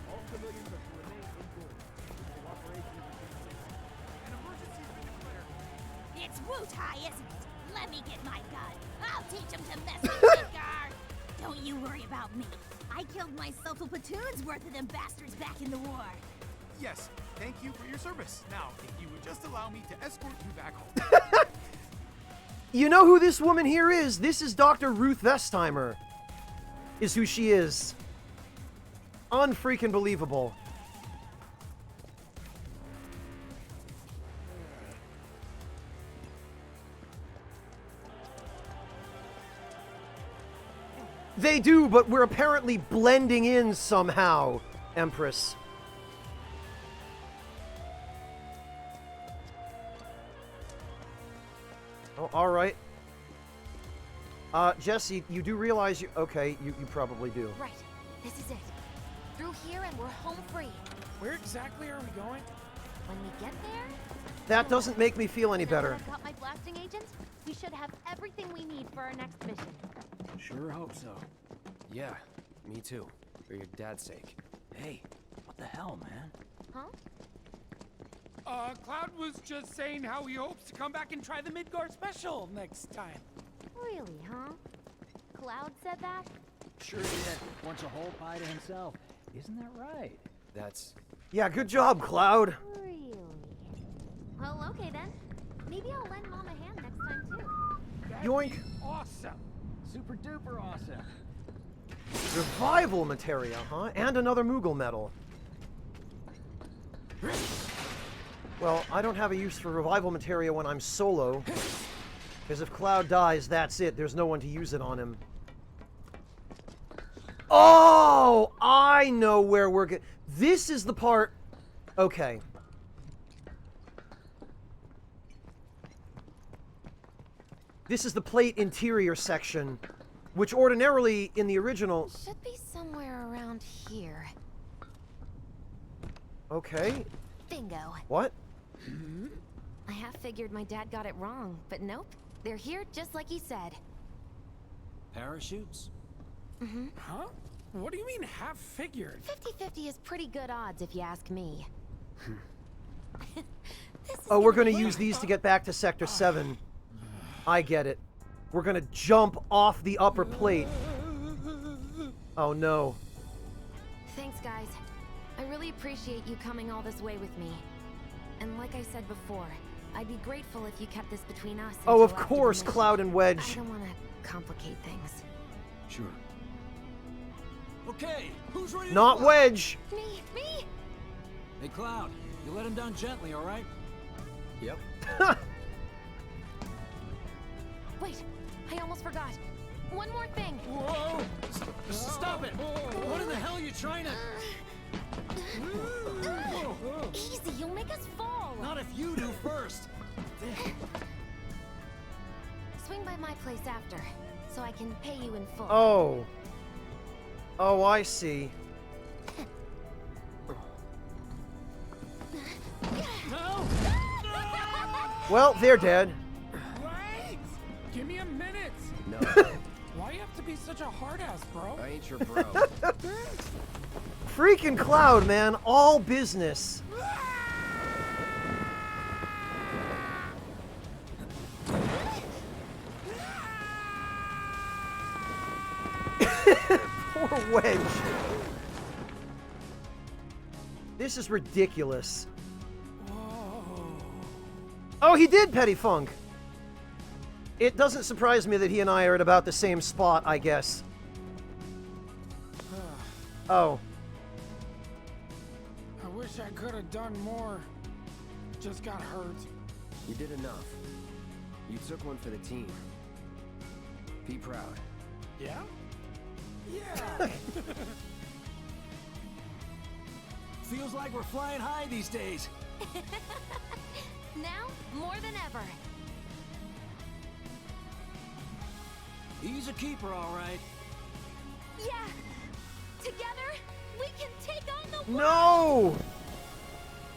O: All civilians are to remain indoors. Cooperation is necessary. An emergency has been declared.
H: It's Wutai, isn't it? Let me get my gun. I'll teach him to mess with Midgar. Don't you worry about me. I killed myself a platoon's worth of them bastards back in the war.
E: Yes, thank you for your service. Now, if you would just allow me to escort you back home.
A: You know who this woman here is? This is Dr. Ruth Vestheimer. Is who she is. Unfreaking believable. They do, but we're apparently blending in somehow, Empress. Oh, all right. Jesse, you do realize you... Okay, you probably do.
K: Right. This is it. Through here and we're home free.
C: Where exactly are we going?
K: When we get there...
A: That doesn't make me feel any
K: now that
A: better.
K: I've got my blasting agents, we should have everything we need for our next mission.
I: Sure hope so. Yeah, me too. For your dad's sake. Hey, what the hell, man?
K: Huh?
C: Cloud was just saying how he hopes to come back and try the Midgar special next time.
K: Really, huh? Cloud said that?
I: Sure did. Wants a whole pie to himself. Isn't that right? That's...
A: Yeah, good job, Cloud.
K: Really? Well, okay then. Maybe I'll lend Mom a hand next time too.
A: Yoink.
C: Awesome.
I: Super duper awesome.
A: Revival materia, huh? And another Moogle medal. Well, I don't have a use for revival materia when I'm solo. Because if Cloud dies, that's it. There's no one to use it on him. Oh! I know where we're going. This is the part... Okay. This is the plate interior section, which ordinarily in the original...
K: Should be somewhere around here.
A: Okay.
K: Bingo.
A: What?
K: I half figured my dad got it wrong, but nope. They're here just like he said.
J: Parachutes?
K: Mm-hmm.
C: Huh? What do you mean half figured?
K: 50-50 is pretty good odds if you ask me.
A: Oh, we're going to use these to get back to Sector 7. I get it. We're going to jump off the upper plate. Oh, no.
K: Thanks, guys. I really appreciate you coming all this way with me. And like I said before, I'd be grateful if you kept this between us.
A: Oh, of
K: until after the
A: course,
K: mission.
A: Cloud and Wedge.
K: I don't want to complicate things.
J: Sure. Okay, who's ready to
A: Not
J: fly?
A: Wedge!
K: Me!
J: Hey, Cloud, you let him down gently, all right?
I: Yep.
K: Wait, I almost forgot. One more thing.
J: Whoa! Stop it! What in the hell are you trying to...
K: Easy, you'll make us fall.
J: Not if you do first.
K: Swing by my place after, so I can pay you in full.
A: Oh. Oh, I see.
C: No!
A: Well, they're dead.
C: Wait! Give me a minute!
I: No.
C: Why you have to be such a hard ass, bro?
I: I ain't your bro.
A: Freaking Cloud, man. All business. Poor Wedge. This is ridiculous. Oh, he did Petty Funk. It doesn't surprise me that he and I are at about the same spot, I guess. Oh.
C: I wish I could have done more. Just got hurt.
I: You did enough. You took one for the team. Be proud.
C: Yeah? Yeah!
J: Feels like we're flying high these days.
K: Now, more than ever.
J: He's a keeper, all right.
K: Yeah! Together, we can take on the world!
A: No!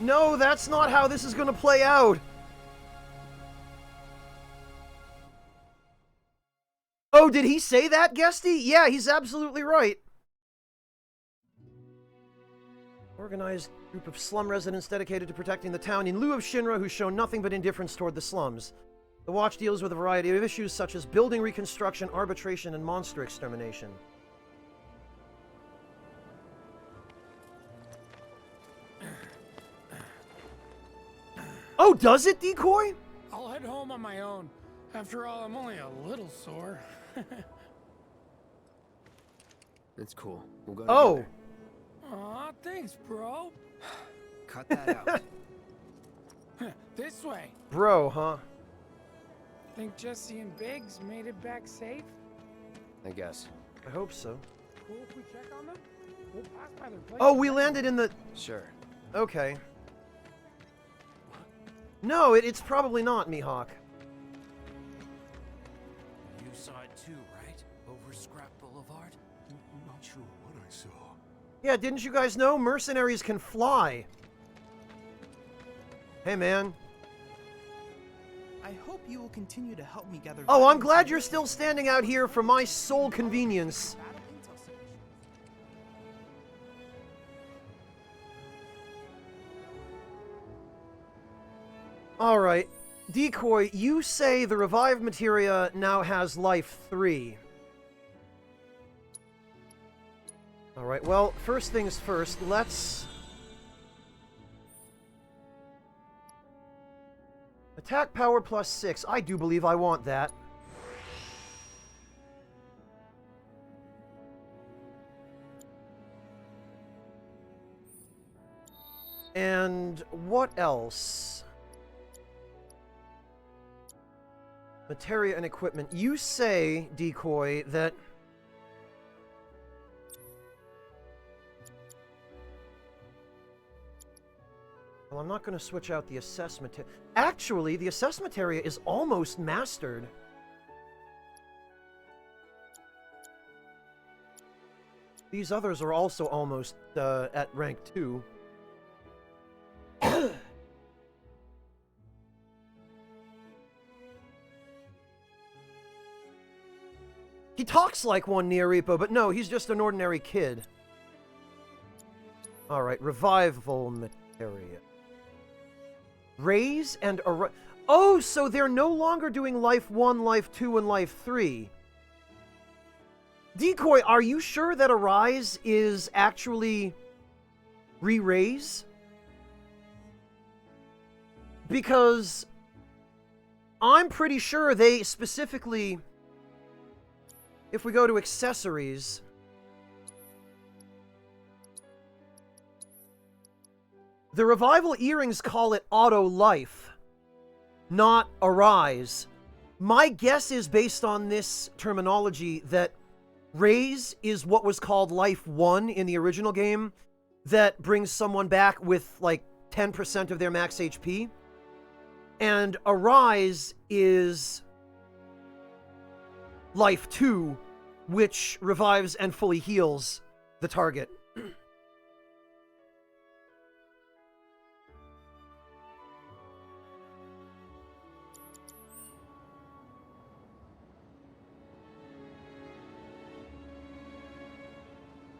A: No, that's not how this is going to play out. Oh, did he say that, Guesty? Yeah, he's absolutely right. Organized group of slum residents dedicated to protecting the town in lieu of Shinra, who show nothing but indifference toward the slums. The Watch deals with a variety of issues such as building reconstruction, arbitration, and monster extermination. Oh, does it, Decoy?
C: I'll head home on my own. After all, I'm only a little sore.
I: It's cool. We'll go
A: Oh.
I: together.
C: Aw, thanks, bro.
I: Cut that out.
C: This way.
A: Bro, huh?
C: Think Jesse and Biggs made it back safe?
I: I guess.
A: I hope so.
C: Cool if we check on them? We'll pass by their place.
A: Oh, we landed in the...
I: Sure.
A: Okay. No, it's probably not, Mihawk. Yeah, didn't you guys know mercenaries can fly? Hey, man.
G: I hope you will continue to help me gather.
A: Oh, I'm glad you're still standing out here for my sole convenience. Alright. Decoy, you say the revived materia now has life 3. Alright, well, first things first, let's... Attack power plus 6. I do believe I want that. And what else? Materia and equipment. You say, Decoy, that... Well, I'm not going to switch out the assessment. Actually, the assessment area is almost mastered. These others are also almost at rank 2. He talks like one Neorepo, but no, he's just an ordinary kid. Alright, revival materia. Raise and... Oh, so they're no longer doing life 1, life 2, and life 3. Decoy, are you sure that Arise is actually re-raise? Because I'm pretty sure they specifically... If we go to accessories... The Revival Earrings call it Auto Life, not Arise. My guess is, based on this terminology, that Raise is what was called Life 1 in the original game, that brings someone back with, like, 10% of their max HP. And Arise is Life 2, which revives and fully heals the target.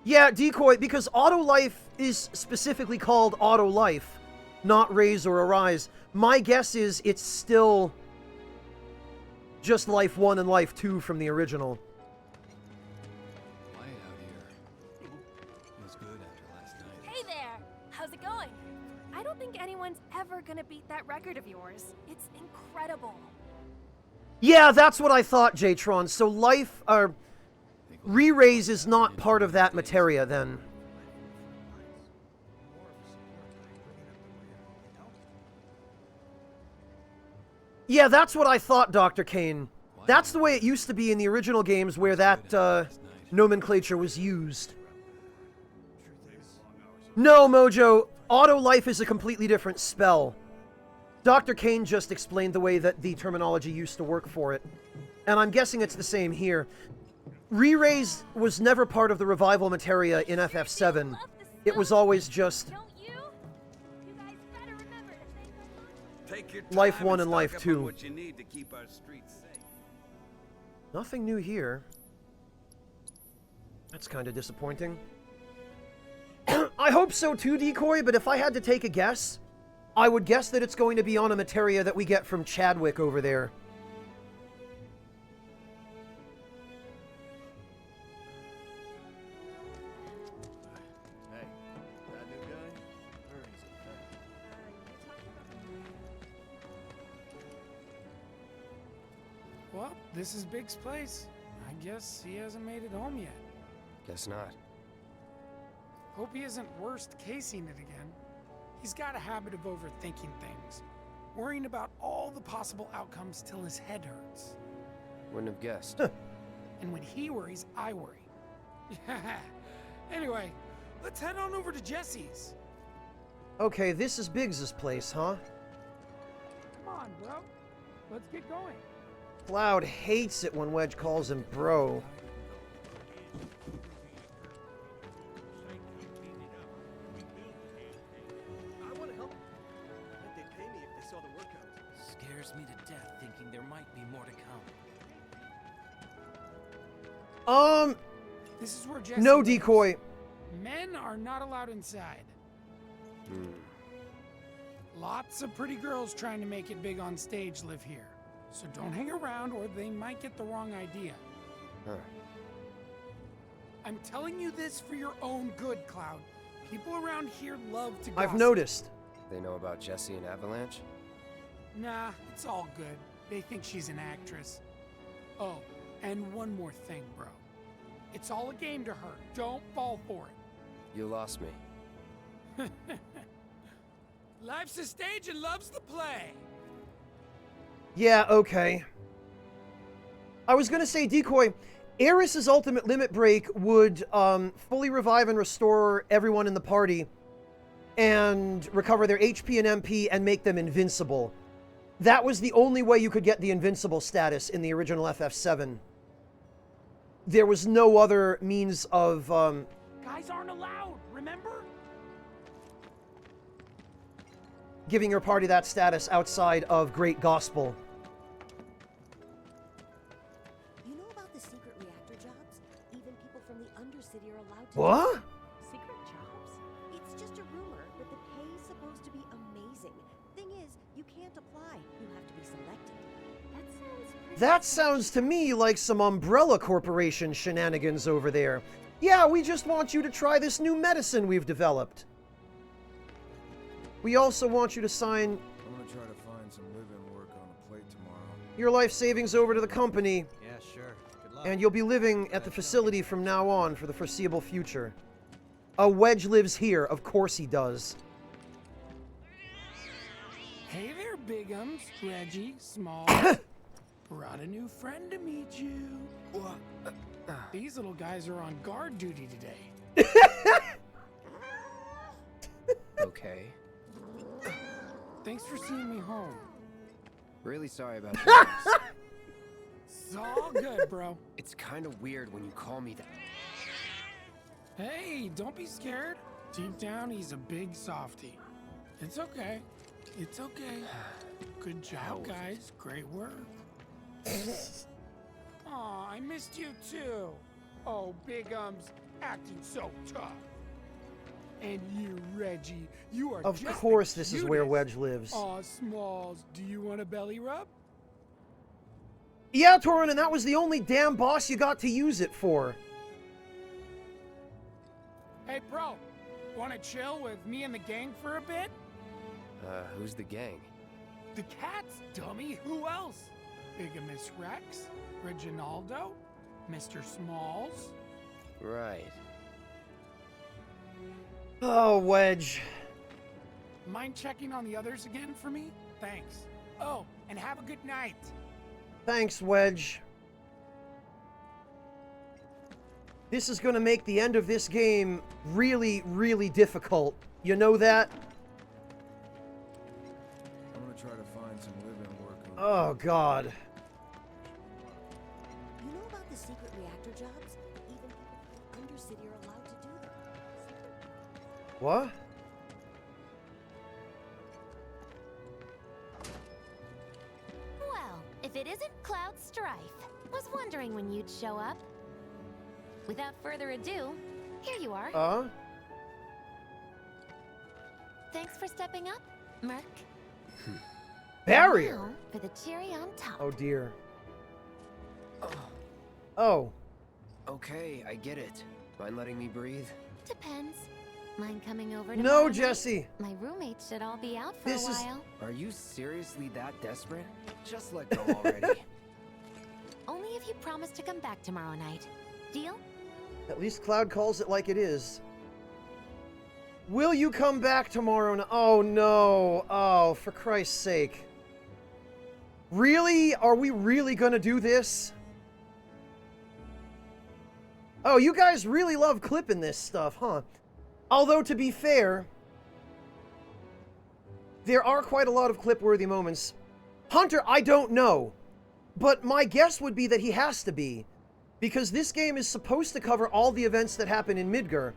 A: Yeah, Decoy, because Auto Life is specifically called Auto Life, not Raise or Arise. My guess is it's still just Life 1 and Life 2 from the original.
J: Quiet out here. Feels good after last night.
Q: Hey there! How's it going? I don't think anyone's ever gonna beat that record of yours. It's incredible.
A: Yeah, that's what I thought, Jtron. So Life, Re-Raise is not part of that materia, then. Yeah, that's what I thought, Dr. Kane. That's the way it used to be in the original games where that nomenclature was used. No, Mojo. Auto Life is a completely different spell. Dr. Kane just explained the way that the terminology used to work for it. And I'm guessing it's the same here. Re-Raise was never part of the revival materia in FF7. It was always just Life 1 and Life 2.
F: What you need to keep our streets safe.
A: Nothing new here. That's kind of disappointing. I hope so too, Decoy, but if I had to take a guess, I would guess that it's going to be on a materia that we get from Chadwick over there.
C: Well, this is Big's place. I guess he hasn't made it home yet.
R: Guess not.
C: Hope he isn't worst casing it again. He's got a habit of overthinking things, worrying about all the possible outcomes till his head hurts.
R: Wouldn't have guessed.
C: And when he worries, I worry. Anyway, let's head on over to Jesse's.
A: Okay, this is Biggs's place, huh?
C: Come on, bro. Let's get going.
A: Cloud hates it when Wedge calls him bro.
I: saw the workout. Scares me to death thinking there might be more to come.
C: This is where Jesse
A: No
C: lives.
A: decoy.
C: Men are not allowed inside. Lots of pretty girls trying to make it big on stage live here. So don't hang around or they might get the wrong idea.
R: Huh.
C: I'm telling you this for your own good, Cloud. People around here love to gossip.
A: I've noticed.
R: They know about Jesse and Avalanche?
C: Nah, it's all good. They think she's an actress. Oh, and one more thing, bro. It's all a game to her. Don't fall for it.
R: You lost me.
C: Life's a stage and love's the play.
A: Yeah, okay. I was gonna say, Decoy, Eris's ultimate limit break would fully revive and restore everyone in the party and recover their HP and MP and make them invincible. That was the only way you could get the invincible status in the original FF7. There was no other means of...
C: Guys aren't allowed, remember?
A: giving your party that status outside of Great Gospel.
L: You know about the secret reactor jobs? Even people from the Undercity are allowed to
A: What?
L: do secret jobs? It's just a rumor, but the pay is supposed to be amazing. Thing is, you can't apply. You have to be selected. That sounds pretty...
A: That sounds to me like some Umbrella Corporation shenanigans over there. Yeah, we just want you to try this new medicine we've developed. We also want you to sign
P: I'm gonna try to find some live-in work on the plate tomorrow.
A: your life savings over to the company,
I: Yeah, sure. Good luck.
A: and you'll be living at the facility from now on for the foreseeable future. Wedge lives here. Of course he does.
C: Hey there, Bigums, Reggie, Small. Brought a new friend to meet you. These little guys are on guard duty today.
R: Okay.
C: Thanks for seeing me home.
R: Really sorry about your loss.
C: It's all good, bro.
R: It's kind of weird when you call me that.
C: Hey, don't be scared. Deep down, he's a big softie. It's okay. It's okay. Good job, guys. Great work. Aw, I missed you too. Oh, Bigums, acting so tough. And you, Reggie, you are
A: Of
C: just
A: course
C: the
A: this is where
C: cutest.
A: Wedge lives.
C: Aw, Smalls, do you want a belly rub?
A: Yeah, Torin, and that was the only damn boss you got to use it for.
C: Hey, bro, wanna chill with me and the gang for a bit?
R: Who's the gang?
C: The cats, dummy. Who else? Bigamous Rex, Reginaldo, Mr. Smalls.
R: Right.
A: Oh, Wedge.
C: Mind checking on the others again for me? Thanks. Oh, and have a good night.
A: Thanks, Wedge. This is going to make the end of this game really, really difficult. You know that?
P: I'm gonna try to find some live-in work on
A: Oh, God.
L: You know about the secret reactor jobs? Even people from the Undercity are allowed to do them.
A: What?
K: Well, if it isn't Cloud Strife. Was wondering when you'd show up. Without further ado, here you are. Thanks for stepping up, Merc.
A: Barrier?
K: Now for the cherry on top.
A: Oh, dear. Oh.
R: Okay, I get it. Mind letting me breathe?
K: Depends. Mind coming over
A: No,
K: tomorrow night?
A: Jesse.
K: My roommates should all be out for
A: This
K: a
A: is-
K: while.
R: Are you seriously that desperate? Just let go already.
K: Only if you promise to come back tomorrow night. Deal?
A: At least Cloud calls it like it is. Will you come back tomorrow? Oh, no. Oh, for Christ's sake. Really? Are we really gonna do this? Oh, you guys really love clipping this stuff, huh? Although, to be fair, there are quite a lot of clip-worthy moments. Hunter, I don't know. But my guess would be that he has to be. Because this game is supposed to cover all the events that happen in Midgar.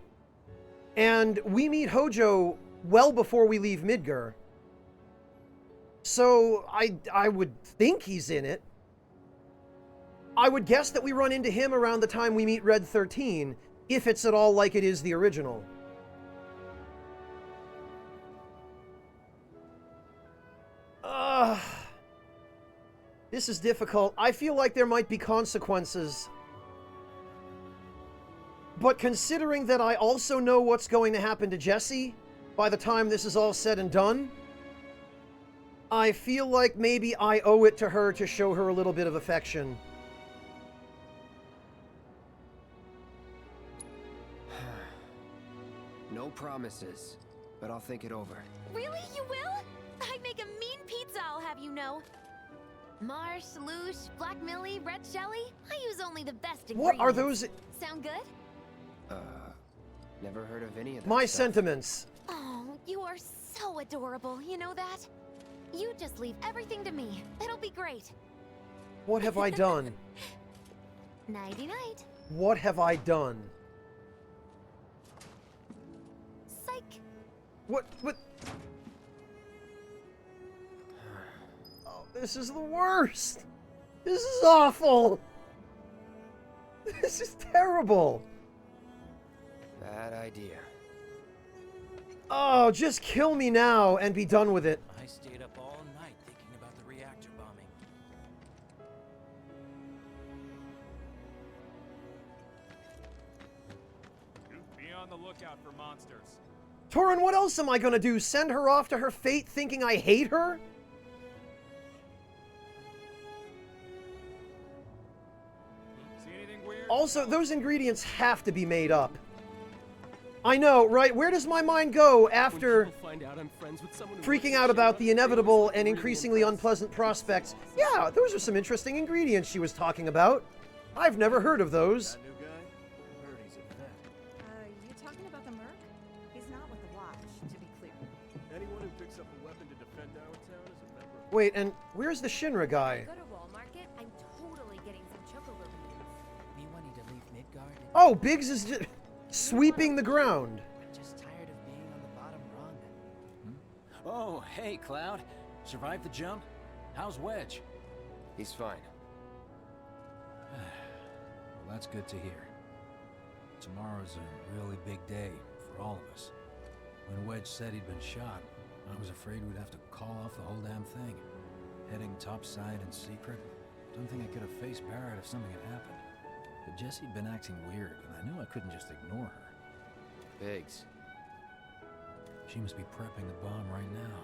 A: And we meet Hojo well before we leave Midgar. So I would think he's in it. I would guess that we run into him around the time we meet Red 13, if it's at all like it is the original. This is difficult. I feel like there might be consequences. But considering that I also know what's going to happen to Jessie by the time this is all said and done, I feel like maybe I owe it to her to show her a little bit of affection.
R: No promises, but I'll think it over.
K: Really? You will? I make a mean pizza, I'll have you know. Marsh, Loosh, Black Millie, Red Shelly. I use only the best ingredients.
A: What are those?
K: Sound good?
R: Never heard of any of that
A: My
R: stuff.
A: sentiments.
K: Oh, you are so adorable, you know that? You just leave everything to me. It'll be great.
A: What have I done?
K: Nighty-night.
A: What have I done?
K: Psych.
A: What? Oh, this is the worst. This is awful. This is terrible.
R: Bad idea.
A: Oh, just kill me now and be done with it.
J: I stayed up all night thinking about the reactor bombing.
E: Be on the lookout for monsters.
A: Torin, what else am I gonna do? Send her off to her fate thinking I hate her?
E: See anything weird?
A: Also, those ingredients have to be made up. I know, right? Where does my mind go after freaking out about the inevitable and increasingly unpleasant prospects? Yeah, those are some interesting ingredients she was talking about. I've never heard of those.
B: You talking about the Merc? He's not with the Watch, to be clear.
D: Anyone who picks up a weapon to defend our town is a member of...
A: Wait, and where's the Shinra guy?
K: Go to Wall Market. I'm totally getting some chocobo beans.
I: Me wanting to leave Midgard.
A: Oh, Biggs is just sweeping the ground.
I: I'm just tired of being on the bottom rung. Oh, hey, Cloud. Survived the jump? How's Wedge?
R: He's fine.
J: Well, that's good to hear. Tomorrow's a really big day for all of us. When Wedge said he'd been shot, I was afraid we'd have to call off the whole damn thing. Heading topside in secret. Don't think I could have faced Barrett if something had happened. But Jessie'd been acting weird, and I knew I couldn't just ignore her.
R: Biggs.
J: She must be prepping the bomb right now.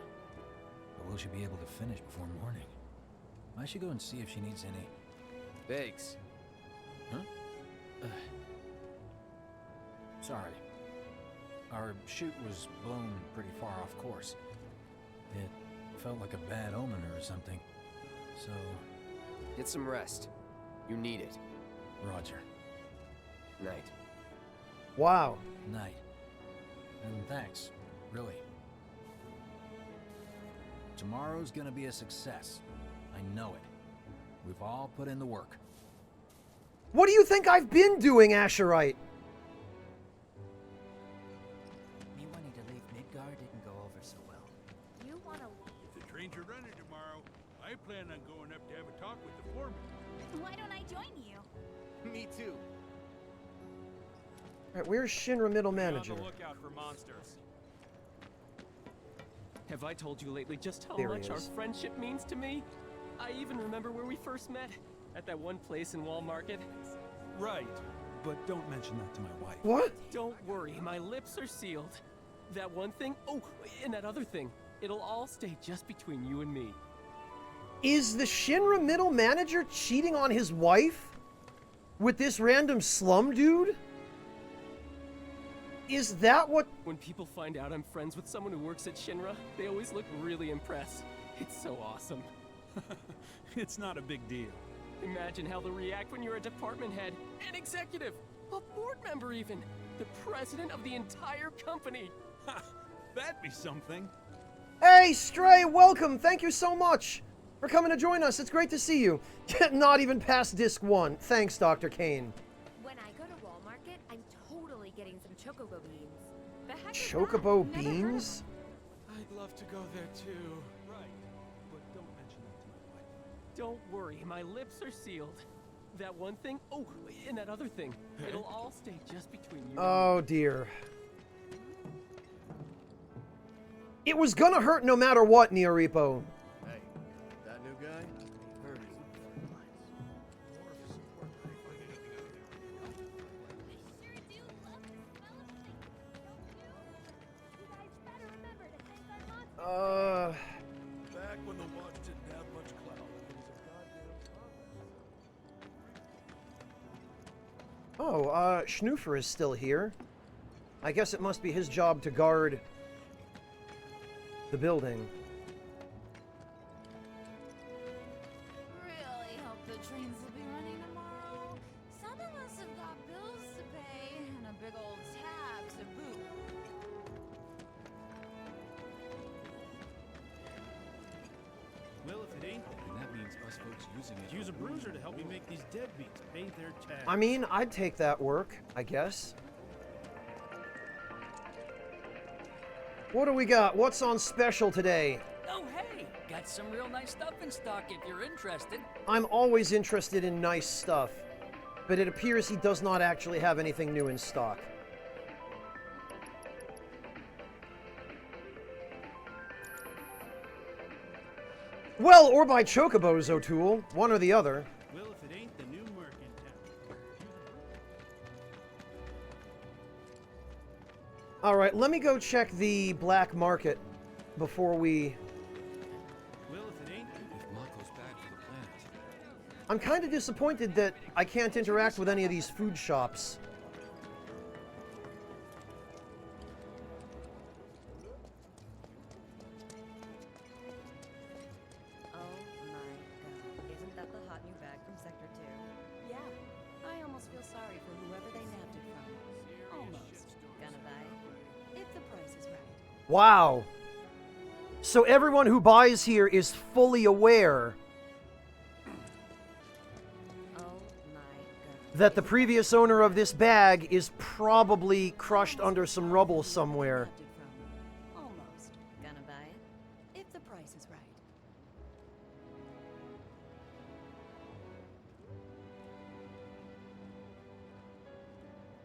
J: But will she be able to finish before morning? I should go and see if she needs any...
R: Biggs.
J: Huh? Sorry. Our chute was blown pretty far off course. It felt like a bad omen or something. So...
R: Get some rest. You need it.
J: Roger.
R: Night.
A: Wow.
J: Night. And thanks, really. Tomorrow's gonna be a success. I know it. We've all put in the work.
A: What do you think I've been doing, Asherite?
I: Me wanting to leave Midgard didn't go over so well.
K: You want to...
N: If the trains are running tomorrow, I plan on going up to have a talk with the foreman.
V: Why don't I join you?
E: Me too.
A: Alright, where's Shinra Middle Manager?
E: Be on the lookout for monsters. Have I told you lately just how
A: There he
E: much our
A: is.
E: friendship means to me? I even remember where we first met, at that one place in Wall Market.
W: Right, but don't mention that to my wife.
A: What?
E: Don't worry, my lips are sealed. That one thing, oh, and that other thing, it'll all stay just between you and me.
A: Is the Shinra Middle Manager cheating on his wife? With this random slum dude? Is that what...
E: When people find out I'm friends with someone who works at Shinra, they always look really impressed. It's so awesome.
W: It's not a big deal.
E: Imagine how they'll react when you're a department head, an executive, a board member even, the president of the entire company.
W: Ha! That'd be something.
A: Hey, Stray, welcome! Thank you so much for coming to join us. It's great to see you. Not even past Disc 1. Thanks, Dr. Kane.
K: When I go to Wall Market, I'm totally getting some chocobo beans.
A: Chocobo beans?
D: I'd love to go there too.
N: Right, but
E: Don't worry, my lips are sealed. That one thing, oh, and that other thing, it'll all stay just between you.
A: Oh dear. It was gonna hurt no matter what, Neoripo.
D: Hey, that new guy? Heard he's back when the watch didn't have much clout. It was a goddamn
A: Oh, Schnoofer is still here. I guess it must be his job to guard the building.
M: Really hope the trains will be running tomorrow. Some of us have got bills to pay and a big old tab to boot.
N: Well, if it ain't, then that means us folks using it. Use a bruiser to help me make these deadbeats pay their tax.
A: I mean, I'd take that work, I guess. What do we got? What's on special today?
S: Oh, hey! Got some real nice stuff in stock if you're interested.
A: I'm always interested in nice stuff, but it appears he does not actually have anything new in stock. Well, or by chocobos, O'Toole. One or the other.
N: Well, if it ain't the new merc in town.
A: Alright, let me go check the black market before we...
N: Well, if it ain't, if Mako's back for the planet.
A: I'm kind of disappointed that I can't interact with any of these food shops.
L: Oh my god. Isn't that the hot new bag from Sector 2? Yeah. I almost feel sorry for whoever they nabbed it from. Almost. Gonna buy it? If the price is right.
A: Wow. So everyone who buys here is fully aware that the previous owner of this bag is probably crushed under some rubble somewhere.
L: Almost. Gonna buy it? If the price is right.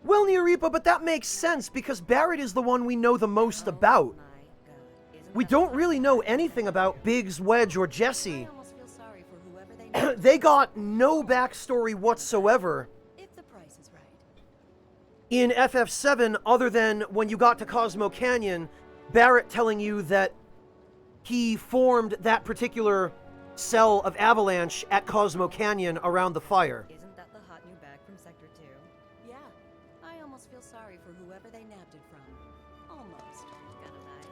A: Well, Neoripo, but that makes sense because Barrett is the one we know the most about. We don't really know anything about Biggs, Wedge, or Jesse. They got no backstory whatsoever in FF7 other than when you got to Cosmo Canyon, Barrett telling you that he formed that particular cell of Avalanche at Cosmo Canyon around the fire.
L: Isn't that the hot new bag from Sector 2? Yeah. I almost feel sorry for whoever they nabbed it from. Almost. Gonna buy it?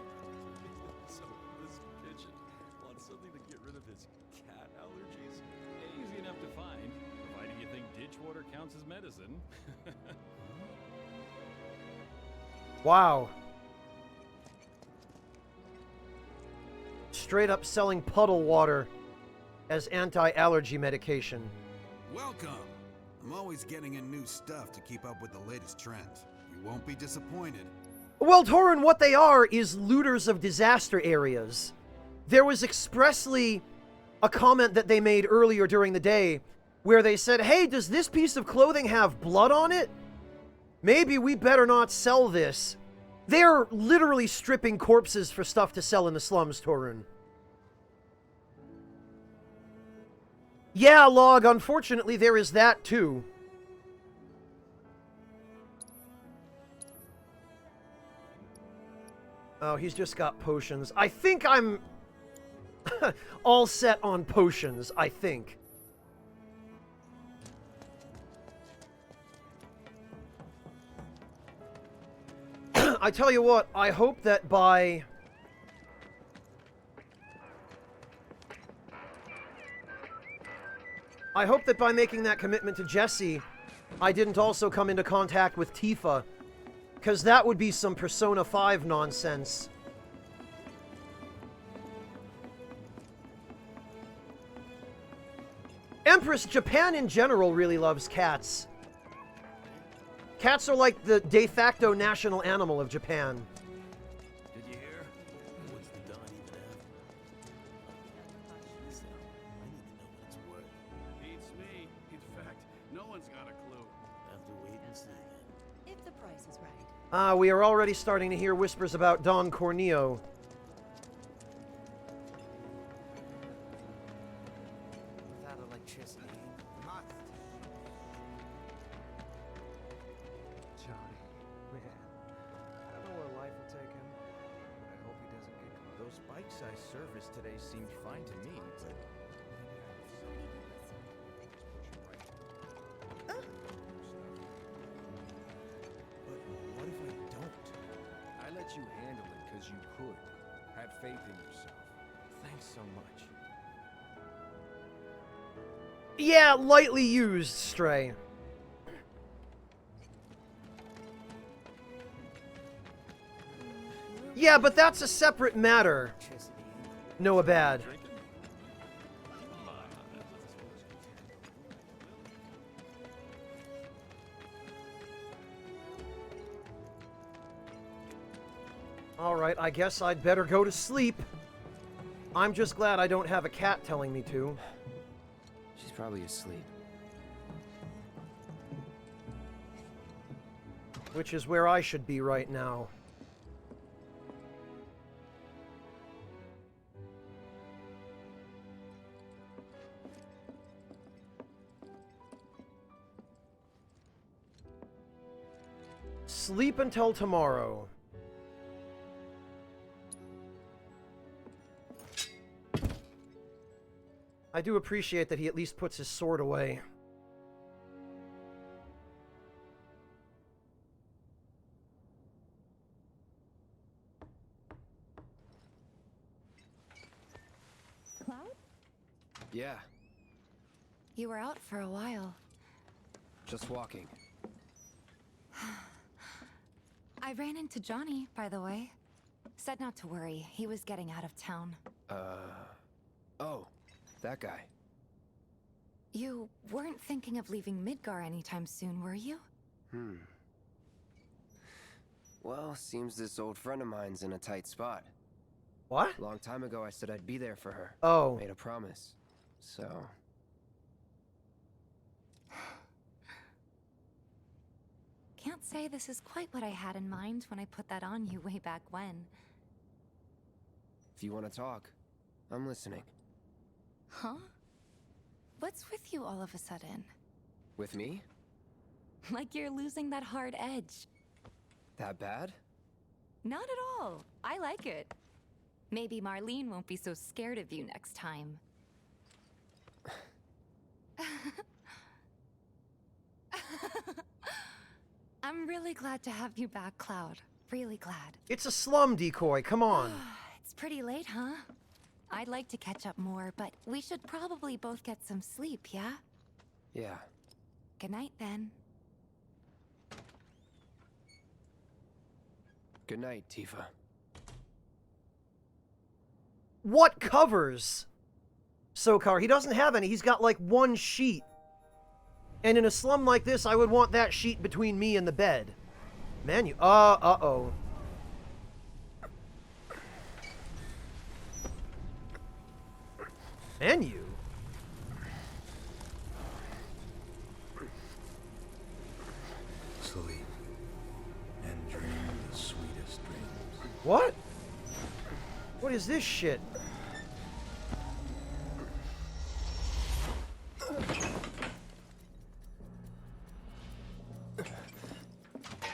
D: So, this pigeon wants something to get rid of his cat allergies?
T: Easy enough to find, provided you think ditch water counts as medicine.
A: Wow. Straight up selling puddle water as anti-allergy medication.
F: Welcome! I'm always getting in new stuff to keep up with the latest trends. You won't be disappointed.
A: Well, Torun, what they are is looters of disaster areas. There was expressly a comment that they made earlier during the day where they said, hey, does this piece of clothing have blood on it? Maybe we better not sell this. They're literally stripping corpses for stuff to sell in the slums, Torun. Yeah, Log, unfortunately there is that too. Oh, he's just got potions. I think I'm all set on potions, I think. I tell you what, I hope that by... I hope that by making that commitment to Jesse, I didn't also come into contact with Tifa, because that would be some Persona 5 nonsense. Empress, Japan in general really loves cats. Cats are like the de facto national animal of Japan.
D: Did you hear? What's the Don even have? I need to know when it's one's got a clue.
H: Have to wait and see then.
L: If the price is right.
A: Ah, we are already starting to hear whispers about Don Corneo.
H: Without electricity, must.
O: Johnny, man. I don't know where life will take him, but I hope he doesn't get caught.
I: Those bikes I serviced today seemed fine to me, but...
O: But what if I don't? I let you handle it because you could. Have faith in yourself. Thanks so much.
A: Yeah, lightly used, Stray. Yeah, but that's a separate matter. Noah Bad. Alright, I guess I'd better go to sleep. I'm just glad I don't have a cat telling me to.
R: She's probably asleep.
A: Which is where I should be right now. Sleep until tomorrow. I do appreciate that he at least puts his sword away.
U: Cloud?
R: Yeah,
U: You were out for a while.
R: just walking.
U: I ran into Johnny, by the way. Said not to worry, he was getting out of town.
R: Oh, that guy.
U: You weren't thinking of leaving Midgar anytime soon, were you?
R: Well, seems this old friend of mine's in a tight spot.
A: What?
R: Long time ago I said I'd be there for her.
A: Oh.
R: Made a promise. So...
U: Can't say this is quite what I had in mind when I put that on you way back when.
R: If you want to talk, I'm listening.
U: Huh? What's with you all of a sudden?
R: With me?
U: Like you're losing that hard edge.
R: That bad?
U: Not at all. I like it. Maybe Marlene won't be so scared of you next time. I'm really glad to have you back, Cloud. Really glad.
A: It's a slum decoy, come on.
U: It's pretty late, huh? I'd like to catch up more, but we should probably both get some sleep, yeah?
R: Yeah.
U: Good night, then.
R: Good night, Tifa.
A: What covers? Sokar, he doesn't have any. He's got like one sheet. And in a slum like this, I would want that sheet between me and the bed. Menu. Uh-oh. Menu?
P: Sleep and dream the sweetest dreams.
A: What? What is this shit?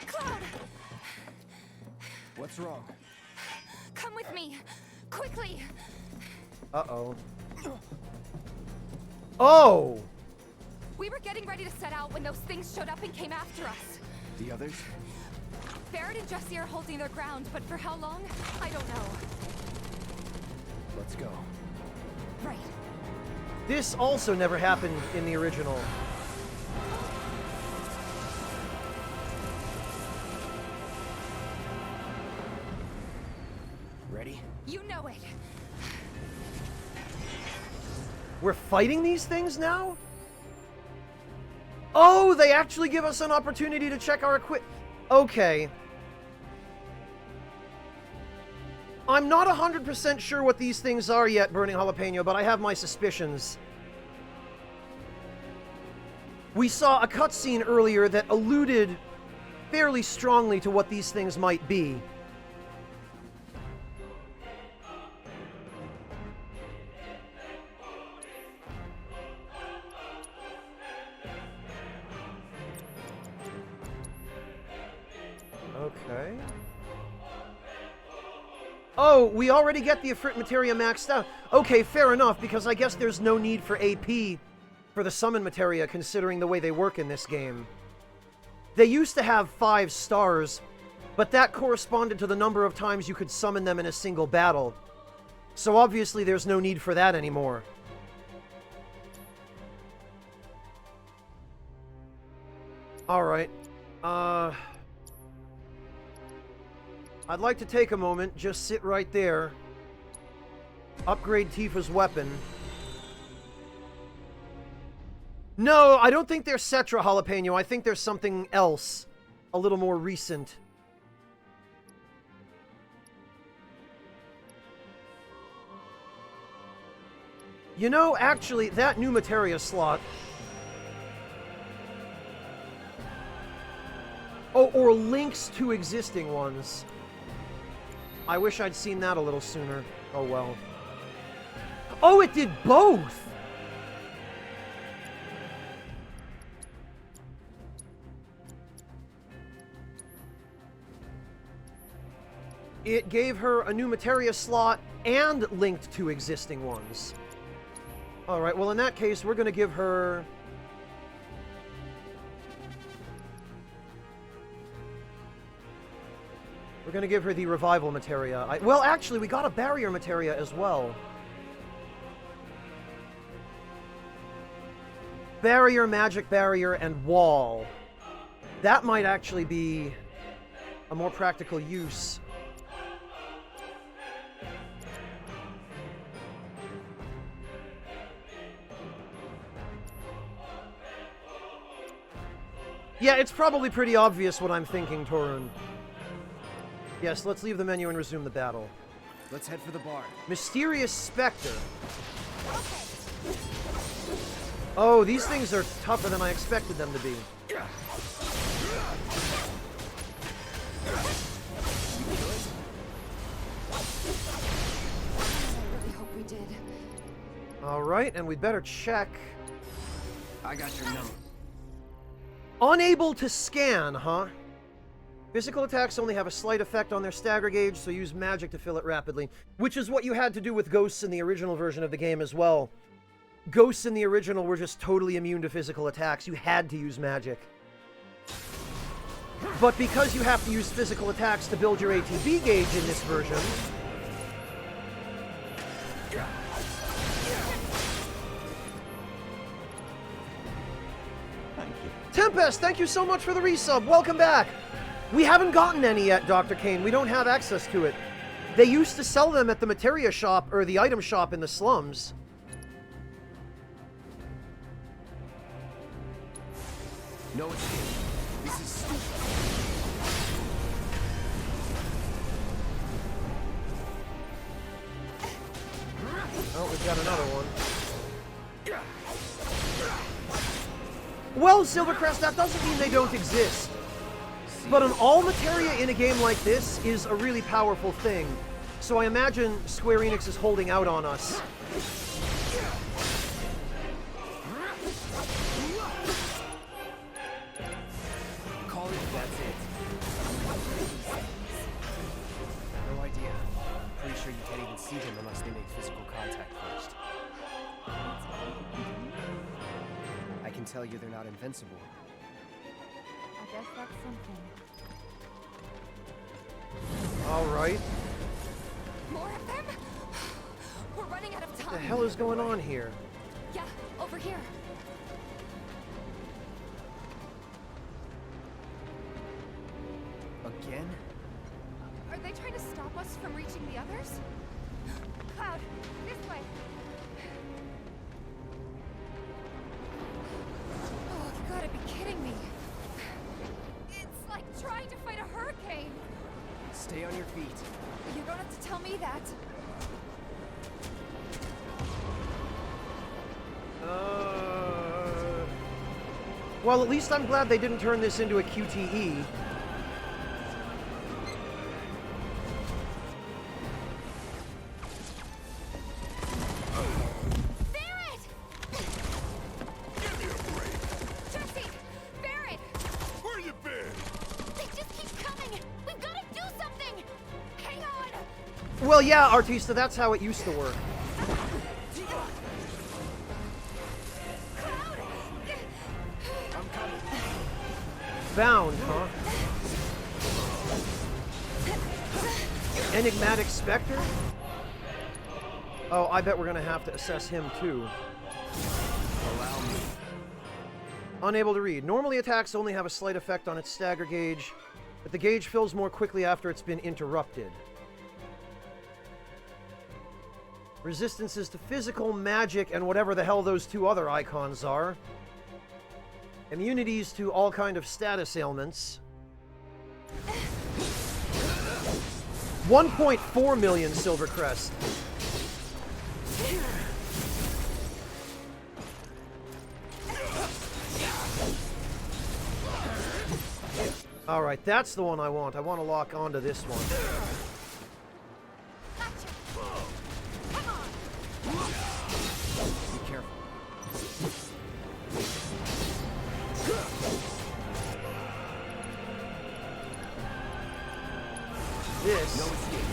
U: Cloud!
R: What's wrong?
U: Come with me! Quickly!
A: Uh-oh. Oh!
U: We were getting ready to set out when those things showed up and came after us.
R: The others?
U: Barrett and Jesse are holding their ground, but for how long? I don't know.
R: Let's go.
U: Right.
A: This also never happened in the original.
R: Ready?
U: You know it.
A: We're fighting these things now? Oh, they actually give us an opportunity to check our Okay. I'm not 100% sure what these things are yet, Burning Jalapeno, but I have my suspicions. We saw a cutscene earlier that alluded fairly strongly to what these things might be. Okay. Oh, we already get the Ifrit Materia maxed out. Okay, fair enough, because I guess there's no need for AP for the Summon Materia, considering the way they work in this game. They used to have 5 stars, but that corresponded to the number of times you could summon them in a single battle. So obviously there's no need for that anymore. Alright. I'd like to take a moment, just sit right there. Upgrade Tifa's weapon. No, I don't think they're Cetra Jalapeno. I think there's something else. A little more recent. You know, actually, that new Materia slot... Oh, or links to existing ones. I wish I'd seen that a little sooner. Oh, well. Oh, it did both! It gave her a new Materia slot and linked to existing ones. Alright, well in that case, we're gonna give her... We're gonna give her the Revival Materia. Well, actually, we got a Barrier Materia as well. Barrier, Magic Barrier, and Wall. That might actually be a more practical use. Yeah, it's probably pretty obvious what I'm thinking, Torun. Yes, let's leave the menu and resume the battle.
O: Let's head for the bar.
A: Mysterious Spectre. Oh, these things are tougher than I expected them to be.
U: I really hope we did.
A: Alright, and we'd better check.
O: I got your number.
A: Unable to scan, huh? Physical attacks only have a slight effect on their stagger gauge, so use magic to fill it rapidly. Which is what you had to do with ghosts in the original version of the game as well. Ghosts in the original were just totally immune to physical attacks. You had to use magic. But because you have to use physical attacks to build your ATB gauge in this version... Tempest, thank you so much for the resub. Welcome back. We haven't gotten any yet, Dr. Kane. We don't have access to it. They used to sell them at the materia shop, or the item shop in the slums.
O: No escape. This is stupid.
A: Oh, we've got another one. Well, Silvercrest, that doesn't mean they don't exist. But an all materia in a game like this is a really powerful thing. So I imagine Square Enix is holding out on us.
O: Call it, that's it. No idea. Pretty sure you can't even see them unless they make physical contact first. I can tell you they're not invincible.
U: I guess that's something.
A: Alright.
U: More of them? We're running out of time.
A: What the hell is going on here?
U: Yeah, over here.
O: Again?
U: Are they trying to stop us from reaching the others? Cloud, this way. Oh, you gotta be kidding me. It's like trying to fight a hurricane.
O: Stay on your feet.
U: You don't have to tell me that.
A: Well, at least I'm glad they didn't turn this into a QTE. Well, yeah, Artista, that's how it used to work. Bound, huh? Enigmatic Spectre? Oh, I bet we're gonna have to assess him too.
O: Allow me.
A: Unable to read. Normally attacks only have a slight effect on its stagger gauge, but the gauge fills more quickly after it's been interrupted. Resistances to physical, magic, and whatever the hell those two other icons are. Immunities to all kind of status ailments. 1.4 million Silvercrest. Alright, that's the one I want. I want to lock onto this one.
I: Be careful.
A: This.
I: No escape.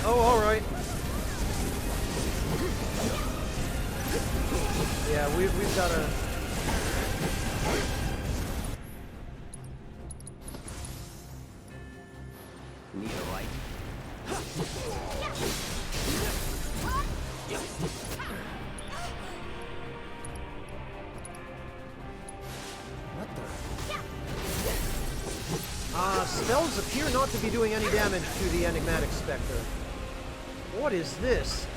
A: Oh, alright. Yeah, we've got to...
I: Need a light? What the?
A: Spells appear not to be doing any damage to the Enigmatic Spectre. What is this?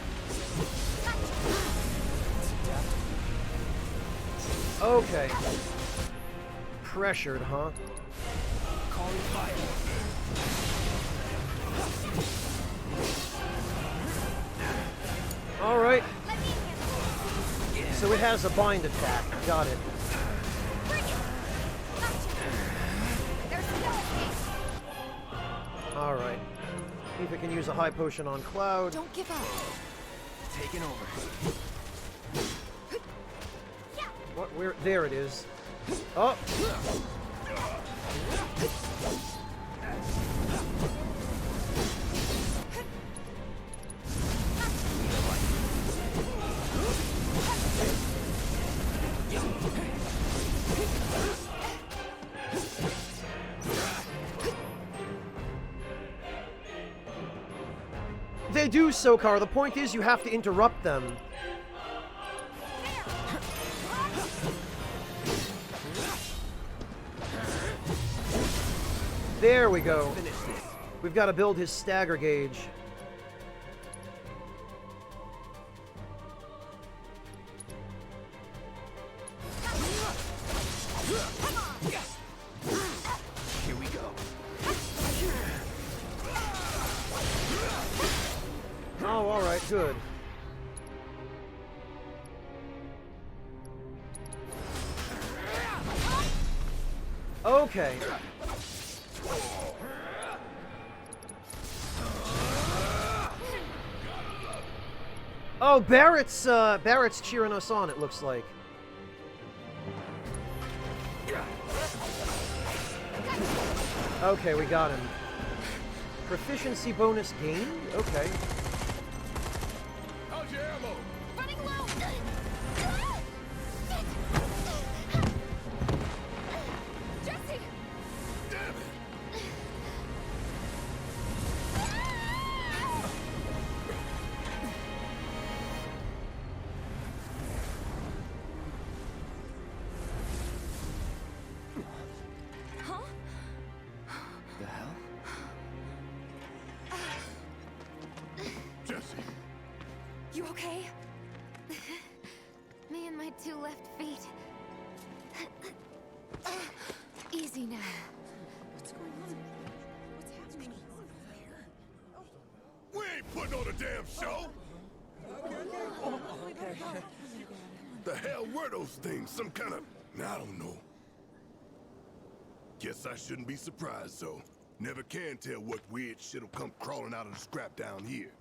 A: Okay. Pressured, huh?
I: Calling fire.
A: Alright. So it has a bind attack. Got it. Alright. See if it can use a high potion on Cloud.
U: Don't give up.
I: Taking over.
A: What? Where? There it is. Oh! They do, Sokar. The point is you have to interrupt them. There we go. We've got to build his stagger gauge.
I: Here we go.
A: Oh, alright, good. Okay. Oh, Barrett's cheering us on, it looks like. Okay, we got him. Proficiency bonus gained? Okay.
D: How's your ammo?
M: Running low! Jesse!
D: Damn it!
U: Huh?
I: The hell?
D: Jesse.
U: You okay?
K: Me and my two left feet. Easy now.
M: What's going on? What's happening?
D: We ain't putting on a damn show! The hell were those things? Some kind of
C: I don't know. Guess I shouldn't be surprised, though. Never can tell what weird shit'll come crawling out of the scrap down here.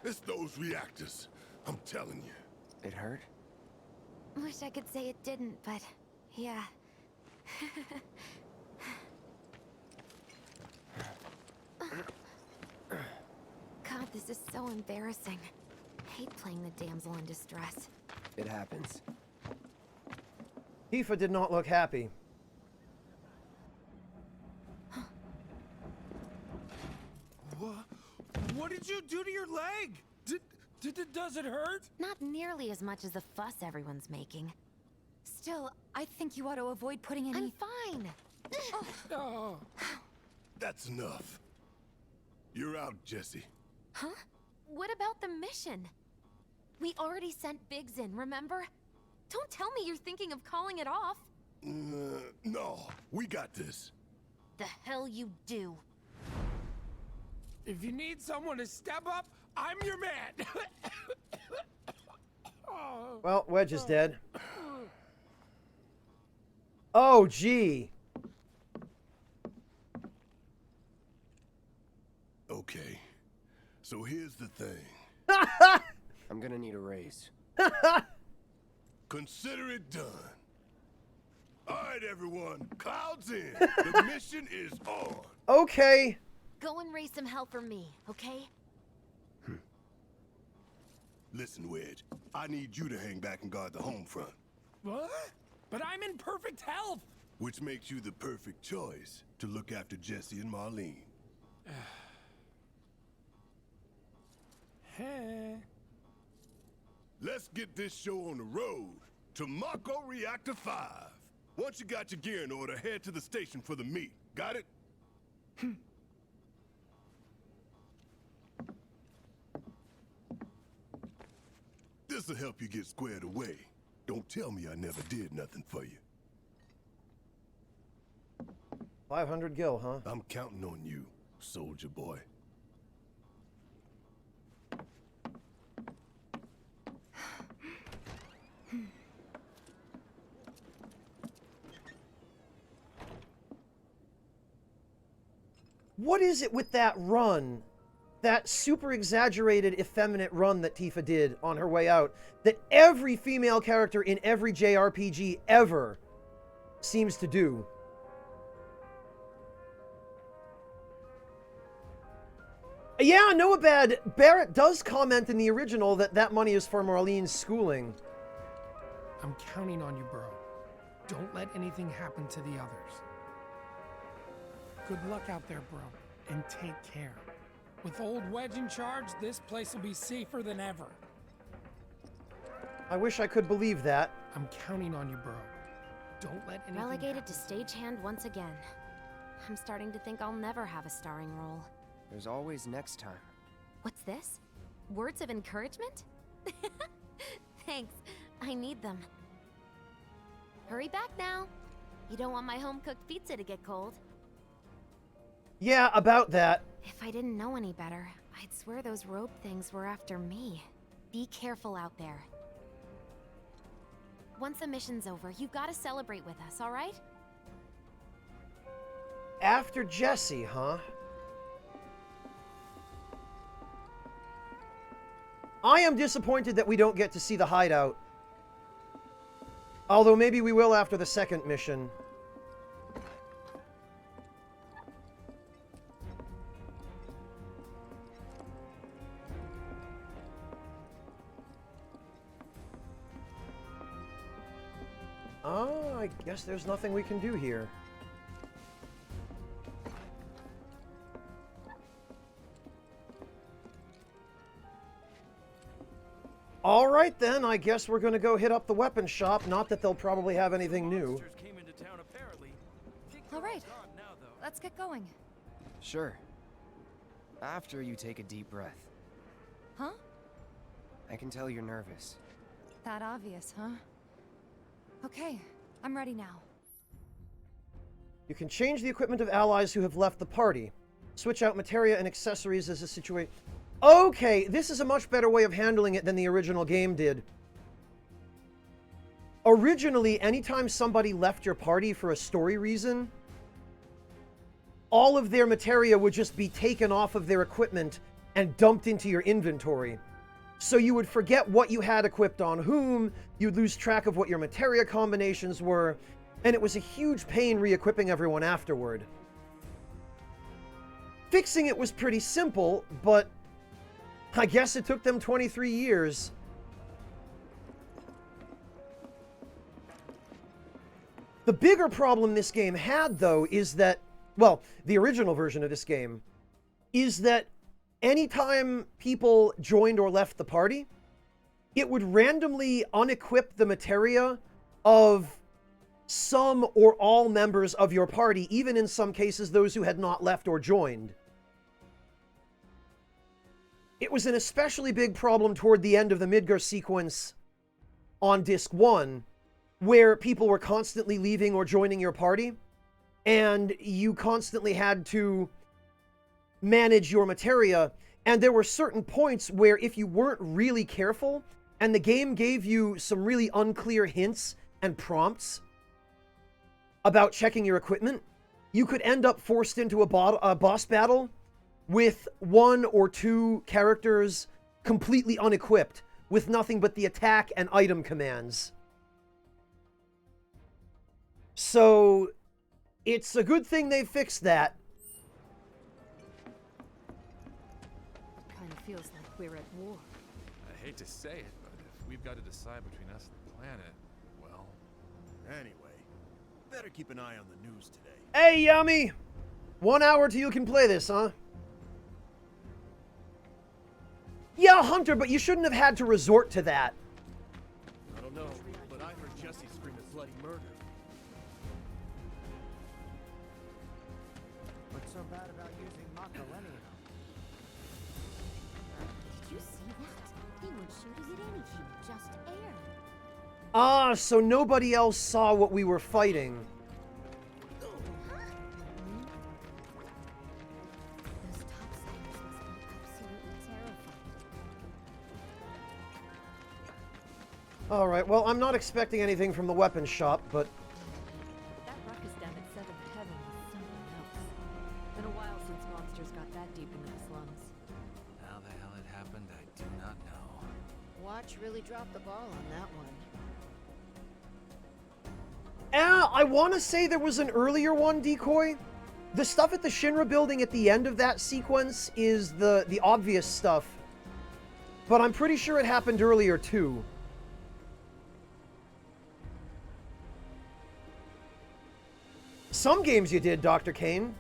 C: It's those reactors, I'm telling you.
R: It hurt?
U: Wish I could say it didn't, but yeah. God, this is so embarrassing. Hate playing the damsel in distress.
R: It happens.
A: Tifa did not look happy.
N: What did you do to your leg? Does it hurt?
K: Not nearly as much as the fuss everyone's making.
U: Still, I think you ought to avoid putting any...
K: I'm fine.
N: Oh.
C: That's enough. You're out, Jesse.
K: Huh? What about the mission? We already sent Biggs in, remember? Don't tell me you're thinking of calling it off.
C: No, we got this.
K: The hell you do.
N: If you need someone to step up, I'm your man.
A: Well, Wedge is dead. Oh, gee.
C: Okay, so here's the thing.
R: I'm gonna need a raise.
C: Consider it done. All right, everyone, Cloud's in. The mission is on.
A: Okay.
K: Go and raise some hell for me, okay?
C: Listen, Wedge, I need you to hang back and guard the home front.
N: What? But I'm in perfect health.
C: Which makes you the perfect choice to look after Jesse and Marlene.
N: Hey.
C: Let's get this show on the road to Mako Reactor 5. Once you got your gear in order, head to the station for the meet. Got it? This'll help you get squared away. Don't tell me I never did nothing for you.
A: 500 gil, huh?
C: I'm counting on you, soldier boy.
A: What is it with that run? That super exaggerated, effeminate run that Tifa did on her way out, that every female character in every JRPG ever seems to do. Yeah, Noah Bad, Barrett does comment in the original that that money is for Marlene's schooling.
N: I'm counting on you, bro. Don't let anything happen to the others. Good luck out there, bro, and take care. With old Wedge in charge, this place will be safer than ever.
A: I wish I could believe that.
N: I'm counting on you, bro. Don't let anything
K: Relegated
N: happen.
K: to stagehand once again. I'm starting to think I'll never have a starring role.
R: There's always next time.
K: What's this? Words of encouragement? Thanks. I need them. Hurry back now. You don't want my home-cooked pizza to get cold.
A: Yeah, about that.
K: If I didn't know any better, I'd swear those rope things were after me. Be careful out there. Once the mission's over, you gotta celebrate with us, alright?
A: After Jesse, huh? I am disappointed that we don't get to see the hideout. Although maybe we will after the second mission. I guess there's nothing we can do here. All right then, I guess we're gonna go hit up the weapon shop. Not that they'll probably have anything new.
U: All right, let's get going.
R: Sure. After you take a deep breath.
U: Huh?
R: I can tell you're nervous.
U: That obvious, huh? Okay, I'm ready now.
A: You can change the equipment of allies who have left the party. Switch out materia and accessories as a situation. Okay, this is a much better way of handling it than the original game did. originally, anytime somebody left your party for a story reason, all of their materia would just be taken off of their equipment and dumped into your inventory. So you would forget what you had equipped on whom, you'd lose track of what your materia combinations were, and it was a huge pain re-equipping everyone afterward. Fixing it was pretty simple, but I guess it took them 23 years. The bigger problem this game had, though, is that, well, the original version of this game, is that anytime people joined or left the party, it would randomly unequip the materia of some or all members of your party, even in some cases those who had not left or joined. It was an especially big problem toward the end of the Midgar sequence on Disc 1, where people were constantly leaving or joining your party, and you constantly had to manage your materia, and there were certain points where if you weren't really careful, and the game gave you some really unclear hints and prompts about checking your equipment, you could end up forced into a boss battle with one or two characters completely unequipped, with nothing but the attack and item commands. So, it's a good thing they fixed that.
L: Kind of feels like we're at war.
D: I hate to say it, but if we've got to decide between us and the planet, well...
H: Anyway, better keep an eye on the news today.
A: Hey, Yummy! 1 hour till you can play this, huh? Yeah, Hunter, but you shouldn't have had to resort to that.
H: I don't know, but I heard Jesse scream at bloody murder. What's so bad about using Macaroni?
V: Did you see that? He weren't shooting at anything, just air.
A: Ah, so nobody else saw what we were fighting. Alright, well, I'm not expecting anything from the weapons shop, but...
L: That ruckus down at 7th Heaven was something else. Been a while since monsters got that deep into the slums.
J: How the hell it happened, I do not know.
L: Watch really dropped the ball on that one.
A: I want to say there was an earlier one, Decoy. The stuff at the Shinra building at the end of that sequence is the obvious stuff. But I'm pretty sure it happened earlier, too. Some games you did, Dr. Kane.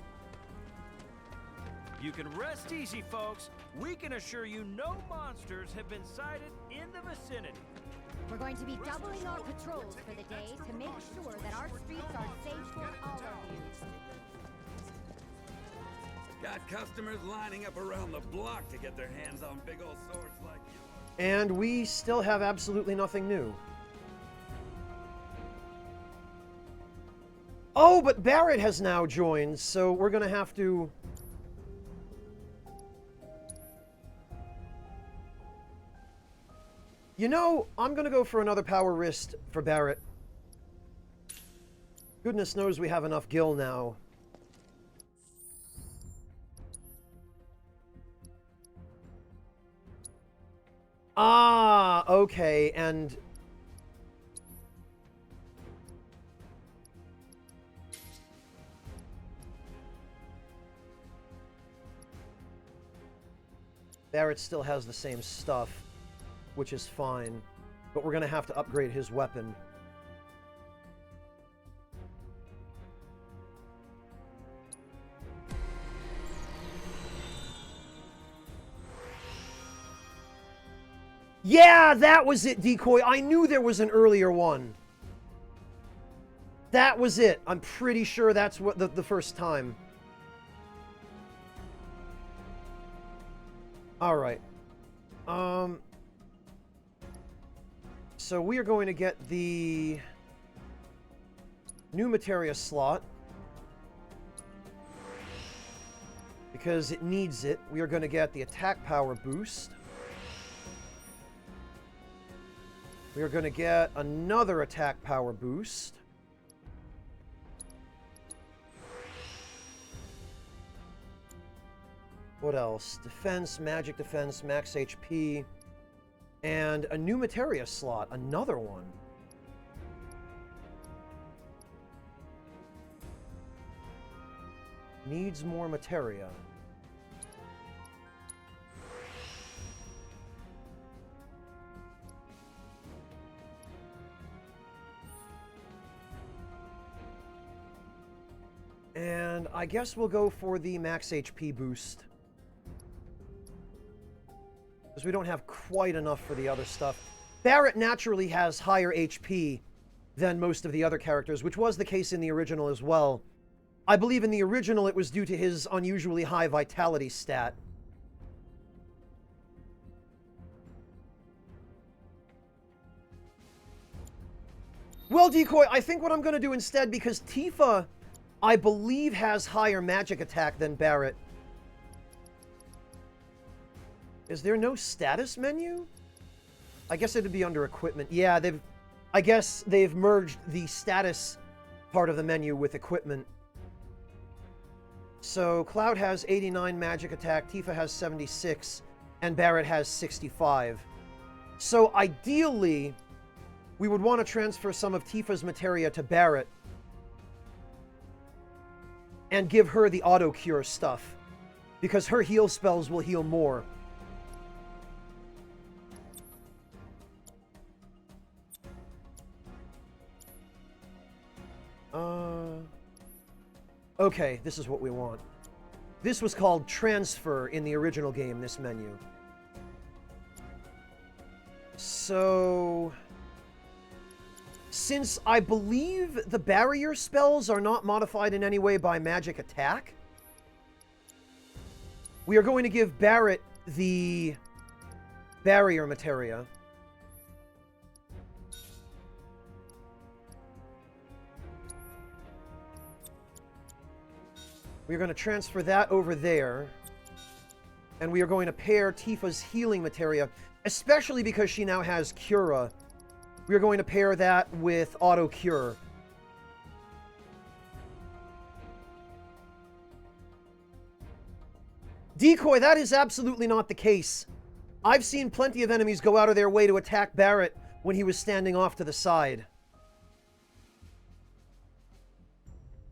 B: You can rest easy, folks. We can assure you no monsters have been sighted in the vicinity.
V: We're going to be doubling our patrols for the day to make sure that our streets are safe for all of you.
F: Got customers lining up around the block to get their hands on big old swords like you.
A: And we still have absolutely nothing new. Oh, but Barrett has now joined, so we're gonna have to... You know, I'm gonna go for another power wrist for Barrett. Goodness knows we have enough gil now. Ah, okay, and... Barrett still has the same stuff, which is fine, but we're going to have to upgrade his weapon. Yeah, that was it, Decoy. I knew there was an earlier one. That was it. I'm pretty sure that's what the first time. All right. So we are going to get the new materia slot because it needs it. We are going to get the attack power boost. We are going to get another attack power boost. What else? Defense, magic defense, max HP, and a new materia slot. Another one. Needs more materia. And I guess we'll go for the max HP boost. Because we don't have quite enough for the other stuff. Barrett naturally has higher HP than most of the other characters, which was the case in the original as well. I believe in the original it was due to his unusually high vitality stat. Well, Decoy, I think what I'm going to do instead, because Tifa, I believe, has higher magic attack than Barrett. Is there no status menu? I guess it'd be under equipment. Yeah, I guess they've merged the status part of the menu with equipment. So Cloud has 89 magic attack, Tifa has 76, and Barrett has 65. So ideally, we would want to transfer some of Tifa's materia to Barrett and give her the auto-cure stuff, because her heal spells will heal more. Okay, this is what we want. This was called transfer in the original game, this menu. So, since I believe the barrier spells are not modified in any way by magic attack, we are going to give Barrett the barrier materia. We are going to transfer that over there. And we are going to pair Tifa's healing materia, especially because she now has Cura. We are going to pair that with Auto Cure. Decoy, that is absolutely not the case. I've seen plenty of enemies go out of their way to attack Barrett when he was standing off to the side.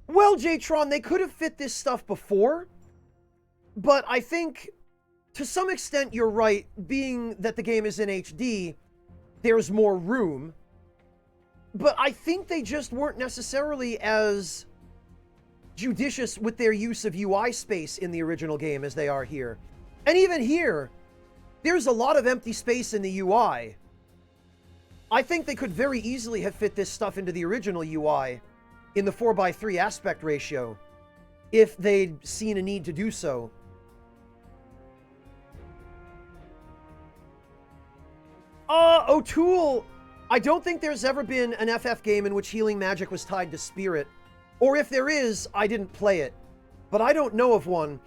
A: Well, Jtron, they could have fit this stuff before, but I think to some extent you're right, being that the game is in HD, there's more room. But I think they just weren't necessarily as judicious with their use of UI space in the original game as they are here. And even here, there's a lot of empty space in the UI. I think they could very easily have fit this stuff into the original UI in the 4:3 aspect ratio, if they'd seen a need to do so. O'Toole, I don't think there's ever been an FF game in which healing magic was tied to spirit. Or if there is, I didn't play it. But I don't know of one.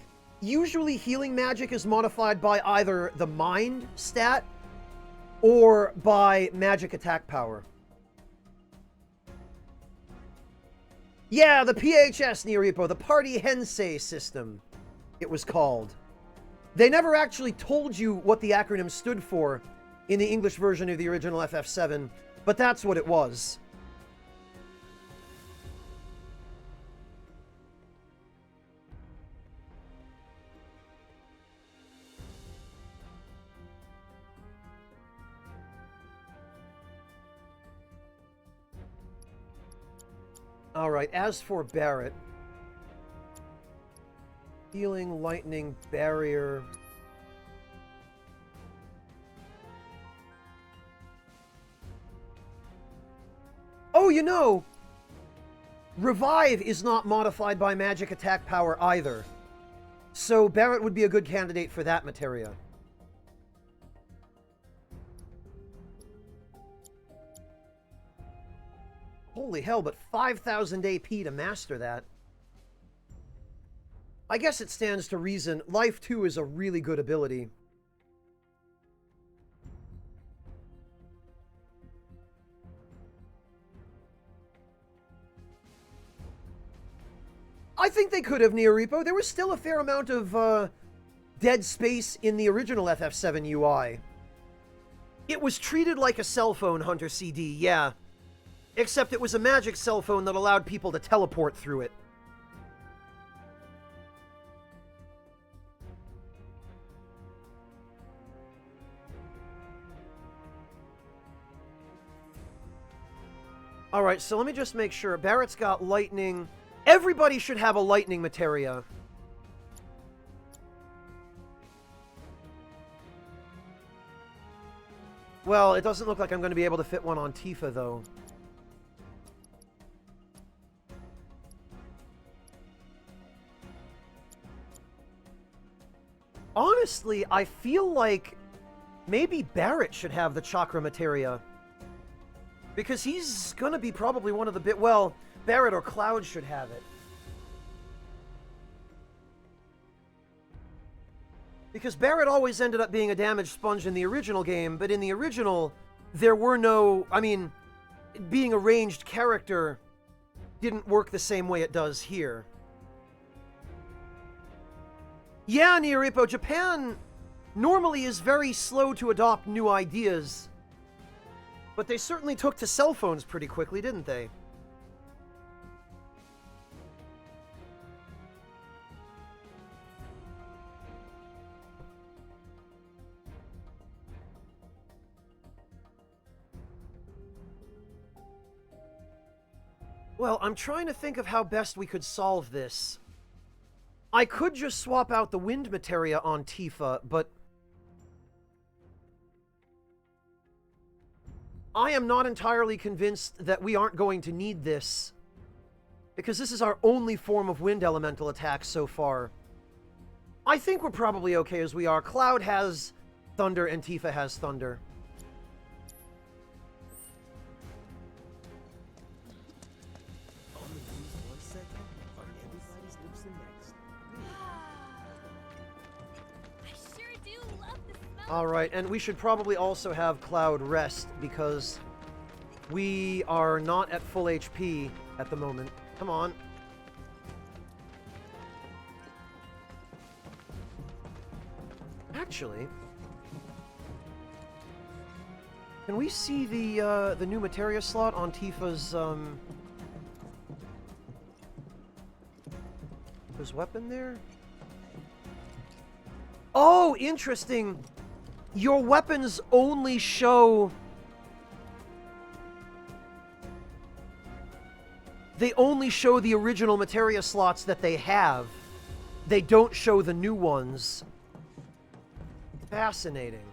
A: Usually healing magic is modified by either the mind stat or by magic attack power. Yeah, the PHS, Neoripo, the Party Hensei system, it was called. They never actually told you what the acronym stood for in the English version of the original FF7, but that's what it was. Alright, as for Barrett, healing, lightning, barrier. Oh, you know, Revive is not modified by magic attack power either. So Barrett would be a good candidate for that materia. Holy hell, but 5,000 AP to master that. I guess it stands to reason. Life 2 is a really good ability. I think they could have, Neorepo. There was still a fair amount of dead space in the original FF7 UI. It was treated like a cell phone, Hunter CD, yeah. Except it was a magic cell phone that allowed people to teleport through it. Alright, so let me just make sure. Barrett's got lightning. Everybody should have a lightning materia. Well, it doesn't look like I'm going to be able to fit one on Tifa, though. Honestly, I feel like maybe Barrett should have the chakra materia. Because he's going to be probably one of the well, Barrett or Cloud should have it. Because Barrett always ended up being a damage sponge in the original game, but in the original, there were no... I mean, being a ranged character didn't work the same way it does here. Yeah, Neorepo, Japan normally is very slow to adopt new ideas. But they certainly took to cell phones pretty quickly, didn't they? Well, I'm trying to think of how best we could solve this. I could just swap out the wind materia on Tifa, but I am not entirely convinced that we aren't going to need this, because this is our only form of wind elemental attack so far. I think we're probably okay as we are. Cloud has thunder and Tifa has thunder. Alright, and we should probably also have Cloud rest, because we are not at full HP at the moment. Come on. Actually, can we see the new materia slot on Tifa's, his weapon there? Oh, interesting! Your weapons only show... They only show the original materia slots that they have. They don't show the new ones. Fascinating.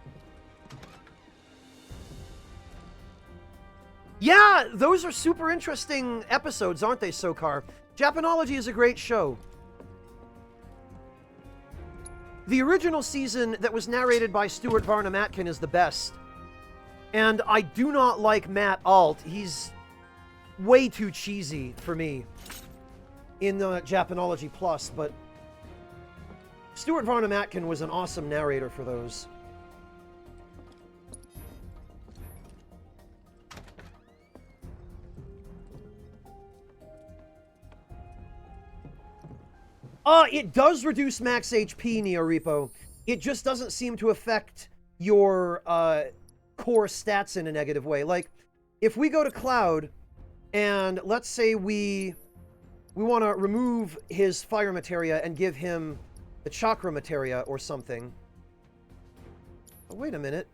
A: Yeah, those are super interesting episodes, aren't they, Sokar? Japanology is a great show. The original season that was narrated by Stuart Varnum Atkin is the best. And I do not like Matt Alt. He's way too cheesy for me in Japanology Plus, but Stuart Varnum Atkin was an awesome narrator for those. It does reduce max HP, Neorepo. It just doesn't seem to affect your core stats in a negative way. Like, if we go to Cloud, and let's say we want to remove his fire materia and give him the chakra materia or something. Oh, wait a minute.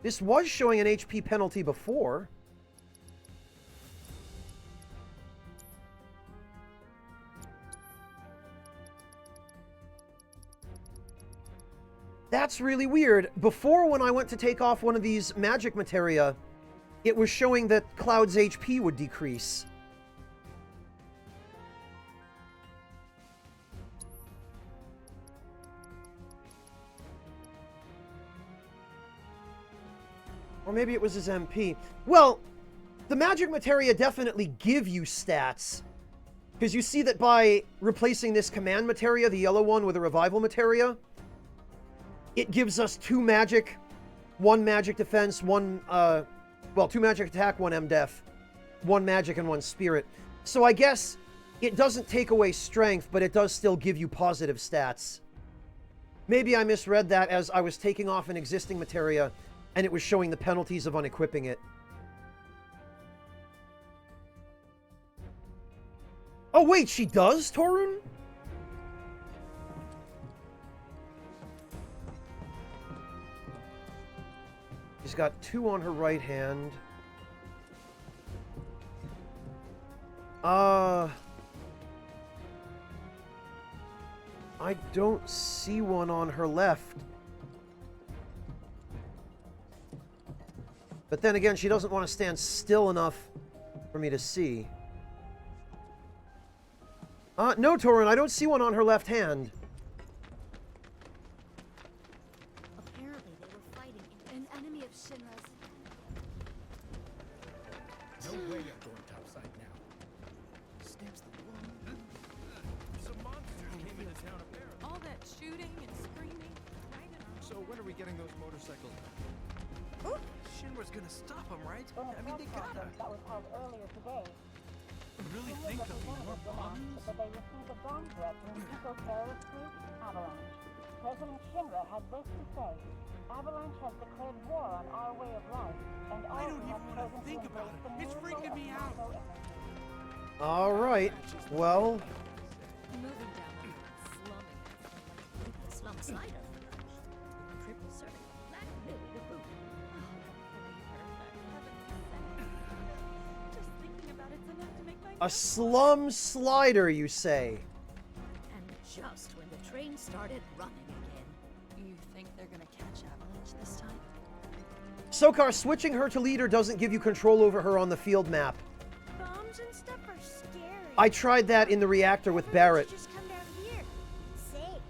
A: This was showing an HP penalty before. That's really weird. Before, when I went to take off one of these magic materia, it was showing that Cloud's HP would decrease. Or maybe it was his MP. Well, the magic materia definitely give you stats. Because you see that by replacing this command materia, the yellow one, with a revival materia, it gives us 2 magic, 1 magic defense, 1, well, 2 magic attack, 1 MDef. one magic and one spirit. So I guess it doesn't take away strength, but it does still give you positive stats. Maybe I misread that as I was taking off an existing materia and it was showing the penalties of unequipping it. Oh wait, she does, Torun? She's got 2 on her right hand. I don't see one on her left. But then again, she doesn't want to stand still enough for me to see. No, Torun, I don't see one on her left hand.
V: Apparently they were fighting an enemy of Shinra's.
H: No way I'm going topside now. Stamps the wall. Some monsters came into town apparently.
E: All that shooting and screaming.
H: So when are we getting those motorcycles? Shinra's gonna stop them, right? I mean, they gotta.
G: That was held earlier today.
H: You really think there'll be more bombs?
G: But they received a bomb threat from the eco-terrorist group Avalanche. President Shinra had this to say: Avalanche has declared war on our way of life, and all who have chosen to embrace the
H: It's freaking me out.
A: All right. Well,
L: Moving down on slumming. Slum slider. Triple serving. Black Millie the boot.
M: Just thinking about it's enough to make my
A: a slum slider, you say?
L: And just when the train started running again. You think they're gonna catch Avalanche this time?
A: Sokar, switching her to leader doesn't give you control over her on the field map.
M: bombs and stuff are scary.
A: I tried that in the reactor with Barrett.
M: Just come down here. Safe.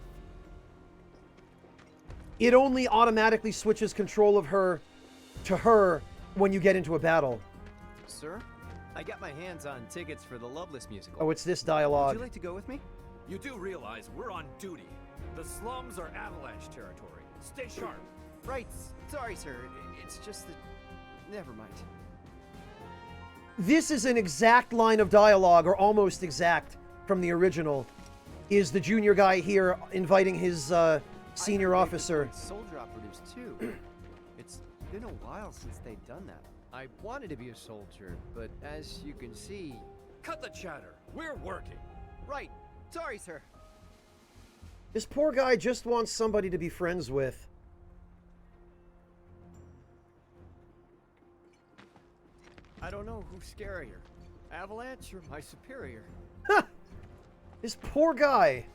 A: It only automatically switches control of her to her when you get into a battle.
I: Sir, I got my hands on tickets for the Loveless musical.
A: Oh, it's this dialogue.
I: Would you like to go with me?
B: You do realize we're on duty. The slums are Avalanche territory. Stay sharp.
I: Right. Sorry, sir. It's just that... Never mind.
A: This is an exact line of dialogue, or almost exact, from the original. Is the junior guy here inviting his senior officer?
I: Soldier operatives, too. It's been a while since they've done that. I wanted to be a soldier, but as you can see...
B: Cut the chatter. We're working.
I: Right. Sorry, sir.
A: This poor guy just wants somebody to be friends with.
I: I don't know who's scarier, Avalanche or my superior.
A: Ha! This poor guy.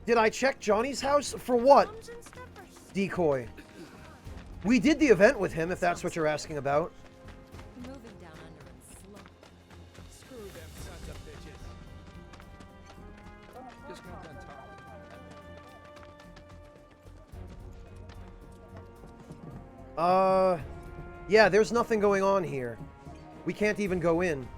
A: Did I check Johnny's house? For what? Decoy. We did the event with him, if that's what you're asking about.
L: Moving down under and slump.
H: Screw them sons of bitches. Discount on top.
A: Yeah, there's nothing going on here. We can't even go in.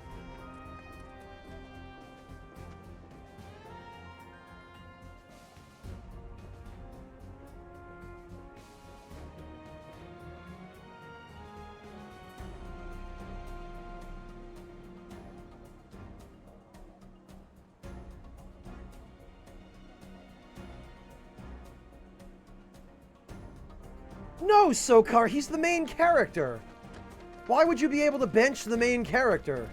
A: No, Sokar, he's the main character. Why would you be able to bench the main character?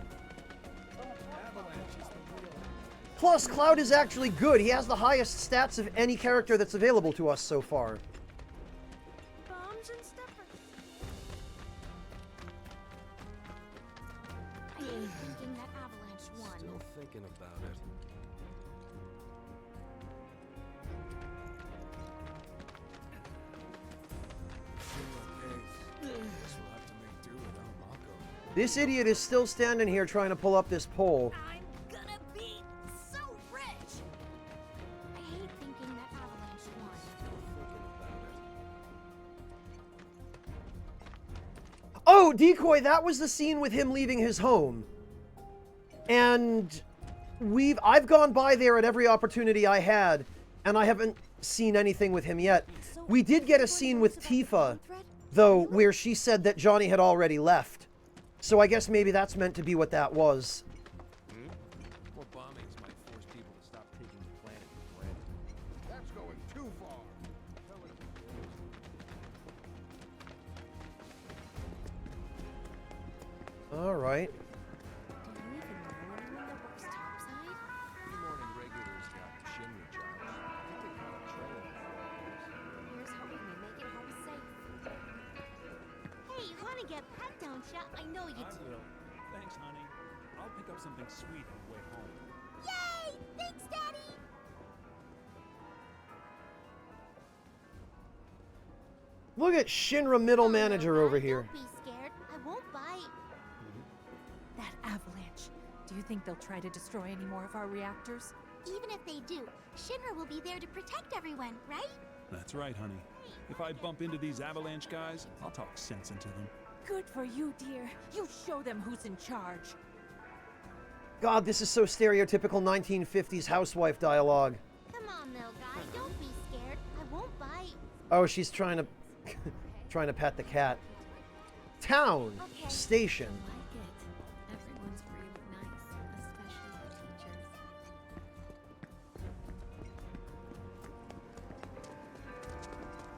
A: Plus, Cloud is actually good. He has the highest stats of any character that's available to us so far.
M: Bombs and stuff are...
K: I am thinking that Avalanche won.
O: Still thinking about it.
A: This idiot is still standing here trying to pull up this pole.
M: I'm gonna be so rich.
K: I hate thinking that Avalanche won.
A: Oh, Decoy, that was the scene with him leaving his home. And I've gone by there at every opportunity I had, and I haven't seen anything with him yet. We did get a scene with Tifa, though, where she said that Johnny had already left. So I guess maybe that's meant to be what that was.
O: More bombings might force people to stop taking the planet for granted.
C: That's going too far.
A: All right.
K: Do you even know anyone that works topside?
O: Few morning regulars got Shinra jobs. I think they caught a train before all this.
K: Here's hoping they make it home safe.
Q: Hey, you want to get pet, don't ya? I know you
T: I
Q: do.
T: will. Thanks, honey. I'll pick up something sweet on the way home.
Q: Yay! Thanks, Daddy!
A: Look at Shinra middle manager over here.
Q: Don't be scared. I won't bite.
S: That avalanche. Do you think they'll try to destroy any more of our reactors?
Q: Even if they do, Shinra will be there to protect everyone, right?
T: That's right, honey. If I bump into these avalanche guys, I'll talk sense into them.
S: Good for you, dear. You show them who's in charge.
A: God, this is so stereotypical 1950s housewife dialogue.
Q: Come on, little guy. Don't be scared. I won't bite.
A: Oh, she's trying to trying to pet the cat. Town station.
K: Like it. Everyone's really nice, especially the teachers.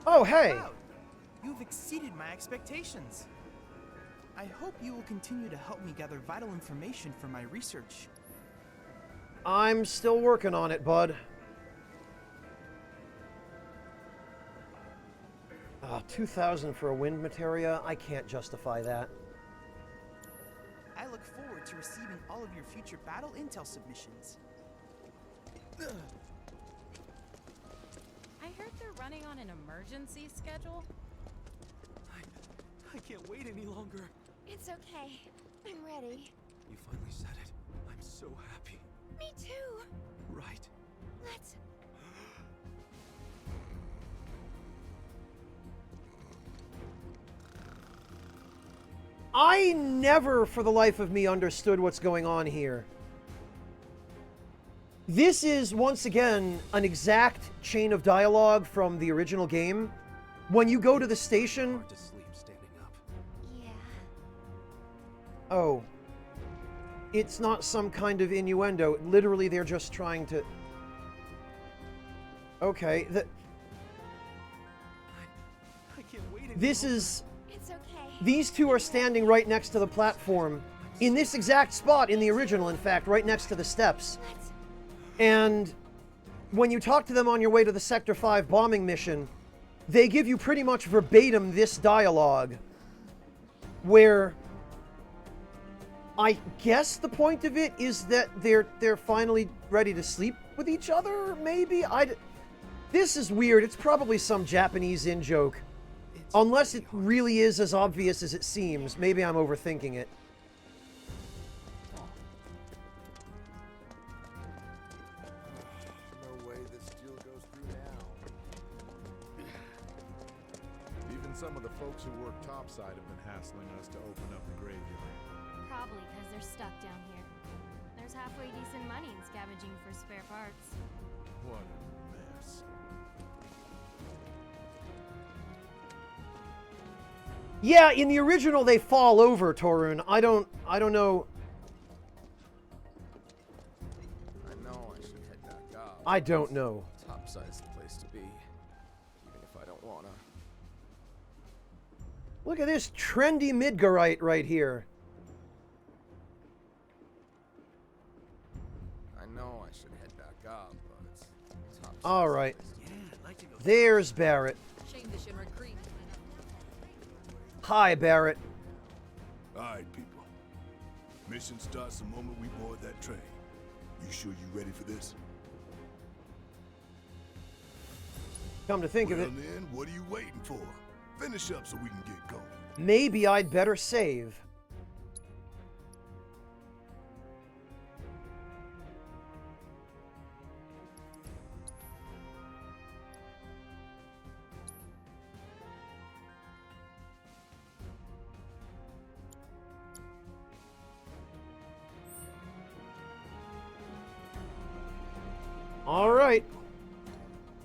A: Oh, hey.
W: Cloud, you've exceeded my expectations. I hope you will continue to help me gather vital information for my research.
A: I'm still working on it, bud. 2,000 for a wind materia? I can't justify that.
W: I look forward to receiving all of your future battle intel submissions.
S: I heard they're running on an emergency schedule.
W: I can't wait any longer.
K: It's okay. I'm ready.
O: You finally said it. I'm so happy.
K: Me too.
O: Right.
K: Let's...
A: I never, for the life of me, understood what's going on here. This is, once again, an exact chain of dialogue from the original game. When you go to the station...
O: Hard to sleep standing up.
K: Yeah.
A: Oh. It's not some kind of innuendo. Literally, they're just trying to... Okay,
W: I can't wait.
A: This is...
K: It's okay.
A: These two are standing right next to the platform. In this exact spot in the original, in fact, right next to the steps. And when you talk to them on your way to the Sector 5 bombing mission, they give you pretty much verbatim this dialogue. Where... I guess the point of it is that they're finally ready to sleep with each other, maybe? This is weird. It's probably some Japanese in-joke. Unless it really is as obvious as it seems. Maybe I'm overthinking it.
P: No way this deal goes through now. Even some of the folks who work topside have been hassling us to open up the graveyard.
X: Probably because they're stuck down here. There's halfway decent money in scavenging for spare parts.
P: What a mess.
A: Yeah, in the original they fall over, Torun. I don't know.
O: I know I should head back up.
A: I don't know.
O: Topside's the place to be, even if I don't wanna.
A: Look at this trendy Midgarite right here.
O: I know I should head back up, but Topside's
A: All right.
O: the place to be.
A: There's Barrett.
S: Shame the Shinra creep.
A: Hi, Barrett.
C: Alright, people. Mission starts the moment we board that train. You sure you ready for this?
A: Come to think of it,
C: Well then, what are you waiting for? Finish up so we can get going.
A: maybe I'd better save. All right,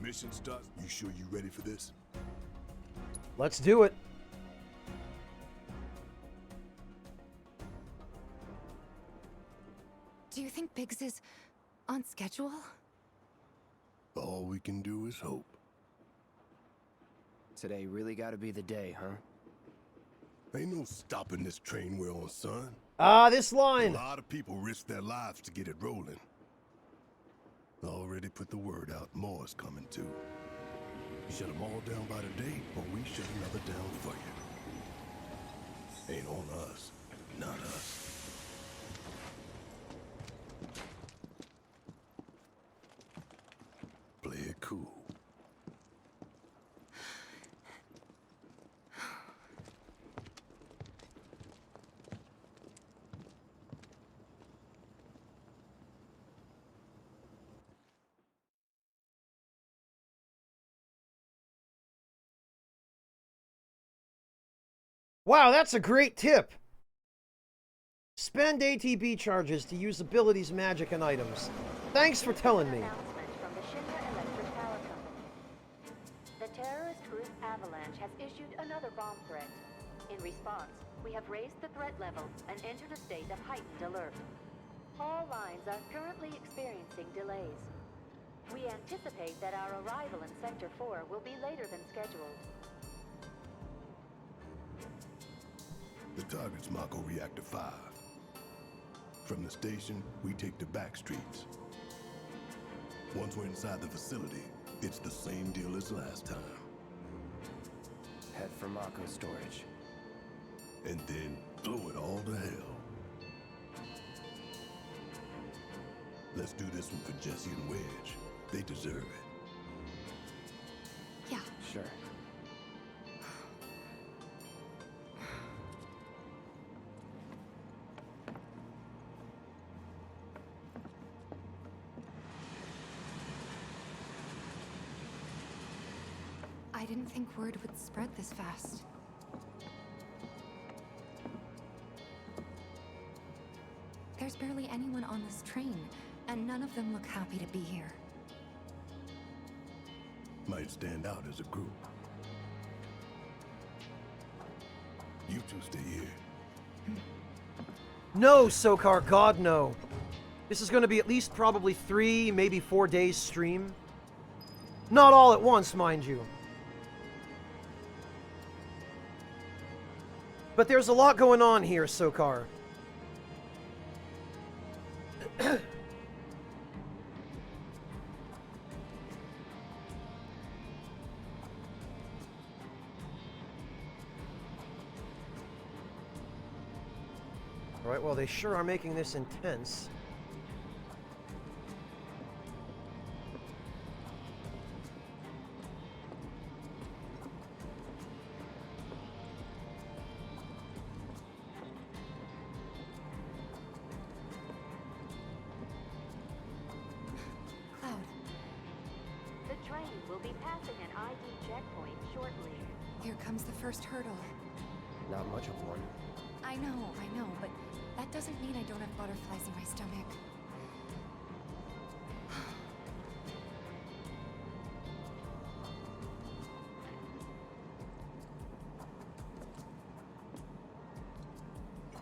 C: Mission starts. You sure you ready for this?
A: let's do it.
S: Biggs is on schedule?
C: All we can do is hope.
I: Today really gotta be the day, huh?
C: Ain't no stopping this train we're on, son.
A: Ah, this line.
C: A lot of people risk their lives to get it rolling. Already put the word out, more is coming too. Shut them all down by the day, or we shut another down for you. Ain't on us, not us. Play it cool.
A: Wow, that's a great tip. Spend ATB charges to use abilities, magic, and items. Thanks for telling me.
D: The terrorist group Avalanche has issued another bomb threat. In response, we have raised the threat level and entered a state of heightened alert. All lines are currently experiencing delays. We anticipate that our arrival in Sector 4 will be later than scheduled.
C: The target's Mako Reactor 5. From the station, we take the back streets. Once we're inside the facility, it's the same deal as last time.
I: Head for Mako storage.
C: And then blow it all to hell. Let's do this one for Jesse and Wedge. They deserve it.
S: Yeah.
I: Sure.
S: I didn't think word would spread this fast. There's barely anyone on this train, and none of them look happy to be here.
C: Might stand out as a group. You two stay here.
A: No, Sokar, God, no. This is going to be at least probably 3, maybe 4 days stream. Not all at once, mind you. But there's a lot going on here, Sokar. Alright, well, they sure are making this intense.
D: The train will be passing an ID checkpoint shortly.
S: Here comes the first hurdle.
I: Not much of one.
S: I know, but that doesn't mean I don't have butterflies in my stomach.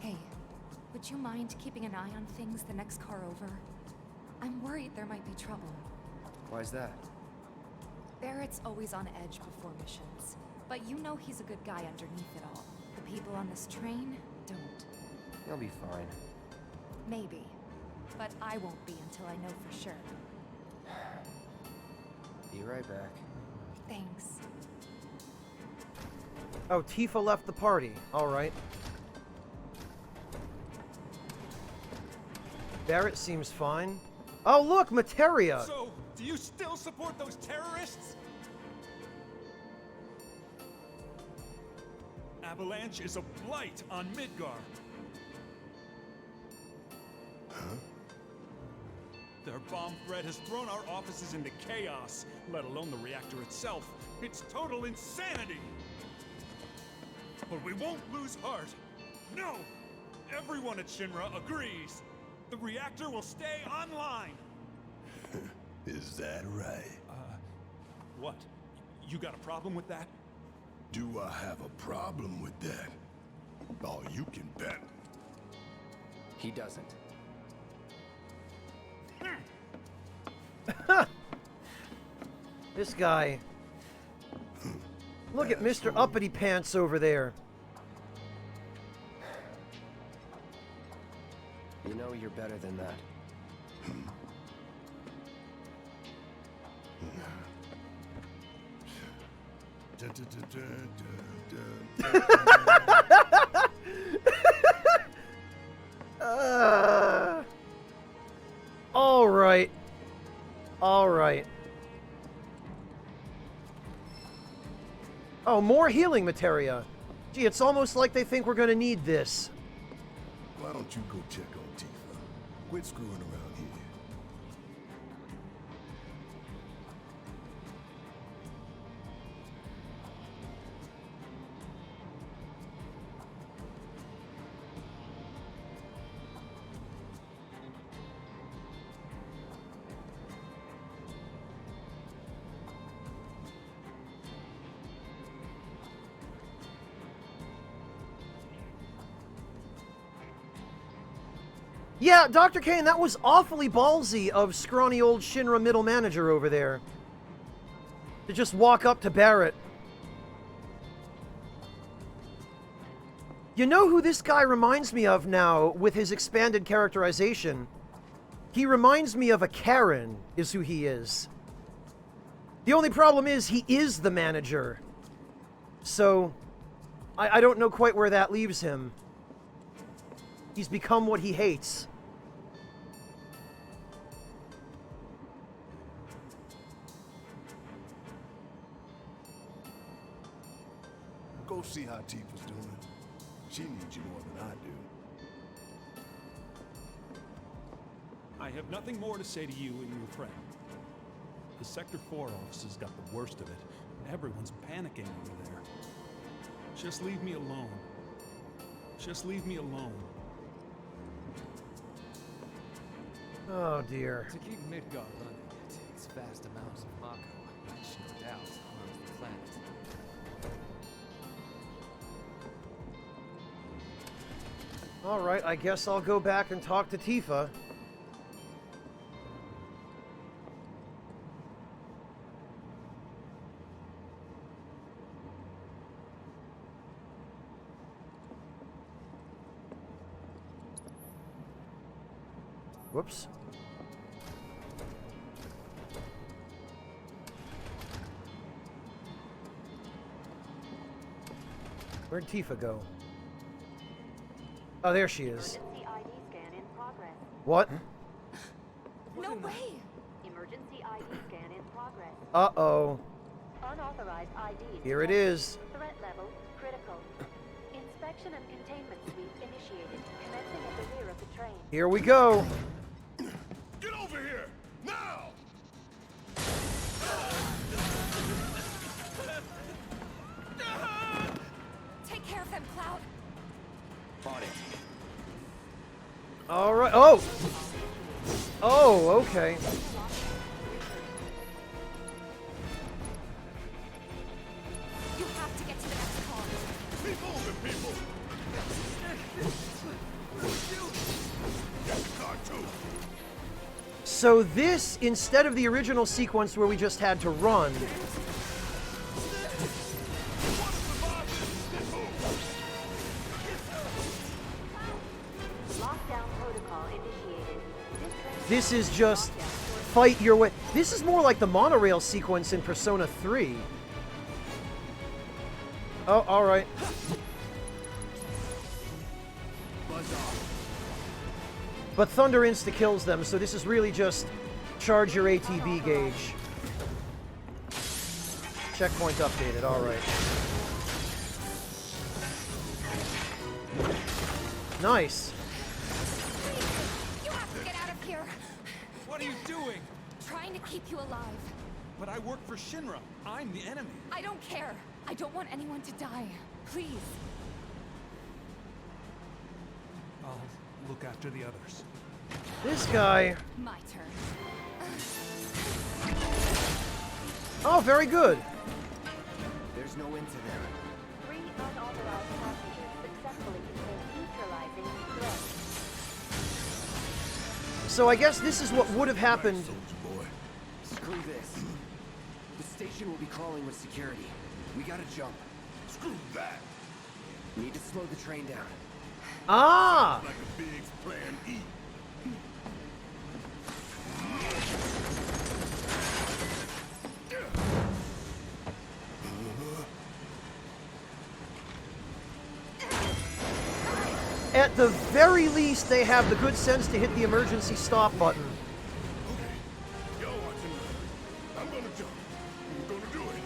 S: Hey, would you mind keeping an eye on things the next car over? I'm worried there might be trouble.
I: Why's that?
S: Barrett's always on edge before missions, but you know he's a good guy underneath it all. The people on this train don't.
I: You'll be fine.
S: Maybe, but I won't be until I know for sure.
I: Be right back.
S: Thanks.
A: Oh, Tifa left the party. Alright. Barrett seems fine. Oh, look, Materia!
T: So, do you still support those terrorists? Avalanche is a blight on Midgar.
C: Huh?
T: Their bomb threat has thrown our offices into chaos, let alone the reactor itself. It's total insanity! But we won't lose heart. No! Everyone at Shinra agrees. The reactor will stay online.
C: Is that right?
T: What? You got a problem with that?
C: Do I have a problem with that? Oh, you can bet.
I: He doesn't.
A: This guy. Look at Mr. Uppity Pants over there.
I: You know you're better than that.
A: All right. All right. Oh, more healing materia. Gee, it's almost like they think we're gonna need this.
C: Why don't you go check on Tifa? Quit screwing around here.
A: Yeah, Dr. Kane, that was awfully ballsy of scrawny old Shinra middle manager over there. To just walk up to Barrett. You know who this guy reminds me of now with his expanded characterization? He reminds me of a Karen, is who he is. The only problem is he is the manager. So, I don't know quite where that leaves him. He's become what he hates.
C: Go see how Tifa's doing. She needs you more than I do.
T: I have nothing more to say to you and your friend. The Sector 4 offices got the worst of it. Everyone's panicking over there. Just leave me alone. Just leave me alone.
A: Oh dear.
I: To keep Midgard running, it takes vast amounts of Mako, which no doubt harms the planet.
A: Alright, I guess I'll go back and talk to Tifa. Whoops. Where'd Tifa go? Oh, there she is.
D: Emergency ID scan in progress.
A: What?
D: No way! Emergency ID scan in progress.
A: Uh-oh.
D: Unauthorized IDs.
A: Here it is.
D: Threat level critical. Inspection and containment sweep initiated. Commencing at the rear of the train.
A: Here we go.
C: Get over here! Now!
S: Take care of them, Cloud.
I: On it.
A: All right. Oh. Oh, okay.
S: You have to get to the next car.
C: Keep moving, people! Get the car, too!
A: So this, instead of the original sequence where we just had to run,
D: Lockdown protocol initiated.
A: this is just fight your way. This is more like the monorail sequence in Persona 3. Oh, all right. But Thunder insta-kills them, so this is really just charge your ATB gauge. Checkpoint updated, alright. Nice.
S: You have to get out of here.
T: What are you doing?
S: Trying to keep you alive.
T: But I work for Shinra. I'm the enemy.
S: I don't care. I don't want anyone to die. Please.
T: I'll look after the others.
A: This guy...
S: My turn.
A: Oh, very good.
I: There's no end to them.
D: 3 unauthorized passengers successfully contained neutralizing threats.
A: So I guess this is what would have happened.
I: Screw this. The station will be crawling with security. We gotta jump.
C: Screw that.
I: Need to slow the train down.
A: Ah!
C: Like a big plan E.
A: At the very least, they have the good sense to hit the emergency stop button.
C: Y'all watching? I'm gonna jump. I'm gonna do it.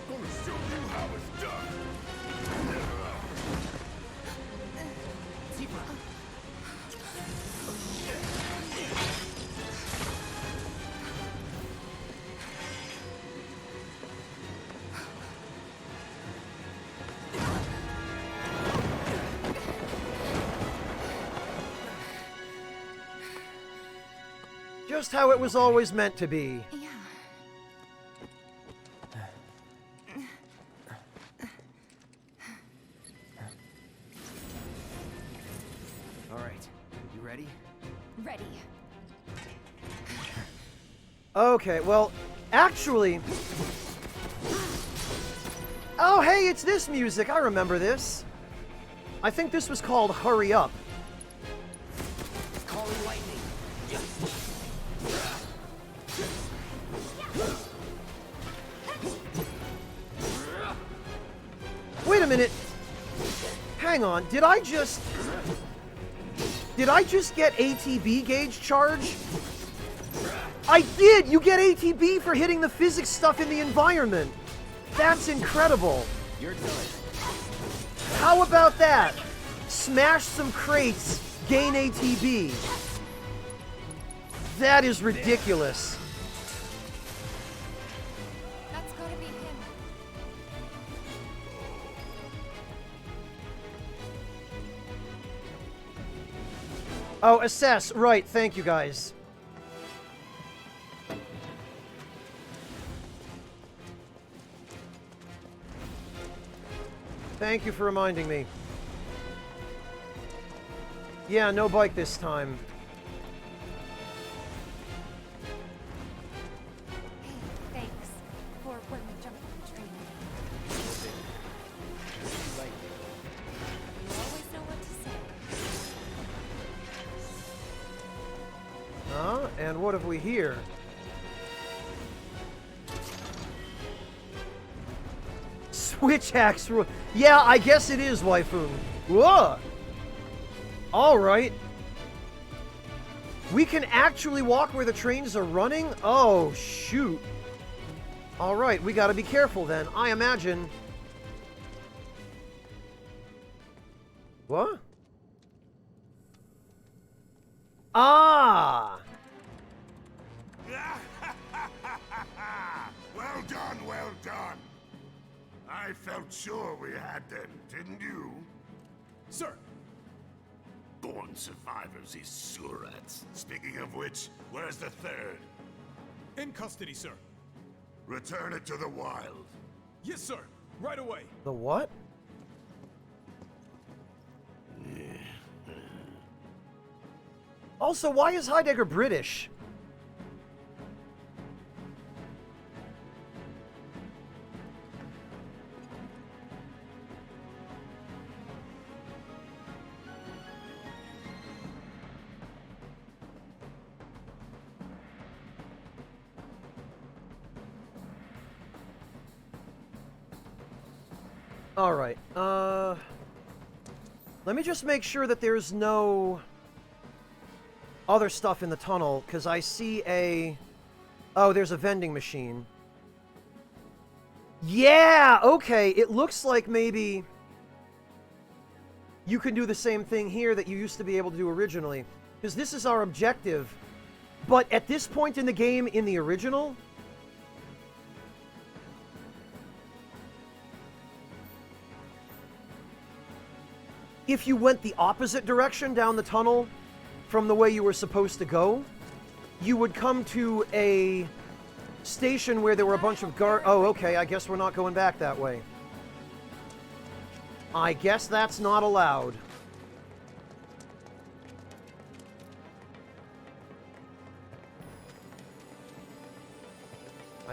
C: Gonna show you how it's done.
A: Just how it was always meant to be.
S: Yeah.
I: All right, you ready?
S: Ready.
A: Okay, well, actually... Oh, hey, it's this music. I remember this. I think this was called Hurry Up.
I: Calling lightning.
A: Wait a minute. Hang on. Did I just get ATB gauge charge? I did! You get ATB for hitting the physics stuff in the environment. That's incredible.
I: You're done.
A: How about that? Smash some crates, gain ATB. That is ridiculous.
S: That's gotta be him.
A: Oh, assess. Right, thank you guys. Thank you for reminding me. Yeah, no bike this time.
S: Hey, thanks for when we jumped on the train. You always know what to say.
A: And what have we here? Switch hacks rule. Yeah, I guess it is, waifu. Whoa! Alright. We can actually walk where the trains are running? Oh, shoot. Alright, we gotta be careful then. I imagine... What? Ah!
C: Well done, well done. I felt sure we had them, didn't you?
H: Sir!
C: Born survivors, these surats. Speaking of which, where's the third?
H: In custody, sir.
C: Return it to the wild.
H: Yes, sir. Right away.
A: The what? Also, why is Heidegger British? Alright, let me just make sure that there's no other stuff in the tunnel, because I see a... Oh, there's a vending machine. Yeah! Okay, it looks like maybe you can do the same thing here that you used to be able to do originally. Because this is our objective. But at this point in the game, in the original... if you went the opposite direction down the tunnel from the way you were supposed to go, you would come to a station where there were a bunch of Oh, okay, I guess we're not going back that way. I guess that's not allowed.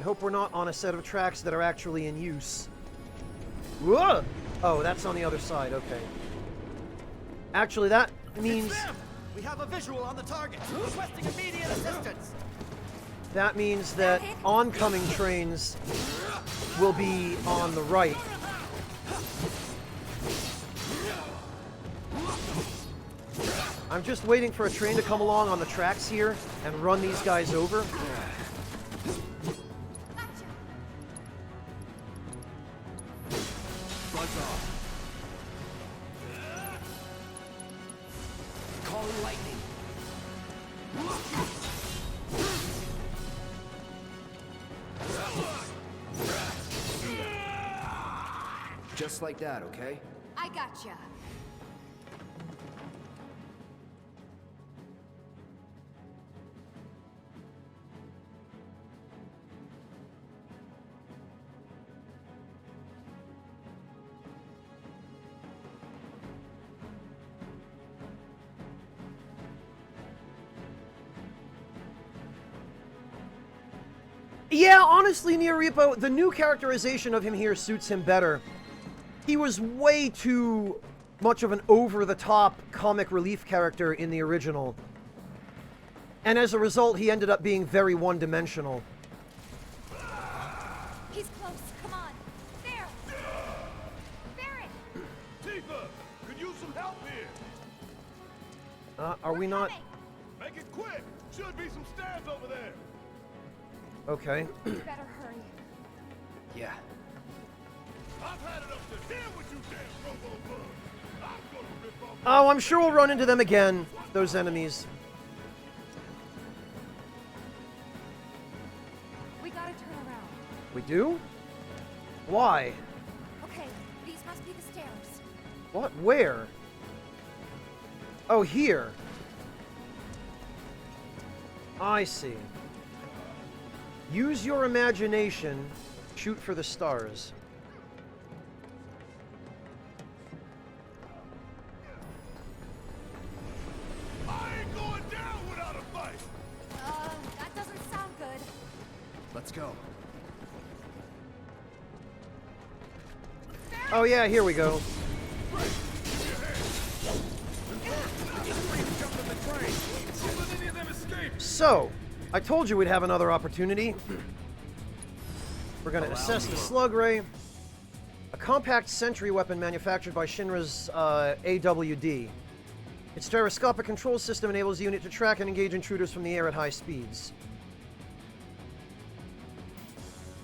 A: I hope we're not on a set of tracks that are actually in use. Whoa! Oh, that's on the other side, okay. Actually, that means...
J: We have a visual on the target, requesting immediate assistance.
A: That means that oncoming trains will be on the right. I'm just waiting for a train to come along on the tracks here and run these guys over.
I: Buzz off. Calling lightning. Just like that, okay?
S: I gotcha.
A: Yeah, honestly, Neoripo, the new characterization of him here suits him better. He was way too much of an over-the-top comic relief character in the original. And as a result, he ended up being very one-dimensional.
S: He's close. Come on. There. Barrett.
C: Tifa, could use some help here.
A: Are we not...
C: Make it quick. Should be some stairs over there.
A: Okay.
S: You better hurry.
I: Yeah.
C: I've had it up to here with you damn robo-bug. I'm gonna rip off...
A: Oh, I'm sure we'll run into them again, those enemies.
S: We gotta turn around.
A: We do? Why?
S: Okay, these must be the stairs.
A: What? Where? Oh, here. I see. Use your imagination. Shoot for the stars.
C: I ain't going down without a fight.
S: That doesn't sound good.
I: Let's go.
A: Oh yeah, here we go. So, I told you we'd have another opportunity. We're gonna assess the slug ray. A compact sentry weapon manufactured by Shinra's AWD. Its gyroscopic control system enables the unit to track and engage intruders from the air at high speeds.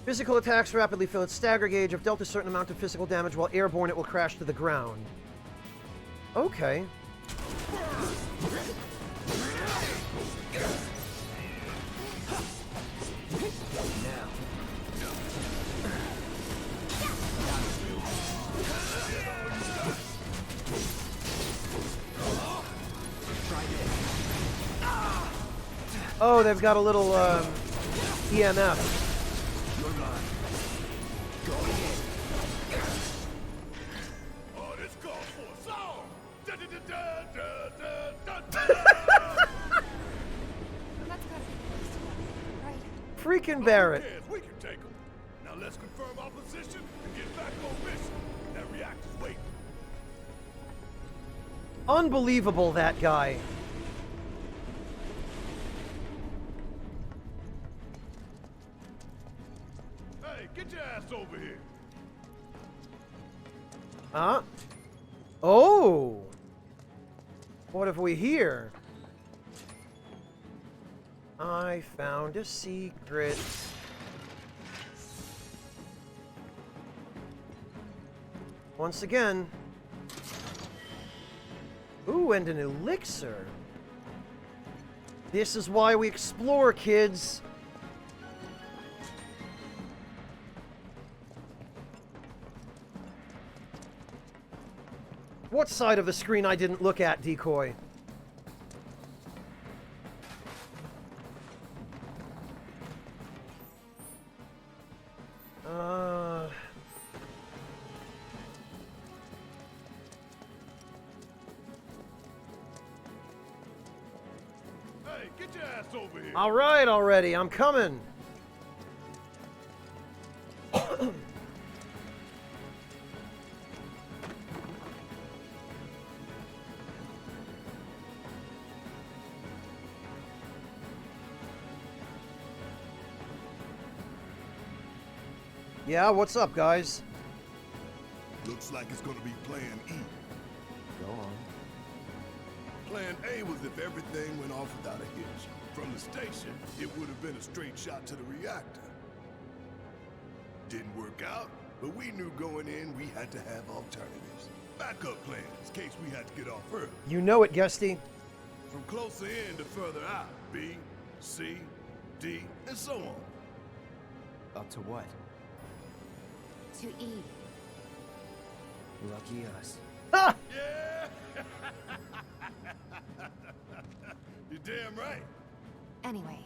A: Physical attacks rapidly fill its stagger gauge. If dealt a certain amount of physical damage while airborne, it will crash to the ground. Okay. Oh, they've got a little EMF.
C: Oh, this calls for a song.
A: Freaking Barrett.
C: We can take them. Now let's confirm our position and get back on mission. That reactor's waiting.
A: Unbelievable, that guy.
C: Hey, get your ass over here.
A: Huh? Oh! What have we here? I found a secret. Once again. Ooh, and an elixir. This is why we explore, kids. What side of the screen I didn't look at, Decoy?
C: Hey, get your ass over here.
A: All right, already. I'm coming. Yeah, what's up, guys?
C: Looks like it's gonna be Plan E.
I: Go on.
C: Plan A was if everything went off without a hitch. From the station, it would have been a straight shot to the reactor. Didn't work out, but we knew going in we had to have alternatives. Backup plans, in case we had to get off early.
A: You know it, Guesty.
C: From closer in to further out. B, C, D, and so on.
I: Up to what?
K: To E.
I: Lucky us.
A: Ha!
C: Yeah! You're damn right.
S: Anyway,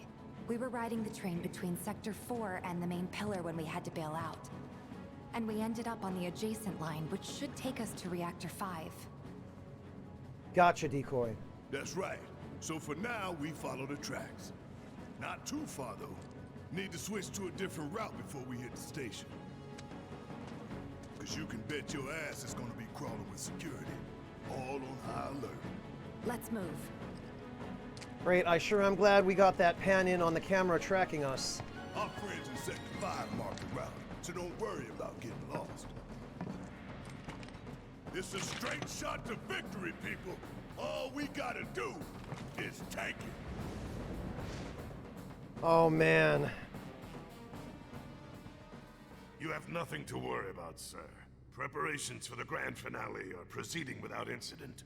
S: we were riding the train between Sector 4 and the main pillar when we had to bail out. And we ended up on the adjacent line, which should take us to Reactor 5.
A: Gotcha, Decoy.
C: That's right. So for now, we follow the tracks. Not too far, though. Need to switch to a different route before we hit the station. Because you can bet your ass is gonna be crawling with security. All on high alert.
S: Let's move.
A: Great, I sure am glad we got that pan in on the camera tracking us.
C: Our friends in Sector 5 marked the route, so don't worry about getting lost. It's a straight shot to victory, people. All we gotta do is tank it.
A: Oh, man.
F: You have nothing to worry about, sir. Preparations for the grand finale are proceeding without incident.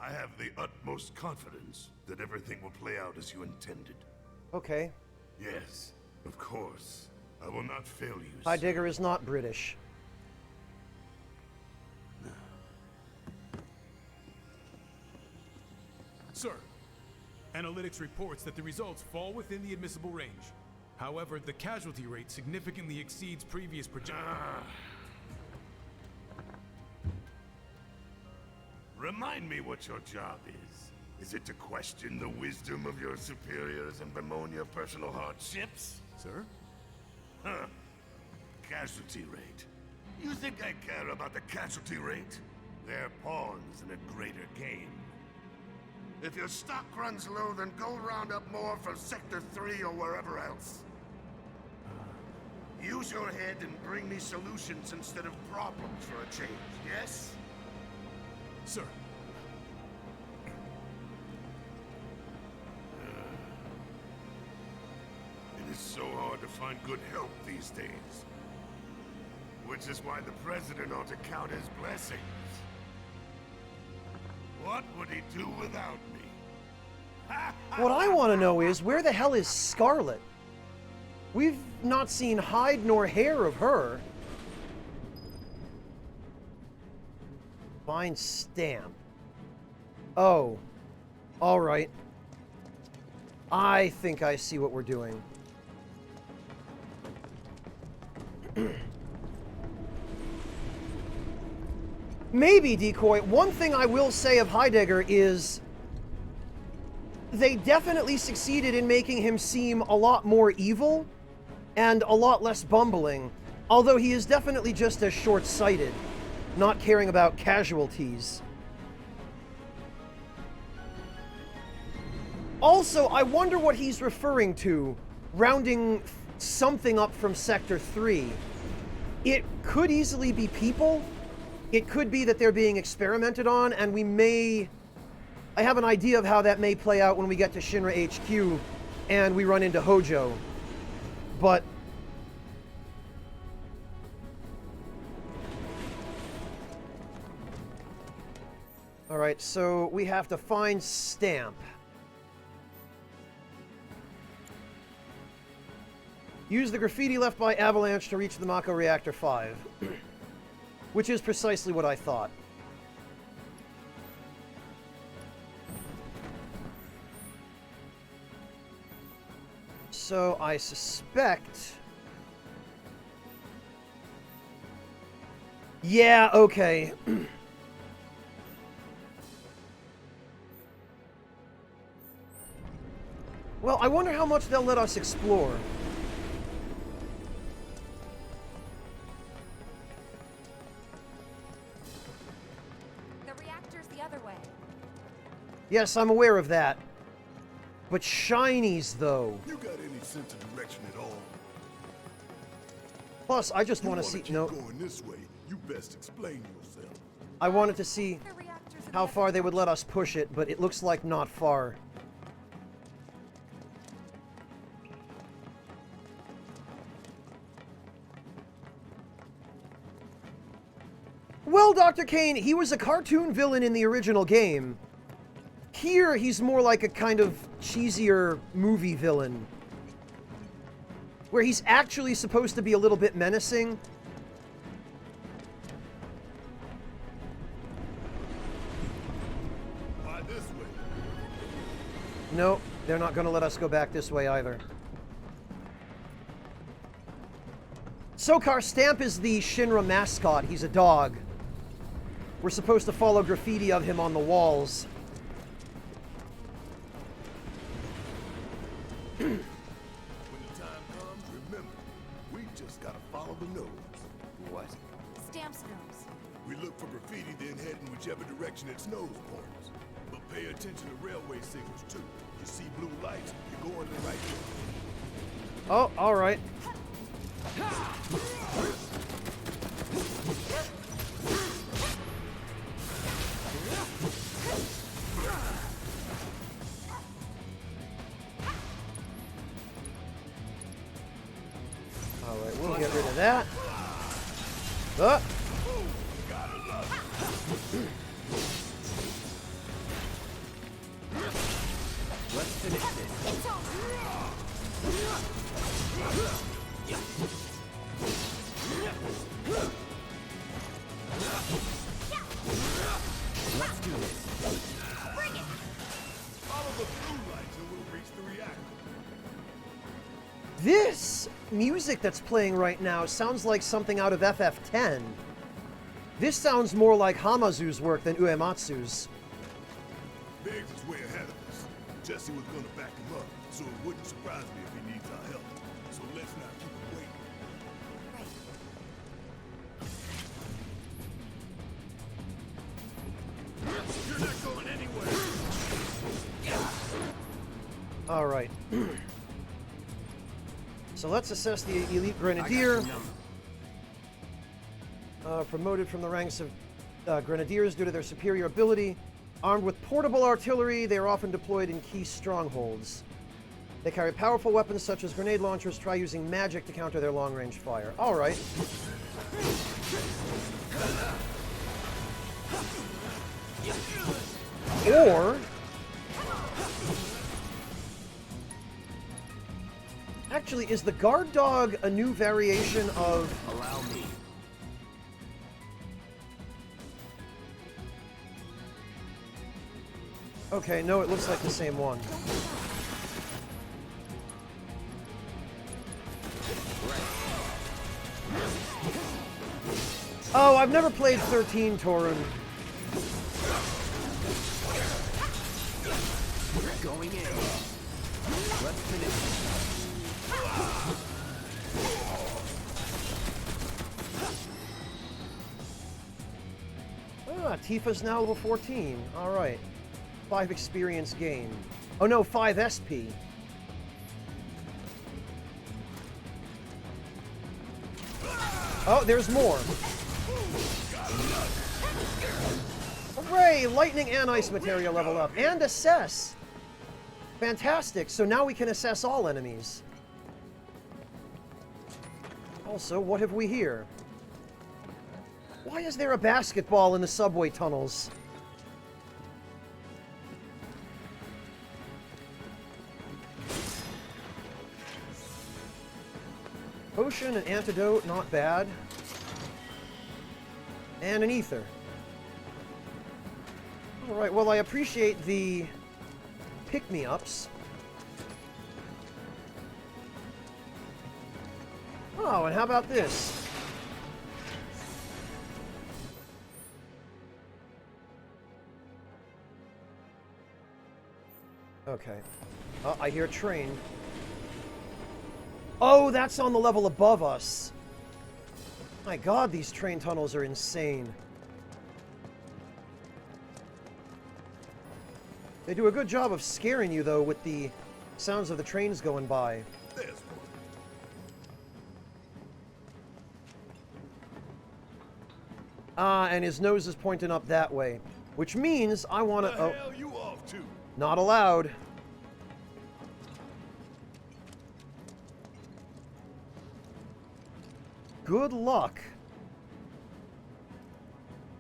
F: I have the utmost confidence that everything will play out as you intended.
A: Okay.
F: Yes, of course. I will not fail you, sir.
A: Heidegger is not British.
H: Sir, analytics reports that the results fall within the admissible range. However, the casualty rate significantly exceeds previous projections.
F: Remind me what your job is. Is it to question the wisdom of your superiors and bemoan your personal hardships?
H: Sir?
F: Huh. Casualty rate. You think I care about the casualty rate? They're pawns in a greater game. If your stock runs low, then go round up more from Sector 3 or wherever else. Use your head and bring me solutions instead of problems for a change, yes?
H: Sir.
F: It is so hard to find good help these days. Which is why the President ought to count his blessings. What would he do without me?
A: What I want to know is, where the hell is Scarlet? We've not seen hide nor hair of her. Find stamp. Oh. Alright. I think I see what we're doing. Maybe, Decoy. One thing I will say of Heidegger is they definitely succeeded in making him seem a lot more evil and a lot less bumbling, although he is definitely just as short-sighted, not caring about casualties. Also, I wonder what he's referring to, rounding something up from Sector 3. It could easily be people. It could be that they're being experimented on, and we may... I have an idea of how that may play out when we get to Shinra HQ and we run into Hojo. But... Alright, so we have to find Stamp. Use the graffiti left by Avalanche to reach the Mako Reactor 5. Which is precisely what I thought. So I suspect... Yeah, okay. Well, I wonder how much they'll let us explore.
S: The reactor's the other way.
A: Yes, I'm aware of that. But shinies, though.
C: You got any sense of direction at all?
A: Plus, I just want to see. No.
C: Going this way, you best explain yourself.
A: I wanted to see how far they would let us push it, but it looks like not far. Well, Dr. Kane, he was a cartoon villain in the original game. Here, he's more like a kind of cheesier movie villain, where he's actually supposed to be a little bit menacing.
C: Why this way?
A: No, they're not going to let us go back this way either. Sokar Stamp is the Shinra mascot. He's a dog. We're supposed to follow graffiti of him on the walls.
C: When the time comes, remember, we just gotta follow the nose.
I: What?
M: Stamp's nose.
C: We look for graffiti, then head in whichever direction its nose points. But pay attention to railway signals too. You see blue lights, you're going the right way.
A: Oh, all right. All right, we'll get rid of that.
I: Let's finish this. Let's do this.
M: Bring it!
C: Follow the blue lights and we'll reach the reactor.
A: This music that's playing right now sounds like something out of FF10. This sounds more like Hamazu's work than Uematsu's.
C: Biggs is way ahead of us. Jesse was gonna back him up, so it wouldn't surprise me if he needs our help. So let's not keep him waiting.
F: You're not going anywhere.
A: All right. So let's assess the Elite Grenadier. Promoted from the ranks of Grenadiers due to their superior ability. Armed with portable artillery, they are often deployed in key strongholds. They carry powerful weapons such as grenade launchers. Try using magic to counter their long-range fire. All right. Or... Actually, is the guard dog a new variation of...
I: Allow me.
A: Okay, no, it looks like the same one. Oh, I've never played 13, Torun.
I: Going in. Let's finish.
A: Ah, Tifa's now level 14. All right. 5 experience gain. Oh no, 5 SP. Oh, there's more. Hooray! Lightning and ice materia level up. And assess. Fantastic. So now we can assess all enemies. Also, what have we here? Why is there a basketball in the subway tunnels? Potion, an antidote, not bad. And an ether. Alright, well, I appreciate the pick-me-ups. Oh, and how about this? Okay. Oh, I hear a train. Oh, that's on the level above us. My god, these train tunnels are insane. They do a good job of scaring you, though, with the sounds of the trains going by.
C: There's one.
A: And his nose is pointing up that way. Which means I want to...
F: The hell you off to?
A: Not allowed. Good luck.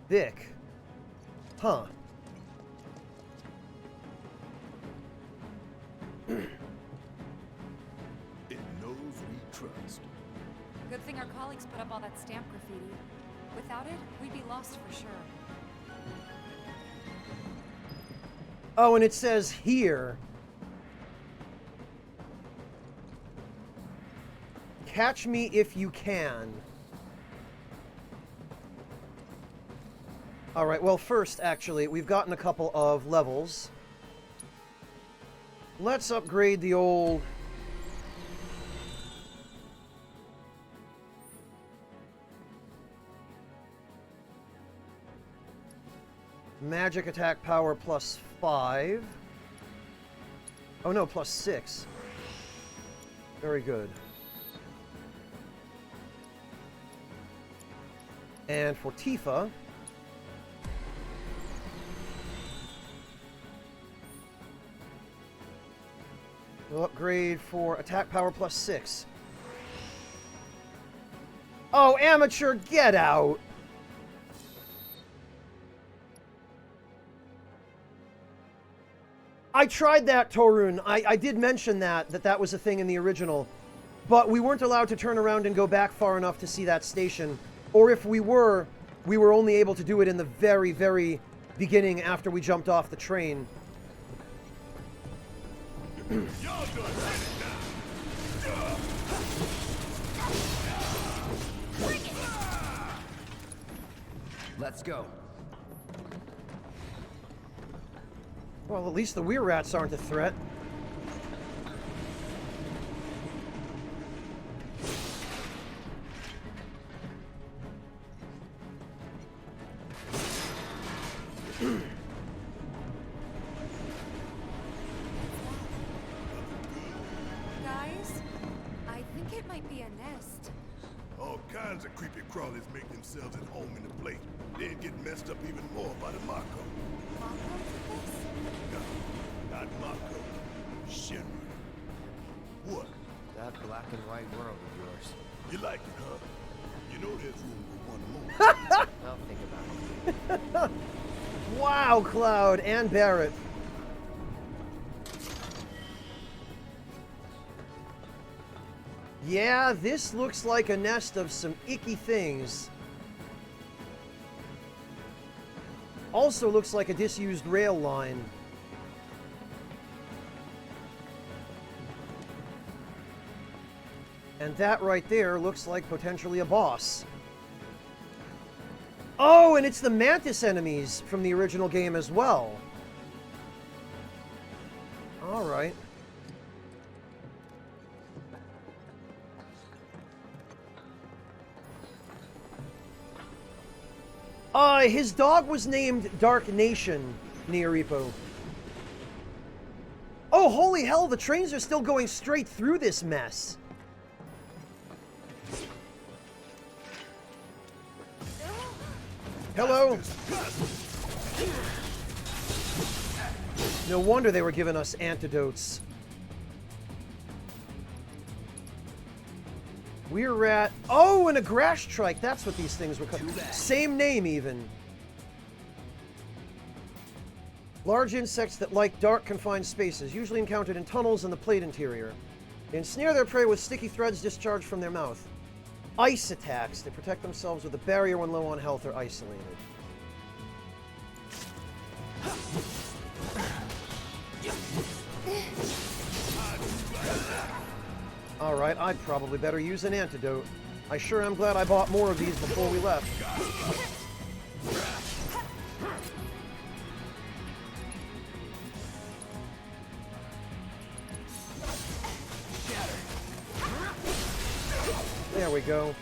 A: Vic. Huh.
C: It knows we trust.
S: Good thing our colleagues put up all that stamp graffiti. Without it, we'd be lost for sure.
A: Oh, and it says here. Catch me if you can. Alright, well first, actually, we've gotten a couple of levels. Let's upgrade the old... Magic attack power plus 5. Oh no, plus 6. Very good. And for Tifa... we'll upgrade for attack power plus 6. Oh, amateur, get out! I tried that, Torun. I did mention that was a thing in the original. But we weren't allowed to turn around and go back far enough to see that station. Or if we were only able to do it in the very, very beginning after we jumped off the train.
I: Let's go.
A: Well, at least the Weir Rats aren't a threat.
S: Guys, I think it might be a nest.
C: All kinds of creepy crawlies make themselves at home in the place. Then get messed up even more by the Mako. No, not Mako. Shinra. What?
I: That black and white world of yours.
C: You like it, huh? You know there's room for one more.
I: I'll think about it.
A: Wow, Cloud and Barrett. Yeah, this looks like a nest of some icky things. Also looks like a disused rail line. And that right there looks like potentially a boss. Oh, and it's the Mantis enemies from the original game as well. Alright. His dog was named Dark Nation, Neoripo. Oh, holy hell, the trains are still going straight through this mess. Hello? No wonder they were giving us antidotes. We're at... Oh, and a grass trike. That's what these things were called. Same name, even. Large insects that like dark, confined spaces, usually encountered in tunnels in the plate interior. They ensnare their prey with sticky threads discharged from their mouth. Ice attacks. They protect themselves with a barrier when low on health or isolated. Alright, I'd probably better use an antidote. I sure am glad I bought more of these before we left. There we go.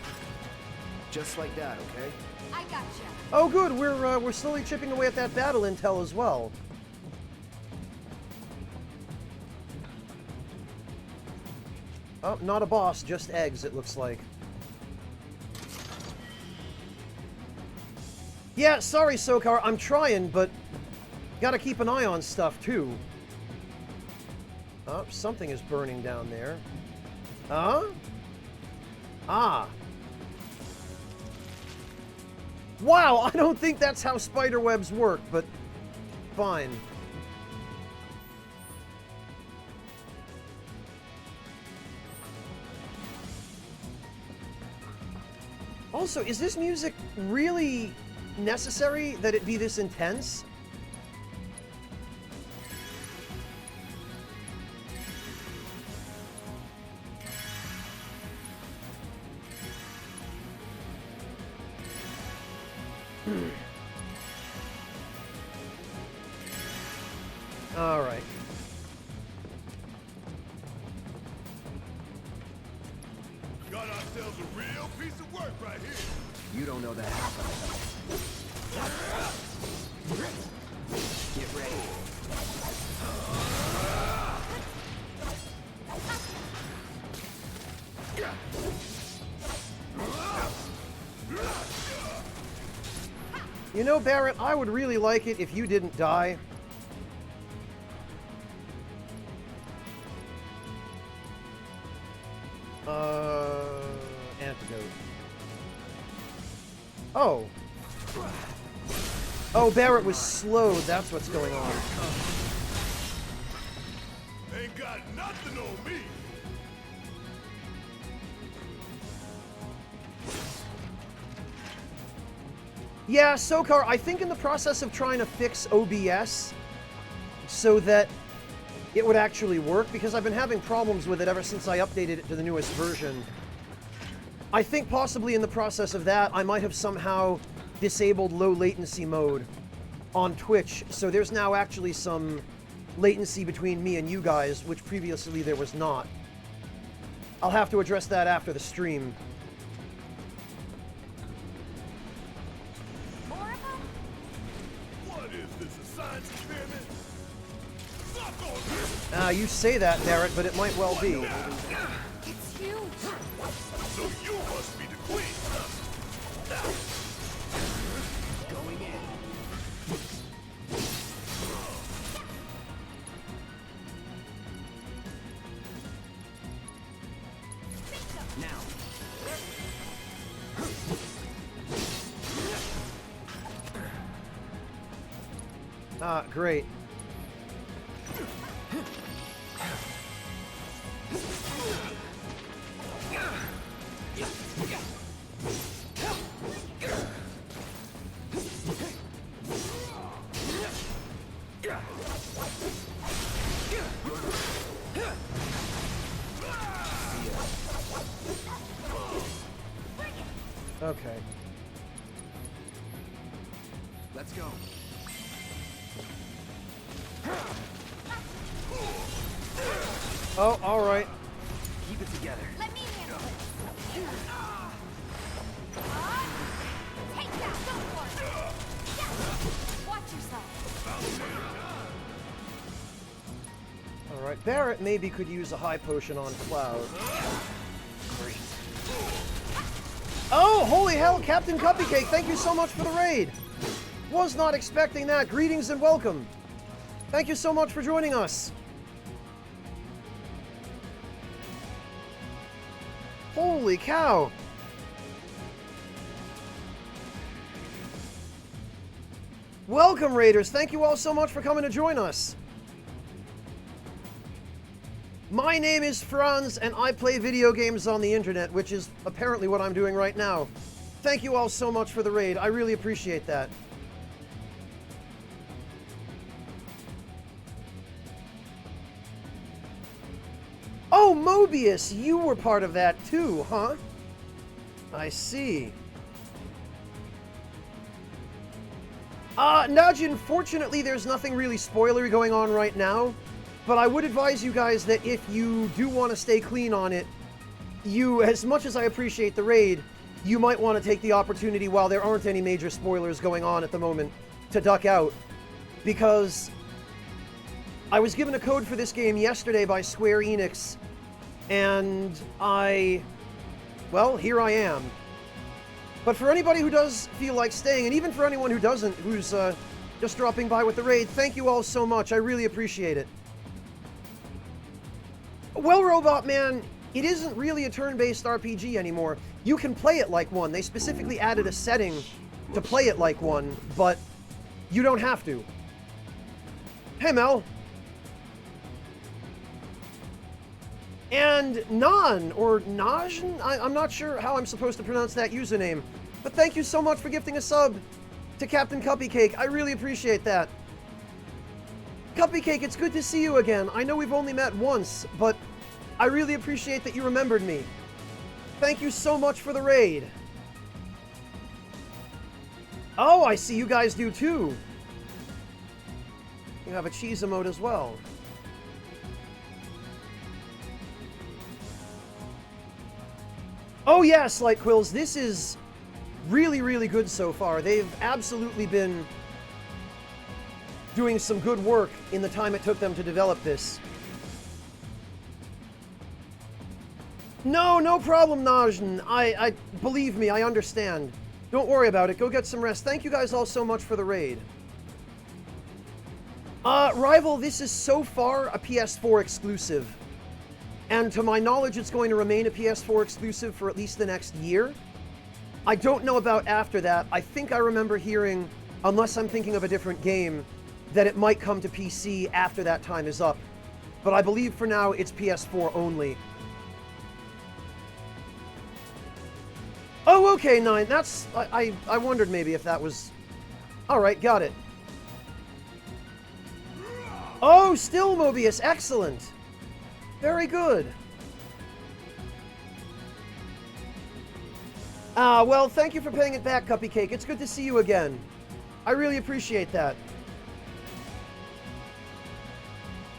I: Just like that, okay?
M: I gotcha.
A: Oh, good. We're slowly chipping away at that battle intel as well. Oh, not a boss, just eggs, it looks like. Yeah, sorry, Sokar, I'm trying, but gotta keep an eye on stuff, too. Oh, something is burning down there. Huh? Ah. Wow, I don't think that's how spider webs work, but fine. Also, is this music really necessary that it be this intense? All right.
F: Got ourselves a real piece of work right here.
I: You don't know the half of it. Get ready.
A: You know, Barrett, I would really like it if you didn't die. Antidote. Oh. Oh, Barrett was slowed. That's what's going on.
F: Ain't got nothing on me.
A: Yeah, Sokar, I think in the process of trying to fix OBS so that it would actually work, because I've been having problems with it ever since I updated it to the newest version. I think possibly in the process of that, I might have somehow disabled low latency mode on Twitch, so there's now actually some latency between me and you guys, which previously there was not. I'll have to address that after the stream.
F: What is this, a science experiment?
A: You say that, Barrett, but it might well be.
F: It's huge. So you must be the queen.
I: Going in. Now.
A: Ah, great. Okay.
I: Let's go.
A: Oh, all right.
I: Keep it together.
M: Let me handle it. Take that, go for it. Watch yourself.
A: All right. Barrett maybe could use a high potion on Cloud.
I: Great.
A: Oh, holy hell, Captain Cupcake, thank you so much for the raid. Was not expecting that. Greetings and welcome. Thank you so much for joining us. Holy cow. Welcome, Raiders. Thank you all so much for coming to join us. My name is Franz, and I play video games on the internet, which is apparently what I'm doing right now. Thank you all so much for the raid. I really appreciate that. Oh, Mobius, you were part of that too, huh? I see. Najin, fortunately there's nothing really spoilery going on right now, but I would advise you guys that if you do want to stay clean on it, you, as much as I appreciate the raid, you might want to take the opportunity while there aren't any major spoilers going on at the moment to duck out, because I was given a code for this game yesterday by Square Enix, and well, here I am. But for anybody who does feel like staying, and even for anyone who doesn't, who's just dropping by with the raid, thank you all so much. I really appreciate it. Well, Robot Man, it isn't really a turn-based RPG anymore. You can play it like one. They specifically added a setting to play it like one, but you don't have to. Hey, Mel. And Nan, or Najn? I'm not sure how I'm supposed to pronounce that username, but thank you so much for gifting a sub to Captain Cuppycake. I really appreciate that. Cuppycake, it's good to see you again. I know we've only met once, but I really appreciate that you remembered me. Thank you so much for the raid. Oh, I see you guys do too. You have a cheese emote as well. Oh yes, Light Quills, this is really, really good so far. They've absolutely been doing some good work in the time it took them to develop this. No problem, Najn. I believe me, I understand. Don't worry about it. Go get some rest. Thank you guys all so much for the raid. Rival, this is so far a PS4 exclusive. And to my knowledge, it's going to remain a PS4 exclusive for at least the next year. I don't know about after that. I think I remember hearing, unless I'm thinking of a different game, that it might come to PC after that time is up. But I believe for now it's PS4 only. Oh, okay, Nine. That's... I wondered maybe if that was... Alright, got it. Oh, still Mobius. Excellent. Very good. Well, thank you for paying it back, Cuppycake. It's good to see you again. I really appreciate that.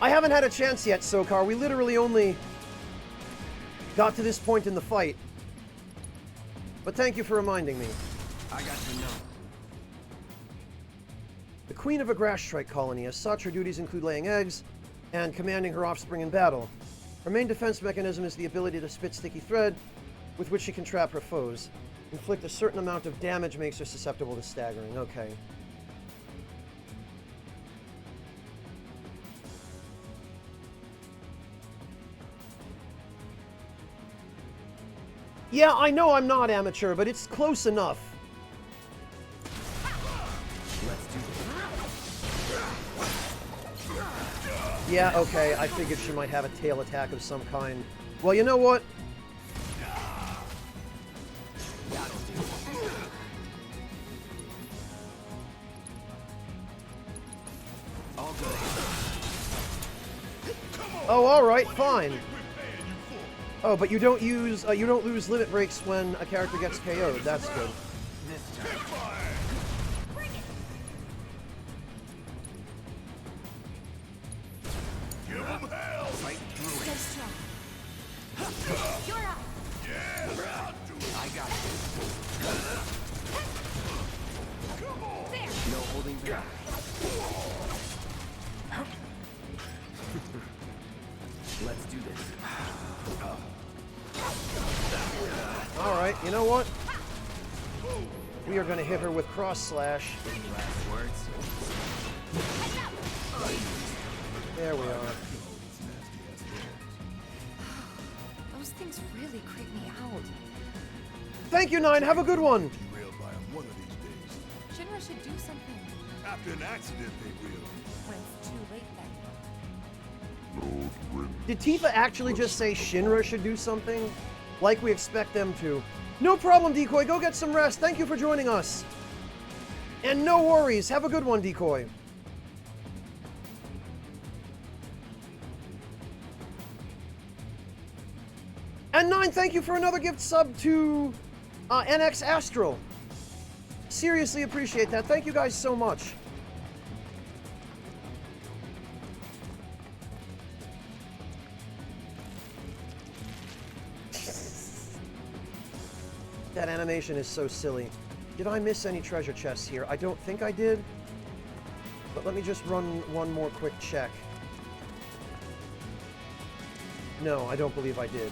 A: I haven't had a chance yet, Sokar. We literally only got to this point in the fight. But thank you for reminding me.
I: I got to know.
A: The Queen of a Grass Strike colony. As such, her duties include laying eggs and commanding her offspring in battle. Her main defense mechanism is the ability to spit sticky thread, with which she can trap her foes. Inflict a certain amount of damage makes her susceptible to staggering. Okay. Yeah, I know I'm not amateur, but it's close enough.
I: Let's do this.
A: Yeah, okay, I figured she might have a tail attack of some kind. Well, you know what? Oh, alright, fine. Oh, but you don't use, you don't lose limit breaks when a character gets KO'd. That's good.
F: Give him hell!
I: Fight through it.
F: You're up! Yeah!
I: I got you.
F: Come on!
I: There. No holding back. Let's do this.
A: Alright, you know what? We are going to hit her with cross slash.
I: Last words.
A: There we are.
S: Those things really creep me out.
A: Thank you, Nine. Have a good one.
C: Derailed by him one of these days.
S: Shinra should do something.
C: After an accident, they will.
S: When it's too late then.
A: Did Tifa actually just say Shinra should do something? Like we expect them to. No problem, Decoy. Go get some rest. Thank you for joining us. And no worries. Have a good one, Decoy. And Nine, thank you for another gift sub to NX Astral. Seriously appreciate that. Thank you guys so much. That animation is so silly. Did I miss any treasure chests here? I don't think I did. But let me just run one more quick check. No, I don't believe I did.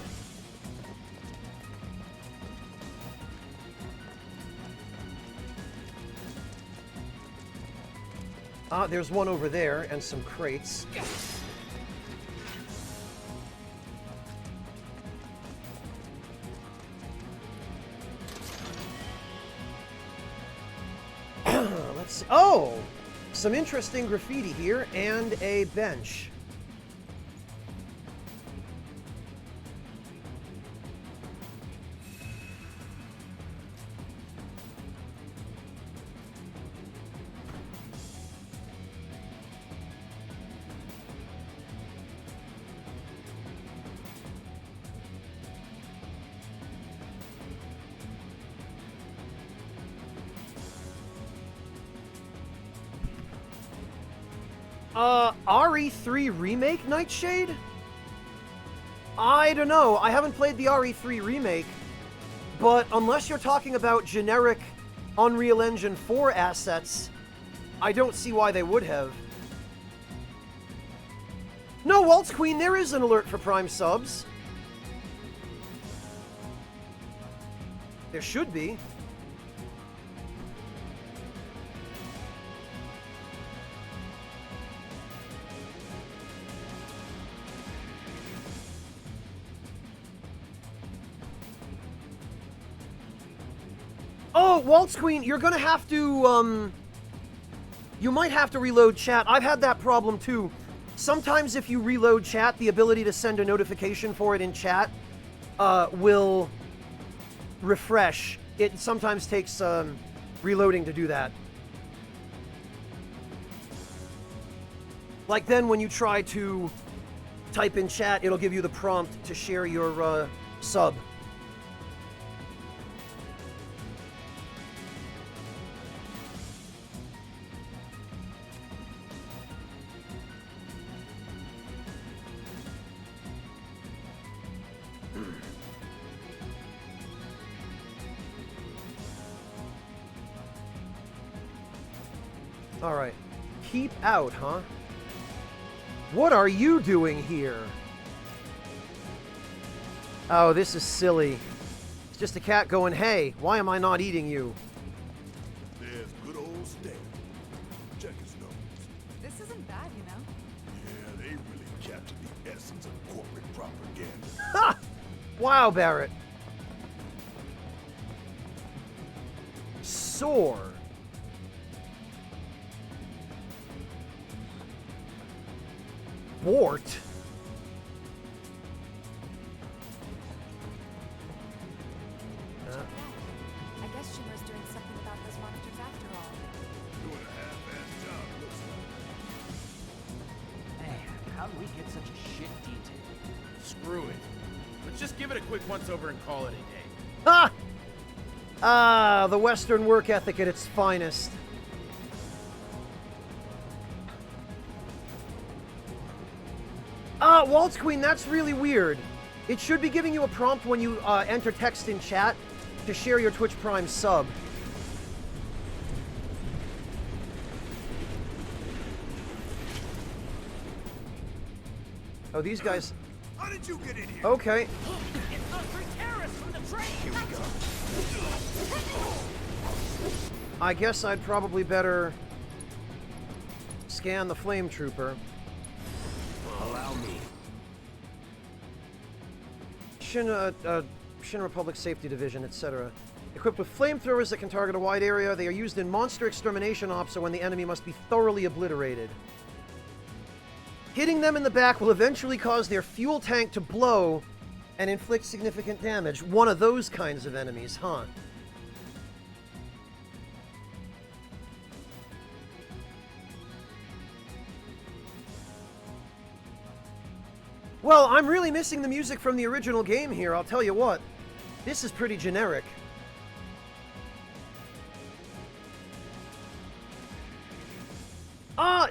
A: There's one over there, and some crates. Let's see. Oh! Some interesting graffiti here, and a bench. RE3 Remake Nightshade? I don't know. I haven't played the RE3 Remake, but unless you're talking about generic Unreal Engine 4 assets, I don't see why they would have. No, Waltz Queen, there is an alert for Prime subs. There should be. Oh, Waltz Queen, you're gonna have to, you might have to reload chat. I've had that problem too. Sometimes if you reload chat, the ability to send a notification for it in chat will refresh. It sometimes takes reloading to do that. Like then when you try to type in chat, it'll give you the prompt to share your sub. Alright. Keep out, huh? What are you doing here? Oh, this is silly. It's just a cat going, hey, why am I not eating you?
C: There's good old Stan. Check his nose.
S: This isn't bad, you know?
C: Yeah, they really captured the essence of corporate propaganda.
A: Ha! Wow, Barrett. Soar. Bort?
S: I guess Shimmer's doing something about those monsters after all.
C: Doing a half-assed job, looks like.
J: Man, how did we get such a shit detail?
N: Screw it. Let's just give it a quick once-over and call it a day.
A: Ha! Ah, the Western work ethic at its finest. Waltz Queen, that's really weird. It should be giving you a prompt when you enter text in chat to share your Twitch Prime sub. Oh, these guys...
F: How did you get in here?
A: Okay.
B: It's those three terrorists from the train!
F: Here we go.
A: I guess I'd probably better scan the Flame Trooper.
I: Allow me.
A: Shin Republic Safety Division, etc. Equipped with flamethrowers that can target a wide area, they are used in monster extermination ops or when the enemy must be thoroughly obliterated. Hitting them in the back will eventually cause their fuel tank to blow and inflict significant damage. One of those kinds of enemies, huh? Well, I'm really missing the music from the original game here, I'll tell you what. This is pretty generic.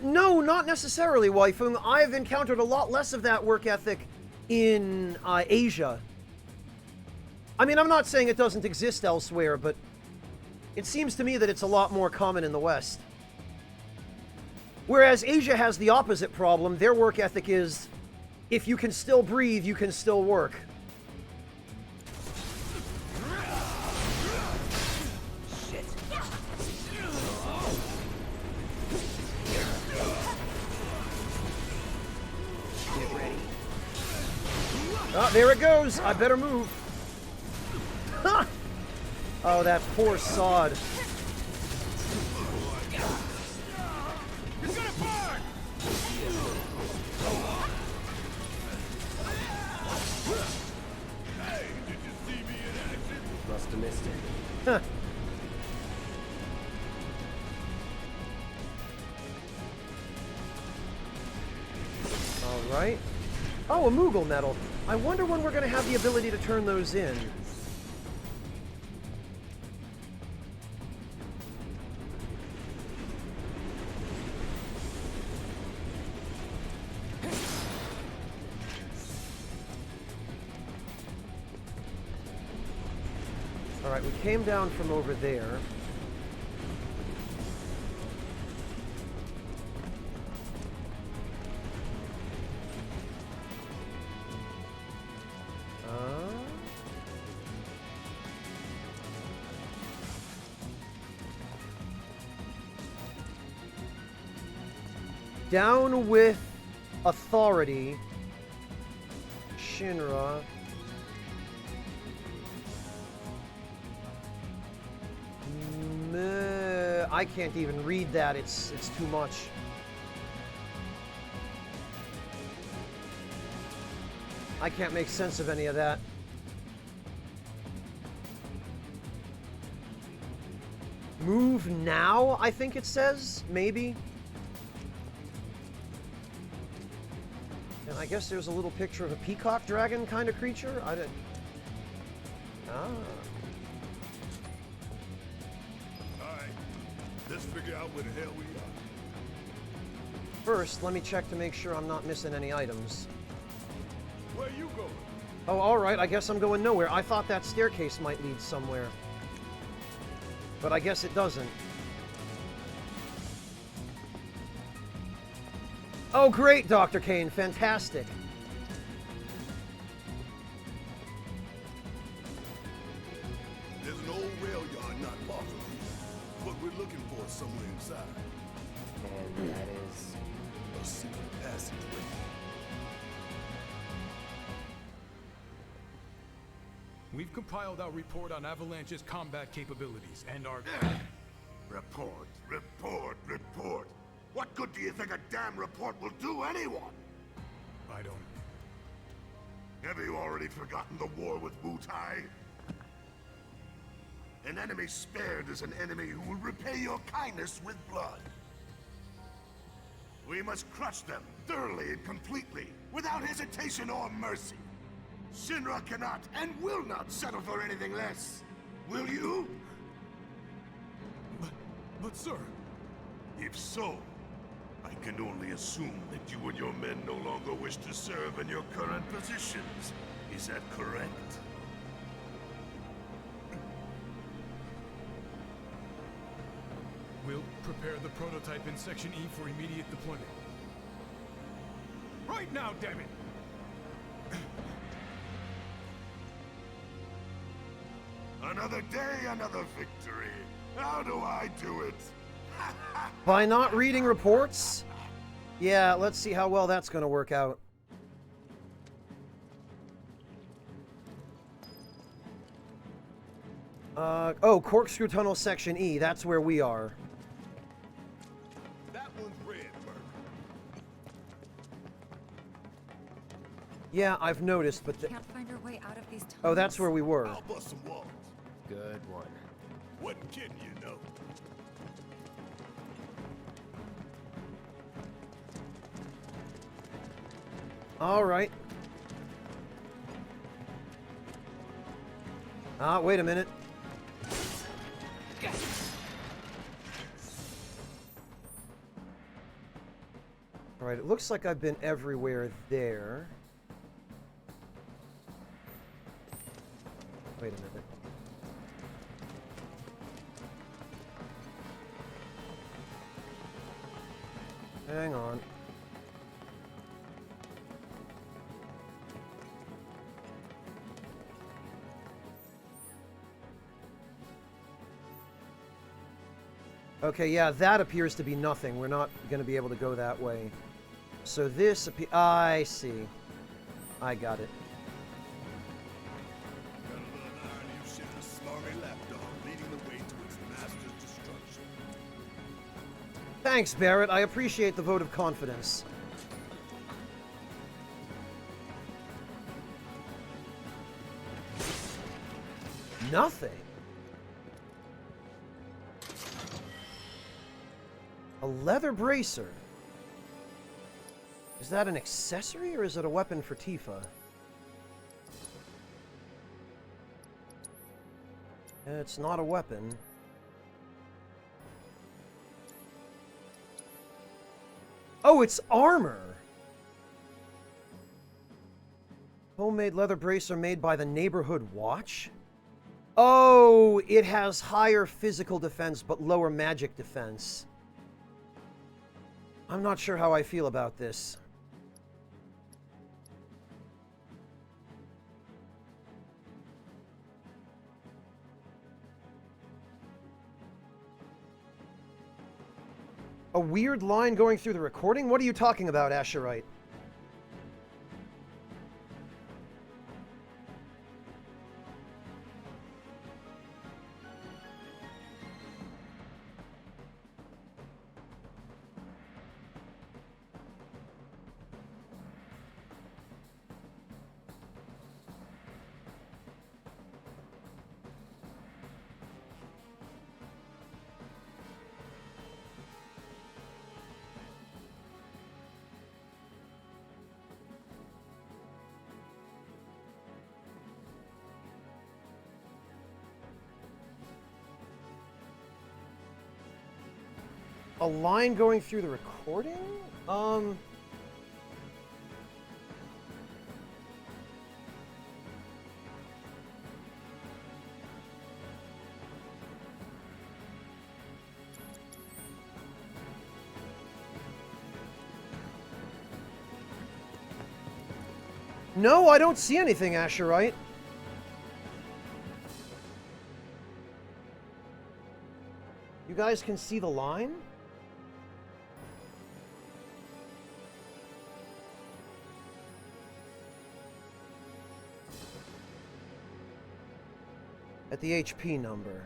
A: No, not necessarily, Waifung. I've encountered a lot less of that work ethic in Asia. I mean, I'm not saying it doesn't exist elsewhere, but it seems to me that it's a lot more common in the West. Whereas Asia has the opposite problem. Their work ethic is, if you can still breathe, you can still work.
I: Shit.
A: Oh, there it goes. I better move. Ha! Oh, that poor sod.
I: Must have missed it.
A: Huh. All right. Oh, a Moogle medal. I wonder when we're going to have the ability to turn those in. Alright, we came down from over there. Down with authority. Shinra. I can't even read that. It's too much. I can't make sense of any of that. Move now, I think it says. Maybe. And I guess there's a little picture of a peacock dragon kind of creature. I didn't. Ah.
C: Let's figure out where the hell we are.
A: First, let me check to make sure I'm not missing any items.
C: Where you going?
A: Oh, alright, I guess I'm going nowhere. I thought that staircase might lead somewhere. But I guess it doesn't. Oh, great, Dr. Kane. Fantastic.
C: There's an old rail yard not far from here. What we're looking for is somewhere inside.
I: And that is
C: a secret passageway.
H: We've compiled our report on Avalanche's combat capabilities and our...
F: Report, report, report. What good do you think a damn report will do anyone?
H: I don't...
F: Have you already forgotten the war with Wutai? An enemy spared is an enemy who will repay your kindness with blood. We must crush them thoroughly and completely, without hesitation or mercy. Shinra cannot and will not settle for anything less. Will you?
H: But sir...
F: If so, I can only assume that you and your men no longer wish to serve in your current positions. Is that correct?
H: We'll prepare the prototype in Section E for immediate deployment. Right now, damn it!
F: Another day, another victory. How do I do it?
A: By not reading reports? Yeah, let's see how well that's going to work out. Oh, Corkscrew Tunnel Section E. That's where we are.
C: That one's red, Merc.
A: Yeah, I've noticed, but...
S: Can't find our way out of these tunnels.
A: Oh, that's where we were.
C: I'll bust some walls.
I: good one.
C: Wasn't kidding, you know.
A: All right. Ah, wait a minute. All right, it looks like I've been everywhere there. Wait a minute. Hang on. Okay, yeah, that appears to be nothing. We're not going to be able to go that way. So this I see. I got it. Thanks, Barrett. I appreciate the vote of confidence. Nothing. A leather bracer. Is that an accessory or is it a weapon for Tifa? It's not a weapon. Oh, it's armor! Homemade leather bracer made by the Neighborhood Watch? Oh, it has higher physical defense but lower magic defense. I'm not sure how I feel about this. A weird line going through the recording? What are you talking about, Asherite? A line going through the recording? No, I don't see anything, Asherite. You guys can see the line? At the HP number.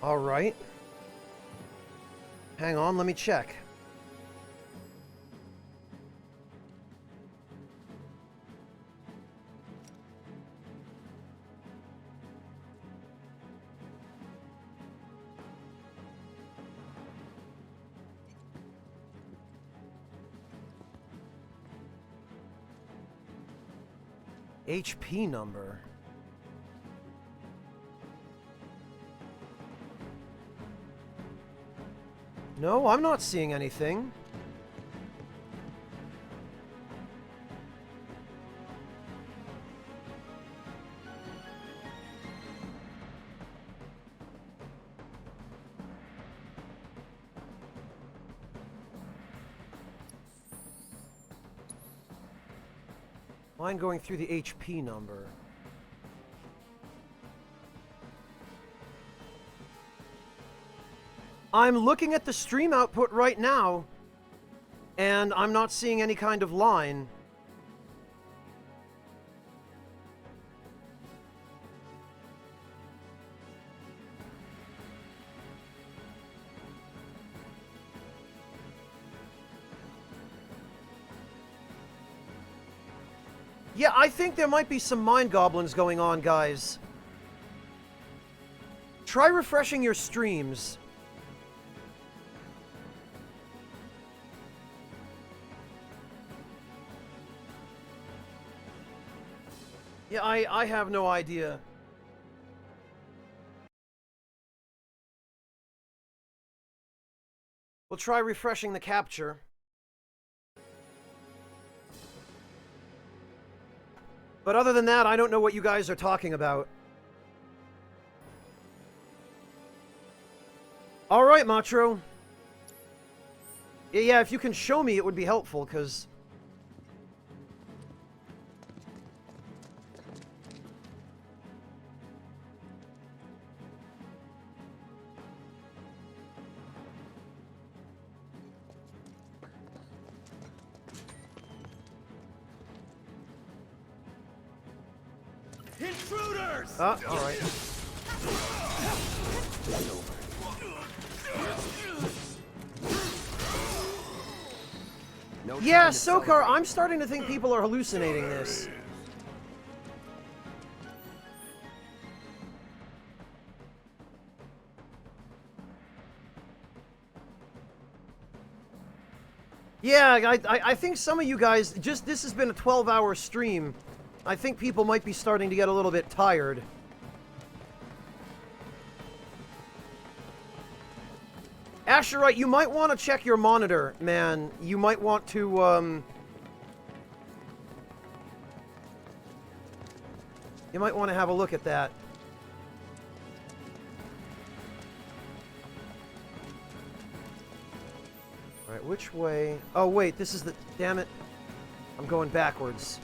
A: All right. Hang on, let me check. HP number. No, I'm not seeing anything. Line going through the HP number. I'm looking at the stream output right now, and I'm not seeing any kind of line. Yeah, I think there might be some mind goblins going on, guys. Try refreshing your streams. Yeah, I have no idea. We'll try refreshing the capture. But other than that, I don't know what you guys are talking about. All right, Matro. Yeah, if you can show me, it would be helpful, because...
J: Intruders!
A: All right.
I: It's over.
A: Yeah,
I: time to
A: Sokar,
I: celebrate.
A: I'm starting to think people are hallucinating this. Yeah, I think some of you guys, this has been a 12-hour stream. I think people might be starting to get a little bit tired. Asherite, you might want to check your monitor, man. You might want to, you might want to have a look at that. Alright, which way? Oh, wait, this is the... Damn it. I'm going backwards.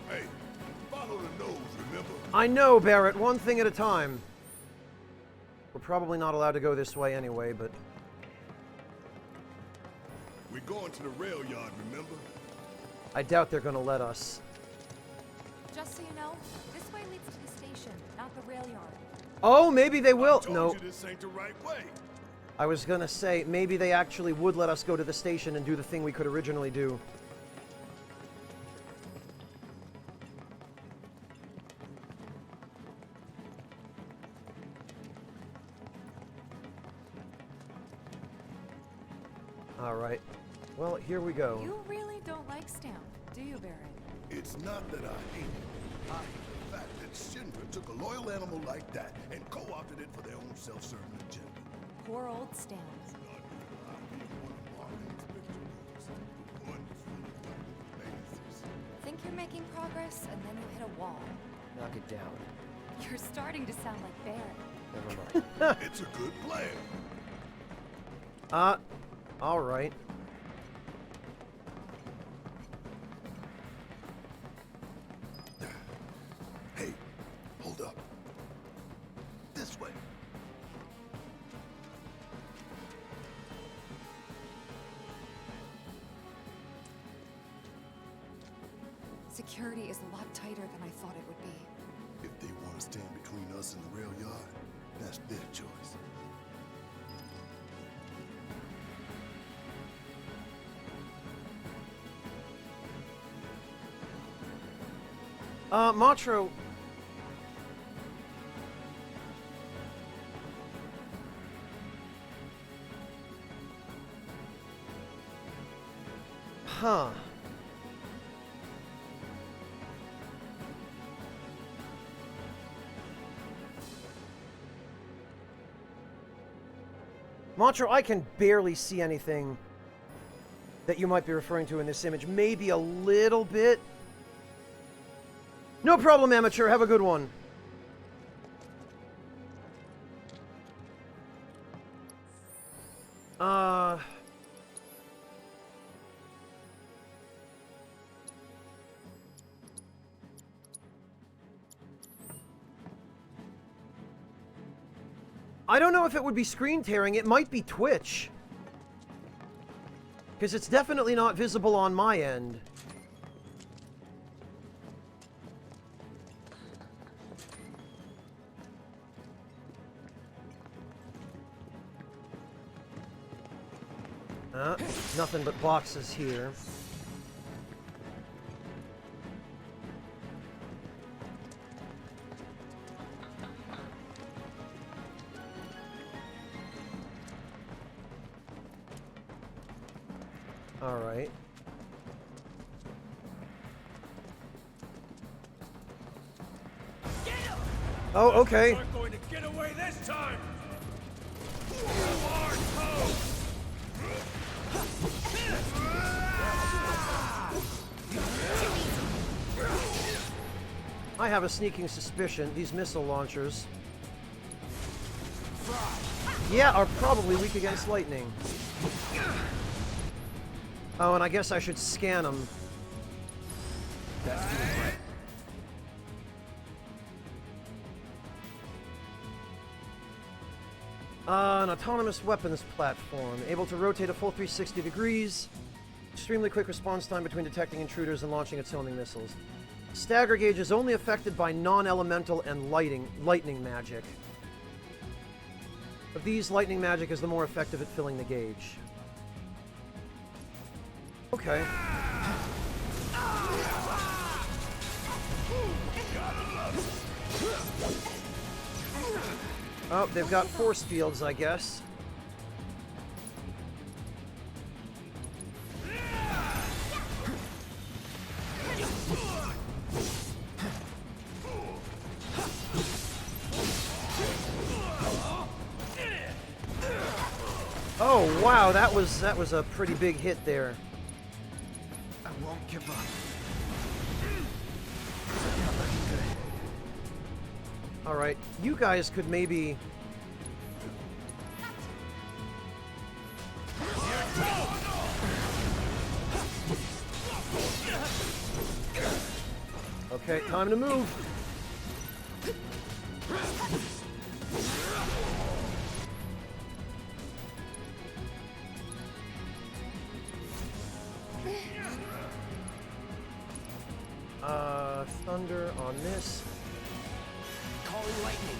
C: Hey, follow the nose, remember?
A: I know, Barrett. One thing at a time. We're probably not allowed to go this way anyway, but...
C: We're going to the rail yard, remember?
A: I doubt they're gonna let us.
S: Just so you know, this way leads to the station, not the rail yard.
A: Oh, maybe they will.
C: I told
A: No.
C: you this ain't the right way.
A: I was gonna say, maybe they actually would let us go to the station and do the thing we could originally do. Alright. Well, here we go.
S: You really don't like Stamp, do you, Barrett?
C: It's not that I hate it. I hate the fact that Shinra took a loyal animal like that and co-opted it for their own self-serving agenda.
S: Poor old Stamp. Think you're making progress, and then you hit a wall.
I: Knock it down.
S: You're starting to sound like Barrett.
I: Never mind.
C: It's a good plan.
A: Alright.
C: Hey, hold up. This way.
S: Security is a lot tighter than I thought it would be.
C: If they want to stand between us and the rail yard, that's their choice.
A: Matro. Huh. Matro, I can barely see anything that you might be referring to in this image. Maybe a little bit. No problem, amateur. Have a good one. I don't know if it would be screen tearing. It might be Twitch. Because it's definitely not visible on my end. Nothing but boxes here. All right. Oh, okay.
F: Aren't going to get away this time. Hard toe.
A: I have a sneaking suspicion these missile launchers, yeah, are probably weak against lightning. Oh, and I guess I should scan them.
I: That's doing right.
A: An autonomous weapons platform, able to rotate a full 360 degrees, extremely quick response time between detecting intruders and launching its homing missiles. Stagger gauge is only affected by non-elemental and lightning magic. Of these, lightning magic is the more effective at filling the gauge. Okay. Oh, they've got force fields, I guess. Oh wow, that was a pretty big hit there.
J: I won't give up.
A: All right, you guys could maybe. Okay, time to move. Thunder on this.
I: Calling lightning.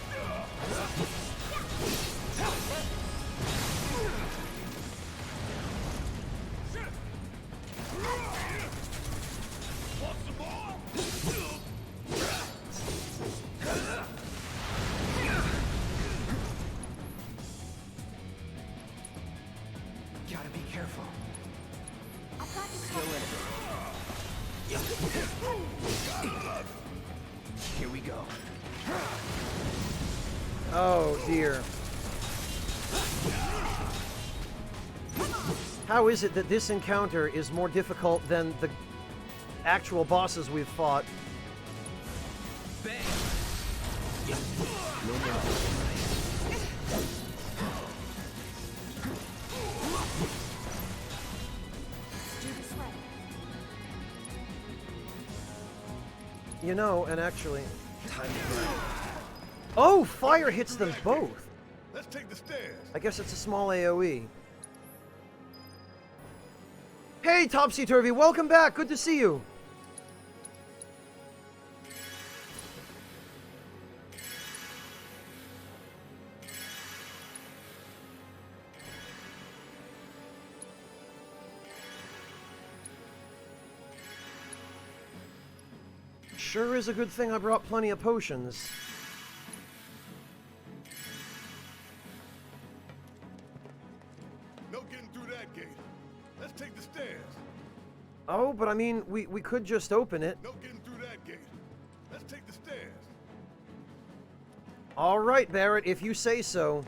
J: Gotta be careful.
I: Still in it. Here we go.
A: Oh dear. How is it that this encounter is more difficult than the actual bosses we've fought?
I: Bang.
J: No more.
A: You know, and actually...
J: Time to burn.
A: Oh, fire hits them both!
C: Let's take the stairs.
A: I guess it's a small AoE. Hey, Topsy-Turvy, welcome back! Good to see you! Sure is a good thing I brought plenty of potions.
C: No getting through that gate. Let's take the stairs.
A: Oh, but I mean, we could just open it.
C: No getting through that gate. Let's take the stairs.
A: All right, Barrett, if you say so.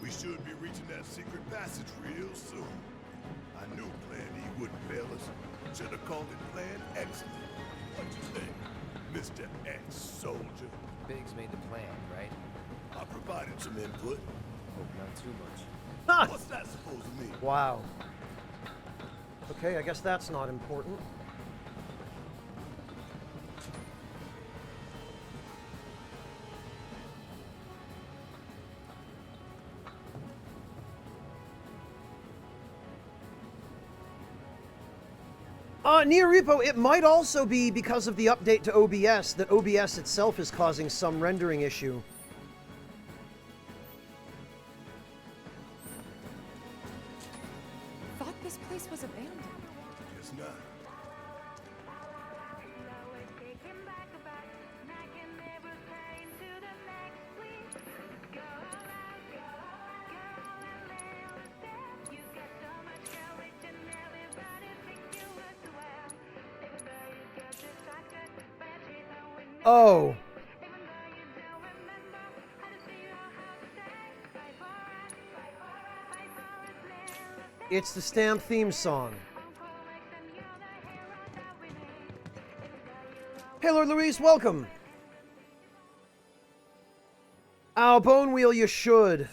C: We should be reaching that secret passage real soon. I knew Plan E wouldn't fail us. Should have called it Plan Excellent. What you think, Mr. Ex-Soldier?
I: Biggs made the plan, right?
C: I provided some input.
I: Hope not too much.
C: What's that supposed to mean?
A: Wow. Okay, I guess that's not important. Near Repo, it might also be because of the update to OBS that OBS itself is causing some rendering issue.
S: Thought this place was abandoned.
C: Guess not.
A: Oh. It's the Stamp theme song. Hey, Lord Louise, welcome. Ow, Bone Wheel, you should.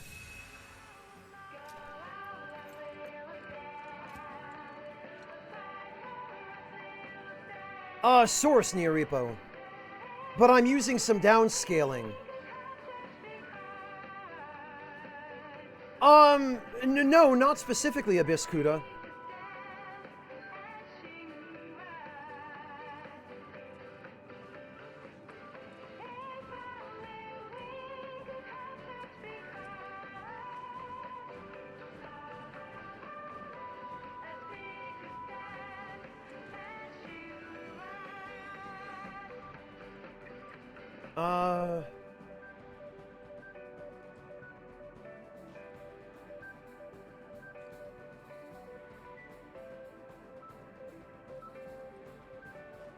A: Source, Near Repo. But I'm using some downscaling. No, not specifically Abyss Kuda.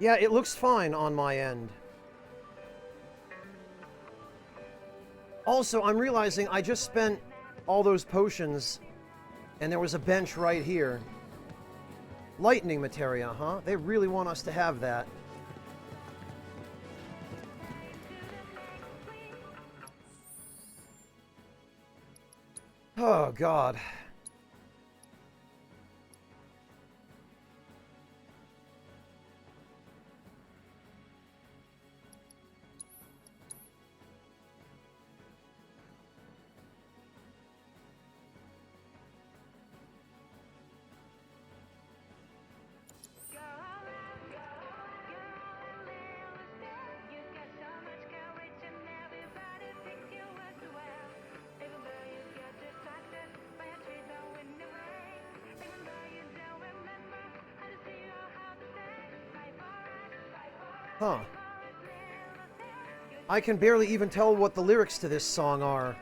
A: Yeah, it looks fine on my end. Also, I'm realizing I just spent all those potions, and there was a bench right here. Lightning materia, huh? They really want us to have that. Oh, God. Huh. I can barely even tell what the lyrics to this song are.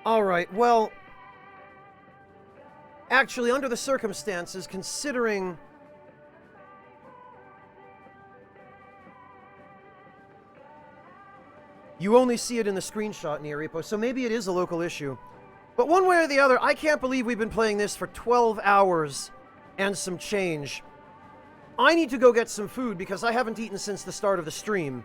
A: Alright, well... Actually, under the circumstances, considering... You only see it in the screenshot, Nearipo, so maybe it is a local issue. But one way or the other, I can't believe we've been playing this for 12 hours and some change. I need to go get some food because I haven't eaten since the start of the stream.